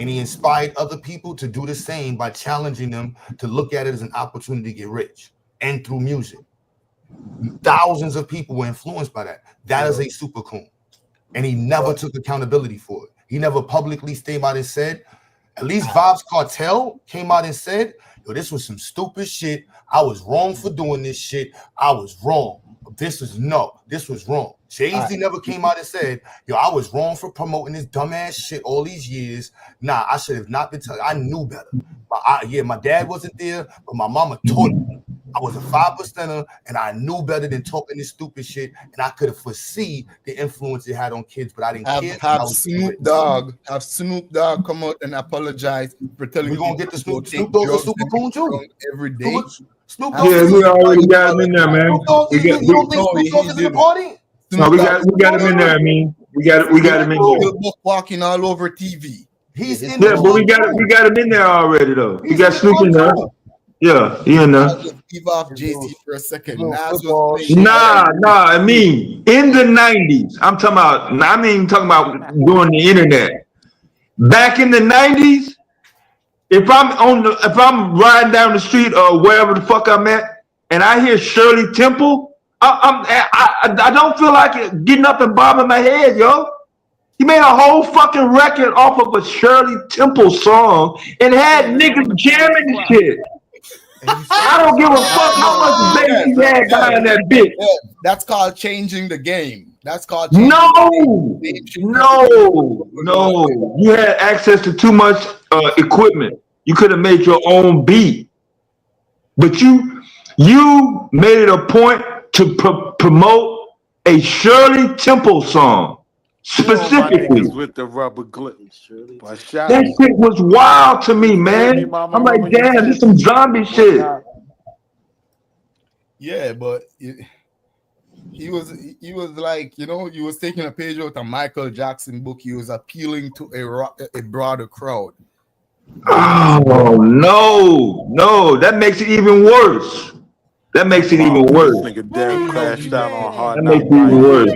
And he inspired other people to do the same by challenging them to look at it as an opportunity to get rich. And through music. Thousands of people were influenced by that. That is a super coon. And he never took accountability for it. He never publicly came out and said, at least Vybz Kartel came out and said, yo, this was some stupid shit. I was wrong for doing this shit. I was wrong. This was wrong. Jay-Z never came out and said, yo, I was wrong for promoting this dumbass shit all these years. Nah, I should have not been telling. I knew better. My dad wasn't there, but my mama taught me. I was a 5%er, and I knew better than talking this stupid shit, and I could have foreseen the influence it had on kids, but I didn't care. Have Snoop Dogg come out and apologize for telling we're gonna get the Snoop Dogg a super coon too every day. Snoop Dogg, we already got him in there, man. You don't think Snoop Dogg is in the party? No, we got him in there. I mean, we got him in there. Walking all over TV. He's in there, but we got him in there already though. We got Snoop in there. Yeah, he in there. Leave off Jay-Z for a second. Nah. I mean, in the 90s, I'm talking about. I mean, talking about during the internet. Back in the 90s, if I'm riding down the street or wherever the fuck I'm at, and I hear Shirley Temple, I don't feel like it getting up and bobbing my head, yo. He made a whole fucking record off of a Shirley Temple song and had niggas jamming the shit. I don't give a fuck how much bass he had behind that bitch. That's called changing the game. That's called no. You had access to too much equipment. You could have made your own beat, but you made it a point to promote a Shirley Temple song specifically. With the rubber clips. That shit was wild to me, man. I'm like, damn, this is some zombie shit. Yeah, but he was like, you know, he was taking a page out of Michael Jackson book. He was appealing to a broader crowd. Oh no, that makes it even worse. That makes it even worse. Nigga crashed out on Hard That makes it even worse.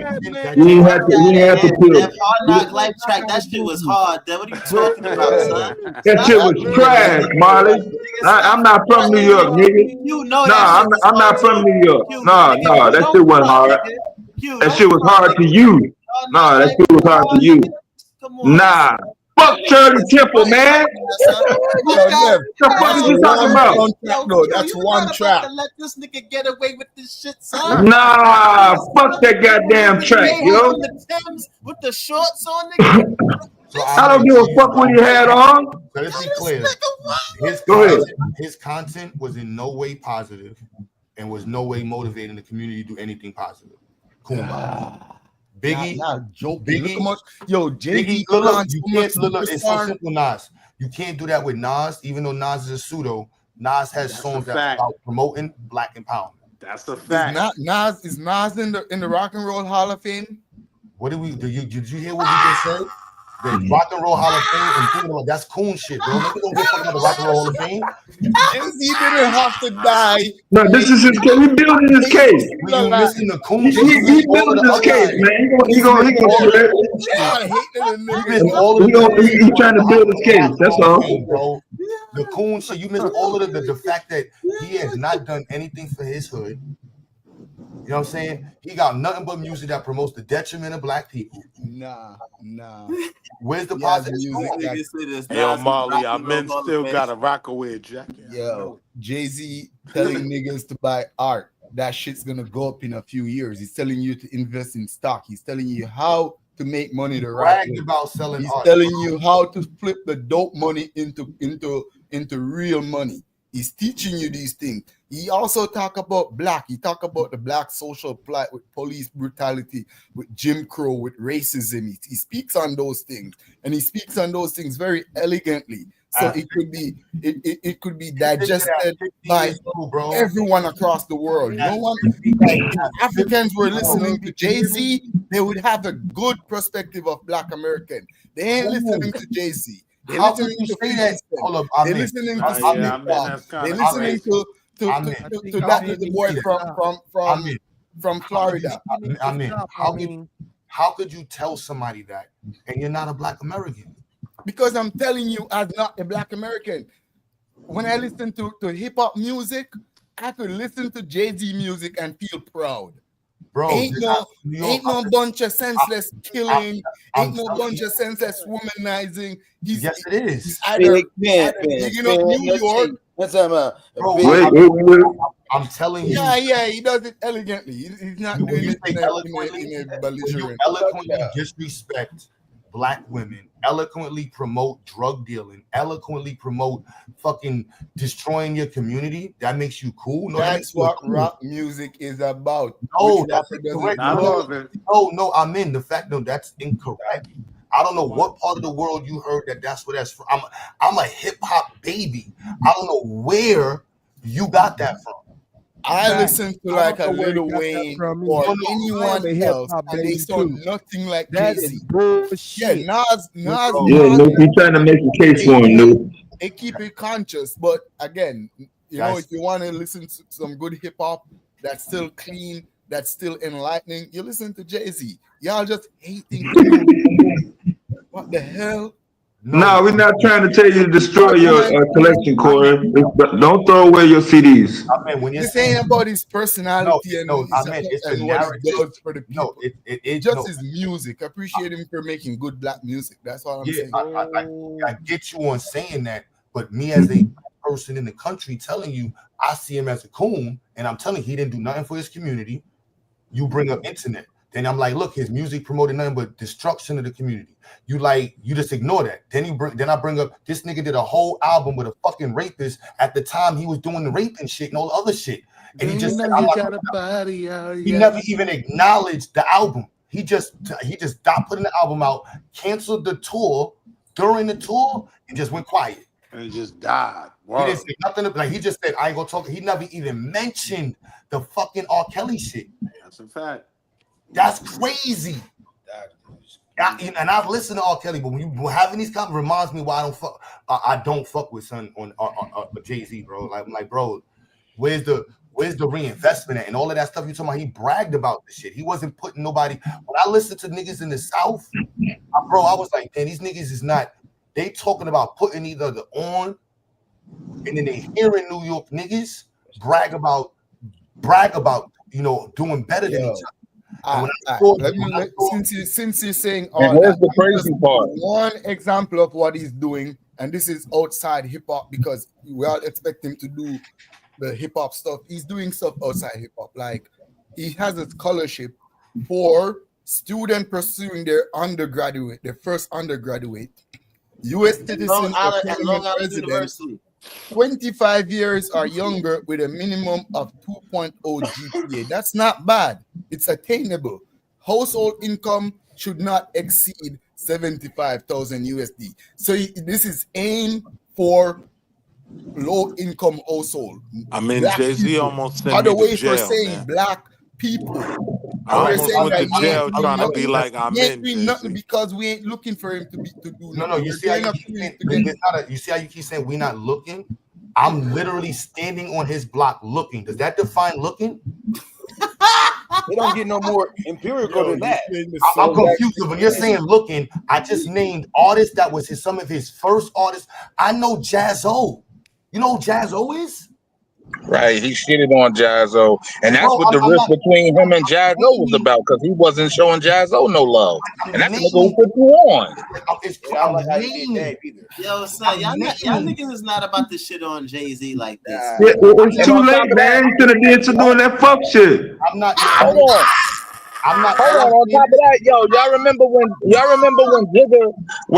You didn't have to kill. That Hard Knock Life track, that shit was hard. What are you talking about, son? That shit was trash, Marley. I'm not from New York, nigga. You know I'm not from New York. No, that shit wasn't hard. That shit was hard to you. No, that shit was hard to you. Nah. Fuck Shirley Temple, man. What are you talking about? No, that's one track. Let this nigga get away with this shit, son. Nah, fuck that goddamn track, yo. With the shorts on, nigga. I don't give a fuck what he had on. So let's be clear. His content was in no way positive and was no way motivating the community to do anything positive. Kumbaya. Biggie, Biggie, Jiggy, it's so simple, Nas. You can't do that with Nas, even though Nas is a pseudo. Nas has songs that about promoting Black empowerment. That's a fact. Is Nas in the Rock and Roll Hall of Fame? What did you hear what we just said? the Rock and Roll Hall of Fame and thinking about that's coon shit, bro. Niggas don't give a fuck about the Rock and Roll Hall of Fame. Jay-Z didn't have to die. No, this is his case. We building his case. You missing the coon He shit. building his case, man. He gonna He's trying to build his case. That's all. Bro. The coon shit, you missed all of the fact that he has not done anything for his hood. You know what I'm saying? He got nothing but music that promotes the detriment of black people. Nah. Where's the positive music? Yo, Marley, our men still got a Rockaway jacket. Yo, Jay-Z telling niggas to buy art. That shit's gonna go up in a few years. He's telling you to invest in stock. He's telling you how to make money the right way. About selling He's art. telling you how to flip the dope money into real money. He's teaching you these things. He also talk about black. He talk about the black social plight with police brutality, with Jim Crow, with racism. He speaks on those things, and he speaks on those things very elegantly. So it could be digested by everyone across the world. No one, like, if Africans were listening to Jay-Z, they would have a good perspective of Black American. They ain't listening to Jay-Z. They're listening to They're listening to Snoop Dogg. They're listening to the boy from Florida. How could you tell somebody that and you're not a Black American? Because I'm telling you, as not a Black American, when I listen to hip hop music, I could listen to Jay-Z music and feel proud. Bro, ain't no bunch of senseless killing, ain't no bunch of senseless womanizing. Yes, it is. He's either digging up New York. I'm telling you. Yeah, he does it elegantly. He's not doing it in a belligerent. Eloquently disrespect Black women, eloquently promote drug dealing, eloquently promote fucking destroying your community. That makes you cool. No, that's what rock music is about. No, that's incorrect. No, I'm in the fact. No, that's incorrect. I don't know what part of the world you heard that's what that's from. I'm a hip hop baby. I don't know where you got that from. I listen to like a Lil Wayne or anyone else, and they sound nothing like Jay-Z. Yeah, Nas. Yeah, Luke, you trying to make a case for him, Luke. They keep it conscious, but again, you know, if you want to listen to some good hip hop that's still clean, that's still enlightening, you listen to Jay-Z. Y'all just hating. What the hell? No, we're not trying to tell you to destroy your collection, Corey. Don't throw away your CDs. I mean, when you're this ain't about his personality and what he does for the people. It's just his music. I appreciate him for making good Black music. That's all I'm saying. I get you on saying that, but me as a person in the country telling you, I see him as a coon, and I'm telling you, he didn't do nothing for his community. You bring up internet. Then I'm like, look, his music promoted nothing but destruction of the community. You just ignore that. Then I bring up this nigga did a whole album with a fucking rapist at the time he was doing the rape and shit and all the other shit. And he just said, he never even acknowledged the album. He just stopped putting the album out, canceled the tour during the tour, and just went quiet. And it just died. He didn't say nothing. Like he just said, I ain't gonna talk. He never even mentioned the fucking R. Kelly shit. That's a fact. That's crazy. And I've listened to R. Kelly, but when you having these comments reminds me why I don't fuck with son on Jay-Z, bro. Like I'm like, bro, where's the reinvestment at? And all of that stuff you talking about, he bragged about this shit. He wasn't putting nobody. When I listened to niggas in the South, bro, I was like, man, these niggas is not. They talking about putting either the on, and then they hearing New York niggas brag about doing better than each other. Since you're saying all where's the crazy part? One example of what he's doing, and this is outside hip hop because we all expect him to do the hip hop stuff. He's doing stuff outside hip hop. Like he has a scholarship for students pursuing their first undergraduate, U.S. citizen, Long Island University. 25 years or younger with a minimum of 2.0 GPA. That's not bad. It's attainable. Household income should not exceed 75,000 USD. So this is aimed for low income household. I mean, Jay-Z almost sent Other me to way jail, for saying man. Black people. I And we're almost saying went to that jail he trying to ain't be doing like nothing. He ain't Amen, doing nothing Jay-Z. because we ain't looking for him to do No, nothing. you We're see how doing you up keep to him saying, to get it's not a, you see how you keep saying we not looking? I'm literally standing on his block looking. Does that define looking? They don't get no more empirical than that. I'm confused. When you're saying looking, I just named artists that was some of his first artists. I know Jaz-O. You know who Jaz-O is? Right, he shitted on Jaz-O, and that's Bro, what the I'm rift not between him and Jaz-O was about, because he wasn't showing Jaz-O no love, and that's the nigga who naming. put you on. I don't like how you did Dave either. Yo, son, y'all niggas is not about to shit on Jay-Z like this. Yeah, it's And too on top late, of that, man. He should have did some doing that fuck shit. I'm not. hold on. I'm not. Hold on top of that, yo, y'all remember when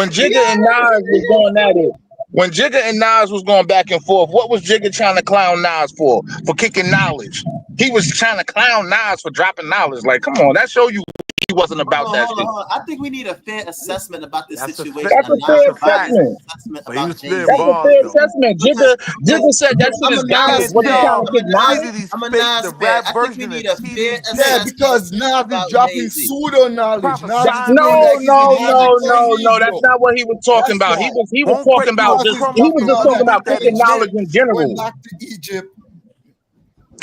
Jigga and Nas was going at it? When Jigga and Nas was going back and forth, what was Jigga trying to clown Nas for? For kicking knowledge. He was trying to clown Nas for dropping knowledge. Like, come on, that show you he wasn't about that shit. Hold on. I think we need a fair assessment about this situation. That's a fair assessment. But he was spitting That's a bars fair though. assessment. Jigga said that shit is garbage. What you trying to kick knowledge? I'm a Nas fan. I think we need a fair Yeah, assessment because Nas is dropping pseudo knowledge. Nas is No, doing like he's no. That's not what he was talking about. He was talking about just talking about kicking knowledge in general. Going back to Egypt.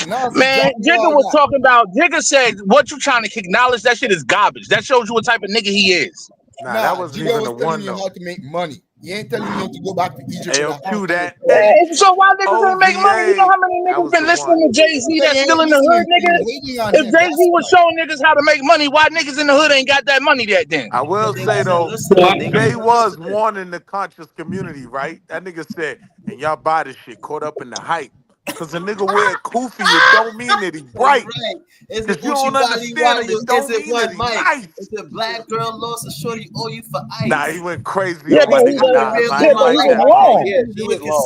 Nas is Man, dropping Jigga all was that. talking about. Jigga said, "What you trying to kick knowledge? That shit is garbage. That shows you what type of nigga he is." Nah, that wasn't Jigga even was the telling one you though. how to make money. He ain't telling you to go back to Egypt. Hey, with yo, a Q, house that So why niggas ain't make money? You know how many that niggas was been the listening one. to Jay-Z that's They still ain't in the hood, listening to him, nigga? waiting on If him. Jay-Z was showing niggas how to make money, why niggas in the hood ain't got that money yet then? I will say though, Jay was warning the conscious community, right? That nigga said, and y'all buy this shit caught up in the hype. Cause a nigga wear kufi, it don't mean that he bright. Is Cause it you Uchi don't Wally understand Wally? him, it Is don't it mean that what, he Mike? nice. Is it black girl lost a shorty owe you for ice? Nah, he went crazy Yeah, on my but he nigga Nas. I ain't like was that, wrong. Molly.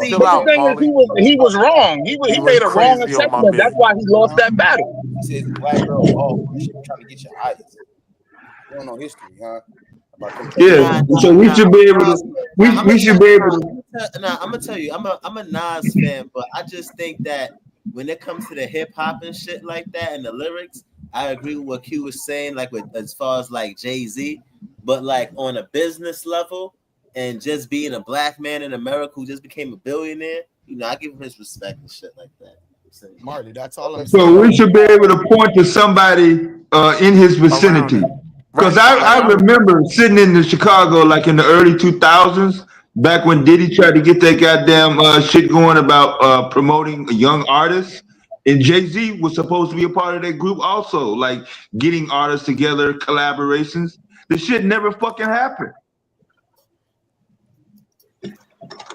Chill But the out, thing is, Molly. he was wrong. He He made went a wrong crazy on my assessment. That's man. why he lost that battle. He says the black girl bald shit trying to get your eyes. You don't know history, huh? About them Yeah, so we should be able to. We should be able to. I'm gonna tell you, I'm a Nas fan, but I just think that when it comes to the hip hop and shit like that and the lyrics, I agree with what Q was saying, like with as far as like Jay-Z, but like on a business level and just being a black man in America who just became a billionaire, you know, I give him his respect and shit like that. Marley, that's all I'm saying. So we should be able to point to somebody in his vicinity. Because I remember sitting in the Chicago, like in the early 2000s, back when Diddy tried to get that goddamn shit going about promoting young artists. And Jay-Z was supposed to be a part of that group also, like getting artists together, collaborations. The shit never fucking happened.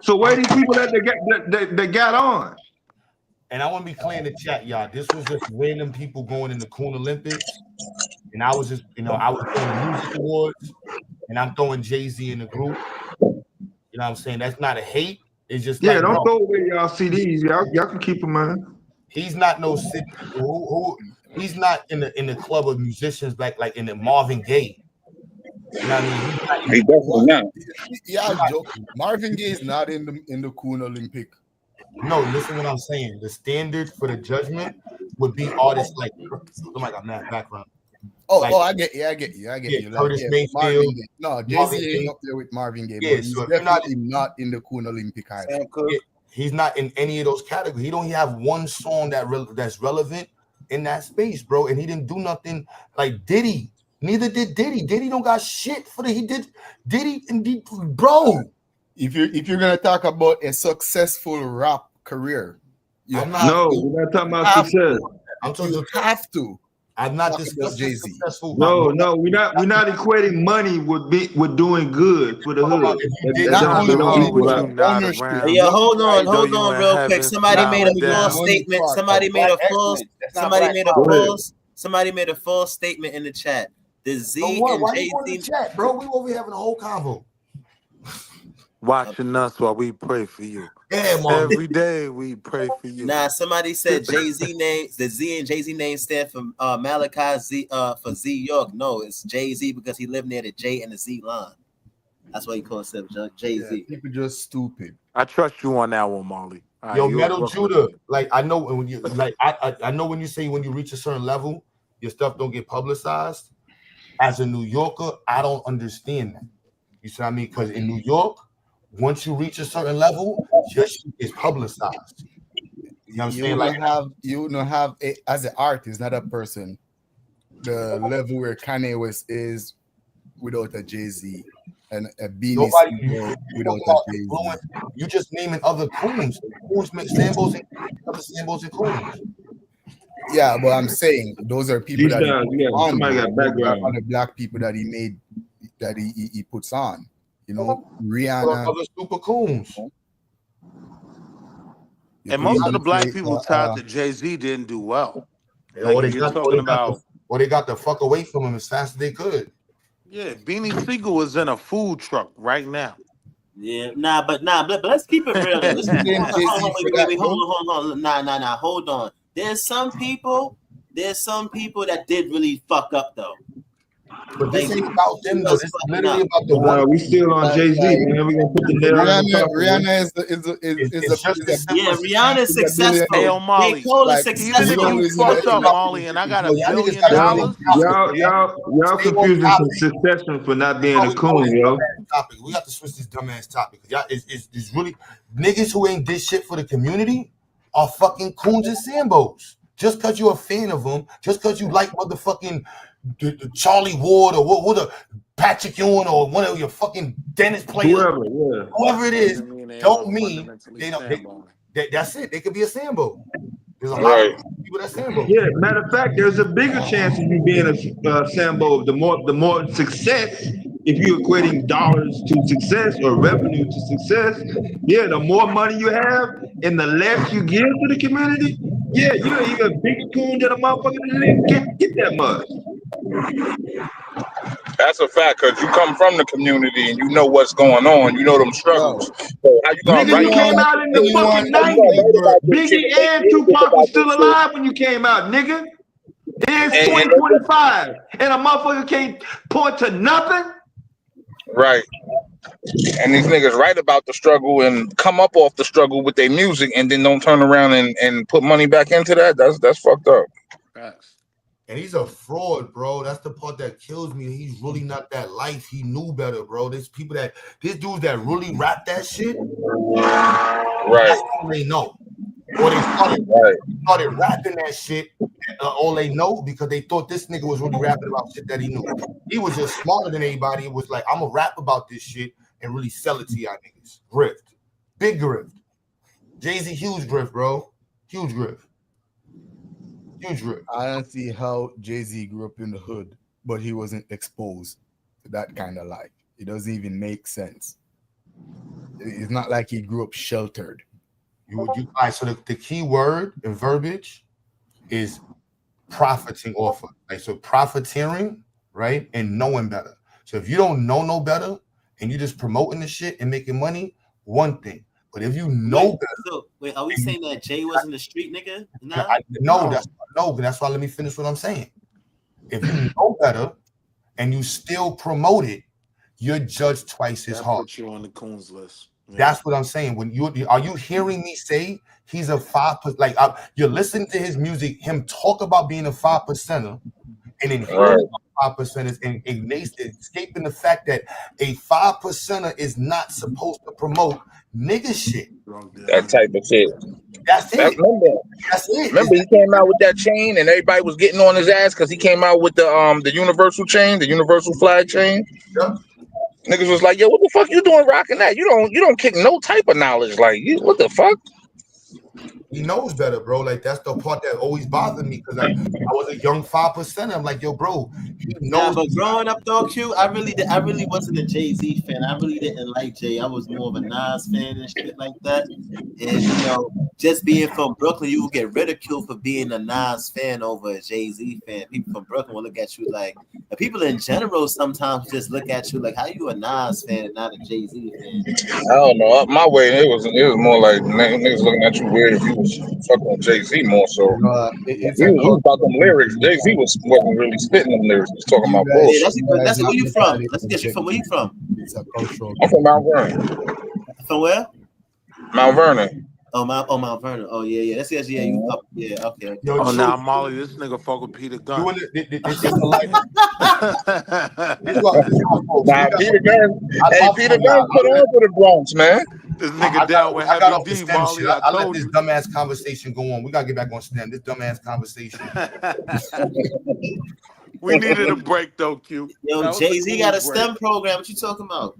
So where are these people that got on? And I want to be clear in the chat, y'all. This was just random people going in the Coon Olympics. And I was just, I was doing the music awards, and I'm throwing Jay-Z in the group. You know what I'm saying? That's not a hate. It's just Yeah, like, don't bro, throw away y'all CDs. Y'all can keep them, man. he's not no city. He's not in the club of musicians like in the Marvin Gaye. You know what I mean? He definitely not. Yeah, joke. Marvin Gaye is not in the Coon Olympic. No, listen what I'm saying. The standard for the judgment would be artists like somebody got mad background. I get you. Curtis Mayfield. Marvin Gaye. No, Marvin Jay-Z Gaye. ain't up there with Marvin Gaye, Yeah, but he's so if you're definitely not in the Coon Olympic either. He's not in any of those categories. He don't have one song that's relevant in that space, bro. And he didn't do nothing like Diddy. Neither did Diddy. Diddy don't got shit for the. He did Diddy and bro. If you're gonna talk about a successful rap career, we're not talking about success. You have to. I'm not discussing Jay-Z. Successful. No, we're not equating money with doing good for the hood. Hey, yo, hold on real quick. Somebody made a false statement. Somebody made a false statement in the chat. The Z and Why Jay-Z. you going to the chat, bro? We over here having a whole convo. Watching us while we pray for you. Yeah, man. Every day we pray for you. Nah, somebody said Jay-Z name, the Z and Jay-Z name stand for Malachi Z for Z York. No, it's Jay-Z because he lived near the J and the Z line. That's why he calls himself Jay-Z. Yeah, people just stupid. I trust you on that one, Molly. Yo, Metal Judah, like I know when you like I know when you say when you reach a certain level, your stuff don't get publicized. As a New Yorker, I don't understand that. You see what I mean? Because in New York, once you reach a certain level, your shit is publicized. You know what I'm saying? You don't have as an artist, not a person, the level where Kanye West is without a Jay-Z and a Beanie Sigel without a Jay-Z. You just naming other coons. Coons make Sambos and other Sambos and coons. Yeah, but I'm saying those are people that somebody got background. Other black people that he made, that he puts on. You know, Rihanna. Other super coons. And most of the black people tied to Jay-Z didn't do well. Or they got the fuck away from him as fast as they could. Yeah, Beanie Sigel is in a food truck right now. Yeah, but let's keep it real. Hold on. Nah. Hold on. There's some people that did really fuck up though. But this ain't about them though. This is literally about the one. We still on Jay-Z, man. We're gonna put the nail on the top. Rihanna Rihanna is successful. Hey, yo, Molly, even if you fucked up, Molly, and I got $1 billion. Y'all confusing some succession for not being a coon, yo. We got to switch this dumbass topic. Y'all, it's really niggas who ain't did shit for the community are fucking coons and Sambos. Just because you're a fan of them, just because you like motherfucking the Charlie Ward or what the Patrick Ewing or one of your fucking Dennis players, whoever it is, don't mean they don't. That's it. They could be a Sambo. There's a lot of people that Sambo. Yeah, matter of fact, there's a bigger chance of you being a Sambo. The more success, if you're equating dollars to success or revenue to success, yeah, the more money you have and the less you give to the community, yeah, you're a bigger coon than a motherfucker that didn't get that much. That's a fact, because you come from the community and you know what's going on. You know them struggles. So how you gonna Nigga, you came out in the fucking 90s. Biggie and Tupac was still alive when you came out, nigga. It's 2025, and a motherfucker can't point to nothing. Right. And these niggas write about the struggle and come up off the struggle with their music and then don't turn around and put money back into that. That's fucked up. Facts. And he's a fraud, bro. That's the part that kills me. He's really not that life. He knew better, bro. There's dudes that really rap that shit. Right. They know. Or they started rapping that shit. All they know because they thought this nigga was really rapping about shit that he knew. He was just smarter than anybody. It was like, I'm gonna rap about this shit and really sell it to y'all niggas. Grift. Big grift. Jay-Z, huge grift, bro. Huge grift. Huge grift. I don't see how Jay-Z grew up in the hood, but he wasn't exposed to that kind of life. It doesn't even make sense. It's not like he grew up sheltered. So the key word and verbiage is profiting off of. Like, so profiteering, right? And knowing better. So if you don't know no better and you're just promoting the shit and making money, one thing. But if you know better. So, wait, are we saying that Jay was in the street, nigga? That's why let me finish what I'm saying. If you know better and you still promote it, you're judged twice as hard. Put you on the coons list. Yeah. That's what I'm saying. Are you hearing me say he's a 5%? Like you're listening to his music, him talk about being a 5%er, and then hearing 5%ers and escaping the fact that a 5%er is not supposed to promote nigga shit. That type of shit. That's it. That's it. Remember, he came out with that chain, and everybody was getting on his ass because he came out with the universal chain, the universal flag chain. Yeah. Niggas was like, yo, what the fuck you doing rocking that? You don't kick no type of knowledge. Like, what the fuck? He knows better, bro. Like, that's the part that always bothered me because I was a young 5%. I'm like, yo, bro, he knows. But growing up though, Q, I really wasn't a Jay-Z fan. I really didn't like Jay. I was more of a Nas fan and shit like that. And just being from Brooklyn, you will get ridiculed for being a Nas fan over a Jay-Z fan. People from Brooklyn will look at you like, people in general sometimes just look at you like, how you a Nas fan and not a Jay-Z fan? I don't know. Up my way, it was more like niggas looking at you weird if you was fucking with Jay-Z more so. He was about them lyrics. Jay-Z wasn't really spitting them lyrics. He was talking about bullshit. Yeah, that's where you from. Let's get you from where you from. It's a cultural. I'm from Mount Vernon. From where? Mount Vernon. Mount Vernon. Oh yeah. That's yeah. You up? Yeah. Okay. Yo, Oh, now Molly, this nigga fuck with Peter Gunn. This is a life. Nah, Peter Gunn. Hey, Peter Gunn put on for the Bronx, man. This nigga down with I got Heavy off the D, STEM Molly. shit. I I let told this you. dumbass conversation go on. We gotta get back on STEM. This dumbass conversation. We needed a break though, Q. Yo, Jay-Z got a STEM program. What you talking about?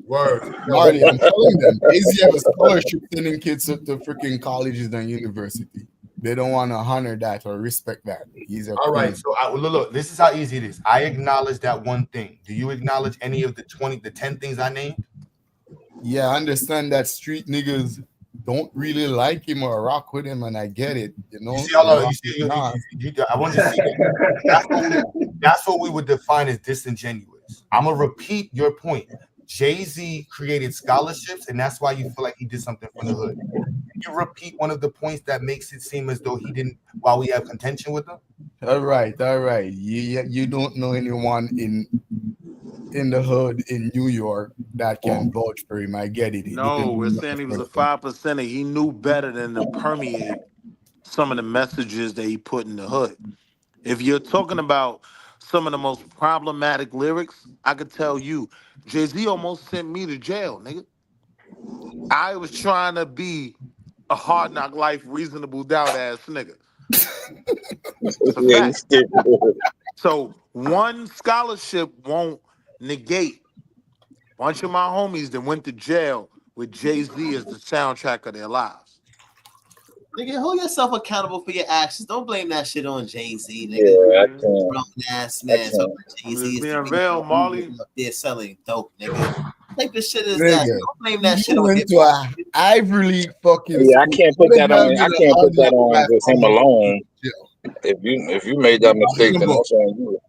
Word. Marty, I'm telling them, Jay-Z have a scholarship sending kids up to freaking colleges and university. They don't want to honor that or respect that. He's a All right, queen. so look, this is how easy it is. I acknowledge that one thing. Do you acknowledge any of the 10 things I named? Yeah, I understand that street niggas don't really like him or rock with him, and I get it. You know, I want to see that's what we would define as disingenuous. I'm gonna repeat your point. Jay-Z created scholarships, and that's why you feel like he did something for the hood. You repeat one of the points that makes it seem as though he didn't, while we have contention with him. All right. You don't know anyone in the hood in New York that can vouch for him. I get it. No, we're saying he was a 5%er. He knew better than to permeate some of the messages that he put in the hood. If you're talking about some of the most problematic lyrics, I could tell you, Jay-Z almost sent me to jail, nigga. I was trying to be a Hard Knock Life, Reasonable Doubt ass nigga. It's a fact. So one scholarship won't negate a bunch of my homies that went to jail with Jay-Z as the soundtrack of their lives. Nigga, hold yourself accountable for your actions. Don't blame that shit on Jay-Z, nigga. Yeah, I can't. Grown ass man. So Jay-Z is Molly. They're selling dope, nigga. Like this shit is Nigga, that. Don't blame that shit you on went to a Ivy League fucking. Yeah, I can't put that on. I can't put that on just him alone. If you made that mistake, then that's on you.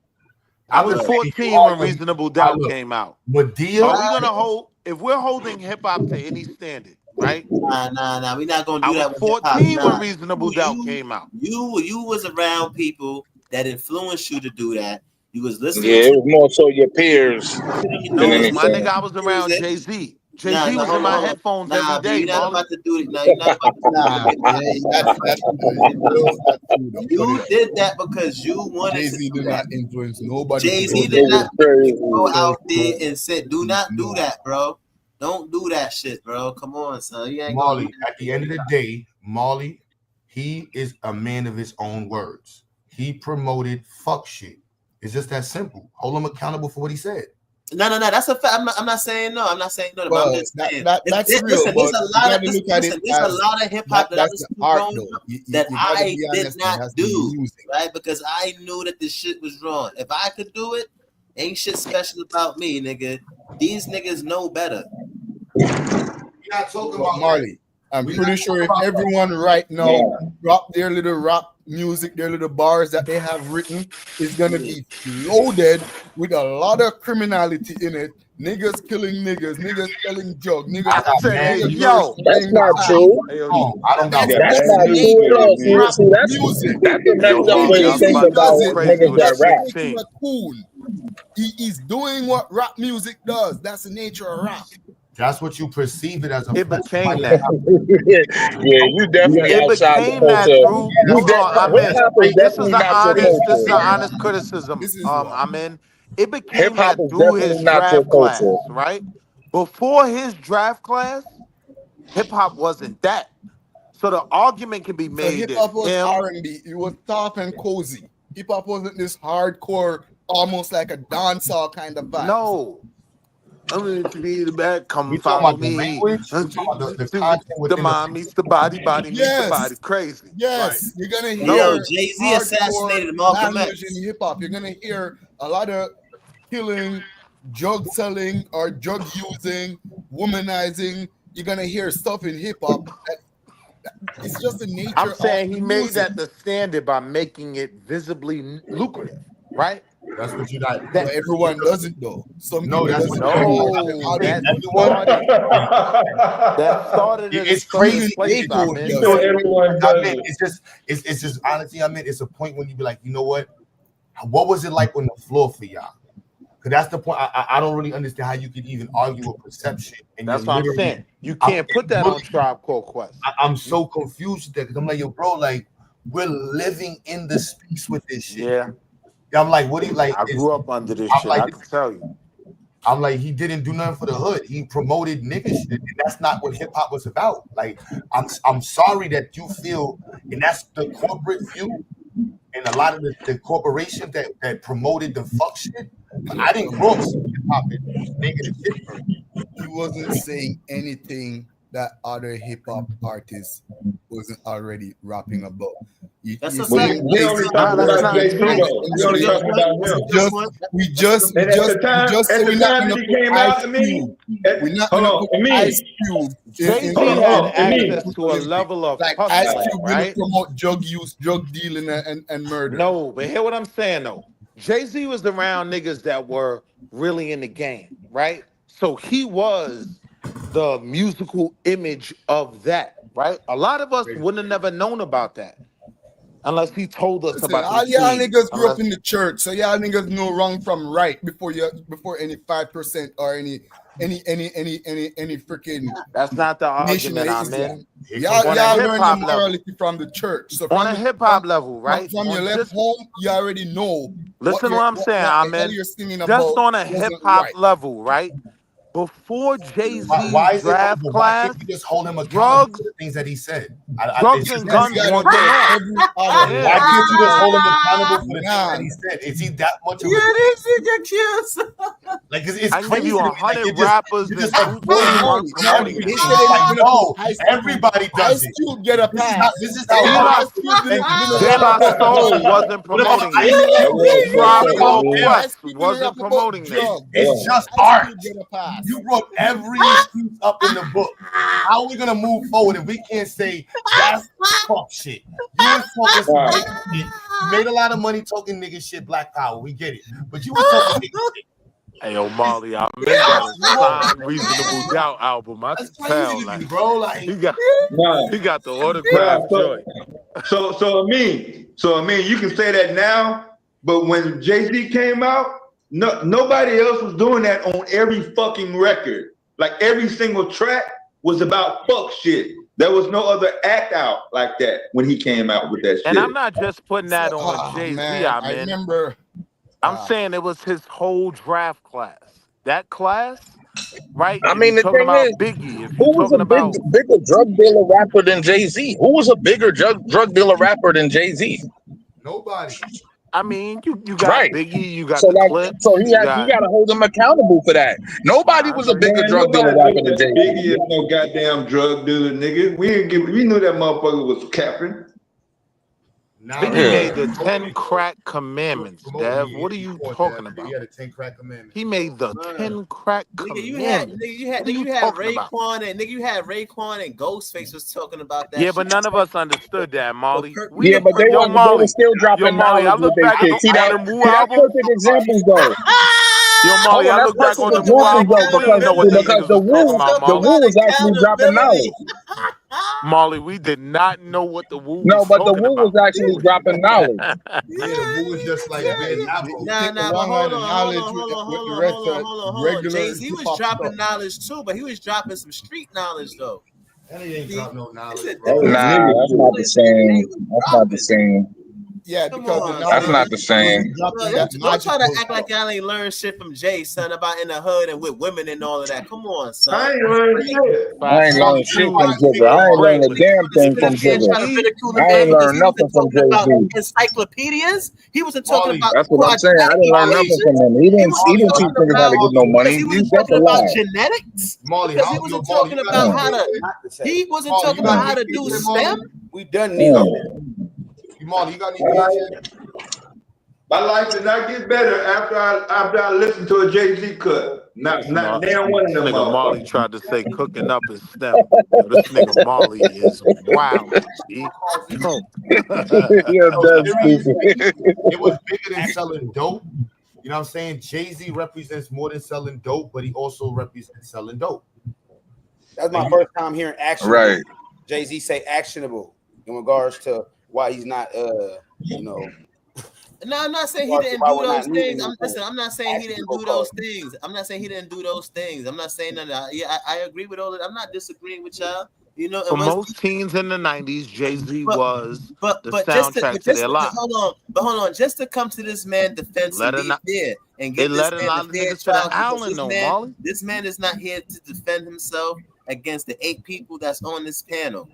I was 14 when Reasonable Doubt came out. Madea, are we gonna hold? If we're holding hip hop to any standard, right? Nah. We're not gonna do that. I was 14 when Reasonable Doubt came out. You was around people that influenced you to do that. You was listening. Yeah, it was more so your peers. No, my nigga, I was around Jay-Z. Jay-Z was in my headphones every day. You're not about to do it. No, you're not about to do it. You did that because you wanted Jay-Z did not influence nobody. Jay-Z did not go out there and said, do not do that, bro. Don't do that shit, bro. Come on, son. You ain't Molly, at the end of the day, Molly, he is a man of his own words. He promoted fuck shit. It's just that simple. Hold him accountable for what he said. No. That's a fact. I'm not saying no. I'm just saying, that's real. Listen, there's a lot of hip hop that I listened to growing up that I did not do, right? Because I knew that this shit was wrong. If I could do it, ain't shit special about me, nigga. These niggas know better. You're not talking about Marley. I'm pretty sure if everyone right now drop their little rap music, their little bars that they have written, is gonna be loaded with a lot of criminality in it. Niggas killing niggas selling drugs, that's not true. I don't got that's not true. That's a messed up way to think about niggas that rap. He's doing what rap music does. That's the nature of rap. That's what you perceive it as. It became that. Yeah, you definitely outside the culture. This is an honest criticism. It became that through his draft class, right? Before his draft class, hip hop wasn't that. So the argument can be made. Hip hop was R&B. It was soft and cozy. Hip hop wasn't this hardcore, almost like a dancehall kind of vibe. No. I'm going to be the back. Come follow me. The mind meets the body meets the body. Crazy. Yes, right. You're gonna hear Jay-Z assassinated Malcolm X in hip hop. You're gonna hear a lot of killing, drug selling, or drug using, womanizing. You're gonna hear stuff in hip hop. It's just the nature. I'm saying he made music. that the standard by making it visibly lucrative, right? That's what you got. But everyone does it though. That started. It's crazy. Everyone does it. It's just honestly, it's a point when you be like, you know what was it like on the floor for y'all? Because that's the point. I don't really understand how you could even argue a perception. And That's what I'm saying. You can't put that on Tribe Called Quest. I'm so confused with that because I'm like, yo, bro, like we're living in the space with this shit. Yeah. I'm like, what do you like? I grew up under this shit. like, I can tell you. I'm like, he didn't do nothing for the hood. He promoted nigga shit. And that's not what hip hop was about. Like, I'm sorry that you feel, and that's the corporate view, and a lot of the corporations that promoted the fuck shit. But I didn't grow up hip hop and negative shit. He wasn't saying anything that other hip hop artists wasn't already rapping about. That's a fact. We only talk about Jay-Z though. We only talk about him. We just at the time that he came out to me, we're not gonna put Ice Cube. Jay-Z had access to a level of like hustle, Ice Cube right? really promote drug use, drug dealing, and murder. No, but hear what I'm saying though. Jay-Z was around niggas that were really in the game, right? So he was the musical image of that, right? A lot of us wouldn't have never known about that unless he told us Listen, about all these y'all things. niggas grew up in the church, so y'all niggas know wrong from right before any 5% or any freaking. That's not the Nation argument of I'm Islam. in. Y'all On a learn your hip-hop level. morality from the church. So On a hip-hop level, right? From your On left just- home, you already know. Listen to what I'm saying, the I'm hell in. you're singing Just about on a wasn't hip-hop right. level, right? Before Jay-Z's Why is it? draft Why class, can't we just hold him accountable drugs, for the things that he said? drugs and guns weren't the norm. Why can't you just hold him accountable for the things that he said? Is he that much of a this nigga kills. like? It's I can crazy. give you to me. Like, 100 you're just- rappers you're and just groups avoiding that all weren't these promoting arguments. it. It's like, no, everybody does Ice it. Cube get a pass. This is De how La Soul wasn't promoting it. Tribe Called Quest wasn't promoting it. It's just art. You wrote every excuse up in the book. How are we gonna move forward if we can't say that's fuck shit? You was talking some nigga shit. You made a lot of money talking nigga shit, Black Power. We get it, but you was talking nigga shit. Hey, yo, Molly, I got a signed Reasonable Doubt album. I can tell, like, bro. Like he got the Nah, autograph joint. so I mean, you can say that now, but when Jay-Z came out, nobody else was doing that on every fucking record. Like every single track was about fuck shit. There was no other act out like that when he came out with that shit. And I'm not just putting that on Jay-Z, man, I man. remember. I'm saying it was his whole draft class. That class, right? I If mean, you're the talking thing about is, Biggie, if who you're was talking a about bigger drug dealer rapper than Jay-Z? Who was a bigger drug dealer rapper than Jay-Z? Nobody. I mean, you got Right. Biggie, you got So the like, Clips, so you you got got to hold him accountable for that. Nobody was a bigger Man, drug dealer nobody rapper knew than that Jay-Z. Biggie is no goddamn drug dealer, nigga. We knew that motherfucker was capping. Biggie made the 10 crack commandments, Dev. What are you talking about? He had a 10 crack commandment. He made the 10 crack Nigga, you had talking about? Raekwon and Raekwon and Ghostface was talking about that. Yeah, but shit. none of us understood that, Molly. Yeah, but they were still dropping Molly, I knowledge with look their back shit. See, on the Wu that's album. perfect examples though. Yo, Hold Molly, on, I that's look back on perfect the Wu album. examples though, We didn't know what them because niggas the was talking about, Wu Molly. was actually dropping knowledge. Molly, we did not know what the Wu No, was but the talking Wu was about. actually dropping knowledge. Yeah, the Wu was just like weird apple. Nah, but hold on. Jay-Z was dropping knowledge too, but he was dropping some street knowledge though. And he ain't dropping no knowledge. Nah, that's not the same. That's not the same. Yeah, because That's not the same. Don't try to act like y'all ain't learned shit from Jay, son, about in the hood and with women and all of that. Come on, son. I ain't learned shit. I ain't learned shit from Jigga. I ain't learned a damn thing from Jigga. I ain't learned nothing from Jay-Z. Encyclopedias. He wasn't talking about. That's what I'm saying. I didn't learn nothing from him. He didn't teach niggas how to get no money. He wasn't That's a talking about lie. genetics. Molly, Because he wasn't talking about how to. He wasn't talking about how to do STEM. We done need Molly, you got any? My life did not get better after I listened to a Jay-Z cut. Not damn one of them. Nigga Molly tried to say cooking up is STEM. This nigga Molly is wild. It was bigger than selling dope. You know what I'm saying? Jay-Z represents more than selling dope, but he also represents selling dope. That's my first time hearing actionable. Right. Jay-Z say actionable in regards to why he's not No, I'm not saying he didn't do those things. I'm not saying he didn't do those things. I'm not saying he didn't do those things. I'm not saying that. Yeah, I agree with all that. I'm not disagreeing with y'all. You know, For most teens in the 90s, Jay-Z was the soundtrack to their life. Hold on. Just to come to this man defense and be fair and get this man a fair trial. This man is not here to defend himself against the 8 people that's on this panel.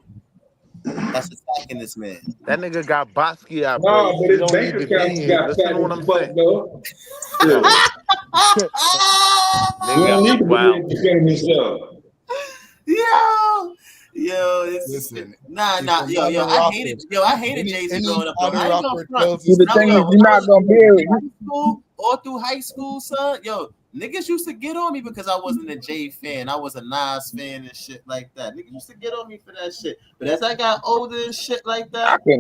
That's attacking this man. That nigga got Basquiat. No, but his don't bank need to account be here. got Listen fat to what as I'm fuck, saying. though. He don't need to be defending himself. Yo, listen. I hated Jay-Z growing up. The thing is, you're not gonna be able. All through high school, son. Yo, niggas used to get on me because I wasn't a Jay fan. I was a Nas fan and shit like that. Niggas used to get on me for that shit. But as I got older and shit like that, I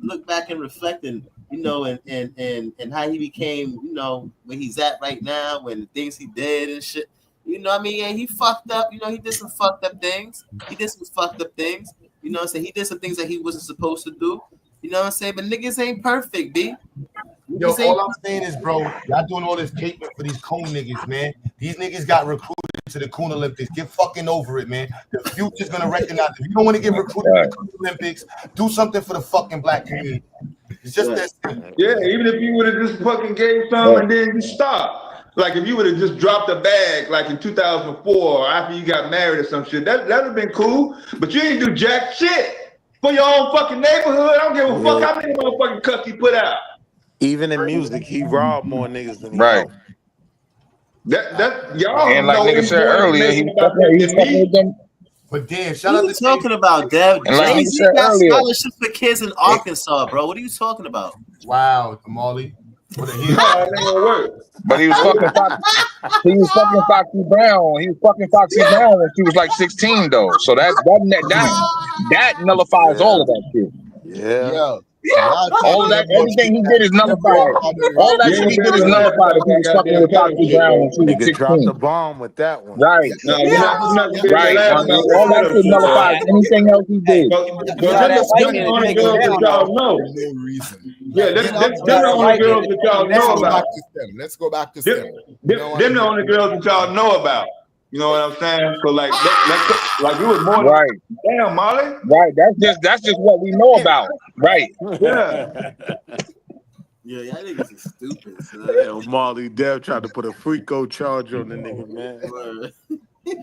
look back and reflect and you know, and how he became, you know, where he's at right now, and the things he did and shit. You know what I mean? And he fucked up. You know, he did some fucked up things. You know what I'm saying? He did some things that he wasn't supposed to do. You know what I'm saying? But niggas ain't perfect, B. Yo, all I'm saying is, bro, y'all doing all this caping for these coon niggas, man. These niggas got recruited to the Coon Olympics. Get fucking over it, man. The future's gonna recognize. If you don't want to get recruited to the Coon Olympics, do something for the fucking black community. It's just that simple. Yeah, even if you would have just fucking gave some and then you stop. Like if you would have just dropped a bag like in 2004 or after you got married or some shit, that would have been cool. But you ain't do jack shit for your own fucking neighborhood. I don't give a fuck how many motherfucking cuts you put out. Even in music, he robbed more niggas than he Right. That y'all And like nigga said earlier, he's fucking with them. But damn, shout out What are you talking about, Dev? And like Jay-Z you said got earlier- scholarships for kids in Arkansas, bro. What are you talking about? Wow, Molly. What a hit. But he was fucking Foxy Brown. He was fucking Foxy Brown when she was like 16 though. So that nullifies all of that shit. Yeah. All that, everything he did is nullified. All that shit he did is nullified if he was fucking with Foxy Brown when she was Nigga dropped 16. the bomb with that one. Right. No, you're not Right. All that shit nullifies anything else he did. But them the only girls that y'all know. No reason. Yeah, them the only girls that y'all know about. Let's go back to them. Them the only girls that y'all know about. You know what I'm saying? So like it was more. Right. Damn, Molly. Right. That's just what we know about. Right. Yeah. Yeah, y'all niggas are stupid, son. Yo, Marley Dev tried to put a freako charge on the nigga, man.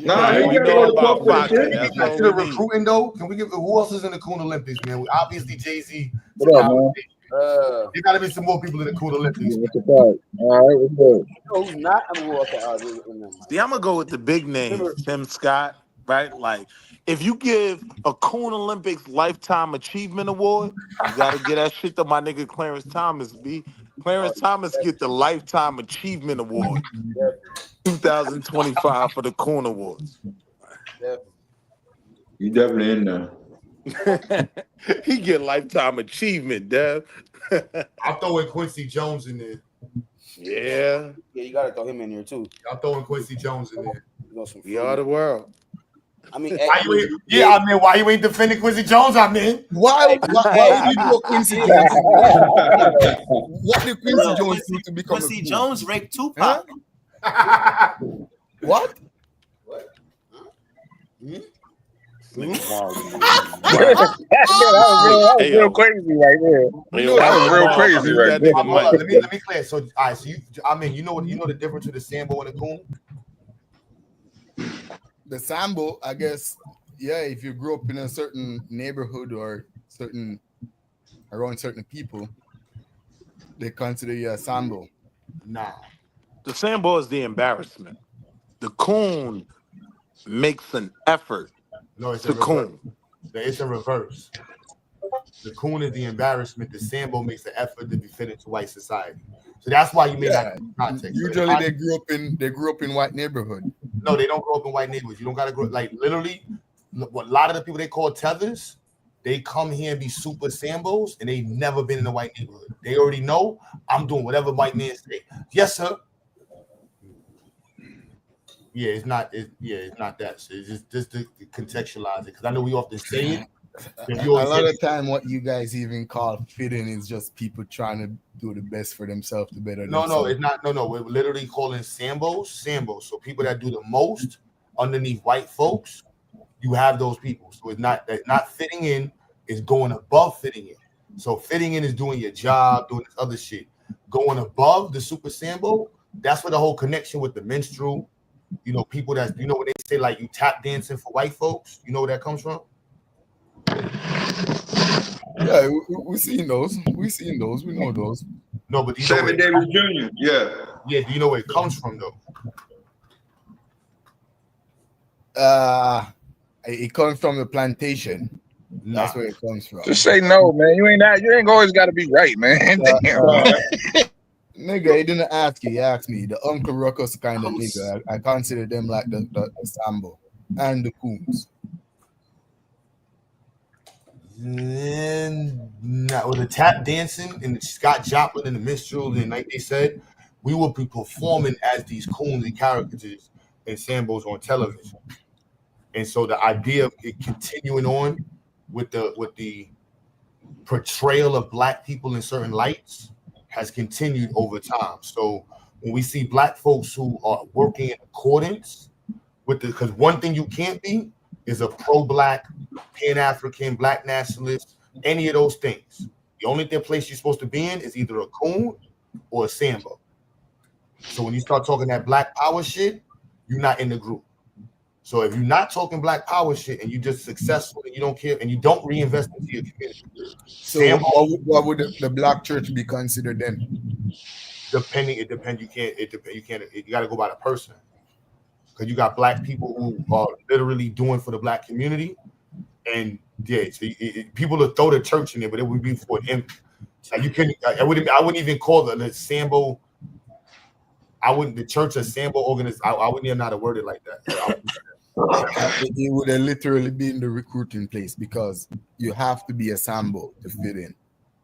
Nah, we know about Foxy. Can we That's get back all to the we need. recruiting though? Can we get who else is in the Coon Olympics, man? Obviously Jay-Z. What up, man? There gotta be some more people in the Coon Olympics. What's the part? All right, what's good? Who's not a walker out in them? See, I'm gonna go with the big names, Tim Scott, right? Like, if you give a Coon Olympics Lifetime Achievement Award, you gotta get that shit to my nigga Clarence Thomas, B. Clarence Thomas get the Lifetime Achievement Award, 2025 for the Coon Awards. You definitely in there. He get Lifetime Achievement, Dev. I'm throwing Quincy Jones in there. Yeah. Yeah, you gotta throw him in here too. I'm throwing Quincy Jones in there. We are the world. I mean, why you ain't defending Quincy Jones? I mean, why would you do Quincy Jones? What did Quincy Jones do to become Quincy Jones raped Tupac? What? That was real crazy right there. That was real crazy right there. Let me clear. So, all right. So you know the difference between the Sambo and the Coon? The Sambo, I guess, yeah, if you grew up in a certain neighborhood or around certain people, they consider you a Sambo. Nah. The Sambo is the embarrassment. The Coon makes an effort. No, it's to Coon. It's a reverse. The Coon is the embarrassment. The Sambo makes the effort to be fitted to white society. So that's why you made that context. Usually they grew up in white neighborhood. No, they don't grow up in white neighborhoods. You don't gotta grow like literally. What a lot of the people they call tethers, they come here and be super Sambos, and they never been in a white neighborhood. They already know I'm doing whatever white man say. Yes, sir. Yeah, it's not that. So it's just to contextualize it, because I know we often say it, A lot of time, what you guys even call fitting is just people trying to do the best for themselves to better No, themselves. it's not. No, we're literally calling Sambos. So people that do the most underneath white folks, you have those people. So it's not fitting in, it's going above fitting in. So fitting in is doing your job, doing this other shit. Going above the super Sambo, that's where the whole connection with the minstrel, people that, when they say like you tap dancing for white folks, you know where that comes from? Yeah, we seen those. We know those. No, but do you Sammy Davis Jr. Yeah. Yeah, do you know where it comes from though? It comes from the plantation. That's where it comes from. Just say no, man. You ain't always got to be right, man. Damn. Nigga, he didn't ask you. He asked me. The Uncle Ruckus kind of nigga. I consider them like the Sambo and the Coons. With the tap dancing and the Scott Joplin and the minstrel, and like they said, we will be performing as these coons and caricatures and Sambos on television. And so the idea of it continuing on with the portrayal of black people in certain lights has continued over time. So when we see black folks who are working in accordance with because one thing you can't be is a pro-black, pan-African, black nationalist, any of those things. The only place you're supposed to be in is either a coon or a Sambo. So when you start talking that black power shit, you're not in the group. So if you're not talking black power shit and you're just successful and you don't care and you don't reinvest into your community. So what would the black church be considered then? It depends. You got to go by the person. Because you got black people who are literally doing for the black community. And yeah, so people will throw the church in there, but it would be for them. Like I wouldn't even call the Sambo. The church a Sambo organization. I wouldn't even know how to word it like that. It would have literally been the recruiting place because you have to be a Sambo to fit in.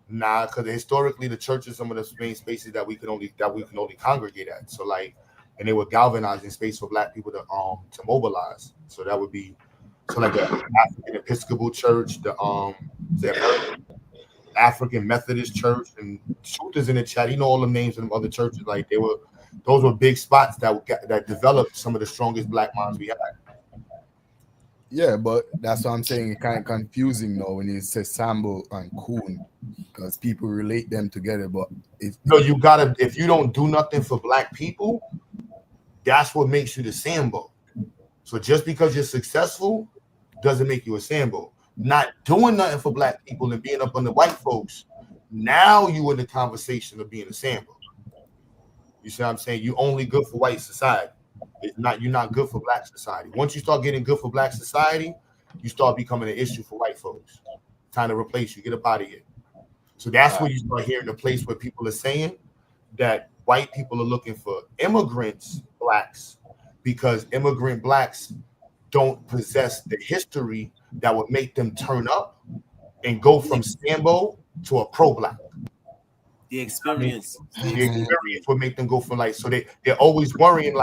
Nah, because historically the church is some of the main spaces that we can only congregate at. So like, and they were galvanizing space for black people to mobilize. So that would be like the African Episcopal Church, the African Methodist Church, and Truth is in the chat. You know all the names of them other churches. Like those were big spots that developed some of the strongest black minds we had. Yeah, but that's what I'm saying. It's kind of confusing now when you say Sambo and Coon because people relate them together. But you gotta, if you don't do nothing for black people, that's what makes you the Sambo. So just because you're successful doesn't make you a Sambo. Not doing nothing for black people and being up on the white folks, now you in the conversation of being a Sambo. You see what I'm saying? You only good for white society. You're not good for black society. Once you start getting good for black society, you start becoming an issue for white folks. Time to replace you. Get up out of here. So that's where you start hearing the place where people are saying that white people are looking for immigrants, blacks, because immigrant blacks don't possess the history that would make them turn up and go from Sambo to a pro-black. The experience. The experience would make them go from so they're always worrying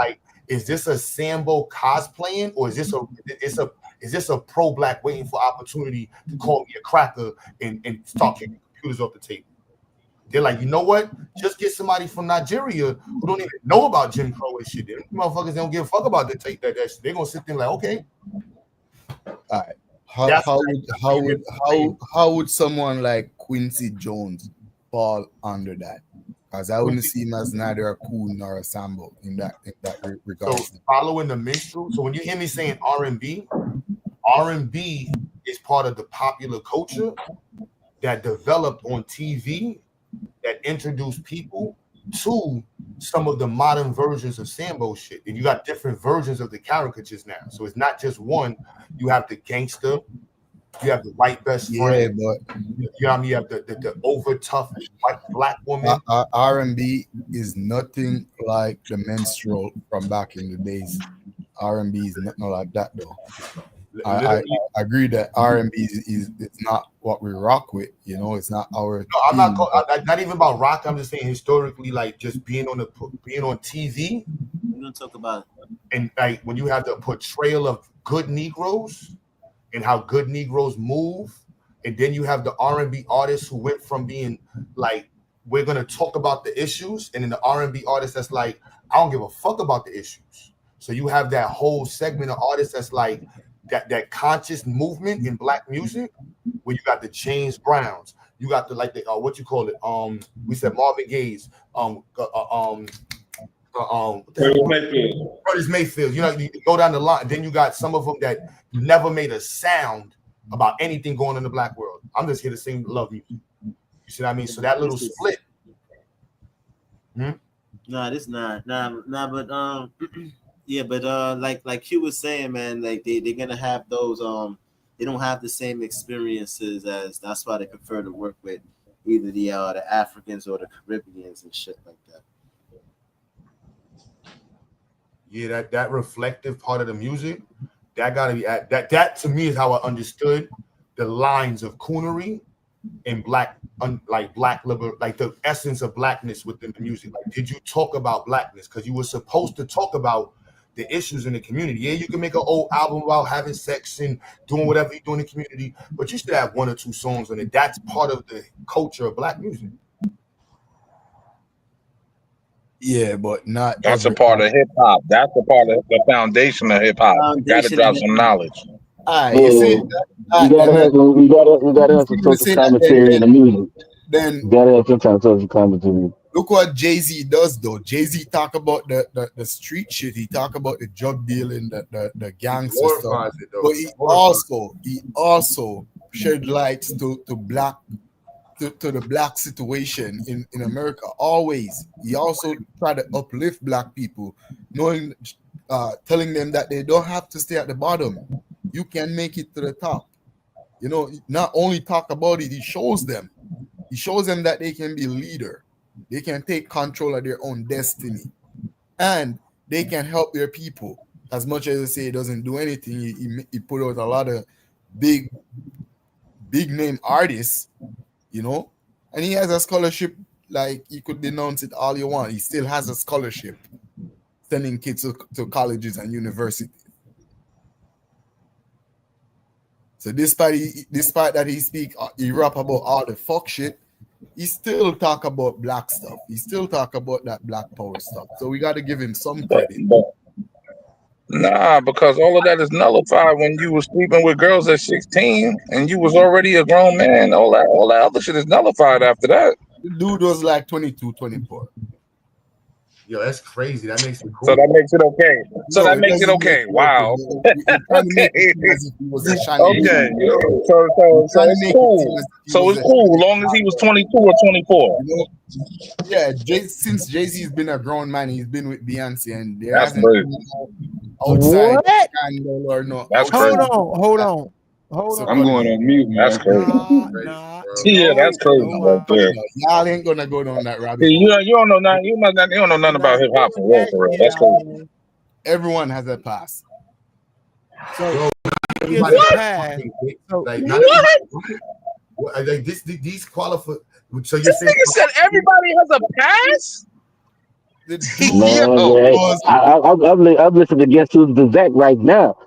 is this a Sambo cosplaying or is this a pro-black waiting for opportunity to call me a cracker and start kicking computers off the table? They're like, you know what? Just get somebody from Nigeria who don't even know about Jim Crow and shit. Them motherfuckers don't give a fuck about that shit. They're gonna sit there like, okay. All right. How would someone like Quincy Jones fall under that? Because I wouldn't see him as neither a coon nor a Sambo in that regard. So following the minstrel. So when you hear me saying R&B is part of the popular culture that developed on TV that introduced people to some of the modern versions of Sambo shit. And you got different versions of the caricatures now. So it's not just one. You have the gangster, you have the white best friend. Yeah, but you know what I mean? You have the over tough white black woman. R&B is nothing like the minstrel from back in the days. R&B is nothing like that though. I agree that R&B is not what we rock with. You know, it's not our. No, I'm not even about rock. I'm just saying historically, like just being on TV. We're gonna talk about and like when you have the portrayal of good Negroes and how good Negroes move. And then you have the R&B artists who went from being like, we're going to talk about the issues, and then the R&B artist that's like, I don't give a fuck about the issues. So you have that whole segment of artists that's like that conscious movement in black music, where you got the James Browns, you got the what you call it? We said Marvin Gaye's, Curtis Mayfield. You know, you go down the line. Then you got some of them that never made a sound about anything going on in the black world. I'm just here to sing love music. You see what I mean? So that little split. Nah, this not. Nah, but yeah, but like Q was saying, man, like they're gonna have those they don't have the same experiences as, that's why they prefer to work with either the Africans or the Caribbeans and shit like that. Yeah, that reflective part of the music, that gotta be that to me is how I understood the lines of coonery and black liberal, like the essence of blackness within the music. Like, did you talk about blackness? Because you were supposed to talk about the issues in the community. Yeah, you can make an old album about having sex and doing whatever you do in the community, but you should have 1 or 2 songs on it. That's part of the culture of black music. Yeah, but not. That's a part of hip hop. That's a part of the foundation of hip hop. You got to drop some knowledge. You see, you gotta have some social commentary in the music. Then you gotta have some type of social commentary. Look what Jay-Z does though. Jay-Z talk about the street shit. He talk about the drug dealing, the gangster stuff. But he also shed lights to the black situation in America. Always. He also try to uplift black people, knowing telling them that they don't have to stay at the bottom. You can make it to the top. You know, not only talk about it, he shows them. He shows them that they can be a leader. They can take control of their own destiny. And they can help their people. As much as they say he doesn't do anything, he put out a lot of big name artists, you know, and he has a scholarship. Like, you could denounce it all you want. He still has a scholarship sending kids to colleges and universities. So despite that he rap about all the fuck shit, he still talk about black stuff. He still talk about that black power stuff. So we got to give him some credit. Nah, because all of that is nullified when you were sleeping with girls at 16 and you was already a grown man. All that other shit is nullified after that. The dude was like 22, 24. Yo, that's crazy. That makes it cool. So that makes it okay. So that makes it okay. Wow. Okay. Okay. So it's cool. So it's cool as long as he was 22 or 24. Yeah, since Jay-Z's been a grown man, he's been with Beyonce, and there That's hasn't crazy. been no outside scandal or no. That's outside- crazy. Hold on. I'm going on mute. That's crazy. Yeah, that's crazy right there. Y'all ain't gonna go down that rabbit See, hole. you don't know nothing. You don't know nothing about hip hop for real. That's crazy. Everyone has a pass. So everybody has like, like these qualify. So you're This saying nigga said everybody has a pass? Man, I'm listening to Guess Who's the Zach right now.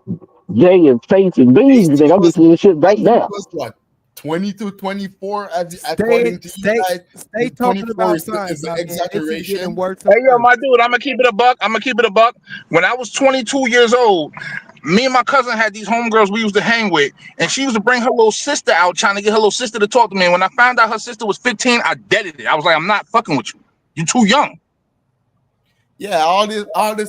Jay and Faith and Beans. I'm listening to this shit right now. What? 22, 24 according to you guys. Stay talking 24 about is science. an exaggeration. Hey, yo, my dude, I'm gonna keep it a buck. When I was 22 years old, me and my cousin had these homegirls we used to hang with, and she used to bring her little sister out, trying to get her little sister to talk to me. And when I found out her sister was 15, I deaded it. I was like, I'm not fucking with you. You're too young. Yeah, all this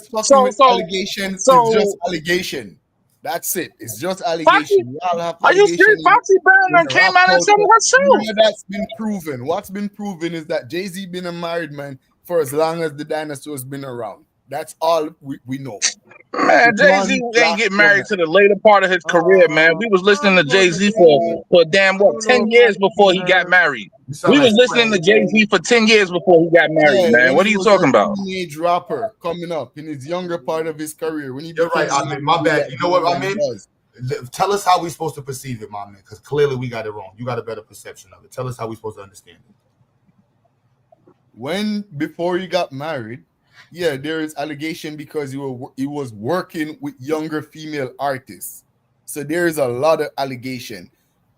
fucking with allegations is just allegation. That's it. It's just allegation. Are you serious? Foxy Brown came out and said it herself. That's been proven. What's been proven is that Jay-Z been a married man for as long as the dinosaurs been around. That's all we know. Man, Jay-Z didn't get married to the later part of his career, man. We was listening to Jay-Z for damn 10 years before he got married. We was listening to Jay-Z for 10 years before he got married, man. What are you talking about? Teenage rapper coming up in his younger part of his career. When You're right, I mean, my bad. You know what I mean? Tell us how we're supposed to perceive it, my man, because clearly we got it wrong. You got a better perception of it. Tell us how we're supposed to understand it. Before he got married, there is allegation because he was working with younger female artists. So there is a lot of allegation.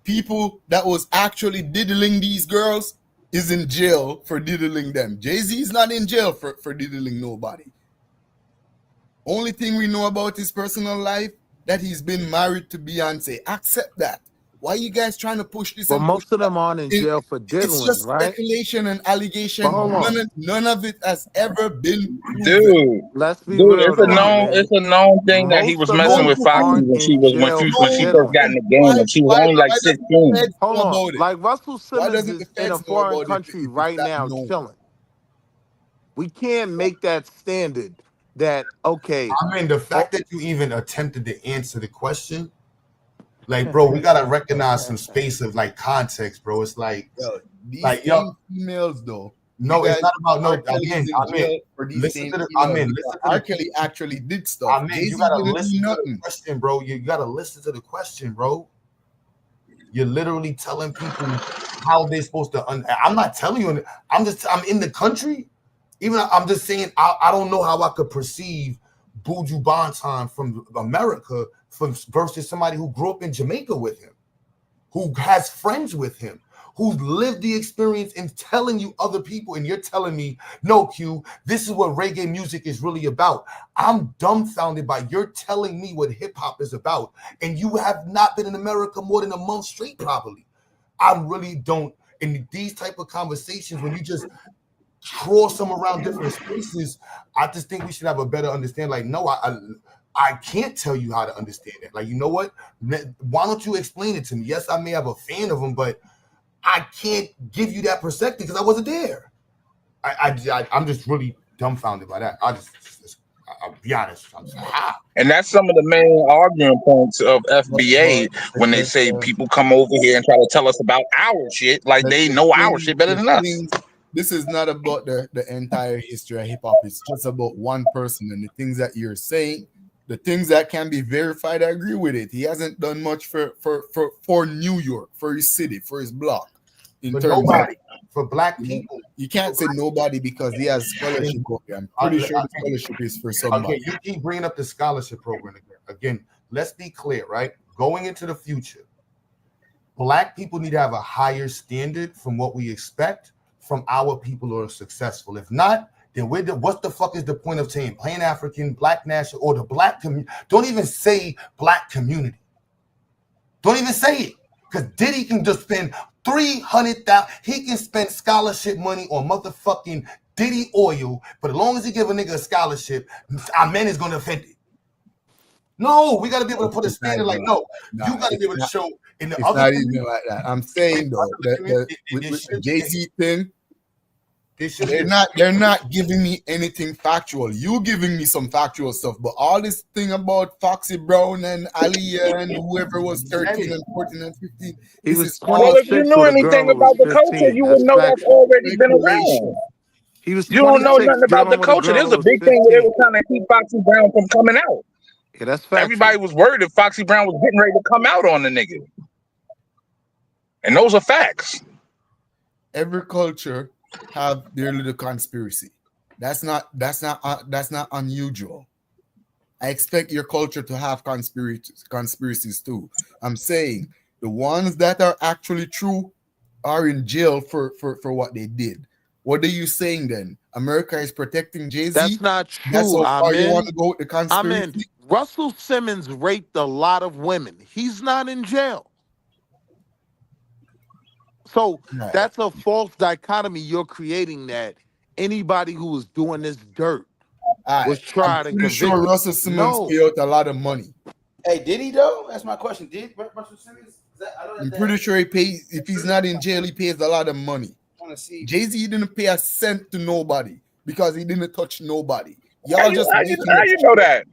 People that was actually diddling these girls is in jail for diddling them. Jay-Z is not in jail for diddling nobody. Only thing we know about his personal life, that he's been married to Beyonce. Accept that. Why are you guys trying to push this? But And most push of them that? aren't in jail for It's diddling, just right? speculation and allegation. But hold on. None of it has ever been proven. Dude, Let's be dude, real though, man. it's a known thing that he Most was of messing them with Foxy aren't when she in was jail when for she first got in diddling. the game, and she was only like doesn't the 16. feds Hold know on. about it? Like Russell Why Simmons doesn't is the in a feds know foreign about it country if it's right that now known? chilling. We can't make that standard that, okay. I mean, the fact that you even attempted to answer the question, like, bro, we gotta recognize some space of like context, bro. It's like, These like, same yo, females, though. no, You it's guys, not about no. R. Kelly's Again, in jail for these listen same to the. females. Listen to R. the. Kelly actually did stuff. You Jay-Z gotta didn't do listen to the nothing. question, bro. You gotta listen to the question, bro. You're literally telling people how they're supposed to. I'm not telling you. I'm in the country. Even I'm just saying. I don't know how I could perceive Buju Banton from America versus somebody who grew up in Jamaica with him, who has friends with him, who's lived the experience and telling you other people, and you're telling me, no, Q, this is what reggae music is really about. I'm dumbfounded by you're telling me what hip hop is about, and you have not been in America more than a month straight, probably. I really don't. In these type of conversations, when you just cross them around different spaces, I just think we should have a better understanding. Like, no, I can't tell you how to understand it. Like, you know what? Why don't you explain it to me? Yes, I may have a fan of them, but I can't give you that perspective because I wasn't there. I'm just really dumbfounded by that. I'll be honest. I'm just, And that's some of the main arguing points of FBA when they say people come over here and try to tell us about our shit, like they know our shit better than us. This is not about the entire history of hip hop. It's just about one person and the things that you're saying, the things that can be verified. I agree with it. He hasn't done much for New York, for his city, for his block. In But terms nobody. of, For black people, you can't say nobody because he has scholarship program. I'm pretty sure the scholarship is for somebody. Okay, you keep bringing up the scholarship program again. Again, let's be clear, right? Going into the future, black people need to have a higher standard from what we expect from our people who are successful. If not, then what the fuck is the point of saying Pan-African, Black National, or the Black community? Don't even say Black community. Don't even say it. Because Diddy can just spend $300,000. He can spend scholarship money on motherfucking Diddy oil, but as long as he give a nigga a scholarship, our man is gonna offend it. No, we gotta be able to put a standard like, no, you gotta be able to show in the It's other not even like that. I'm saying though, with the Jay-Z thing, they're not giving me anything factual. You giving me some factual stuff, but all this thing about Foxy Brown and Aliyah and whoever was 13 and 14 and 15, He was Well, if you 26 knew with a anything girl who about was the culture, 15. you would That's know that's factual. already been around. He was You don't know 26 nothing about the dealing with a culture. girl There's who a was big thing where they 15. were trying to keep Foxy Brown from coming out. Yeah, that's factual. Everybody was worried that Foxy Brown was getting ready to come out on the nigga. And those are facts. every culture have their little conspiracy. That's not unusual. I expect your culture to have conspiracies too. I'm saying the ones that are actually true are in jail for what they did. What are you saying then? America is protecting Jay-Z? That's not true. That's how far you want Amen. to go with the conspiracy? Amen. Russell Simmons raped a lot of women. He's not in jail. So Right. that's a false dichotomy you're creating, that anybody who was doing this dirt was trying to I'm pretty convict sure you. Russell Simmons No. paid out a lot of money. Hey, did he though? That's my question. Did Russell Simmons? I know I'm that pretty sure he pays. If he's not in jail, he pays a lot of money. want to see. Jay-Z didn't pay a cent to nobody because he didn't touch nobody. How Y'all you, just how you, making how up you know that?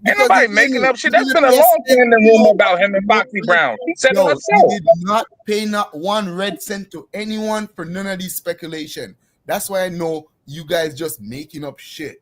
Ain't Because nobody he making didn't. up shit. He That's didn't been a pay a long cent standing to rumor about him and nobody. Foxy Brown. He said it Yo, himself. he did not pay not one red cent to anyone for none of these speculation. That's why I know you guys just making up shit.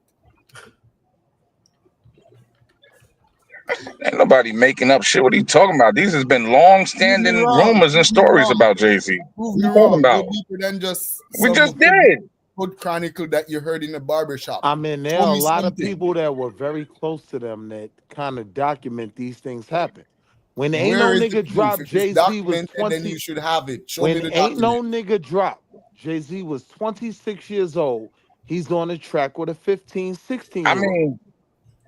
Ain't nobody making up shit. What are you talking about? These has been long Prove me standing wrong. rumors and Prove me stories wrong. about Jay-Z. Prove What me you talking wrong. about? Go deeper than just We some. just did. Hood Chronicle that you heard in the barbershop. I mean, there Tell are a me lot of something. people that were very close to them that kind of document these things happen. When ain't Where no is the nigga proof? dropped, If it's Jay-Z was documented, then 20. you should have it. Show me When the ain't no document. nigga dropped, Jay-Z was 26 years old. He's on a track with a 15, 16-year-old. mean,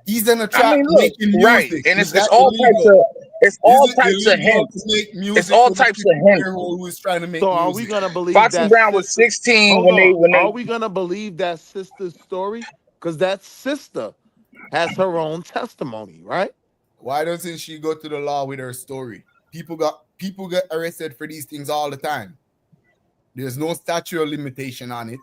He's in a I track mean, look, making right, music. and Is it's that all types illegal? of Is it illegal to make It's music all with a types of hints. 15-year-old who is trying to make So are we music? gonna believe Foxy that Brown was sister? 16 Hold on. when Are they we gonna believe that sister's story? Because that sister has her own testimony, right? Why doesn't she go to the law with her story? People get arrested for these things all the time. There's no statute of limitation on it.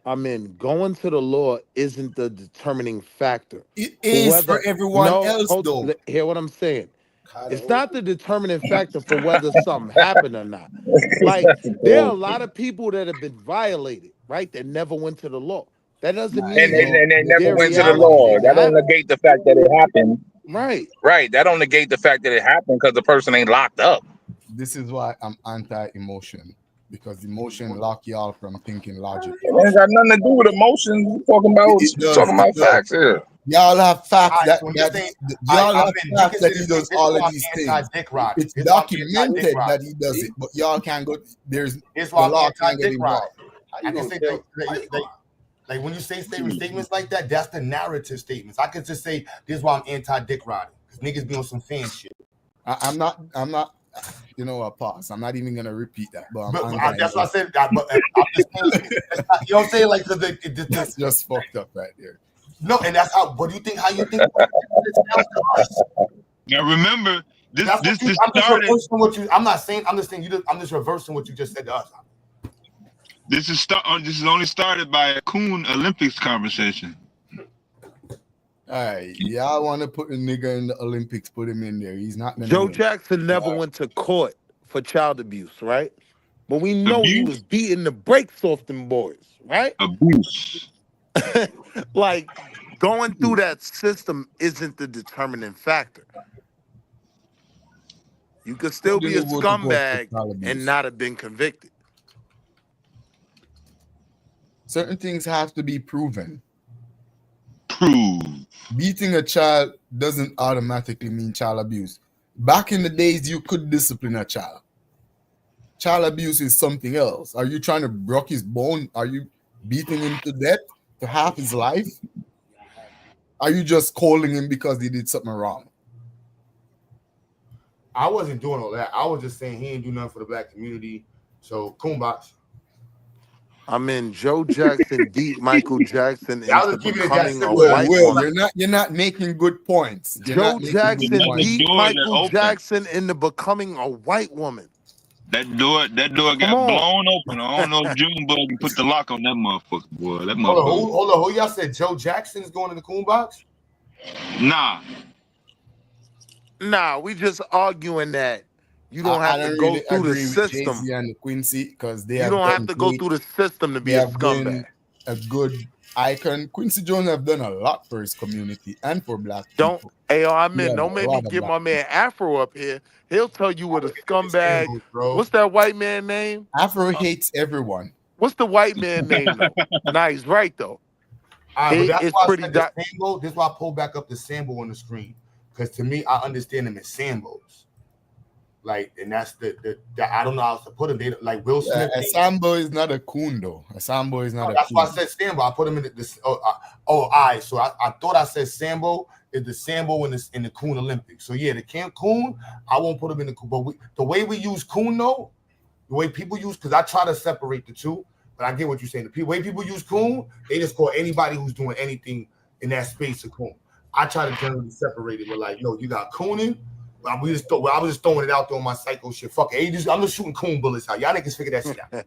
I mean, going to the law isn't the determining factor. It is for everyone else, though. Hear what I'm saying? It's not the determining factor for whether something happened or not. Like, there are a lot of people that have been violated, right? That never went to the law. That doesn't mean and they never their went to the reality law. didn't That don't happen. negate the fact that it happened. Right. Right. That don't negate the fact that it happened because the person ain't locked up. This is why I'm anti-emotion, because emotion lock y'all from thinking logic. It ain't got nothing to do with emotions. We're talking about facts here. Y'all have facts Alright, that so when you say- y'all have I've been facts that thinking he does this all why of these I'm things. anti-dick riding. It's This why I'm documented anti-dick that riding. he does it, but y'all can't go. There's It's the why I'm law can't get anti-dick riding. involved. I can say like when you say statements like that, that's the narrative statements. I could just say this is why I'm anti-dick riding because niggas be on some fan shit. I'm not. You know what? Pause. I'm not even gonna repeat that. But That's what I said. But I'm just saying, you know what I'm saying? Like that's just fucked up right there. No, and that's how. What do you think? How you think? Now remember, this I'm just started. reversing what you. I'm not saying. I'm just saying. I'm just reversing what you just said to us. This is only started by a Coon Olympics conversation. All right, y'all want to put a nigga in the Olympics? Put him in there. He's not gonna Joe win. Jackson never went to court for child abuse, right? But we know he was beating the brakes off them boys, right? Abuse. Like, going through that system isn't the determining factor. You could still be a Didn't go to court for scumbag child abuse. and not have been convicted. Certain things have to be proven. Prove. Beating a child doesn't automatically mean child abuse. Back in the days, you could discipline a child. Child abuse is something else. Are you trying to break his bone? Are you beating him to death to half his life? Are you just calling him because he did something wrong? I wasn't doing all that. I was just saying he ain't do nothing for the black community. So Coonbox. I mean, Joe Jackson beat Michael Jackson Y'all into just keeping it becoming that a simple. white Will, woman. you're not making good points. You're Joe not making good Jackson points. beat Michael Jackson into becoming a white woman. That door got Come on. blown open. I don't know if Junebug put the lock on that motherfucker, boy. That Hold motherfucker. on. Who y'all said Joe Jackson is going in the Coonbox? Nah, we just arguing that you don't have to go really through the agree with system. Jay-Z and Quincy because they You have don't have done to go great. through the system to be They a have been scumbag. a good icon. Quincy Jones have done a lot for his community and for black people. Don't He have don't a make me lot of get black my man Afro up here. He'll tell you what a scumbag. Shambles, bro. What's that white man name? Afro hates everyone. What's the white man name though? Nah, he's right though. But that's It's why pretty I said the Sambo. This is why I pulled back up the Sambo on the screen. Because to me, I understand them as Sambos. Like, and that's the I don't know how else to put them. They, like Will Smith. A Sambo is not a coon though. A Sambo is not a That's coon. why I said Sambo. I put them in this. All right. So I thought I said Sambo is the Sambo in the Coon Olympics. So yeah, the Camp Coon, I won't put them in the Coon. But the way we use Coon though, the way people use, because I try to separate the two, but I get what you're saying. The way people use Coon, they just call anybody who's doing anything in that space a Coon. I try to generally separate it with like, no, you got Cooning. I was just throwing it out there on my psycho shit. Fuck it. I'm just shooting Coon bullets out. Y'all niggas figure that shit out.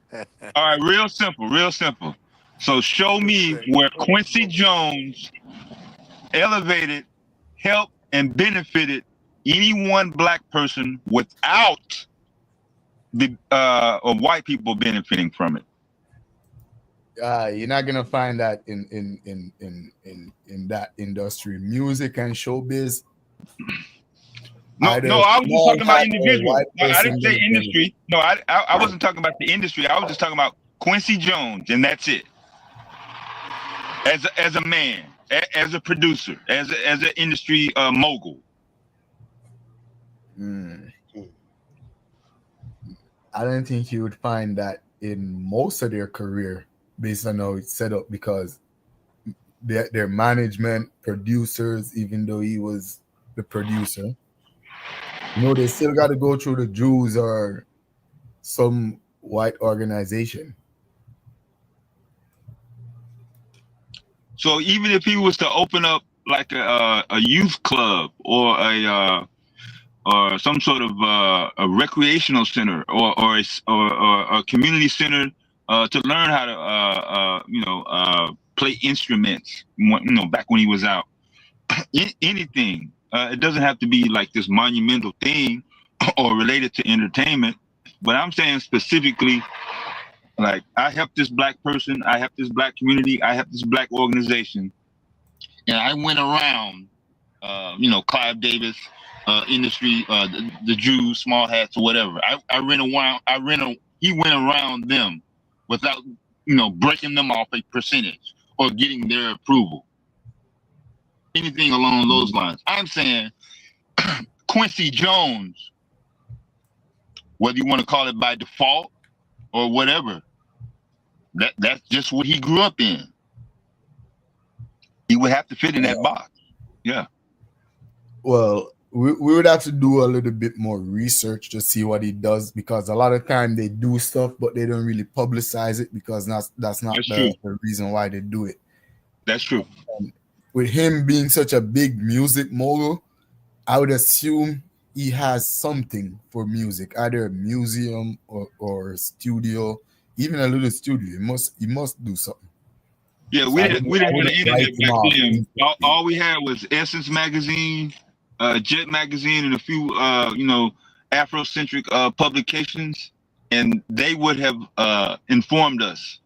All right, real simple. So show me where Quincy Jones elevated, helped, and benefited any one black person without the of white people benefiting from it. You're not gonna find that in that industry, music and showbiz. No, I was just talking about individual. No, I didn't say industry. No, I wasn't talking about the industry. I was just talking about Quincy Jones, and that's it. as a man, as a producer, as an industry mogul? I don't think you would find that in most of their career based on how it's set up, because their management, producers, even though he was the producer, they still got to go through the Jews or some white organization. So even if he was to open up like a youth club or or some sort of a recreational center or a community center to learn how to play instruments, back when he was out, anything. It doesn't have to be like this monumental thing or related to entertainment, but I'm saying specifically, like, I help this black person, I help this black community, I help this black organization, and I went around, Clive Davis industry, the Jews, small hats or whatever. He went around them without, breaking them off a percentage or getting their approval. Anything along those lines. I'm saying Quincy Jones, whether you want to call it by default or whatever, that's just what he grew up in. He would have to fit in that box. Yeah. Well, we would have to do a little bit more research to see what he does, because a lot of time they do stuff, but they don't really publicize it, because that's not the reason why they do it. That's true. With him being such a big music mogul, I would assume he has something for music, either a museum or a studio, even a little studio. He must do something. Yeah, we didn't have the internet back then. All we had was Essence magazine, Jet magazine, and a few Afrocentric publications, and they would have informed us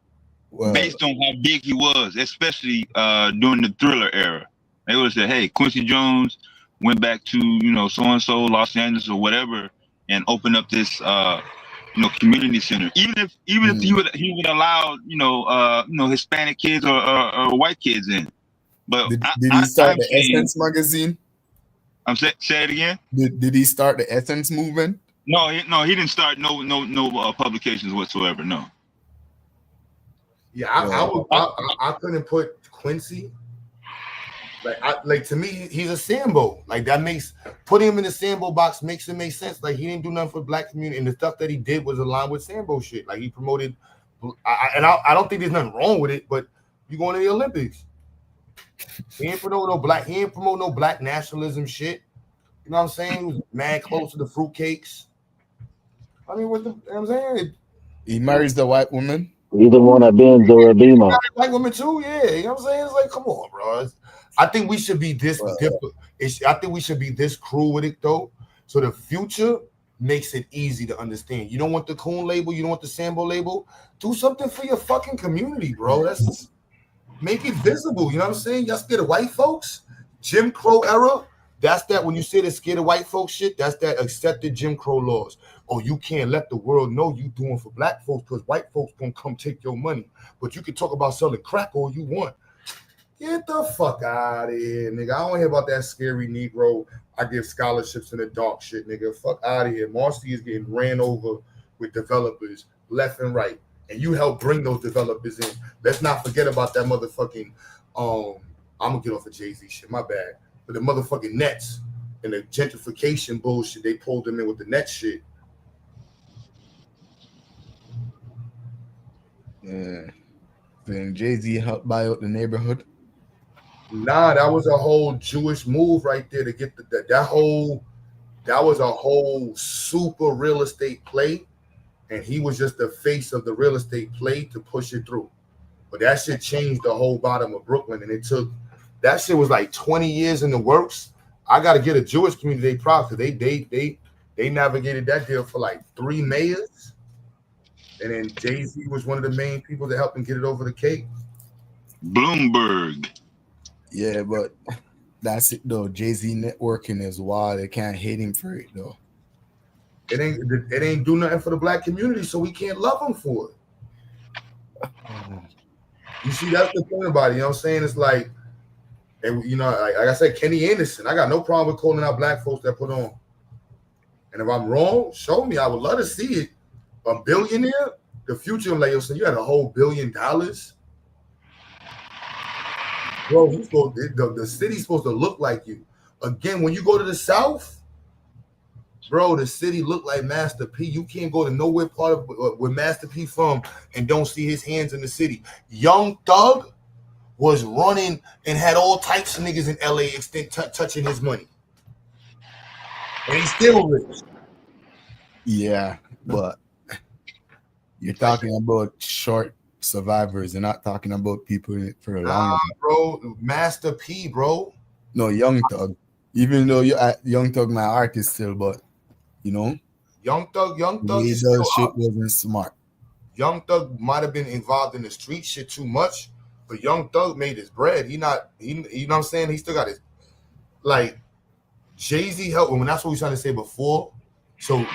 based on how big he was, especially during the Thriller era. They would have said, "Hey, Quincy Jones went back to so and so, Los Angeles or whatever, and opened up this community center." Even if he would allow Hispanic kids or white kids in. But did he start the Essence magazine? Say it again. Did he start the Essence movement? No, he didn't start no publications whatsoever. No. Yeah, I couldn't put Quincy. Like to me, he's a Sambo. Like that putting him in the Sambo box makes it make sense. Like he didn't do nothing for the black community, and the stuff that he did was aligned with Sambo shit. Like he promoted, I don't think there's nothing wrong with it. But you going to the Olympics? He ain't promote no black nationalism shit. You know what I'm saying? He was mad close to the fruitcakes. I mean, you know what I'm saying? He marries the white woman. He's the one that bends the Rebima. White woman too, yeah. You know what I'm saying? It's like, come on, bro. I think we should be this different. I think we should be this cruel with it though. So the future makes it easy to understand. You don't want the Coon label, you don't want the Sambo label. Do something for your fucking community, bro. That's make it visible. You know what I'm saying? Y'all scared of white folks? Jim Crow era. That's that when you say the scared of white folks shit, that's that accepted Jim Crow laws. Oh, you can't let the world know you doing for black folks because white folks gonna come take your money. But you can talk about selling crack all you want. Get the fuck out of here, nigga. I don't hear about that scary Negro. I give scholarships in the dark shit, nigga. Fuck out of here. Marcy is getting ran over with developers left and right. And you help bring those developers in. Let's not forget about that motherfucking I'm gonna get off of Jay-Z shit, my bad. But the motherfucking Nets and the gentrification bullshit, they pulled them in with the Nets shit. Yeah. Then Jay-Z helped buy out the neighborhood. Nah, that was a whole Jewish move right there to get that was a whole super real estate play, and he was just the face of the real estate play to push it through. But that shit changed the whole bottom of Brooklyn, and that shit was like 20 years in the works. I got to get a Jewish community props because they navigated that deal for like 3 mayors, and then Jay-Z was one of the main people to help him get it over the Cape. Bloomberg. Yeah, but that's it though. Jay-Z networking is wild. They can't hate him for it though. It ain't do nothing for the black community, so we can't love him for it. You see, that's the thing about it. You know what I'm saying? It's like, and you know, like I said, Kenny Anderson. I got no problem with calling out black folks that put on. And if I'm wrong, show me. I would love to see it. A billionaire, the future. I'm like, yo, so you had a whole $1 billion, bro. The city's supposed to look like you. Again, when you go to the South, bro, the city look like Master P. You can't go to nowhere part of where Master P from and don't see his hands in the city. Young Thug was running and had all types of niggas in LA touching his money. And he's still rich. Yeah, but you're talking about short survivors. You're not talking about people in it for a long time. Bro. Master P, bro. No, Young Thug. Even though Young Thug my artist still, but you know, Young Thug his shit wasn't smart. Young Thug might have been involved in the street shit too much, but Young Thug made his bread. You know what I'm saying? He still got his, like, Jay-Z helped him, and that's what we were trying to say before. So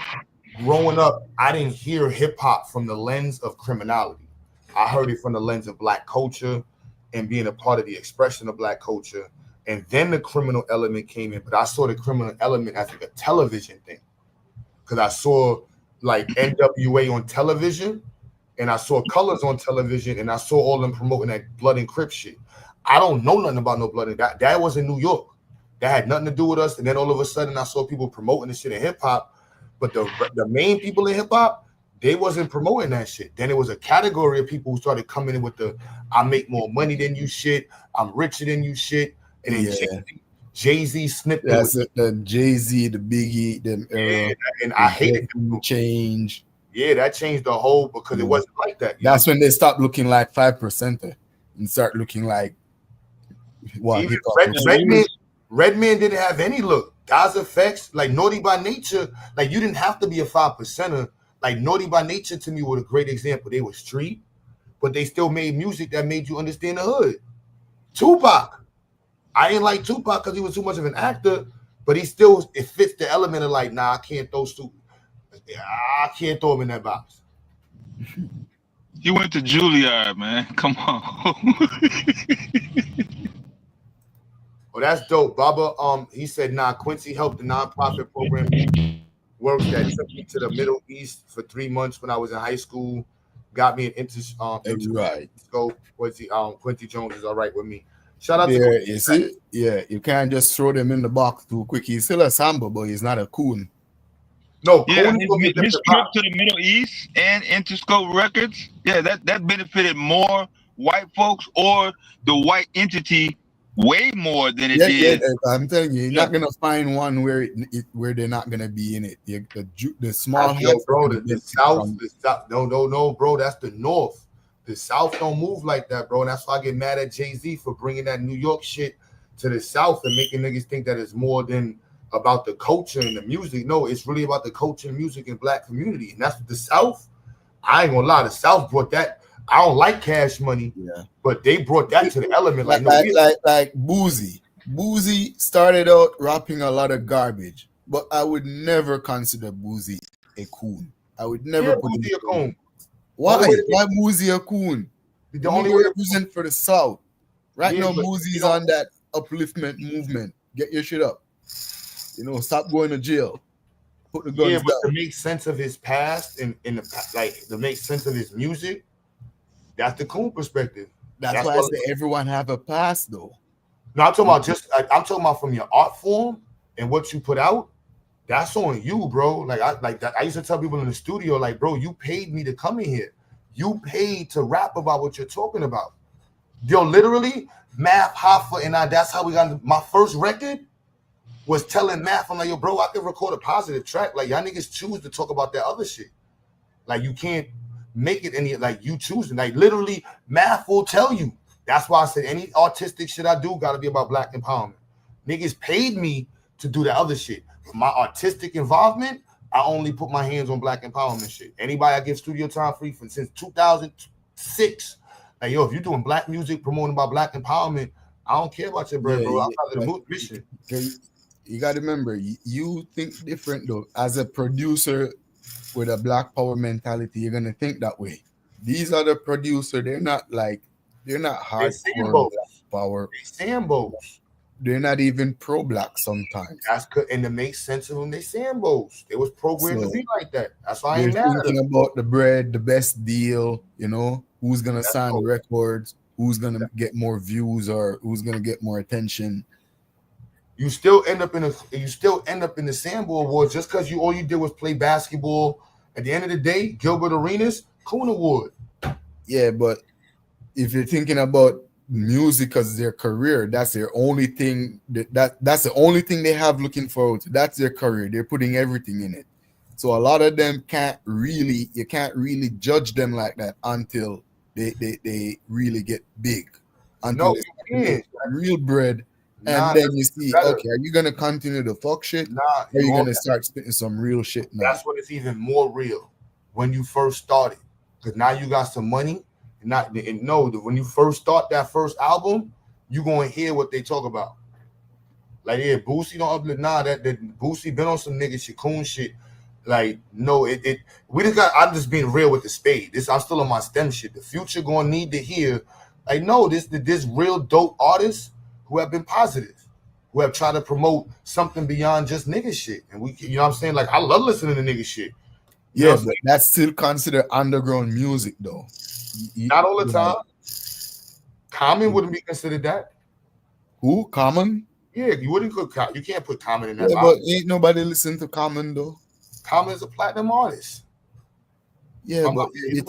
growing up, I didn't hear hip hop from the lens of criminality. I heard it from the lens of black culture and being a part of the expression of black culture. And then the criminal element came in, but I saw the criminal element as like a television thing. Because I saw like NWA on television, and I saw Colors on television, and I saw all them promoting that Blood and Crip shit. I don't know nothing about no Blood and that was in New York. That had nothing to do with us. And then all of a sudden I saw people promoting this shit in hip hop, but the main people in hip hop, they wasn't promoting that shit. Then it was a category of people who started coming in with the I make more money than you shit, I'm richer than you shit. And then Jay-Z snipped That's the Jay-Z, the Biggie, them and I hated it. Change. Yeah, that changed the whole because it wasn't like that. That's when they stopped looking like 5% and start looking like what Redman didn't have any look. God's Effects, like Naughty by Nature, like you didn't have to be a 5%er. Like Naughty by Nature to me was a great example. They were street, but they still made music that made you understand the hood. Tupac. I didn't like Tupac because he was too much of an actor, but it fits the element of like, nah, I can't throw him in that box. He went to Juilliard, man. Come on. Oh, that's dope. Baba, he said, nah, Quincy helped the nonprofit program work that took me to the Middle East for 3 months when I was in high school. Got me an right. So Quincy Jones is all right with me. Shout out to you see, you can't just throw them in the box too quick. He's still a Samba, but he's not a coon. No, yeah, his trip to the Middle East and Interscope Records, yeah, that benefited more white folks or the white entity way more than it did. Yeah, I'm telling you, you're not gonna find one where they're not gonna be in it. The small house, bro, the South, no, bro, that's the North. The South don't move like that, bro. And that's why I get mad at Jay-Z for bringing that New York shit to the South and making niggas think that it's more than about the culture and the music. No, it's really about the culture and music and black community. And that's what the South, I ain't gonna lie, the South brought that. I don't like Cash Money, but they brought that to the element. Like Boozy. Boozy started out rapping a lot of garbage, but I would never consider Boozy a coon. I would never put him a coon. Why Boozy a coon? The only represent for the South. Right now, Boozy's on that upliftment movement. Get your shit up. Stop going to jail. Put the guns down. To make sense of his past and to make sense of his music, that's the coon perspective. That's why I say everyone have a past, though. No, I'm talking about I'm talking about from your art form and what you put out. That's on you, bro. I used to tell people in the studio, like, bro, you paid me to come in here. You paid to rap about what you're talking about. Yo, literally, Math Hoffa and I, that's how we got my first record was telling Math, I'm like, yo, bro, I can record a positive track. Like, y'all niggas choose to talk about that other shit. Like, you can't make it any, like, you choosing. Like, literally, Math will tell you. That's why I said any artistic shit I do got to be about black empowerment. Niggas paid me to do that other shit. For my artistic involvement, I only put my hands on black empowerment shit. Anybody I give studio time free for since 2006, like, yo, if you're doing black music promoting about black empowerment, I don't care about your bread, bro. I'm out of the mission. You got to remember, you think different, though. As a producer with a black power mentality, you're going to think that way. These other producers, they're not like They're not They hardcore Sambos. black power. They Sambos. They're not even pro-black sometimes. That's good, and to make sense of them, they Sambos. They was programmed So to be like that. That's why I they're ain't mad at thinking them. about the bread, the best deal, you know, who's gonna sign the records, who's gonna get more views, or who's gonna get more attention. You still end up in the Sambo Awards just because all you did was play basketball. At the end of the day, Gilbert Arenas, Coon Award. Yeah, but if you're thinking about music as their career, that's their only thing. That's the only thing they have looking forward to. That's their career. They're putting everything in it. So a lot of them you can't really judge them like that until they really get big. Until No, they get real bread. And Nah, then you see, better. okay, are you gonna continue to fuck shit? Nah, Or are you you gonna won't. start spitting some real shit now? That's when it's even more real when you first started, because now you got some money. When you first start that first album, you gonna hear what they talk about. Like, yeah, Boosie don't uplift. Nah, that Boosie been on some nigga shit, coon shit. Like, no, I'm just being real with the spade. I'm still on my STEM shit. The Future gonna need to hear, like, no, this real dope artists who have been positive, who have tried to promote something beyond just nigga shit. And you know what I'm saying? Like, I love listening to nigga shit. You know Yeah, what I'm but that's still considered underground music, though. Not all the time. Common wouldn't be considered that. Who? Common? Yeah, you can't put Common in Yeah, that but box. ain't nobody listen to Common though. Common is a platinum artist. Yeah, but you're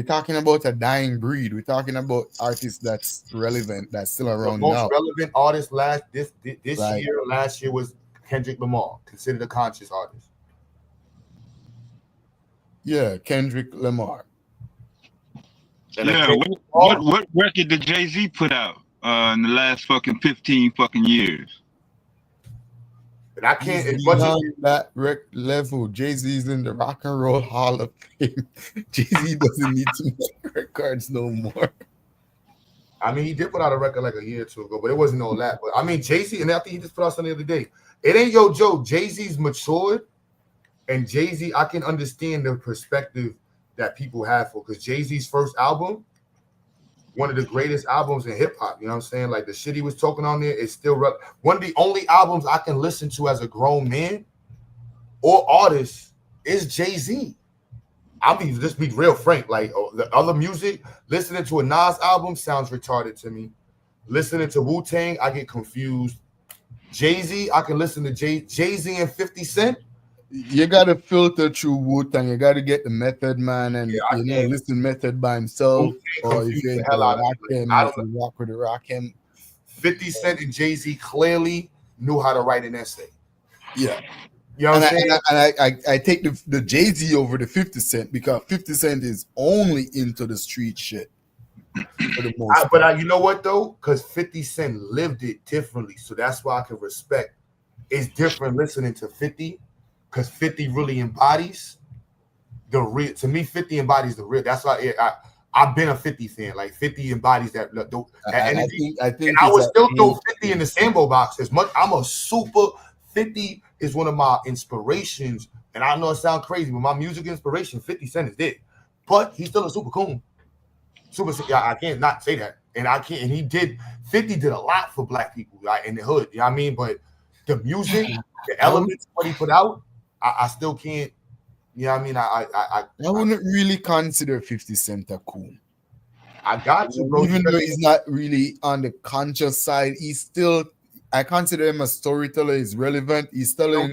talking about a dying breed. We're talking about artists that's relevant, that's still The around most now. relevant artist last Like- year was Kendrick Lamar, considered a conscious artist. Yeah, Kendrick Lamar. Yeah, what record did Jay-Z put out in the last fucking 15 fucking years? And I can't, He's as much as beyond that level. Jay-Z's in the Rock and Roll Hall of Fame. Jay-Z doesn't need to make records no more. I mean, he did put out a record like a year or two ago, but it wasn't all that. But I mean, Jay-Z, and I think he just put out something the other day. It ain't Yo Joe. Jay-Z's matured, and Jay-Z, I can understand the perspective that people have for, because Jay-Z's first album, one of the greatest albums in hip hop. You know what I'm saying? Like, the shit he was talking on there is still one of the only albums I can listen to as a grown man or artist is Jay-Z. I'll just be real frank. Like, the other music, listening to a Nas album sounds retarded to me. Listening to Wu-Tang, I get confused. Jay-Z, I can listen to Jay-Z and 50 Cent. You gotta filter through Wu-Tang. You gotta get the Method Man and listen Method by himself. Or if you're into Rakim, you rock with the Rakim. 50 Cent and Jay-Z clearly knew how to write an essay. Yeah. You know what I'm saying? And I take the Jay-Z over the 50 Cent because 50 Cent is only into the street shit. For the most But you know what though? Because 50 Cent lived it differently, so that's why I can respect. It's different listening to 50, because 50 really embodies the real. To me, 50 embodies the real. That's why I've been a 50 fan. Like, 50 embodies that energy. I think I would still throw 50 in the Sambo box as much. I'm a super 50 is one of my inspirations, and I know it sounds crazy, but my music inspiration, 50 Cent is dead, but he's still a super cool. I can't not say that, and I can't. And 50 did a lot for black people, like, in the hood. You know what I mean? But the music, the elements, what he put out, I still can't. You know what I mean? I wouldn't really consider 50 Cent a coon. I got you, bro. Even though he's not really on the conscious side, he's still. I consider him a storyteller. He's relevant. He's telling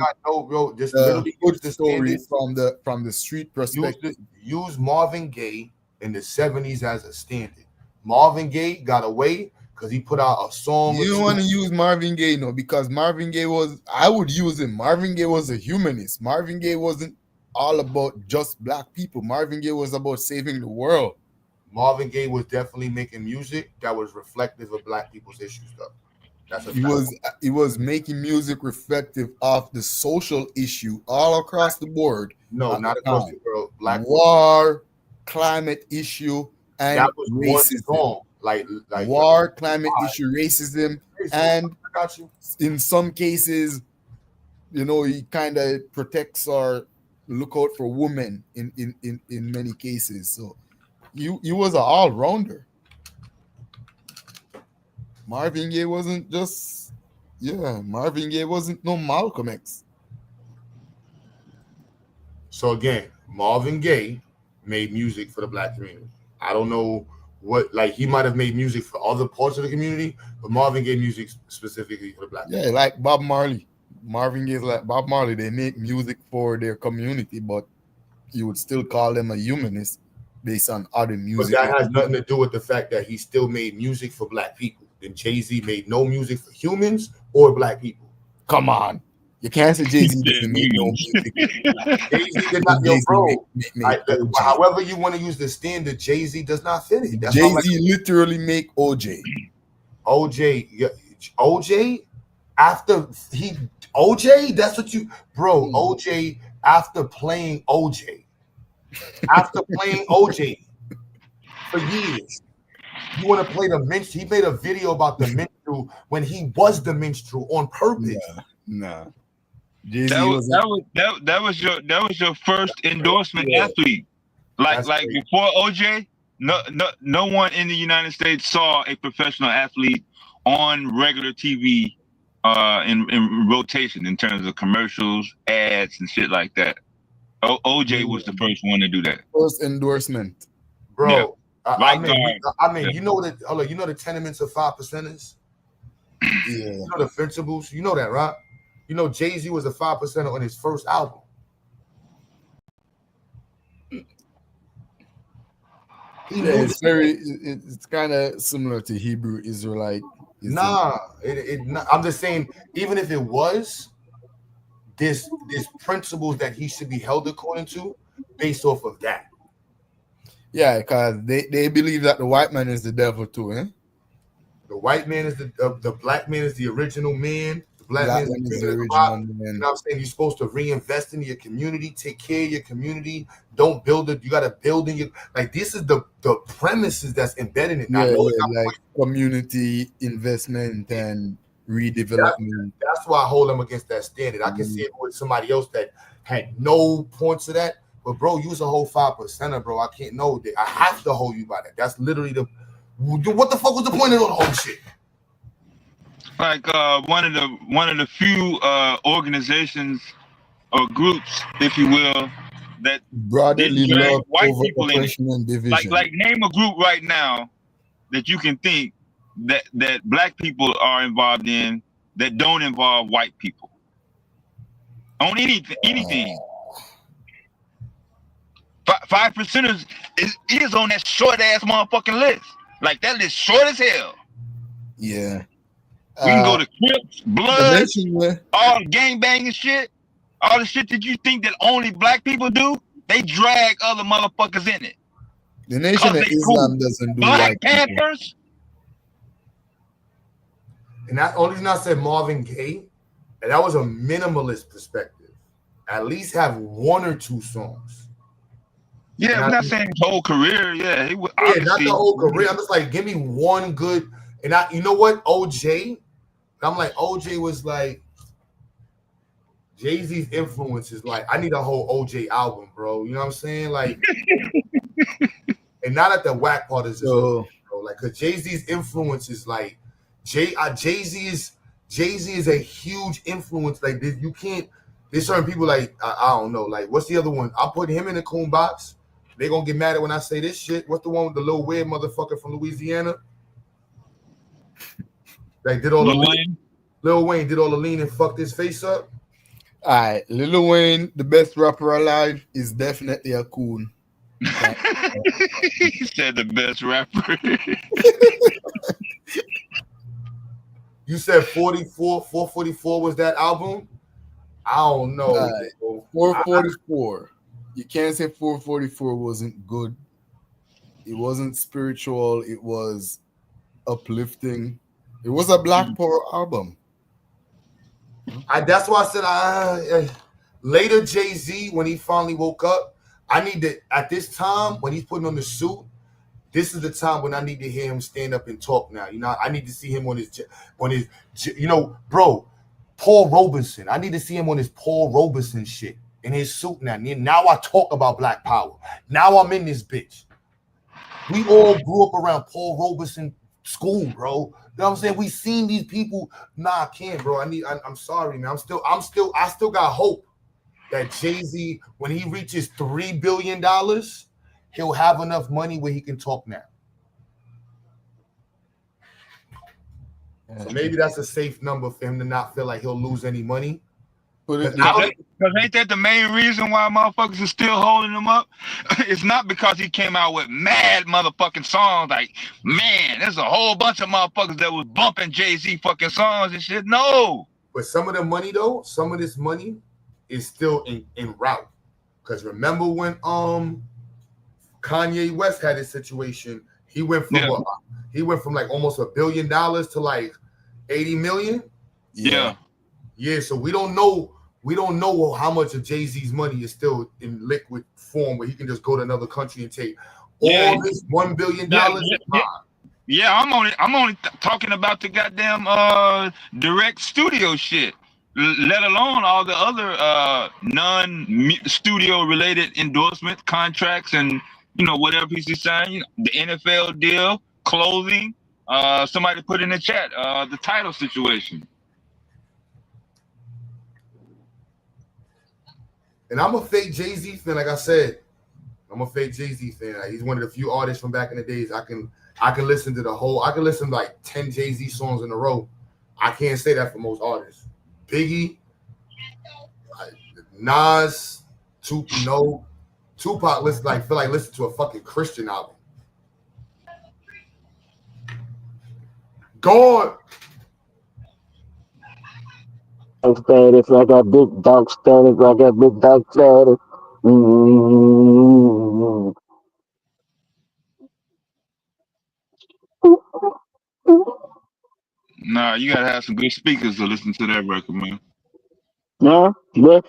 just good story from the street perspective. Use Marvin Gaye in the 70s as a standard. Marvin Gaye got away because he put out a song. You don't want to use Marvin Gaye, no, because Marvin Gaye I would use him. Marvin Gaye was a humanist. Marvin Gaye wasn't all about just black people. Marvin Gaye was about saving the world. Marvin Gaye was definitely making music that was reflective of black people's issues, though. He was making music reflective of the social issue all across the board. No, not across the world. Black war, climate issue, and that was racism. Song. Like war, climate issue, racism, and in some cases, he kind of protects or look out for women in many cases. So You was an all-rounder. Marvin Gaye wasn't just Marvin Gaye wasn't no Malcolm X. So again, Marvin Gaye made music for the black community. I don't know what, like, he might have made music for other parts of the community, but Marvin Gaye music specifically for the black community. Like Bob Marley. Marvin Gaye's like Bob Marley. They make music for their community, but you would still call them a humanist based on other music. But that has nothing to do with the fact that he still made music for black people. Then Jay-Z made no music for humans or black people. Come on. You can't say Jay-Z didn't make no music. Jay-Z did not, yo, bro. However you want to use the standard, Jay-Z does not fit it. That's Jay-Z literally make OJ. OJ, after he, OJ, that's what you, bro, OJ, after playing OJ for years, you want to play the minstrel? He made a video about the minstrel when he was the minstrel on purpose. Nah. That was your first endorsement athlete. Like before OJ, no one in the United States saw a professional athlete on regular TV in rotation in terms of commercials, ads, and shit like that. OJ was the first one to do that. First endorsement, bro. Yeah. I mean, you know the tenements of 5%ers. Yeah. You know the Fencibles. You know that, right? You know Jay-Z was a 5%er on his first album. It's kind of similar to Hebrew Israelite. Nah, I'm just saying, even if it was, there's principles that he should be held according to based off of that. Yeah, because they believe that the white man is the devil too, eh? The white man is the black man is the original man. The black man is the original man. You know what I'm saying? You're supposed to reinvest in your community, take care of your community. Don't build it. You got to build in your, like, this is the premises that's embedded in it. Like community investment and redevelopment. That's why I hold them against that standard. I can see it with somebody else that had no points to that. But bro, you was a whole 5%er, bro. I can't know that. I have to hold you by that. That's literally what the fuck was the point of the whole shit? Like one of the few organizations or groups, if you will, that brotherly love white over people in oppression and division. Like name a group right now that you can think that black people are involved in that don't involve white people on anything. 5%ers is on that short ass motherfucking list. Like that list short as hell. Yeah. We can go to Crips, Blood, all the gangbanging shit, all the shit that you think that only black people do. They drag other motherfuckers in it. The Nation of Islam doesn't do Black Panthers. And that only reason I said Marvin Gaye, and that was a minimalist perspective. At least have one or two songs. Yeah, I'm not saying his whole career. Yeah, he was. Yeah, not the whole career. I'm just like, give me one good. And you know what, OJ? I'm like, OJ was like, Jay-Z's influence is like, I need a whole OJ album, bro. You know what I'm saying? Like, and not at the whack part is bro. Like, cause Jay-Z's influence is like, Jay-Z is a huge influence. Like, you can't. There's certain people like I don't know. Like, what's the other one? I'll put him in the coon box. They gonna get mad at when I say this shit. What's the one with the little weird motherfucker from Louisiana? They did all Lil Wayne did all the lean and fucked his face up. All right, Lil Wayne, the best rapper alive, is definitely a coon. He said the best rapper. You said 444 was that album? I don't know. 444. You can't say 444 wasn't good. It wasn't spiritual. It was uplifting. It was a Black Power album. That's why I said later Jay-Z, when he finally woke up, I need to, at this time when he's putting on the suit, this is the time when I need to hear him stand up and talk now. You know, I need to see him on his, you know, bro, Paul Robeson. I need to see him on his Paul Robeson shit in his suit now. Now I talk about Black Power. Now I'm in this bitch. We all grew up around Paul Robeson school, bro. You know what I'm saying? We seen these people. Nah, I can't, bro. I'm sorry, man. I still got hope that Jay-Z, when he reaches $3 billion, he'll have enough money where he can talk now. So maybe that's a safe number for him to not feel like he'll lose any money. Because ain't that the main reason why motherfuckers are still holding him up? It's not because he came out with mad motherfucking songs. Like, man, there's a whole bunch of motherfuckers that was bumping Jay-Z fucking songs and shit. No. But some of the money, though, some of this money is still en route. Because remember when Kanye West had his situation, he went from like almost $1 billion to like 80 million. Yeah. Yeah, so we don't know how much of Jay-Z's money is still in liquid form where he can just go to another country and take all this $1 billion. Yeah, I'm only talking about the goddamn direct studio shit, let alone all the other non-studio related endorsement contracts and whatever he's signed, the NFL deal, clothing. Somebody put in the chat the title situation. And I'm a fake Jay-Z fan, like I said. I'm a fake Jay-Z fan. He's one of the few artists from back in the days I can listen to I can listen to like 10 Jay-Z songs in a row. I can't say that for most artists. Biggie, Nas, Tupac, feel like listen to a fucking Christian album. God. Status, I got big dog status, I got big dog status. Nah, you gotta have some good speakers to listen to that record, man. Nah, but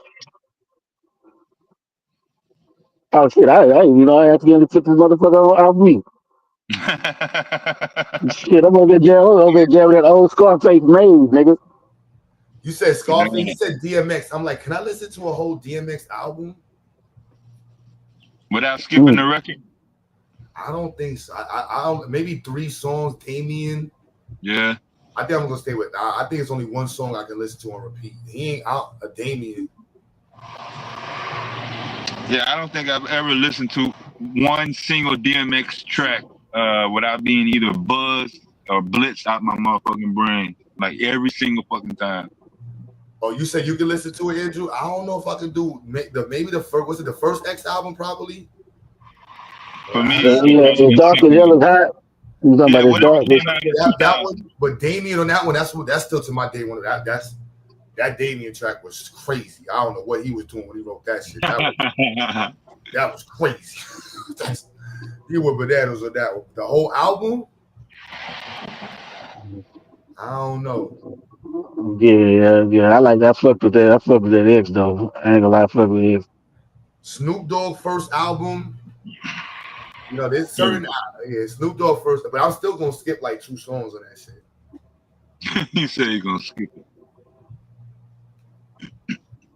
oh shit, I have to get to put this motherfucker off me. Shit, I'm gonna get jammed with that old Scarface Maze, nigga. You said Scarface, you said DMX. I'm like, can I listen to a whole DMX album without skipping the record? I don't think so. I don't. Maybe 3 songs. Damien. Yeah. I think I'm gonna stay with. I think it's only one song I can listen to on repeat. He ain't out a Damien. Yeah, I don't think I've ever listened to one single DMX track without being either buzzed or blitzed out my motherfucking brain. Like every single fucking time. Oh, you said you can listen to it, Andrew? I don't know if I can do maybe the first. Was it the first X album? Probably. For me, it's Dark as Hell is Hot. You talking about Dark? That one, but Damien on that one, that's still to my day one of that. That Damien track was crazy. I don't know what he was doing when he wrote that shit. That was crazy. He were bananas on that one. The whole album. I don't know. Yeah. I like that. I fuck with that. I fuck with that X though. I ain't gonna lie, I fuck with X. Snoop Dogg first album. There's certain Snoop Dogg first, but I'm still gonna skip like 2 songs on that shit. He said he's gonna skip it.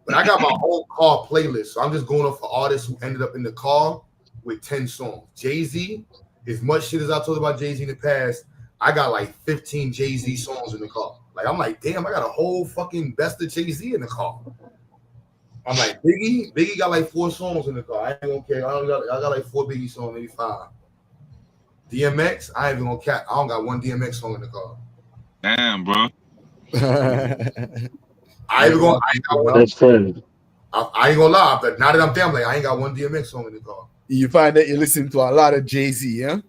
But I got my whole car playlist, so I'm just going off for artists who ended up in the car with 10 songs. Jay-Z, as much shit as I told about Jay-Z in the past, I got like 15 Jay-Z songs in the car. Like, I'm like, damn, I got a whole fucking best of Jay-Z in the car. I'm like, Biggie got like 4 songs in the car. I ain't gonna care. I got like 4 Biggie songs, maybe 5. DMX, I ain't even gonna cap. I don't got 1 DMX song in the car. Damn, bro. I ain't got one. That's funny. I ain't gonna lie, but now that I'm there, I'm like, I ain't got 1 DMX song in the car. You find that you listen to a lot of Jay-Z, yeah?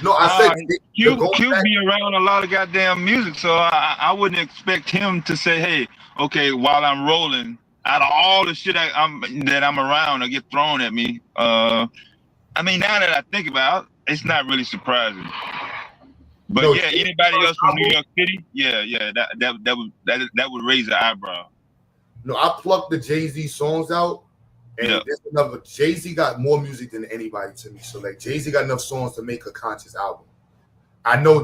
No, I said Q be around a lot of goddamn music, so I wouldn't expect him to say, hey, okay, while I'm rolling, out of all the shit I'm around or get thrown at me, I mean, now that I think about it, it's not really surprising. But no, yeah, anybody else from New York City, that would raise the eyebrow. No, I plucked the Jay-Z songs out, and there's another. Jay-Z got more music than anybody to me. So like, Jay-Z got enough songs to make a conscious album. I know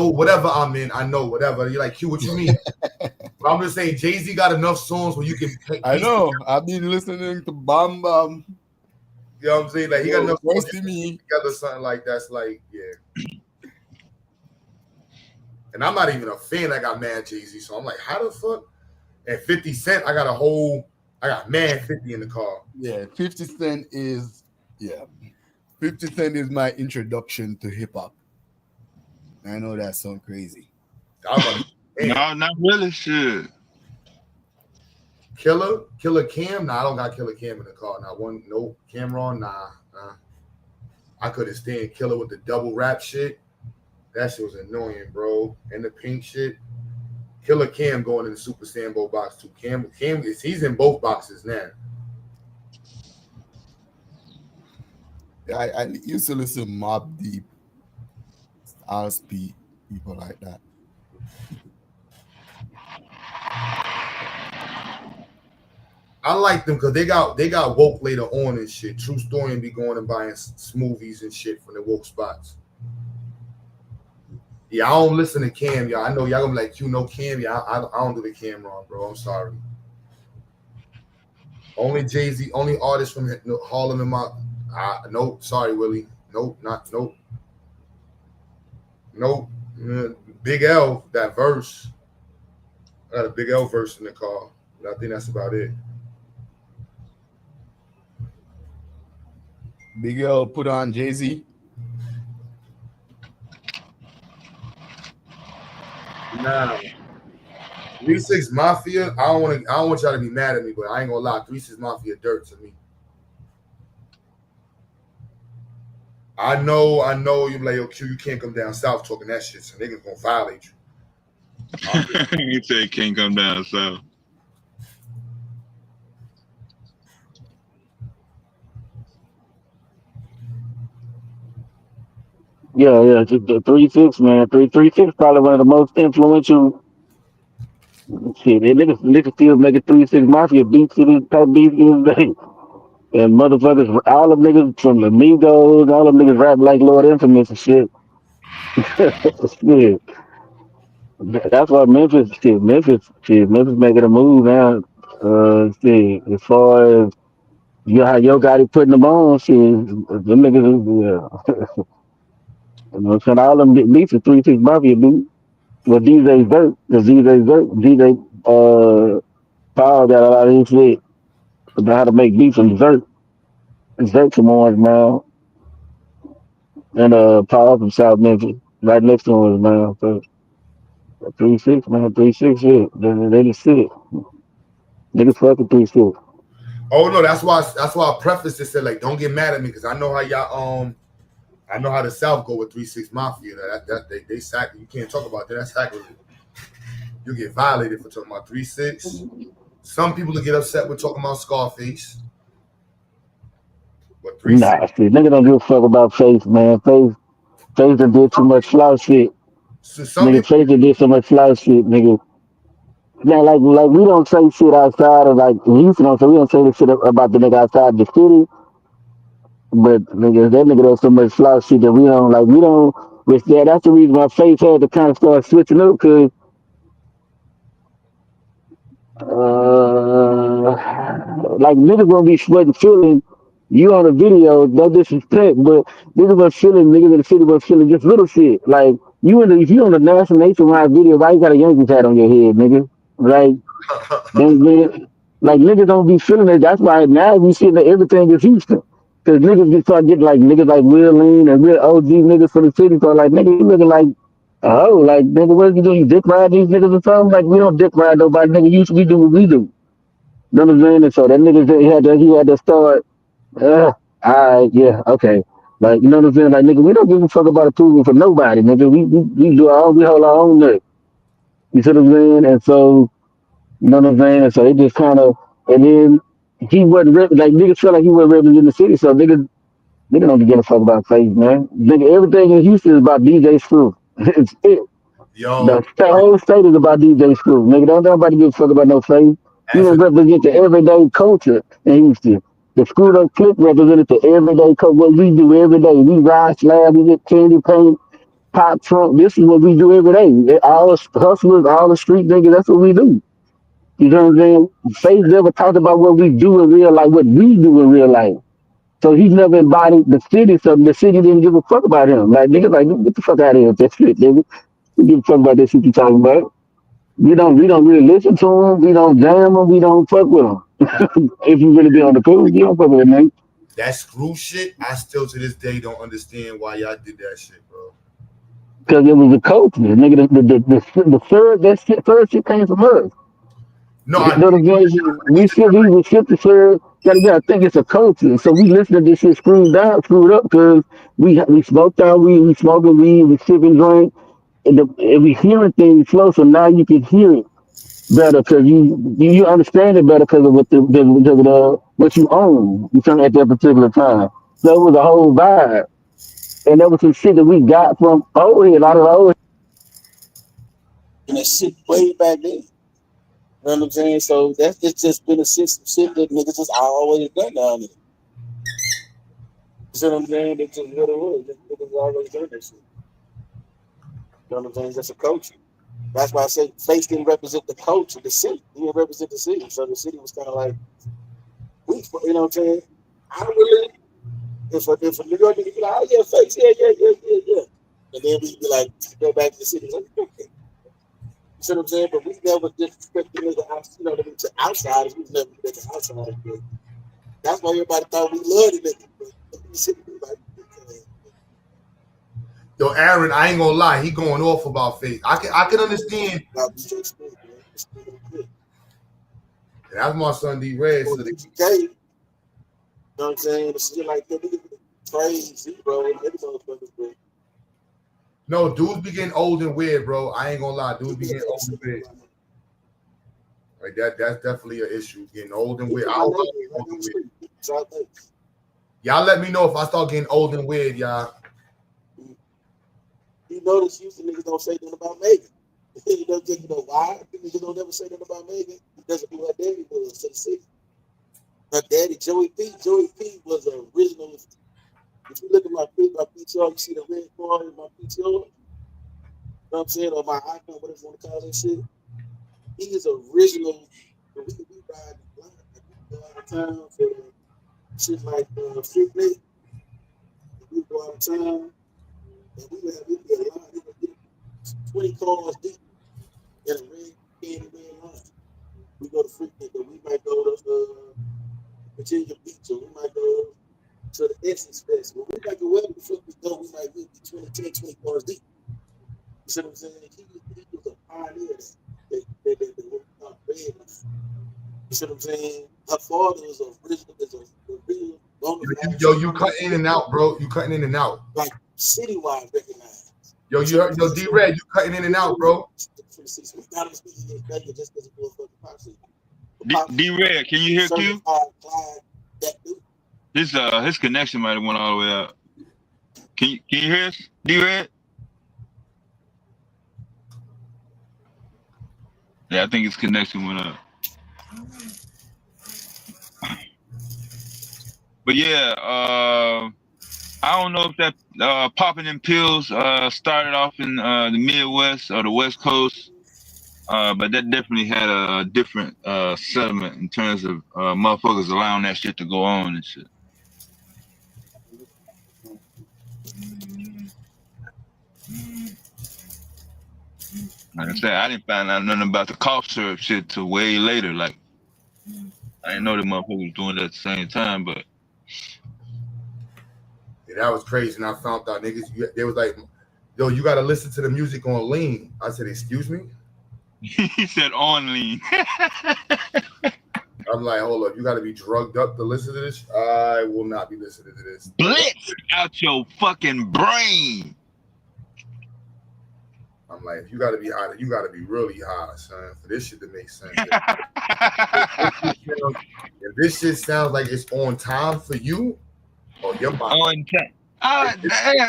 whatever I'm in. I know whatever. You're like, Q, what you mean? But I'm just saying, Jay-Z got enough songs where you can. I know. I've been listening to Bam Bam. You know what I'm saying? Like he got Yo, enough trust money to me. put together something like that's like, yeah. And I'm not even a fan. I got mad Jay-Z, so I'm like, how the fuck? And 50 Cent, I got mad 50 in the car. Yeah, 50 Cent is 50 Cent is my introduction to hip hop. I know that sounds crazy. No, not really. Shit. Killer Cam? Nah, I don't got Killer Cam in the car. Not one, no. Cameron? Nah. I couldn't stand Killer with the double rap shit. That shit was annoying, bro. And the pink shit. Killer Cam going in the Super Sambo box too. Cam he's in both boxes now. I used to listen to Mobb Deep, RSP, people like that. I like them because they got woke later on and shit. True Story and be going and buying smoothies and shit from the woke spots. Yeah, I don't listen to Cam, y'all. I know y'all gonna be like, you know Cam, yeah. I don't do the Cam wrong, bro. I'm sorry. Only Jay-Z, only artist from Harlem and my nope, sorry, Willie. Nope. Big L, that verse. I got a Big L verse in the car. But I think that's about it. Big L put on Jay-Z. Nah. 3 6 Mafia. I don't want y'all to be mad at me, but I ain't gonna lie. 3 6 Mafia dirt to me. I know you like, yo, Q, you can't come down south talking that shit, so niggas gonna violate you. You said can't come down south. Yeah, just the 3-6, man. 3-6 probably one of the most influential shit. They niggas still making 3-6 Mafia beats to this type beats in this day. And motherfuckers, all them niggas from the Migos, all them niggas rap like Lord Infamous and shit. Shit. That's why Memphis making a move now. As far as how Yo Gotti putting them on, shit, them niggas, yeah. You know what I'm saying? All them beats are 3-6 Mafia beat with DJ Zert, because DJ Paul got a lot of his shit about how to make beats from Zert. Zert from Orange Mound and Paul from South Memphis, right next to Orange Mound. So 3-6, man, 3-6 shit. They just sit. Niggas fucking 3-6. Oh no, that's why I prefaced it, said like, don't get mad at me because I know how y'all I know how the South go with 3-6 Mafia. They sack. You can't talk about that. That's sacrilege. You get violated for talking about 3-6. Some people will get upset with talking about Scarface. But 3-6. Nah, shit, nigga don't give a fuck about Face, man. Face done did too much flout shit. Nigga, Face done did so much flout shit, nigga. Now, like we don't say shit outside of like Houston, so we don't say this shit about the nigga outside the city. But nigga, that nigga does so much flout shit that we don't. Which that's the reason why Face had to kind of start switching up, cause like niggas gonna be sweating feeling you on a video, no disrespect, but niggas was feeling niggas in the city was feeling just little shit. Like if you on a nationwide video, why you got a Yankees hat on your head, nigga? Like like niggas don't be feeling it. That's why now we see that everything is Houston. Cause niggas just start getting like niggas like real lean and real OG niggas for the city. So like nigga, you looking like like nigga, what you doing? You dick ride these niggas or something? Like we don't dick ride nobody, nigga. We do what we do. You know what I'm saying? And so that nigga he had to start. Yeah, okay. Like you know what I'm saying? Like nigga, we don't give a fuck about approval from nobody, nigga. We do our own. We hold our own nut. You see what I'm saying? And so you know what I'm saying? And so it just kind of and then he wasn't like niggas felt like he wasn't representing the city. So niggas don't give a fuck about Face, man. Nigga, everything in Houston is about DJ Screw. It's it. Yo, the whole state is about DJ Screw. Nigga, don't nobody give a fuck about no Face. You don't represent the everyday culture in Houston. The Screwed Up Clip represented the everyday culture. What we do every day. We ride slab, we get candy paint, pop trunk. This is what we do every day. All the hustlers, all the street niggas, that's what we do. You know what I'm saying? Face never talked about what we do in real life, what we do in real life. So he never embodied the city, so the city didn't give a fuck about him. Like niggas like get the fuck out of here with that shit, nigga. We give a fuck about that shit you talking about. We don't really listen to him. We don't jam him. We don't fuck with him. If you really be on the cool, you don't fuck with him, man. That screw shit, I still to this day don't understand why y'all did that shit, bro. Because it was a culture, nigga. The third that shit, third shit came from us. No, we shift the third. Gotta think it's a culture. So we listen to this shit screwed up, because we smoked our weed, we smoking weed, we sipping drink, and we hearing things slow. So now you can hear it better because you understand it better because of what you own. You turn at that particular time. So it was a whole vibe, and that was some shit that we got from old head, a lot of the old. And that shit way back then. You know what I'm saying? So it's just been a system shit that niggas just always done down there. You see what I'm saying? That's just what it was. Niggas always done that shit. You know what I'm saying? That's a culture. That's why I say Face didn't represent the culture, the city. He didn't represent the city. So the city was kind of like, you know what I'm saying? I really, if a New York nigga be like, oh yeah, Face, yeah. And then we be like, go back to the city. Like, okay. You see what I'm saying? But we never disrespect the nigga to outsiders. We never did to outsiders. That's why everybody thought we loved the nigga. Like, yo, Aaron, I ain't gonna lie, he going off about Face. I can understand. That's my son D Red. So you know what I'm saying? The shit like that, nigga crazy, bro. No, dudes be getting old and weird, bro. I ain't gonna lie, dudes be getting old and weird. Like that's definitely an issue. Getting old and weird. Y'all let me know if I start getting old and weird, y'all. You notice Houston niggas don't say nothing about Megan. You know why? Niggas don't ever say nothing about Megan. That's who her daddy was to the city. Her daddy, Joey P. Was the original. If you look at my PTR, you see the red car in my PTR. You know what I'm saying? Or my icon, whatever you want to call that shit. He is original. We ride the line. We go out of town for shit like Freak. We go out of town. And we would be a line. We would get 20 cars deep in a red line. We go to Freaknik, or we might go to Virginia Beach, or we might go to the Essence Festival. We might go wherever the fuck we go. We might be 20 cars deep. You see what I'm saying? He was a pioneer that worked out red line. You see what I'm saying? Her father is a real Yo, you cut in and out, bro. You cutting in and out. Like citywide recognized. Yo, D Red, you cutting in and out, bro. D Red, can you hear Q? His connection might have went all the way out. Can you hear us, D Red? Yeah, I think his connection went up. But yeah, I don't know if that popping them pills started off in the Midwest or the West Coast, but that definitely had a different settlement in terms of motherfuckers allowing that shit to go on and shit. Like I said, I didn't find out nothing about the cough syrup shit till way later. Like, I didn't know the motherfucker was doing that at the same time, but. Yeah, that was crazy. And I found out niggas, they was like, yo, you got to listen to the music on lean. I said, excuse me? He said on lean. I'm like, hold up, you got to be drugged up to listen to this? I will not be listening to this. Blitz out your fucking brain. I'm like, if you got to be high, you got to be really high, son, for this shit to make sense. If this shit sounds like it's on time for you, or your mind. On time.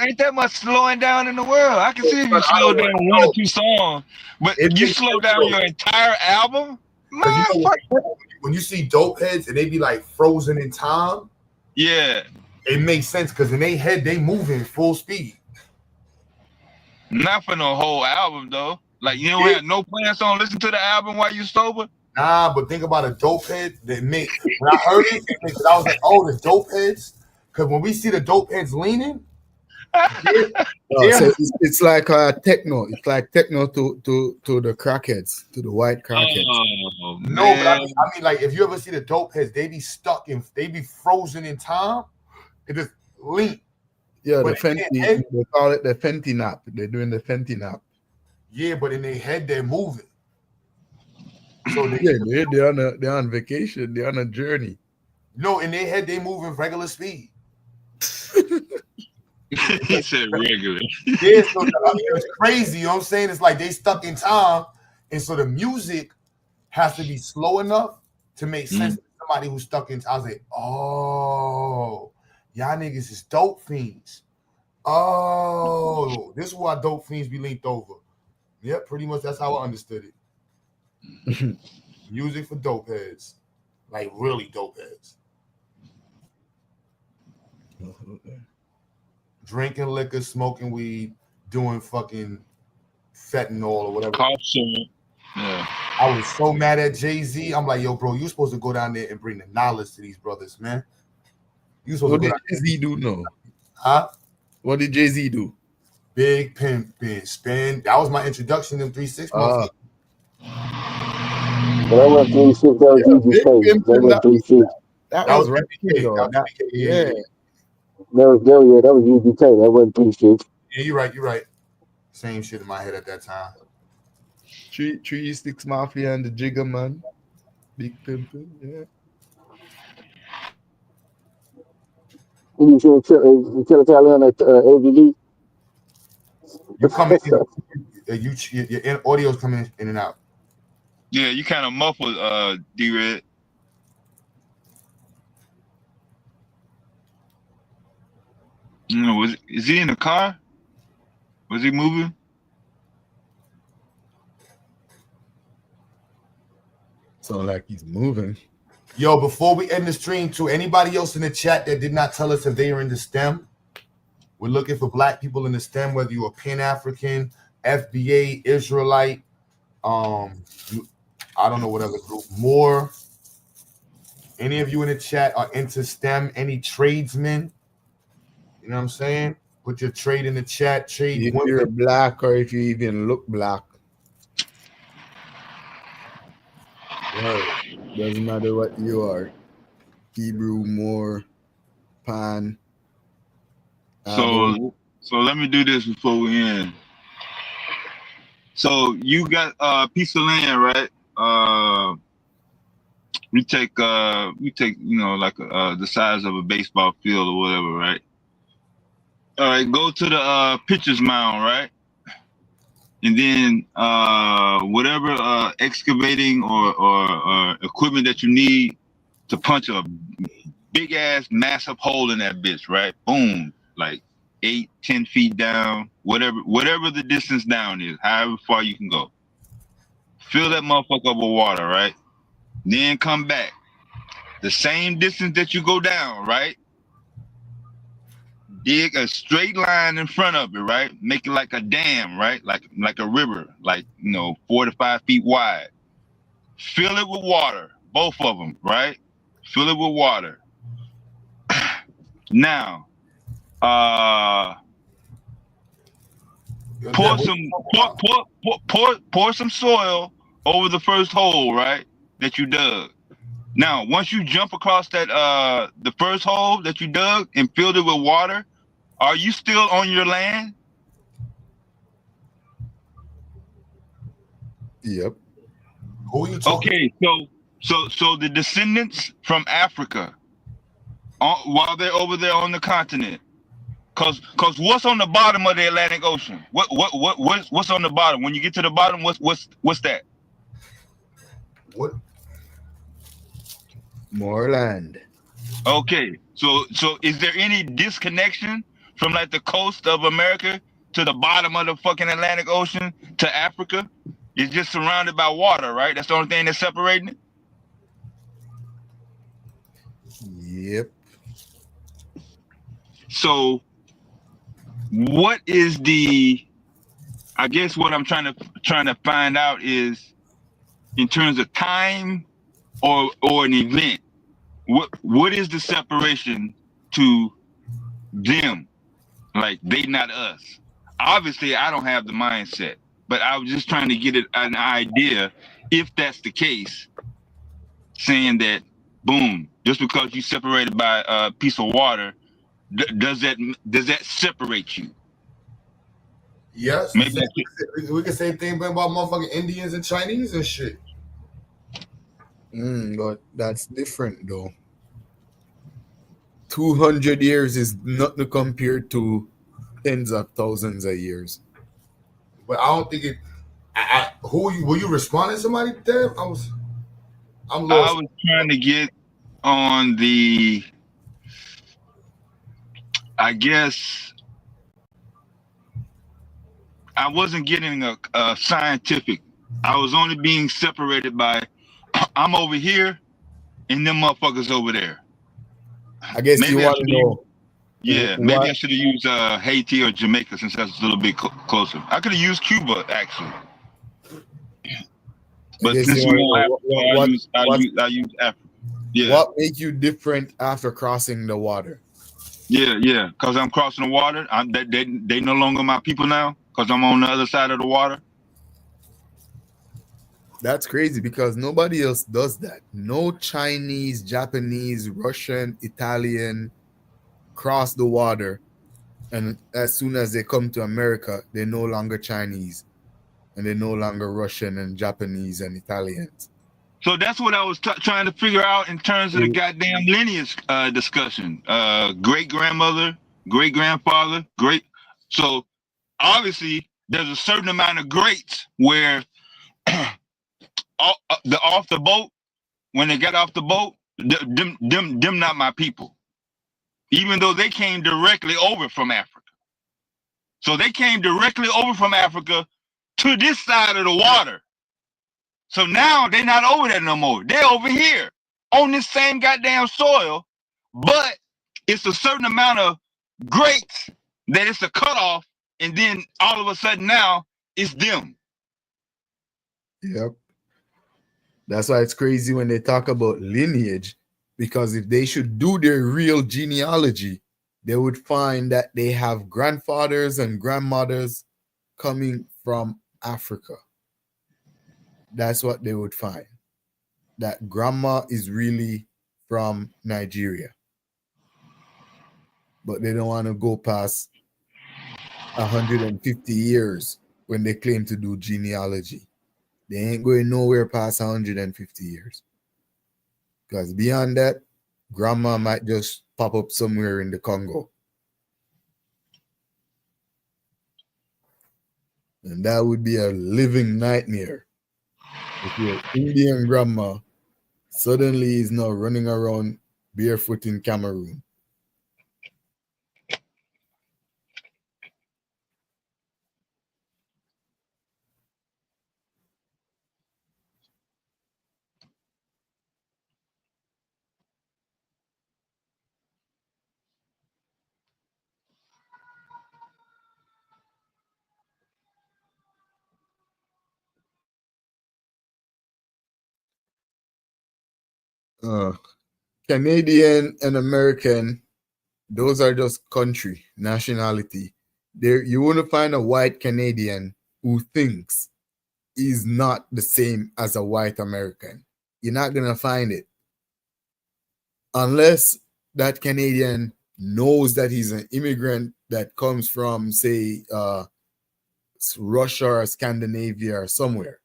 Ain't that much slowing down in the world. I can see if you slow down one or two songs, but if you slow down your entire album, man, you know, when you see dope heads and they be like frozen in time, yeah, it makes sense because in their head they moving full speed. Not for no whole album though. Like you don't have no plans on listen to the album while you sober. Nah, but think about a dope head that make. When I heard it, I was like, oh, the dope heads. Because when we see the dope heads leaning, So it's like techno. It's like techno to the crackheads, to the white crackheads. Oh, no, but I mean, like if you ever see the dope heads, they be frozen in time. It just lean. Yeah, but the Fenty, they call it the Fenty nap. They're doing the Fenty nap. Yeah, but in their head they're moving. So they're on vacation. They're on a journey. No, in their head they moving regular speed. He said regular. Yeah, so I mean, it's crazy. You know what I'm saying? It's like they stuck in time, and so the music has to be slow enough to make sense to somebody who's stuck in time. I was like, oh, y'all niggas is dope fiends. Oh, this is why dope fiends be linked over. Yeah, pretty much that's how I understood it. Music for dope heads. Like really dope heads. Drinking liquor, smoking weed, doing fucking fentanyl or whatever. Yeah. I was so mad at Jay-Z. I'm like, yo, bro, you supposed to go down there and bring the knowledge to these brothers, man. You supposed What to did go Jay-Z do? No. Huh? What did Jay-Z do? Big Pimpin' Spin. That was my introduction to 3-6. That was 3-6. That was easy play. That was 3-6. That was right here, though. Yeah. That was easy play. That wasn't 3-6. Yeah, you're right. Same shit in my head at that time. 3-6 Mafia and the Jigger Man. Big Pimpin', yeah. You should tell Italian on that AVD. You coming in, your audio's coming in and out. Yeah, you kind of muffled, D-Red. You know, is he in the car? Was he moving? Sound like he's moving. Yo, before we end the stream, to anybody else in the chat that did not tell us if they are in the STEM, we're looking for black people in the STEM, whether you're a Pan-African, FBA, Israelite, I don't know what other group, more. Any of you in the chat are into STEM, any tradesmen, you know what I'm saying? Put your trade in the chat. Trade if you're black or if you even look black. Doesn't matter what you are. Hebrew, Moor, Pan. So let me do this before we end. So you got a piece of land, right? We take you know, like the size of a baseball field or whatever, right? All right, go to the pitcher's mound, right? And then whatever excavating or equipment that you need to punch a big ass massive hole in that bitch, right? Boom, like 8-10 feet down, whatever the distance down is, however far you can go. Fill that motherfucker up with water, right? Then come back. The same distance that you go down, right? Dig a straight line in front of it, right? Make it like a dam, right? Like a river, like, you know, 4 to 5 feet wide. Fill it with water, both of them, right? Fill it with water. Now, pour some soil over the first hole, right? That you dug. Now, once you jump across that the first hole that you dug and filled it with water, are you still on your land? Yep. Who are you talking? Okay, so the descendants from Africa, while they're over there on the continent, cause what's on the bottom of the Atlantic Ocean? What's on the bottom? When you get to the bottom, what's that? What? More land. Okay, so is there any disconnection from like the coast of America to the bottom of the fucking Atlantic Ocean to Africa? It's just surrounded by water, right? That's the only thing that's separating it? Yep. So what is I guess what I'm trying to find out is, in terms of time or an event, what is the separation to them, like they not us. Obviously, I don't have the mindset, but I was just trying to get an idea if that's the case, saying that, boom, just because you separated by a piece of water, does that separate you? Yes, Maybe we can say thing about motherfucking Indians and Chinese and shit. But that's different though. 200 years is nothing compared to tens of thousands of years. But I don't think it. Were you responding to somebody, Deb? I'm lost. I was trying to get on the, I guess I wasn't getting a scientific. I was only being separated by, I'm over here and them motherfuckers over there. I guess Maybe you want to know. Yeah, maybe I should have used Haiti or Jamaica since that's a little bit closer. I could have used Cuba actually, but since we don't have, I use Africa. Yeah. What made you different after crossing the water? Yeah, because I'm crossing the water. They no longer my people now because I'm on the other side of the water. That's crazy because nobody else does that. No Chinese, Japanese, Russian, Italian cross the water, and as soon as they come to America, they're no longer Chinese, and they're no longer Russian and Japanese and Italians. So that's what I was trying to figure out in terms of the goddamn lineage discussion. Great grandmother, great grandfather, great. So obviously there's a certain amount of greats where off the boat, when they got off the boat, them not my people. Even though they came directly over from Africa. So they came directly over from Africa to this side of the water. So now they're not over there no more. They're over here on this same goddamn soil, but it's a certain amount of greats that it's a cutoff, and then all of a sudden now it's them. Yep. That's why it's crazy when they talk about lineage, because if they should do their real genealogy, they would find that they have grandfathers and grandmothers coming from Africa. That's what they would find. That grandma is really from Nigeria. But they don't want to go past 150 years when they claim to do genealogy. They ain't going nowhere past 150 years. Because beyond that, grandma might just pop up somewhere in the Congo. And that would be a living nightmare. If your Indian grandma suddenly is now running around barefoot in Cameroon. Canadian and American, those are just country, nationality. There, you wouldn't find a white Canadian who thinks he's not the same as a white American. You're not gonna find it. Unless that Canadian knows that he's an immigrant that comes from, say, Russia or Scandinavia or somewhere.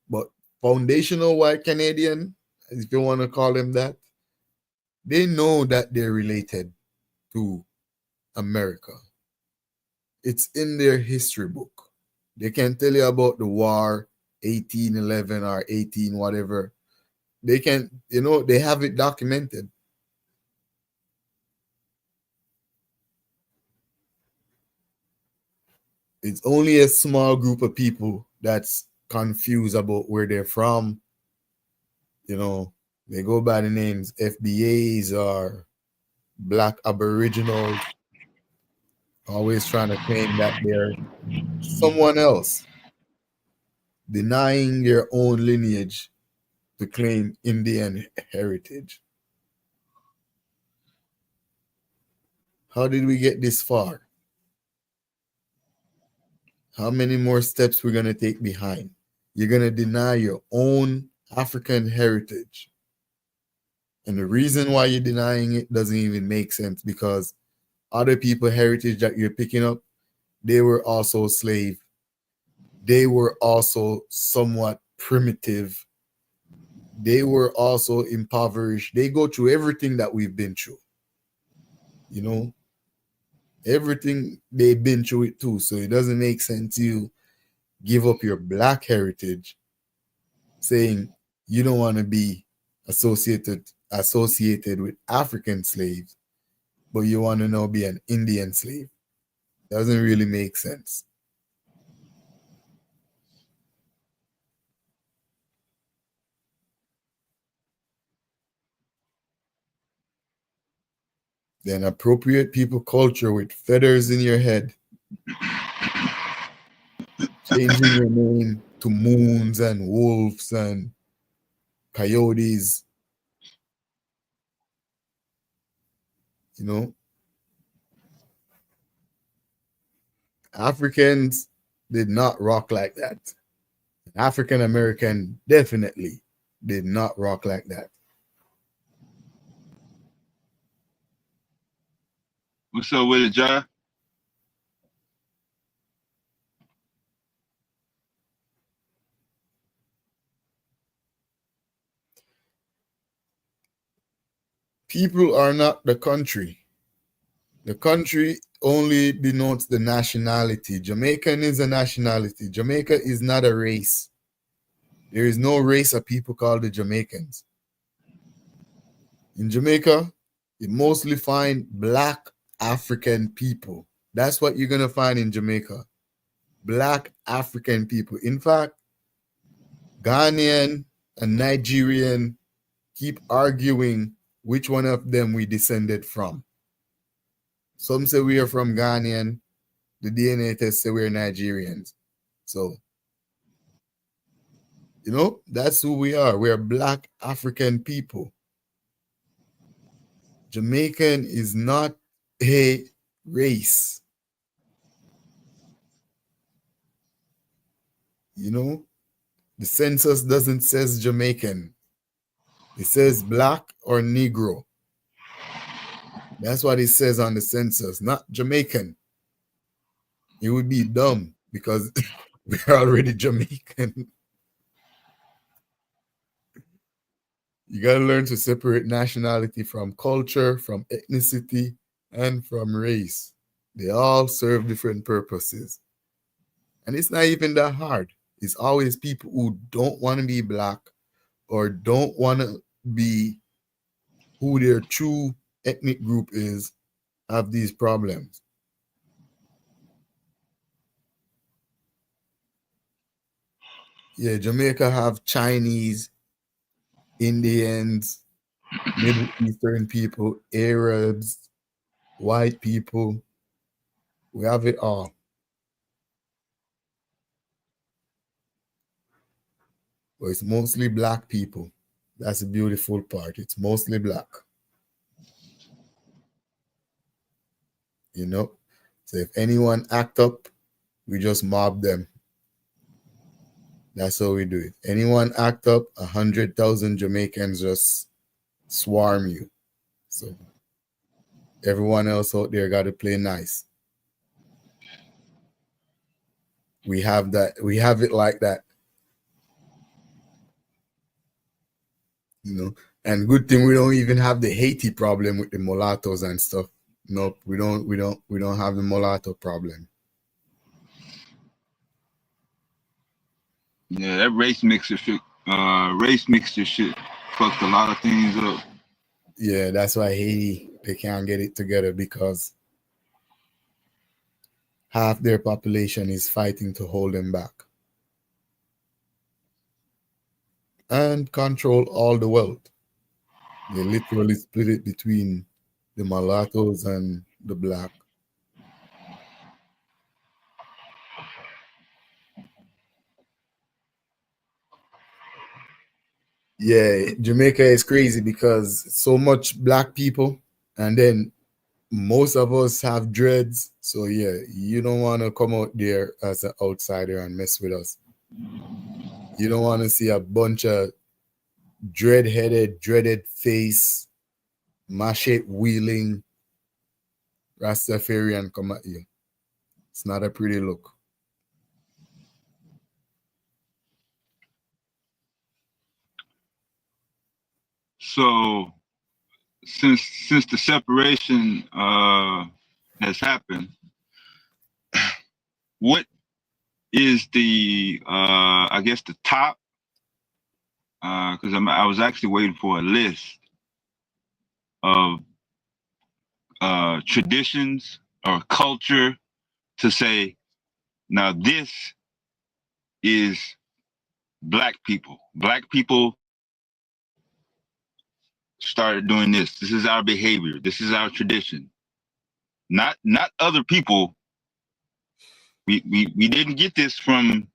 But foundational white Canadian, if you want to call them that, they know that they're related to America. It's in their history book. They can tell you about the war, 1811 or 18 whatever. They can, they have it documented. It's only a small group of people that's confused about where they're from. They go by the names FBAs or Black Aboriginals, always trying to claim that they're someone else, denying their own lineage to claim Indian heritage. How did we get this far? How many more steps we're going to take behind? You're going to deny your own African heritage. And the reason why you're denying it doesn't even make sense, because other people's heritage that you're picking up, they were also slave. They were also somewhat primitive. They were also impoverished. They go through everything that we've been through. You know, everything they've been through it too. So it doesn't make sense you give up your black heritage saying you don't want to be associated with African slaves, but you want to now be an Indian slave. Doesn't really make sense. Then appropriate people culture with feathers in your head. Changing your name to moons and wolves and coyotes. You know, Africans did not rock like that. African American definitely did not rock like that. What's up with it, John? People are not the country. The country only denotes the nationality. Jamaican is a nationality. Jamaica is not a race. There is no race of people called the Jamaicans. In Jamaica, you mostly find black African people. That's what you're going to find in Jamaica. Black African people. In fact, Ghanaian and Nigerian keep arguing which one of them we descended from. Some say we are from Ghanaian. The DNA test say we're Nigerians. So, you know, that's who we are. We're black African people. Jamaican is not a race. You know, the census doesn't say Jamaican. It says black or Negro. That's what it says on the census, not Jamaican. It would be dumb because we're already Jamaican. You got to learn to separate nationality from culture, from ethnicity, and from race. They all serve different purposes. And it's not even that hard. It's always people who don't want to be black or don't want to be who their true ethnic group is have these problems. Yeah, Jamaica have Chinese, Indians, Middle Eastern people, Arabs, white people. We have it all. But it's mostly black people. That's the beautiful part. It's mostly black. You know? So if anyone act up, we just mob them. That's how we do it. Anyone act up, 100,000 Jamaicans just swarm you. So everyone else out there got to play nice. We have that. We have it like that. You know, and good thing we don't even have the Haiti problem with the mulattoes and stuff. Nope, we don't have the mulatto problem. Yeah, that race mixture shit fucked a lot of things up. Yeah, that's why Haiti, they can't get it together because half their population is fighting to hold them back and control all the wealth. They literally split it between the mulattoes and the black. Yeah, Jamaica is crazy because so much black people and then most of us have dreads, so yeah, you don't want to come out there as an outsider and mess with us. You don't want to see a bunch of dreaded face, machete wheeling Rastafarian come at you. It's not a pretty look. So since the separation has happened, what is the I guess the top? Because I was actually waiting for a list of traditions or culture to say, now this is black people. Black people started doing this. This is our behavior. This is our tradition. Not other people. We didn't get this from,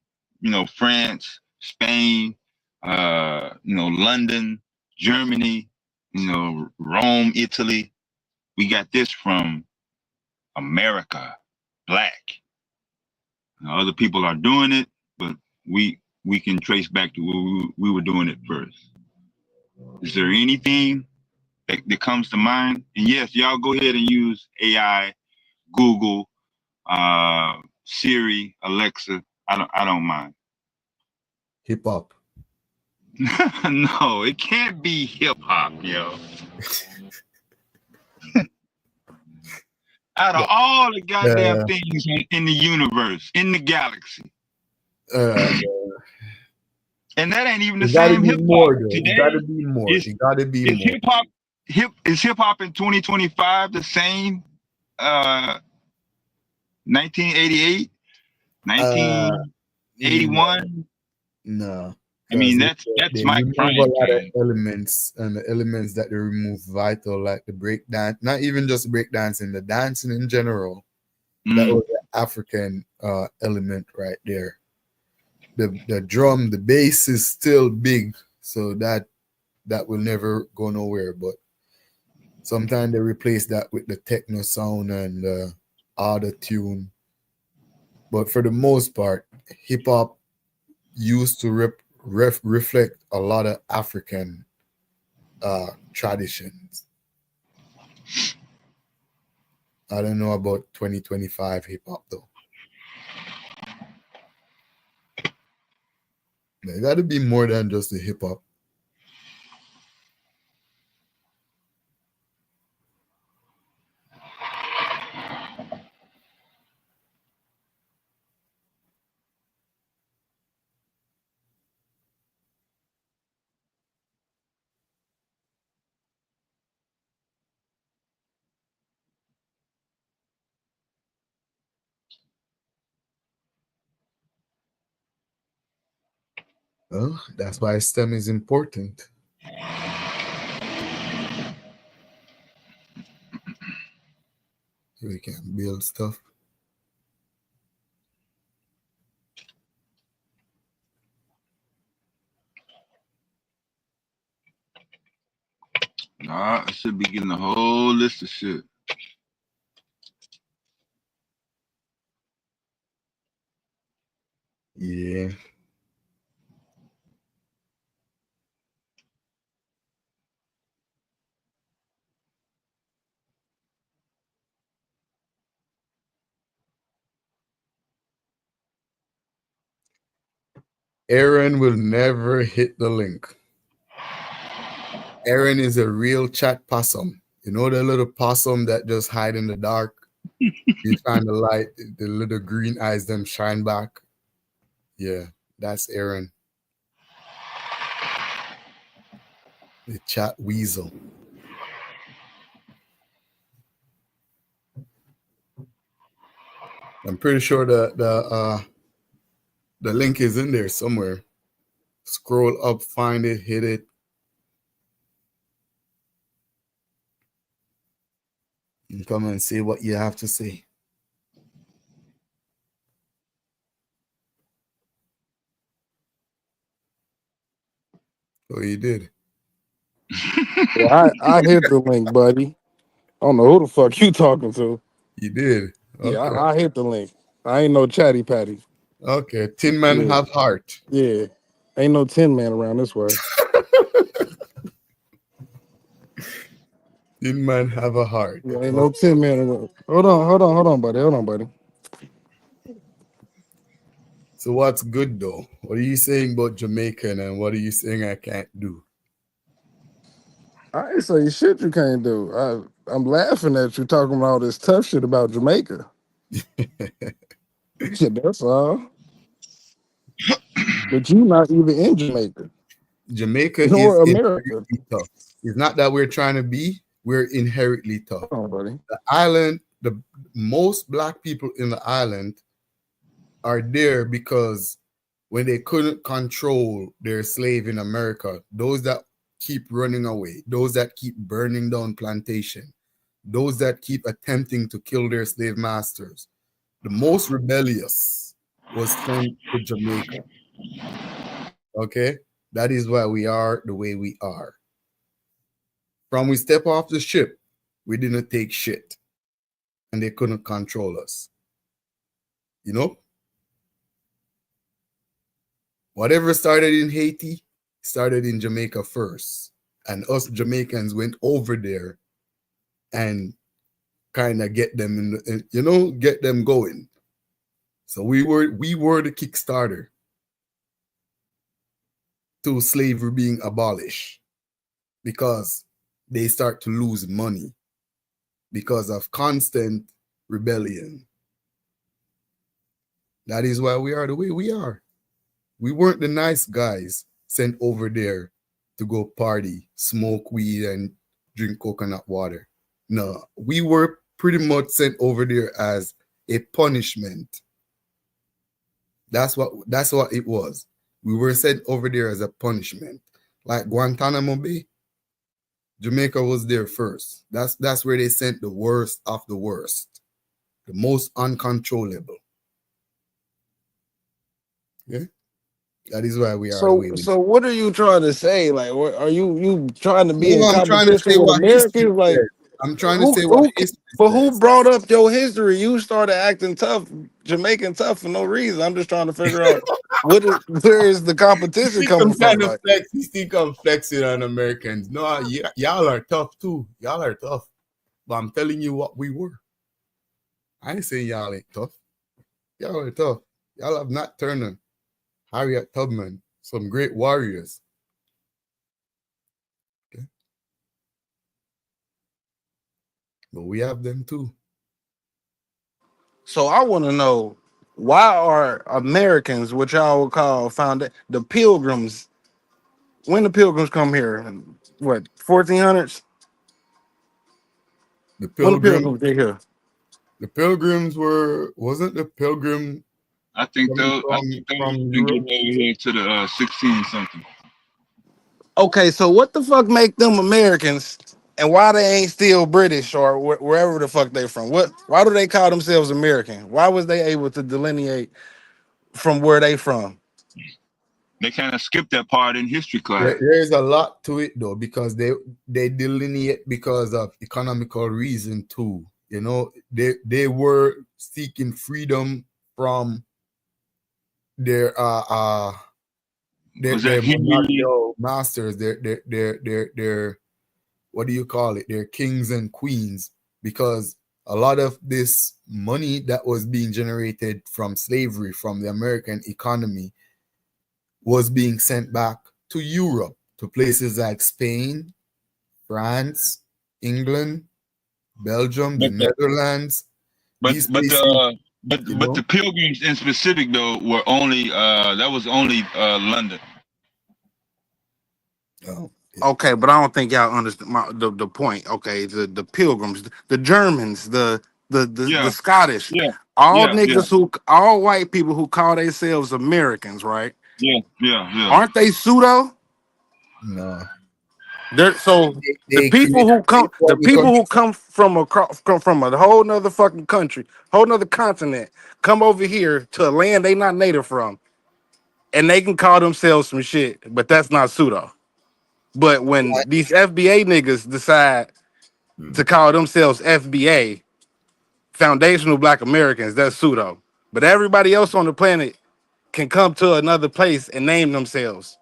France, Spain, London, Germany, Rome, Italy. We got this from America, black. Now, other people are doing it, but we can trace back to where we were doing it first. Is there anything that comes to mind? And yes, y'all go ahead and use AI, Google, Siri, Alexa. I don't mind. Hip hop. No, it can't be hip hop, yo. Out of all the goddamn things in the universe, in the galaxy. And that ain't even the same hip hop today. It gotta be more. It gotta be more. Hip hop. Is hip hop in 2025 the same? 1988, 1981. No. I mean that's my prime. A lot of elements, and the elements that they remove vital, like the break dance, not even just break dancing, the dancing in general. That was the African element right there. The drum, the bass is still big, so that will never go nowhere. But sometimes they replace that with the techno sound and auto tune. But for the most part, hip hop used to reflect a lot of African traditions. I don't know about 2025 hip hop though. There got to be more than just the hip hop. Well, that's why STEM is important. We can build stuff. Nah, I should be getting a whole list of shit. Yeah. Aaron will never hit the link. Aaron is a real chat possum. You know the little possum that just hide in the dark? You shine the light, the little green eyes, them shine back. Yeah, that's Aaron. The chat weasel. I'm pretty sure the link is in there somewhere. Scroll up, find it, hit it. And come and see what you have to say. Oh, you did. Yeah, I hit the link, buddy. I don't know who the fuck you talking to. You did. Yeah, Okay. I hit the link. I ain't no chatty patty. Okay. Tin Man Yeah. have heart. Yeah. Ain't no Tin Man around this way. Tin Man have a heart. Yeah, ain't no Tin Man around. Hold on, buddy. Hold on, buddy. So what's good though? What are you saying about Jamaican and what are you saying I can't do? I ain't say shit you can't do. I'm laughing at you talking about all this tough shit about Jamaica. Shit, that's all. But you not even in Jamaica. Jamaica Nor is America. inherently tough. It's not that we're trying to be, we're inherently tough. Hold on, buddy. The island, the most black people in the island are there because when they couldn't control their slave in America, those that keep running away, those that keep burning down plantation, those that keep attempting to kill their slave masters, the most rebellious was sent to Jamaica. Okay? That is why we are the way we are. From we step off the ship, we didn't take shit. And they couldn't control us. You know? Whatever started in Haiti started in Jamaica first. And us Jamaicans went over there and kind of get them get them going. So we were the Kickstarter to slavery being abolished because they start to lose money because of constant rebellion. That is why we are the way we are. We weren't the nice guys sent over there to go party, smoke weed, and drink coconut water. No, we were pretty much sent over there as a punishment. That's what it was. We were sent over there as a punishment. Like Guantanamo Bay, Jamaica was there first. That's where they sent the worst of the worst, the most uncontrollable. Yeah. That is why we are the way we So what are you trying to say? Like, what are you trying to be in I'm trying to say competition with what history Americans? Like, says. I'm trying to say what history but says. who brought up your history? You started acting tough, Jamaican tough for no reason. I'm just trying to figure out where is the competition coming from? Kind of Like, flex, you think I'm flexing on Americans. No, y'all are tough too. Y'all are tough. But I'm telling you what we were. I ain't saying y'all ain't tough. Y'all are tough. Y'all have Nat Turner, Harriet Tubman, some great warriors. Okay. But we have them too. so I want to know, why are Americans, which y'all would call the Pilgrims, when the Pilgrims come here, what, 1400s? The When the Pilgrims, Pilgrims get here? the Pilgrims wasn't the Pilgrim I think coming from they get Europe? over here to the 16 something. Okay, so what the fuck make them Americans, and why they ain't still British or wherever the fuck they from? Why do they call themselves American? Why was they able to delineate from where they from? They kind of skipped that part in history class. There's a lot to it though, because they delineate because of economical reason too. You know, they were seeking freedom from their monarchical masters, their what do you call it? Their kings and queens, because a lot of this money that was being generated from slavery, from the American economy, was being sent back to Europe, to places like Spain, France, England, Belgium, the Netherlands. But the Pilgrims in specific though were only that was only London. Oh. Okay, but I don't think y'all understand the point. Okay, the Pilgrims, the Germans, the Scottish, all white people who call themselves Americans, right? Yeah. Aren't they pseudo? No. The people who come from a whole nother fucking country, whole nother continent, come over here to a land they not native from, and they can call themselves some shit, but that's not pseudo. But when these FBA niggas decide to call themselves FBA, Foundational Black Americans. That's pseudo. But everybody else on the planet can come to another place and name themselves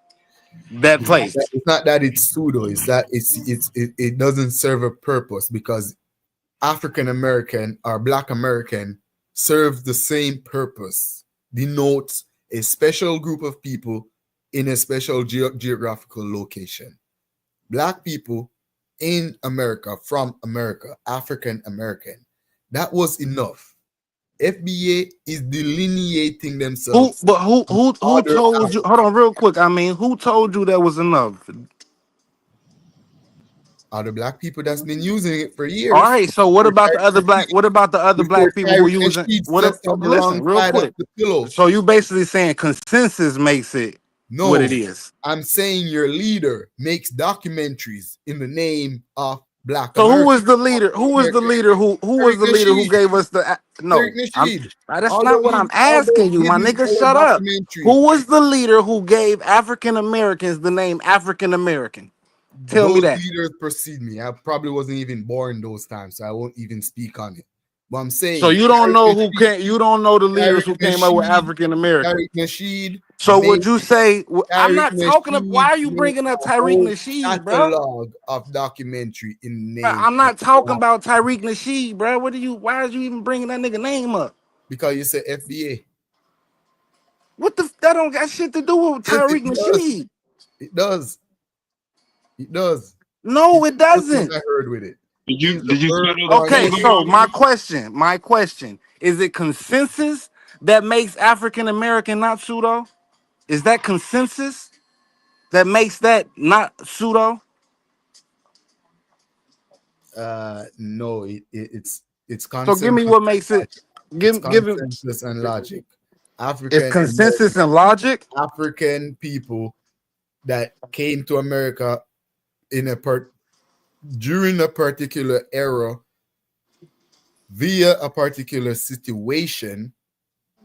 that place. It's not that it's pseudo. It's that it doesn't serve a purpose, because African American or Black American serves the same purpose. Denotes a special group of people in a special geographical location. Black people in America, from America, African American. That was enough. FBA is delineating themselves. Who told you? Hold on, real quick. I mean, who told you that was enough? Are the black people that's been using it for years? All right. So what about the other black? What about the other black people who use it? Listen, real quick. So you basically saying consensus makes it what it is. I'm saying your leader makes documentaries in the name of Black. So who was the leader? Who was the leader? Who was the leader who gave us the? No, that's not what I'm asking you, my nigga. Shut up. Who was the leader who gave African Americans the name African American? Tell me that. Leaders precede me. I probably wasn't even born those times, so I won't even speak on it. But I'm saying. So you don't know who came. You don't know the leaders who came up with African American. Tariq Nasheed. So would you say? I'm not talking about. Why are you bringing up Tariq Nasheed, bro? Catalog of documentary in name. I'm not talking about Tariq Nasheed, bro. Why are you even bringing that nigga name up? Because you said FBA. What the? That don't got shit to do with Tariq Nasheed. It does. It does. No, it doesn't. I heard with it. Did you? Okay, so my question is: it consensus that makes African American not pseudo? Is that consensus that makes that not pseudo? No, it's So give me what makes it. Give consensus and logic. It's consensus and logic. African people that came to America during a particular era via a particular situation,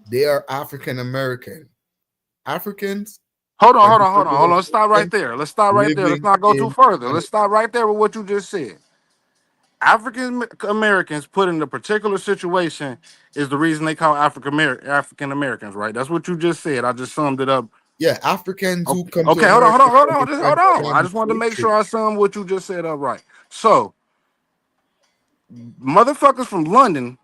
they are African American. Africans. Hold on. Let's stop right there. Let's not go too further. Let's stop right there with what you just said. African Americans put in a particular situation is the reason they call African Americans, right? That's what you just said. I just summed it up. Yeah, Africans who come. Okay, hold on. I just wanted to make sure I summed what you just said up right. So, motherfuckers from London,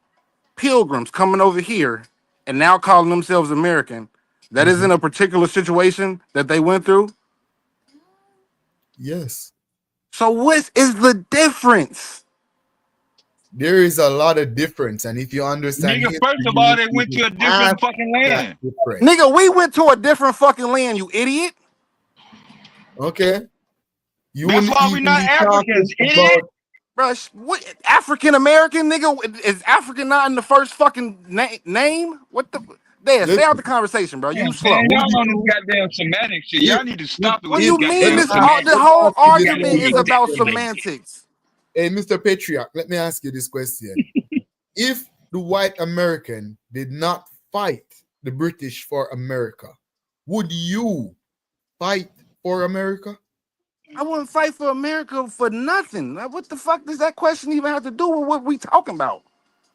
pilgrims coming over here and now calling themselves American. That isn't a particular situation that they went through. Yes. So what is the difference? There is a lot of difference, and if you understand, nigga, first of all, they went to a different fucking land. Nigga, we went to a different fucking land, you idiot. Okay. That's why we're not Africans, idiot. Bro, what African American nigga is African not in the first fucking name? What the? There, stay out the conversation, bro. You slow. Man, y'all on this goddamn semantic shit. Y'all need to stop it. What do you mean? The whole argument is about semantics. Hey, Mr. Patriarch, let me ask you this question. If the white American did not fight the British for America, would you fight for America? I wouldn't fight for America for nothing. What the fuck does that question even have to do with what we talking about?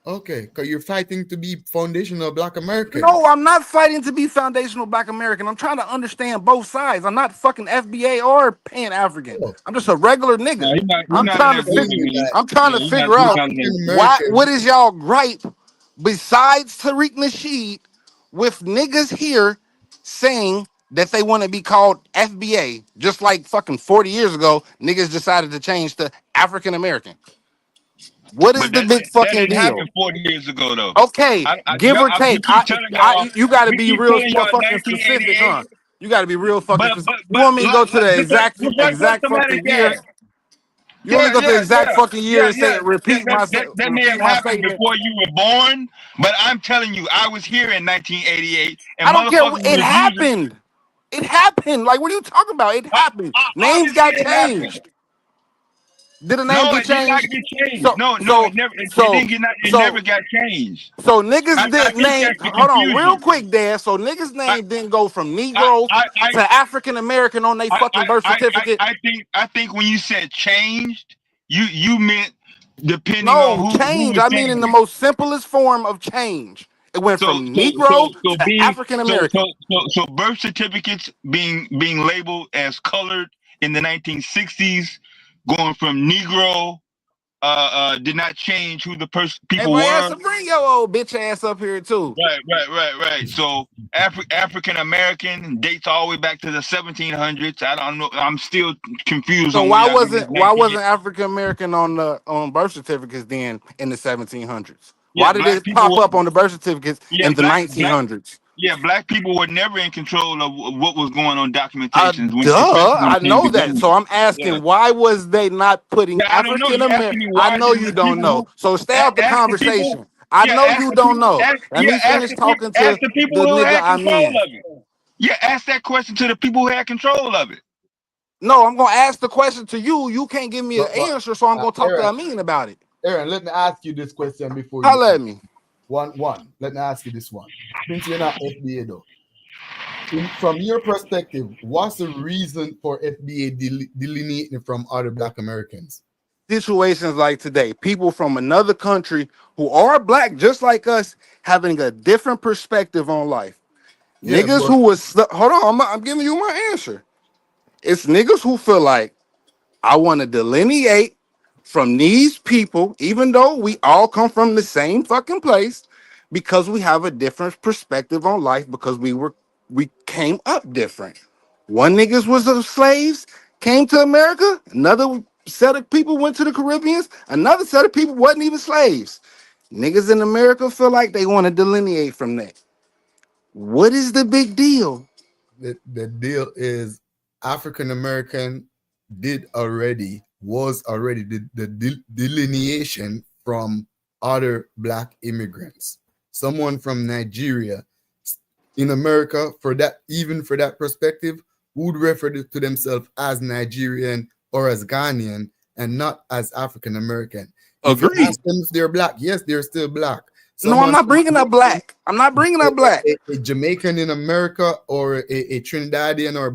Okay, because you're fighting to be foundational Black American. No, I'm not fighting to be foundational Black American. I'm trying to understand both sides. I'm not fucking FBA or Pan-African. I'm just a regular nigga. I'm trying to figure out what is y'all gripe besides Tariq Nasheed with niggas here saying that they want to be called FBA, just like fucking 40 years ago, niggas decided to change to African American. What is the big fucking deal? Happened 40 years ago, though. Okay, give or take. You got to be real fucking specific, huh? You got to be real fucking specific. You want me to go to the exact fucking year? You want me to go to the exact fucking year and say, repeat my statement? That may have happened before you were born, but I'm telling you, I was here in 1988. And I don't care. It happened. It happened. Like, what are you talking about? It happened. Names got changed. Did the name get changed? It never got changed. So niggas didn't name. Hold on, real quick, Dad. So niggas' name didn't go from Negro to African American on their fucking birth certificate. I think when you said changed, you meant depending on No, who change. was I mean, saying in the it. most simplest form of change. It went from Negro to African American. So birth certificates being labeled as colored in the 1960s, going from Negro, did not change who the people Everybody has were. to bring your old bitch ass up here too. Right. So African American dates all the way back to the 1700s. I don't know. I'm still confused. So on why y'all wasn't niggas African American on birth certificates then in the 1700s? Yeah, Why did black it people pop were, up on the birth certificates in the 1900s? black people were never in control of what was going on documentations, Duh, especially when I it came know to that. So government. I'm asking, why was they not putting Yeah, I don't know. African You asking American? me I why know didn't you the don't people know. who So stay out the ask the people? conversation. I Yeah, know ask you the don't people. know. Let me finish talking Ask to the people the who nigga had I'm control in. of it. Yeah, ask that question to the people who had control of it. No, I'm gonna ask the question to you. You can't give me an answer, so I'm gonna talk to Aaron, Amin about it. Aaron, let me ask you this question before you. Holla at me. One. Let me ask you this one. Since you're not FBA though, from your perspective, what's the reason for FBA delineating from other Black Americans? Situations like today, people from another country who are black just like us having a different perspective on life. Yeah, Niggas but who was hold on, I'm giving you my answer. It's niggas who feel like I want to delineate from these people, even though we all come from the same fucking place, because we have a different perspective on life because we came up different. One niggas was slaves, came to America. Another set of people went to the Caribbeans. Another set of people wasn't even slaves. Niggas in America feel like they want to delineate from that. What is the big deal? The deal is African American was already the delineation from other Black immigrants. Someone from Nigeria in America, for that perspective, would refer to themselves as Nigerian or as Ghanaian and not as African American. If you Agreed. ask them if they're Black, yes, they're still Black. No, I'm not bringing up black. I'm not bringing up black. A Jamaican in America or a Trinidadian or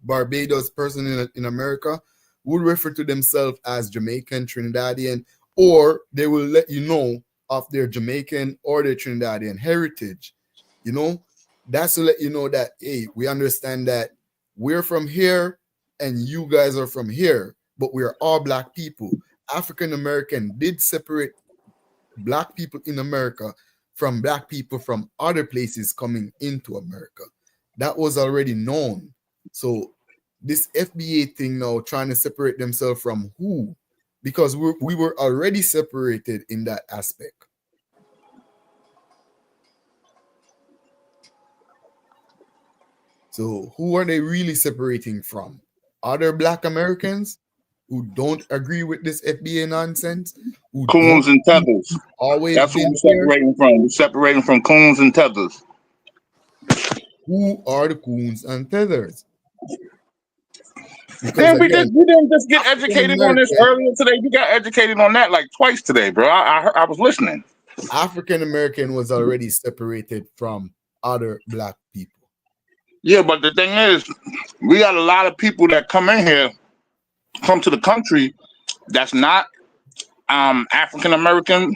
Barbados person in America would refer to themselves as Jamaican, Trinidadian, or they will let you know of their Jamaican or their Trinidadian heritage. You know, that's to let you know that, hey, we understand that we're from here and you guys are from here, but we are all Black people. African American did separate Black people in America from Black people from other places coming into America. That was already known. So this FBA thing now trying to separate themselves from who? Because we were already separated in that aspect. So who are they really separating from? Other Black Americans who don't agree with this FBA nonsense? Coons and tethers. Always That's who been we're separating from. We're separating from coons and tethers. Who are the coons and tethers? Damn, we didn't just get educated on this earlier today. We got educated on that like twice today, bro. I was listening. African American was already separated from other Black people. Yeah, but the thing is, we got a lot of people that come to the country that's not African American,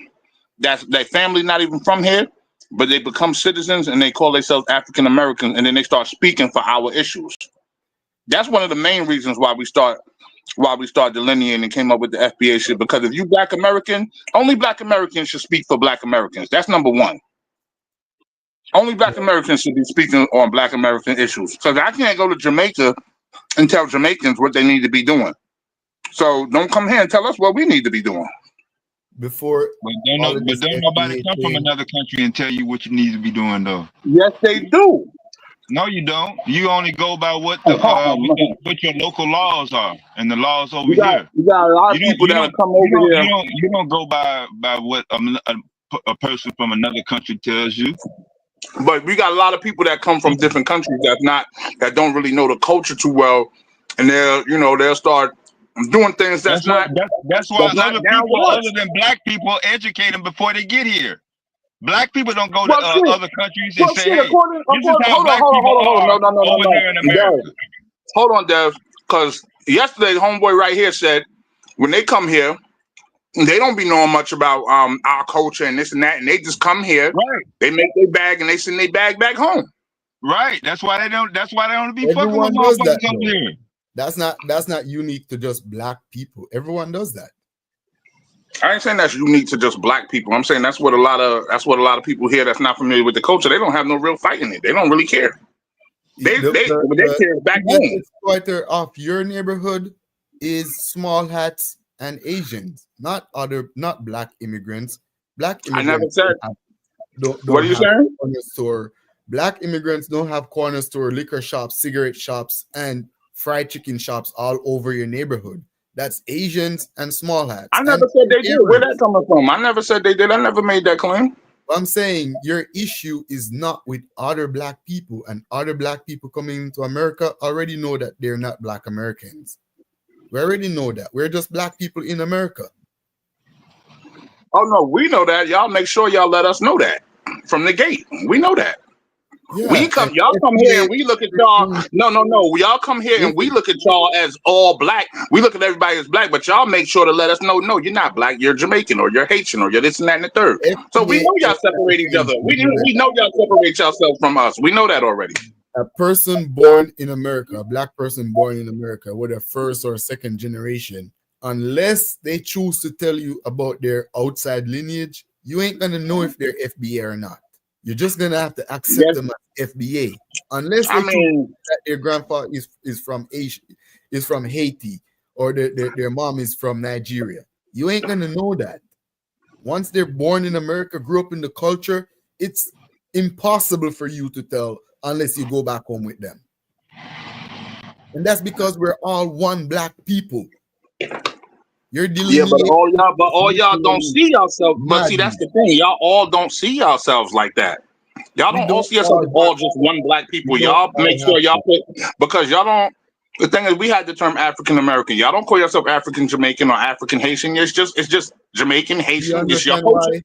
that's their family not even from here, but they become citizens and they call themselves African American, and then they start speaking for our issues. That's one of the main reasons why we start delineating and came up with the FBA shit. Because if you Black American, only Black Americans should speak for Black Americans. That's number one. Only Black Americans should be speaking on Black American issues. Because I can't go to Jamaica and tell Jamaicans what they need to be doing. So don't come here and tell us what we need to be doing. But don't nobody come from another country and tell you what you need to be doing, though. Yes, they do. No, you don't. You only go by what your local laws are, and the laws over here. You got a lot of people that come over here. You don't go by what a person from another country tells you. But we got a lot of people that come from different countries that don't really know the culture too well, and they'll start doing things that's why other people other than Black people educate them before they get here. Black people don't go to other countries and say, "Hey, this is how Black people are over here in America." Hold on, Dev, because yesterday, homeboy right here said when they come here, They don't be knowing much about our culture and this and that, and they just come here. Right. They make their bag and they send their bag back home. Right. That's why they don't. That's why they don't be fucking Everyone with does that. motherfuckers up Though. here. That's not unique to just black people. Everyone does that. I ain't saying that's unique to just black people. I'm saying that's what a lot of people here that's not familiar with the culture. They don't have no real fight in it. They don't really care. They care back home. The exploiter of your neighborhood is small hats and Asians, not black immigrants. Black immigrants. I never said. Don't what are you saying? Corner store. Black immigrants don't have corner store, liquor shops, cigarette shops, and fried chicken shops all over your neighborhood. That's Asians and small hats. I never said they did. Where that coming from? I never said they did. I never made that claim. I'm saying your issue is not with other black people, and other black people coming into America already know that they're not black Americans. We already know that. We're just black people in America. Oh no, we know that. Y'all make sure y'all let us know that from the gate. We know that. Yeah, Y'all come here and we look at y'all. No. Y'all come here and we look at y'all as all black. We look at everybody as black, but y'all make sure to let us know, no, you're not black. You're Jamaican or you're Haitian or you're this and that and the third. So we know y'all separate each other. We know y'all separate yourself from us. We know that already. A person born in America, a black person born in America, whether first or second generation, unless they choose to tell you about their outside lineage, you ain't gonna know if they're FBA or not. You're just gonna have to accept them as FBA, unless they choose that their grandfather is from Asia, is from Haiti, or their mom is from Nigeria. You ain't gonna know that. Once they're born in America, grew up in the culture, it's impossible for you to tell unless you go back home with them. And that's because we're all one black people. You're dealing but all y'all don't see yourselves. But see, that's the thing. Y'all all don't see yourselves like that. Y'all don't all see yourselves all just one black people. Y'all make sure y'all put, because y'all don't. The thing is, we had the term African American. Y'all don't call yourself African Jamaican or African Haitian. It's just Jamaican Haitian. It's your culture.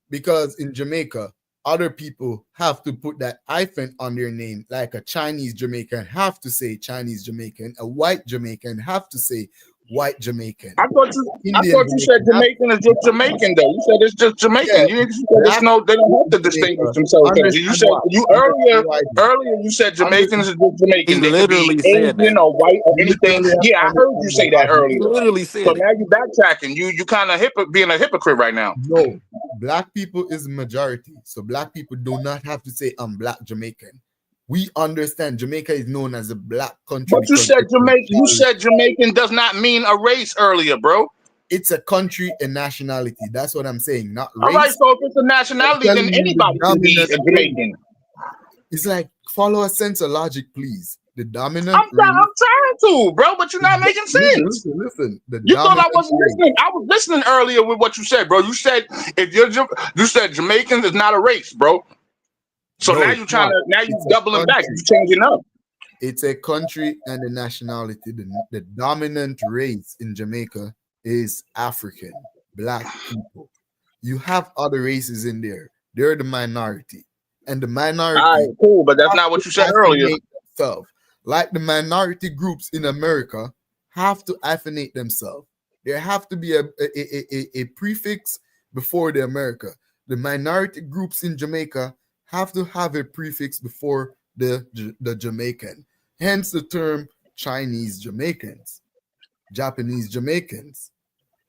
Because in Jamaica, other people have to put that hyphen on their name, like a Chinese Jamaican have to say Chinese Jamaican, a white Jamaican have to say white Jamaican. I thought you said Jamaican is just Jamaican though. You said it's just Jamaican. Yeah. You said they don't have to distinguish themselves. You said earlier you said Jamaicans is just Jamaican. He literally said that. Or white or anything. Yeah, I heard you say that earlier. He literally said so now you backtracking. You kind of being a hypocrite right now. No, black people is majority. So black people do not have to say I'm black Jamaican. We understand Jamaica is known as a black country. But you said Jamaican. You said Jamaican does not mean a race earlier, bro. It's a country and nationality. That's what I'm saying. Not race. All right, so if it's a nationality, then anybody can be a Jamaican. It's like follow a sense of logic, please. The dominant. I'm trying to, bro, but you're not making sense. Listen. You thought I wasn't listening. I was listening earlier with what you said, bro. You said you said Jamaican is not a race, bro. So now you're doubling back. You're changing up. It's a country and a nationality. The dominant race in Jamaica is African, black people. You have other races in there. They're the minority. And the minority. All right, cool, but that's not what you said earlier. Like the minority groups in America have to hyphenate themselves. There have to be a prefix before the America. The minority groups in Jamaica have to have a prefix before the Jamaican. Hence the term Chinese Jamaicans, Japanese Jamaicans,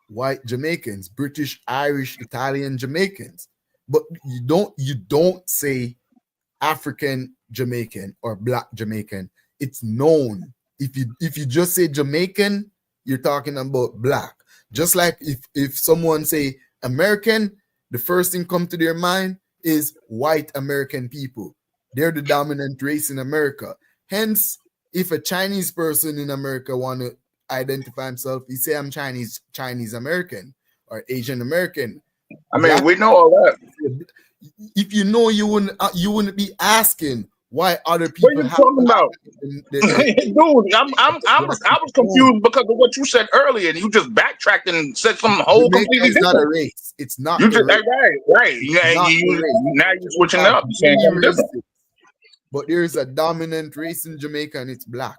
white Jamaicans, British, Irish, Italian Jamaicans. But you don't say African Jamaican or black Jamaican. It's known. If you just say Jamaican, you're talking about black. Just like if someone say American, the first thing come to their mind is white American people. They're the dominant race in America. Hence, if a Chinese person in America want to identify himself, he say I'm Chinese American or Asian American. I mean, we know all that. If you know, you wouldn't be asking why other people. What are you talking about? Dude, I was confused because of what you said earlier, and you just backtracked and said something completely different. It's not a race. It's not. You just right. Now you're switching up. You're saying something different. But there is a dominant race in Jamaica, and it's black.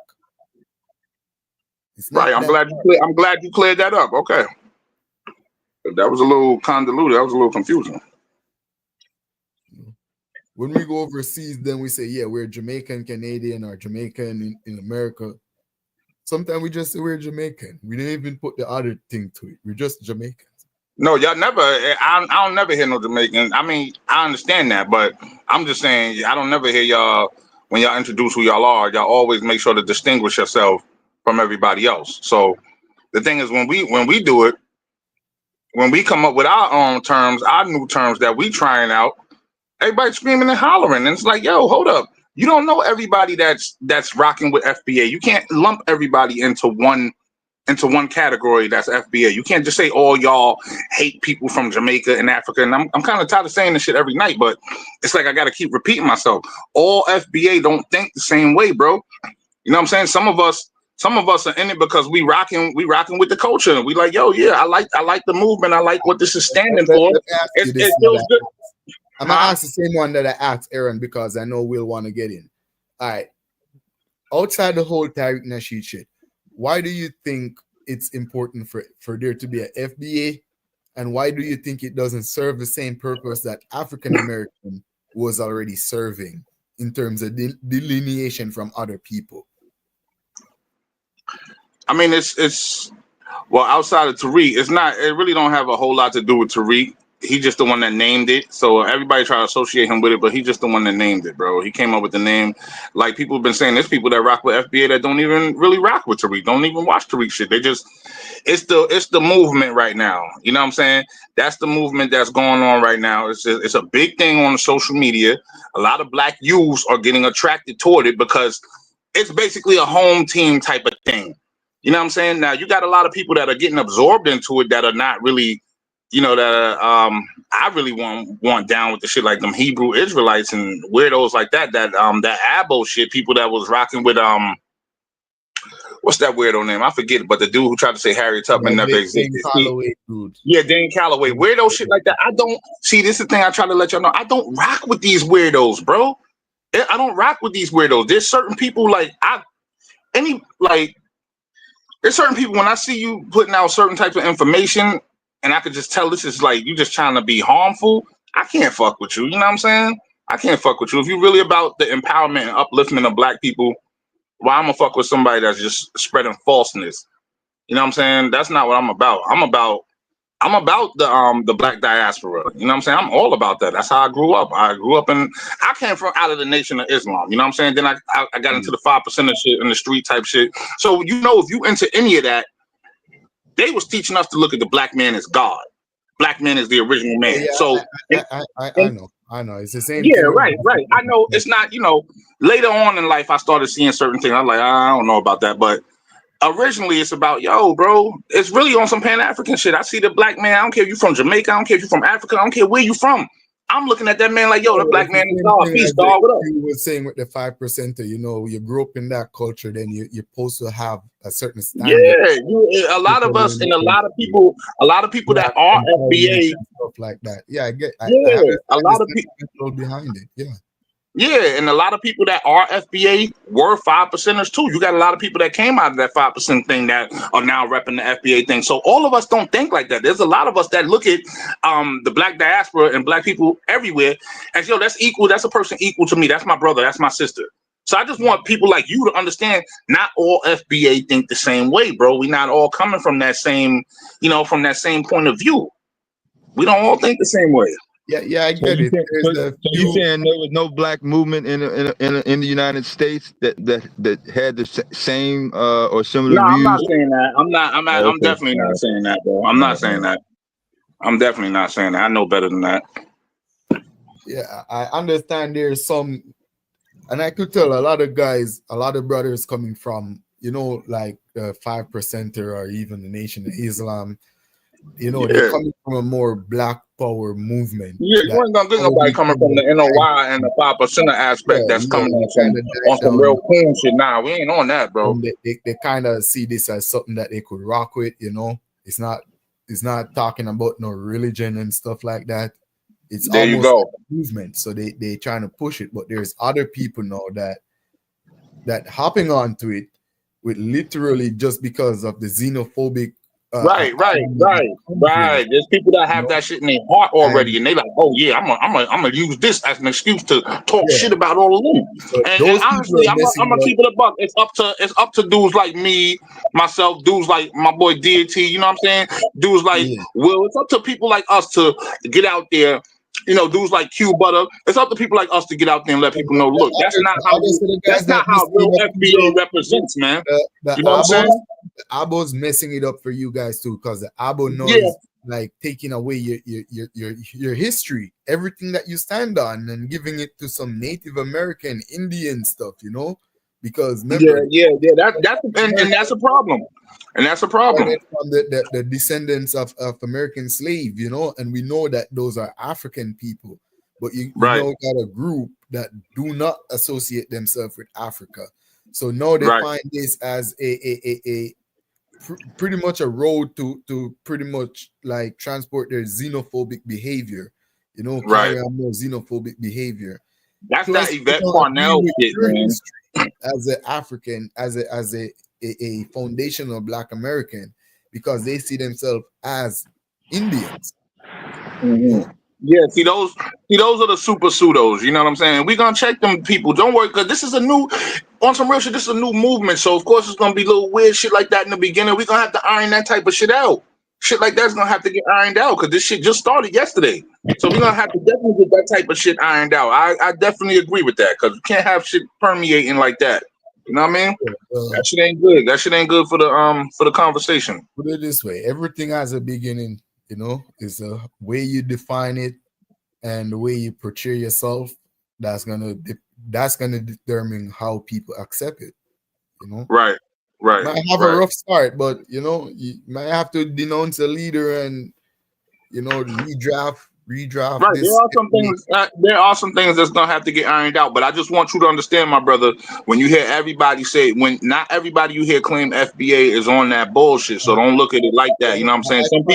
It's right. I'm glad you cleared that up. Okay. That was a little convoluted. That was a little confusing. When we go overseas, then we say, yeah, we're Jamaican Canadian or Jamaican in America. Sometimes we just say we're Jamaican. We didn't even put the other thing to it. We're just Jamaican. No, y'all never. I don't never hear no Jamaican. I mean, I understand that, but I'm just saying I don't never hear y'all when y'all introduce who y'all are. Y'all always make sure to distinguish yourself from everybody else. So the thing is, when we do it, when we come up with our own terms, our new terms that we trying out, everybody screaming and hollering, and it's like, yo, hold up. You don't know everybody that's rocking with FBA. You can't lump everybody into one category that's FBA. You can't just say all y'all hate people from Jamaica and Africa. And I'm kind of tired of saying this shit every night, but it's like I got to keep repeating myself. All FBA don't think the same way, bro. You know what I'm saying? Some of us are in it because we rocking with the culture. We like, yo, yeah, I like the movement. I like what this is standing for. It feels good. I'm gonna ask the same one that I asked Aaron because I know we'll want to get in. All right. Outside the whole Tariq Nasheed shit, why do you think it's important for there to be a FBA, and why do you think it doesn't serve the same purpose that African American was already serving in terms of delineation from other people? I mean, it's well, outside of Tariq, it really don't have a whole lot to do with Tariq. He just the one that named it, so everybody try to associate him with it, but he just the one that named it, bro. He came up with the name. Like people have been saying, there's people that rock with FBA that don't even really rock with Tariq, don't even watch Tariq shit. They just, it's the movement right now. You know what I'm saying? That's the movement that's going on right now. It's a big thing on social media. A lot of black youths are getting attracted toward it because it's basically a home team type of thing. You know what I'm saying? Now you got a lot of people that are getting absorbed into it that are not really, you know, that I really want down with the shit like them Hebrew Israelites and weirdos like that Abo shit, people that was rocking with what's that weirdo name? I forget it, but the dude who tried to say Harriet Tubman never existed. Yeah, Dane Calloway. Weirdo shit like that. I don't see, this is the thing I try to let y'all know. I don't rock with these weirdos, bro. I don't rock with these weirdos. There's certain people there's certain people when I see you putting out certain types of information and I could just tell this is like you just trying to be harmful, I can't fuck with you. You know what I'm saying? I can't fuck with you. If you're really about the empowerment and upliftment of black people, well, I'm gonna fuck with somebody that's just spreading falseness. You know what I'm saying? That's not what I'm about. I'm about the black diaspora. You know what I'm saying? I'm all about that. That's how I grew up. I came from out of the Nation of Islam. You know what I'm saying? Then I got into the 5% of shit and the street type shit. So you know, if you into any of that, they was teaching us to look at the black man as God. Black man is the original man. Yeah, so I know. It's the same. Yeah, right. I know it's not, you know, later on in life I started seeing certain things. I'm like, I don't know about that. But originally it's about, yo, bro, it's really on some Pan-African shit. I see the black man. I don't care if you're from Jamaica. I don't care if you're from Africa. I don't care where you from. I'm looking at that man like, yo, the black man is God. Peace, dog. What up? You were saying with the 5%, you know, you grew up in that culture, then you're supposed to have a certain standard. Yeah, a lot of us and a lot of people that are FBA stuff like that. Yeah, I get. A lot of people behind it. Yeah. Yeah, and a lot of people that are FBA were 5%ers too. You got a lot of people that came out of that 5% thing that are now repping the FBA thing. So all of us don't think like that. There's a lot of us that look at the black diaspora and black people everywhere as, yo, that's equal. That's a person equal to me. That's my brother. That's my sister. So I just want people like you to understand not all FBA think the same way, bro. We not all coming from that same, you know, from that same point of view. We don't all think the same way. Yeah, I get it. So you saying there was no black movement in the United States that had the same or similar views? No, I'm not saying that. I'm definitely not saying that, bro. I'm not saying that. I'm definitely not saying that. I know better than that. Yeah, I understand there's some, and I could tell a lot of guys, a lot of brothers coming from, you know, like 5% or even the Nation of Islam. You know, they're coming from a more black power movement. Yeah, you ain't gonna get nobody coming from the NOI and the 5% aspect that's coming on some real cool shit. Nah, we ain't on that, bro. They kind of see this as something that they could rock with, you know. It's not talking about no religion and stuff like that. It's there almost you go. like a movement. So they trying to push it, but there's other people now that hopping onto it with literally just because of the xenophobic Right. There's people that have that shit in their heart already, and they like, oh yeah, I'm gonna use this as an excuse to talk shit about all of them. And honestly, I'm gonna keep it a buck. It's up to dudes like me, myself, dudes like my boy DT. You know what I'm saying? Dudes like Will. It's up to people like us to get out there. You know, dudes like Q Butter. It's up to people like us to get out there and let people know. Look, that's not how real FBA represents, man. The You know what I'm saying? Abo's messing it up for you guys too, because the Abo knows like taking away your history, everything that you stand on, and giving it to some Native American Indian stuff, you know, because remember, that's a problem. And that's a problem. From the descendants of American slave, you know, and we know that those are African people, but you know got a group that do not associate themselves with Africa. So now they find this as a pretty much a road to pretty much like transport their xenophobic behavior, you know, carry on more xenophobic behavior. That's that Yvette Parnell shit, man. As an African, as a foundational Black American, because they see themselves as Indians. Mm-hmm. Yeah, see those are the super pseudos. You know what I'm saying? We're gonna check them people. Don't worry, because this is on some real shit. This is a new movement, so of course it's gonna be a little weird shit like that in the beginning. We're gonna have to iron that type of shit out. Shit like that's gonna have to get ironed out because this shit just started yesterday. So we're gonna have to definitely get that type of shit ironed out. I definitely agree with that, because we can't have shit permeating like that. You know what I mean? That shit ain't good. That shit ain't good for the conversation. Put it this way: everything has a beginning. You know, it's a way you define it and the way you portray yourself. That's gonna determine how people accept it. You know, right. Might have a rough start, but you know, you might have to denounce a leader and you know redraft. Right, there are some things that's gonna have to get ironed out. But I just want you to understand, my brother, when you hear everybody say, when not everybody you hear claim FBA is on that bullshit. So don't look at it like that. You know what I'm saying? Some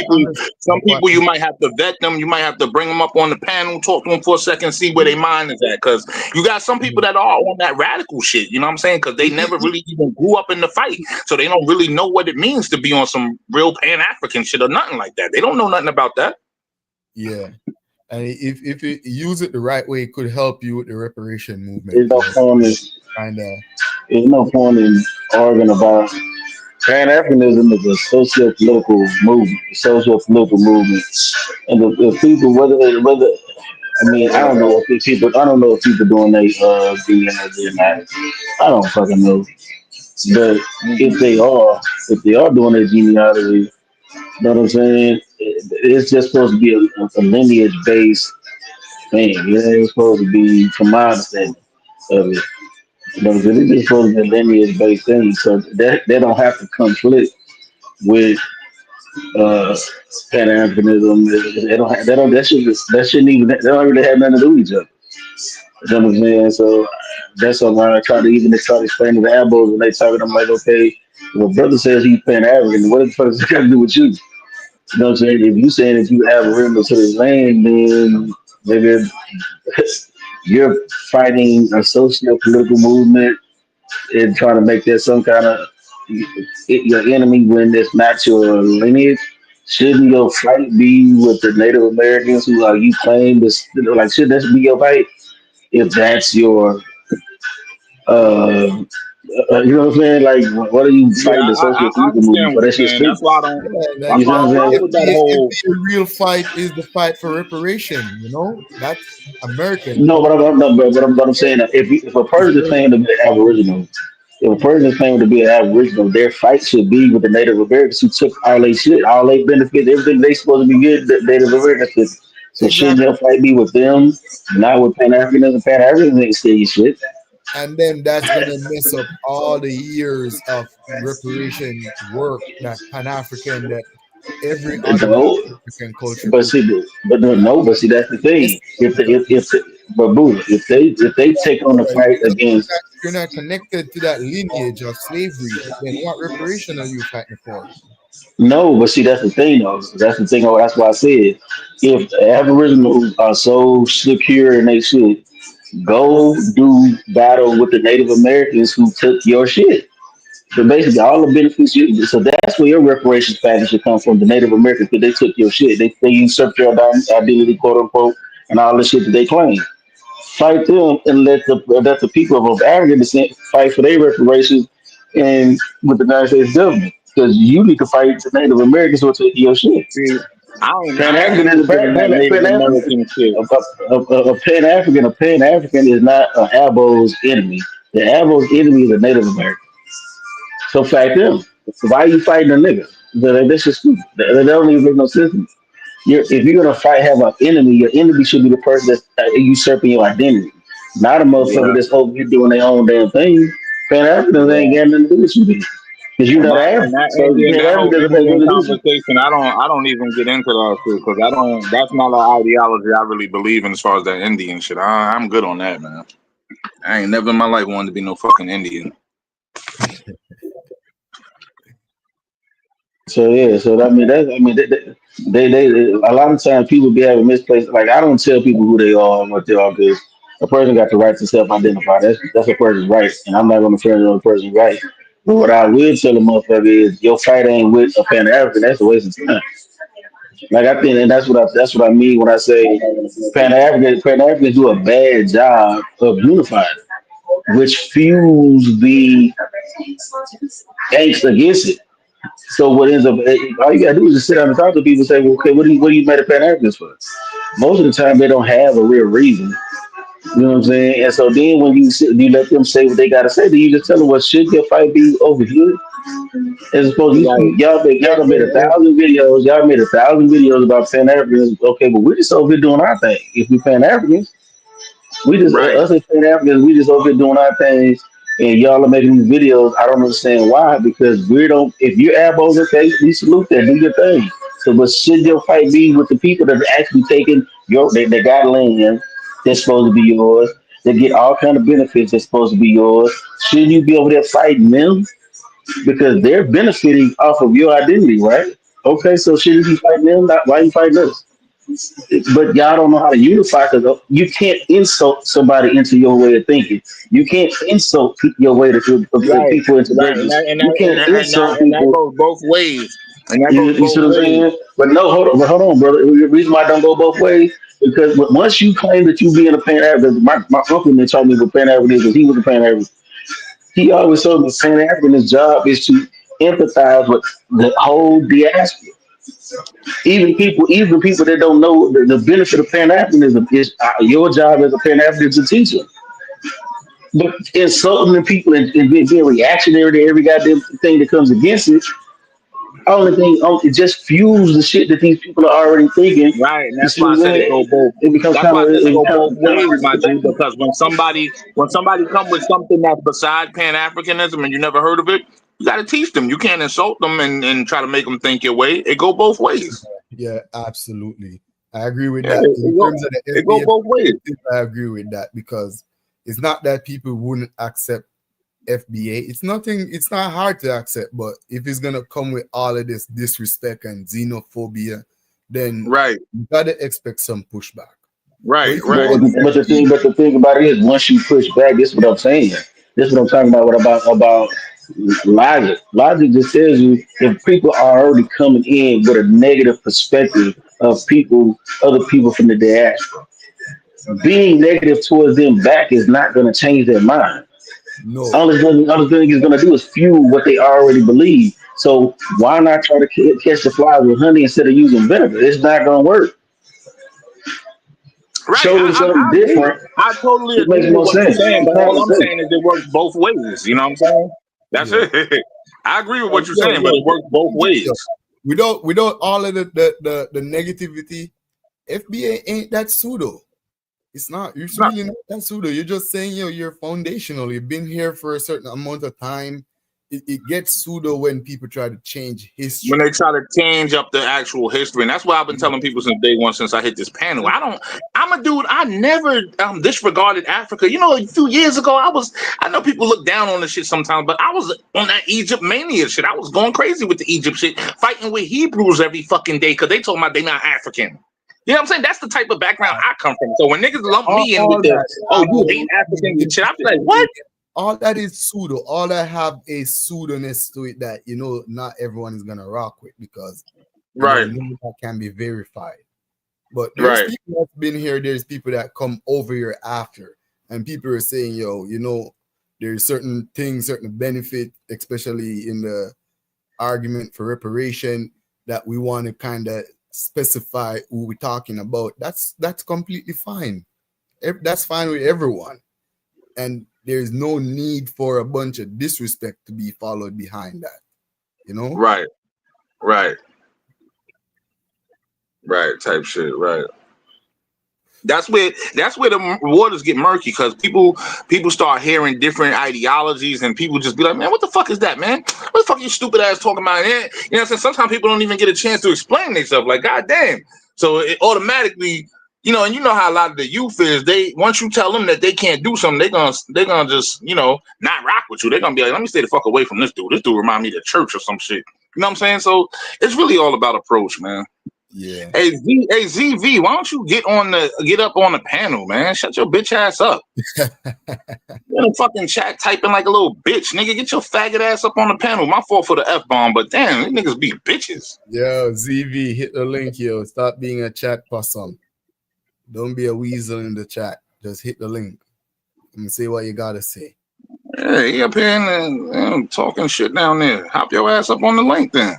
people you might have to vet them. You might have to bring them up on the panel, talk to them for a second, see where their mind is at. Because you got some people that are on that radical shit. You know what I'm saying? Because they never really even grew up in the fight, so they don't really know what it means to be on some real Pan-African shit or nothing like that. They don't know nothing about that. Yeah, and if you use it the right way, it could help you with the reparation movement. There's no point in arguing about Pan-Africanism is a socio-political movement, and the people, I mean, I don't know if people doing their DNA or not. I don't fucking know, but if they are doing their genealogy, you know what I'm saying? It's just supposed to be a lineage-based thing. It's supposed to be, from my understanding of it, you know, it's just supposed to be a lineage-based thing. So that don't have to conflict with Pan-Africanism. They don't really have nothing to do with each other. You know what I'm saying? So that's why I try to explain to the Abos when they talking. I'm like, okay, well, brother says he's Pan-African. What the fuck does it got to do with you? You know what I'm saying? If you saying if you have a rim to this land, then maybe you're fighting a socio-political movement and trying to make that some kind of your enemy when it's not your lineage. Shouldn't your fight be with the Native Americans who you claim is like? Should that be your fight if that's your you know what I'm saying? Like, what are you fighting the social movement for? That shit's stupid. That's why I don't. You know what I'm saying? The real fight is the fight for reparation. You know, that's American. No, but I'm saying that if a person is claiming to be Aboriginal, their fight should be with the Native Americans who took all their shit, all their benefits, everything they supposed to be good. The Native Americans. So shouldn't their fight be with them, not with Pan-Africanism? Pan-Africanism ain't steal your shit. And then that's gonna mess up all the years of reparation work that Pan-African, that every other African culture. But see, that's the thing. If they take on the fight against, you're not connected to that lineage of slavery, then what reparation are you fighting for? No, but see, that's the thing, though. That's the thing. That's why I said, if Aboriginals are so secure in they shit, go do battle with the Native Americans who took your shit. So basically, all the benefits. So that's where your reparations package should come from. The Native Americans, because they took your shit. They usurped your identity, quote unquote, and all the shit that they claim. Fight them and let the people of African descent fight for their reparations and with the United States government. Because you need to fight the Native Americans who are taking your shit. See, Pan I ain't African is interested in that Native American shit. a Pan African is not an Abo's enemy. The Abo's enemy is a Native American. So fight them. Why are you fighting a nigga? That's just stupid. That don't even make no sense. If you're gonna fight, have an enemy, your enemy should be the person that's usurping your identity, not a motherfucker Yeah. that's over here doing their own damn thing. Pan Africans ain't got nothing to do with you, because you're not African. That So Indian, Pan that whole Africans ain't Indian gonna do with you. conversation, I don't even get into that shit because that's not an ideology I really believe in as far as that Indian shit. I'm good on that, man. I ain't never in my life wanted to be no fucking Indian. So yeah, so I mean they a lot of times people be having misplaced. Like, I don't tell people who they are and what they are, because a person got the right to self-identify. That's a person's right, and I'm not gonna infringe on a person's right. But what I will tell a motherfucker is your fight ain't with a Pan African. That's a waste of time. Like, I think, and that's what I mean when I say Pan Africans do a bad job of unifying, which fuels the angst against it. So what ends up, all you gotta do is just sit down and talk to people and say, well, okay, what do you mad at Pan Africans for? Most of the time, they don't have a real reason. You know what I'm saying? And so then when you let them say what they gotta say, then you just tell them, well, should your fight be over here? As opposed to y'all made 1,000 videos. Y'all made 1,000 videos about Pan Africans. Okay, but we're just over here doing our thing. If we Pan Africans, we just us as Pan Africans, we just over here doing our things. And y'all are making these videos. I don't understand why, because we don't. If you're Abos, okay, we salute that. Do your thing. So, but should your fight be with the people that are actually taking they got land that's supposed to be yours? They get all kind of benefits that's supposed to be yours. Shouldn't you be over there fighting them? Because they're benefiting off of your identity, right? Okay, so shouldn't you be fighting them? Why are you fighting us? But y'all don't know how to unify, because you can't insult somebody into your way of thinking. You can't insult your way to people into greatness. You can't insult and that people. goes both ways. And that You goes see both what I'm ways. saying? But no, hold on, brother. The reason why I don't go both ways, because once you claim that you being a Pan African, my uncle that taught me what Pan African is, because he was a Pan African. He always told me Pan African's job is to empathize with the whole diaspora. Even people that don't know the benefit of Pan Africanism is your job as a Pan African to teach them. But insulting the people and being reactionary to every goddamn thing that comes against it, it just fuels the shit that these people are already thinking. Right, and You that's see why I what I'm said it saying? go both. It becomes That's kind why I of said it go both ways, my G. Because when somebody come with something that's beside Pan Africanism and you never heard of it, you got to teach them. You can't insult them and try to make them think your way. It go both ways. Yeah, absolutely. I agree with Yeah, that. In terms of the it go FBA both ways. perspective, I agree with that, because it's not that people wouldn't accept FBA. It's not hard to accept, but if it's gonna come with all of this disrespect and xenophobia, then you gotta expect some pushback. Right. But the thing about it is, once you push back, this is what I'm saying. This is what I'm talking about. What about logic? Logic just tells you if people are already coming in with a negative perspective of other people from the diaspora, being negative towards them back is not going to change their mind. No. All it's going to do is fuel what they already believe. So why not try to catch the flies with honey instead of using vinegar? It's not going to work. Right. Show them something different. I totally It makes agree more with what you're sense. saying, but It's all I'm not saying is it works both ways. You know what I'm saying? That's it. I agree with what you're saying, but it works both ways. Without all of the negativity, FBA ain't that pseudo. It's not. It's really not that pseudo. You're just saying, you're foundational. You've been here for a certain amount of time. It gets pseudo when people try to change history. When they try to change up the actual history, and that's why I've been telling people since day one, since I hit this panel. I'm a dude. I never disregarded Africa. A few years ago, I know people look down on this shit sometimes, but I was on that Egypt mania shit. I was going crazy with the Egypt shit, fighting with Hebrews every fucking day because they told me they not African. You know what I'm saying? That's the type of background I come from. So when niggas lump me in with you hate African shit, I be like, what? all that is pseudo. All that have a pseudoness to it that not everyone is gonna rock with because Right. that can be verified. But there's people that's been here. There's people that come over here after, and people are saying, there's certain things, certain benefit, especially in the argument for reparation, that we want to kind of specify who we're talking about. That's completely fine. That's fine with everyone, and there's no need for a bunch of disrespect to be followed behind that. Right, type shit, right. That's where the waters get murky because people start hearing different ideologies and people just be like, man, what the fuck is that, man? What the fuck you stupid ass talking about? And, you know what I'm saying? Sometimes people don't even get a chance to explain themselves. Like, god damn. So it automatically, and you know how a lot of the youth is, once you tell them that they can't do something, they're gonna just, not rock with you. They're gonna be like, let me stay the fuck away from this dude. This dude remind me of the church or some shit. You know what I'm saying? So it's really all about approach, man. Yeah. Hey ZV, why don't you get up on the panel, man? Shut your bitch ass up. You're in a fucking chat typing like a little bitch, nigga. Get your faggot ass up on the panel. My fault for the F-bomb, but damn, these niggas be bitches. Yo, ZV, hit the link, yo. Stop being a chat possum. Don't be a weasel in the chat. Just hit the link and say what you gotta say. Yeah, he up here and talking shit down there. Hop your ass up on the link then.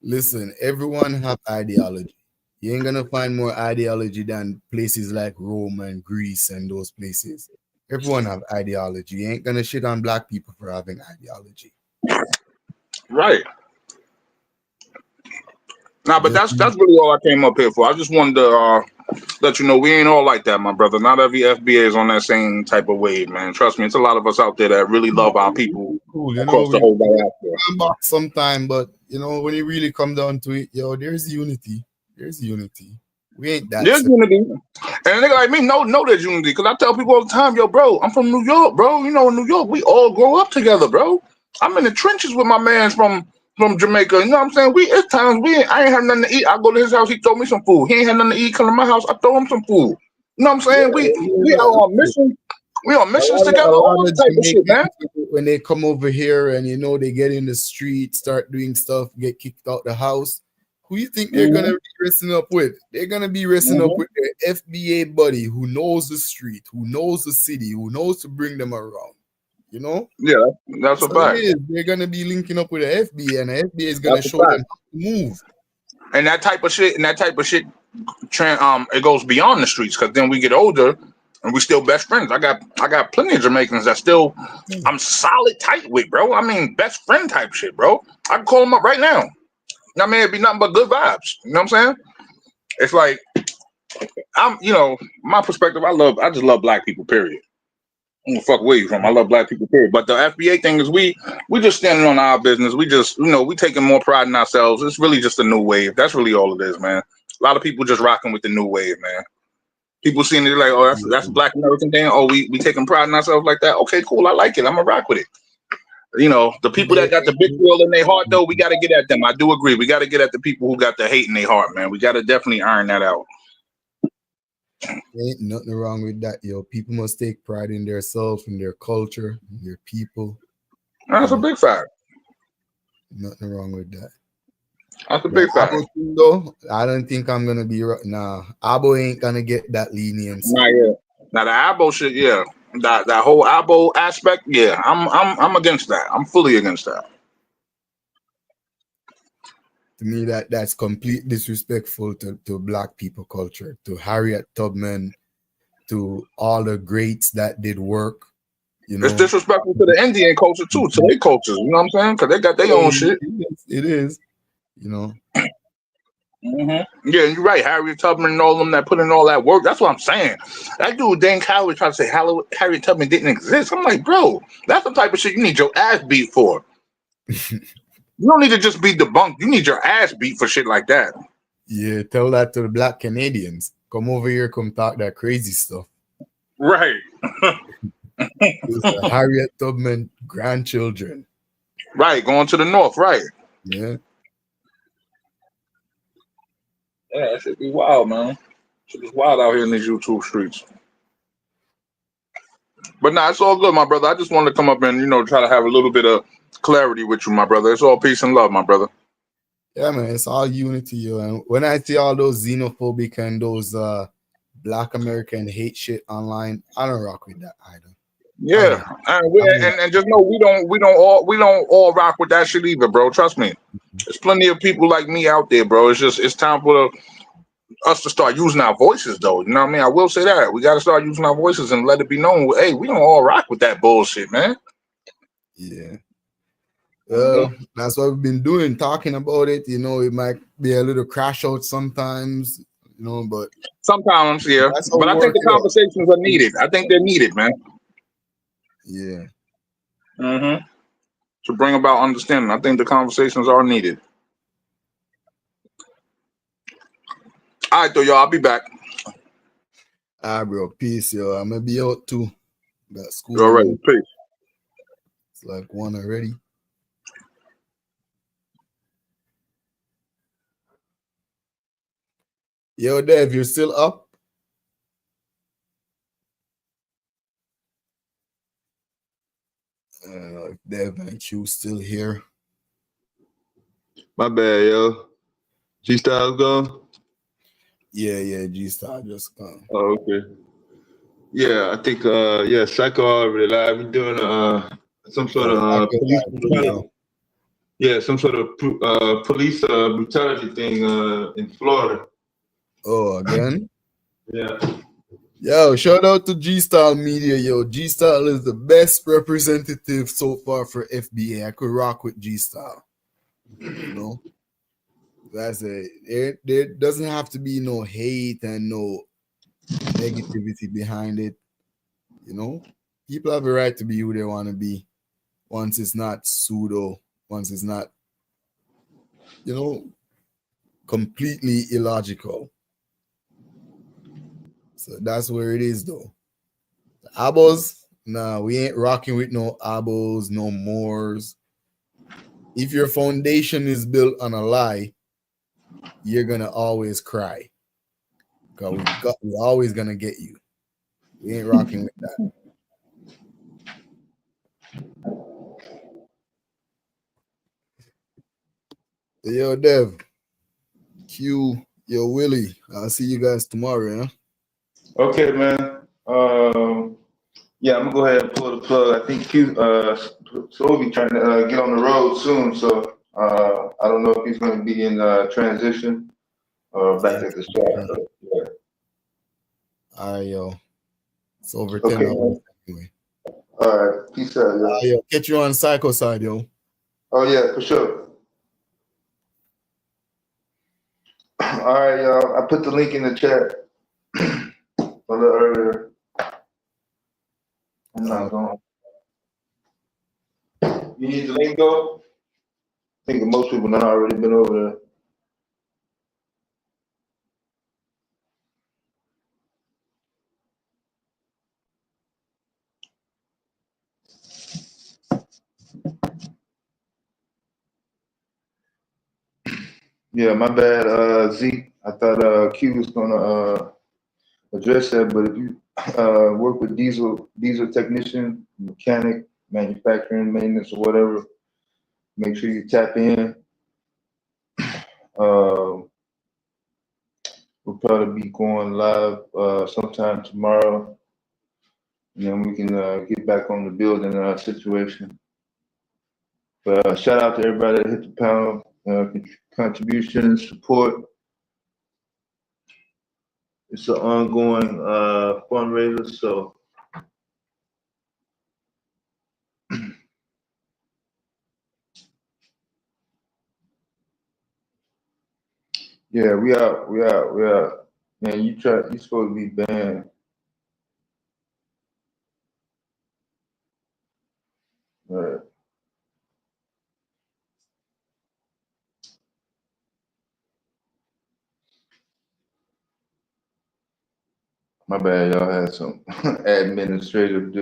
Listen, everyone have ideology. You ain't gonna find more ideology than places like Rome and Greece and those places. Everyone have ideology. You ain't gonna shit on black people for having ideology. Right. Nah, but that's really all I came up here for. I just wanted to let you know we ain't all like that, my brother. Not every FBA is on that same type of wave, man. Trust me, it's a lot of us out there that really love our people across the whole diaspora. I'm back sometime, but when you really come down to it, there's unity. There's unity. We ain't that. There's unity, and a nigga like me know there's unity because I tell people all the time, yo, bro, I'm from New York, bro. In New York, we all grow up together, bro. I'm in the trenches with my mans from Jamaica. You know what I'm saying? It's times I ain't have nothing to eat. I go to his house, he throw me some food. He ain't had nothing to eat, come to my house, I throw him some food. You know what I'm saying? We are on mission. We on missions together, all that type of shit, man. When they come over here and they get in the street, start doing stuff, get kicked out the house, who you think they're gonna be wrestling up with? They're gonna be wrestling up with their FBA buddy who knows the street, who knows the city, who knows to bring them around. Yeah, that's a fact. They're gonna be linking up with the FBA, and the FBA is gonna show them how to move. And that type of shit, it goes beyond the streets because then we get older and we still best friends. I got plenty of Jamaicans that still I'm solid tight with, bro. I mean, best friend type shit, bro. I can call them up right now. I mean, it'd be nothing but good vibes. You know what I'm saying? It's like my perspective. I just love black people. Period. I don't fuck where you from. I love black people, period. But the FBA thing is we just standing on our business. We just, we taking more pride in ourselves. It's really just a new wave. That's really all it is, man. A lot of people just rocking with the new wave, man. People seeing it like, oh, that's a Black American thing. Oh, we taking pride in ourselves like that. Okay, cool. I like it. I'm gonna rock with it. The people that got the big wheel in their heart, though, we got to get at them. I do agree. We got to get at the people who got the hate in their heart, man. We got to definitely iron that out. Ain't nothing wrong with that, yo. People must take pride in their self, in their culture, in their people. That's a big fact. Nothing wrong with that. That's a big fact. Though, I don't think I'm gonna be right. Nah, Abo ain't gonna get that leniency. Nah, yeah. Now the Abo shit, yeah. That whole Abo aspect, yeah. I'm against that. I'm fully against that. To me, that's complete disrespectful to black people culture, to Harriet Tubman, to all the greats that did work. It's disrespectful to the Indian culture too, to their cultures. You know what I'm saying? Because they got their own shit. It is. Yeah, you're right. Harriet Tubman and all them that put in all that work. That's what I'm saying. That dude, Dan Cowley, tried to say Harriet Tubman didn't exist. I'm like, bro, that's the type of shit you need your ass beat for. You don't need to just be debunked. You need your ass beat for shit like that. Yeah, tell that to the black Canadians. Come over here, come talk that crazy stuff. Right. Harriet Tubman grandchildren. Right, going to the north, right. Yeah. Yeah, that should be wild, man. Shit is wild out here in these YouTube streets. But nah, it's all good, my brother. I just wanted to come up and try to have a little bit of clarity with you, my brother. It's all peace and love, my brother. Yeah, man, it's all unity, yo. And when I see all those xenophobic and those Black American hate shit online, I don't rock with that either. Yeah, and just know we don't all rock with that shit either, bro. Trust me. There's plenty of people like me out there, bro. It's time for us to start using our voices, though. You know what I mean? I will say that we got to start using our voices and let it be known. Hey, we don't all rock with that bullshit, man. Yeah. Well, that's what we've been doing, talking about it. You know, it might be a little crash out sometimes, you know, but sometimes, yeah. But I think the conversations are needed. I think they're needed, man. Yeah. Mm-hmm. To bring about understanding, I think the conversations are needed. All right, though, y'all. I'll be back. Bro, peace, yo. I'm gonna be out too. Got school. All right, peace. It's like 1 already. Yo, Dev, you're still up? If Dev and Q still here. My bad, yo. G-Styles gone? Yeah, G-Star just gone. Oh, okay. Yeah, I think Psycho already live. We're doing some sort of police brutality. Yeah, some sort of police brutality thing in Florida. Oh, again? Yeah. Yo, shout out to G-Style Media, yo. G-Style is the best representative so far for FBA. I could rock with G-Style. You know? That's it. There doesn't have to be no hate and no negativity behind it. You know? People have a right to be who they want to be. Once it's not pseudo, once it's not, completely illogical. So that's where it is, though. The Abos, nah, we ain't rocking with no Abos, no Moors. If your foundation is built on a lie, you're gonna always cry. Because we're always gonna get you. We ain't rocking with that. Yo, Dev, Q, yo, Willie, I'll see you guys tomorrow, huh? Okay, man. Yeah, I'm gonna go ahead and pull the plug. I think Q, Sobe trying to get on the road soon, so I don't know if he's gonna be in transition or back at the shop. But, yeah. All right, yo. It's over 10 hours anyway. All right, peace out, yo. Yo, catch you on Psycho side, yo. Oh yeah, for sure. All right, y'all. I put the link in the chat a little earlier. I'm not going. You need the link, though? I think most people have already been over there. Yeah, my bad, Zeke. I thought Q was gonna address that, but if you work with diesel technician, mechanic, manufacturing, maintenance, or whatever, make sure you tap in. We'll probably be going live sometime tomorrow, and then we can get back on the building situation. But shout out to everybody that hit the panel, contributions, support. It's an ongoing fundraiser, so yeah, we out. Man, you supposed to be banned. All right. My bad, y'all had some administrative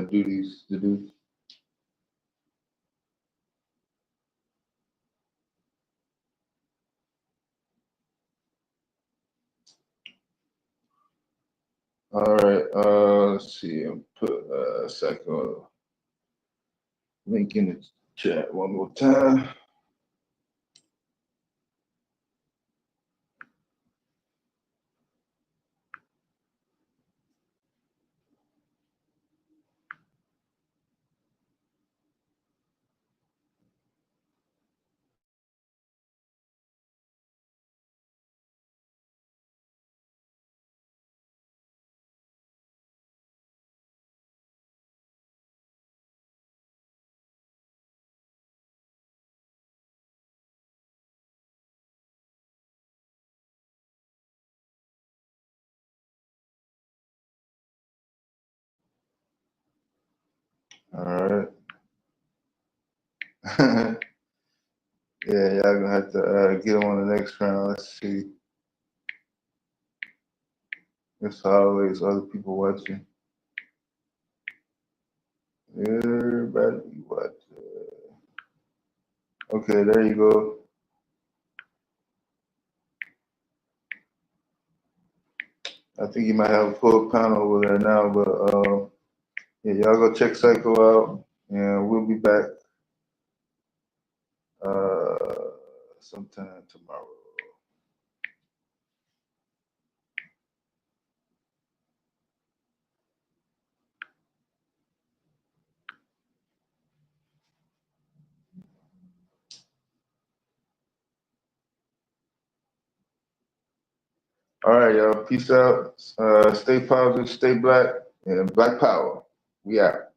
duties to do. All right, let's see. Put Psycho. Link in the chat one more time. All right. Yeah, y'all gonna have to get on the next round. Let's see. There's always other people watching. Everybody watching. Okay, there you go. I think you might have a full panel over there now, but yeah, y'all go check Psycho out, and we'll be back sometime tomorrow. All right, y'all. Peace out. Stay positive, stay black, and Black Power. We out.